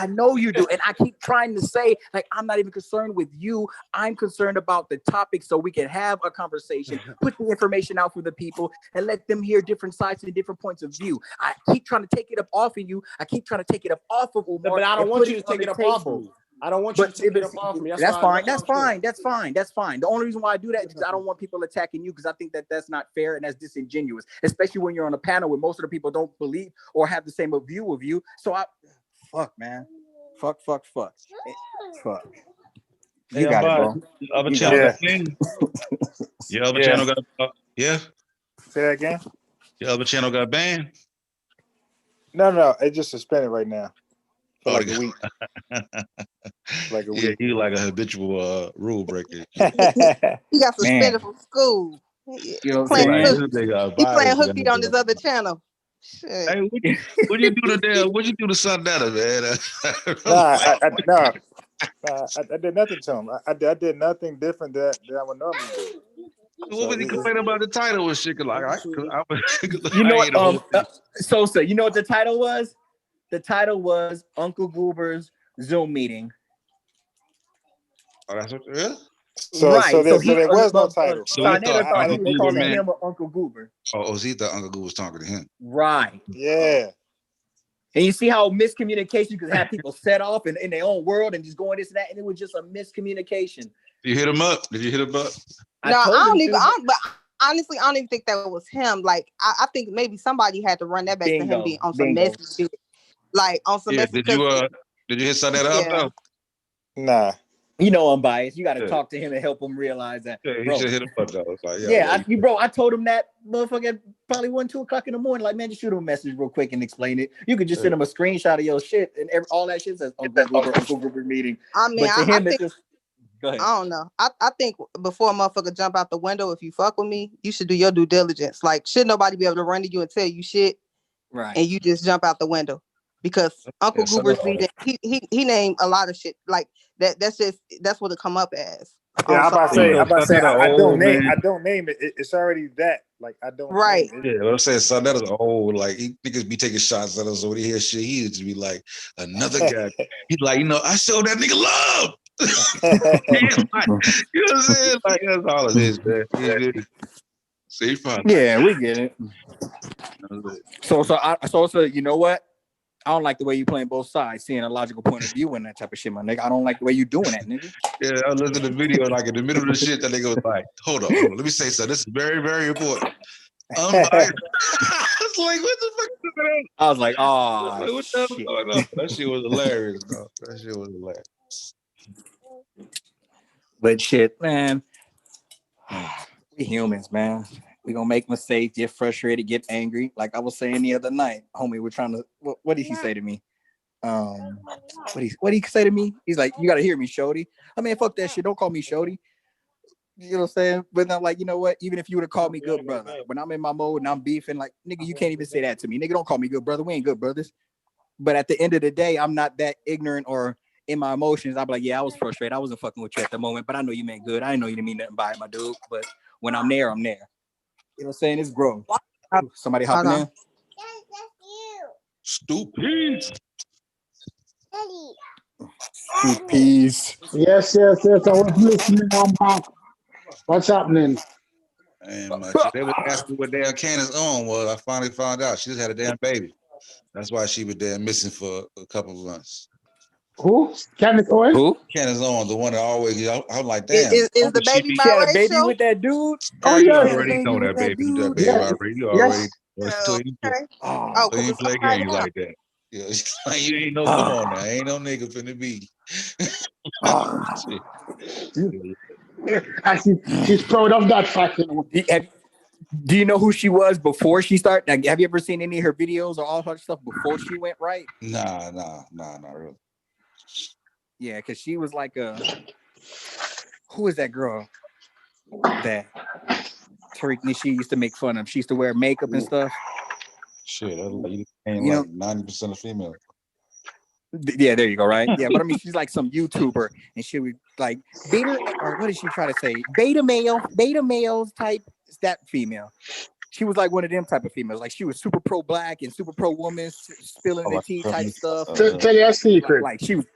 know you do. And I keep trying to say, like, I'm not even concerned with you. I'm concerned about the topic, so we can have a conversation, put the information out for the people, and let them hear different sides and different points of view. I keep trying to take it up off of you. I keep trying to take it up off of Umar. But I don't want you to take it up off of me. I don't want you to take it up off of me. That's fine. The only reason why I do that is because I don't want people attacking you, because I think that that's not fair and that's disingenuous, especially when you're on a panel where most of the people don't believe or have the same view of you. So fuck. You got it, bro. Other channel got banned. Your other channel got Say that again. Your other channel got banned. No, it's just suspended right now. For like a week. Yeah, you like a habitual rule breaker. He got suspended from school. You know what I'm saying? He playing hooky on his other channel. Shit. Hey, what you do to What you do to Sundata, man? I did nothing to him. I did nothing different that I would normally do. What was he complaining about the title and shit? Like, you know what? Sosa, you know what the title was? The title was Uncle Goober's Zoom meeting. Oh, that's what it is? So there was no title. So he thought he was calling him Uncle Goober. Oh, he thought Uncle Goober was talking to him. Right. Yeah. And you see how miscommunication could have people set off in their own world and just going this and that, and it was just a miscommunication. You hit him up? Did you hit him up? No, I don't even. But honestly, I don't even think that was him. Like, I think maybe somebody had to run that back to him being on some message. Like on some message. Did you hit Sundata up though? Nah. You know I'm biased. You got to talk to him and help him realize that. Yeah, he bro. should hit him up though. Like, I told him that motherfucker probably 1, 2 o'clock in the morning. Like, man, just shoot him a message real quick and explain it. You could just send him a screenshot of your shit and all that shit says Uncle Goober meeting. I mean, but to him, I think, it's just go ahead. I don't know. I think before a motherfucker jump out the window, if you fuck with me, you should do your due diligence. Like, should nobody be able to run to you and tell you shit, right? And you just jump out the window because Uncle Goober's reading. He named a lot of shit like that. That's what it come up as. Yeah, I'm about to say, I don't name it. It's already that. Like, I don't right. name it. Yeah, what I'm saying, son, that is old. Like, niggas be taking shots at us when he hear shit. He used to be like, another guy. He's like, I showed that nigga love. Like, you know what I'm saying? Like, that's all it is, man. See, fun. Yeah, we get it. So, you know what? I don't like the way you playing both sides, seeing a logical point of view and that type of shit, my nigga. I don't like the way you doing that, nigga. Yeah, I listened to the video, like in the middle of the shit, that nigga was like, hold on, let me say something. This is very, very important. Unbiased. It's like, what the fuck is that? I was like, oh, like, what the hell going on? That shit was hilarious, though. That shit was hilarious. But shit, man. We humans, man. We gonna make mistakes, get frustrated, get angry. Like I was saying the other night, homie, we're trying to. What did he say to me? What did he say to me? He's like, you gotta hear me, Shorty. I mean, fuck that shit. Don't call me Shorty. You know what I'm saying? But I'm like, you know what? Even if you would have called me good brother, when I'm in my mode and I'm beefing, like, nigga, you can't even say that to me. Nigga, don't call me good brother. We ain't good brothers. But at the end of the day, I'm not that ignorant or in my emotions. I'm like, yeah, I was frustrated. I wasn't fucking with you at the moment, but I know you meant good. I didn't know you didn't mean nothing by it, my dude. But when I'm there, I'm there. You know what I'm saying? It's growth. Somebody hopping in? Stupid. Peace. Yes. I was listening. I'm back. What's happening? And they was asking what damn Candace on was. I finally found out. She just had a damn baby. That's why she was damn missing for a couple of months. Who? Candace Owen? Who? Candace on, the one that always. I'm like, damn. Is the baby she had a baby biracial? with that dude? Oh, you yes. already know that baby. That baby Yes. already. You Yes. already. Okay. So you play games like that. Yeah, you ain't no. Come on now, ain't no nigga finna be. She's proud of that fact. Do you know who she was before she started? Like, have you ever seen any of her videos or all her stuff before she went right? Nah, not really. Yeah, because she was like who is that girl that Tariq Nishi used to make fun of? She used to wear makeup and stuff. Shit, you know, 90% of females. Yeah, there you go, right? Yeah, but I mean, she's like some YouTuber, and she would like beta, or what did she try to say? Beta males type. That female. She was like one of them type of females. Like she was super pro black and super pro woman, spilling the tea type stuff. Tell you a secret. Like she was.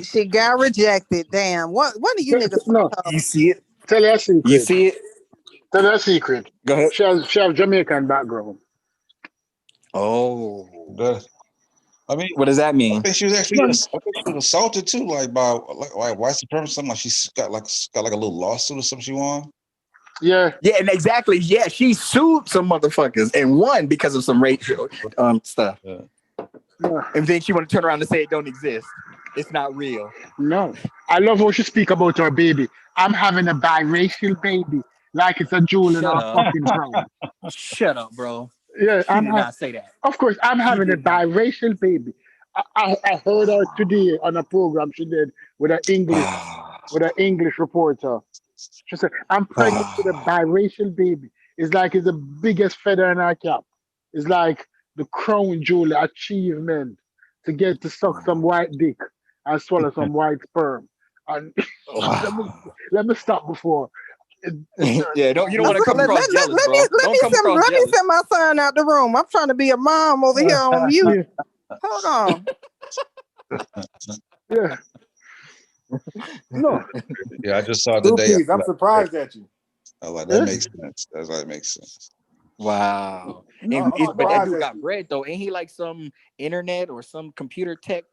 She got rejected. Damn. What do you niggas? No. You see it? Tell you a secret. You see it? Tell you a secret. Go ahead. She has Jamaican background. Oh. I mean, what does that mean? I think she was actually assaulted too, like by like white supremacy. Something like she's got like a little lawsuit or something she won. Yeah, and exactly. Yeah, she sued some motherfuckers and won because of some racial stuff. Yeah. And then she want to turn around and say it don't exist. It's not real. No, I love how she speak about her baby. I'm having a biracial baby, like it's a jewel in our fucking crown. Shut up, bro. Yeah, she did not say that. Of course, I'm having a biracial baby. I heard her today on a program she did with an English reporter. She said, "I'm pregnant with a biracial baby. It's like it's the biggest feather in our cap. It's like the crown jewel achievement to get to suck some white dick and swallow some white sperm." And let me stop before. Yeah, you don't want to come across jealous, bro. Let me send my son out the room. I'm trying to be a mom over here on mute. Hold on. Yeah. No. Yeah, I just saw the day. I'm surprised at you. I like that makes sense. That's like makes sense. Wow. But that dude got bread though. Ain't he like some internet or some computer tech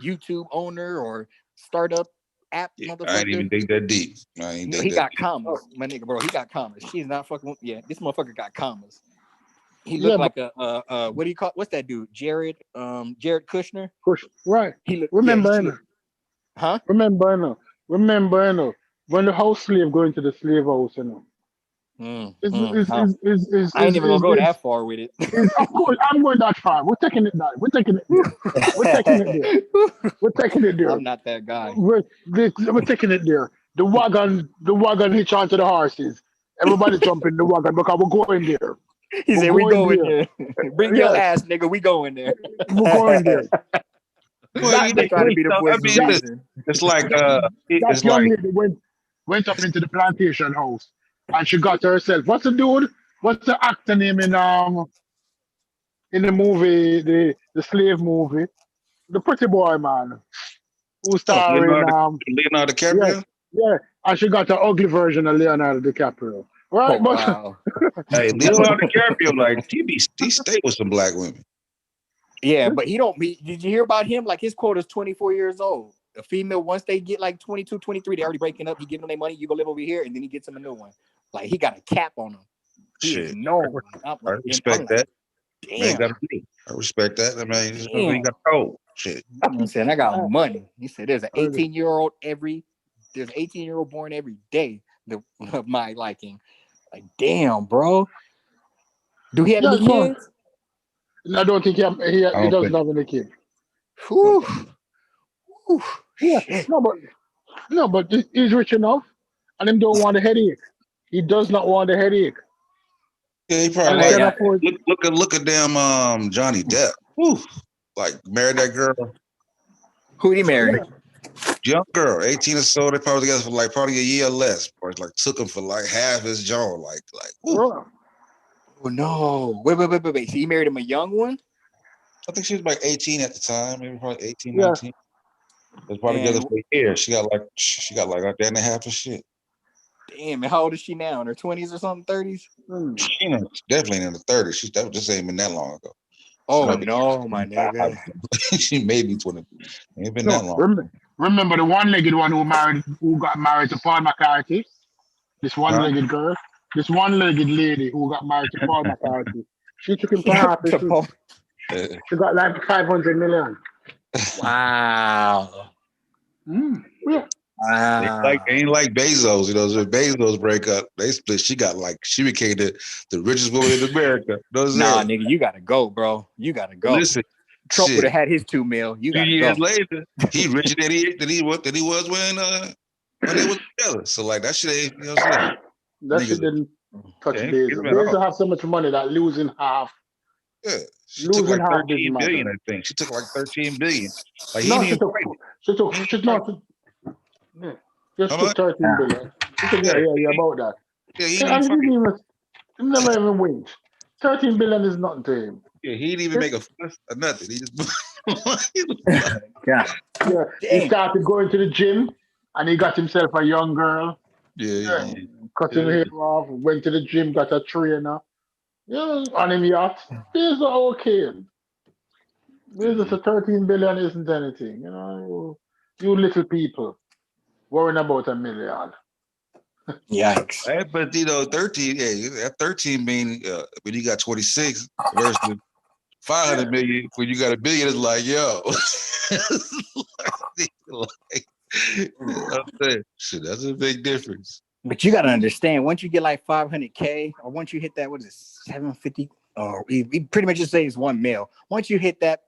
YouTube owner or startup app motherfucker? I ain't even think that deep. He got commas, my nigga, bro. He got commas. She's not fucking. Yeah, this motherfucker got commas. He looked like a what do you call? What's that dude? Jared Kushner. Right. He looked. Remember him? Huh? Remember, when the house slave go into the slave house, I ain't even gonna go that far with it. Of course, I'm going that far. We're taking it there. We're taking it there. We're taking it there. We're taking it there. I'm not that guy. We're taking it there. The wagon hitch onto the horses. Everybody jump in the wagon because we're going there. He said, "We going there. Bring your ass, nigga. We going there. We're going there." Well, you know, trying to be the voice of reason. it's like that young lady went up into the plantation house and she got herself. What's the dude? What's the actor name in the movie, the slave movie? The pretty boy man who starring Leonardo DiCaprio? Yeah. And she got an ugly version of Leonardo DiCaprio. Right, but wow. Hey, Leonardo DiCaprio, like he stay with some black women. Yeah, but he don't be. Did you hear about him? Like his quota's 24 years old. A female, once they get like 22, 23, they already breaking up. He giving them their money. You go live over here, and then he gets them a new one. Like he got a cap on them. Shit. No, I respect that. Damn. I respect that. I mean, he got cold. Shit. I'm saying I got money. He said there's an 18-year-old there's an 18-year-old born every day of my liking. Like, damn, bro. Do he have any kids? I don't think he doesn't have any kids. Whew. Yeah, no, but he's rich enough, and him don't want a headache. He does not want a headache. Yeah, he probably look at damn Johnny Depp. Whew. Like married that girl. Who he married? Young girl, 18 or so. They probably together for like probably a year or less. Or like took him for like half his jaw. Like. Oh no! Wait. So he married him a young one? I think she was like 18 at the time, maybe probably 18, 19. They was probably together for a year. She got like a day and a half of shit. Damn, and how old is she now? In her 20s or something, 30s? She's definitely in the 30s. That just ain't been that long ago. Oh no, my nigga. She may be 20. Ain't been that long. Remember the one-legged one who got married to Paul McCarthy? This one-legged girl? This one-legged lady who got married to Paul McCarthy. She took him for half his She got like 500 million. Wow. Yeah. Ain't like Bezos, you know. So Bezos break up, they split. She became the richest woman in America. Nah, nigga, you gotta go, bro. You gotta go. Listen, Trump would have had his 2 mil. You gotta 2 years go. later, he richer than he was when they was together. So like that shit ain't, you know what I'm saying? That shit didn't touch Bezos. Bezos have so much money that losing half. Yeah. She took like 13 billion, I think. She took like 13 billion. Like she took 13 billion. Yeah, about that. Yeah, he never even win. 13 billion is nothing to him. Yeah, he didn't even make a fuss or nothing. He just God. Yeah, he started going to the gym and he got himself a young girl. Yeah. Cut him hair off, went to the gym, got a trainer. Yeah, on him yacht. These are okay. This is 13 billion isn't anything. You know, you little people worrying about $1 million. Yikes. But 13, that 13 mean when you got 26 versus 500 million when you got $1 billion, it's like, yo. Shit, that's a big difference. But you gotta understand, once you get like 500K, or once you hit that, what is it, 750? Or we pretty much just say it's 1 mil. Once you hit that,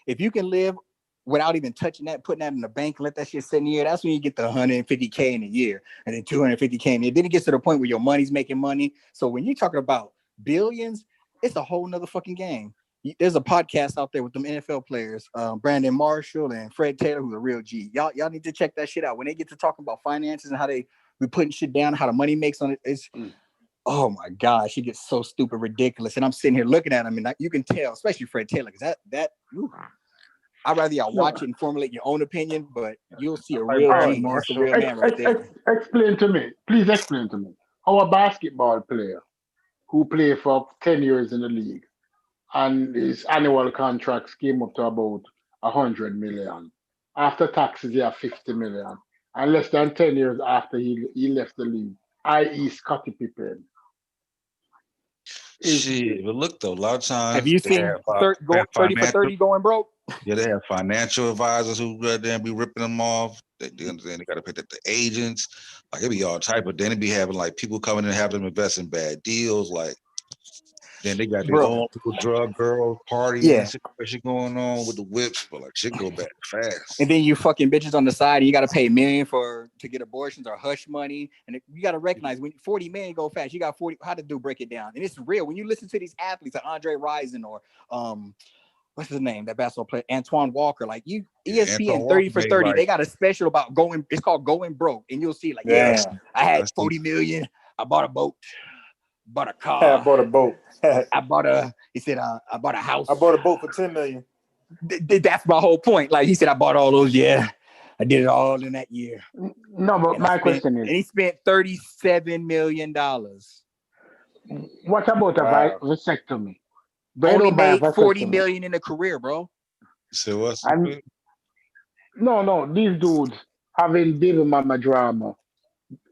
if you can live without even touching that, putting that in the bank, let that shit sit in the year, that's when you get the 150K in a year, and then 250K in a year. Then it gets to the point where your money's making money. So when you're talking about billions, it's a whole nother fucking game. There's a podcast out there with them NFL players, Brandon Marshall and Fred Taylor, who's a real G. Y'all need to check that shit out. When they get to talking about finances and how they be putting shit down, how the money makes on it, it's oh my gosh, he gets so stupid ridiculous. And I'm sitting here looking at him, and you can tell, especially Fred Taylor, because I'd rather y'all watch it and formulate your own opinion, but you'll see a real G. That's a real man right there. Explain to me, please explain to me, how a basketball player who played for 10 years in the league and his annual contracts came up to about 100 million. After taxes, he had 50 million. And less than 10 years after he left the league, i.e. Scottie Pippen. Shit, but look though, a lot of times have you seen 30 for 30 going broke? Yeah, they have financial advisors who go there and be ripping them off. They got to pay the agents. Like it be all type, but then it be having like people coming in and having them invest in bad deals. Like then they got their own little drug girl partying situation going on with the whips, but like shit go back fast. And then you fucking bitches on the side, and you got to pay $1 million to get abortions or hush money. And you got to recognize when 40 million go fast, you got 40. How to break it down? And it's real when you listen to these athletes like Andre Rison or what's his name? That basketball player, Antoine Walker. Like ESPN 30 for 30. They got a special about going. It's called Going Broke, and you'll see like, I had 40 million. I bought a boat, bought a car. I bought a boat. I bought a. He said, I bought a house. I bought a boat for 10 million. That's my whole point. Like he said, I bought all those. Yeah, I did it all in that year. No, but my question is, and he spent $37 million. What about a vasectomy? Only made $40 million in a career, bro. So what's no, these dudes having baby mama drama.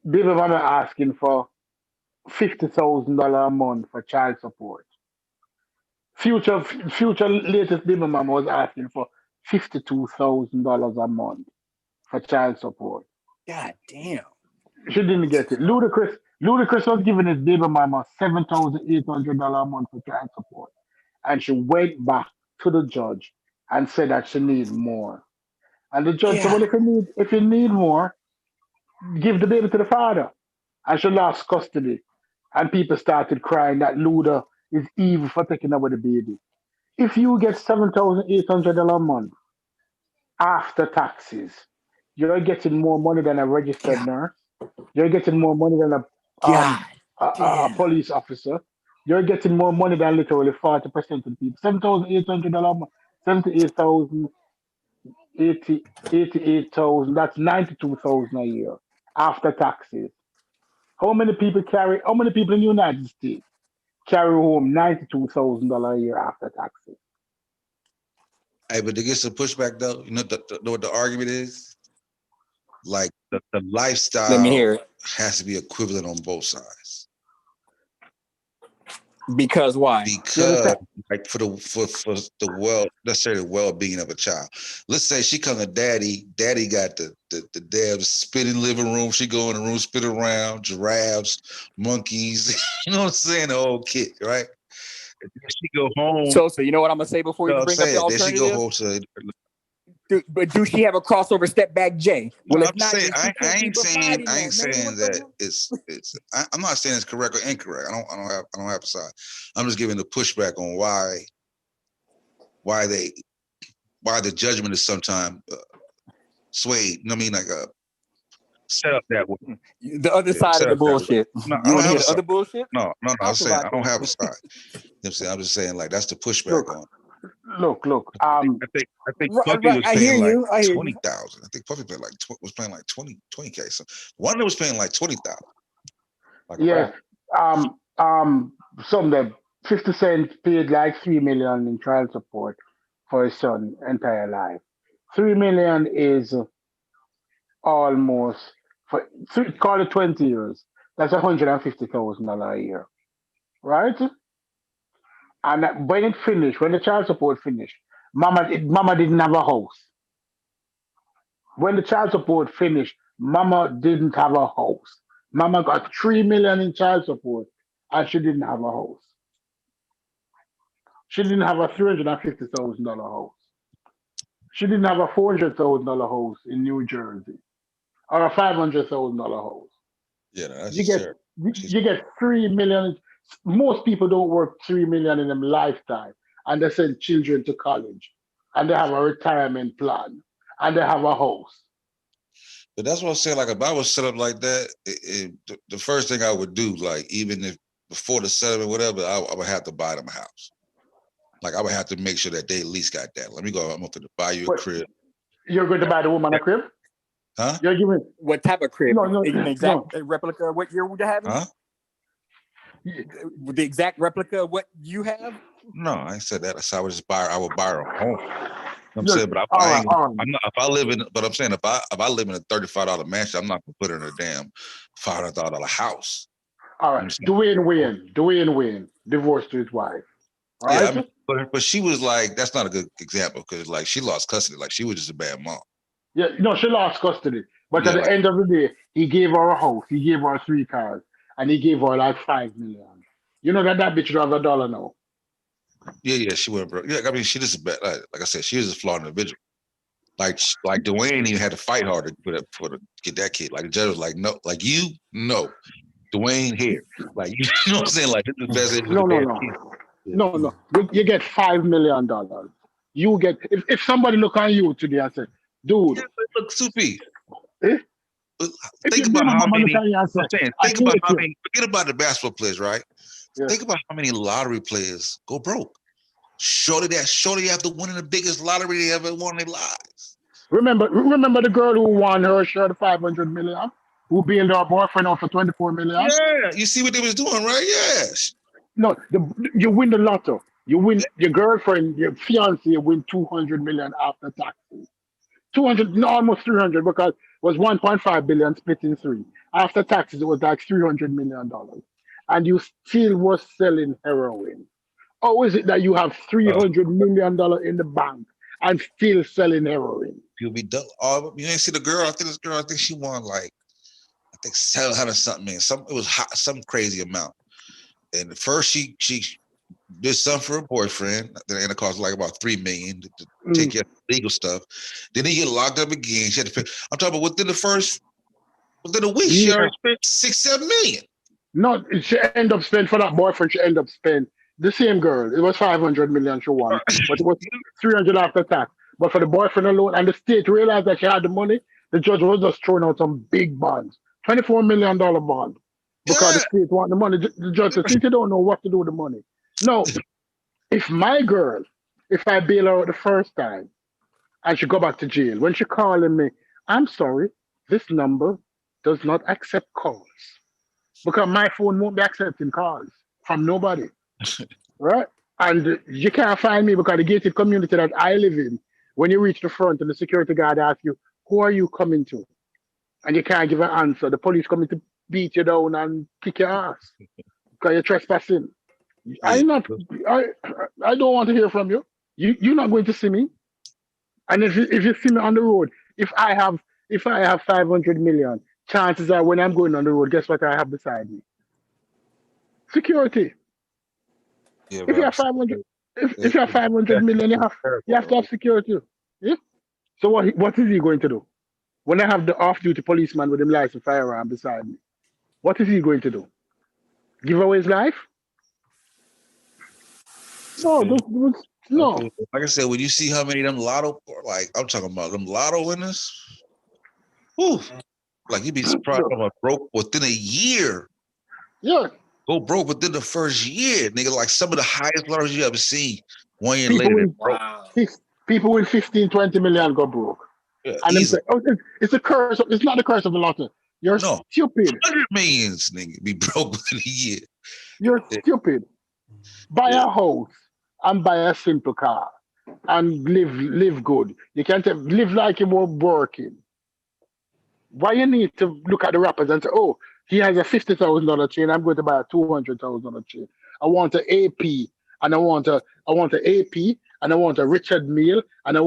Baby mama asking for $50,000 a month for child support. Future latest baby mama was asking for $52,000 a month for child support. God damn. She didn't get it. Ludacris was giving his baby mama $7,800 a month for child support. And she went back to the judge and said that she needs more. And the judge said, well, if you need more, give the baby to the father. And she lost custody. And people started crying that Luda is evil for taking away the baby. If you get $7,800 a month after taxes, you're getting more money than a registered nurse. You're getting more money than a police officer. You're getting more money than literally 40% of the people. $7,800 a month, 78,000, 88,000. That's 92,000 a year after taxes. How many people in the United States carry home $92,000 a year after taxes? Hey, but to get some pushback though, you know what the argument is? Like the lifestyle Let me hear it. has to be equivalent on both sides. Because why? Because like for the necessarily well-being of a child. Let's say she come to daddy got the damn spinning living room. She go in the room, spin around, giraffes, monkeys, you know what I'm saying? The whole kit, right? She go home. So you know what I'm gonna say before you bring up the alternative? Then she go home to but do she have a crossover step back J? Well, I'm not saying that it's I'm not saying it's correct or incorrect. I don't have a side. I'm just giving the pushback on why the judgment is sometimes swayed. You know what I mean? Like set up that way. The other side of the bullshit. No, you want to hear the other bullshit? No. I'm saying I don't have a side. You know what I'm saying? I'm just saying like that's the pushback on. Look. I think Puffy was paying like 20,000. I think Puffy was paying like 20K. So one of them was paying like 20,000. Yes. Some of them 50 Cent paid like $3 million in child support for his son entire life. $3 million is almost call it 20 years. That's $150,000 a year, right? And when it finished, when the child support finished, Mama didn't have a house. When the child support finished, Mama didn't have a house. Mama got $3 million in child support, and she didn't have a house. She didn't have a $350,000 house. She didn't have a $400,000 house in New Jersey, or a $500,000 house. Yeah, that's you get $3 million. Most people don't work $3 million in their lifetime, and they send children to college, and they have a retirement plan, and they have a house. But that's what I'm saying. Like if I was set up like that, the first thing I would do, like even if before the settlement, whatever, I would have to buy them a house. Like I would have to make sure that they at least got that. Let me go. I'm going to buy you a crib. You're going to buy the woman a crib? Huh? You're giving what type of crib? No, an exact replica of what you're having? Huh? The exact replica of what you have? No, I ain't said that. I said I would buy her a home. I'm Look, saying, but I'm not. If I live in, but I'm saying if I live in a $35 mansion, I'm not gonna put her in a damn $500 house. All right. Dwayne Wayne divorced to his wife. All Yeah, right. I mean, but she was like, that's not a good example because like she lost custody. Like she was just a bad mom. Yeah, no, she lost custody. But Yeah, at the like end of the day, he gave her a house, he gave her 3 cars, and he gave her like 5 million. You know that bitch don't have $1 now. yeah, she went broke. Yeah, I mean, she just a bad. Like I said, she was a flawed individual. Like Dwayne even had to fight hard to get that kid. Like the judge was like, no, like no, Dwayne here. Like you know what I'm saying? Like this is the best age with the bad kid. No. You get $5 million. You get if somebody look on you today and say, dude, yeah, but look, Supi. Eh? Think about how many. I'm say, saying, think about how many. Forget about the basketball players, right? Yeah. Think about how many lottery players go broke. Shorty after winning the biggest lottery they ever won in their lives. Remember the girl who won her share of 500 million, who bailed her boyfriend out for 24 million? Yeah, you see what they was doing, right? Yes. No, you win the lotto. You win your girlfriend, your fiance win 200 million after taxes. 200, no, almost 300 because it was 1.5 billion split in 3. After taxes, it was like $300 million. And you still was selling heroin. How is it that you have $300 million in the bank and still selling heroin? You'll be done. You ain't see the girl. I think she won like, I think 700 something million. It was hot, some crazy amount. And at first she did something for her boyfriend. Then it cost like about $3 million to take care of legal stuff. Then he get locked up again. She had to pay. I'm talking about within a week, she already spent $6-7 million. No, she ended up spending for that boyfriend. She ended up spending the same girl. It was 500 million she won, but it was 300 after tax. But for the boyfriend alone, and the state realized that she had the money, the judge was just throwing out some big bonds, $24 million bond, because the state want the money. The judge said, since you don't know what to do with the money. No, if my girl, if I bail her out the first time, and she go back to jail, when she calling me, I'm sorry, this number does not accept calls. Because my phone won't be accepting calls from nobody, right? And you can't find me because the gated community that I live in, when you reach the front and the security guard asks you, who are you coming to? And you can't give an answer. The police coming to beat you down and kick your ass because you're trespassing. I don't want to hear from you. You're not going to see me. And if you see me on the road, if I have 500 million, chances are when I'm going on the road, guess what I have beside me? Security. Yeah, if you have 500, if you have 500 million, you have to have security. Yeah. So what is he going to do? When I have the off-duty policeman with him license firearm beside me, what is he going to do? Give away his life? No. Like I said, when you see how many of them lotto, like I'm talking about them lotto winners, whew, like you'd be surprised how much broke within a year. Yeah. Go broke within the first year, nigga. Like some of the highest lotteries you ever seen. 1 year later, people with 15, 20 million go broke. Yeah, and them say, it's a curse. It's not a curse of the lottery. You're stupid. 100 millions, nigga, be broke within a year. You're stupid. Buy a house and buy a simple car and live good. You can't live like you were working. Why you need to look at the rappers and say, oh, he has a $50,000 chain, I'm going to buy a $200,000 chain. I want an AP, and I want an AP, and I want a Richard Mille, and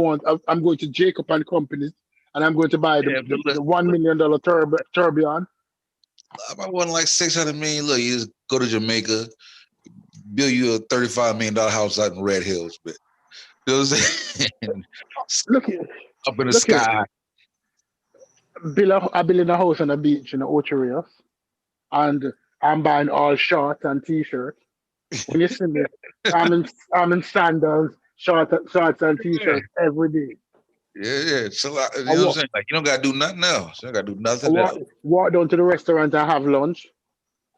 I'm going to Jacob and Companies, and I'm going to buy the $1 million tourbillon. I want like 600 million. Look, you just go to Jamaica, build you a $35 million house out in Red Hills, but you know what I'm saying? Look here. Up in the sky. I build a house on the beach in the Ocho Rios, and I'm buying all shorts and t-shirts. When you see me, I'm in sandals, shorts and t-shirts every day. Yeah. So, you know what I'm saying? Like, you don't gotta do nothing else. You don't gotta do nothing else. Walk down to the restaurant and have lunch.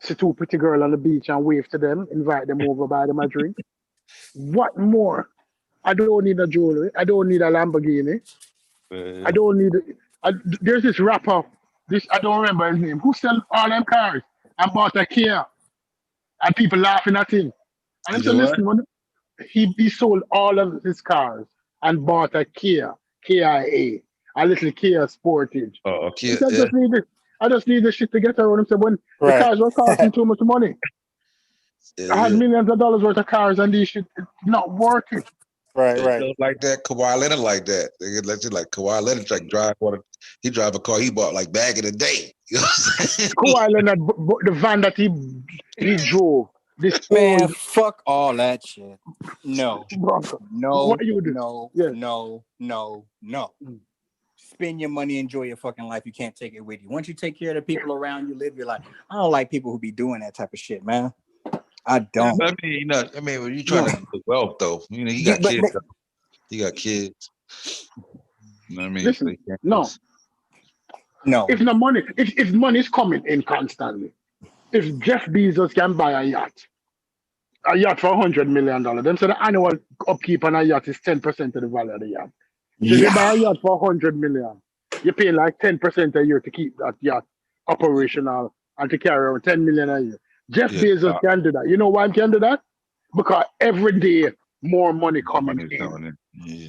See two pretty girls on the beach and wave to them, invite them over, buy them a drink. What more? I don't need a jewelry. I don't need a Lamborghini. I don't need. There's this rapper. I don't remember his name. Who sell all them cars and bought a Kia, and people laughing at him. And I'm saying, listen, he sold all of his cars and bought a Kia, KIA, a little Kia Sportage. Oh, Kia. Just leave it. I just need this shit to get around. So when the cars were costing too much money, I had millions of dollars worth of cars and these shit it's not working. Like that, Kawhi Leonard like that. Let's say like Kawhi Leonard like he drive a car he bought like back in the day. You know what I'm saying? Kawhi Leonard, the van that he drove, this Man, old fuck all that shit. No. Bronco. No, What you do? no, Yes. no. Spend your money, enjoy your fucking life. You can't take it with you. Once you take care of the people around you, live your life. I don't like people who be doing that type of shit, man. I don't. I mean, when you trying to do wealth though, you got kids. You got kids. You know what I mean? Listen, no. If the money, if money is coming in constantly, if Jeff Bezos can buy a yacht for $100 million, them say the annual upkeep on a yacht is 10% of the value of the yacht. So if you buy a yacht for $100 million, you're paying like 10% a year to keep that yacht operational and to carry around $10 million a year. Jeff Bezos can do that. You know why he can do that? Because every day more money coming in.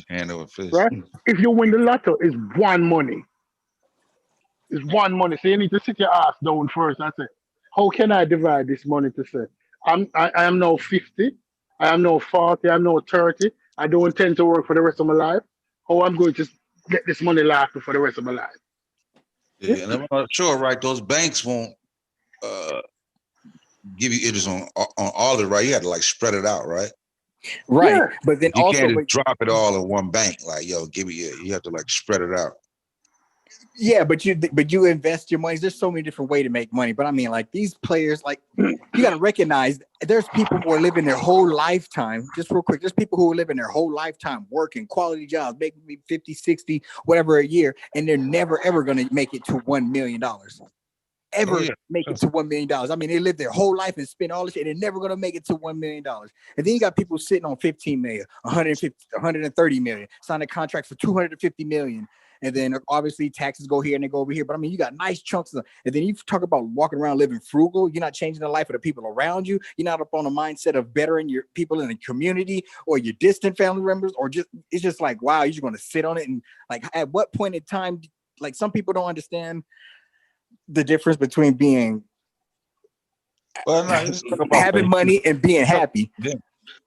Hand over fist. Right? If you win the lotto, it's one money. It's one money. So you need to sit your ass down first and say, how can I divide this money to say, I am now 50, I am now 40, I am now 30, I don't intend to work for the rest of my life. How I'm going to get this money lasting for the rest of my life. Yeah, and I'm not sure, right? Those banks won't give you interest on all of it, right? You have to like spread it out, right? Right. Yeah. But then you also can't just drop it all in one bank. Like, yo, give me you have to like spread it out. Yeah, but you invest your money. There's so many different ways to make money. But I mean, like these players, like you got to recognize there's people who are living their whole lifetime. Just real quick, there's people who are living their whole lifetime working quality jobs, making 50, 60, whatever a year, and they're never ever going to make it to $1 million. Make it to $1 million. I mean, they live their whole life and spend all this shit. They're never going to make it to $1 million. And then you got people sitting on 15 million, 150, 130 million, signing contracts for 250 million. And then obviously taxes go here and they go over here. But I mean, you got nice chunks of them. And then you talk about walking around living frugal. You're not changing the life of the people around you. You're not up on a mindset of bettering your people in the community or your distant family members, or just, it's just like, wow, you're just going to sit on it. And like, at what point in time, like some people don't understand the difference between being having money and being happy. Yeah.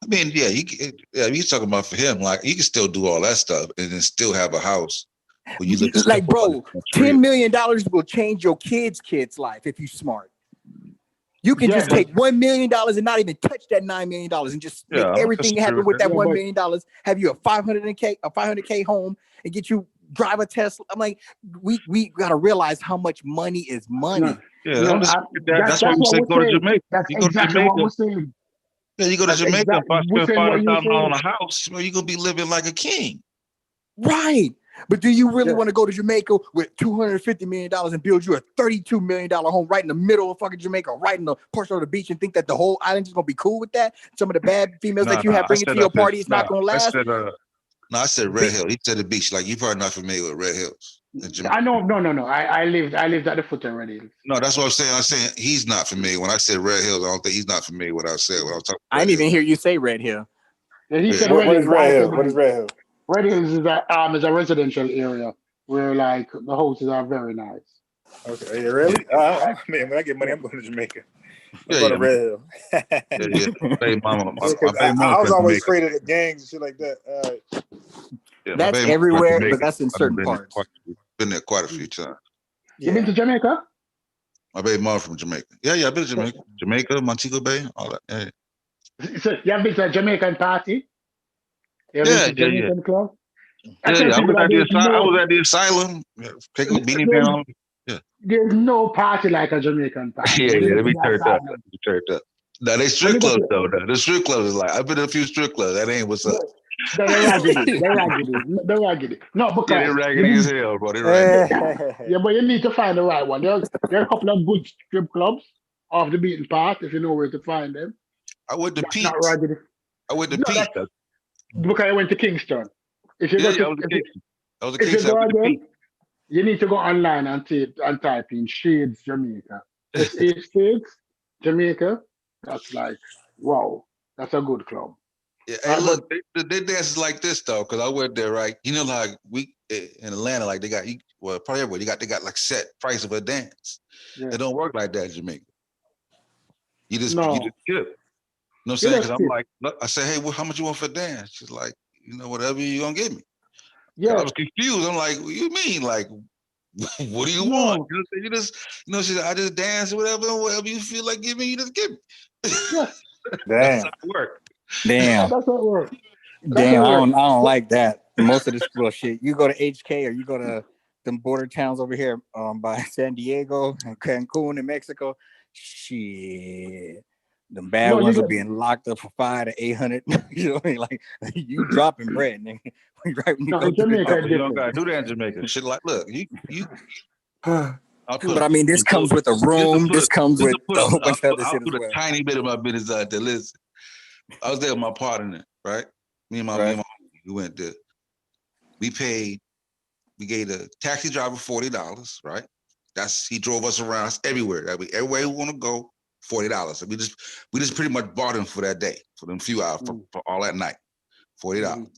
I mean, he's talking about for him, like you can still do all that stuff and then still have a house. When you live like, bro, $10 million will change your kid's life if you're smart. You can just take $1 million and not even touch that $9 million and just make everything happen with that $1 million. Have you a 500K home and get you drive a Tesla. I'm like, we got to realize how much money is money. That's why we say go to Jamaica. That's you go exactly to Jamaica. what we're saying. Yeah, you go to Jamaica, exactly, spend $500,000 on a house, well, you're gonna be living like a king. Right. But do you really want to go to Jamaica with $250 million and build you a $32 million home right in the middle of fucking Jamaica, right in the portion of the beach, and think that the whole island is going to be cool with that? Some of the bad females that you have bringing to your party, it's not going to last? I said Red Hill. He said the beach. Like, you're probably not familiar with Red Hills. I know. No. I lived at the foot of Red Hills. No, that's what I'm saying. I'm saying he's not familiar. When I said Red Hills, I don't think he's not familiar with what I said. When I was talking I didn't even hear you say Red Hill. Yeah, he said What is Red Hill? What is Red Hill? Red Hills is a residential area where like the houses are very nice. Okay, really? Man, when I get money, I'm going to Jamaica. I'm going to Red Hill. I was always afraid of the gangs and shit like that. That's everywhere, but that's in certain parts. Been there quite a few times. You been to Jamaica? My baby mom from Jamaica. Yeah, I've been to Jamaica. Jamaica, Montego Bay, all that. Yeah. So you have been to a Jamaican party? You have been to Jamaican club? I was at the asylum. Take a beanie down. Yeah. There's no party like a Jamaican party. Yeah, we turned up. Now they strip clubs though. The strip clubs is like, I've been to a few strip clubs. That ain't what's up. They're raggedy. No, because they're raggedy as hell, bro. Yeah, but you need to find the right one. There are a couple of good strip clubs off the beaten path if you know where to find them. I went to Pete. I went to Pete. Because I went to Kingston. If you go to Kingston, you need to go online and type in Shades Jamaica. Shades Jamaica. That's like, wow, that's a good club. Yeah, hey, look, they dance like this though, because I went there, right? You know, like we in Atlanta, like they got well, probably everywhere, they got like set price of a dance. Yeah. It don't work like that in Jamaica. You just No. tip. You know what I'm saying? Because I'm like, look, I say, hey, well, how much you want for a dance? She's like, you know, whatever you gonna give me. Yeah. I was confused. I'm like, what do you mean? Like, what do you want? You know, you just, you know, she said, I just dance or whatever you feel like giving, you just give me. Yeah. That's how it works. Damn. That's how it works. Damn, I don't like that. Most of this little shit. You go to HK or you go to them border towns over here by San Diego and Cancun in Mexico. Shit. Them bad ones are being locked up for 500 to 800. You know what I mean? Like you dropping bread, nigga. Right when you go to Jamaica, you don't gotta do that in Jamaica. Shit, like, look, you. But I mean, this comes with a room. This comes with a whole bunch of other shit as well. A tiny bit of my business out there. Listen, I was there with my partner, right? Me and my we went there. We gave the taxi driver $40, right? He drove us around everywhere. Everywhere we want to go, $40. We just pretty much bought him for that day, for them few hours, for all that night. $40.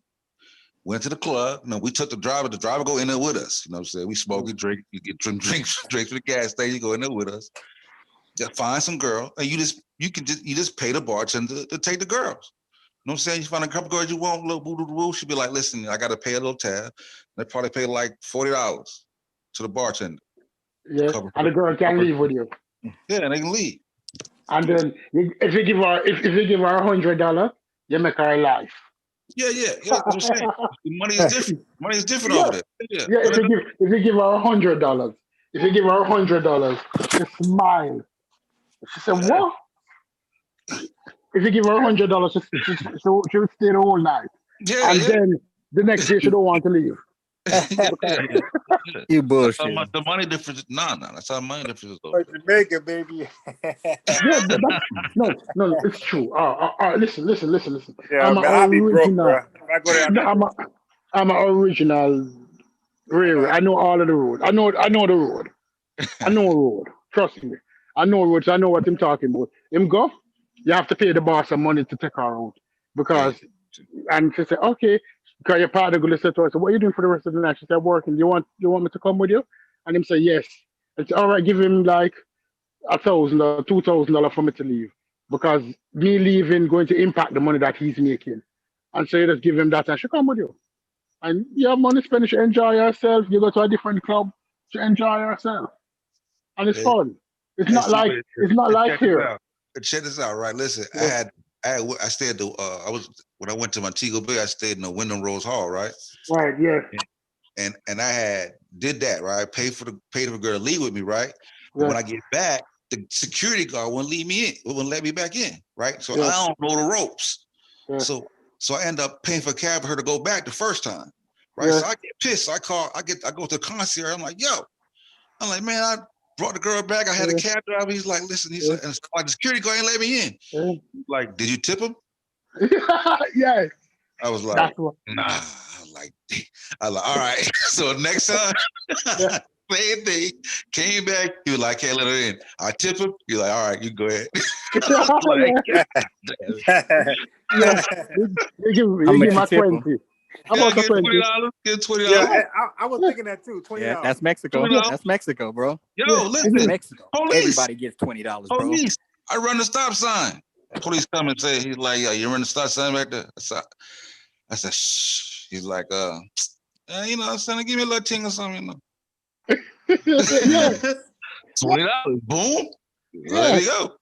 Went to the club. You know, we took the driver. The driver go in there with us. You know what I'm saying? We smoke, we drink, you get drinks from the gas station. You go in there with us. Just find some girl, and you just pay the bartender to take the girls. You know what I'm saying? You find a couple girls you want, little boo. She'll be like, listen, I got to pay a little tab. They probably pay like $40 to the bartender. Yeah, and the girl can leave with you. Yeah, and they can leave. And then if you give her $100, you make her a life. Yeah. That's what I'm saying. The money is different. Money is different over there. Yeah. If you give her $100, she smile. She said, "What?" If you give her $100, she'll stay the whole night. Yeah, and then the next day she don't want to leave. You bullshit. The money difference. Nah. That's how money difference is. Jamaica, baby. No, it's true. Listen. Yeah, I'm man, an I'll be broke, original. bro. If I go there, I'm an original. Really, I know all of the road. I know the road. I know a road. Trust me. I know roads. I know what I'm talking about. Him go, you have to pay the boss some money to take her out because, and she said, okay, because your partner going to say to her, so what are you doing for the rest of the night? She said, working. You want me to come with you? And him say, yes. I said, all right, give him like $1,000 or $2,000 for me to leave because me leaving going to impact the money that he's making. And so you just give him that and she come with you. And you have money spent, she enjoy herself. You go to a different club, she enjoy herself. And it's fun. It's not like here. Check this out, right? Listen, Yeah. I stayed when I went to Montego Bay, I stayed in the Wyndham Rose Hall, right? Right, yeah. And I did that, right? Paid for the girl to leave with me, right? But when I get back, the security guard wouldn't let me back in, right? So I don't know the ropes. Yeah. So I end up paying for a cab for her to go back the first time, right? So I get pissed. I go to the concierge. I'm like, man, I brought the girl back. I had a cab driver. He's like, listen, he's like, the security guard ain't let me in. Like, did you tip him? Yeah. I was like, nah. I was like, all right. So next time, same thing. Came back. He was like, can't let her in. I tip him. He's like, all right, you go ahead. You give my 20. How about the 20? Get $20. Yeah, I was thinking that too. $20. Yeah, that's Mexico. $20. That's Mexico, bro. Yo, listen. Mexico. Police. Everybody gets $20, bro. Police. I run the stop sign. Police come and say, he's like, you run the stop sign back there? I said, shh. He's like, son, give me a little ting or something, $20. Boom. There you go.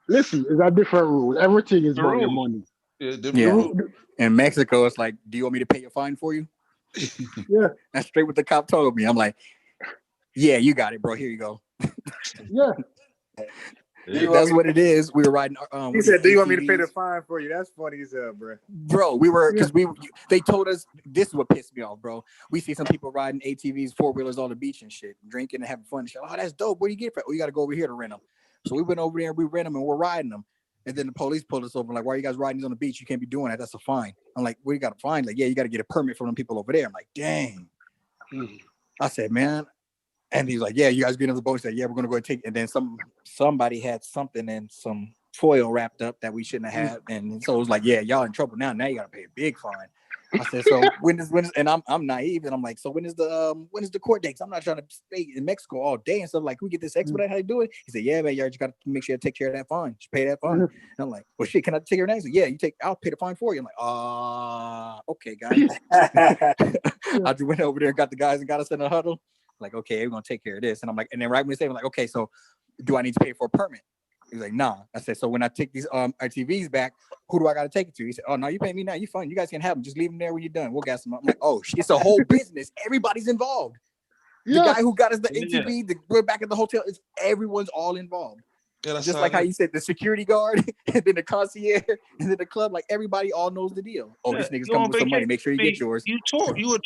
Listen, it's a different rule. Everything is about your money. Yeah. In Mexico, it's like, do you want me to pay your fine for you? Yeah. That's straight what the cop told me. I'm like, yeah, you got it, bro. Here you go. Yeah. That's what it is. We were riding. He said, "Do you want me to pay the fine for you?" That's funny as hell, bro. Bro, we were because they told us this is what pissed me off, bro. We see some people riding ATVs, 4-wheelers on the beach and shit, drinking and having fun. And shit. Oh, that's dope. What do you get for it? Oh, you got to go over here to rent them. So we went over there, we rent them, and we're riding them. And then the police pulled us over, like, why are you guys riding these on the beach? You can't be doing that. That's a fine. I'm like, what do you got to fine? Like, yeah, you got to get a permit from them people over there. I'm like, dang. I said, man. And he's like, yeah, you guys get on the boat. He said, yeah, we're going to go take it. And then somebody had something in some foil wrapped up that we shouldn't have had. And so it was like, yeah, y'all in trouble now. Now you got to pay a big fine. I said, so when is and I'm naive and I'm like, so when is the court dates? I'm not trying to stay in Mexico all day and stuff. Like, we get this expedite, how you do it? He said, yeah, man, you just got to make sure you take care of that fine. Just pay that fine. And I'm like, well, shit, can I take your name? So, yeah, I'll pay the fine for you. I'm like, okay, guys. I just went over there, got the guys and got us in a huddle. Like, okay, we're gonna take care of this. And I'm like, and then right when they say, I'm like, okay, so do I need to pay for a permit? He's like, nah. I said, so when I take these RTVs back, who do I got to take it to? He said, oh, no, you pay me now. You fine. You guys can have them. Just leave them there when you're done. We'll gas them up. I'm like, oh, shit, it's a whole business. Everybody's involved. The guy who got us the ATV, we're back at the hotel, everyone's all involved. Yeah, just like how you said, the security guard, and then the concierge, and then the club, like everybody all knows the deal. Oh, this nigga's coming with some money. Make sure you get yours. You a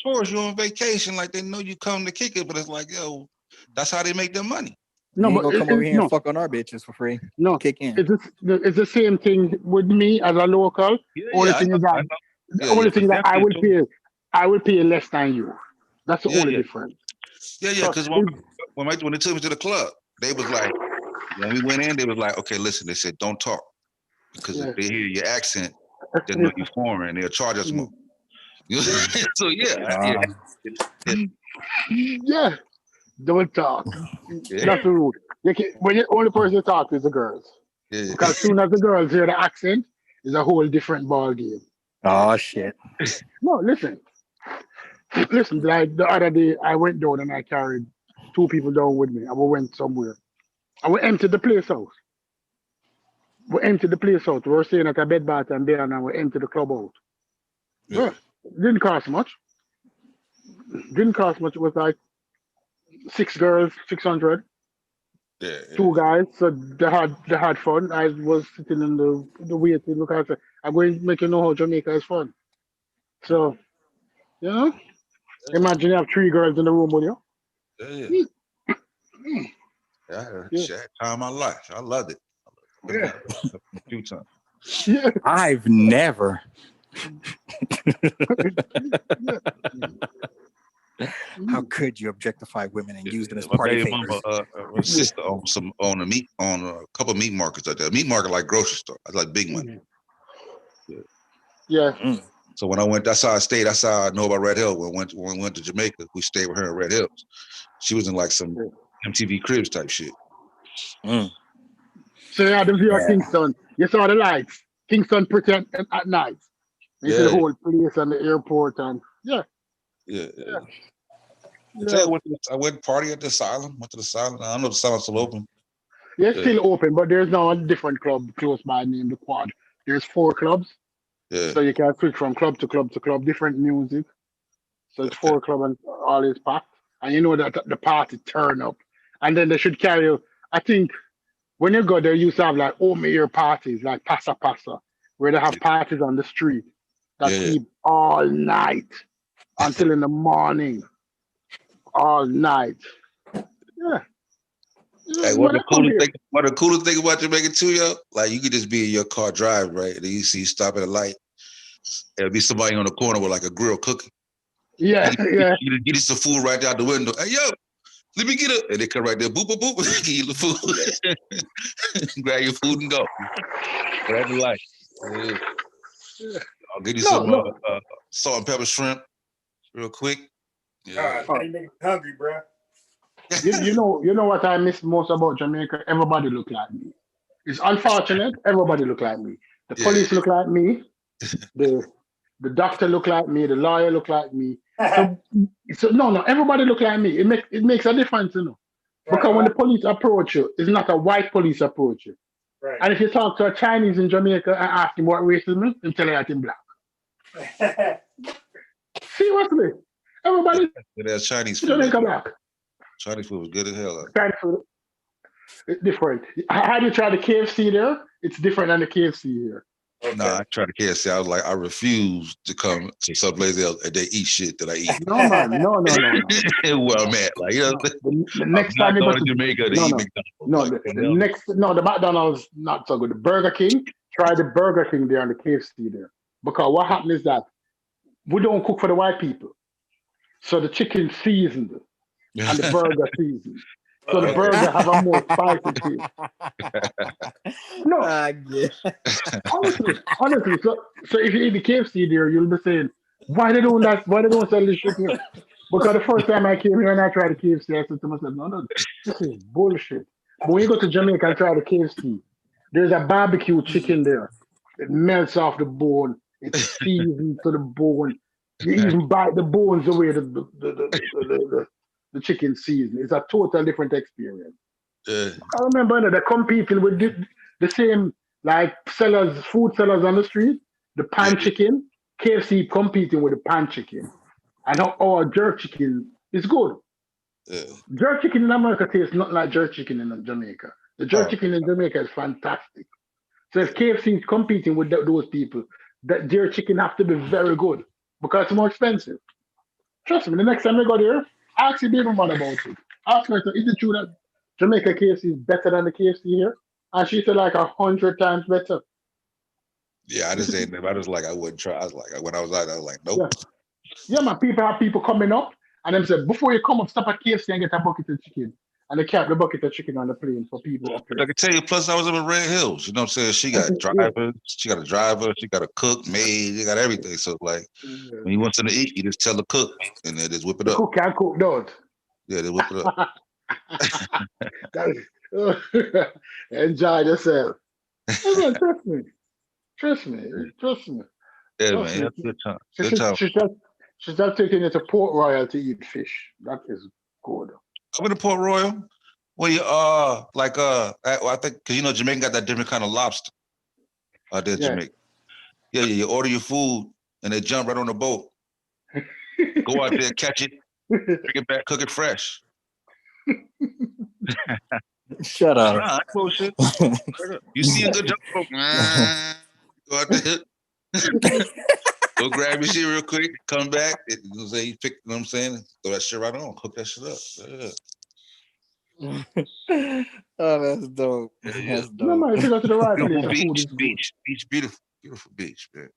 tourist, you're on vacation, like they know you come to kick it, but it's like, yo, that's how they make their money. No, you ain't gonna come over here and fuck on our bitches for free. No, kick in. It's the same thing with me as a local. Only thing is that I will pay less than you. That's the only difference. Yeah, because when they took me to the club, they was like, when we went in, they was like, okay, listen, they said, don't talk. Because if they hear your accent, they know you're foreign and they'll charge us more. So yeah, don't talk. That's the rule. When the only person you talk is the girls. Because as soon as the girls hear the accent, it's a whole different ball game. Oh shit. No, listen. Like the other day, I went down and I carried 2 people down with me. And we went somewhere. And we emptied the place out. We were staying at a bed, bath, and beyond, and we emptied the club out. Yeah. Didn't cost much. It was like 6 girls, 600. 2 guys, so they had fun. I was sitting in the waiting look. I said, I'm going to make you know how Jamaica is fun. So, imagine you have 3 girls in the room with you. I had time of my life. I loved it. A few times. Yeah. I've never. How could you objectify women and use them as party favors? My sister on a couple of meat markets out there. Meat market like grocery store. I like big money. Yeah. So when I went, that's how I stayed. That's how I know about Red Hill. When we went to Jamaica, we stayed with her in Red Hills. She was in like some MTV Cribs type shit. So you had the view of Kingston. You saw the lights. Kingston pretty at night. You see the whole place and the airport and I went party at the Asylum. Went to the Asylum. I don't know if the Asylum's still open. Yeah, it's still open, but there's now a different club close by named the Quad. There's 4 clubs. So you can switch from club to club to club, different music. So it's 4 clubs and all is packed. And you know that the party turn up. And then they should carry you. I think when you go there, you used to have like open air parties, like Pasa Pasa, where they have parties on the street that keep all night until in the morning. All night. Yeah. Hey, one of the coolest thing about Jamaica too, yo, like you could just be in your car driving, right? And then you see you stop at a light. There'll be somebody on the corner with like a grill cooking. Yeah. You get some food right out the window. Hey, yo, let me get it. And they come right there, boop, boop, boop, give you the food. Grab your food and go. Grab the light. I'll give you some salt and pepper shrimp real quick. Yeah. God, you make me hungry, bro. You know what I miss most about Jamaica? Everybody look like me. It's unfortunate. Everybody look like me. The police look like me. The doctor look like me. The lawyer look like me. So no, everybody look like me. It makes a difference, Because when the police approach you, it's not a white police approach you. Right. And if you talk to a Chinese in Jamaica and ask him what race is me, he'll tell you that in black. Seriously. Everybody. There's Chinese food. Jamaica black. Chinese food was good as hell. Chinese food. It's different. How do you try the KFC there? It's different than the KFC here. Okay. No, I tried to KFC. I was like, I refuse to come to someplace else and they eat shit that I eat. No, man. No. Where I'm at. Like, the next time you go to Jamaica, they eat McDonald's. The McDonald's not so good. The Burger King, try the Burger King there and the KFC there. Because what happens is that we don't cook for the white people. So the chicken seasoned and the burger seasoned. So the burger have a more spicy taste. No. Honestly. So if you eat the KFC there, you'll be saying, Why they don't that? Why they don't sell this shit here? Because the first time I came here and I tried the KFC, I said to myself, no, this is bullshit. But when you go to Jamaica and try the KFC, there's a barbecue chicken there. It melts off the bone. It's seasoned to the bone. You even bite the bones away. The chicken season. It's a total different experience. I remember they're competing with the same like sellers, food sellers on the street. The pan chicken, KFC competing with the pan chicken, and how our jerk chicken is good. Jerk chicken in America tastes not like jerk chicken in Jamaica. The jerk chicken in Jamaica is fantastic. So if KFC is competing with those people, that their chicken have to be very good because it's more expensive. Trust me, the next time I go there, ask the baby mother about it. Ask her, is it true that Jamaica KFC is better than the KFC here? And she said like 100 times better. Yeah, I just ain't. I just like I wouldn't try. I was like when I was out, I was like, nope. Yeah, man. People have people coming up, and them say before you come up, stop at KFC and get a bucket of chicken, and they kept the bucket of chicken on the plane for people up here. I can tell you. Plus, I was up in Red Hills. You know what I'm saying? She got drivers. She got a driver. She got a cook, maid. She got everything. So like, when you want something to eat, you just tell the cook, and they just whip it up. Cook can't cook, don't. Yeah, they whip it up. Enjoy yourself. Man, trust me. Yeah, man. That's good time. Good time. She's not taking you to Port Royal to eat fish. That is good. Coming to Port Royal, well, you I think because you know Jamaica got that different kind of lobster out there, Jamaica. Yeah, you order your food and they jump right on the boat. Go out there, catch it, bring it back, cook it fresh. Shut up. Nah, bullshit. You see a good jump boat, go out there. Go grab your shit real quick, come back. You know what I'm saying? Throw that shit right on, cook that shit up. Yeah. Oh, that's dope. That's dope. No, man, if you go to the right place, the food is beach, beautiful beach, man.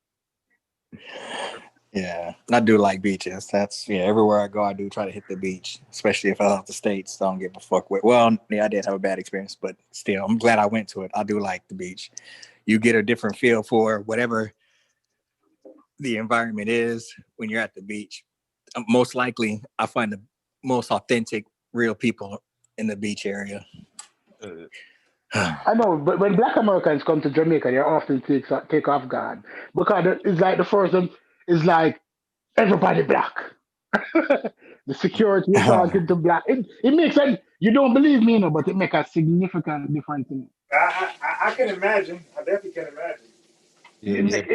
Yeah, I do like beaches. That's everywhere I go, I do try to hit the beach, especially if I left the States. Don't give a fuck with. Well, yeah, I did have a bad experience, but still, I'm glad I went to it. I do like the beach. You get a different feel for whatever the environment is when you're at the beach. Most likely, I find the most authentic, real people in the beach area. I know, but when Black Americans come to Jamaica, they often take off guard because it's like the first one is like everybody black. The security is talking to black. It makes sense. You don't believe me, no, but it makes a significant difference in it. I can imagine. I definitely can imagine.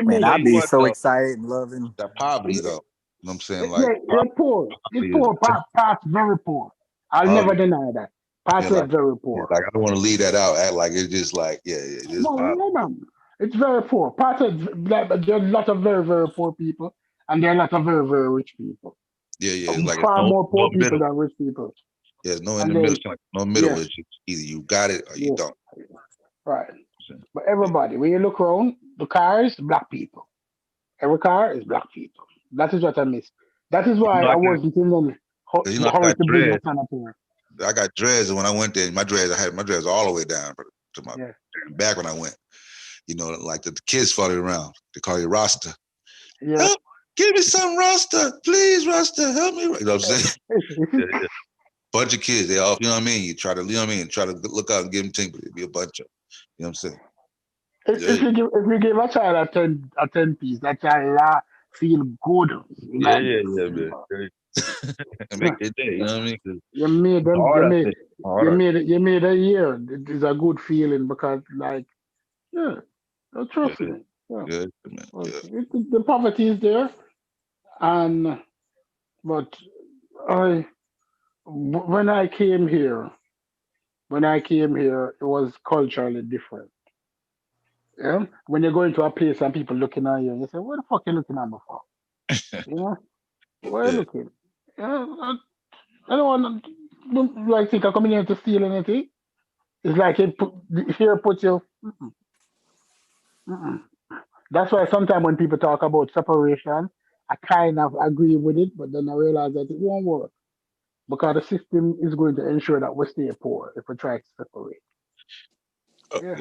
Man, I'd be so excited and loving that poverty, though. You know what I'm saying? Like, they're poor. It's poor. Pat's very poor. I'll never deny that. Pat's very poor. Like I don't want to leave that out. Act like it's just like it is. No, man. It's very poor. Pat's there's a lot of very, very poor people, and there are a lot of very, very rich people. Yeah. It's like far more poor people than rich people. Yeah, no in the middle. No middle. It's either you got it or you don't. Right. But everybody, when you look around, the cars, black people. Every car is black people. That is what I miss. That is why I wasn't in the business up here. I got dreads, and when I went there, I had my dreads all the way down to my back when I went. You know, like the kids followed around. They call you Rasta. Yeah. Help, give me some Rasta, please, Rasta, help me. You know what I'm saying? Bunch of kids, they all, you know what I mean? You try to, try to look out and give them things, but it'd be a bunch of, you know what I'm saying? If you give a child a 10 piece, that child feel good. Yeah, man. Make their day, you know what I mean? You made a year. It's a good feeling because, like, trust me. Yeah. The poverty is there, but when I came here, it was culturally different. Yeah, when you go into a place and people looking at you, you say, "What the fuck you looking at me for?" Where are you looking? I don't want think I'm coming here to steal anything. It's like here put you. That's why sometimes when people talk about separation, I kind of agree with it, but then I realize that it won't work because the system is going to ensure that we stay poor if we try to separate. Yeah.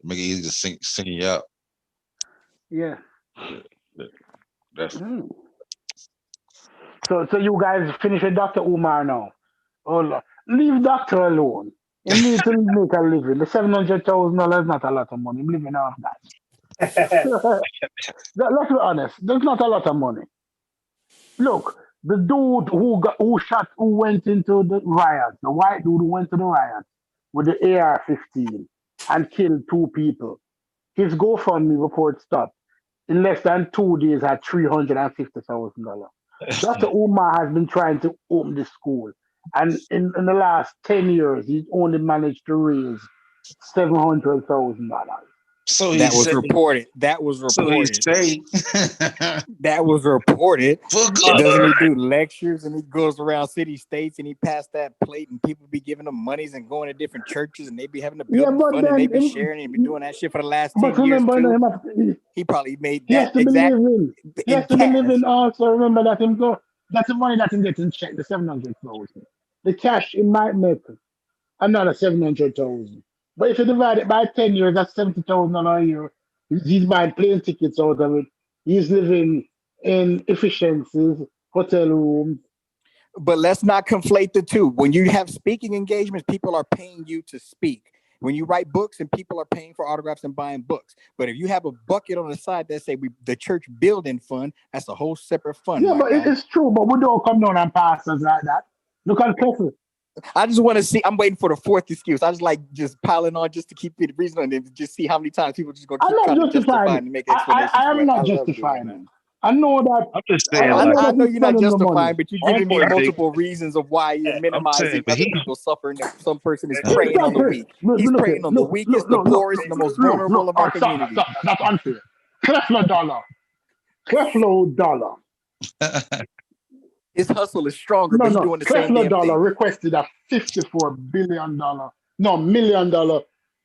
Make it easy to sing you out. Yeah. So you guys finish with Dr. Umar now. Oh, Lord. Leave doctor alone. You need to make a living. The $700,000 is not a lot of money. I'm living off that. Let's be honest. That's not a lot of money. Look, the dude who went into the riot, the white dude who went to the riot with the AR-15 and killed 2 people. His GoFundMe report stopped in less than 2 days at $350,000. Dr. Umar has been trying to open the school, and in the last 10 years, he's only managed to raise $700,000. So that was reported. That was reported. That was reported. Doesn't he do lectures and he goes around city states and he passed that plate and people be giving him monies and going to different churches and they be having to build fund and they be sharing and be doing that shit for the last 10 years too. He probably made that exact He has to be living also. Remember that that's the money that him get in check, the 700,000. The cash it might make another 700,000. But if you divide it by 10 years, that's $70,000 a year. He's buying plane tickets out of it. He's living in efficiencies, hotel rooms. But let's not conflate the two. When you have speaking engagements, people are paying you to speak. When you write books and people are paying for autographs and buying books. But if you have a bucket on the side that say the church building fund, that's a whole separate fund. Yeah, but it's true. But we don't come down on pastors like that. Look at Kessler. I just want to see. I'm waiting for the fourth excuse. I just like just piling on just to keep it reasonable and just see how many times people just going to keep trying to justify and make explanations. I am not justifying it. I know that. I'm just saying. I know you're not justifying, but you're giving me multiple reasons of why you're minimizing other people's suffering. That some person is preying on the weak. He's preying on the weakest, the poorest, and the most vulnerable of our community. That's unfair. Creflo Dollar. His hustle is stronger, but he's doing the same damn Dollar thing. requested a $54 million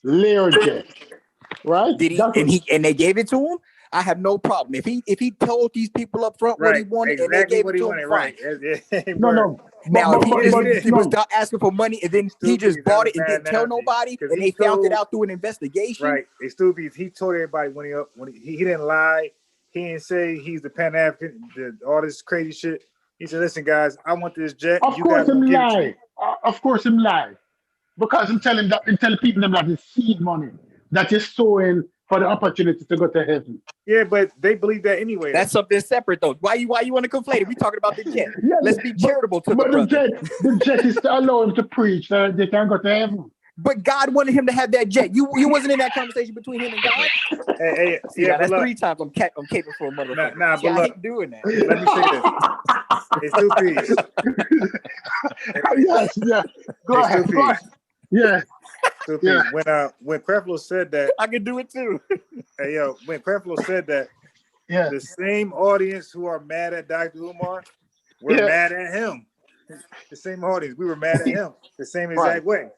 Lear jet, right? Did he? And they gave it to him. I have no problem if he told these people up front what he wanted and they gave it to him. Fine. No. Now if he was asking for money and then he just bought it and didn't tell nobody and they found it out through an investigation. Right. He told everybody when he didn't lie. He didn't say he's the Pan African, all this crazy shit. He said, "Listen, guys, I want this jet. Of course, him lie. Of course, him lie, because I'm telling people that it's seed money that is sowing for the opportunity to go to heaven." Yeah, but they believe that anyway. That's something separate, though. Why you want to conflate it? We talking about the jet. Yeah, let's be charitable to the brother. The jet is to allow him to preach so they can go to heaven. But God wanted him to have that jet. You wasn't in that conversation between him and God. That's look, 3 times I'm caping for a motherfucker. But I hate doing that. Let me say this. It's 2 P's. Yes. Go ahead. Yeah. When Creflo said that, I can do it too. When Creflo said that, the same audience who are mad at Dr. Umar were mad at him. The same audience, we were mad at him the same exact way.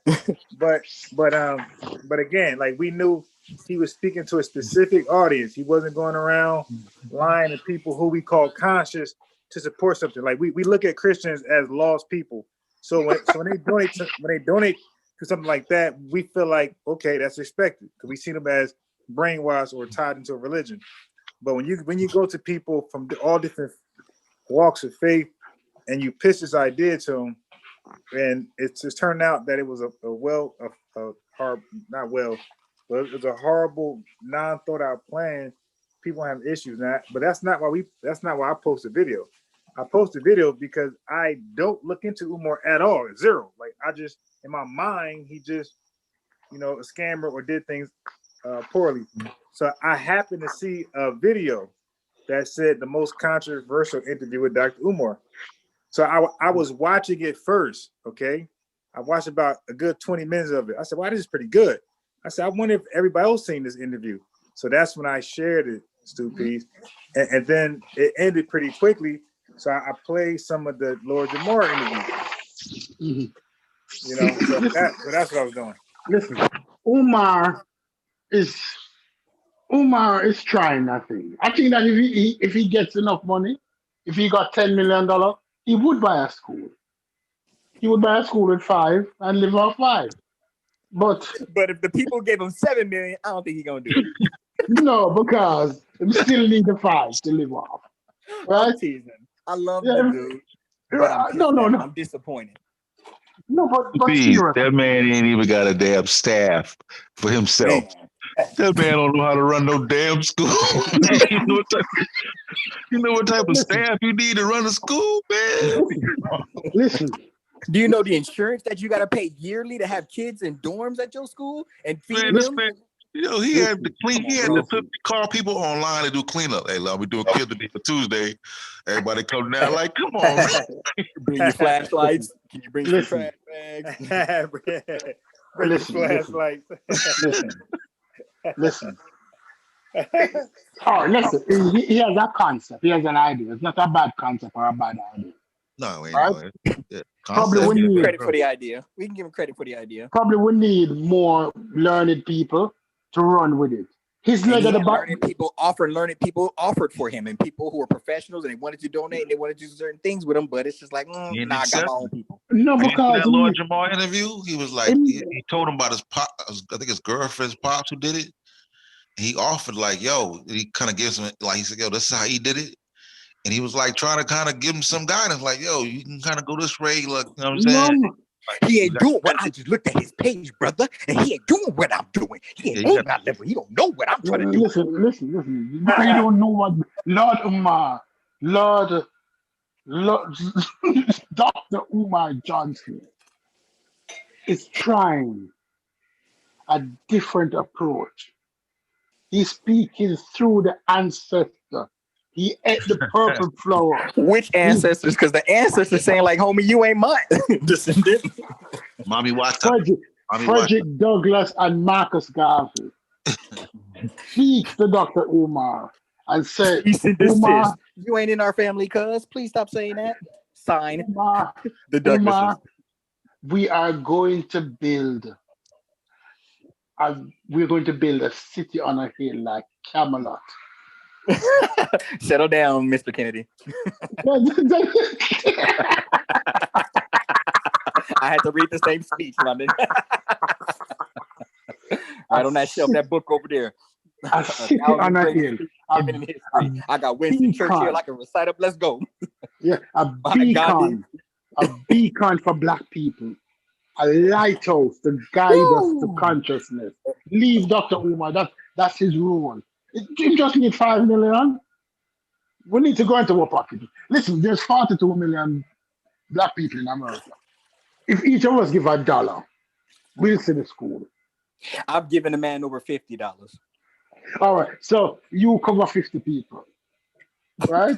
But again, like we knew he was speaking to a specific audience. He wasn't going around lying to people who we call conscious to support something. Like we look at Christians as lost people. So when they donate to something like that, we feel like, okay, that's expected because we see them as brainwashed or tied into a religion. But when you go to people from all different walks of faith and you pitch this idea to them, and it's just turned out that it was a horrible, non-thought out plan. People have issues now, but that's not why I posted video. I posted video because I don't look into Umar at all. Zero. Like I just in my mind, he just a scammer or did things poorly. So I happened to see a video that said the most controversial interview with Dr. Umar. So I was watching it first, okay? I watched about a good 20 minutes of it. I said, wow, this is pretty good. I said, I wonder if everybody else seen this interview. So that's when I shared it, Stu Pease. And then it ended pretty quickly. So I played some of the Lord Jamar interview. So that's what I was doing. Listen, Umar is trying that thing. I think that if he gets enough money, if he got $10 million, he would buy a school. He would buy a school with 5 and live off 5. But if the people gave him $7 million, I don't think he's gonna do it. No, because we still need the 5 to live off. Right? I'm teasing. I love Yeah, the dude, but I'm pissed no. I'm disappointed. No, but Please, seriously. that man ain't even got a damn staff for himself. Man. That man don't know how to run no damn school. you know what type of staff you need to run a school, man? Listen. Do you know the insurance that you got to pay yearly to have kids in dorms at your school and feed Man, this them? man, he had to clean. He had to call people online to do cleanup. Hey, love, we doing kids today for Tuesday. Everybody come down. Like, come on, man. Bring your flashlights. Can you bring some Listen. trash bags? Bring Listen. flashlights. Listen. Oh, listen. He has a concept. He has an idea. It's not a bad concept or a bad idea. No, ain't right? no. Yeah. Probably Let's we give him need credit for the idea. We can give him credit for the idea. probably we need more learned people to run with it. His And leg he at the had back. learned people offered for him, and people who were professionals and they wanted to donate and they wanted to do certain things with him. But it's just like, nah, I got my own people. No, You see because that Lord Jamal interview, he was like, in- he told him about his pop, I think his girlfriend's pops who did it. And he offered like, yo, he kind of gives him like, he said, yo, this is how he did it. And he was like trying to kind of give him some guidance, like, yo, you can kind of go this way, like, you know what I'm saying? No, He ain't doing what I just looked at his page, brother, and he ain't doing what I'm doing. He ain't on that level. He don't know what I'm trying to do. Listen. You don't know what Lord Umar, Lord Dr. Umar Johnson is trying a different approach. He's speaking through the ancestor. He ate the purple flower. Which ancestors? Because the ancestors saying like, homie, you ain't mine. Descendant. Mommy Wata. Frederick Douglass and Marcus Garvey speak to Dr. Umar and say, Umar, you ain't in our family, cuz. Please stop saying that. Sign. Umar, The Douglases. Umar, we are going to build a city on a hill like Camelot. Settle down, Mr. Kennedy. I had to read the same speech, London. Right on that shelf, that book over there. A city on a hill. I got Winston Churchill. I can recite up. Let's go. Yeah, a beacon for Black people. A lighthouse to guide us to consciousness. Leave Dr. Umar. That's his rule. You just need 5 million. We need to go into our pocket. Listen, there's 42 million Black people in America. If each of us give $1, we'll see the school. I've given a man over $50. All right, so you cover 50 people, right?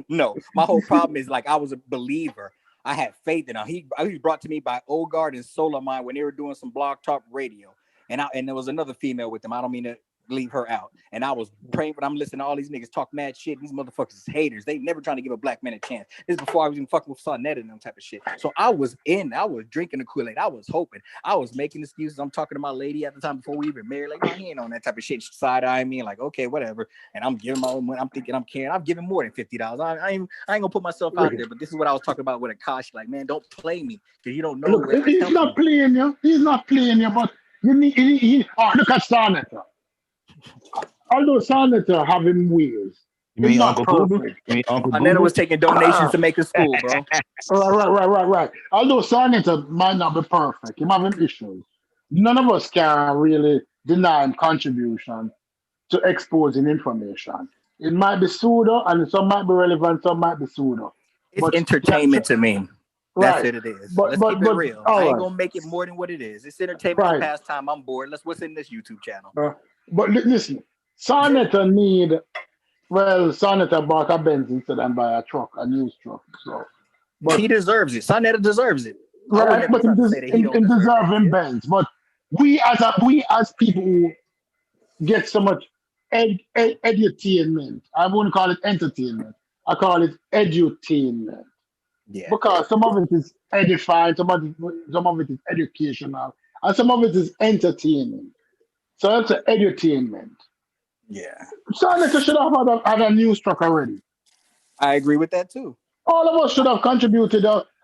No, my whole problem is like I was a believer. I had faith in him. He was brought to me by Ogard and Solomon when they were doing some blog talk radio. And there was another female with them. I don't mean to leave her out. And I was praying, but I'm listening to all these niggas talk mad shit. These motherfuckers is haters. They never trying to give a Black man a chance. This is before I was even fucking with Sonnet and them type of shit. So I was drinking the Kool-Aid. I was hoping. I was making excuses. I'm talking to my lady at the time before we even married. Like, no, he ain't on that type of shit. Side-eyeing me, like, okay, whatever. And I'm giving my own money. I'm thinking I'm caring. I'm giving more than $50. I ain't gonna put myself out there, but this is what I was talking about with Akash. Like, man, don't play me because you don't know. Look, he's not playing you. He's not playing you, but you need. Look at Sarnetta. Although Sarnetta having wheels, You mean not Uncle Google? perfect. You mean Uncle Anetta Google? was taking donations to make a school, bro. Right. Although Sarnetta might not be perfect, him having issues. None of us can really deny him contribution to exposing information. It might be pseudo, and some might be relevant, some might be pseudo. It's entertainment to me. That's what it is. Let's keep it real. I ain't gonna make it more than what it is. It's entertainment and pastime. I'm bored. What's in this YouTube channel? But listen, Sarnetta Sarnetta bought a Benz instead and buy a news truck. So, but he deserves it. Sarnetta deserves it. Right, but he deserving Benz. But we as people who get so much edutainment, I wouldn't call it entertainment. I call it edutainment. Yeah. Because some of it is edifying, some of it is educational, and some of it is entertaining. So that's an edutainment. Yeah. Sarnetta should have had a news truck already. I agree with that too. All of us should have contributed $100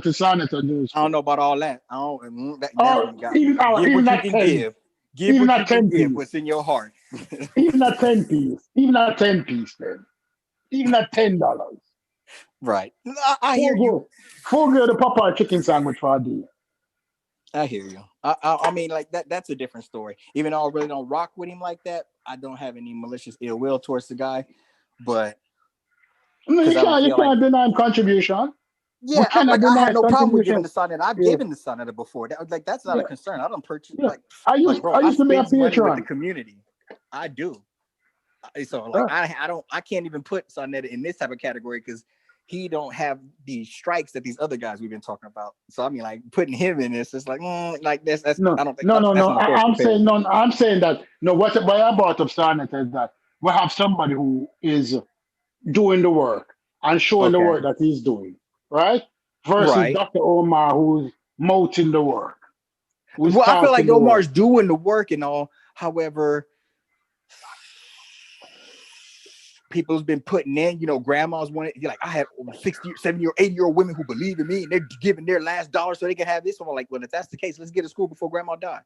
to Sarnetta news. I don't know about all that. I don't. That Or even that give. Give even what a you can 10 give. piece, What's in your heart? even a 10 piece, even a 10 piece, man, even at $10. Right. I hear you. Full girl the Popeye chicken sandwich for a day. I hear you. I mean, like that's a different story. Even though I really don't rock with him like that, I don't have any malicious ill will towards the guy. But No, you can't deny him contribution. Yeah, I have no problem with giving the sonnet. I've given the sonnet before. That's not a concern. I don't purchase I used to be a spend money with the patron. community. I do. So like I can't even put sonnet in this type of category because he don't have the strikes that these other guys we've been talking about. So I mean, like putting him in this, it's like that's no, I don't think no. that's not a fair comparison. I'm saying that no. What I brought up sonnet is that we have somebody who is doing the work and showing the work that he's doing, right? Versus Right. Dr. Omar, who's moting the work. Well, I feel like Omar's doing the work and all. However, people's been putting in, grandmas wanted, like, I have 60, 70 or 80-year-old women who believe in me and they're giving their last dollar so they can have this. I'm like, well, if that's the case, let's get to school before grandma died.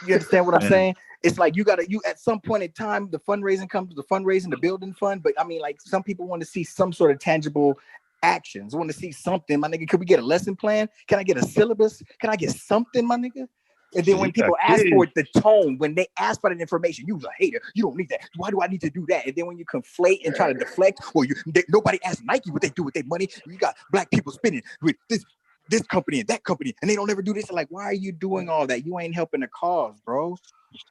You understand what I'm saying? It's like you at some point in time, the fundraising comes, the building fund. But I mean, like some people want to see some sort of tangible actions, want to see something. My nigga, could we get a lesson plan? Can I get a syllabus? Can I get something, my nigga? And then when people ask for it, the tone, when they ask for that information, you're a hater. You don't need that. Why do I need to do that? And then when you conflate and try to deflect, well, nobody asked Nike what they do with their money. You got black people spending with this company and that company, and they don't ever do this. Like, why are you doing all that? You ain't helping the cause, bro.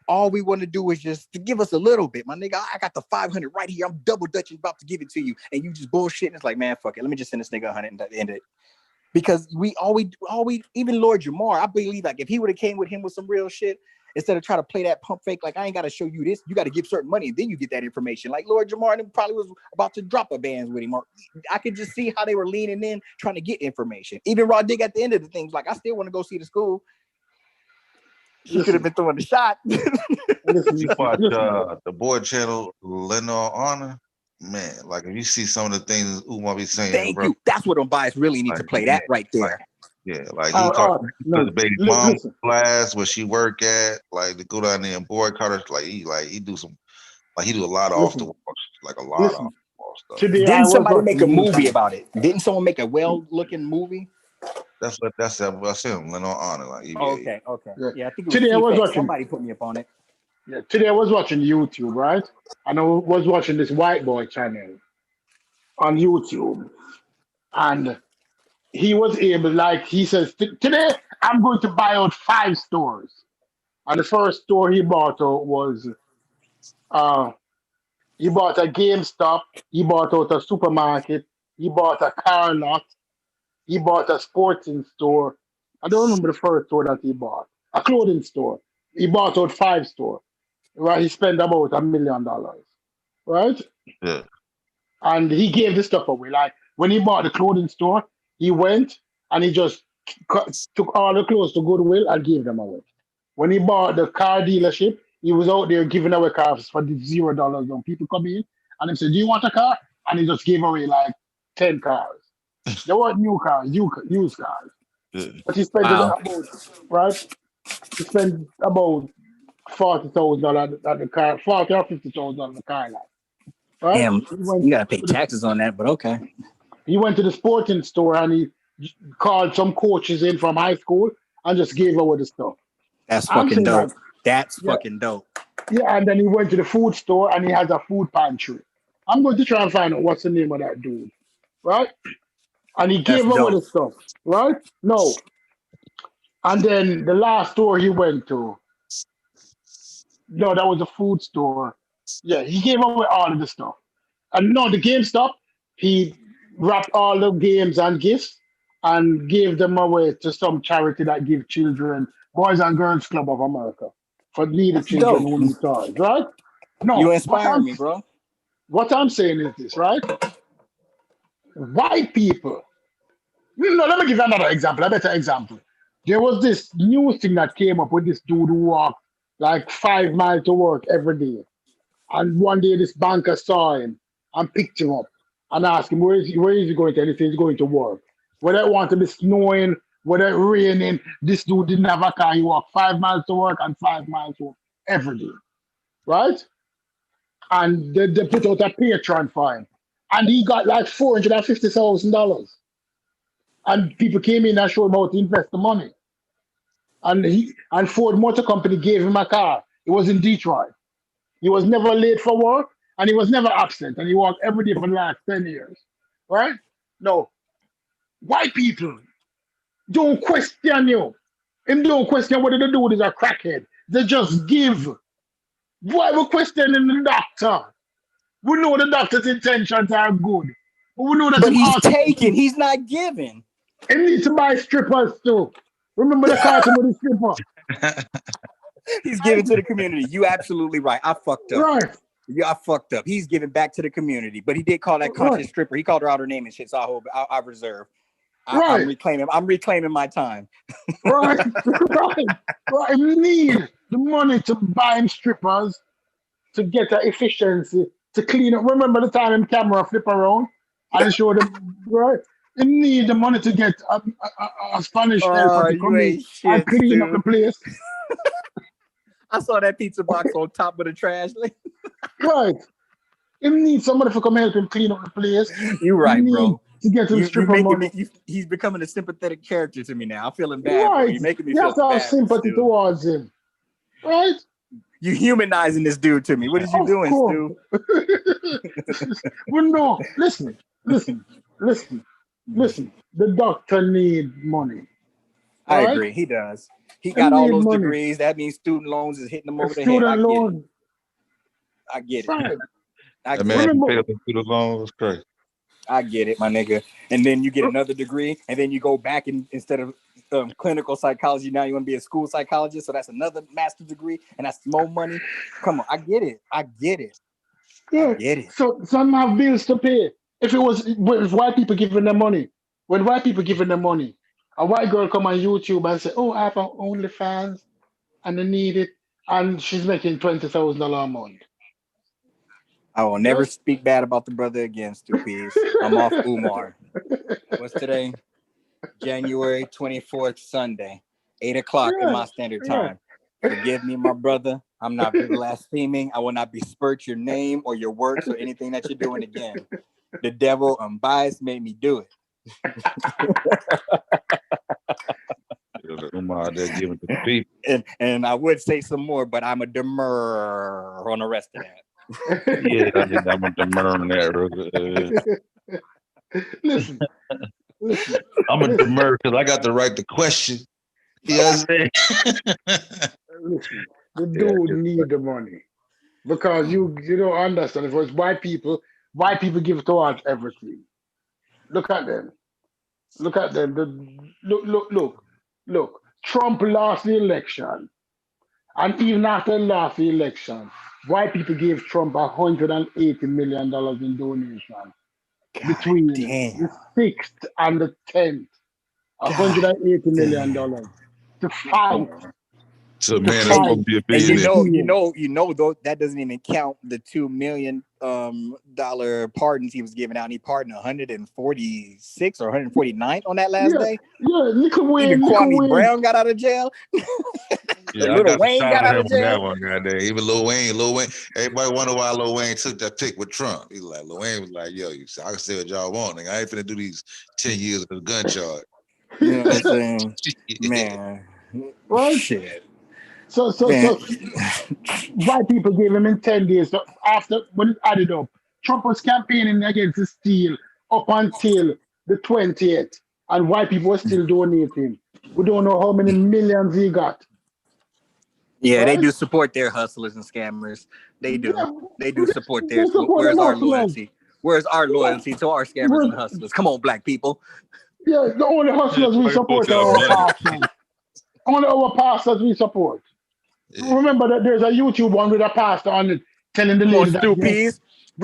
All we want to do is just to give us a little bit, my nigga. I got the 500 right here. I'm double dutching, about to give it to you, and you just bullshitting. It's like, man, fuck it. Let me just send this nigga 100 and end it. Because we even Lord Jamar, I believe like if he would have came with him with some real shit, instead of trying to play that pump fake, like I ain't got to show you this, you got to give certain money and then you get that information. Like Lord Jamar probably was about to drop a bands with him. Or I could just see how they were leaning in trying to get information. Even Raw Dig at the end of the things, like I still want to go see the school. She could have been throwing the shot. You watch the board channel, Lenore Honor. Man, like if you see some of the things Umar be saying, thank you. That's what unbiased really need to play. That right there. Like he talked to the baby mom class where she work at, like to go down there and boycott her. Like he do some, like he do a lot of off the wall, like a lot of off the wall stuff. Didn't somebody make a movie about it? Didn't someone make a well-looking movie? That's him, Lenore Honor. Like okay. Yeah, I think it was today I was watching. Somebody put me up on it. Yeah, today I was watching YouTube, right? And I was watching this white boy channel on YouTube, and he was able, like he says, today I'm going to buy out 5 stores. And the first store he bought out was, he bought a GameStop, he bought out a supermarket, he bought a car lot, he bought a sporting store. I don't remember the first store that he bought. A clothing store. He bought out 5 stores. Right, he spent about $1 million. Right? Yeah. And he gave this stuff away. Like when he bought the clothing store, he went and he just took all the clothes to Goodwill and gave them away. When he bought the car dealership, he was out there giving away cars for the $0 when people come in and they said, "Do you want a car?" And he just gave away like 10 cars. They weren't new cars, used cars. Yeah. But he spent about, right? He spent about $40,000 at the car, $40,000 or $50,000 on the car lot. Right? Damn, you gotta pay taxes on that, but okay. He went to the sporting store and he called some coaches in from high school and just gave away the stuff. That's fucking dope. That's fucking dope. Yeah, and then he went to the food store and he has a food pantry. I'm going to try and find out what's the name of that dude. Right? And he gave away the stuff. Right? No. And then the last store he went to, no, that was a food store. Yeah, he gave away all of the stuff. And no, the GameStop, he wrapped all the games and gifts and gave them away to some charity that give children, Boys and Girls Club of America, for needy children who need toys, right? No, you inspire me, bro. What I'm saying is this, right? White people. No, let me give you another example, a better example. There was this news thing that came up with this dude who walked like 5 miles to work every day. And one day this banker saw him and picked him up and asked him, where is he going to? And he said he's going to work. Whether it want to be snowing whether it raining, this dude didn't have a car. He walked 5 miles to work and 5 miles home every day, right? And they put out a Patreon for him. And he got like $450,000. And people came in and showed him how to invest the money. And Ford Motor Company gave him a car. It was in Detroit. He was never late for work, and he was never absent, and he worked every day for the last 10 years. Right? No. White people don't question you. They don't question whether the dude is a crackhead. They just give. Why we questioning the doctor? We know the doctor's intentions are good. But we know that But he's taking, he's not giving. He needs to buy strippers too. Remember the cartoon with the stripper? He's giving to the community. You absolutely right. I fucked up. Right. Yeah, I fucked up. He's giving back to the community. But he did call that conscious stripper. He called her out her name and shit. So I reserve. I'm reclaiming my time. Right. We need the money to buy him strippers to get the efficiency to clean up. Remember the time in camera flip around and show them, right? You need the money to get a Spanish helper to come in and clean up the place. I saw that pizza box on top of the trash. Right. You need somebody to come help him clean up the place. You're right, bro. To get to the stripper money. He's becoming a sympathetic character to me now. I'm feeling bad. Right. Bro. You're making me feel have to have sympathy towards him. Right? You humanizing this dude to me. What is you doing, Stu? Well, no. Listen. The doctor need money. I agree. He does. He got all those degrees. That means student loans is hitting him over the head. I get it. Right. That man paid up the student loans was crazy. I get it, my nigga. And then you get another degree, and then you go back and instead of clinical psychology, now you want to be a school psychologist. So that's another master's degree, and that's more money. Come on, I get it. Yeah. I get it. So some have bills to pay. If white people giving them money, a white girl come on YouTube and say, "Oh, I have an OnlyFans, and I need it," and she's making $20,000 a month. I will never speak bad about the brother again, Stupies. I'm off Umar. What's today? January 24th, Sunday, 8:00 in my standard time. Forgive me, my brother. I'm not blaspheming. I will not besmirch your name or your works or anything that you're doing again. The devil unbiased made me do it. Umar, they're giving to the people. And I would say some more, but I'm a demur on the rest of that. Yeah, I'm a demur on that. Listen. I'm a demur because I got the right to question. You know what I'm saying? Listen, the dude need the money because you don't understand. If it's white people give towards everything. Look at them. Look. Trump lost the election, and even after he lost the election, white people gave Trump $180 million in donation between the 6th and the 10th. $180 million to fight. So man, that's supposed to be a billionaire. You know, though that doesn't even count the $2 million dollar pardons he was giving out. And he pardoned 146 or 149 on that last day. Yeah, look at Wayne. Even Kwame Brown got out of jail. Yeah, Little Wayne got out of jail. That one, goddamn. Even Lil Wayne. Everybody wonder why Lil Wayne took that pick with Trump. He's like, Lil Wayne was like, yo, I can say what y'all want. Nigga. I ain't finna do these 10 years of a gun charge. You know what I'm saying? Man. Right? Shit. So white people gave him in 10 days. So after, when it added up, Trump was campaigning against the steal up until the 20th. And white people were still donating. We don't know how many millions he got. Yeah, right? They do support their hustlers and scammers. They do. Yeah, they do support they theirs. support Where's them our hustlers. loyalty? Where's our loyalty to our scammers and hustlers? Come on, black people. Yeah, the only hustlers we support are our pastors. Only our pastors we support. Yeah. Remember that there's a YouTube one with a pastor on it telling the lady that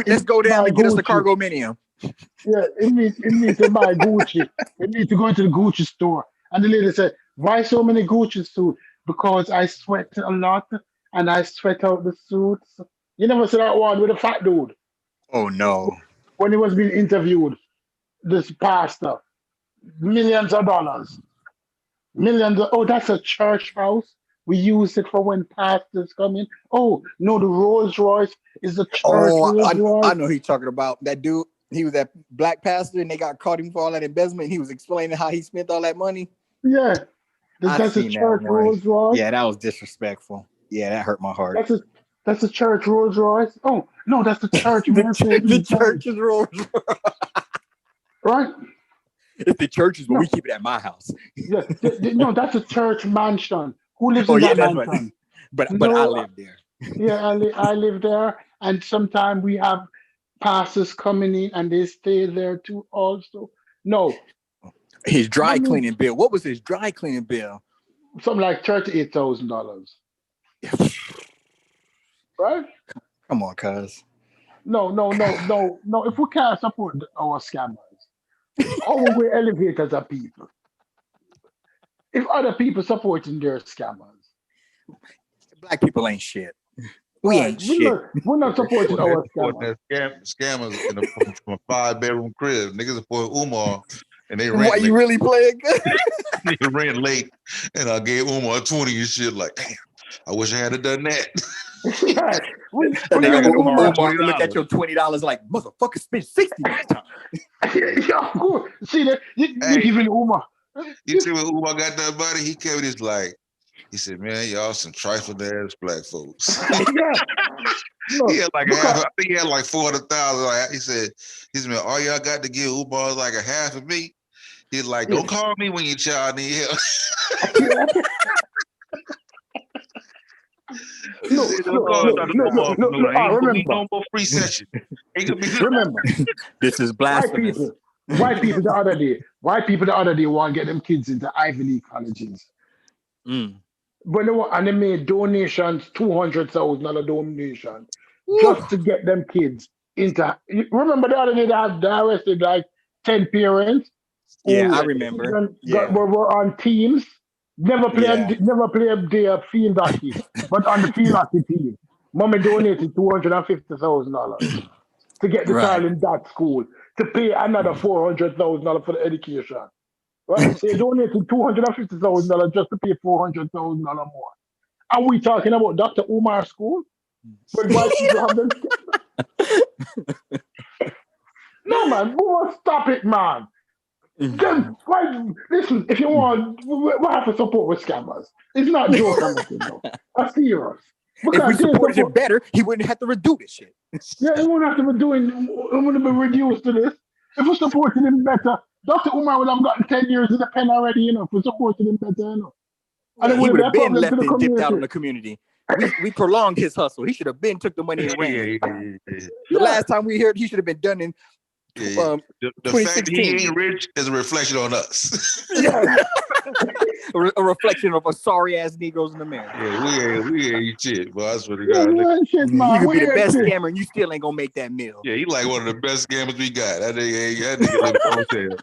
let's go down and get us a cargo minium. Yeah, it needs to buy Gucci. It needs to go into the Gucci store. And the lady said, why so many Gucci suits? Because I sweat a lot and I sweat out the suits. You never saw that one with a fat dude. Oh no. When he was being interviewed, this pastor, millions of dollars. Millions. Oh, that's a church house. We use it for when pastors come in. Oh no, the Rolls Royce is a church Oh, Rolls I Royce. know he's talking about that dude. He was that black pastor, and they got caught him for all that embezzlement. And he was explaining how he spent all that money. Yeah, I that's a seen that church one. Rolls Royce. Yeah, that was disrespectful. Yeah, that hurt my heart. That's a church Rolls Royce. Oh no, that's a church the Mercedes. church is Rolls Royce. Right? If the church is, but we keep it at my house. Yeah, no, that's a church mansion. Who lives Oh in yeah, that that's mansion? right. But No, I live there. Yeah, I live there, and sometimes we have pastors coming in, and they stay there too. Also, no, His dry cleaning bill. What was his dry cleaning bill? something like $38,000. Right? Come on, cuz. No. If we can't support our scammers, how will we elevate as a people? If other people supporting their scammers, Black people ain't shit. We ain't shit. We're not supporting our scammers. Scammers from a 5-bedroom crib. Niggas support Umar, and they Why rent you late. really playing good? They rent late, and I gave Umar 20 and shit. Like, damn, I wish I had done that. That nigga Umar look at your $20 like, motherfucker, spend 60 next time. Yeah, of course. See that you giving Umar. You see when Umar got that money, he came with his like, he said, man, y'all some trifling ass black folks. He had like half. I think he had like 400,000. He said, man, all y'all got to give Umar is like a half of me. He's like, don't call me when your child need help. No, remember. No more free session. Remember, this is blasphemous. White people the other day want to get them kids into Ivy League colleges. But they made donations, $200,000 donation, just to get them kids into. Remember the other day they arrested like 10 parents. Yeah, I remember. Were on teams. Never play a day of field hockey, but on the field hockey team, mommy donated $250,000 to get the child in that school to pay another $400,000 for the education. Right? So they donated $250,000 just to pay $400,000 more. Are we talking about Dr. Umar school? When white people have them? No, man, we must stop it, man. Listen, if you want, we have to support with scammers. It's not joke, I'm making though. That's serious. If we supported him better, he wouldn't have to redo this shit. Yeah, he wouldn't have to be reduced to this. If we supported him better, Dr. Umar would have gotten 10 years in the pen already, if we supported him better, And he would have been left and dipped out on the community. We prolonged his hustle. He should have been took the money and ran. The last time we heard, he should have been done in. The fact that he ain't rich is a reflection on us. A reflection of a sorry ass Negroes in America. Yeah, we ain't shit, but I swear to God. You could be the best scammer and you still ain't gonna make that meal. Yeah, he like one of the best scammers we got. That nigga live in a hotel.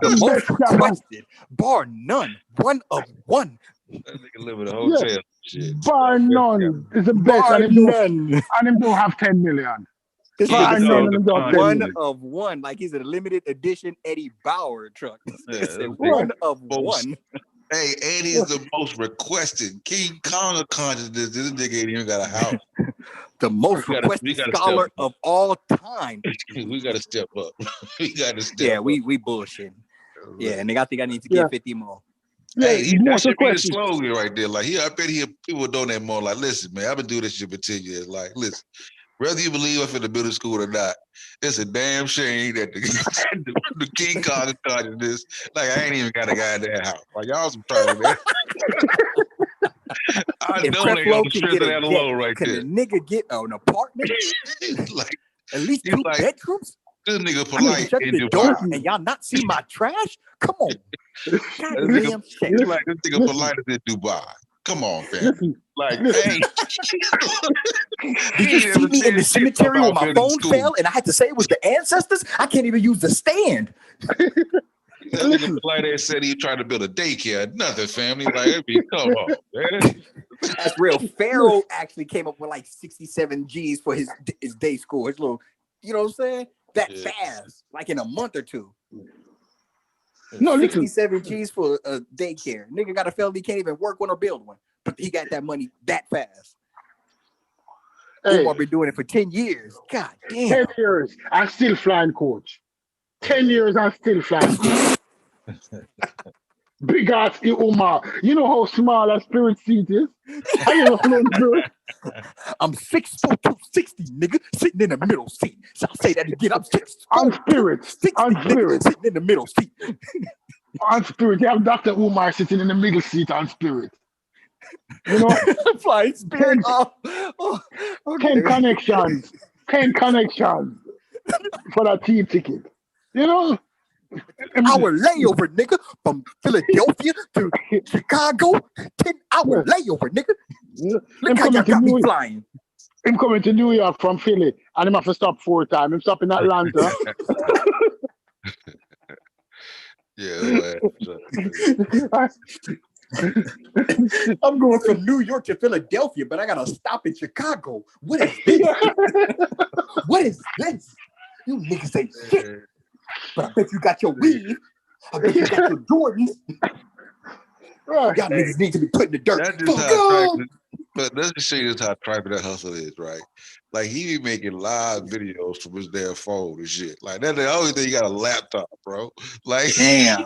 The most requested, bar none, one of one. That nigga live in a hotel. Shit. Bar none is the best. Bar none. And him don't have 10 million. This Bar none is and him don't have 10 one million. of one, like he's a limited edition Eddie Bauer truck. It's Yeah, one of one. Hey, and he's the most requested King Kong of consciousness. This nigga ain't even got a house. The most requested scholar of all time. We gotta step up. We gotta step Yeah, up. we bullshit. Yeah, and I think I need to get 50 more. Hey, that should be the slogan right there. Like, I bet people donate more. Like, listen, man, I've been doing this shit for 10 years. Like, listen, whether you believe I'm in the middle school or not, it's a damn shame that the King Kong of consciousness, like, I ain't even got a guy in that house. Like, y'all some trouble, man. I donate on the strength of that alone right there. Can a nigga get an apartment? Like, at least 2 bedrooms? This nigga polite shut in the door Dubai. and y'all not see my trash? Come on. This nigga polite in Dubai. Come on, fam. Like, hey. Did you see me in the cemetery where my phone fell and I had to say it was the ancestors? I can't even use the stand. That nigga polite ass said he tried to build a daycare. Nothing, family. Like, come on, man. That's real. Pharaoh actually came up with like 67 G's for his day school. His little, you know what I'm saying? That fast, like in a month or two. No, listen. 67 G's for a daycare. Nigga got a felony, can't even work one or build one. But he got that money that fast. Hey, Umar been doing it for 10 years. God damn. 10 years, I'm still flying coach. 10 years, I'm still flying coach. Big ass Umar. You know how small a Spirit seat is? I never flown Spirit. I'm 6'4", 260, nigga, sitting in the middle seat. So I'll say that again. I'm 6'4", On Spirit. 260, On nigga, Spirit. sitting in the middle seat. On Spirit. You have Dr. Umar sitting in the middle seat on Spirit. You know? Flying Spirit. 10 connections. 10 connections for that team ticket. You know? Our layover, nigga, from Philadelphia to Chicago. 10-hour layover, nigga. Look how y'all got me flying. Him coming to New York from Philly, and him have to stop 4 times. Him stop in Atlanta. Yeah. I'm going from New York to Philadelphia, but I gotta stop in Chicago. What is this? What is this? You niggas ain't shit. But I bet you got your weave. I bet you got your Jordans. Y'all niggas need to be put in the dirt. That's just how trifling. But let's just show you how trifling that hustle is, right? Like he be making live videos from his damn phone and shit. Like that's the only thing you got a laptop, bro. Like damn.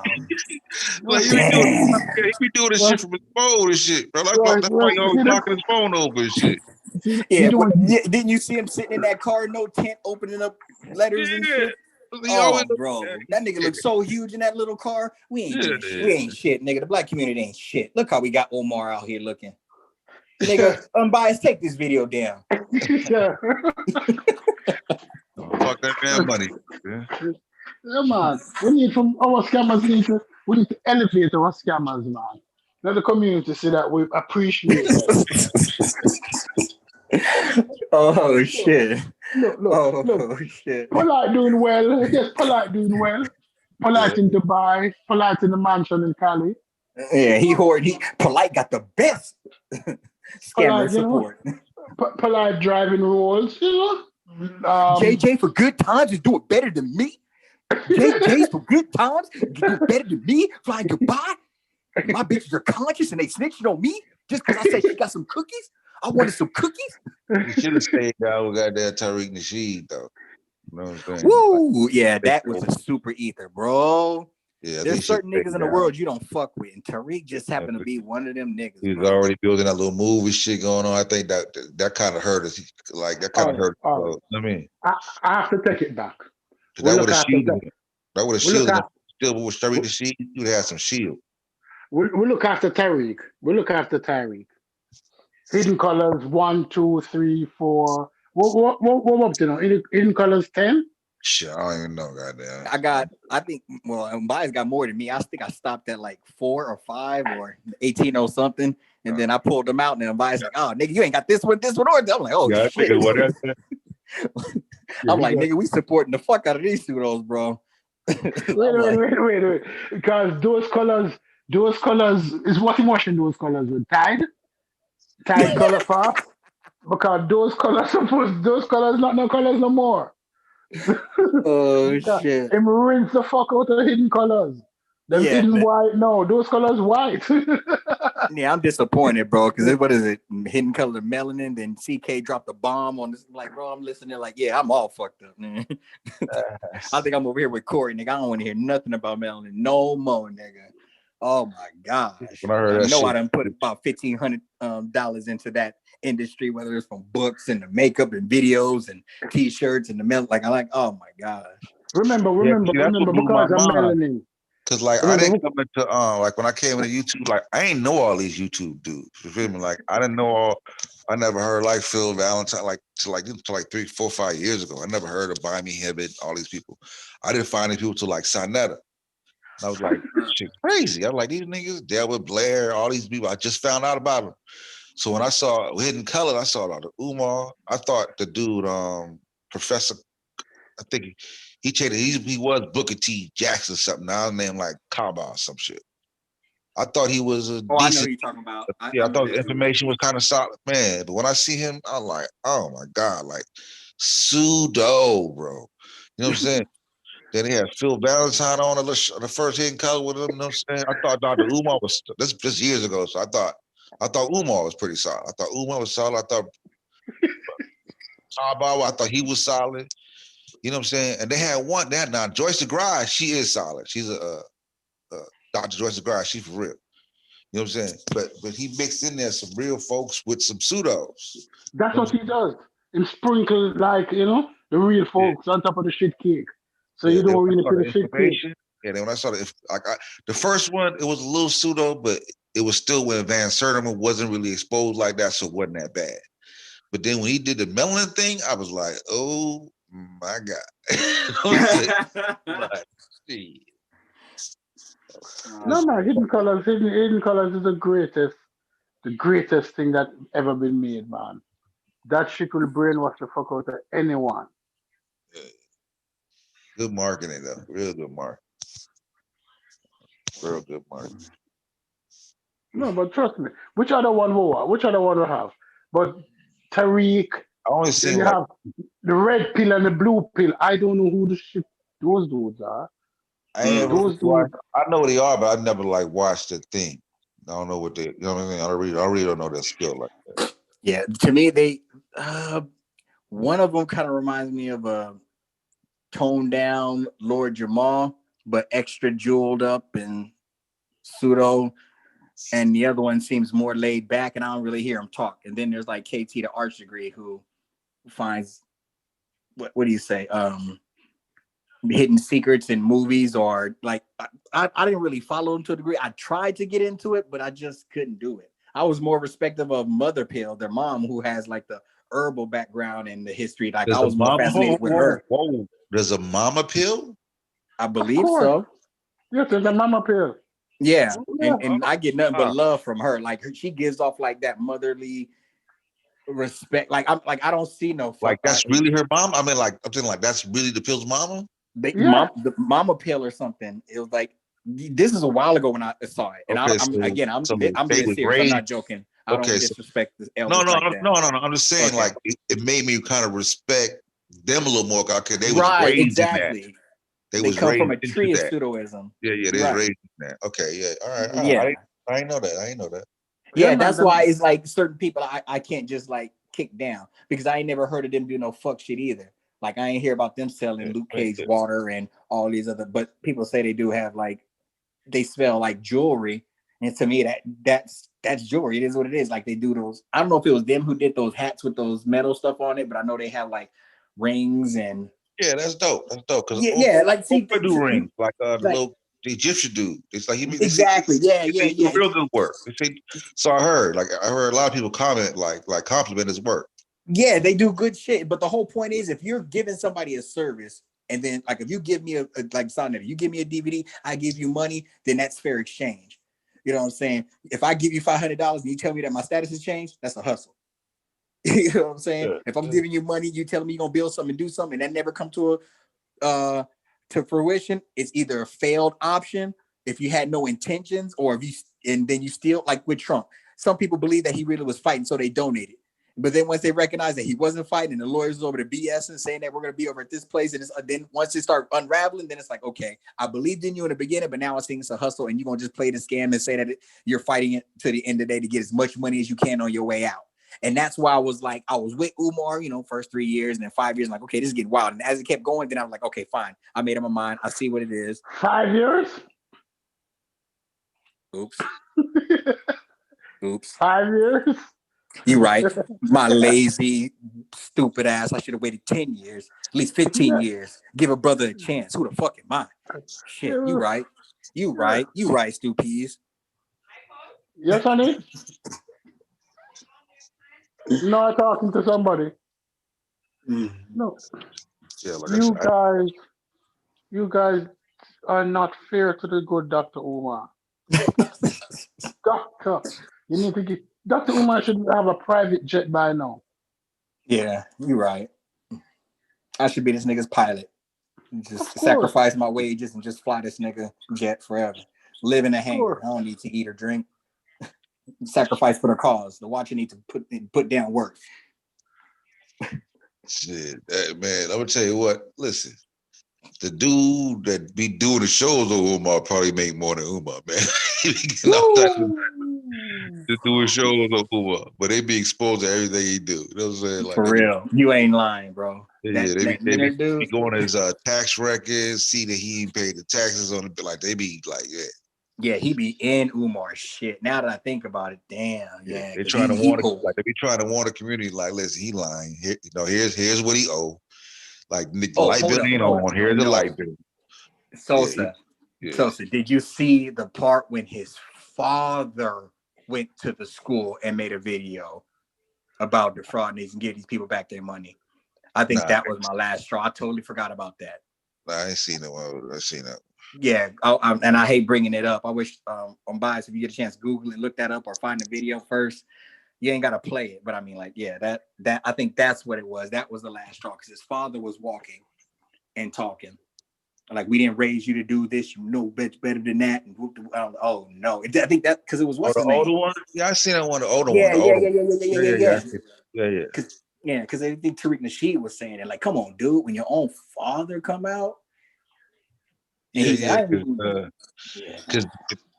Like he be doing this shit from his phone and shit, bro. That's why he always knocking his phone over and shit. Yeah, didn't you see him sitting in that car, no tent, opening up letters and shit? Oh, bro, that nigga looks so huge in that little car. We ain't shit, nigga. The black community ain't shit. Look how we got Umar out here looking. Nigga, unbiased, take this video down. Fuck that damn money. Yeah, man. We need from our scammers we need to elevate our scammers, man. Let the community see that we appreciate that. Oh shit. Look. Shit. Polite doing well. Yes, Polite doing well. Polite in Dubai, Polite in the mansion in Cali. Yeah, Polite got the best scammer support. Polite driving roles, you know. JJ for good times is doing better than me. JJ's for good times do better than me. Flying goodbye. My bitches are conscious and they snitching on me just because I said she got some cookies. I wanted some cookies. You should have stayed down with goddamn Tariq Nasheed though. You know what I'm saying? Woo! Yeah, that was a super ether, bro. Yeah, there's certain niggas in the world you don't fuck with, and Tariq just happened to be one of them niggas. He's already building that little movie shit going on. I think that kind of hurt us. Like that kind of hurt. I mean, I have to take it back. That would have shielded him. That would have shielded him. Still, with Tariq Nasheed, you'd have some shield. We look after Tariq. We look after Tariq. Hidden Colors 1, 2, 3, 4. What up to now? Hidden Colors 10? Shit, I don't even know, goddamn. I think, Bias got more than me. I think I stopped at like 4 or 5 or 18 or something. And then I pulled them out and Bias like, oh, nigga, you ain't got this one, or I'm like, oh, yeah, shit. I'm like, nigga, we supporting the fuck out of these pseudos, bro. Wait. Because those colors is what emotion those colors with? Tide color fast? Because those colors not no colors no more. Oh shit. Him rinse the fuck out of Hidden Colors. Them hidden white, no, those colors white. Yeah, I'm disappointed, bro, because what is it? Hidden Color Melanin, then CK dropped a bomb on this. Like, bro, I'm listening like, yeah, I'm all fucked up, man. I think I'm over here with Corey, nigga. I don't want to hear nothing about Melanin no more, nigga. Oh my gosh. I done put about $1,500 into that industry, whether it's from books and the makeup and videos and t-shirts and oh my gosh. Remember, because I'm Melanin. Cause like I didn't come into like when I came into YouTube, like I ain't know all these YouTube dudes. You feel me? Like I didn't know I never heard like Phil Valentine till 3, 4, 5 years ago. I never heard of Buy Me Hibbit, all these people. I didn't find these people till like Sonetta. I was like, shit crazy. I was like, these niggas, Delbert Blair, all these people. I just found out about them. So when I saw Hidden Color, I saw the Umar. I thought the dude, Professor, I think he traded. He was Booker T. Jackson or something. Now his name like Kaba or some shit. I thought he was a decent. I know who you're talking about. I thought the information was kind of solid, man. But when I see him, I'm like, oh my god, like pseudo, bro. You know what I'm saying? Then they had Phil Valentine on the first hidden color with them. You know what I'm saying? I thought Dr. Umar was this years ago, so I thought Umar was pretty solid. I thought Umar was solid. I thought Tabawa, I thought he was solid. You know what I'm saying? And they had now Joyce DeGrasse, she is solid. She's a Dr. Joyce DeGrasse, she's for real. You know what I'm saying? But he mixed in there some real folks with some pseudos. That's what he does. He sprinkles like, the real folks on top of the shit cake. So you Then don't when really I saw feel the the shit cake. information, then when I saw the first one, it was a little pseudo, but it was still when Van Sertima wasn't really exposed like that, so it wasn't that bad. But then when he did the melanin thing, I was like, oh my God. Like, shit. No, man, hidden colors is the greatest thing that ever been made, man. That shit will brainwash the fuck out of anyone. Good marketing though, real good marketing. Real good marketing. No, but trust me. Which other one we have? But Tariq, I only then seen you like have the red pill and the blue pill. I don't know who the shit those dudes are. I ain't ever Those watched, dudes. I know what they are, but I never like watched the thing. I don't know what they, you know what I mean? I really don't know their skill like that. Yeah, to me, they one of them kind of reminds me of a toned down Lord Jamal, but extra jeweled up and pseudo. And the other one seems more laid back, and I don't really hear him talk. And then there's like KT, the arch degree, who finds what do you say? Hidden secrets in movies, or like I didn't really follow him to a degree. I tried to get into it, but I just couldn't do it. I was more respectful of Mother Pill, their mom, who has like the herbal background and the history. Like There's I a was more mama, fascinated with her. whoa. There's a mama pill? I Of believe course. so. Yes, there's a mama pill. Yeah, Yeah. and I get nothing but love from her. Like she gives off like that motherly respect. Like I don't see no fuck. Like that's really her mom? I mean, like I'm saying, like that's really the pill's mama? The mama pill or something. It was like this is a while ago when I saw it, and Okay, I'm they being was serious. I'm raised. not joking. I don't Okay, disrespect the no. elders like that. No. I'm just saying, Okay. like it made me kind of respect them a little more. Okay, they was Right, raised exactly. in that. They They was come raised from a into tree of that. pseudoism. Yeah, they was Right. raised in that. Okay, yeah, all right. Yeah. I didn't know that. Yeah, that's why it's like certain people I can't just like kick down because I ain't never heard of them do no fuck shit either. Like I ain't hear about them selling Luke Cage water and all these other, but people say they do have like they smell like jewelry. And to me that's jewelry. It is what it is. Like they do those. I don't know if it was them who did those hats with those metal stuff on it, but I know they have like rings and Yeah, that's dope. That's dope. Cause like see Umar do rings like the Egyptian dude. It's like he exactly. He do real good work. So I heard a lot of people comment like compliment his work. Yeah, they do good shit. But the whole point is if you're giving somebody a service and then like if you give me like Sonnet, you give me a DVD, I give you money, then that's fair exchange. You know what I'm saying? If I give you $500 and you tell me that my status has changed, that's a hustle. You know what I'm saying? If I'm giving you money, you telling me you're gonna build something and do something, and that never come to fruition, it's either a failed option if you had no intentions, or if you and then you still like with Trump. Some people believe that he really was fighting, so they donated. But then once they recognize that he wasn't fighting, and the lawyers over to BS and saying that we're going to be over at this place, and then once they start unraveling, then it's like, okay, I believed in you in the beginning, but now I think it's a hustle, and you're going to just play the scam and say that you're fighting it to the end of the day to get as much money as you can on your way out. And that's why I was with Umar, first 3 years, and then 5 years, like, okay, this is getting wild. And as it kept going, then I was like, okay, fine. I made up my mind. I see what it is. 5 years? Oops. Oops. 5 years? You're right. My lazy, stupid ass. I should have waited 10 years, at least 15 years. Give a brother a chance. Who the fuck am I? Shit, you right. You right. You right, Stu Peas. Yes, honey? No, talking to somebody. No. Yeah, like you guys are not fair to the good Dr. Umar. Doctor, you need to get Dr. Umar should have a private jet by now. Yeah, you're right. I should be this nigga's pilot. Just sacrifice my wages and just fly this nigga jet forever. Live in a hangar. I don't need to eat or drink. Sacrifice for the cause. The watcher needs to put down work. Shit, man, I'm gonna tell you what. Listen, the dude that be doing the shows over Umar probably make more than Umar, man. Just doing shows over Umar, but they be exposed to everything he do. You know what I'm saying? Like, For real, you ain't lying, bro. yeah, That they be dude. going to his tax records, see that he ain't paid the taxes on it. Like they be like, yeah. Yeah, he be in Umar shit. Now that I think about it, damn, yeah. They trying to warn like they be trying to warn the community, like, listen, he lying. Here, you know, here's what he owe. Like the light bill ain't on. Here's the light bill. Sosa, Sosa, did you see the part when his father went to the school and made a video about defrauding these and give these people back their money? I think that was my last straw. I totally forgot about that. I ain't seen it. I seen that. Yeah, and I hate bringing it up. I wish on bias if you get a chance, Google it, look that up, or find the video first. You ain't gotta play it, but I mean, like, yeah, that I think that's what it was. That was the last straw because his father was walking and talking. Like, we didn't raise you to do this, you know, better than that. And oh no, I think that because it was what's the his name? older one. Yeah, I seen that one. The older Yeah, one. Yeah, because I think Tariq Nasheed was saying it. Like, come on, dude, when your own father come out. Because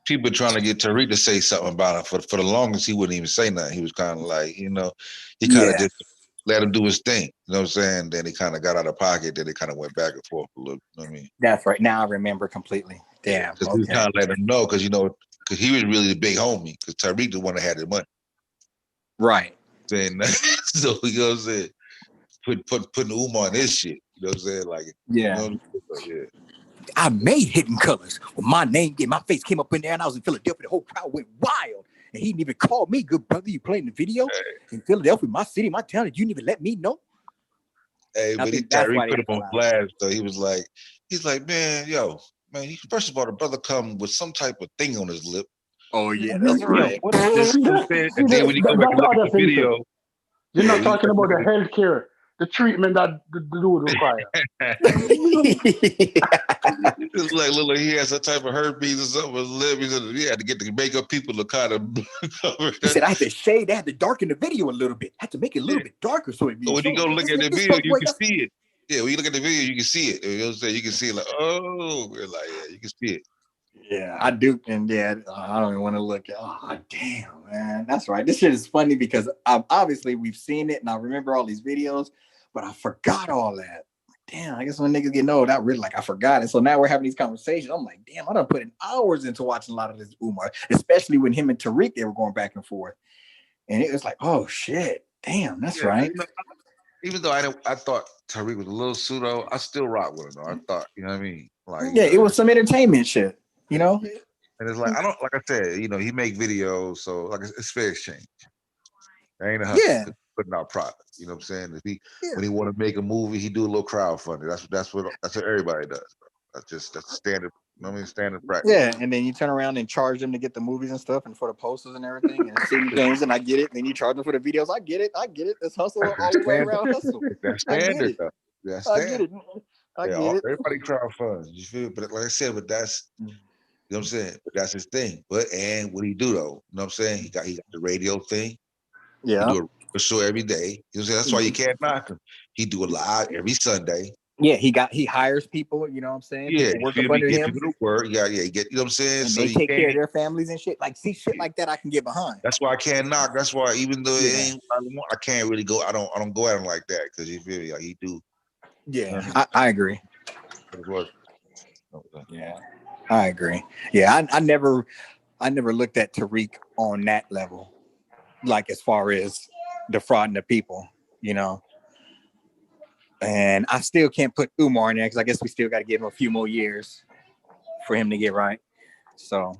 people trying to get Tariq to say something about it. For the longest, he wouldn't even say nothing. He was kind of like, you know, he kind of just let him do his thing. You know what I'm saying? Then he kind of got out of pocket. Then he kind of went back and forth a little. You know what I mean? That's right. Now I remember completely. Damn. Because he kind of let him know, because, you know, because he was really the big homie. Because Tariq the one that had the money. Right. Saying so, you know what I'm saying? Putting Umar in this shit. You know what I'm saying? Like, yeah. You know, I made Hidden Colors. When my name, my face came up in there, and I was in Philadelphia. The whole crowd went wild. And he didn't even call me, good brother. You playing the video in Philadelphia, my city, my town. You didn't even let me know. Hey, but Tariq put him on blast. So he's like, man, first of all, the brother come with some type of thing on his lip. Oh yeah, that's right. What is this? And then when you go back and look at the video, you're not talking about the healthcare, the treatment that the dude requires. It's like, look, he has some type of herpes or something with his lip. He had to get the makeup people to kind of cover. He said, I had to shade, I had to darken the video a little bit. I had to make it a little bit darker. So when you go look at the video, you can see it. Yeah, when you look at the video, you can see it. You know what I'm saying? You can see it like, oh, you can see it. Yeah, I do. And yeah, I don't even want to look at, oh, damn, man. That's right. This shit is funny because obviously we've seen it and I remember all these videos, but I forgot all that. Damn, I guess when niggas get old, I forgot it. So now we're having these conversations. I'm like, damn, I done put in hours into watching a lot of this Umar, especially when him and Tariq, they were going back and forth. And it was like, oh shit, damn, that's right. You know, even though I thought Tariq was a little pseudo, I still rock with him though. I thought, you know what I mean? Like, yeah, it was some entertainment shit, you know? And it's like, like I said, you know, he make videos, so like it's fair exchange. There ain't a hustle putting out product. You know what I'm saying? If when he want to make a movie, he do a little crowdfunding. That's what everybody does, bro. That's standard. You know what I mean? Standard practice. Yeah, and then you turn around and charge them to get the movies and stuff, and for the posters and everything, and singing games, and I get it. Then you charge them for the videos. I get it. It's hustle all the way around hustle. That's standard, though. That's standard. I get it. Everybody crowdfunds. You feel? But like I said, that's. You know what I'm saying? But that's his thing. And what he do though? You know what I'm saying? He got the radio thing. Yeah. He do a show every day. You know what I'm saying? That's why you can't knock him. He do a live every Sunday. Yeah, he hires people, you know what I'm saying? Yeah, people work up under him. People to work. Yeah, you get, you know what I'm saying? And so they take care of their families and shit. Like, see, shit like that I can get behind. That's why I can't knock. That's why even though it ain't what I want, I can't really go. I don't go at him like that because you feel me? Like he do. Yeah, I agree. Yeah. I agree. Yeah, I never looked at Tariq on that level, like as far as defrauding the people, you know. And I still can't put Umar in there because I guess we still got to give him a few more years for him to get right. So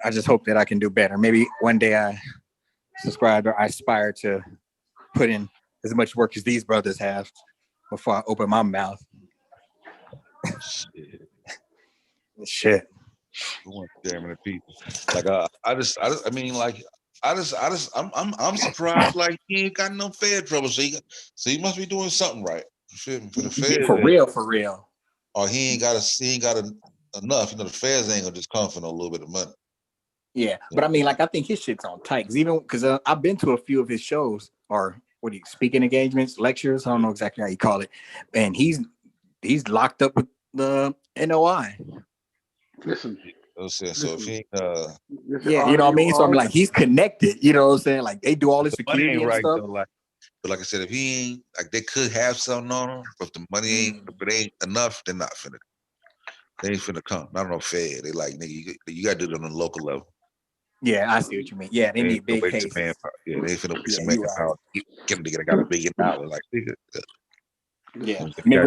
I just hope that I can do better. Maybe one day I subscribe or I aspire to put in as much work as these brothers have before I open my mouth. Shit. Damn it, people. Like I'm surprised. Like he ain't got no Fed trouble, so he must be doing something right. For the Feds, for real. Or he ain't got enough. You know, the Feds ain't gonna just come for no little bit of money. Yeah, but I mean, like I think his shit's on tight. Because I've been to a few of his shows or speaking engagements, lectures. I don't know exactly how you call it, and he's he's locked up with the NOI. Listen. So if he Yeah, you know what I mean? So I'm like, he's connected, you know what I'm saying? Like they do all this the money security ain't and right stuff. though. But like I said, if he ain't like, they could have something on him, but if the money ain't, if it ain't enough, they're not finna. They ain't finna come. Not no Fed. They like, nigga, you gotta do it on the local level. Yeah, I see what you mean. Yeah, they need big cases. Yeah, they ain't finna waste Yeah, $1 million. you right. Get a nigga that got $1 billion. Like, nigga. Yeah.